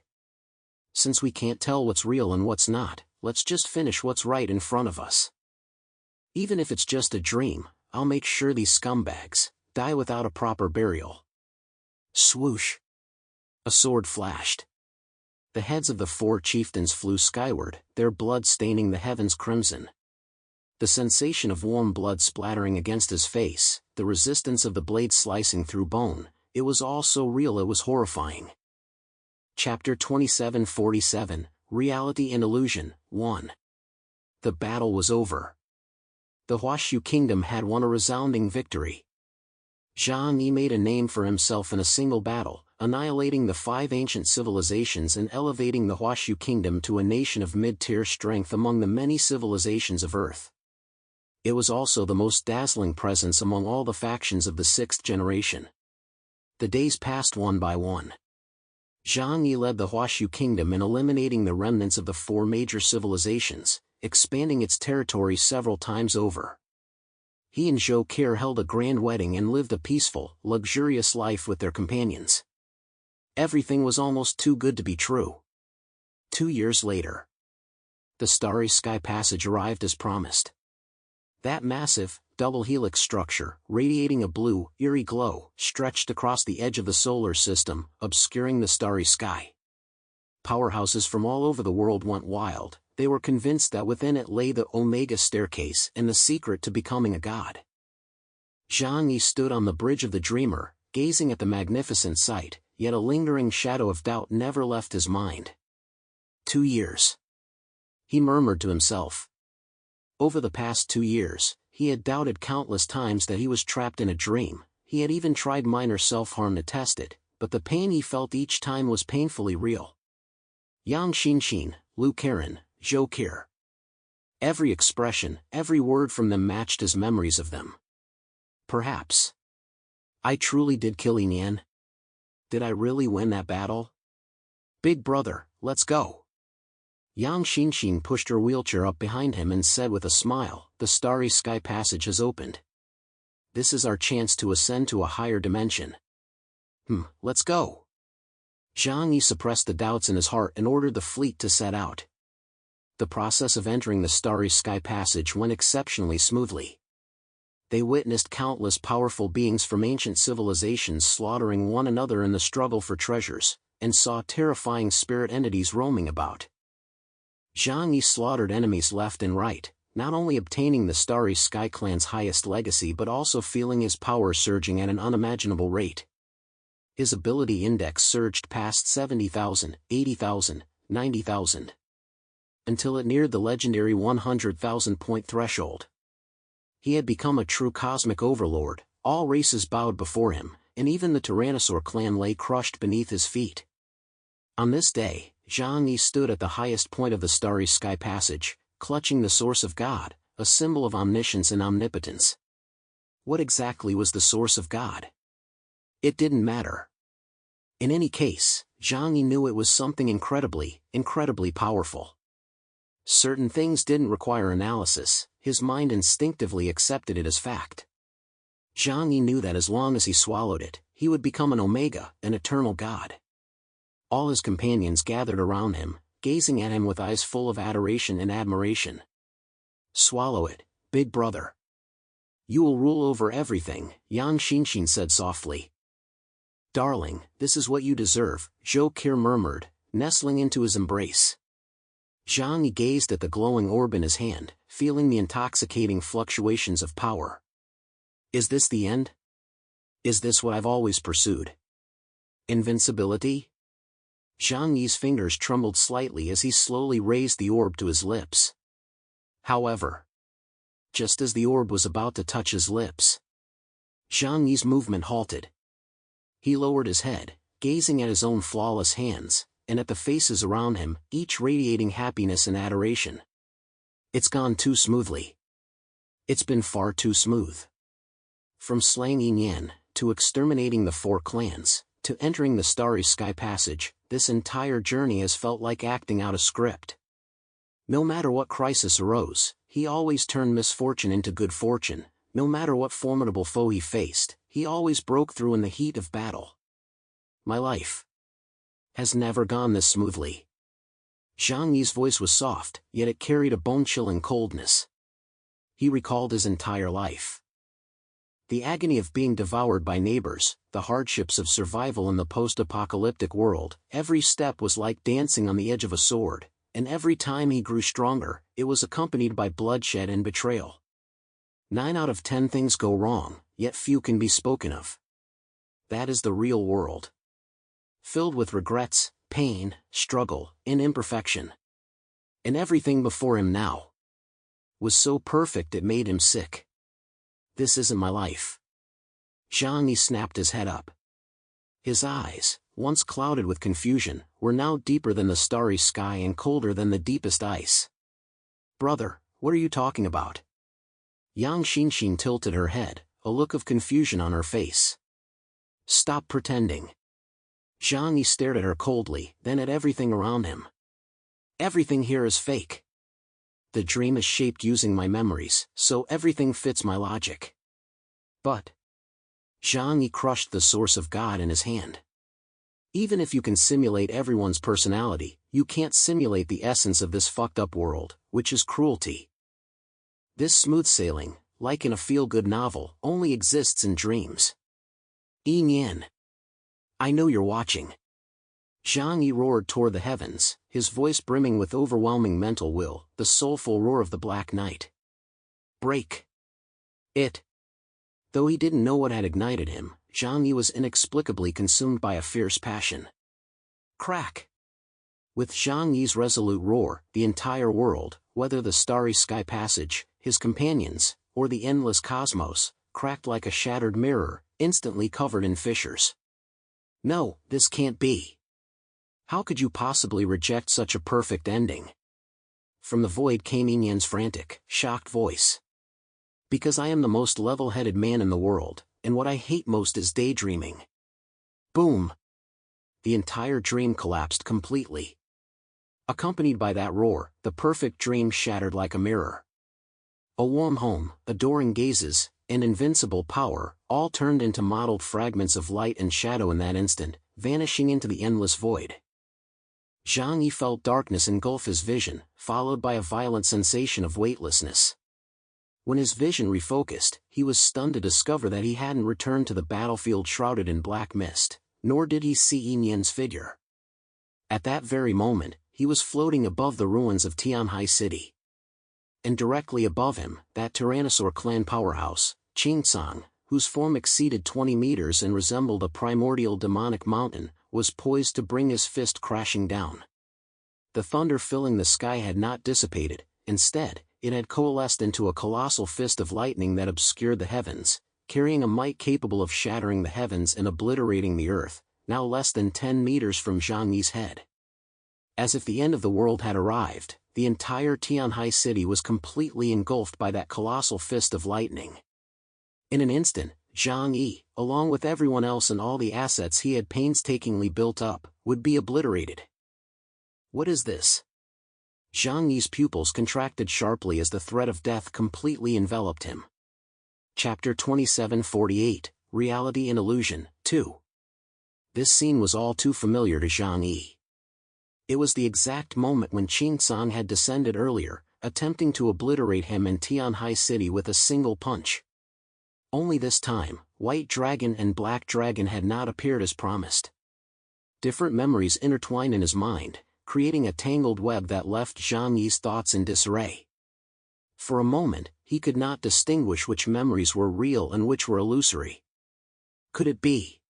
Since we can't tell what's real and what's not, let's just finish what's right in front of us. Even if it's just a dream, I'll make sure these scumbags die without a proper burial. Swoosh! A sword flashed. The heads of the 4 chieftains flew skyward, their blood staining the heavens crimson. The sensation of warm blood splattering against his face, the resistance of the blade slicing through bone, it was all so real it was horrifying. Chapter 2747, Reality and Illusion, 1. The battle was over. The Huashu kingdom had won a resounding victory. Zhang Yi made a name for himself in a single battle, annihilating the 5 ancient civilizations and elevating the Huashu kingdom to a nation of mid-tier strength among the many civilizations of Earth. It was also the most dazzling presence among all the factions of the 6th generation. The days passed one by one. Zhang Yi led the Huashu kingdom in eliminating the remnants of the 4 major civilizations, expanding its territory several times over. He and Zhou Qi held a grand wedding and lived a peaceful, luxurious life with their companions. Everything was almost too good to be true. 2 years later, the Starry Sky Passage arrived as promised. That massive, double helix structure, radiating a blue, eerie glow, stretched across the edge of the solar system, obscuring the starry sky. Powerhouses from all over the world went wild. They were convinced that within it lay the Omega Staircase and the secret to becoming a god. Zhang Yi stood on the bridge of the Dreamer, gazing at the magnificent sight, yet a lingering shadow of doubt never left his mind. 2 years. He murmured to himself. Over the past 2 years, he had doubted countless times that he was trapped in a dream. He had even tried minor self-harm to test it, but the pain he felt each time was painfully real. Yang Xinxin, Lu Karen, Zhou Qi. Every expression, every word from them matched his memories of them. Perhaps. I truly did kill Yan. Did I really win that battle? Big brother, let's go. Yang Xinxin pushed her wheelchair up behind him and said with a smile, the Starry Sky Passage has opened. This is our chance to ascend to a higher dimension. Let's go. Zhang Yi suppressed the doubts in his heart and ordered the fleet to set out. The process of entering the Starry Sky Passage went exceptionally smoothly. They witnessed countless powerful beings from ancient civilizations slaughtering one another in the struggle for treasures, and saw terrifying spirit entities roaming about. Zhang Yi slaughtered enemies left and right, not only obtaining the Starry Sky Clan's highest legacy but also feeling his power surging at an unimaginable rate. His ability index surged past 70,000, 80,000, 90,000. Until it neared the legendary 100,000 point threshold. He had become a true cosmic overlord, all races bowed before him, and even the Tyrannosaur clan lay crushed beneath his feet. On this day, Zhang Yi stood at the highest point of the Starry Sky Passage, clutching the source of God, a symbol of omniscience and omnipotence. What exactly was the source of God? It didn't matter. In any case, Zhang Yi knew it was something incredibly, incredibly powerful. Certain things didn't require analysis, his mind instinctively accepted it as fact. Zhang Yi knew that as long as he swallowed it, he would become an Omega, an eternal god. All his companions gathered around him, gazing at him with eyes full of adoration and admiration. Swallow it, big brother. You will rule over everything, Yang Xinxin said softly. Darling, this is what you deserve, Zhou Qi murmured, nestling into his embrace. Zhang Yi gazed at the glowing orb in his hand, feeling the intoxicating fluctuations of power. Is this the end? Is this what I've always pursued? Invincibility? Zhang Yi's fingers trembled slightly as he slowly raised the orb to his lips. However, just as the orb was about to touch his lips, Zhang Yi's movement halted. He lowered his head, gazing at his own flawless hands, and at the faces around him, each radiating happiness and adoration. It's gone too smoothly. It's been far too smooth. From slaying Yan, to exterminating the 4 clans, to entering the Starry Sky Passage, this entire journey has felt like acting out a script. No matter what crisis arose, he always turned misfortune into good fortune. No matter what formidable foe he faced, he always broke through in the heat of battle. My life has never gone this smoothly. Zhang Yi's voice was soft, yet it carried a bone-chilling coldness. He recalled his entire life. The agony of being devoured by neighbors, the hardships of survival in the post-apocalyptic world, every step was like dancing on the edge of a sword, and every time he grew stronger, it was accompanied by bloodshed and betrayal. 9 out of 10 things go wrong, yet few can be spoken of. That is the real world. Filled with regrets, pain, struggle, and imperfection. And everything before him now was so perfect it made him sick. This isn't my life. Zhang Yi snapped his head up. His eyes, once clouded with confusion, were now deeper than the starry sky and colder than the deepest ice. Brother, what are you talking about? Yang Xinxin tilted her head, a look of confusion on her face. Stop pretending. Zhang Yi stared at her coldly, then at everything around him. Everything here is fake. The dream is shaped using my memories, so everything fits my logic. But Zhang Yi crushed the source of God in his hand. Even if you can simulate everyone's personality, you can't simulate the essence of this fucked up world, which is cruelty. This smooth sailing, like in a feel-good novel, only exists in dreams. Yin Yan. I know you're watching. Zhang Yi roared toward the heavens, his voice brimming with overwhelming mental will, the soulful roar of the Black Night. Break it. Though he didn't know what had ignited him, Zhang Yi was inexplicably consumed by a fierce passion. Crack! With Zhang Yi's resolute roar, the entire world, whether the Starry Sky Passage, his companions, or the endless cosmos, cracked like a shattered mirror, instantly covered in fissures. No, this can't be. How could you possibly reject such a perfect ending? From the void came Yin Yan's frantic, shocked voice. Because I am the most level-headed man in the world, and what I hate most is daydreaming. Boom! The entire dream collapsed completely. Accompanied by that roar, the perfect dream shattered like a mirror. A warm home, adoring gazes, and invincible power, all turned into mottled fragments of light and shadow in that instant, vanishing into the endless void. Zhang Yi felt darkness engulf his vision, followed by a violent sensation of weightlessness. When his vision refocused, he was stunned to discover that he hadn't returned to the battlefield shrouded in black mist, nor did he see Yin Yan's figure. At that very moment, he was floating above the ruins of Tianhai City. And directly above him, that Tyrannosaur clan powerhouse, Qingsong, whose form exceeded 20 meters and resembled a primordial demonic mountain, was poised to bring his fist crashing down. The thunder filling the sky had not dissipated, instead, it had coalesced into a colossal fist of lightning that obscured the heavens, carrying a might capable of shattering the heavens and obliterating the earth, now less than 10 meters from Zhang Yi's head. As if the end of the world had arrived, the entire Tianhai city was completely engulfed by that colossal fist of lightning. In an instant, Zhang Yi, along with everyone else and all the assets he had painstakingly built up, would be obliterated. What is this? Zhang Yi's pupils contracted sharply as the threat of death completely enveloped him. Chapter 2748, Reality and Illusion, 2. This scene was all too familiar to Zhang Yi. It was the exact moment when Qingsong had descended earlier, attempting to obliterate him and Tianhai City with a single punch. Only this time, White Dragon and Black Dragon had not appeared as promised. Different memories intertwined in his mind, creating a tangled web that left Zhang Yi's thoughts in disarray. For a moment, he could not distinguish which memories were real and which were illusory. Could it be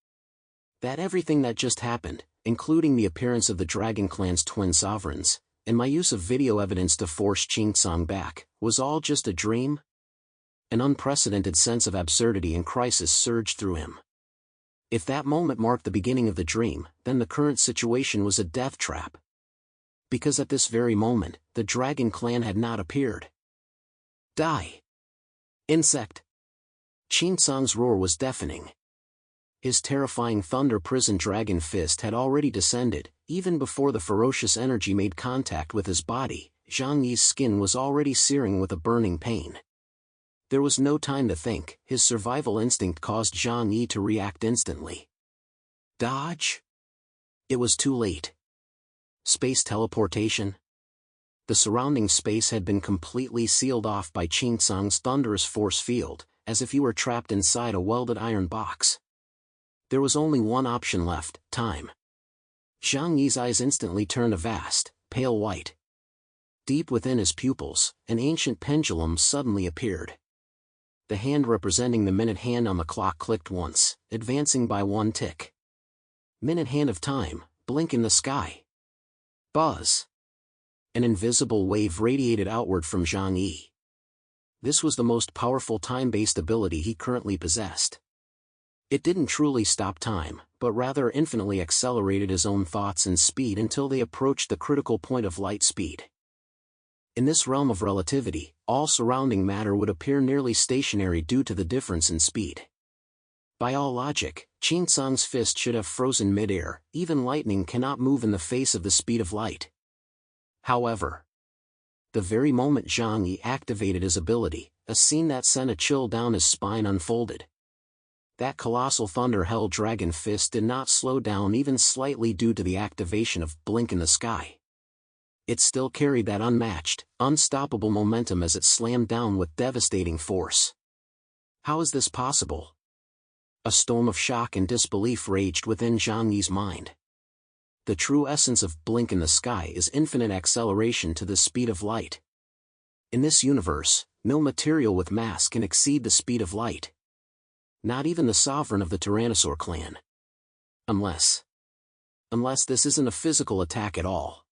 that everything that just happened, including the appearance of the Dragon Clan's twin sovereigns, and my use of video evidence to force Qingsong back, was all just a dream? An unprecedented sense of absurdity and crisis surged through him. If that moment marked the beginning of the dream, then the current situation was a death trap. Because at this very moment, the Dragon Clan had not appeared. Die! Insect! Qingsong's roar was deafening. His terrifying thunder-prison dragon fist had already descended, even before the ferocious energy made contact with his body. Zhang Yi's skin was already searing with a burning pain. There was no time to think, his survival instinct caused Zhang Yi to react instantly. Dodge? It was too late. Space teleportation? The surrounding space had been completely sealed off by Qingsong's thunderous force field, as if he were trapped inside a welded iron box. There was only one option left, time. Zhang Yi's eyes instantly turned a vast, pale white. Deep within his pupils, an ancient pendulum suddenly appeared. The hand representing the minute hand on the clock clicked once, advancing by one tick. Minute hand of time, blink in the sky. Buzz. An invisible wave radiated outward from Zhang Yi. This was the most powerful time-based ability he currently possessed. It didn't truly stop time, but rather infinitely accelerated his own thoughts and speed until they approached the critical point of light speed. In this realm of relativity, all surrounding matter would appear nearly stationary due to the difference in speed. By all logic, Qin Sang's fist should have frozen mid-air. Even lightning cannot move in the face of the speed of light. However, the very moment Zhang Yi activated his ability, a scene that sent a chill down his spine unfolded. That colossal thunder-held dragon fist did not slow down even slightly due to the activation of Blink in the Sky. It still carried that unmatched, unstoppable momentum as it slammed down with devastating force. How is this possible? A storm of shock and disbelief raged within Zhang Yi's mind. The true essence of Blink in the Sky is infinite acceleration to the speed of light. In this universe, no material with mass can exceed the speed of light. Not even the sovereign of the Tyrannosaur clan. Unless this isn't a physical attack at all.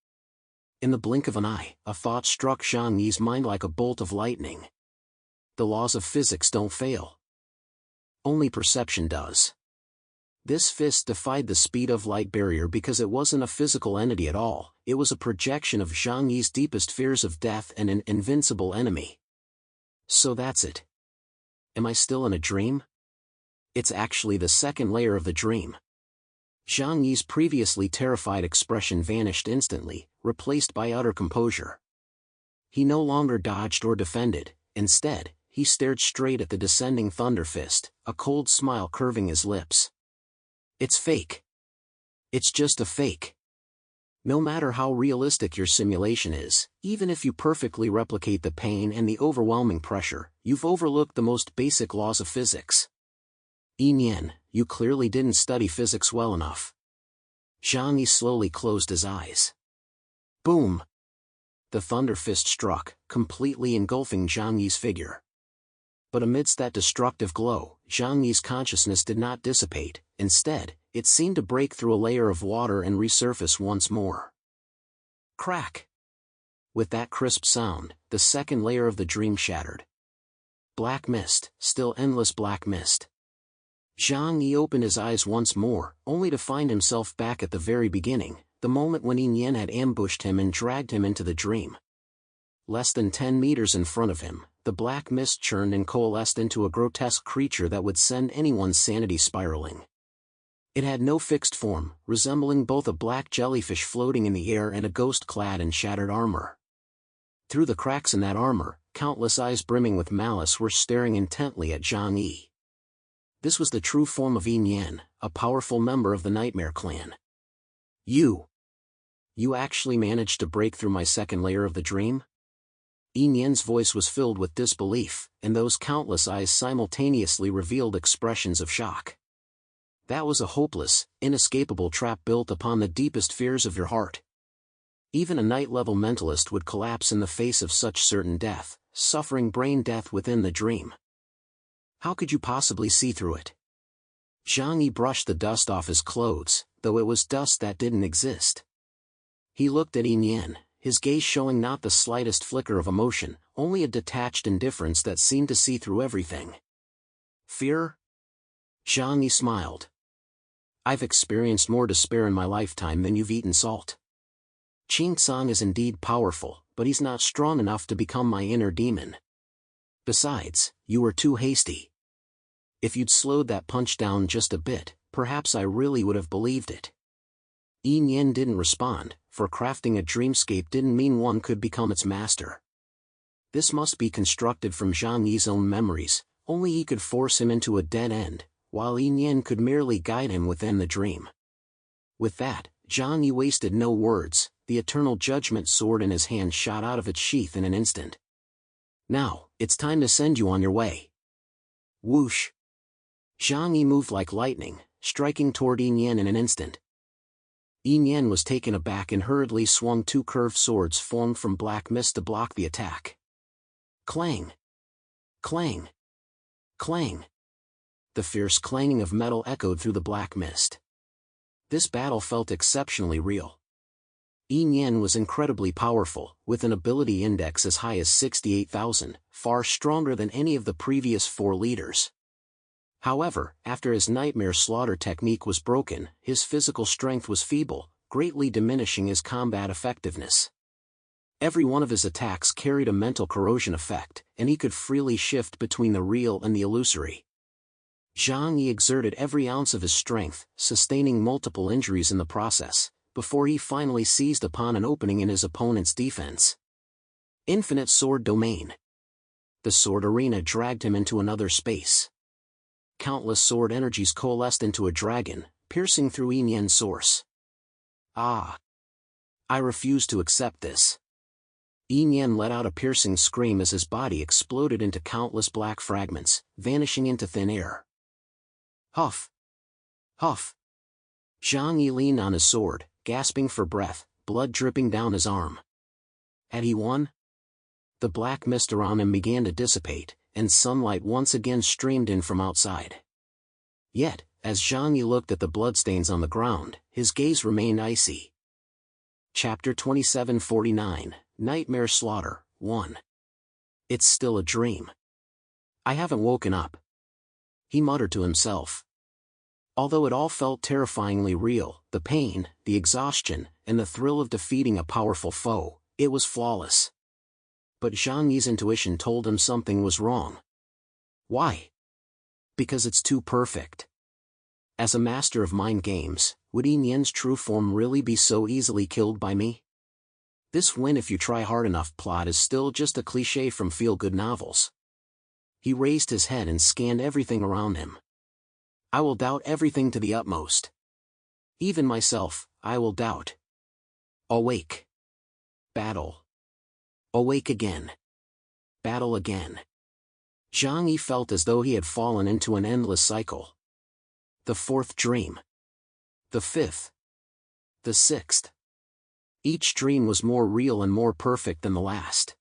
In the blink of an eye, a thought struck Zhang Yi's mind like a bolt of lightning. The laws of physics don't fail. Only perception does. This fist defied the speed of light barrier because it wasn't a physical entity at all, it was a projection of Zhang Yi's deepest fears of death and an invincible enemy. So that's it. Am I still in a dream? It's actually the second layer of the dream. Zhang Yi's previously terrified expression vanished instantly, replaced by utter composure. He no longer dodged or defended, instead, he stared straight at the descending thunder fist, a cold smile curving his lips. It's fake. It's just a fake. No matter how realistic your simulation is, even if you perfectly replicate the pain and the overwhelming pressure, you've overlooked the most basic laws of physics. Yin Yan, you clearly didn't study physics well enough. Zhang Yi slowly closed his eyes. Boom! The thunder fist struck, completely engulfing Zhang Yi's figure. But amidst that destructive glow, Zhang Yi's consciousness did not dissipate, instead, it seemed to break through a layer of water and resurface once more. Crack! With that crisp sound, the second layer of the dream shattered. Black mist, still endless black mist. Zhang Yi opened his eyes once more, only to find himself back at the very beginning, the moment when Yin Yan had ambushed him and dragged him into the dream. Less than 10 meters in front of him, the black mist churned and coalesced into a grotesque creature that would send anyone's sanity spiraling. It had no fixed form, resembling both a black jellyfish floating in the air and a ghost clad in shattered armor. Through the cracks in that armor, countless eyes brimming with malice were staring intently at Zhang Yi. This was the true form of Yin Yan, a powerful member of the Nightmare Clan. You actually managed to break through my second layer of the dream? Yin Yan's voice was filled with disbelief, and those countless eyes simultaneously revealed expressions of shock. That was a hopeless, inescapable trap built upon the deepest fears of your heart. Even a night-level mentalist would collapse in the face of such certain death, suffering brain death within the dream. How could you possibly see through it? Zhang Yi brushed the dust off his clothes, though it was dust that didn't exist. He looked at Yin Yan, his gaze showing not the slightest flicker of emotion, only a detached indifference that seemed to see through everything. Fear? Zhang Yi smiled. I've experienced more despair in my lifetime than you've eaten salt. Qin Sang is indeed powerful, but he's not strong enough to become my inner demon. Besides, you were too hasty. If you'd slowed that punch down just a bit, perhaps I really would have believed it. Yin Yan didn't respond, for crafting a dreamscape didn't mean one could become its master. This must be constructed from Zhang Yi's own memories, only he could force him into a dead end, while Yin Yan could merely guide him within the dream. With that, Zhang Yi wasted no words, the eternal judgment sword in his hand shot out of its sheath in an instant. Now, it's time to send you on your way. Whoosh! Zhang Yi moved like lightning, striking toward Yin Yan in an instant. Yin Yan was taken aback and hurriedly swung two curved swords formed from black mist to block the attack. Clang! Clang! Clang! The fierce clanging of metal echoed through the black mist. This battle felt exceptionally real. Yin Yan was incredibly powerful, with an ability index as high as 68,000, far stronger than any of the previous 4 leaders. However, after his nightmare slaughter technique was broken, his physical strength was feeble, greatly diminishing his combat effectiveness. Every one of his attacks carried a mental corrosion effect, and he could freely shift between the real and the illusory. Zhang Yi exerted every ounce of his strength, sustaining multiple injuries in the process, before he finally seized upon an opening in his opponent's defense. Infinite Sword Domain. The sword arena dragged him into another space. Countless sword energies coalesced into a dragon, piercing through Yin Yan's source. Ah! I refuse to accept this. Yin Yan let out a piercing scream as his body exploded into countless black fragments, vanishing into thin air. Huff! Huff! Zhang Yi leaned on his sword, gasping for breath, blood dripping down his arm. Had he won? The black mist around him began to dissipate, and sunlight once again streamed in from outside. Yet, as Zhang Yi looked at the bloodstains on the ground, his gaze remained icy. Chapter 2749, Nightmare Slaughter, 1. It's still a dream. I haven't woken up. He muttered to himself. Although it all felt terrifyingly real, the pain, the exhaustion, and the thrill of defeating a powerful foe, it was flawless. But Zhang Yi's intuition told him something was wrong. Why? Because it's too perfect. As a master of mind games, would Yin Yan's true form really be so easily killed by me? This win if you try hard enough plot is still just a cliché from feel-good novels. He raised his head and scanned everything around him. I will doubt everything to the utmost. Even myself, I will doubt. Awake. Battle. Awake again. Battle again. Zhang Yi felt as though he had fallen into an endless cycle. The fourth dream. The fifth. The sixth. Each dream was more real and more perfect than the last.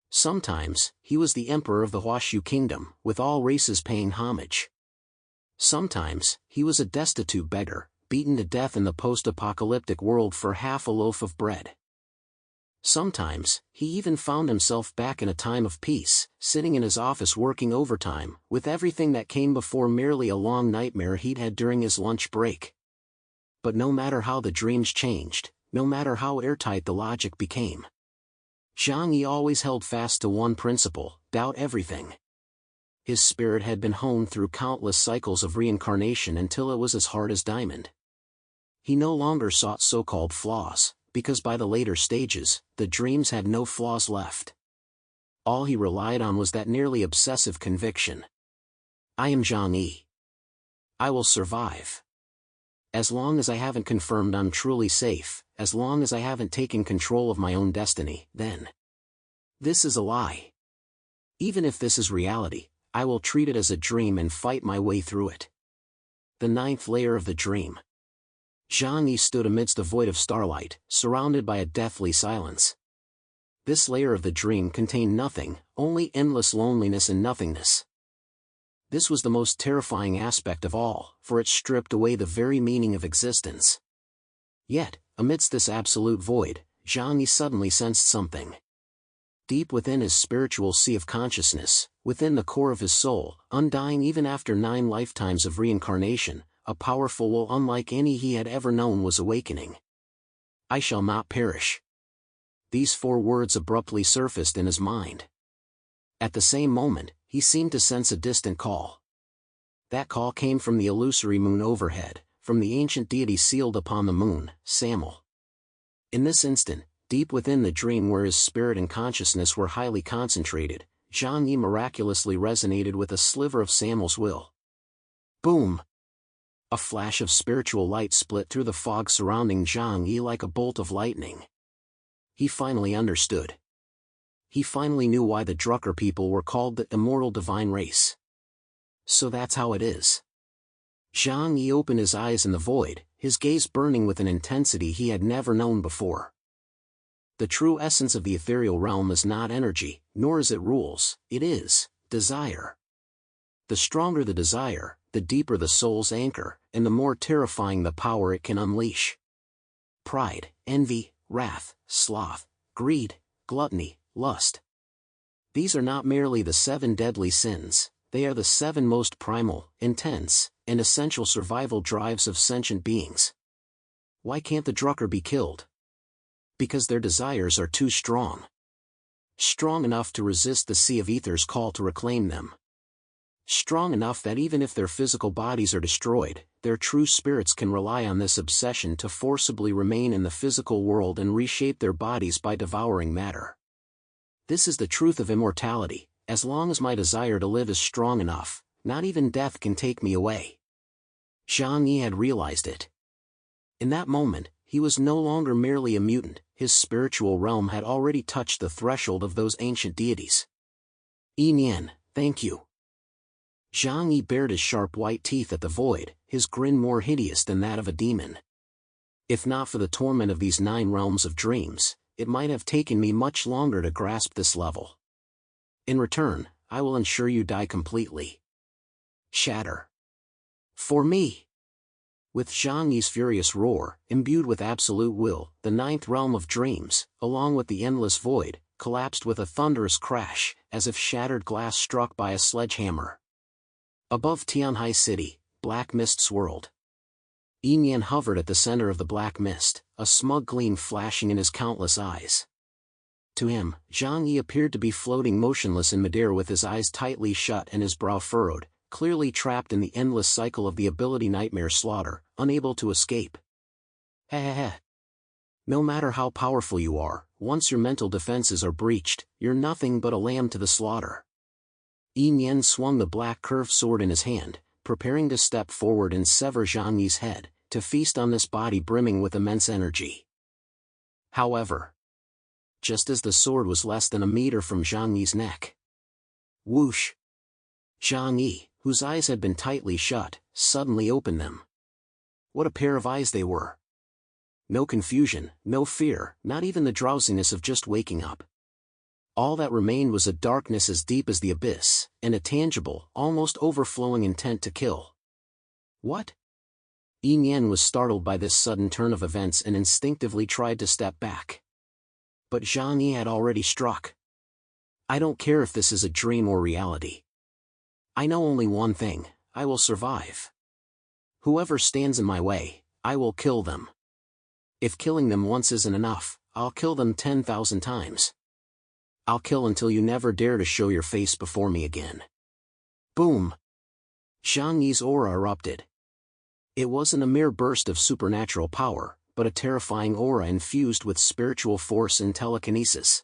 Sometimes, he was the emperor of the Huashu kingdom, with all races paying homage. Sometimes, he was a destitute beggar, beaten to death in the post-apocalyptic world for half a loaf of bread. Sometimes, he even found himself back in a time of peace, sitting in his office working overtime, with everything that came before merely a long nightmare he'd had during his lunch break. But no matter how the dreams changed, no matter how airtight the logic became, Zhang Yi always held fast to one principle: doubt everything. His spirit had been honed through countless cycles of reincarnation until it was as hard as diamond. He no longer sought so-called flaws, because by the later stages, the dreams had no flaws left. All he relied on was that nearly obsessive conviction. I am Zhang Yi. I will survive. As long as I haven't confirmed I'm truly safe, as long as I haven't taken control of my own destiny, then this is a lie. Even if this is reality, I will treat it as a dream and fight my way through it. The ninth layer of the dream. Zhang Yi stood amidst a void of starlight, surrounded by a deathly silence. This layer of the dream contained nothing, only endless loneliness and nothingness. This was the most terrifying aspect of all, for it stripped away the very meaning of existence. Yet, amidst this absolute void, Zhang Yi suddenly sensed something. Deep within his spiritual sea of consciousness, within the core of his soul, undying even after 9 lifetimes of reincarnation, a powerful will unlike any he had ever known was awakening. I shall not perish. These 4 words abruptly surfaced in his mind. At the same moment, he seemed to sense a distant call. That call came from the illusory moon overhead, from the ancient deity sealed upon the moon, Samel. In this instant, deep within the dream where his spirit and consciousness were highly concentrated, Zhang Yi miraculously resonated with a sliver of Samel's will. Boom! A flash of spiritual light split through the fog surrounding Zhang Yi like a bolt of lightning. He finally understood. He finally knew why the Drucker people were called the immortal divine race. So that's how it is. Zhang Yi opened his eyes in the void, his gaze burning with an intensity he had never known before. The true essence of the ethereal realm is not energy, nor is it rules, it is desire. The stronger the desire, the deeper the soul's anchor, and the more terrifying the power it can unleash. Pride, envy, wrath, sloth, greed, gluttony, lust. These are not merely the 7 deadly sins, They are the 7 most primal, intense, and essential survival drives of sentient beings. Why can't the Drucker be killed? Because their desires are too strong. Strong enough to resist the Sea of Ether's call to reclaim them. Strong enough that even if their physical bodies are destroyed, their true spirits can rely on this obsession to forcibly remain in the physical world and reshape their bodies by devouring matter. This is the truth of immortality. As long as my desire to live is strong enough, not even death can take me away. Zhang Yi had realized it. In that moment, he was no longer merely a mutant, his spiritual realm had already touched the threshold of those ancient deities. Yi Nian, thank you. Zhang Yi bared his sharp white teeth at the void, his grin more hideous than that of a demon. If not for the torment of these 9 realms of dreams, it might have taken me much longer to grasp this level. In return, I will ensure you die completely. Shatter. For me. With Zhang Yi's furious roar, imbued with absolute will, the 9th realm of dreams, along with the endless void, collapsed with a thunderous crash, as if shattered glass struck by a sledgehammer. Above Tianhai City, black mist swirled. Yi Nian hovered at the center of the black mist, a smug gleam flashing in his countless eyes. To him, Zhang Yi appeared to be floating motionless in midair with his eyes tightly shut and his brow furrowed, clearly trapped in the endless cycle of the ability Nightmare Slaughter, unable to escape. Heh. No matter how powerful you are, once your mental defenses are breached, you're nothing but a lamb to the slaughter. Yi Nian swung the black curved sword in his hand, preparing to step forward and sever Zhang Yi's head, to feast on this body brimming with immense energy. However, just as the sword was less than a meter from Zhang Yi's neck. Whoosh! Zhang Yi, whose eyes had been tightly shut, suddenly opened them. What a pair of eyes they were! No confusion, no fear, not even the drowsiness of just waking up. All that remained was a darkness as deep as the abyss, and a tangible, almost overflowing intent to kill. What? Yi Nian was startled by this sudden turn of events and instinctively tried to step back. But Zhang Yi had already struck. I don't care if this is a dream or reality. I know only one thing, I will survive. Whoever stands in my way, I will kill them. If killing them once isn't enough, I'll kill them 10,000 times. I'll kill until you never dare to show your face before me again. Boom! Zhang Yi's aura erupted. It wasn't a mere burst of supernatural power, but a terrifying aura infused with spiritual force and telekinesis.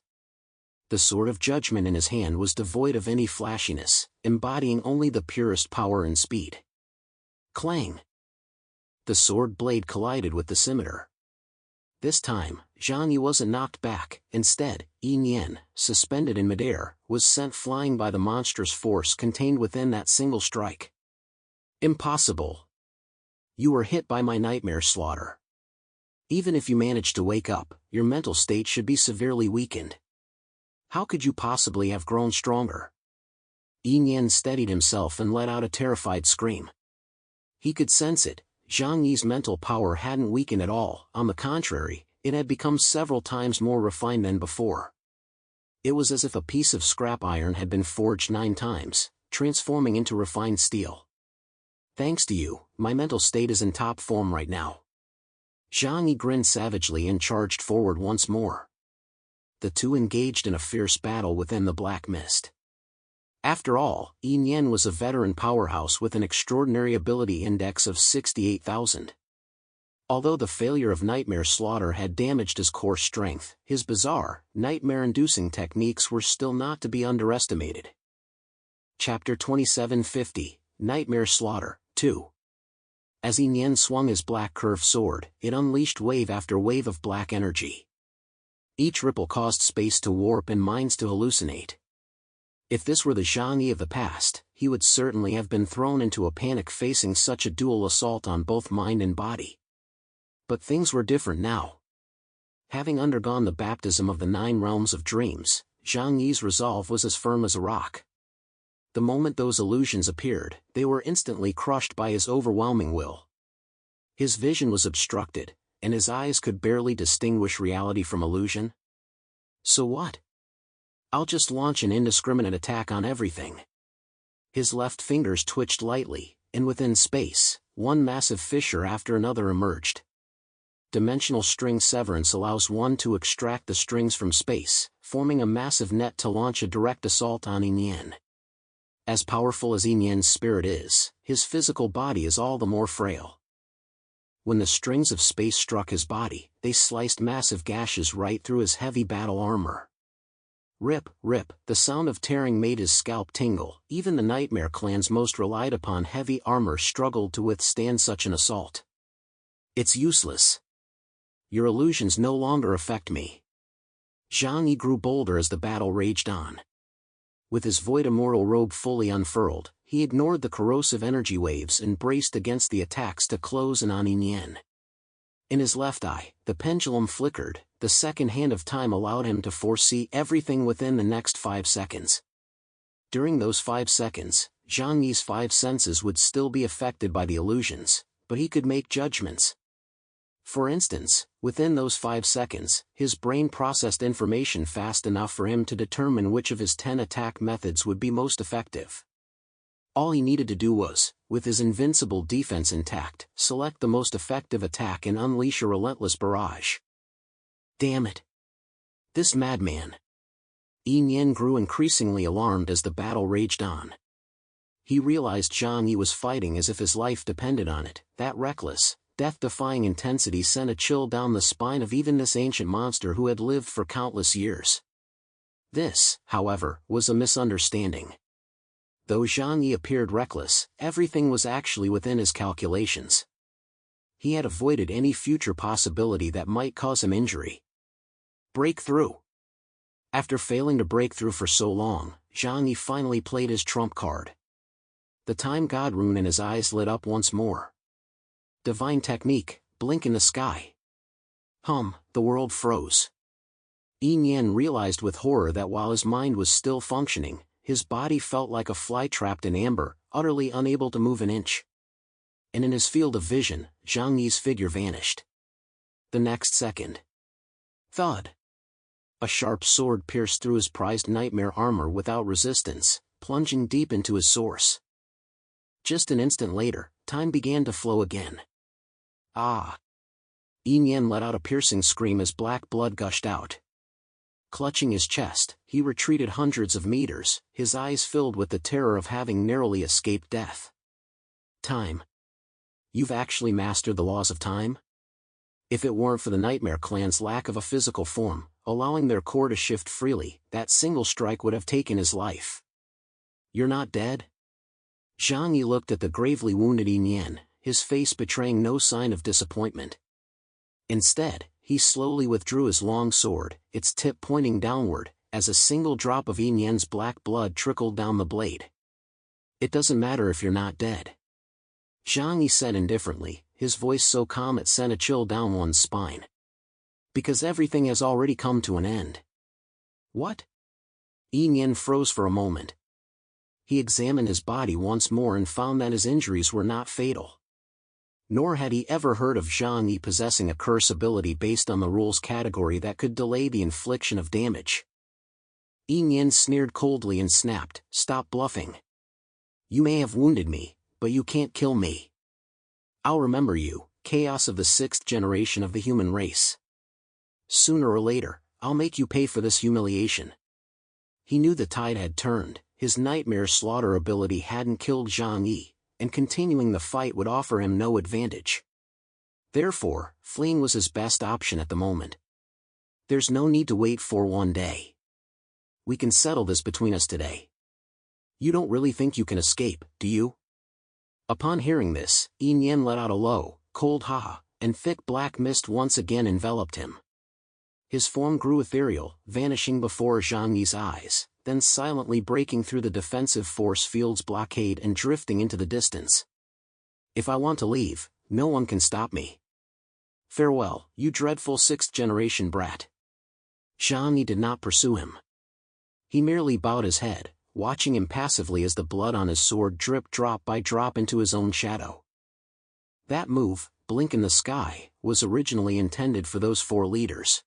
The sword of judgment in his hand was devoid of any flashiness, embodying only the purest power and speed. Clang! The sword blade collided with the scimitar. This time, Zhang Yi wasn't knocked back, instead, Yi Nian, suspended in midair, was sent flying by the monstrous force contained within that single strike. Impossible! You were hit by my Nightmare Slaughter. Even if you managed to wake up, your mental state should be severely weakened. How could you possibly have grown stronger? Yi Nian steadied himself and let out a terrified scream. He could sense it, Zhang Yi's mental power hadn't weakened at all, on the contrary, it had become several times more refined than before. It was as if a piece of scrap iron had been forged 9 times, transforming into refined steel. Thanks to you, my mental state is in top form right now. Zhang Yi grinned savagely and charged forward once more. The two engaged in a fierce battle within the black mist. After all, Yi Nian was a veteran powerhouse with an extraordinary ability index of 68,000. Although the failure of Nightmare Slaughter had damaged his core strength, his bizarre, nightmare-inducing techniques were still not to be underestimated. Chapter 2750, Nightmare Slaughter, 2. As Yi Nian swung his black curved sword, it unleashed wave after wave of black energy. Each ripple caused space to warp and minds to hallucinate. If this were the Zhang Yi of the past, he would certainly have been thrown into a panic facing such a dual assault on both mind and body. But things were different now. Having undergone the baptism of the 9 realms of dreams, Zhang Yi's resolve was as firm as a rock. The moment those illusions appeared, they were instantly crushed by his overwhelming will. His vision was obstructed, and his eyes could barely distinguish reality from illusion. So what? I'll just launch an indiscriminate attack on everything. His left fingers twitched lightly, and within space, one massive fissure after another emerged. Dimensional string severance allows one to extract the strings from space, forming a massive net to launch a direct assault on Yin. As powerful as Yin's spirit is, his physical body is all the more frail. When the strings of space struck his body, they sliced massive gashes right through his heavy battle armor. Rip, rip, the sound of tearing made his scalp tingle. Even the Nightmare Clan's most relied upon heavy armor struggled to withstand such an assault. It's useless. Your illusions no longer affect me. Zhang Yi grew bolder as the battle raged on. With his void immortal robe fully unfurled, he ignored the corrosive energy waves and braced against the attacks to close in on Yin. In his left eye, the pendulum flickered. The second hand of time allowed him to foresee everything within the next 5 seconds. During those 5 seconds, Zhang Yi's 5 senses would still be affected by the illusions, but he could make judgments. For instance, within those 5 seconds, his brain processed information fast enough for him to determine which of his 10 attack methods would be most effective. All he needed to do was, with his invincible defense intact, select the most effective attack and unleash a relentless barrage. Damn it! This madman! Yin grew increasingly alarmed as the battle raged on. He realized Zhang Yi was fighting as if his life depended on it. That reckless, death-defying intensity sent a chill down the spine of even this ancient monster who had lived for countless years. This, however, was a misunderstanding. Though Zhang Yi appeared reckless, everything was actually within his calculations. He had avoided any future possibility that might cause him injury. Breakthrough. After failing to break through for so long, Zhang Yi finally played his trump card. The time god rune in his eyes lit up once more. Divine technique, blink in the sky. The world froze. Yin realized with horror that while his mind was still functioning, his body felt like a fly trapped in amber, utterly unable to move an inch. And in his field of vision, Zhang Yi's figure vanished. The next second. Thud. A sharp sword pierced through his prized nightmare armor without resistance, plunging deep into his source. Just an instant later, time began to flow again. Ah! Yin let out a piercing scream as black blood gushed out. Clutching his chest, he retreated hundreds of meters, his eyes filled with the terror of having narrowly escaped death. Time. You've actually mastered the laws of time? If it weren't for the Nightmare Clan's lack of a physical form, allowing their core to shift freely, that single strike would have taken his life. You're not dead? Zhang Yi looked at the gravely wounded Yin, his face betraying no sign of disappointment. Instead, he slowly withdrew his long sword, its tip pointing downward, as a single drop of Yin's black blood trickled down the blade. It doesn't matter if you're not dead. Zhang Yi said indifferently, his voice so calm it sent a chill down one's spine. Because everything has already come to an end. What? Yin froze for a moment. He examined his body once more and found that his injuries were not fatal. Nor had he ever heard of Zhang Yi possessing a curse ability based on the rules category that could delay the infliction of damage. Yin sneered coldly and snapped, "Stop bluffing. You may have wounded me, but you can't kill me. I'll remember you, chaos of the 6th generation of the human race. Sooner or later, I'll make you pay for this humiliation." He knew the tide had turned, his nightmare slaughter ability hadn't killed Zhang Yi, and continuing the fight would offer him no advantage. Therefore, fleeing was his best option at the moment. There's no need to wait for one day. We can settle this between us today. You don't really think you can escape, do you? Upon hearing this, Yin let out a low, cold ha, and thick black mist once again enveloped him. His form grew ethereal, vanishing before Zhang Yi's eyes, then silently breaking through the defensive force field's blockade and drifting into the distance. If I want to leave, no one can stop me. Farewell, you dreadful 6th generation brat. Zhang Yi did not pursue him. He merely bowed his head, watching impassively as the blood on his sword dripped drop by drop into his own shadow. That move, blink in the sky, was originally intended for those 4 leaders.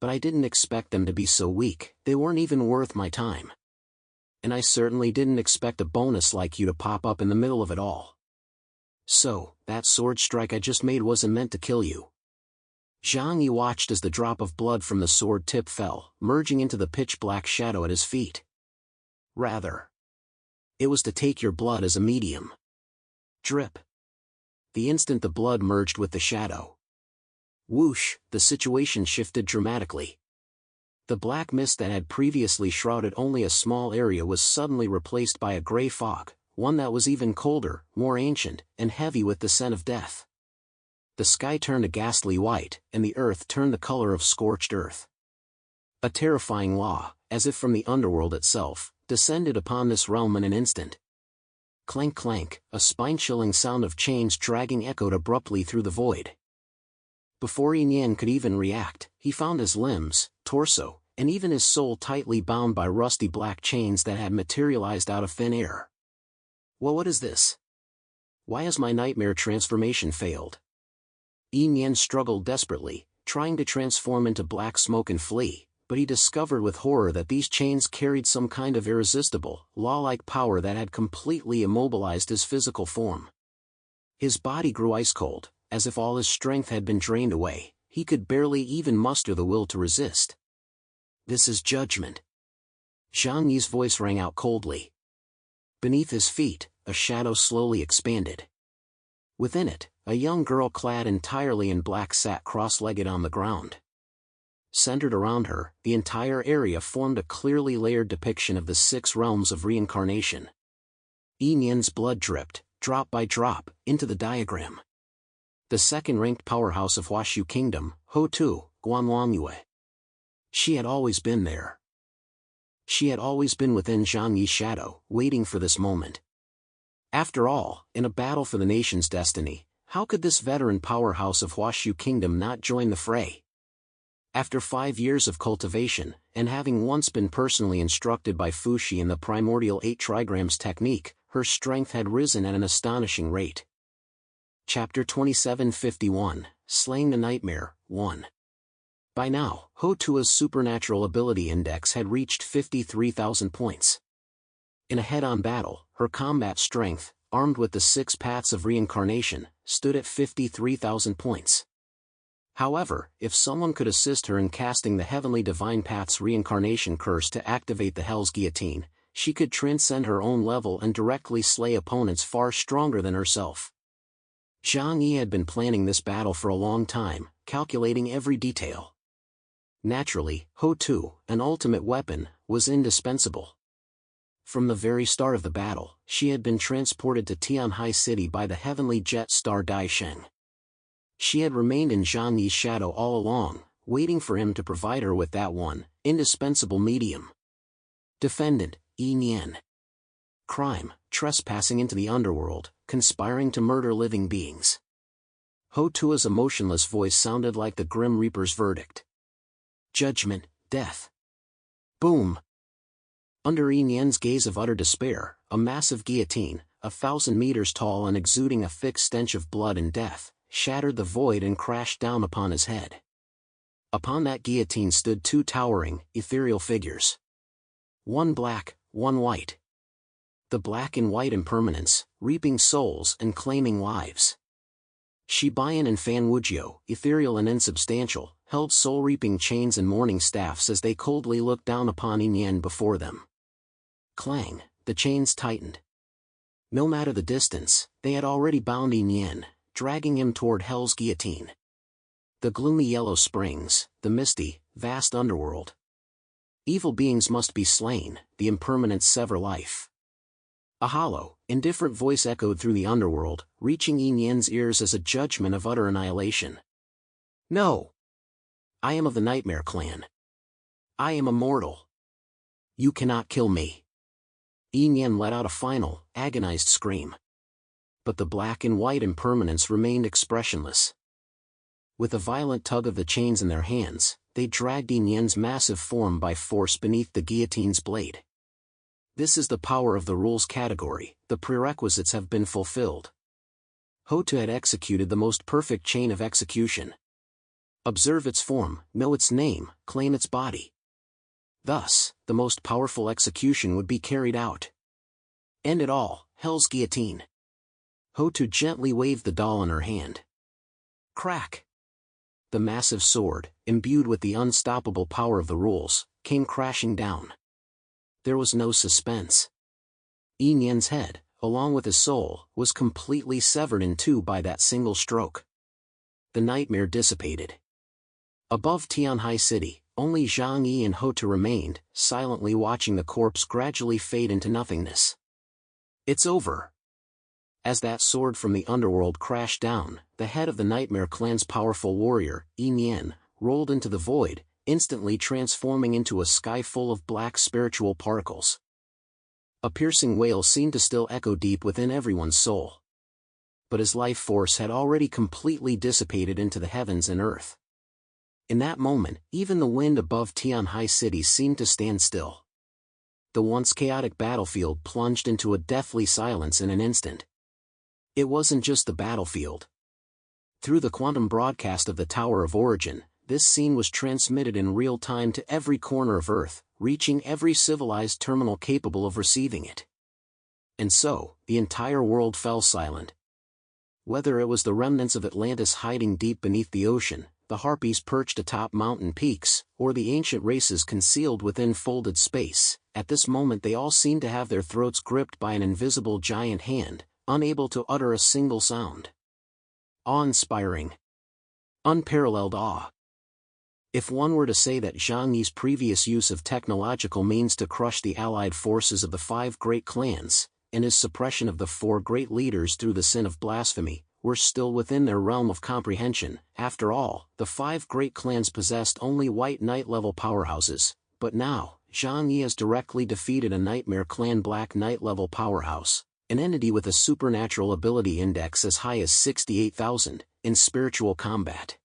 But I didn't expect them to be so weak, they weren't even worth my time. and I certainly didn't expect a bonus like you to pop up in the middle of it all. So, that sword strike I just made wasn't meant to kill you. Zhang Yi watched as the drop of blood from the sword tip fell, merging into the pitch-black shadow at his feet. Rather, it was to take your blood as a medium. Drip. The instant the blood merged with the shadow. Whoosh, the situation shifted dramatically. The black mist that had previously shrouded only a small area was suddenly replaced by a gray fog, one that was even colder, more ancient, and heavy with the scent of death. The sky turned a ghastly white, and the earth turned the color of scorched earth. A terrifying law, as if from the underworld itself, descended upon this realm in an instant. Clank clank, a spine-chilling sound of chains dragging echoed abruptly through the void. Before Yin Yan could even react, he found his limbs, torso, and even his soul tightly bound by rusty black chains that had materialized out of thin air. Well, what is this? Why has my nightmare transformation failed? Yin Yan struggled desperately, trying to transform into black smoke and flee, but he discovered with horror that these chains carried some kind of irresistible, law-like power that had completely immobilized his physical form. His body grew ice-cold, as if all his strength had been drained away. He could barely even muster the will to resist. This is judgment. Zhang Yi's voice rang out coldly. Beneath his feet, a shadow slowly expanded. Within it, a young girl clad entirely in black sat cross-legged on the ground. Centered around her, the entire area formed a clearly layered depiction of the 6 realms of reincarnation. Yin Yan's blood dripped, drop by drop, into the diagram. The second-ranked powerhouse of Huashu Kingdom, Ho-Tu, Guanluangyue. She had always been there. She had always been within Zhang Yi's shadow, waiting for this moment. After all, in a battle for the nation's destiny, how could this veteran powerhouse of Huashu Kingdom not join the fray? After 5 years of cultivation, and having once been personally instructed by Fuxi in the primordial 8 trigrams technique, her strength had risen at an astonishing rate. Chapter 2751, Slaying the Nightmare, 1. By now, Ho-Tua's supernatural ability index had reached 53,000 points. In a head-on battle, her combat strength, armed with the 6 paths of reincarnation, stood at 53,000 points. However, if someone could assist her in casting the Heavenly Divine Path's reincarnation curse to activate the Hell's Guillotine, she could transcend her own level and directly slay opponents far stronger than herself. Zhang Yi had been planning this battle for a long time, calculating every detail. Naturally, Ho-Tu, an ultimate weapon, was indispensable. From the very start of the battle, she had been transported to Tianhai City by the heavenly jet star Dai Sheng. She had remained in Zhang Yi's shadow all along, waiting for him to provide her with that one, indispensable medium. Defendant, Yin Yan. Crime, trespassing into the underworld, conspiring to murder living beings. Ho-Tua's emotionless voice sounded like the Grim Reaper's verdict. Judgment, death. Boom! Under Yin Yan's gaze of utter despair, a massive guillotine, 1,000 meters tall and exuding a thick stench of blood and death, shattered the void and crashed down upon his head. Upon that guillotine stood 2 towering, ethereal figures. One black, one white. The black and white impermanence, reaping souls and claiming lives. Shibayan and Fan Wujiu, ethereal and insubstantial, held soul-reaping chains and mourning staffs as they coldly looked down upon Yin Yan before them. Clang, the chains tightened. No matter the distance, they had already bound Yin Yan, dragging him toward Hell's Guillotine. The gloomy yellow springs, the misty, vast underworld. Evil beings must be slain, the impermanents sever life. A hollow, indifferent voice echoed through the underworld, reaching Yin Yan's ears as a judgment of utter annihilation. No! I am of the Nightmare Clan. I am immortal. You cannot kill me. Yin Yan let out a final, agonized scream. But the black and white impermanents remained expressionless. With a violent tug of the chains in their hands, they dragged Yin Yan's massive form by force beneath the guillotine's blade. This is the power of the rules category, the prerequisites have been fulfilled. Ho-Tu had executed the most perfect chain of execution. Observe its form, know its name, claim its body. Thus, the most powerful execution would be carried out. End it all, Hell's Guillotine. Hotu gently waved the doll in her hand. Crack! The massive sword, imbued with the unstoppable power of the rules, came crashing down. There was no suspense. Yi Nian's head, along with his soul, was completely severed in two by that single stroke. The nightmare dissipated. Above Tianhai City, only Zhang Yi and Hotu remained, silently watching the corpse gradually fade into nothingness. It's over. As that sword from the underworld crashed down, the head of the Nightmare Clan's powerful warrior, Yi Nian, rolled into the void, instantly transforming into a sky full of black spiritual particles. A piercing wail seemed to still echo deep within everyone's soul. But his life force had already completely dissipated into the heavens and earth. In that moment, even the wind above Tianhai City seemed to stand still. The once chaotic battlefield plunged into a deathly silence in an instant. It wasn't just the battlefield. Through the quantum broadcast of the Tower of Origin, this scene was transmitted in real time to every corner of Earth, reaching every civilized terminal capable of receiving it. And so, the entire world fell silent. Whether it was the remnants of Atlantis hiding deep beneath the ocean, the harpies perched atop mountain peaks, or the ancient races concealed within folded space, at this moment they all seemed to have their throats gripped by an invisible giant hand, unable to utter a single sound. Awe-inspiring. Unparalleled awe. If one were to say that Zhang Yi's previous use of technological means to crush the allied forces of the 5 great clans, and his suppression of the 4 great leaders through the sin of blasphemy, were still within their realm of comprehension, after all, the 5 great clans possessed only White Knight-level powerhouses, but now, Zhang Yi has directly defeated a Nightmare Clan Black Knight-level powerhouse, an entity with a supernatural ability index as high as 68,000, in spiritual combat.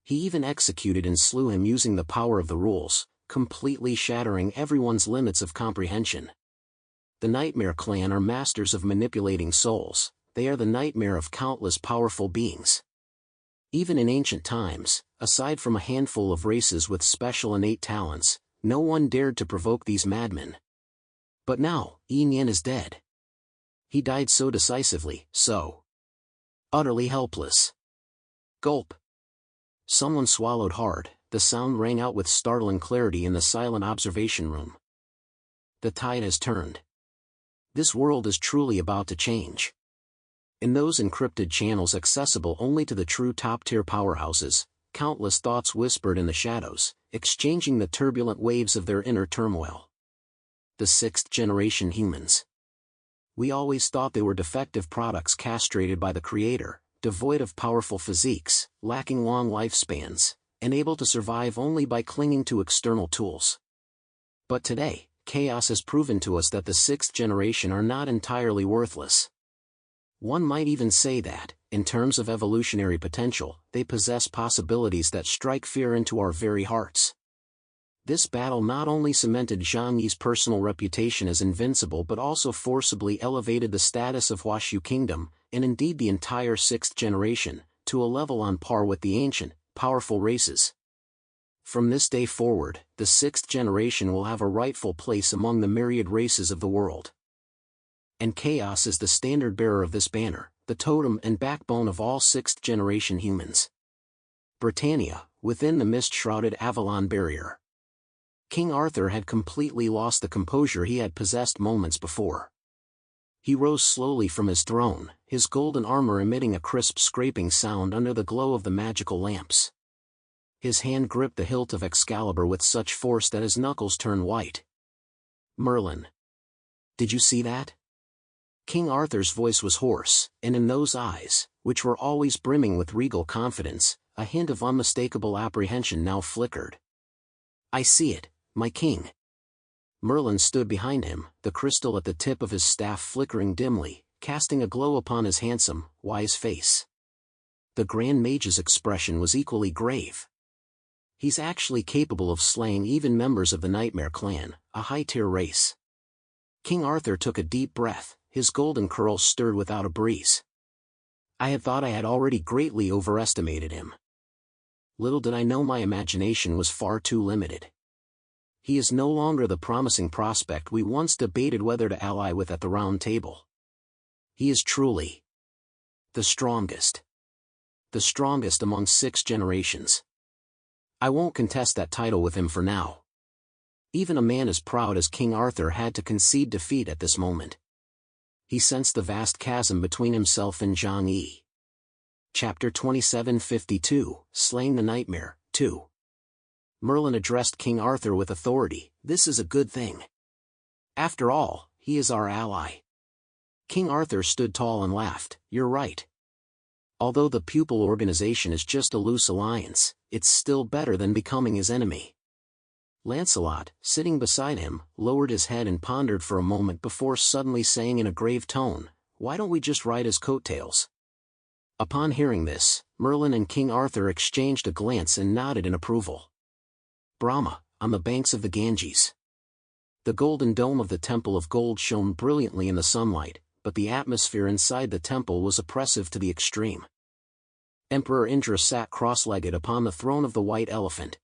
He even executed and slew him using the power of the rules, completely shattering everyone's limits of comprehension. The Nightmare Clan are masters of manipulating souls. They are the nightmare of countless powerful beings. Even in ancient times, aside from a handful of races with special innate talents, no one dared to provoke these madmen. But now, Yi Nian is dead. He died so decisively, so utterly helpless. Gulp. Someone swallowed hard, the sound rang out with startling clarity in the silent observation room. The tide has turned. This world is truly about to change. In those encrypted channels accessible only to the true top-tier powerhouses, countless thoughts whispered in the shadows, exchanging the turbulent waves of their inner turmoil. The 6th-generation humans. We always thought they were defective products castrated by the Creator, devoid of powerful physiques, lacking long lifespans, and able to survive only by clinging to external tools. But today, chaos has proven to us that the 6th generation are not entirely worthless. One might even say that, in terms of evolutionary potential, they possess possibilities that strike fear into our very hearts. This battle not only cemented Zhang Yi's personal reputation as invincible but also forcibly elevated the status of Huashu Kingdom, and indeed the entire 6th generation, to a level on par with the ancient, powerful races. From this day forward, the 6th generation will have a rightful place among the myriad races of the world. And chaos is the standard-bearer of this banner, the totem and backbone of all 6th-generation humans. Britannia, within the mist-shrouded Avalon barrier. King Arthur had completely lost the composure he had possessed moments before. He rose slowly from his throne, his golden armor emitting a crisp scraping sound under the glow of the magical lamps. His hand gripped the hilt of Excalibur with such force that his knuckles turned white. Merlin. Did you see that? King Arthur's voice was hoarse, and in those eyes, which were always brimming with regal confidence, a hint of unmistakable apprehension now flickered. I see it, my king. Merlin stood behind him, the crystal at the tip of his staff flickering dimly, casting a glow upon his handsome, wise face. The Grand Mage's expression was equally grave. He's actually capable of slaying even members of the Nightmare Clan, a high-tier race. King Arthur took a deep breath, his golden curls stirred without a breeze. I had thought I had already greatly overestimated him. Little did I know my imagination was far too limited. He is no longer the promising prospect we once debated whether to ally with at the Round Table. He is truly the strongest. The strongest among 6 generations. I won't contest that title with him for now. Even a man as proud as King Arthur had to concede defeat at this moment. He sensed the vast chasm between himself and Zhang Yi. Chapter 2752, Slaying the Nightmare, 2. Merlin addressed King Arthur with authority. This is a good thing. After all, he is our ally. King Arthur stood tall and laughed. You're right. Although the pupil organization is just a loose alliance, it's still better than becoming his enemy. Lancelot, sitting beside him, lowered his head and pondered for a moment before suddenly saying in a grave tone, "Why don't we just ride his coattails?" Upon hearing this, Merlin and King Arthur exchanged a glance and nodded in approval. Brahma, on the banks of the Ganges. The golden dome of the Temple of Gold shone brilliantly in the sunlight, but the atmosphere inside the temple was oppressive to the extreme. Emperor Indra sat cross-legged upon the throne of the white elephant.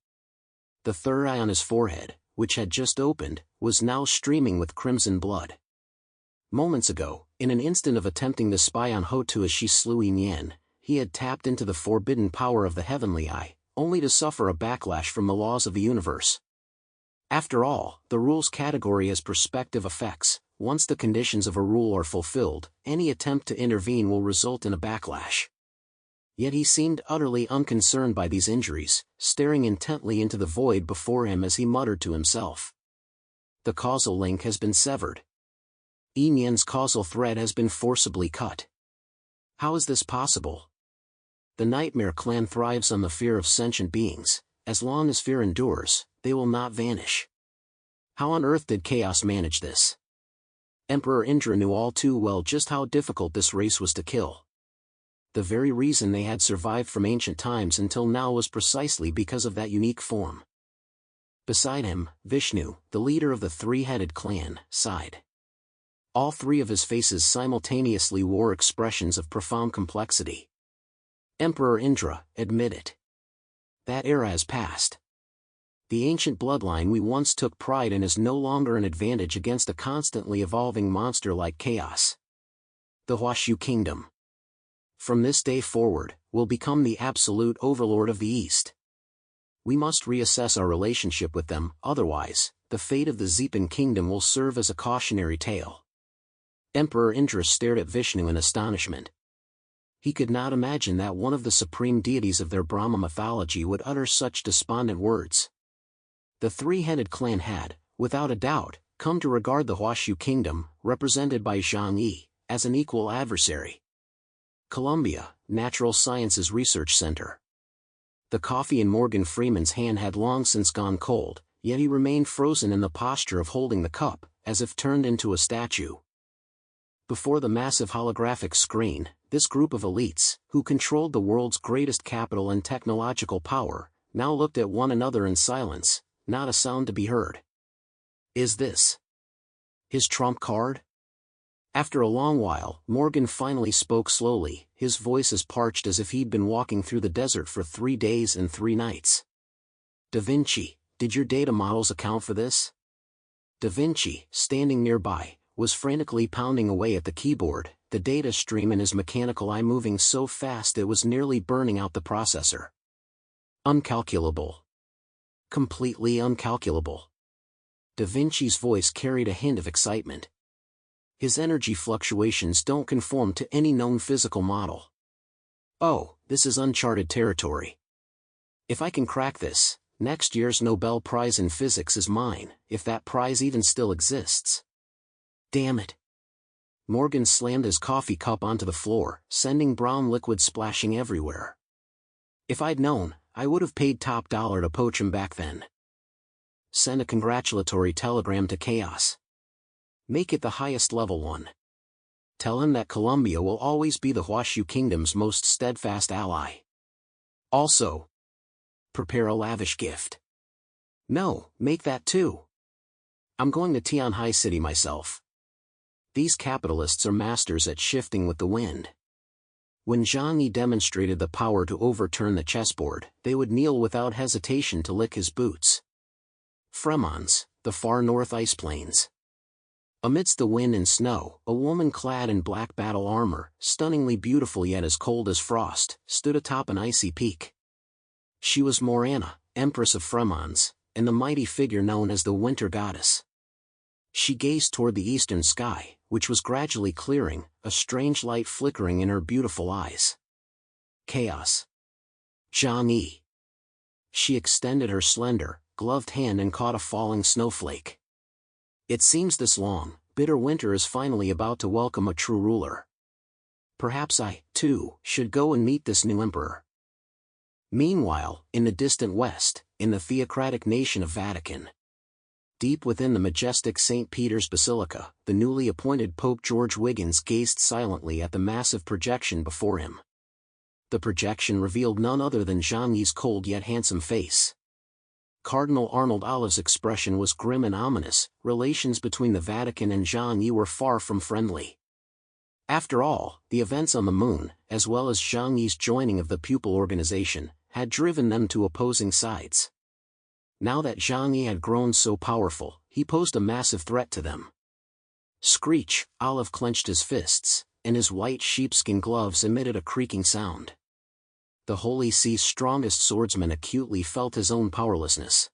The third eye on his forehead, which had just opened, was now streaming with crimson blood. Moments ago, in an instant of attempting to spy on Hotu as she slew Yin, he had tapped into the forbidden power of the heavenly eye, only to suffer a backlash from the laws of the universe. After all, the rule's category has perspective effects. Once the conditions of a rule are fulfilled, any attempt to intervene will result in a backlash. Yet he seemed utterly unconcerned by these injuries, staring intently into the void before him as he muttered to himself. The causal link has been severed. Yin's causal thread has been forcibly cut. How is this possible? The Nightmare Clan thrives on the fear of sentient beings. As long as fear endures, they will not vanish. How on earth did Chaos manage this? Emperor Indra knew all too well just how difficult this race was to kill. The very reason they had survived from ancient times until now was precisely because of that unique form. Beside him, Vishnu, the leader of the three-headed clan, sighed. All 3 of his faces simultaneously wore expressions of profound complexity. Emperor Indra, admit it. That era has passed. The ancient bloodline we once took pride in is no longer an advantage against a constantly evolving monster like Chaos. The Huashu Kingdom, from this day forward, will become the absolute overlord of the East. We must reassess our relationship with them, otherwise, the fate of the Zepan Kingdom will serve as a cautionary tale. Emperor Indra stared at Vishnu in astonishment. He could not imagine that one of the supreme deities of their Brahma mythology would utter such despondent words. The three-headed clan had, without a doubt, come to regard the Huashu Kingdom, represented by Zhang Yi, as an equal adversary. Columbia, Natural Sciences Research Center. The coffee in Morgan Freeman's hand had long since gone cold, yet he remained frozen in the posture of holding the cup, as if turned into a statue. Before the massive holographic screen, this group of elites, who controlled the world's greatest capital and technological power, now looked at one another in silence, not a sound to be heard. Is this his trump card? After a long while, Morgan finally spoke slowly, his voice as parched as if he'd been walking through the desert for 3 days and 3 nights. Da Vinci, did your data models account for this? Da Vinci, standing nearby, was frantically pounding away at the keyboard, the data stream in his mechanical eye moving so fast it was nearly burning out the processor. Uncalculable. Completely uncalculable. Da Vinci's voice carried a hint of excitement. His energy fluctuations don't conform to any known physical model. Oh, this is uncharted territory. If I can crack this, next year's Nobel Prize in Physics is mine, if that prize even still exists. Damn it. Morgan slammed his coffee cup onto the floor, sending brown liquid splashing everywhere. If I'd known, I would have paid top dollar to poach him back then. Send a congratulatory telegram to Chaos. Make it the highest level one. Tell him that Columbia will always be the Huashu Kingdom's most steadfast ally. Also, prepare a lavish gift. No, make that too. I'm going to Tianhai City myself. These capitalists are masters at shifting with the wind. When Zhang Yi demonstrated the power to overturn the chessboard, they would kneel without hesitation to lick his boots. Fremons, the far north ice plains. Amidst the wind and snow, a woman clad in black battle armor, stunningly beautiful yet as cold as frost, stood atop an icy peak. She was Morana, Empress of Fremons, and the mighty figure known as the Winter Goddess. She gazed toward the eastern sky, which was gradually clearing, a strange light flickering in her beautiful eyes. Chaos. Zhang-Yi. She extended her slender, gloved hand and caught a falling snowflake. It seems this long, bitter winter is finally about to welcome a true ruler. Perhaps I, too, should go and meet this new emperor. Meanwhile, in the distant west, in the theocratic nation of Vatican. Deep within the majestic St. Peter's Basilica, the newly appointed Pope George Wiggins gazed silently at the massive projection before him. The projection revealed none other than Zhang-Yi's cold yet handsome face. Cardinal Arnold Olive's expression was grim and ominous. Relations between the Vatican and Zhang-Yi were far from friendly. After all, the events on the moon, as well as Zhang-Yi's joining of the pupil organization, had driven them to opposing sides. Now that Zhang-Yi had grown so powerful, he posed a massive threat to them. Screech, Olive clenched his fists, and his white sheepskin gloves emitted a creaking sound. The Holy See's strongest swordsman acutely felt his own powerlessness.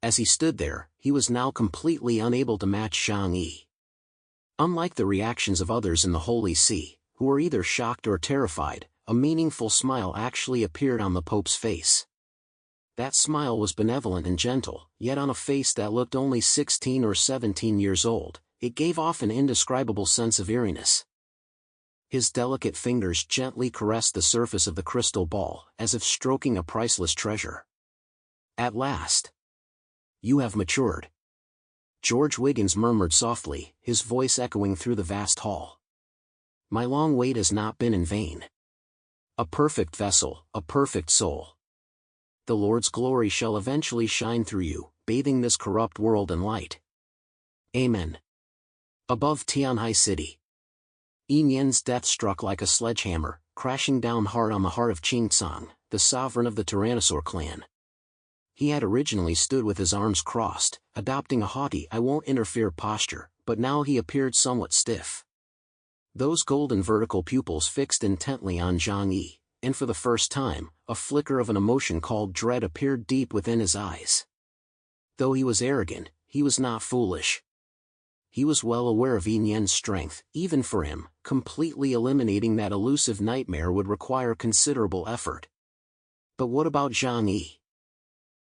As he stood there, he was now completely unable to match Zhang-Yi. Unlike the reactions of others in the Holy See, who were either shocked or terrified, a meaningful smile actually appeared on the Pope's face. That smile was benevolent and gentle, yet on a face that looked only 16 or 17 years old, it gave off an indescribable sense of eeriness. His delicate fingers gently caressed the surface of the crystal ball, as if stroking a priceless treasure. At last. You have matured. George Wiggins murmured softly, his voice echoing through the vast hall. My long wait has not been in vain. A perfect vessel, a perfect soul. The Lord's glory shall eventually shine through you, bathing this corrupt world in light. Amen. Above Tianhai City. Yin Yan's death struck like a sledgehammer, crashing down hard on the heart of Qingcang, the sovereign of the Tyrannosaur clan. He had originally stood with his arms crossed, adopting a haughty "I won't interfere" posture, but now he appeared somewhat stiff. Those golden vertical pupils fixed intently on Zhang-Yi, and for the first time, a flicker of an emotion called dread appeared deep within his eyes. Though he was arrogant, he was not foolish. He was well aware of Yin Yan's strength. Even for him, completely eliminating that elusive nightmare would require considerable effort. But what about Zhang-Yi?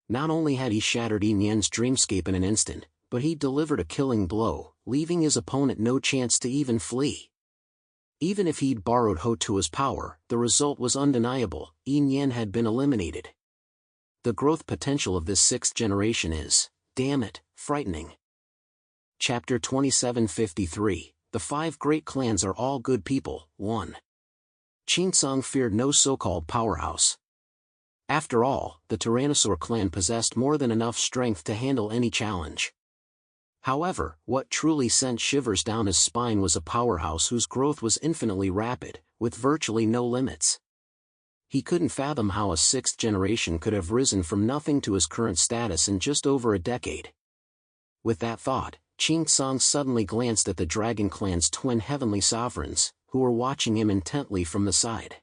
Not only had he shattered Yin Yan's dreamscape in an instant, but he delivered a killing blow, leaving his opponent no chance to even flee. Even if he'd borrowed Hotua's power, the result was undeniable. Yin Yan had been eliminated. The growth potential of this sixth generation is, damn it, frightening. Chapter 2753, The Five Great Clans Are All Good People, 1. Qingcang feared no so-called powerhouse. After all, the Tyrannosaur clan possessed more than enough strength to handle any challenge. However, what truly sent shivers down his spine was a powerhouse whose growth was infinitely rapid, with virtually no limits. He couldn't fathom how a sixth generation could have risen from nothing to his current status in just over a decade. With that thought, Qingcang suddenly glanced at the Dragon Clan's twin heavenly sovereigns, who were watching him intently from the side.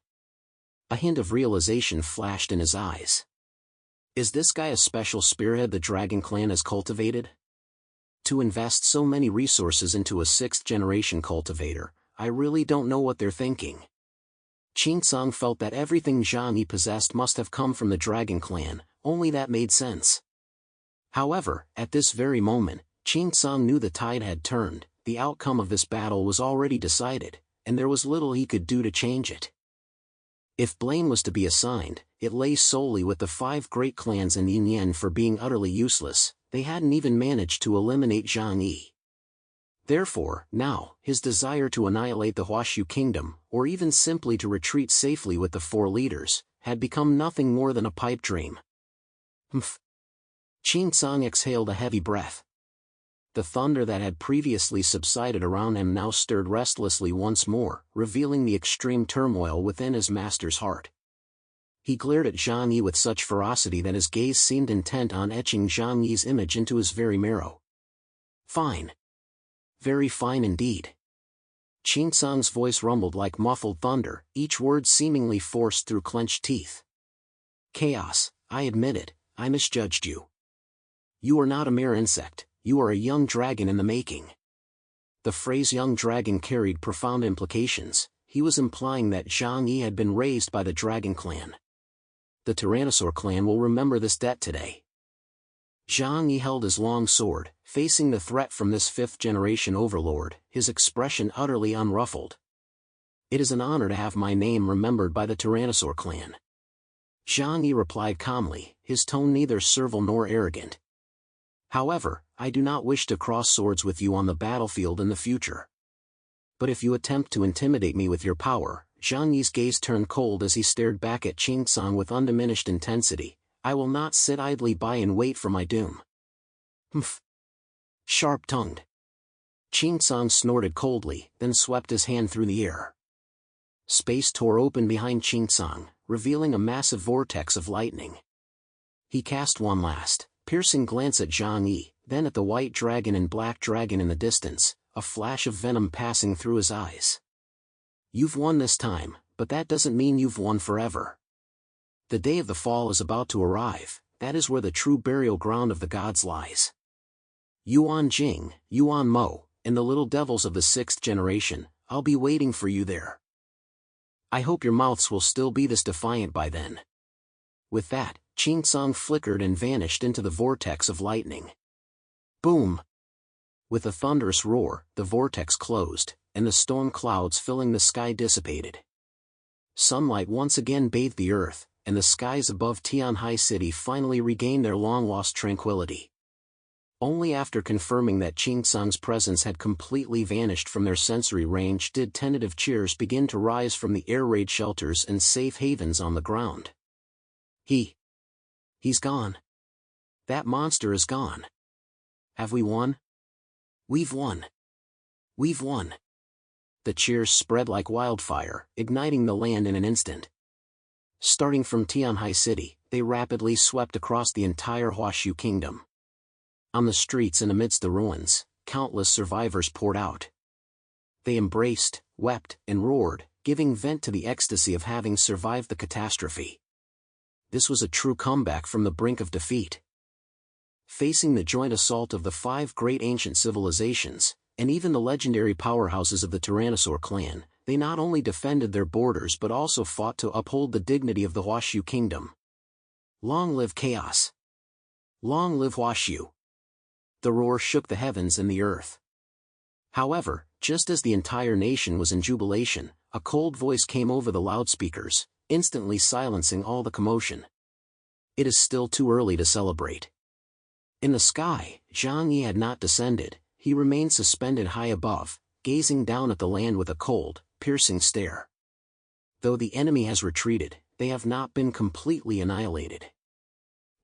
A hint of realization flashed in his eyes. Is this guy a special spearhead the Dragon Clan has cultivated? To invest so many resources into a sixth-generation cultivator, I really don't know what they're thinking. Qingcang felt that everything Zhang-Yi possessed must have come from the Dragon Clan, only that made sense. However, at this very moment, Qingcang knew the tide had turned. The outcome of this battle was already decided, and there was little he could do to change it. If blame was to be assigned, it lay solely with the five great clans and Yin Yan for being utterly useless. They hadn't even managed to eliminate Zhang-Yi. Therefore, now, his desire to annihilate the Huashu kingdom, or even simply to retreat safely with the four leaders, had become nothing more than a pipe dream. Humph. Qingcang exhaled a heavy breath. The thunder that had previously subsided around him now stirred restlessly once more, revealing the extreme turmoil within his master's heart. He glared at Zhang Yi with such ferocity that his gaze seemed intent on etching Zhang Yi's image into his very marrow. Fine. Very fine indeed. Qin Sang's voice rumbled like muffled thunder, each word seemingly forced through clenched teeth. Chaos, I admit it, I misjudged you. You are not a mere insect, you are a young dragon in the making. The phrase young dragon carried profound implications. He was implying that Zhang Yi had been raised by the Dragon Clan. The Tyrannosaur clan will remember this debt today. Zhang Yi held his long sword, facing the threat from this fifth-generation overlord, his expression utterly unruffled. It is an honor to have my name remembered by the Tyrannosaur clan. Zhang Yi replied calmly, his tone neither servile nor arrogant. However, I do not wish to cross swords with you on the battlefield in the future. But if you attempt to intimidate me with your power, Zhang Yi's gaze turned cold as he stared back at Qin Sang with undiminished intensity, I will not sit idly by and wait for my doom. Humph. Sharp-tongued. Qin Sang snorted coldly, then swept his hand through the air. Space tore open behind Qin Sang, revealing a massive vortex of lightning. He cast one last, piercing glance at Zhang Yi, then at the white dragon and black dragon in the distance, a flash of venom passing through his eyes. You've won this time, but that doesn't mean you've won forever. The day of the fall is about to arrive, that is where the true burial ground of the gods lies. Yuan Jing, Yuan Mo, and the little devils of the sixth generation, I'll be waiting for you there. I hope your mouths will still be this defiant by then. With that, Qin Sang flickered and vanished into the vortex of lightning. Boom! With a thunderous roar, the vortex closed, and the storm clouds filling the sky dissipated. Sunlight once again bathed the earth, and the skies above Tianhai City finally regained their long-lost tranquility. Only after confirming that Qin Sang's presence had completely vanished from their sensory range did tentative cheers begin to rise from the air raid shelters and safe havens on the ground. He's gone. That monster is gone. Have we won? We've won. We've won. The cheers spread like wildfire, igniting the land in an instant. Starting from Tianhai City, they rapidly swept across the entire Huashu kingdom. On the streets and amidst the ruins, countless survivors poured out. They embraced, wept, and roared, giving vent to the ecstasy of having survived the catastrophe. This was a true comeback from the brink of defeat. Facing the joint assault of the 5 great ancient civilizations, and even the legendary powerhouses of the Tyrannosaur clan, they not only defended their borders but also fought to uphold the dignity of the Huashu kingdom. Long live chaos! Long live Huashu! The roar shook the heavens and the earth. However, just as the entire nation was in jubilation, a cold voice came over the loudspeakers, instantly silencing all the commotion. It is still too early to celebrate. In the sky, Zhang Yi had not descended, he remained suspended high above, gazing down at the land with a cold, piercing stare. Though the enemy has retreated, they have not been completely annihilated.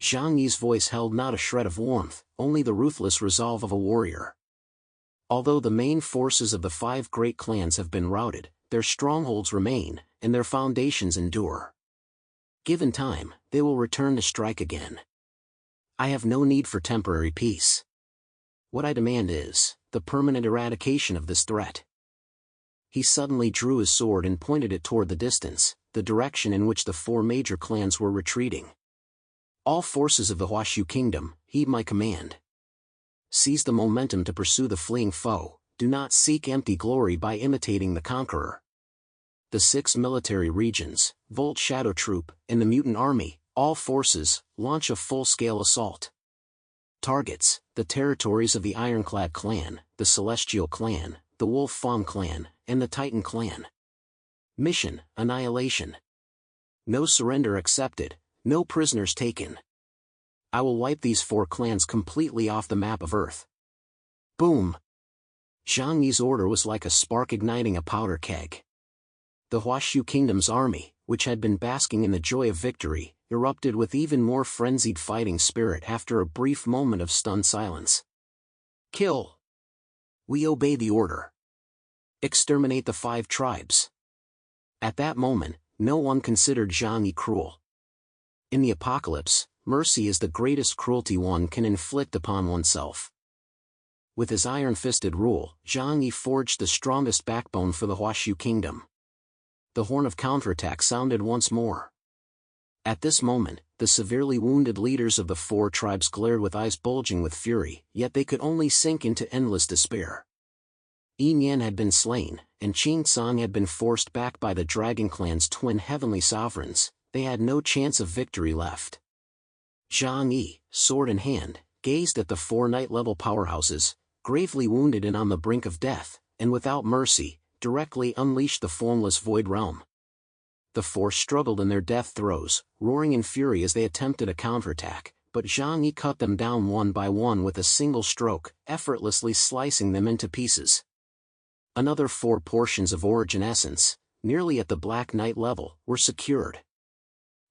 Zhang Yi's voice held not a shred of warmth, only the ruthless resolve of a warrior. Although the main forces of the 5 great clans have been routed, their strongholds remain, and their foundations endure. Given time, they will return to strike again. I have no need for temporary peace. What I demand is the permanent eradication of this threat. He suddenly drew his sword and pointed it toward the distance, the direction in which the 4 major clans were retreating. All forces of the Huashu kingdom, heed my command. Seize the momentum to pursue the fleeing foe, do not seek empty glory by imitating the conqueror. The 6 military regions, Volt Shadow Troop, and the Mutant Army, all forces, launch a full-scale assault. Targets, the territories of the Ironclad clan, the Celestial clan, the Wolf Fawn clan, and the Titan clan. Mission, annihilation. No surrender accepted, no prisoners taken. I will wipe these 4 clans completely off the map of Earth. Boom! Zhang Yi's order was like a spark igniting a powder keg. The Huashu Kingdom's army, which had been basking in the joy of victory, erupted with even more frenzied fighting spirit after a brief moment of stunned silence. Kill! We obey the order. Exterminate the 5 tribes. At that moment, no one considered Zhang Yi cruel. In the apocalypse, mercy is the greatest cruelty one can inflict upon oneself. With his iron-fisted rule, Zhang Yi forged the strongest backbone for the Huashu kingdom. The horn of counterattack sounded once more. At this moment, the severely wounded leaders of the four tribes glared with eyes bulging with fury, yet they could only sink into endless despair. Yin Yan had been slain, and Qing Tsang had been forced back by the Dragon Clan's twin heavenly sovereigns. They had no chance of victory left. Zhang Yi, sword in hand, gazed at the four night-level powerhouses, gravely wounded and on the brink of death, and without mercy, directly unleashed the formless void realm. The four struggled in their death throes, roaring in fury as they attempted a counterattack, but Zhang Yi cut them down one by one with a single stroke, effortlessly slicing them into pieces. Another 4 portions of Origin Essence, nearly at the Black Knight level, were secured.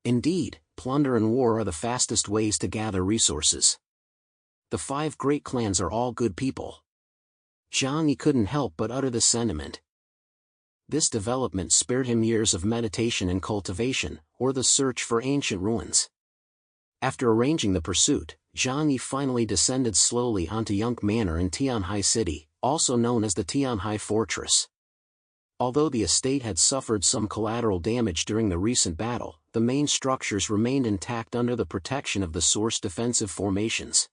Indeed, plunder and war are the fastest ways to gather resources. The 5 great clans are all good people. Zhang Yi couldn't help but utter this sentiment. This development spared him years of meditation and cultivation, or the search for ancient ruins. After arranging the pursuit, Zhang Yi finally descended slowly onto Yunque Manor in Tianhai City, also known as the Tianhai Fortress. Although the estate had suffered some collateral damage during the recent battle, the main structures remained intact under the protection of the Source defensive formations.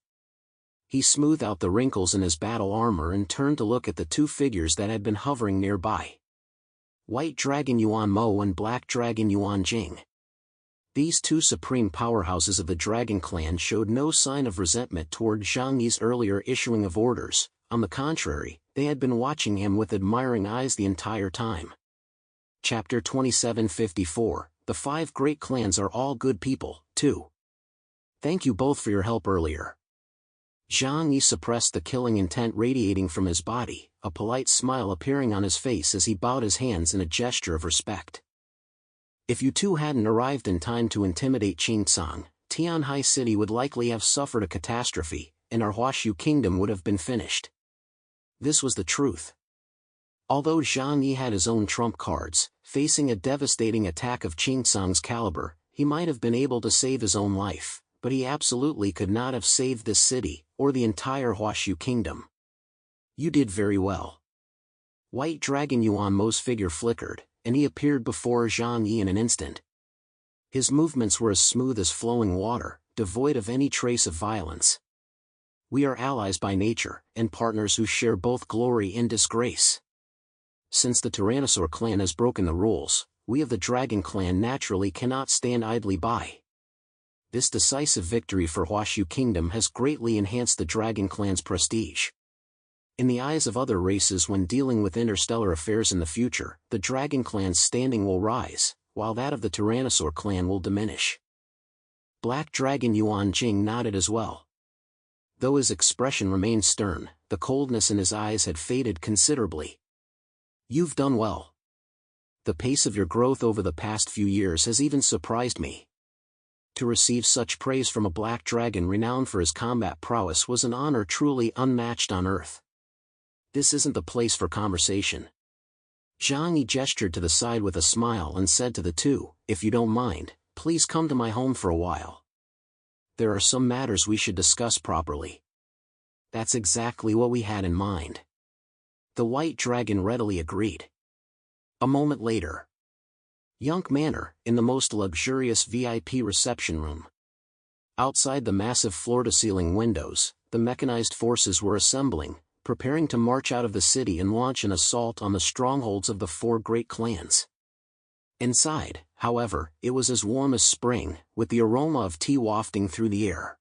He smoothed out the wrinkles in his battle armor and turned to look at the 2 figures that had been hovering nearby. White Dragon Yuan Mo and Black Dragon Yuan Jing. These 2 supreme powerhouses of the Dragon Clan showed no sign of resentment toward Zhang Yi's earlier issuing of orders. On the contrary, they had been watching him with admiring eyes the entire time. Chapter 2754, The 5 Great Clans Are All Good People, 2. Thank you both for your help earlier. Zhang Yi suppressed the killing intent radiating from his body, a polite smile appearing on his face as he bowed his hands in a gesture of respect. If you two hadn't arrived in time to intimidate Qing Tsang, Tianhai City would likely have suffered a catastrophe, and our Huashu kingdom would have been finished. This was the truth. Although Zhang Yi had his own trump cards, facing a devastating attack of Qing Tsang's caliber, he might have been able to save his own life, but he absolutely could not have saved this city, or the entire Huashu kingdom. You did very well. White Dragon Yuan Mo's figure flickered, and he appeared before Zhang Yi in an instant. His movements were as smooth as flowing water, devoid of any trace of violence. We are allies by nature, and partners who share both glory and disgrace. Since the Tyrannosaur clan has broken the rules, we of the Dragon Clan naturally cannot stand idly by. This decisive victory for Huashu Kingdom has greatly enhanced the Dragon Clan's prestige. In the eyes of other races when dealing with interstellar affairs in the future, the Dragon Clan's standing will rise, while that of the Tyrannosaur clan will diminish. Black Dragon Yuan Jing nodded as well. Though his expression remained stern, the coldness in his eyes had faded considerably. You've done well. The pace of your growth over the past few years has even surprised me. To receive such praise from a black dragon renowned for his combat prowess was an honor truly unmatched on Earth. This isn't the place for conversation. Zhang Yi gestured to the side with a smile and said to the 2, if you don't mind, please come to my home for a while. There are some matters we should discuss properly. That's exactly what we had in mind. The White Dragon readily agreed. A moment later. Yunque Manor, in the most luxurious VIP reception room. Outside the massive floor-to-ceiling windows, the mechanized forces were assembling, preparing to march out of the city and launch an assault on the strongholds of the 4 great clans. Inside, however, it was as warm as spring, with the aroma of tea wafting through the air.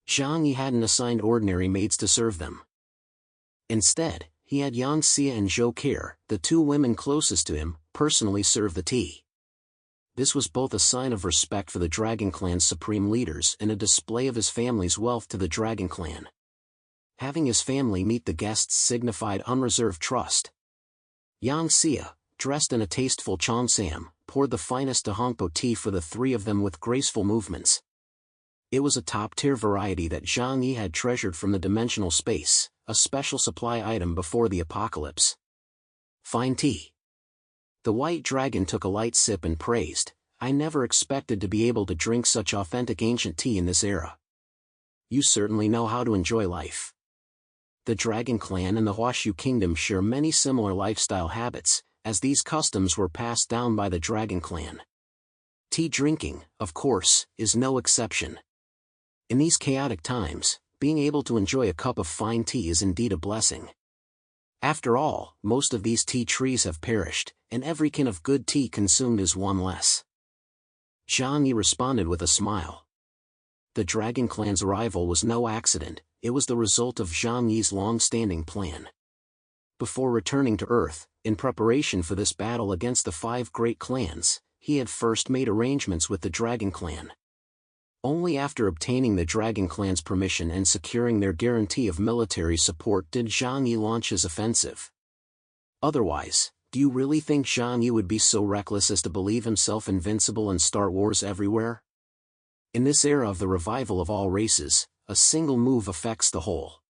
Zhang Yi hadn't assigned ordinary maids to serve them. Instead, he had Yang Xia and Zhou Keir, the 2 women closest to him, personally serve the tea. This was both a sign of respect for the Dragon Clan's supreme leaders and a display of his family's wealth to the Dragon Clan. Having his family meet the guests signified unreserved trust. Yang Xia, dressed in a tasteful cheongsam, poured the finest Dahongpo tea for the 3 of them with graceful movements. It was a top-tier variety that Zhang Yi had treasured from the dimensional space, a special supply item before the apocalypse. Fine tea. The White Dragon took a light sip and praised, I never expected to be able to drink such authentic ancient tea in this era. You certainly know how to enjoy life. The Dragon Clan and the Huashu Kingdom share many similar lifestyle habits, as these customs were passed down by the Dragon Clan. Tea drinking, of course, is no exception. In these chaotic times, being able to enjoy a cup of fine tea is indeed a blessing. After all, most of these tea trees have perished, and every can of good tea consumed is one less. Zhang Yi responded with a smile. The Dragon Clan's arrival was no accident, it was the result of Zhang Yi's long-standing plan. Before returning to Earth, in preparation for this battle against the 5 great clans, he had first made arrangements with the Dragon Clan. Only after obtaining the Dragon Clan's permission and securing their guarantee of military support did Zhang Yi launch his offensive. Otherwise, do you really think Zhang Yi would be so reckless as to believe himself invincible and start wars everywhere? In this era of the revival of all races, a single move affects the whole.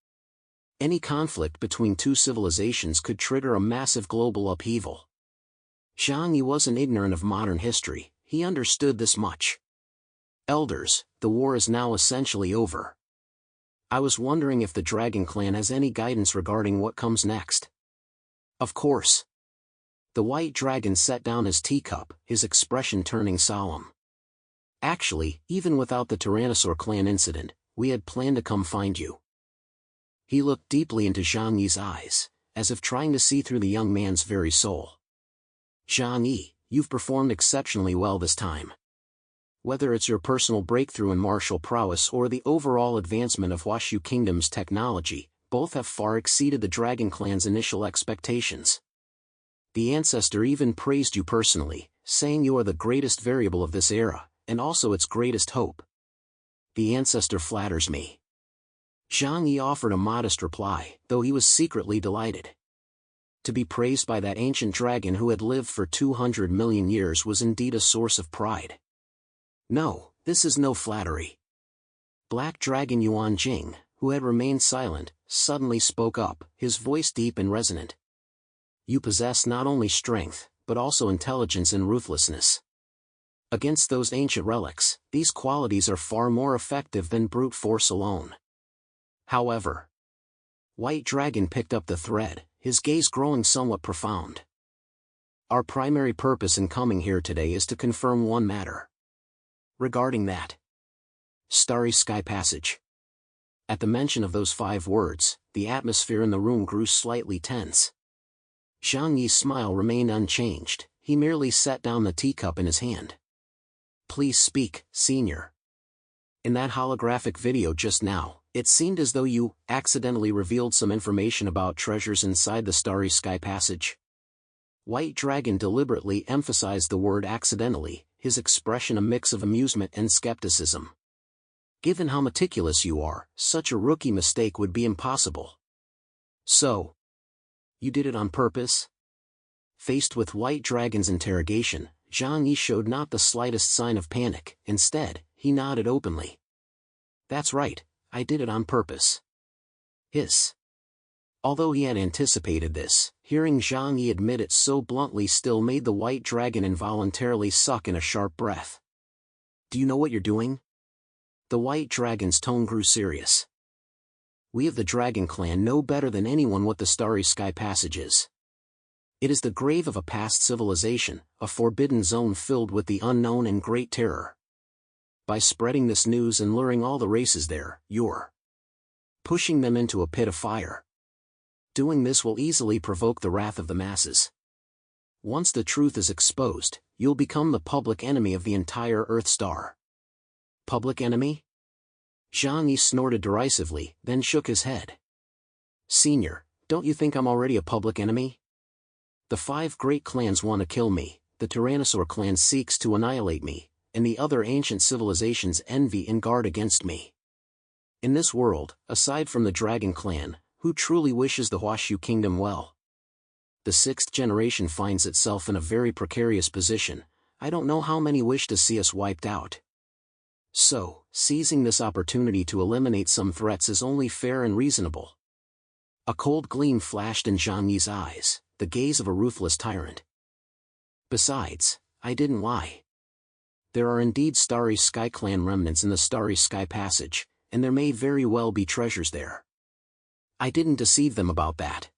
Any conflict between 2 civilizations could trigger a massive global upheaval. Zhang Yi wasn't ignorant of modern history, he understood this much. Elders, the war is now essentially over. I was wondering if the Dragon Clan has any guidance regarding what comes next. Of course. The White Dragon set down his teacup, his expression turning solemn. Actually, even without the Tyrannosaur clan incident, we had planned to come find you. He looked deeply into Zhang Yi's eyes, as if trying to see through the young man's very soul. Zhang Yi, you've performed exceptionally well this time. Whether it's your personal breakthrough in martial prowess or the overall advancement of Huashu Kingdom's technology, both have far exceeded the Dragon Clan's initial expectations. The ancestor even praised you personally, saying you are the greatest variable of this era, and also its greatest hope. The ancestor flatters me. Zhang Yi offered a modest reply, though he was secretly delighted. To be praised by that ancient dragon who had lived for 200 million years was indeed a source of pride. No, this is no flattery. Black Dragon Yuan Jing, who had remained silent, suddenly spoke up, his voice deep and resonant. You possess not only strength, but also intelligence and ruthlessness. Against those ancient relics, these qualities are far more effective than brute force alone. However, White Dragon picked up the thread, his gaze growing somewhat profound. Our primary purpose in coming here today is to confirm one matter. Regarding that Starry Sky Passage. At the mention of those 5 words, the atmosphere in the room grew slightly tense. Zhang Yi's smile remained unchanged, he merely set down the teacup in his hand. Please speak, Senior. In that holographic video just now, it seemed as though you accidentally revealed some information about treasures inside the Starry Sky Passage. White Dragon deliberately emphasized the word accidentally, his expression a mix of amusement and skepticism. Given how meticulous you are, such a rookie mistake would be impossible. So, you did it on purpose? Faced with White Dragon's interrogation, Zhang Yi showed not the slightest sign of panic, instead, he nodded openly. That's right, I did it on purpose. Hiss. Although he had anticipated this, hearing Zhang Yi admit it so bluntly still made the White Dragon involuntarily suck in a sharp breath. Do you know what you're doing? The White Dragon's tone grew serious. We of the Dragon Clan know better than anyone what the Starry Sky Passage is. It is the grave of a past civilization, a forbidden zone filled with the unknown and great terror. By spreading this news and luring all the races there, you're pushing them into a pit of fire. Doing this will easily provoke the wrath of the masses. Once the truth is exposed, you'll become the public enemy of the entire Earth Star. Public enemy? Zhang Yi snorted derisively, then shook his head. Senior, don't you think I'm already a public enemy? The 5 great clans want to kill me, the Tyrannosaur clan seeks to annihilate me, and the other ancient civilizations envy and guard against me. In this world, aside from the Dragon Clan, who truly wishes the Huashu Kingdom well? The 6th generation finds itself in a very precarious position. I don't know how many wish to see us wiped out. So, seizing this opportunity to eliminate some threats is only fair and reasonable. A cold gleam flashed in Zhang Yi's eyes, the gaze of a ruthless tyrant. Besides, I didn't lie. there are indeed Starry Sky Clan remnants in the Starry Sky Passage, and there may very well be treasures there. I didn't deceive them about that.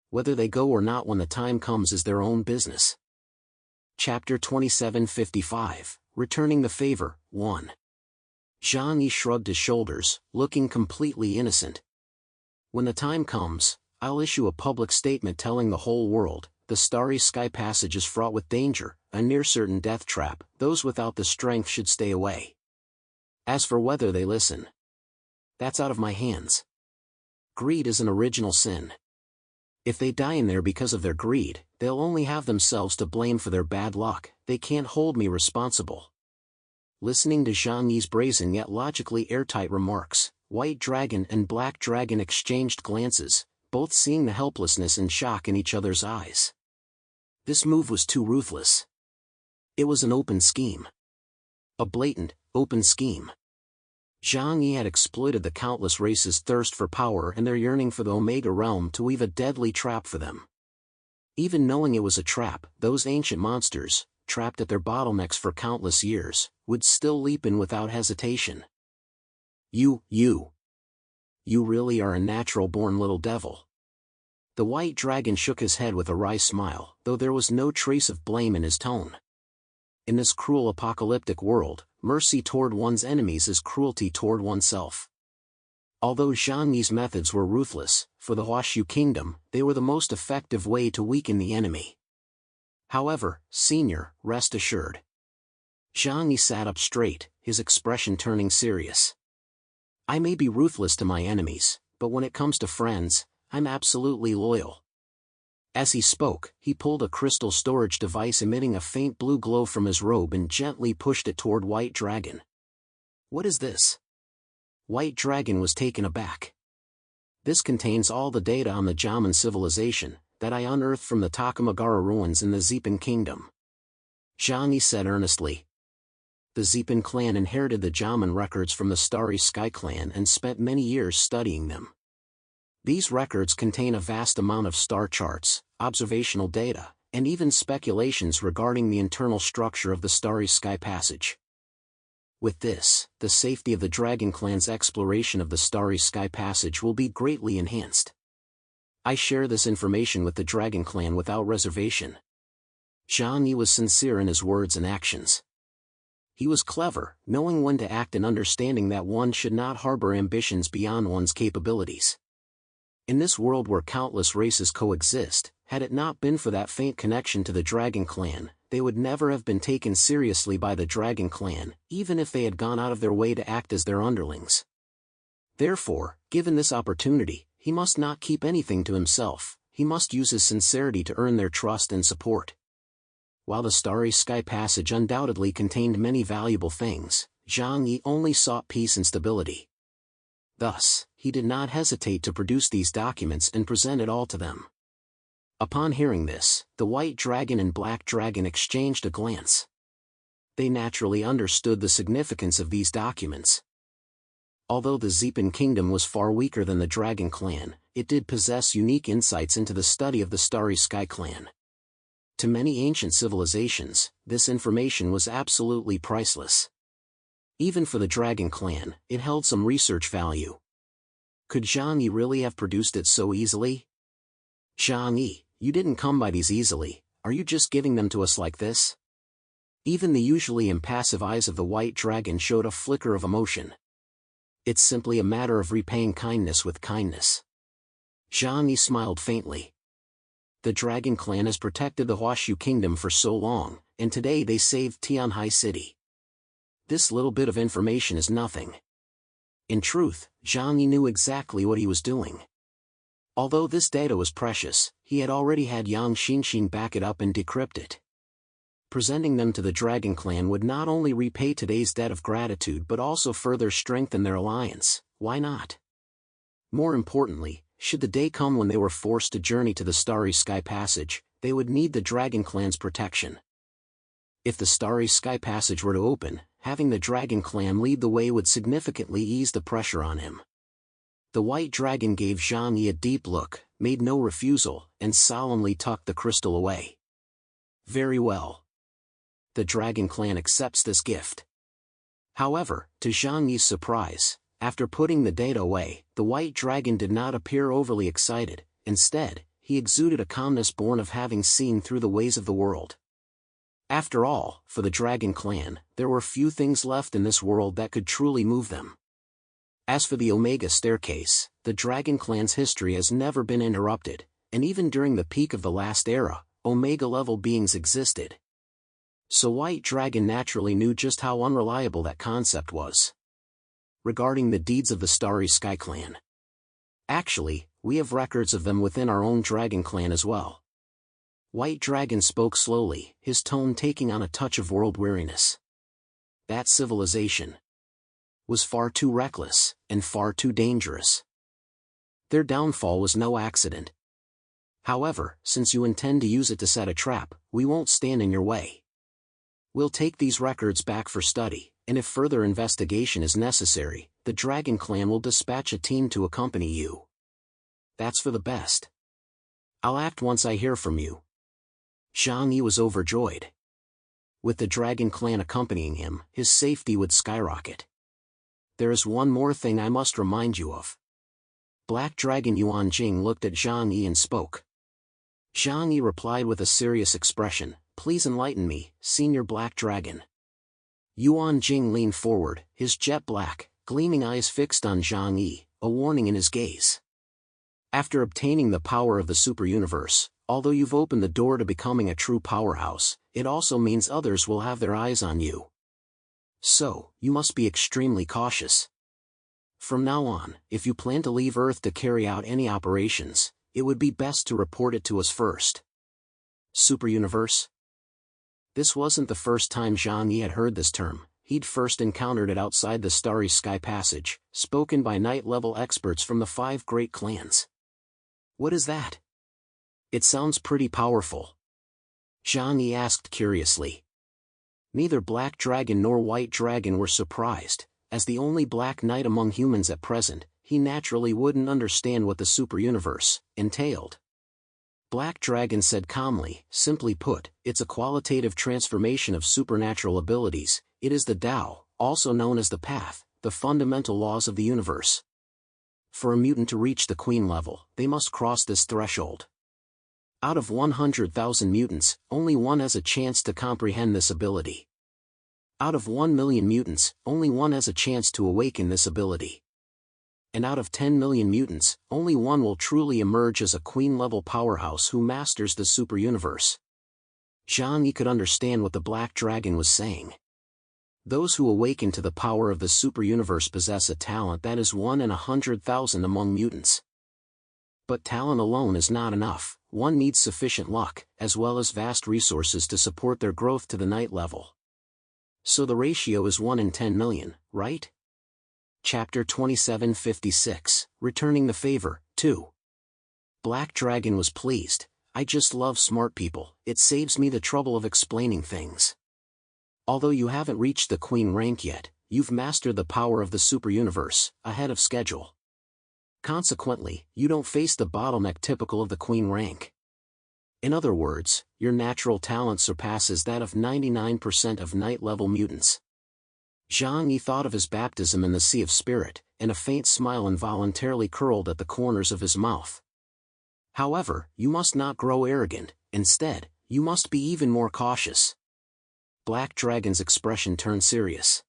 Whether they go or not when the time comes is their own business. Chapter 2755, Returning the Favor, 1. Zhang Yi shrugged his shoulders, looking completely innocent. When the time comes, I'll issue a public statement telling the whole world, the Starry Sky Passage is fraught with danger, a near-certain death trap, those without the strength should stay away. As for whether they listen, that's out of my hands. Greed is an original sin. If they die in there because of their greed, they'll only have themselves to blame for their bad luck, they can't hold me responsible. Listening to Zhang Yi's brazen yet logically airtight remarks, White Dragon and Black Dragon exchanged glances, both seeing the helplessness and shock in each other's eyes. This move was too ruthless. It was an open scheme. A blatant, open scheme. Zhang Yi had exploited the countless races' thirst for power and their yearning for the Omega realm to weave a deadly trap for them. Even knowing it was a trap, those ancient monsters, trapped at their bottlenecks for countless years, would still leap in without hesitation. You really are a natural-born little devil. The White Dragon shook his head with a wry smile, though there was no trace of blame in his tone. In this cruel apocalyptic world, mercy toward one's enemies is cruelty toward oneself. Although Zhang Yi's methods were ruthless, for the Huashu Kingdom, they were the most effective way to weaken the enemy. However, Senior, rest assured. Zhang Yi sat up straight, his expression turning serious. I may be ruthless to my enemies, but when it comes to friends, I'm absolutely loyal. As he spoke, he pulled a crystal storage device emitting a faint blue glow from his robe and gently pushed it toward White Dragon. What is this? White Dragon was taken aback. This contains all the data on the Jaman civilization, that I unearthed from the Takamagara ruins in the Zepin Kingdom. Zhang Yi said earnestly. The Zepin clan inherited the Jaman records from the Starry Sky Clan and spent many years studying them. These records contain a vast amount of star charts, observational data, and even speculations regarding the internal structure of the Starry Sky Passage. With this, the safety of the Dragon Clan's exploration of the Starry Sky Passage will be greatly enhanced. I share this information with the Dragon Clan without reservation. Zhang Yi was sincere in his words and actions. He was clever, knowing when to act and understanding that one should not harbor ambitions beyond one's capabilities. In this world where countless races coexist, had it not been for that faint connection to the Dragon Clan, they would never have been taken seriously by the Dragon Clan, even if they had gone out of their way to act as their underlings. Therefore, given this opportunity, he must not keep anything to himself, he must use his sincerity to earn their trust and support. While the Starry Sky Passage undoubtedly contained many valuable things, Zhang Yi only sought peace and stability. Thus, he did not hesitate to produce these documents and present it all to them. Upon hearing this, the White Dragon and Black Dragon exchanged a glance. They naturally understood the significance of these documents. Although the Zepin Kingdom was far weaker than the Dragon Clan, it did possess unique insights into the study of the Starry Sky Clan. To many ancient civilizations, this information was absolutely priceless. Even for the Dragon Clan, it held some research value. Could Zhang Yi really have produced it so easily? Zhang Yi, you didn't come by these easily, are you just giving them to us like this? Even the usually impassive eyes of the White Dragon showed a flicker of emotion. It's simply a matter of repaying kindness with kindness. Zhang Yi smiled faintly. The Dragon Clan has protected the Huashu Kingdom for so long, and today they saved Tianhai City. This little bit of information is nothing. In truth, Zhang Yi knew exactly what he was doing. Although this data was precious, he had already had Yang Xinxin back it up and decrypt it. Presenting them to the Dragon Clan would not only repay today's debt of gratitude but also further strengthen their alliance. Why not? More importantly, should the day come when they were forced to journey to the Starry Sky Passage, they would need the Dragon Clan's protection. If the Starry Sky Passage were to open, having the Dragon Clan lead the way would significantly ease the pressure on him. The White Dragon gave Zhang Yi a deep look, made no refusal, and solemnly tucked the crystal away. Very well. the Dragon Clan accepts this gift. However, to Zhang Yi's surprise, after putting the data away, the white dragon did not appear overly excited. Instead, he exuded a calmness born of having seen through the ways of the world. After all, for the Dragon Clan, there were few things left in this world that could truly move them. As for the Omega Staircase, the Dragon Clan's history has never been interrupted, and even during the peak of the last era, Omega-level beings existed. So White Dragon naturally knew just how unreliable that concept was. Regarding the deeds of the Starry Sky Clan. Actually, we have records of them within our own Dragon Clan as well. White Dragon spoke slowly, his tone taking on a touch of world weariness. That civilization was far too reckless, and far too dangerous. Their downfall was no accident. However, since you intend to use it to set a trap, we won't stand in your way. We'll take these records back for study, and if further investigation is necessary, the Dragon Clan will dispatch a team to accompany you. That's for the best. I'll act once I hear from you. Zhang Yi was overjoyed. With the Dragon Clan accompanying him, his safety would skyrocket. There is one more thing I must remind you of. Black Dragon Yuan Jing looked at Zhang Yi and spoke. Zhang Yi replied with a serious expression, "Please enlighten me, Senior Black Dragon." Yuan Jing leaned forward, his jet black, gleaming eyes fixed on Zhang Yi, a warning in his gaze. After obtaining the power of the super-universe, although you've opened the door to becoming a true powerhouse, it also means others will have their eyes on you. So, you must be extremely cautious. From now on, if you plan to leave Earth to carry out any operations, it would be best to report it to us first. Super-universe? This wasn't the first time Zhang Yi had heard this term. He'd first encountered it outside the Starry Sky Passage, spoken by night-level experts from the 5 great clans. What is that? It sounds pretty powerful. Zhang Yi asked curiously. Neither Black Dragon nor White Dragon were surprised. As the only Black Knight among humans at present, he naturally wouldn't understand what the super-universe entailed. Black Dragon said calmly, "Simply put, it's a qualitative transformation of supernatural abilities. It is the Tao, also known as the Path, the fundamental laws of the universe. For a mutant to reach the Queen level, they must cross this threshold. Out of 100,000 mutants, only one has a chance to comprehend this ability. Out of 1 million mutants, only one has a chance to awaken this ability. And out of 10 million mutants, only one will truly emerge as a Queen-level powerhouse who masters the super-universe." Zhang Yi could understand what the Black Dragon was saying. Those who awaken to the power of the super-universe possess a talent that is 1 in 100,000 among mutants. But talent alone is not enough. One needs sufficient luck, as well as vast resources to support their growth to the night level. So the ratio is 1 in 10 million, right? Chapter 2756, Returning the Favor, 2. Black Dragon was pleased. "I just love smart people, it saves me the trouble of explaining things. Although you haven't reached the Queen rank yet, you've mastered the power of the super-universe, ahead of schedule. Consequently, you don't face the bottleneck typical of the Queen rank. In other words, your natural talent surpasses that of 99% of night-level mutants." Zhang Yi thought of his baptism in the Sea of Spirit, and a faint smile involuntarily curled at the corners of his mouth. "However, you must not grow arrogant. Instead, you must be even more cautious." Black Dragon's expression turned serious.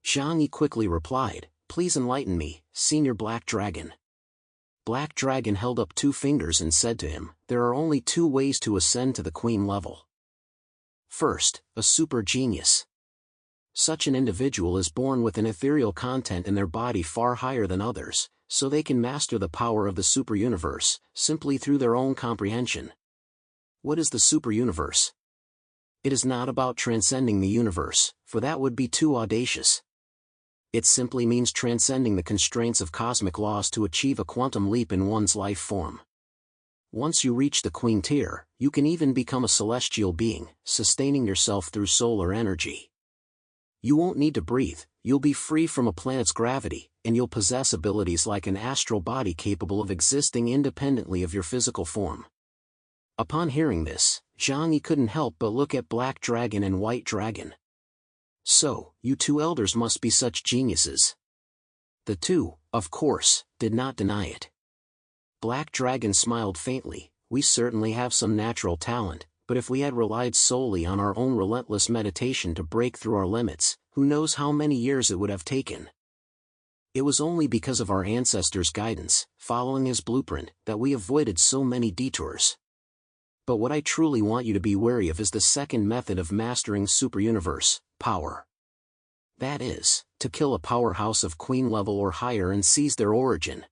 Zhang Yi quickly replied, "Please enlighten me, Senior Black Dragon." Black Dragon held up 2 fingers and said to him, "There are only 2 ways to ascend to the Queen level. First, a super genius. Such an individual is born with an ethereal content in their body far higher than others, so they can master the power of the super-universe, simply through their own comprehension. What is the super-universe? It is not about transcending the universe, for that would be too audacious. It simply means transcending the constraints of cosmic laws to achieve a quantum leap in one's life form. Once you reach the Queen tier, you can even become a celestial being, sustaining yourself through solar energy. You won't need to breathe, you'll be free from a planet's gravity, and you'll possess abilities like an astral body capable of existing independently of your physical form." Upon hearing this, Zhang Yi couldn't help but look at Black Dragon and White Dragon. So, you two elders must be such geniuses. The two, of course, did not deny it. Black Dragon smiled faintly. We certainly have some natural talent, but if we had relied solely on our own relentless meditation to break through our limits, who knows how many years it would have taken. It was only because of our ancestors' guidance, following his blueprint, that we avoided so many detours. But what I truly want you to be wary of is the second method of mastering superuniverse, power. That is, to kill a powerhouse of queen level or higher and seize their origin.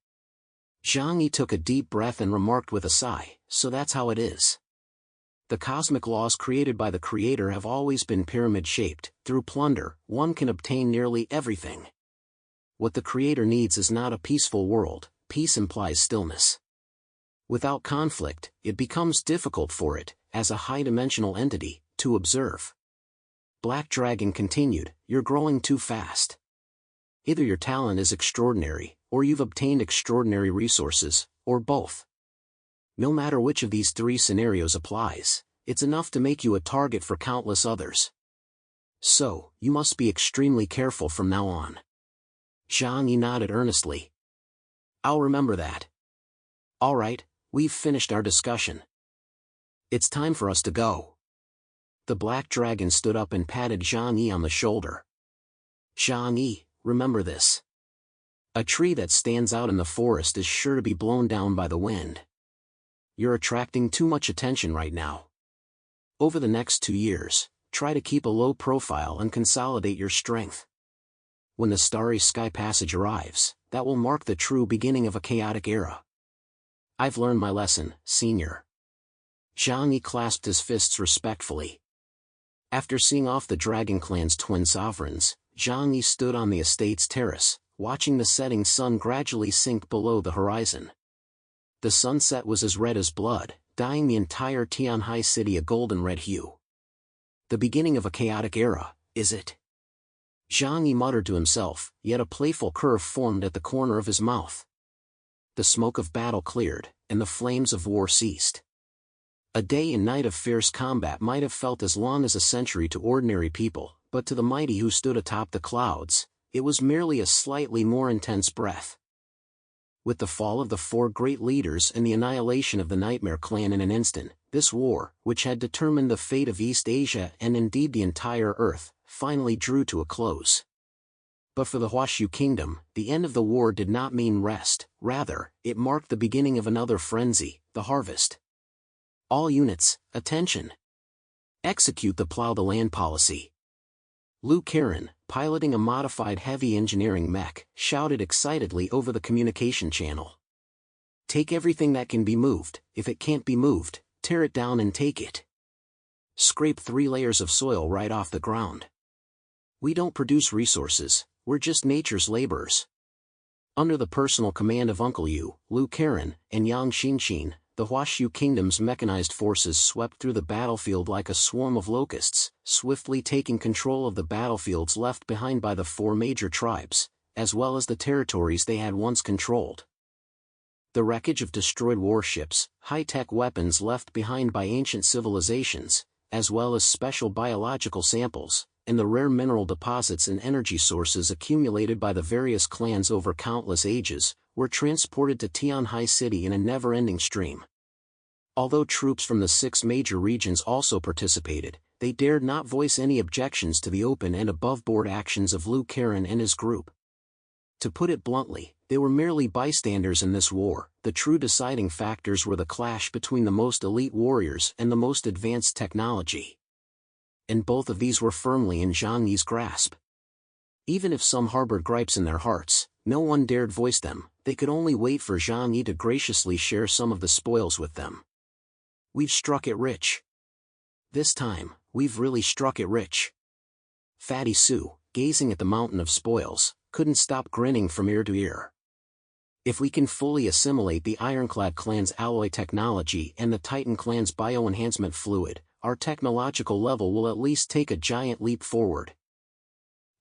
Zhang Yi took a deep breath and remarked with a sigh, so that's how it is. The cosmic laws created by the Creator have always been pyramid-shaped. Through plunder, one can obtain nearly everything. What the Creator needs is not a peaceful world. Peace implies stillness. Without conflict, it becomes difficult for it, as a high-dimensional entity, to observe. Black Dragon continued, you're growing too fast. Either your talent is extraordinary, or you've obtained extraordinary resources, or both. No matter which of these three scenarios applies, it's enough to make you a target for countless others. So, you must be extremely careful from now on. Zhang Yi nodded earnestly. I'll remember that. All right, we've finished our discussion. It's time for us to go. The Black Dragon stood up and patted Zhang Yi on the shoulder. Zhang Yi, remember this. A tree that stands out in the forest is sure to be blown down by the wind. You're attracting too much attention right now. Over the next 2 years, try to keep a low profile and consolidate your strength. When the Starry Sky Passage arrives, that will mark the true beginning of a chaotic era. I've learned my lesson, Senior. Zhang Yi clasped his fists respectfully. After seeing off the Dragon Clan's twin sovereigns, Zhang Yi stood on the estate's terrace, watching the setting sun gradually sink below the horizon. The sunset was as red as blood, dyeing the entire Tianhai city a golden red hue. The beginning of a chaotic era, is it? Zhang Yi muttered to himself, yet a playful curve formed at the corner of his mouth. The smoke of battle cleared, and the flames of war ceased. A day and night of fierce combat might have felt as long as a century to ordinary people, but to the mighty who stood atop the clouds, it was merely a slightly more intense breath. With the fall of the 4 great leaders and the annihilation of the Nightmare Clan in an instant, this war, which had determined the fate of East Asia and indeed the entire Earth, finally drew to a close. But for the Huashu Kingdom, the end of the war did not mean rest, rather, it marked the beginning of another frenzy, the harvest. All units, attention! Execute the plow the land policy. Liu Karen, piloting a modified heavy engineering mech, shouted excitedly over the communication channel. Take everything that can be moved. If it can't be moved, tear it down and take it. Scrape 3 layers of soil right off the ground. We don't produce resources, we're just nature's laborers. Under the personal command of Uncle Yu, Liu Karen, and Yang Xinqin, the Huashu Kingdom's mechanized forces swept through the battlefield like a swarm of locusts, swiftly taking control of the battlefields left behind by the 4 major tribes, as well as the territories they had once controlled. The wreckage of destroyed warships, high-tech weapons left behind by ancient civilizations, as well as special biological samples, and the rare mineral deposits and energy sources accumulated by the various clans over countless ages, were transported to Tianhai City in a never-ending stream. Although troops from the 6 major regions also participated, they dared not voice any objections to the open and above-board actions of Liu Karen and his group. To put it bluntly, they were merely bystanders in this war. The true deciding factors were the clash between the most elite warriors and the most advanced technology. And both of these were firmly in Zhang Yi's grasp. Even if some harbored gripes in their hearts, no one dared voice them. They could only wait for Zhang Yi to graciously share some of the spoils with them. We've struck it rich. This time, we've really struck it rich. Fatty Sue, gazing at the mountain of spoils, couldn't stop grinning from ear to ear. If we can fully assimilate the Ironclad clan's alloy technology and the Titan clan's bioenhancement fluid, our technological level will at least take a giant leap forward.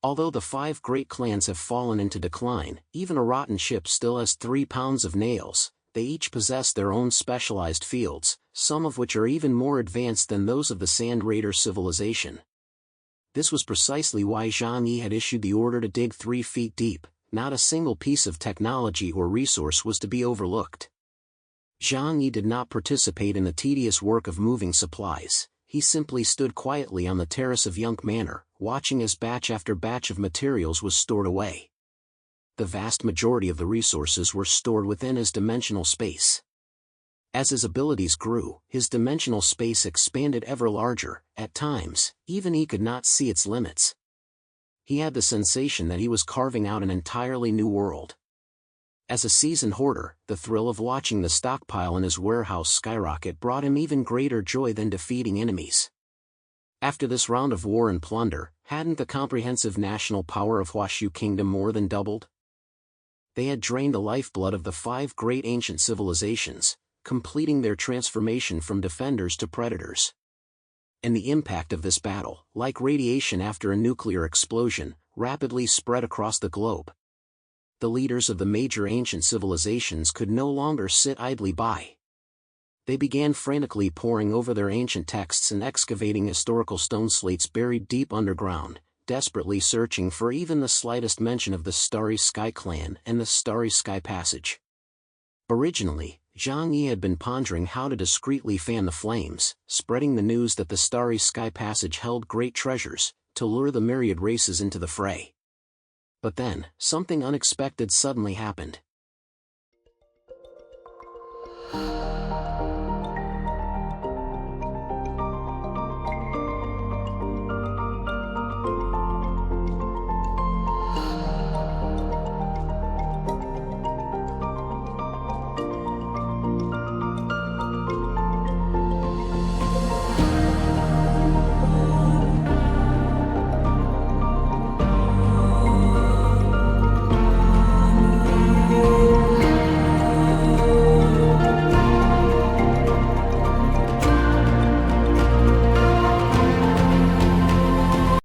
Although the 5 great clans have fallen into decline, even a rotten ship still has 3 pounds of nails. they each possess their own specialized fields, some of which are even more advanced than those of the Sand Raider civilization. This was precisely why Zhang Yi had issued the order to dig 3 feet deep. Not a single piece of technology or resource was to be overlooked. Zhang Yi did not participate in the tedious work of moving supplies. He simply stood quietly on the terrace of Yunk Manor, watching as batch after batch of materials was stored away. The vast majority of the resources were stored within his dimensional space. As his abilities grew, his dimensional space expanded ever larger. At times, even he could not see its limits. He had the sensation that he was carving out an entirely new world. As a seasoned hoarder, the thrill of watching the stockpile in his warehouse skyrocket brought him even greater joy than defeating enemies. After this round of war and plunder, hadn't the comprehensive national power of Huashu Kingdom more than doubled? They had drained the lifeblood of the 5 great ancient civilizations, completing their transformation from defenders to predators. And the impact of this battle, like radiation after a nuclear explosion, rapidly spread across the globe. The leaders of the major ancient civilizations could no longer sit idly by. They began frantically poring over their ancient texts and excavating historical stone slates buried deep underground, desperately searching for even the slightest mention of the Starry Sky Clan and the Starry Sky Passage. Originally, Zhang Yi had been pondering how to discreetly fan the flames, spreading the news that the Starry Sky Passage held great treasures, to lure the myriad races into the fray. But then, something unexpected suddenly happened.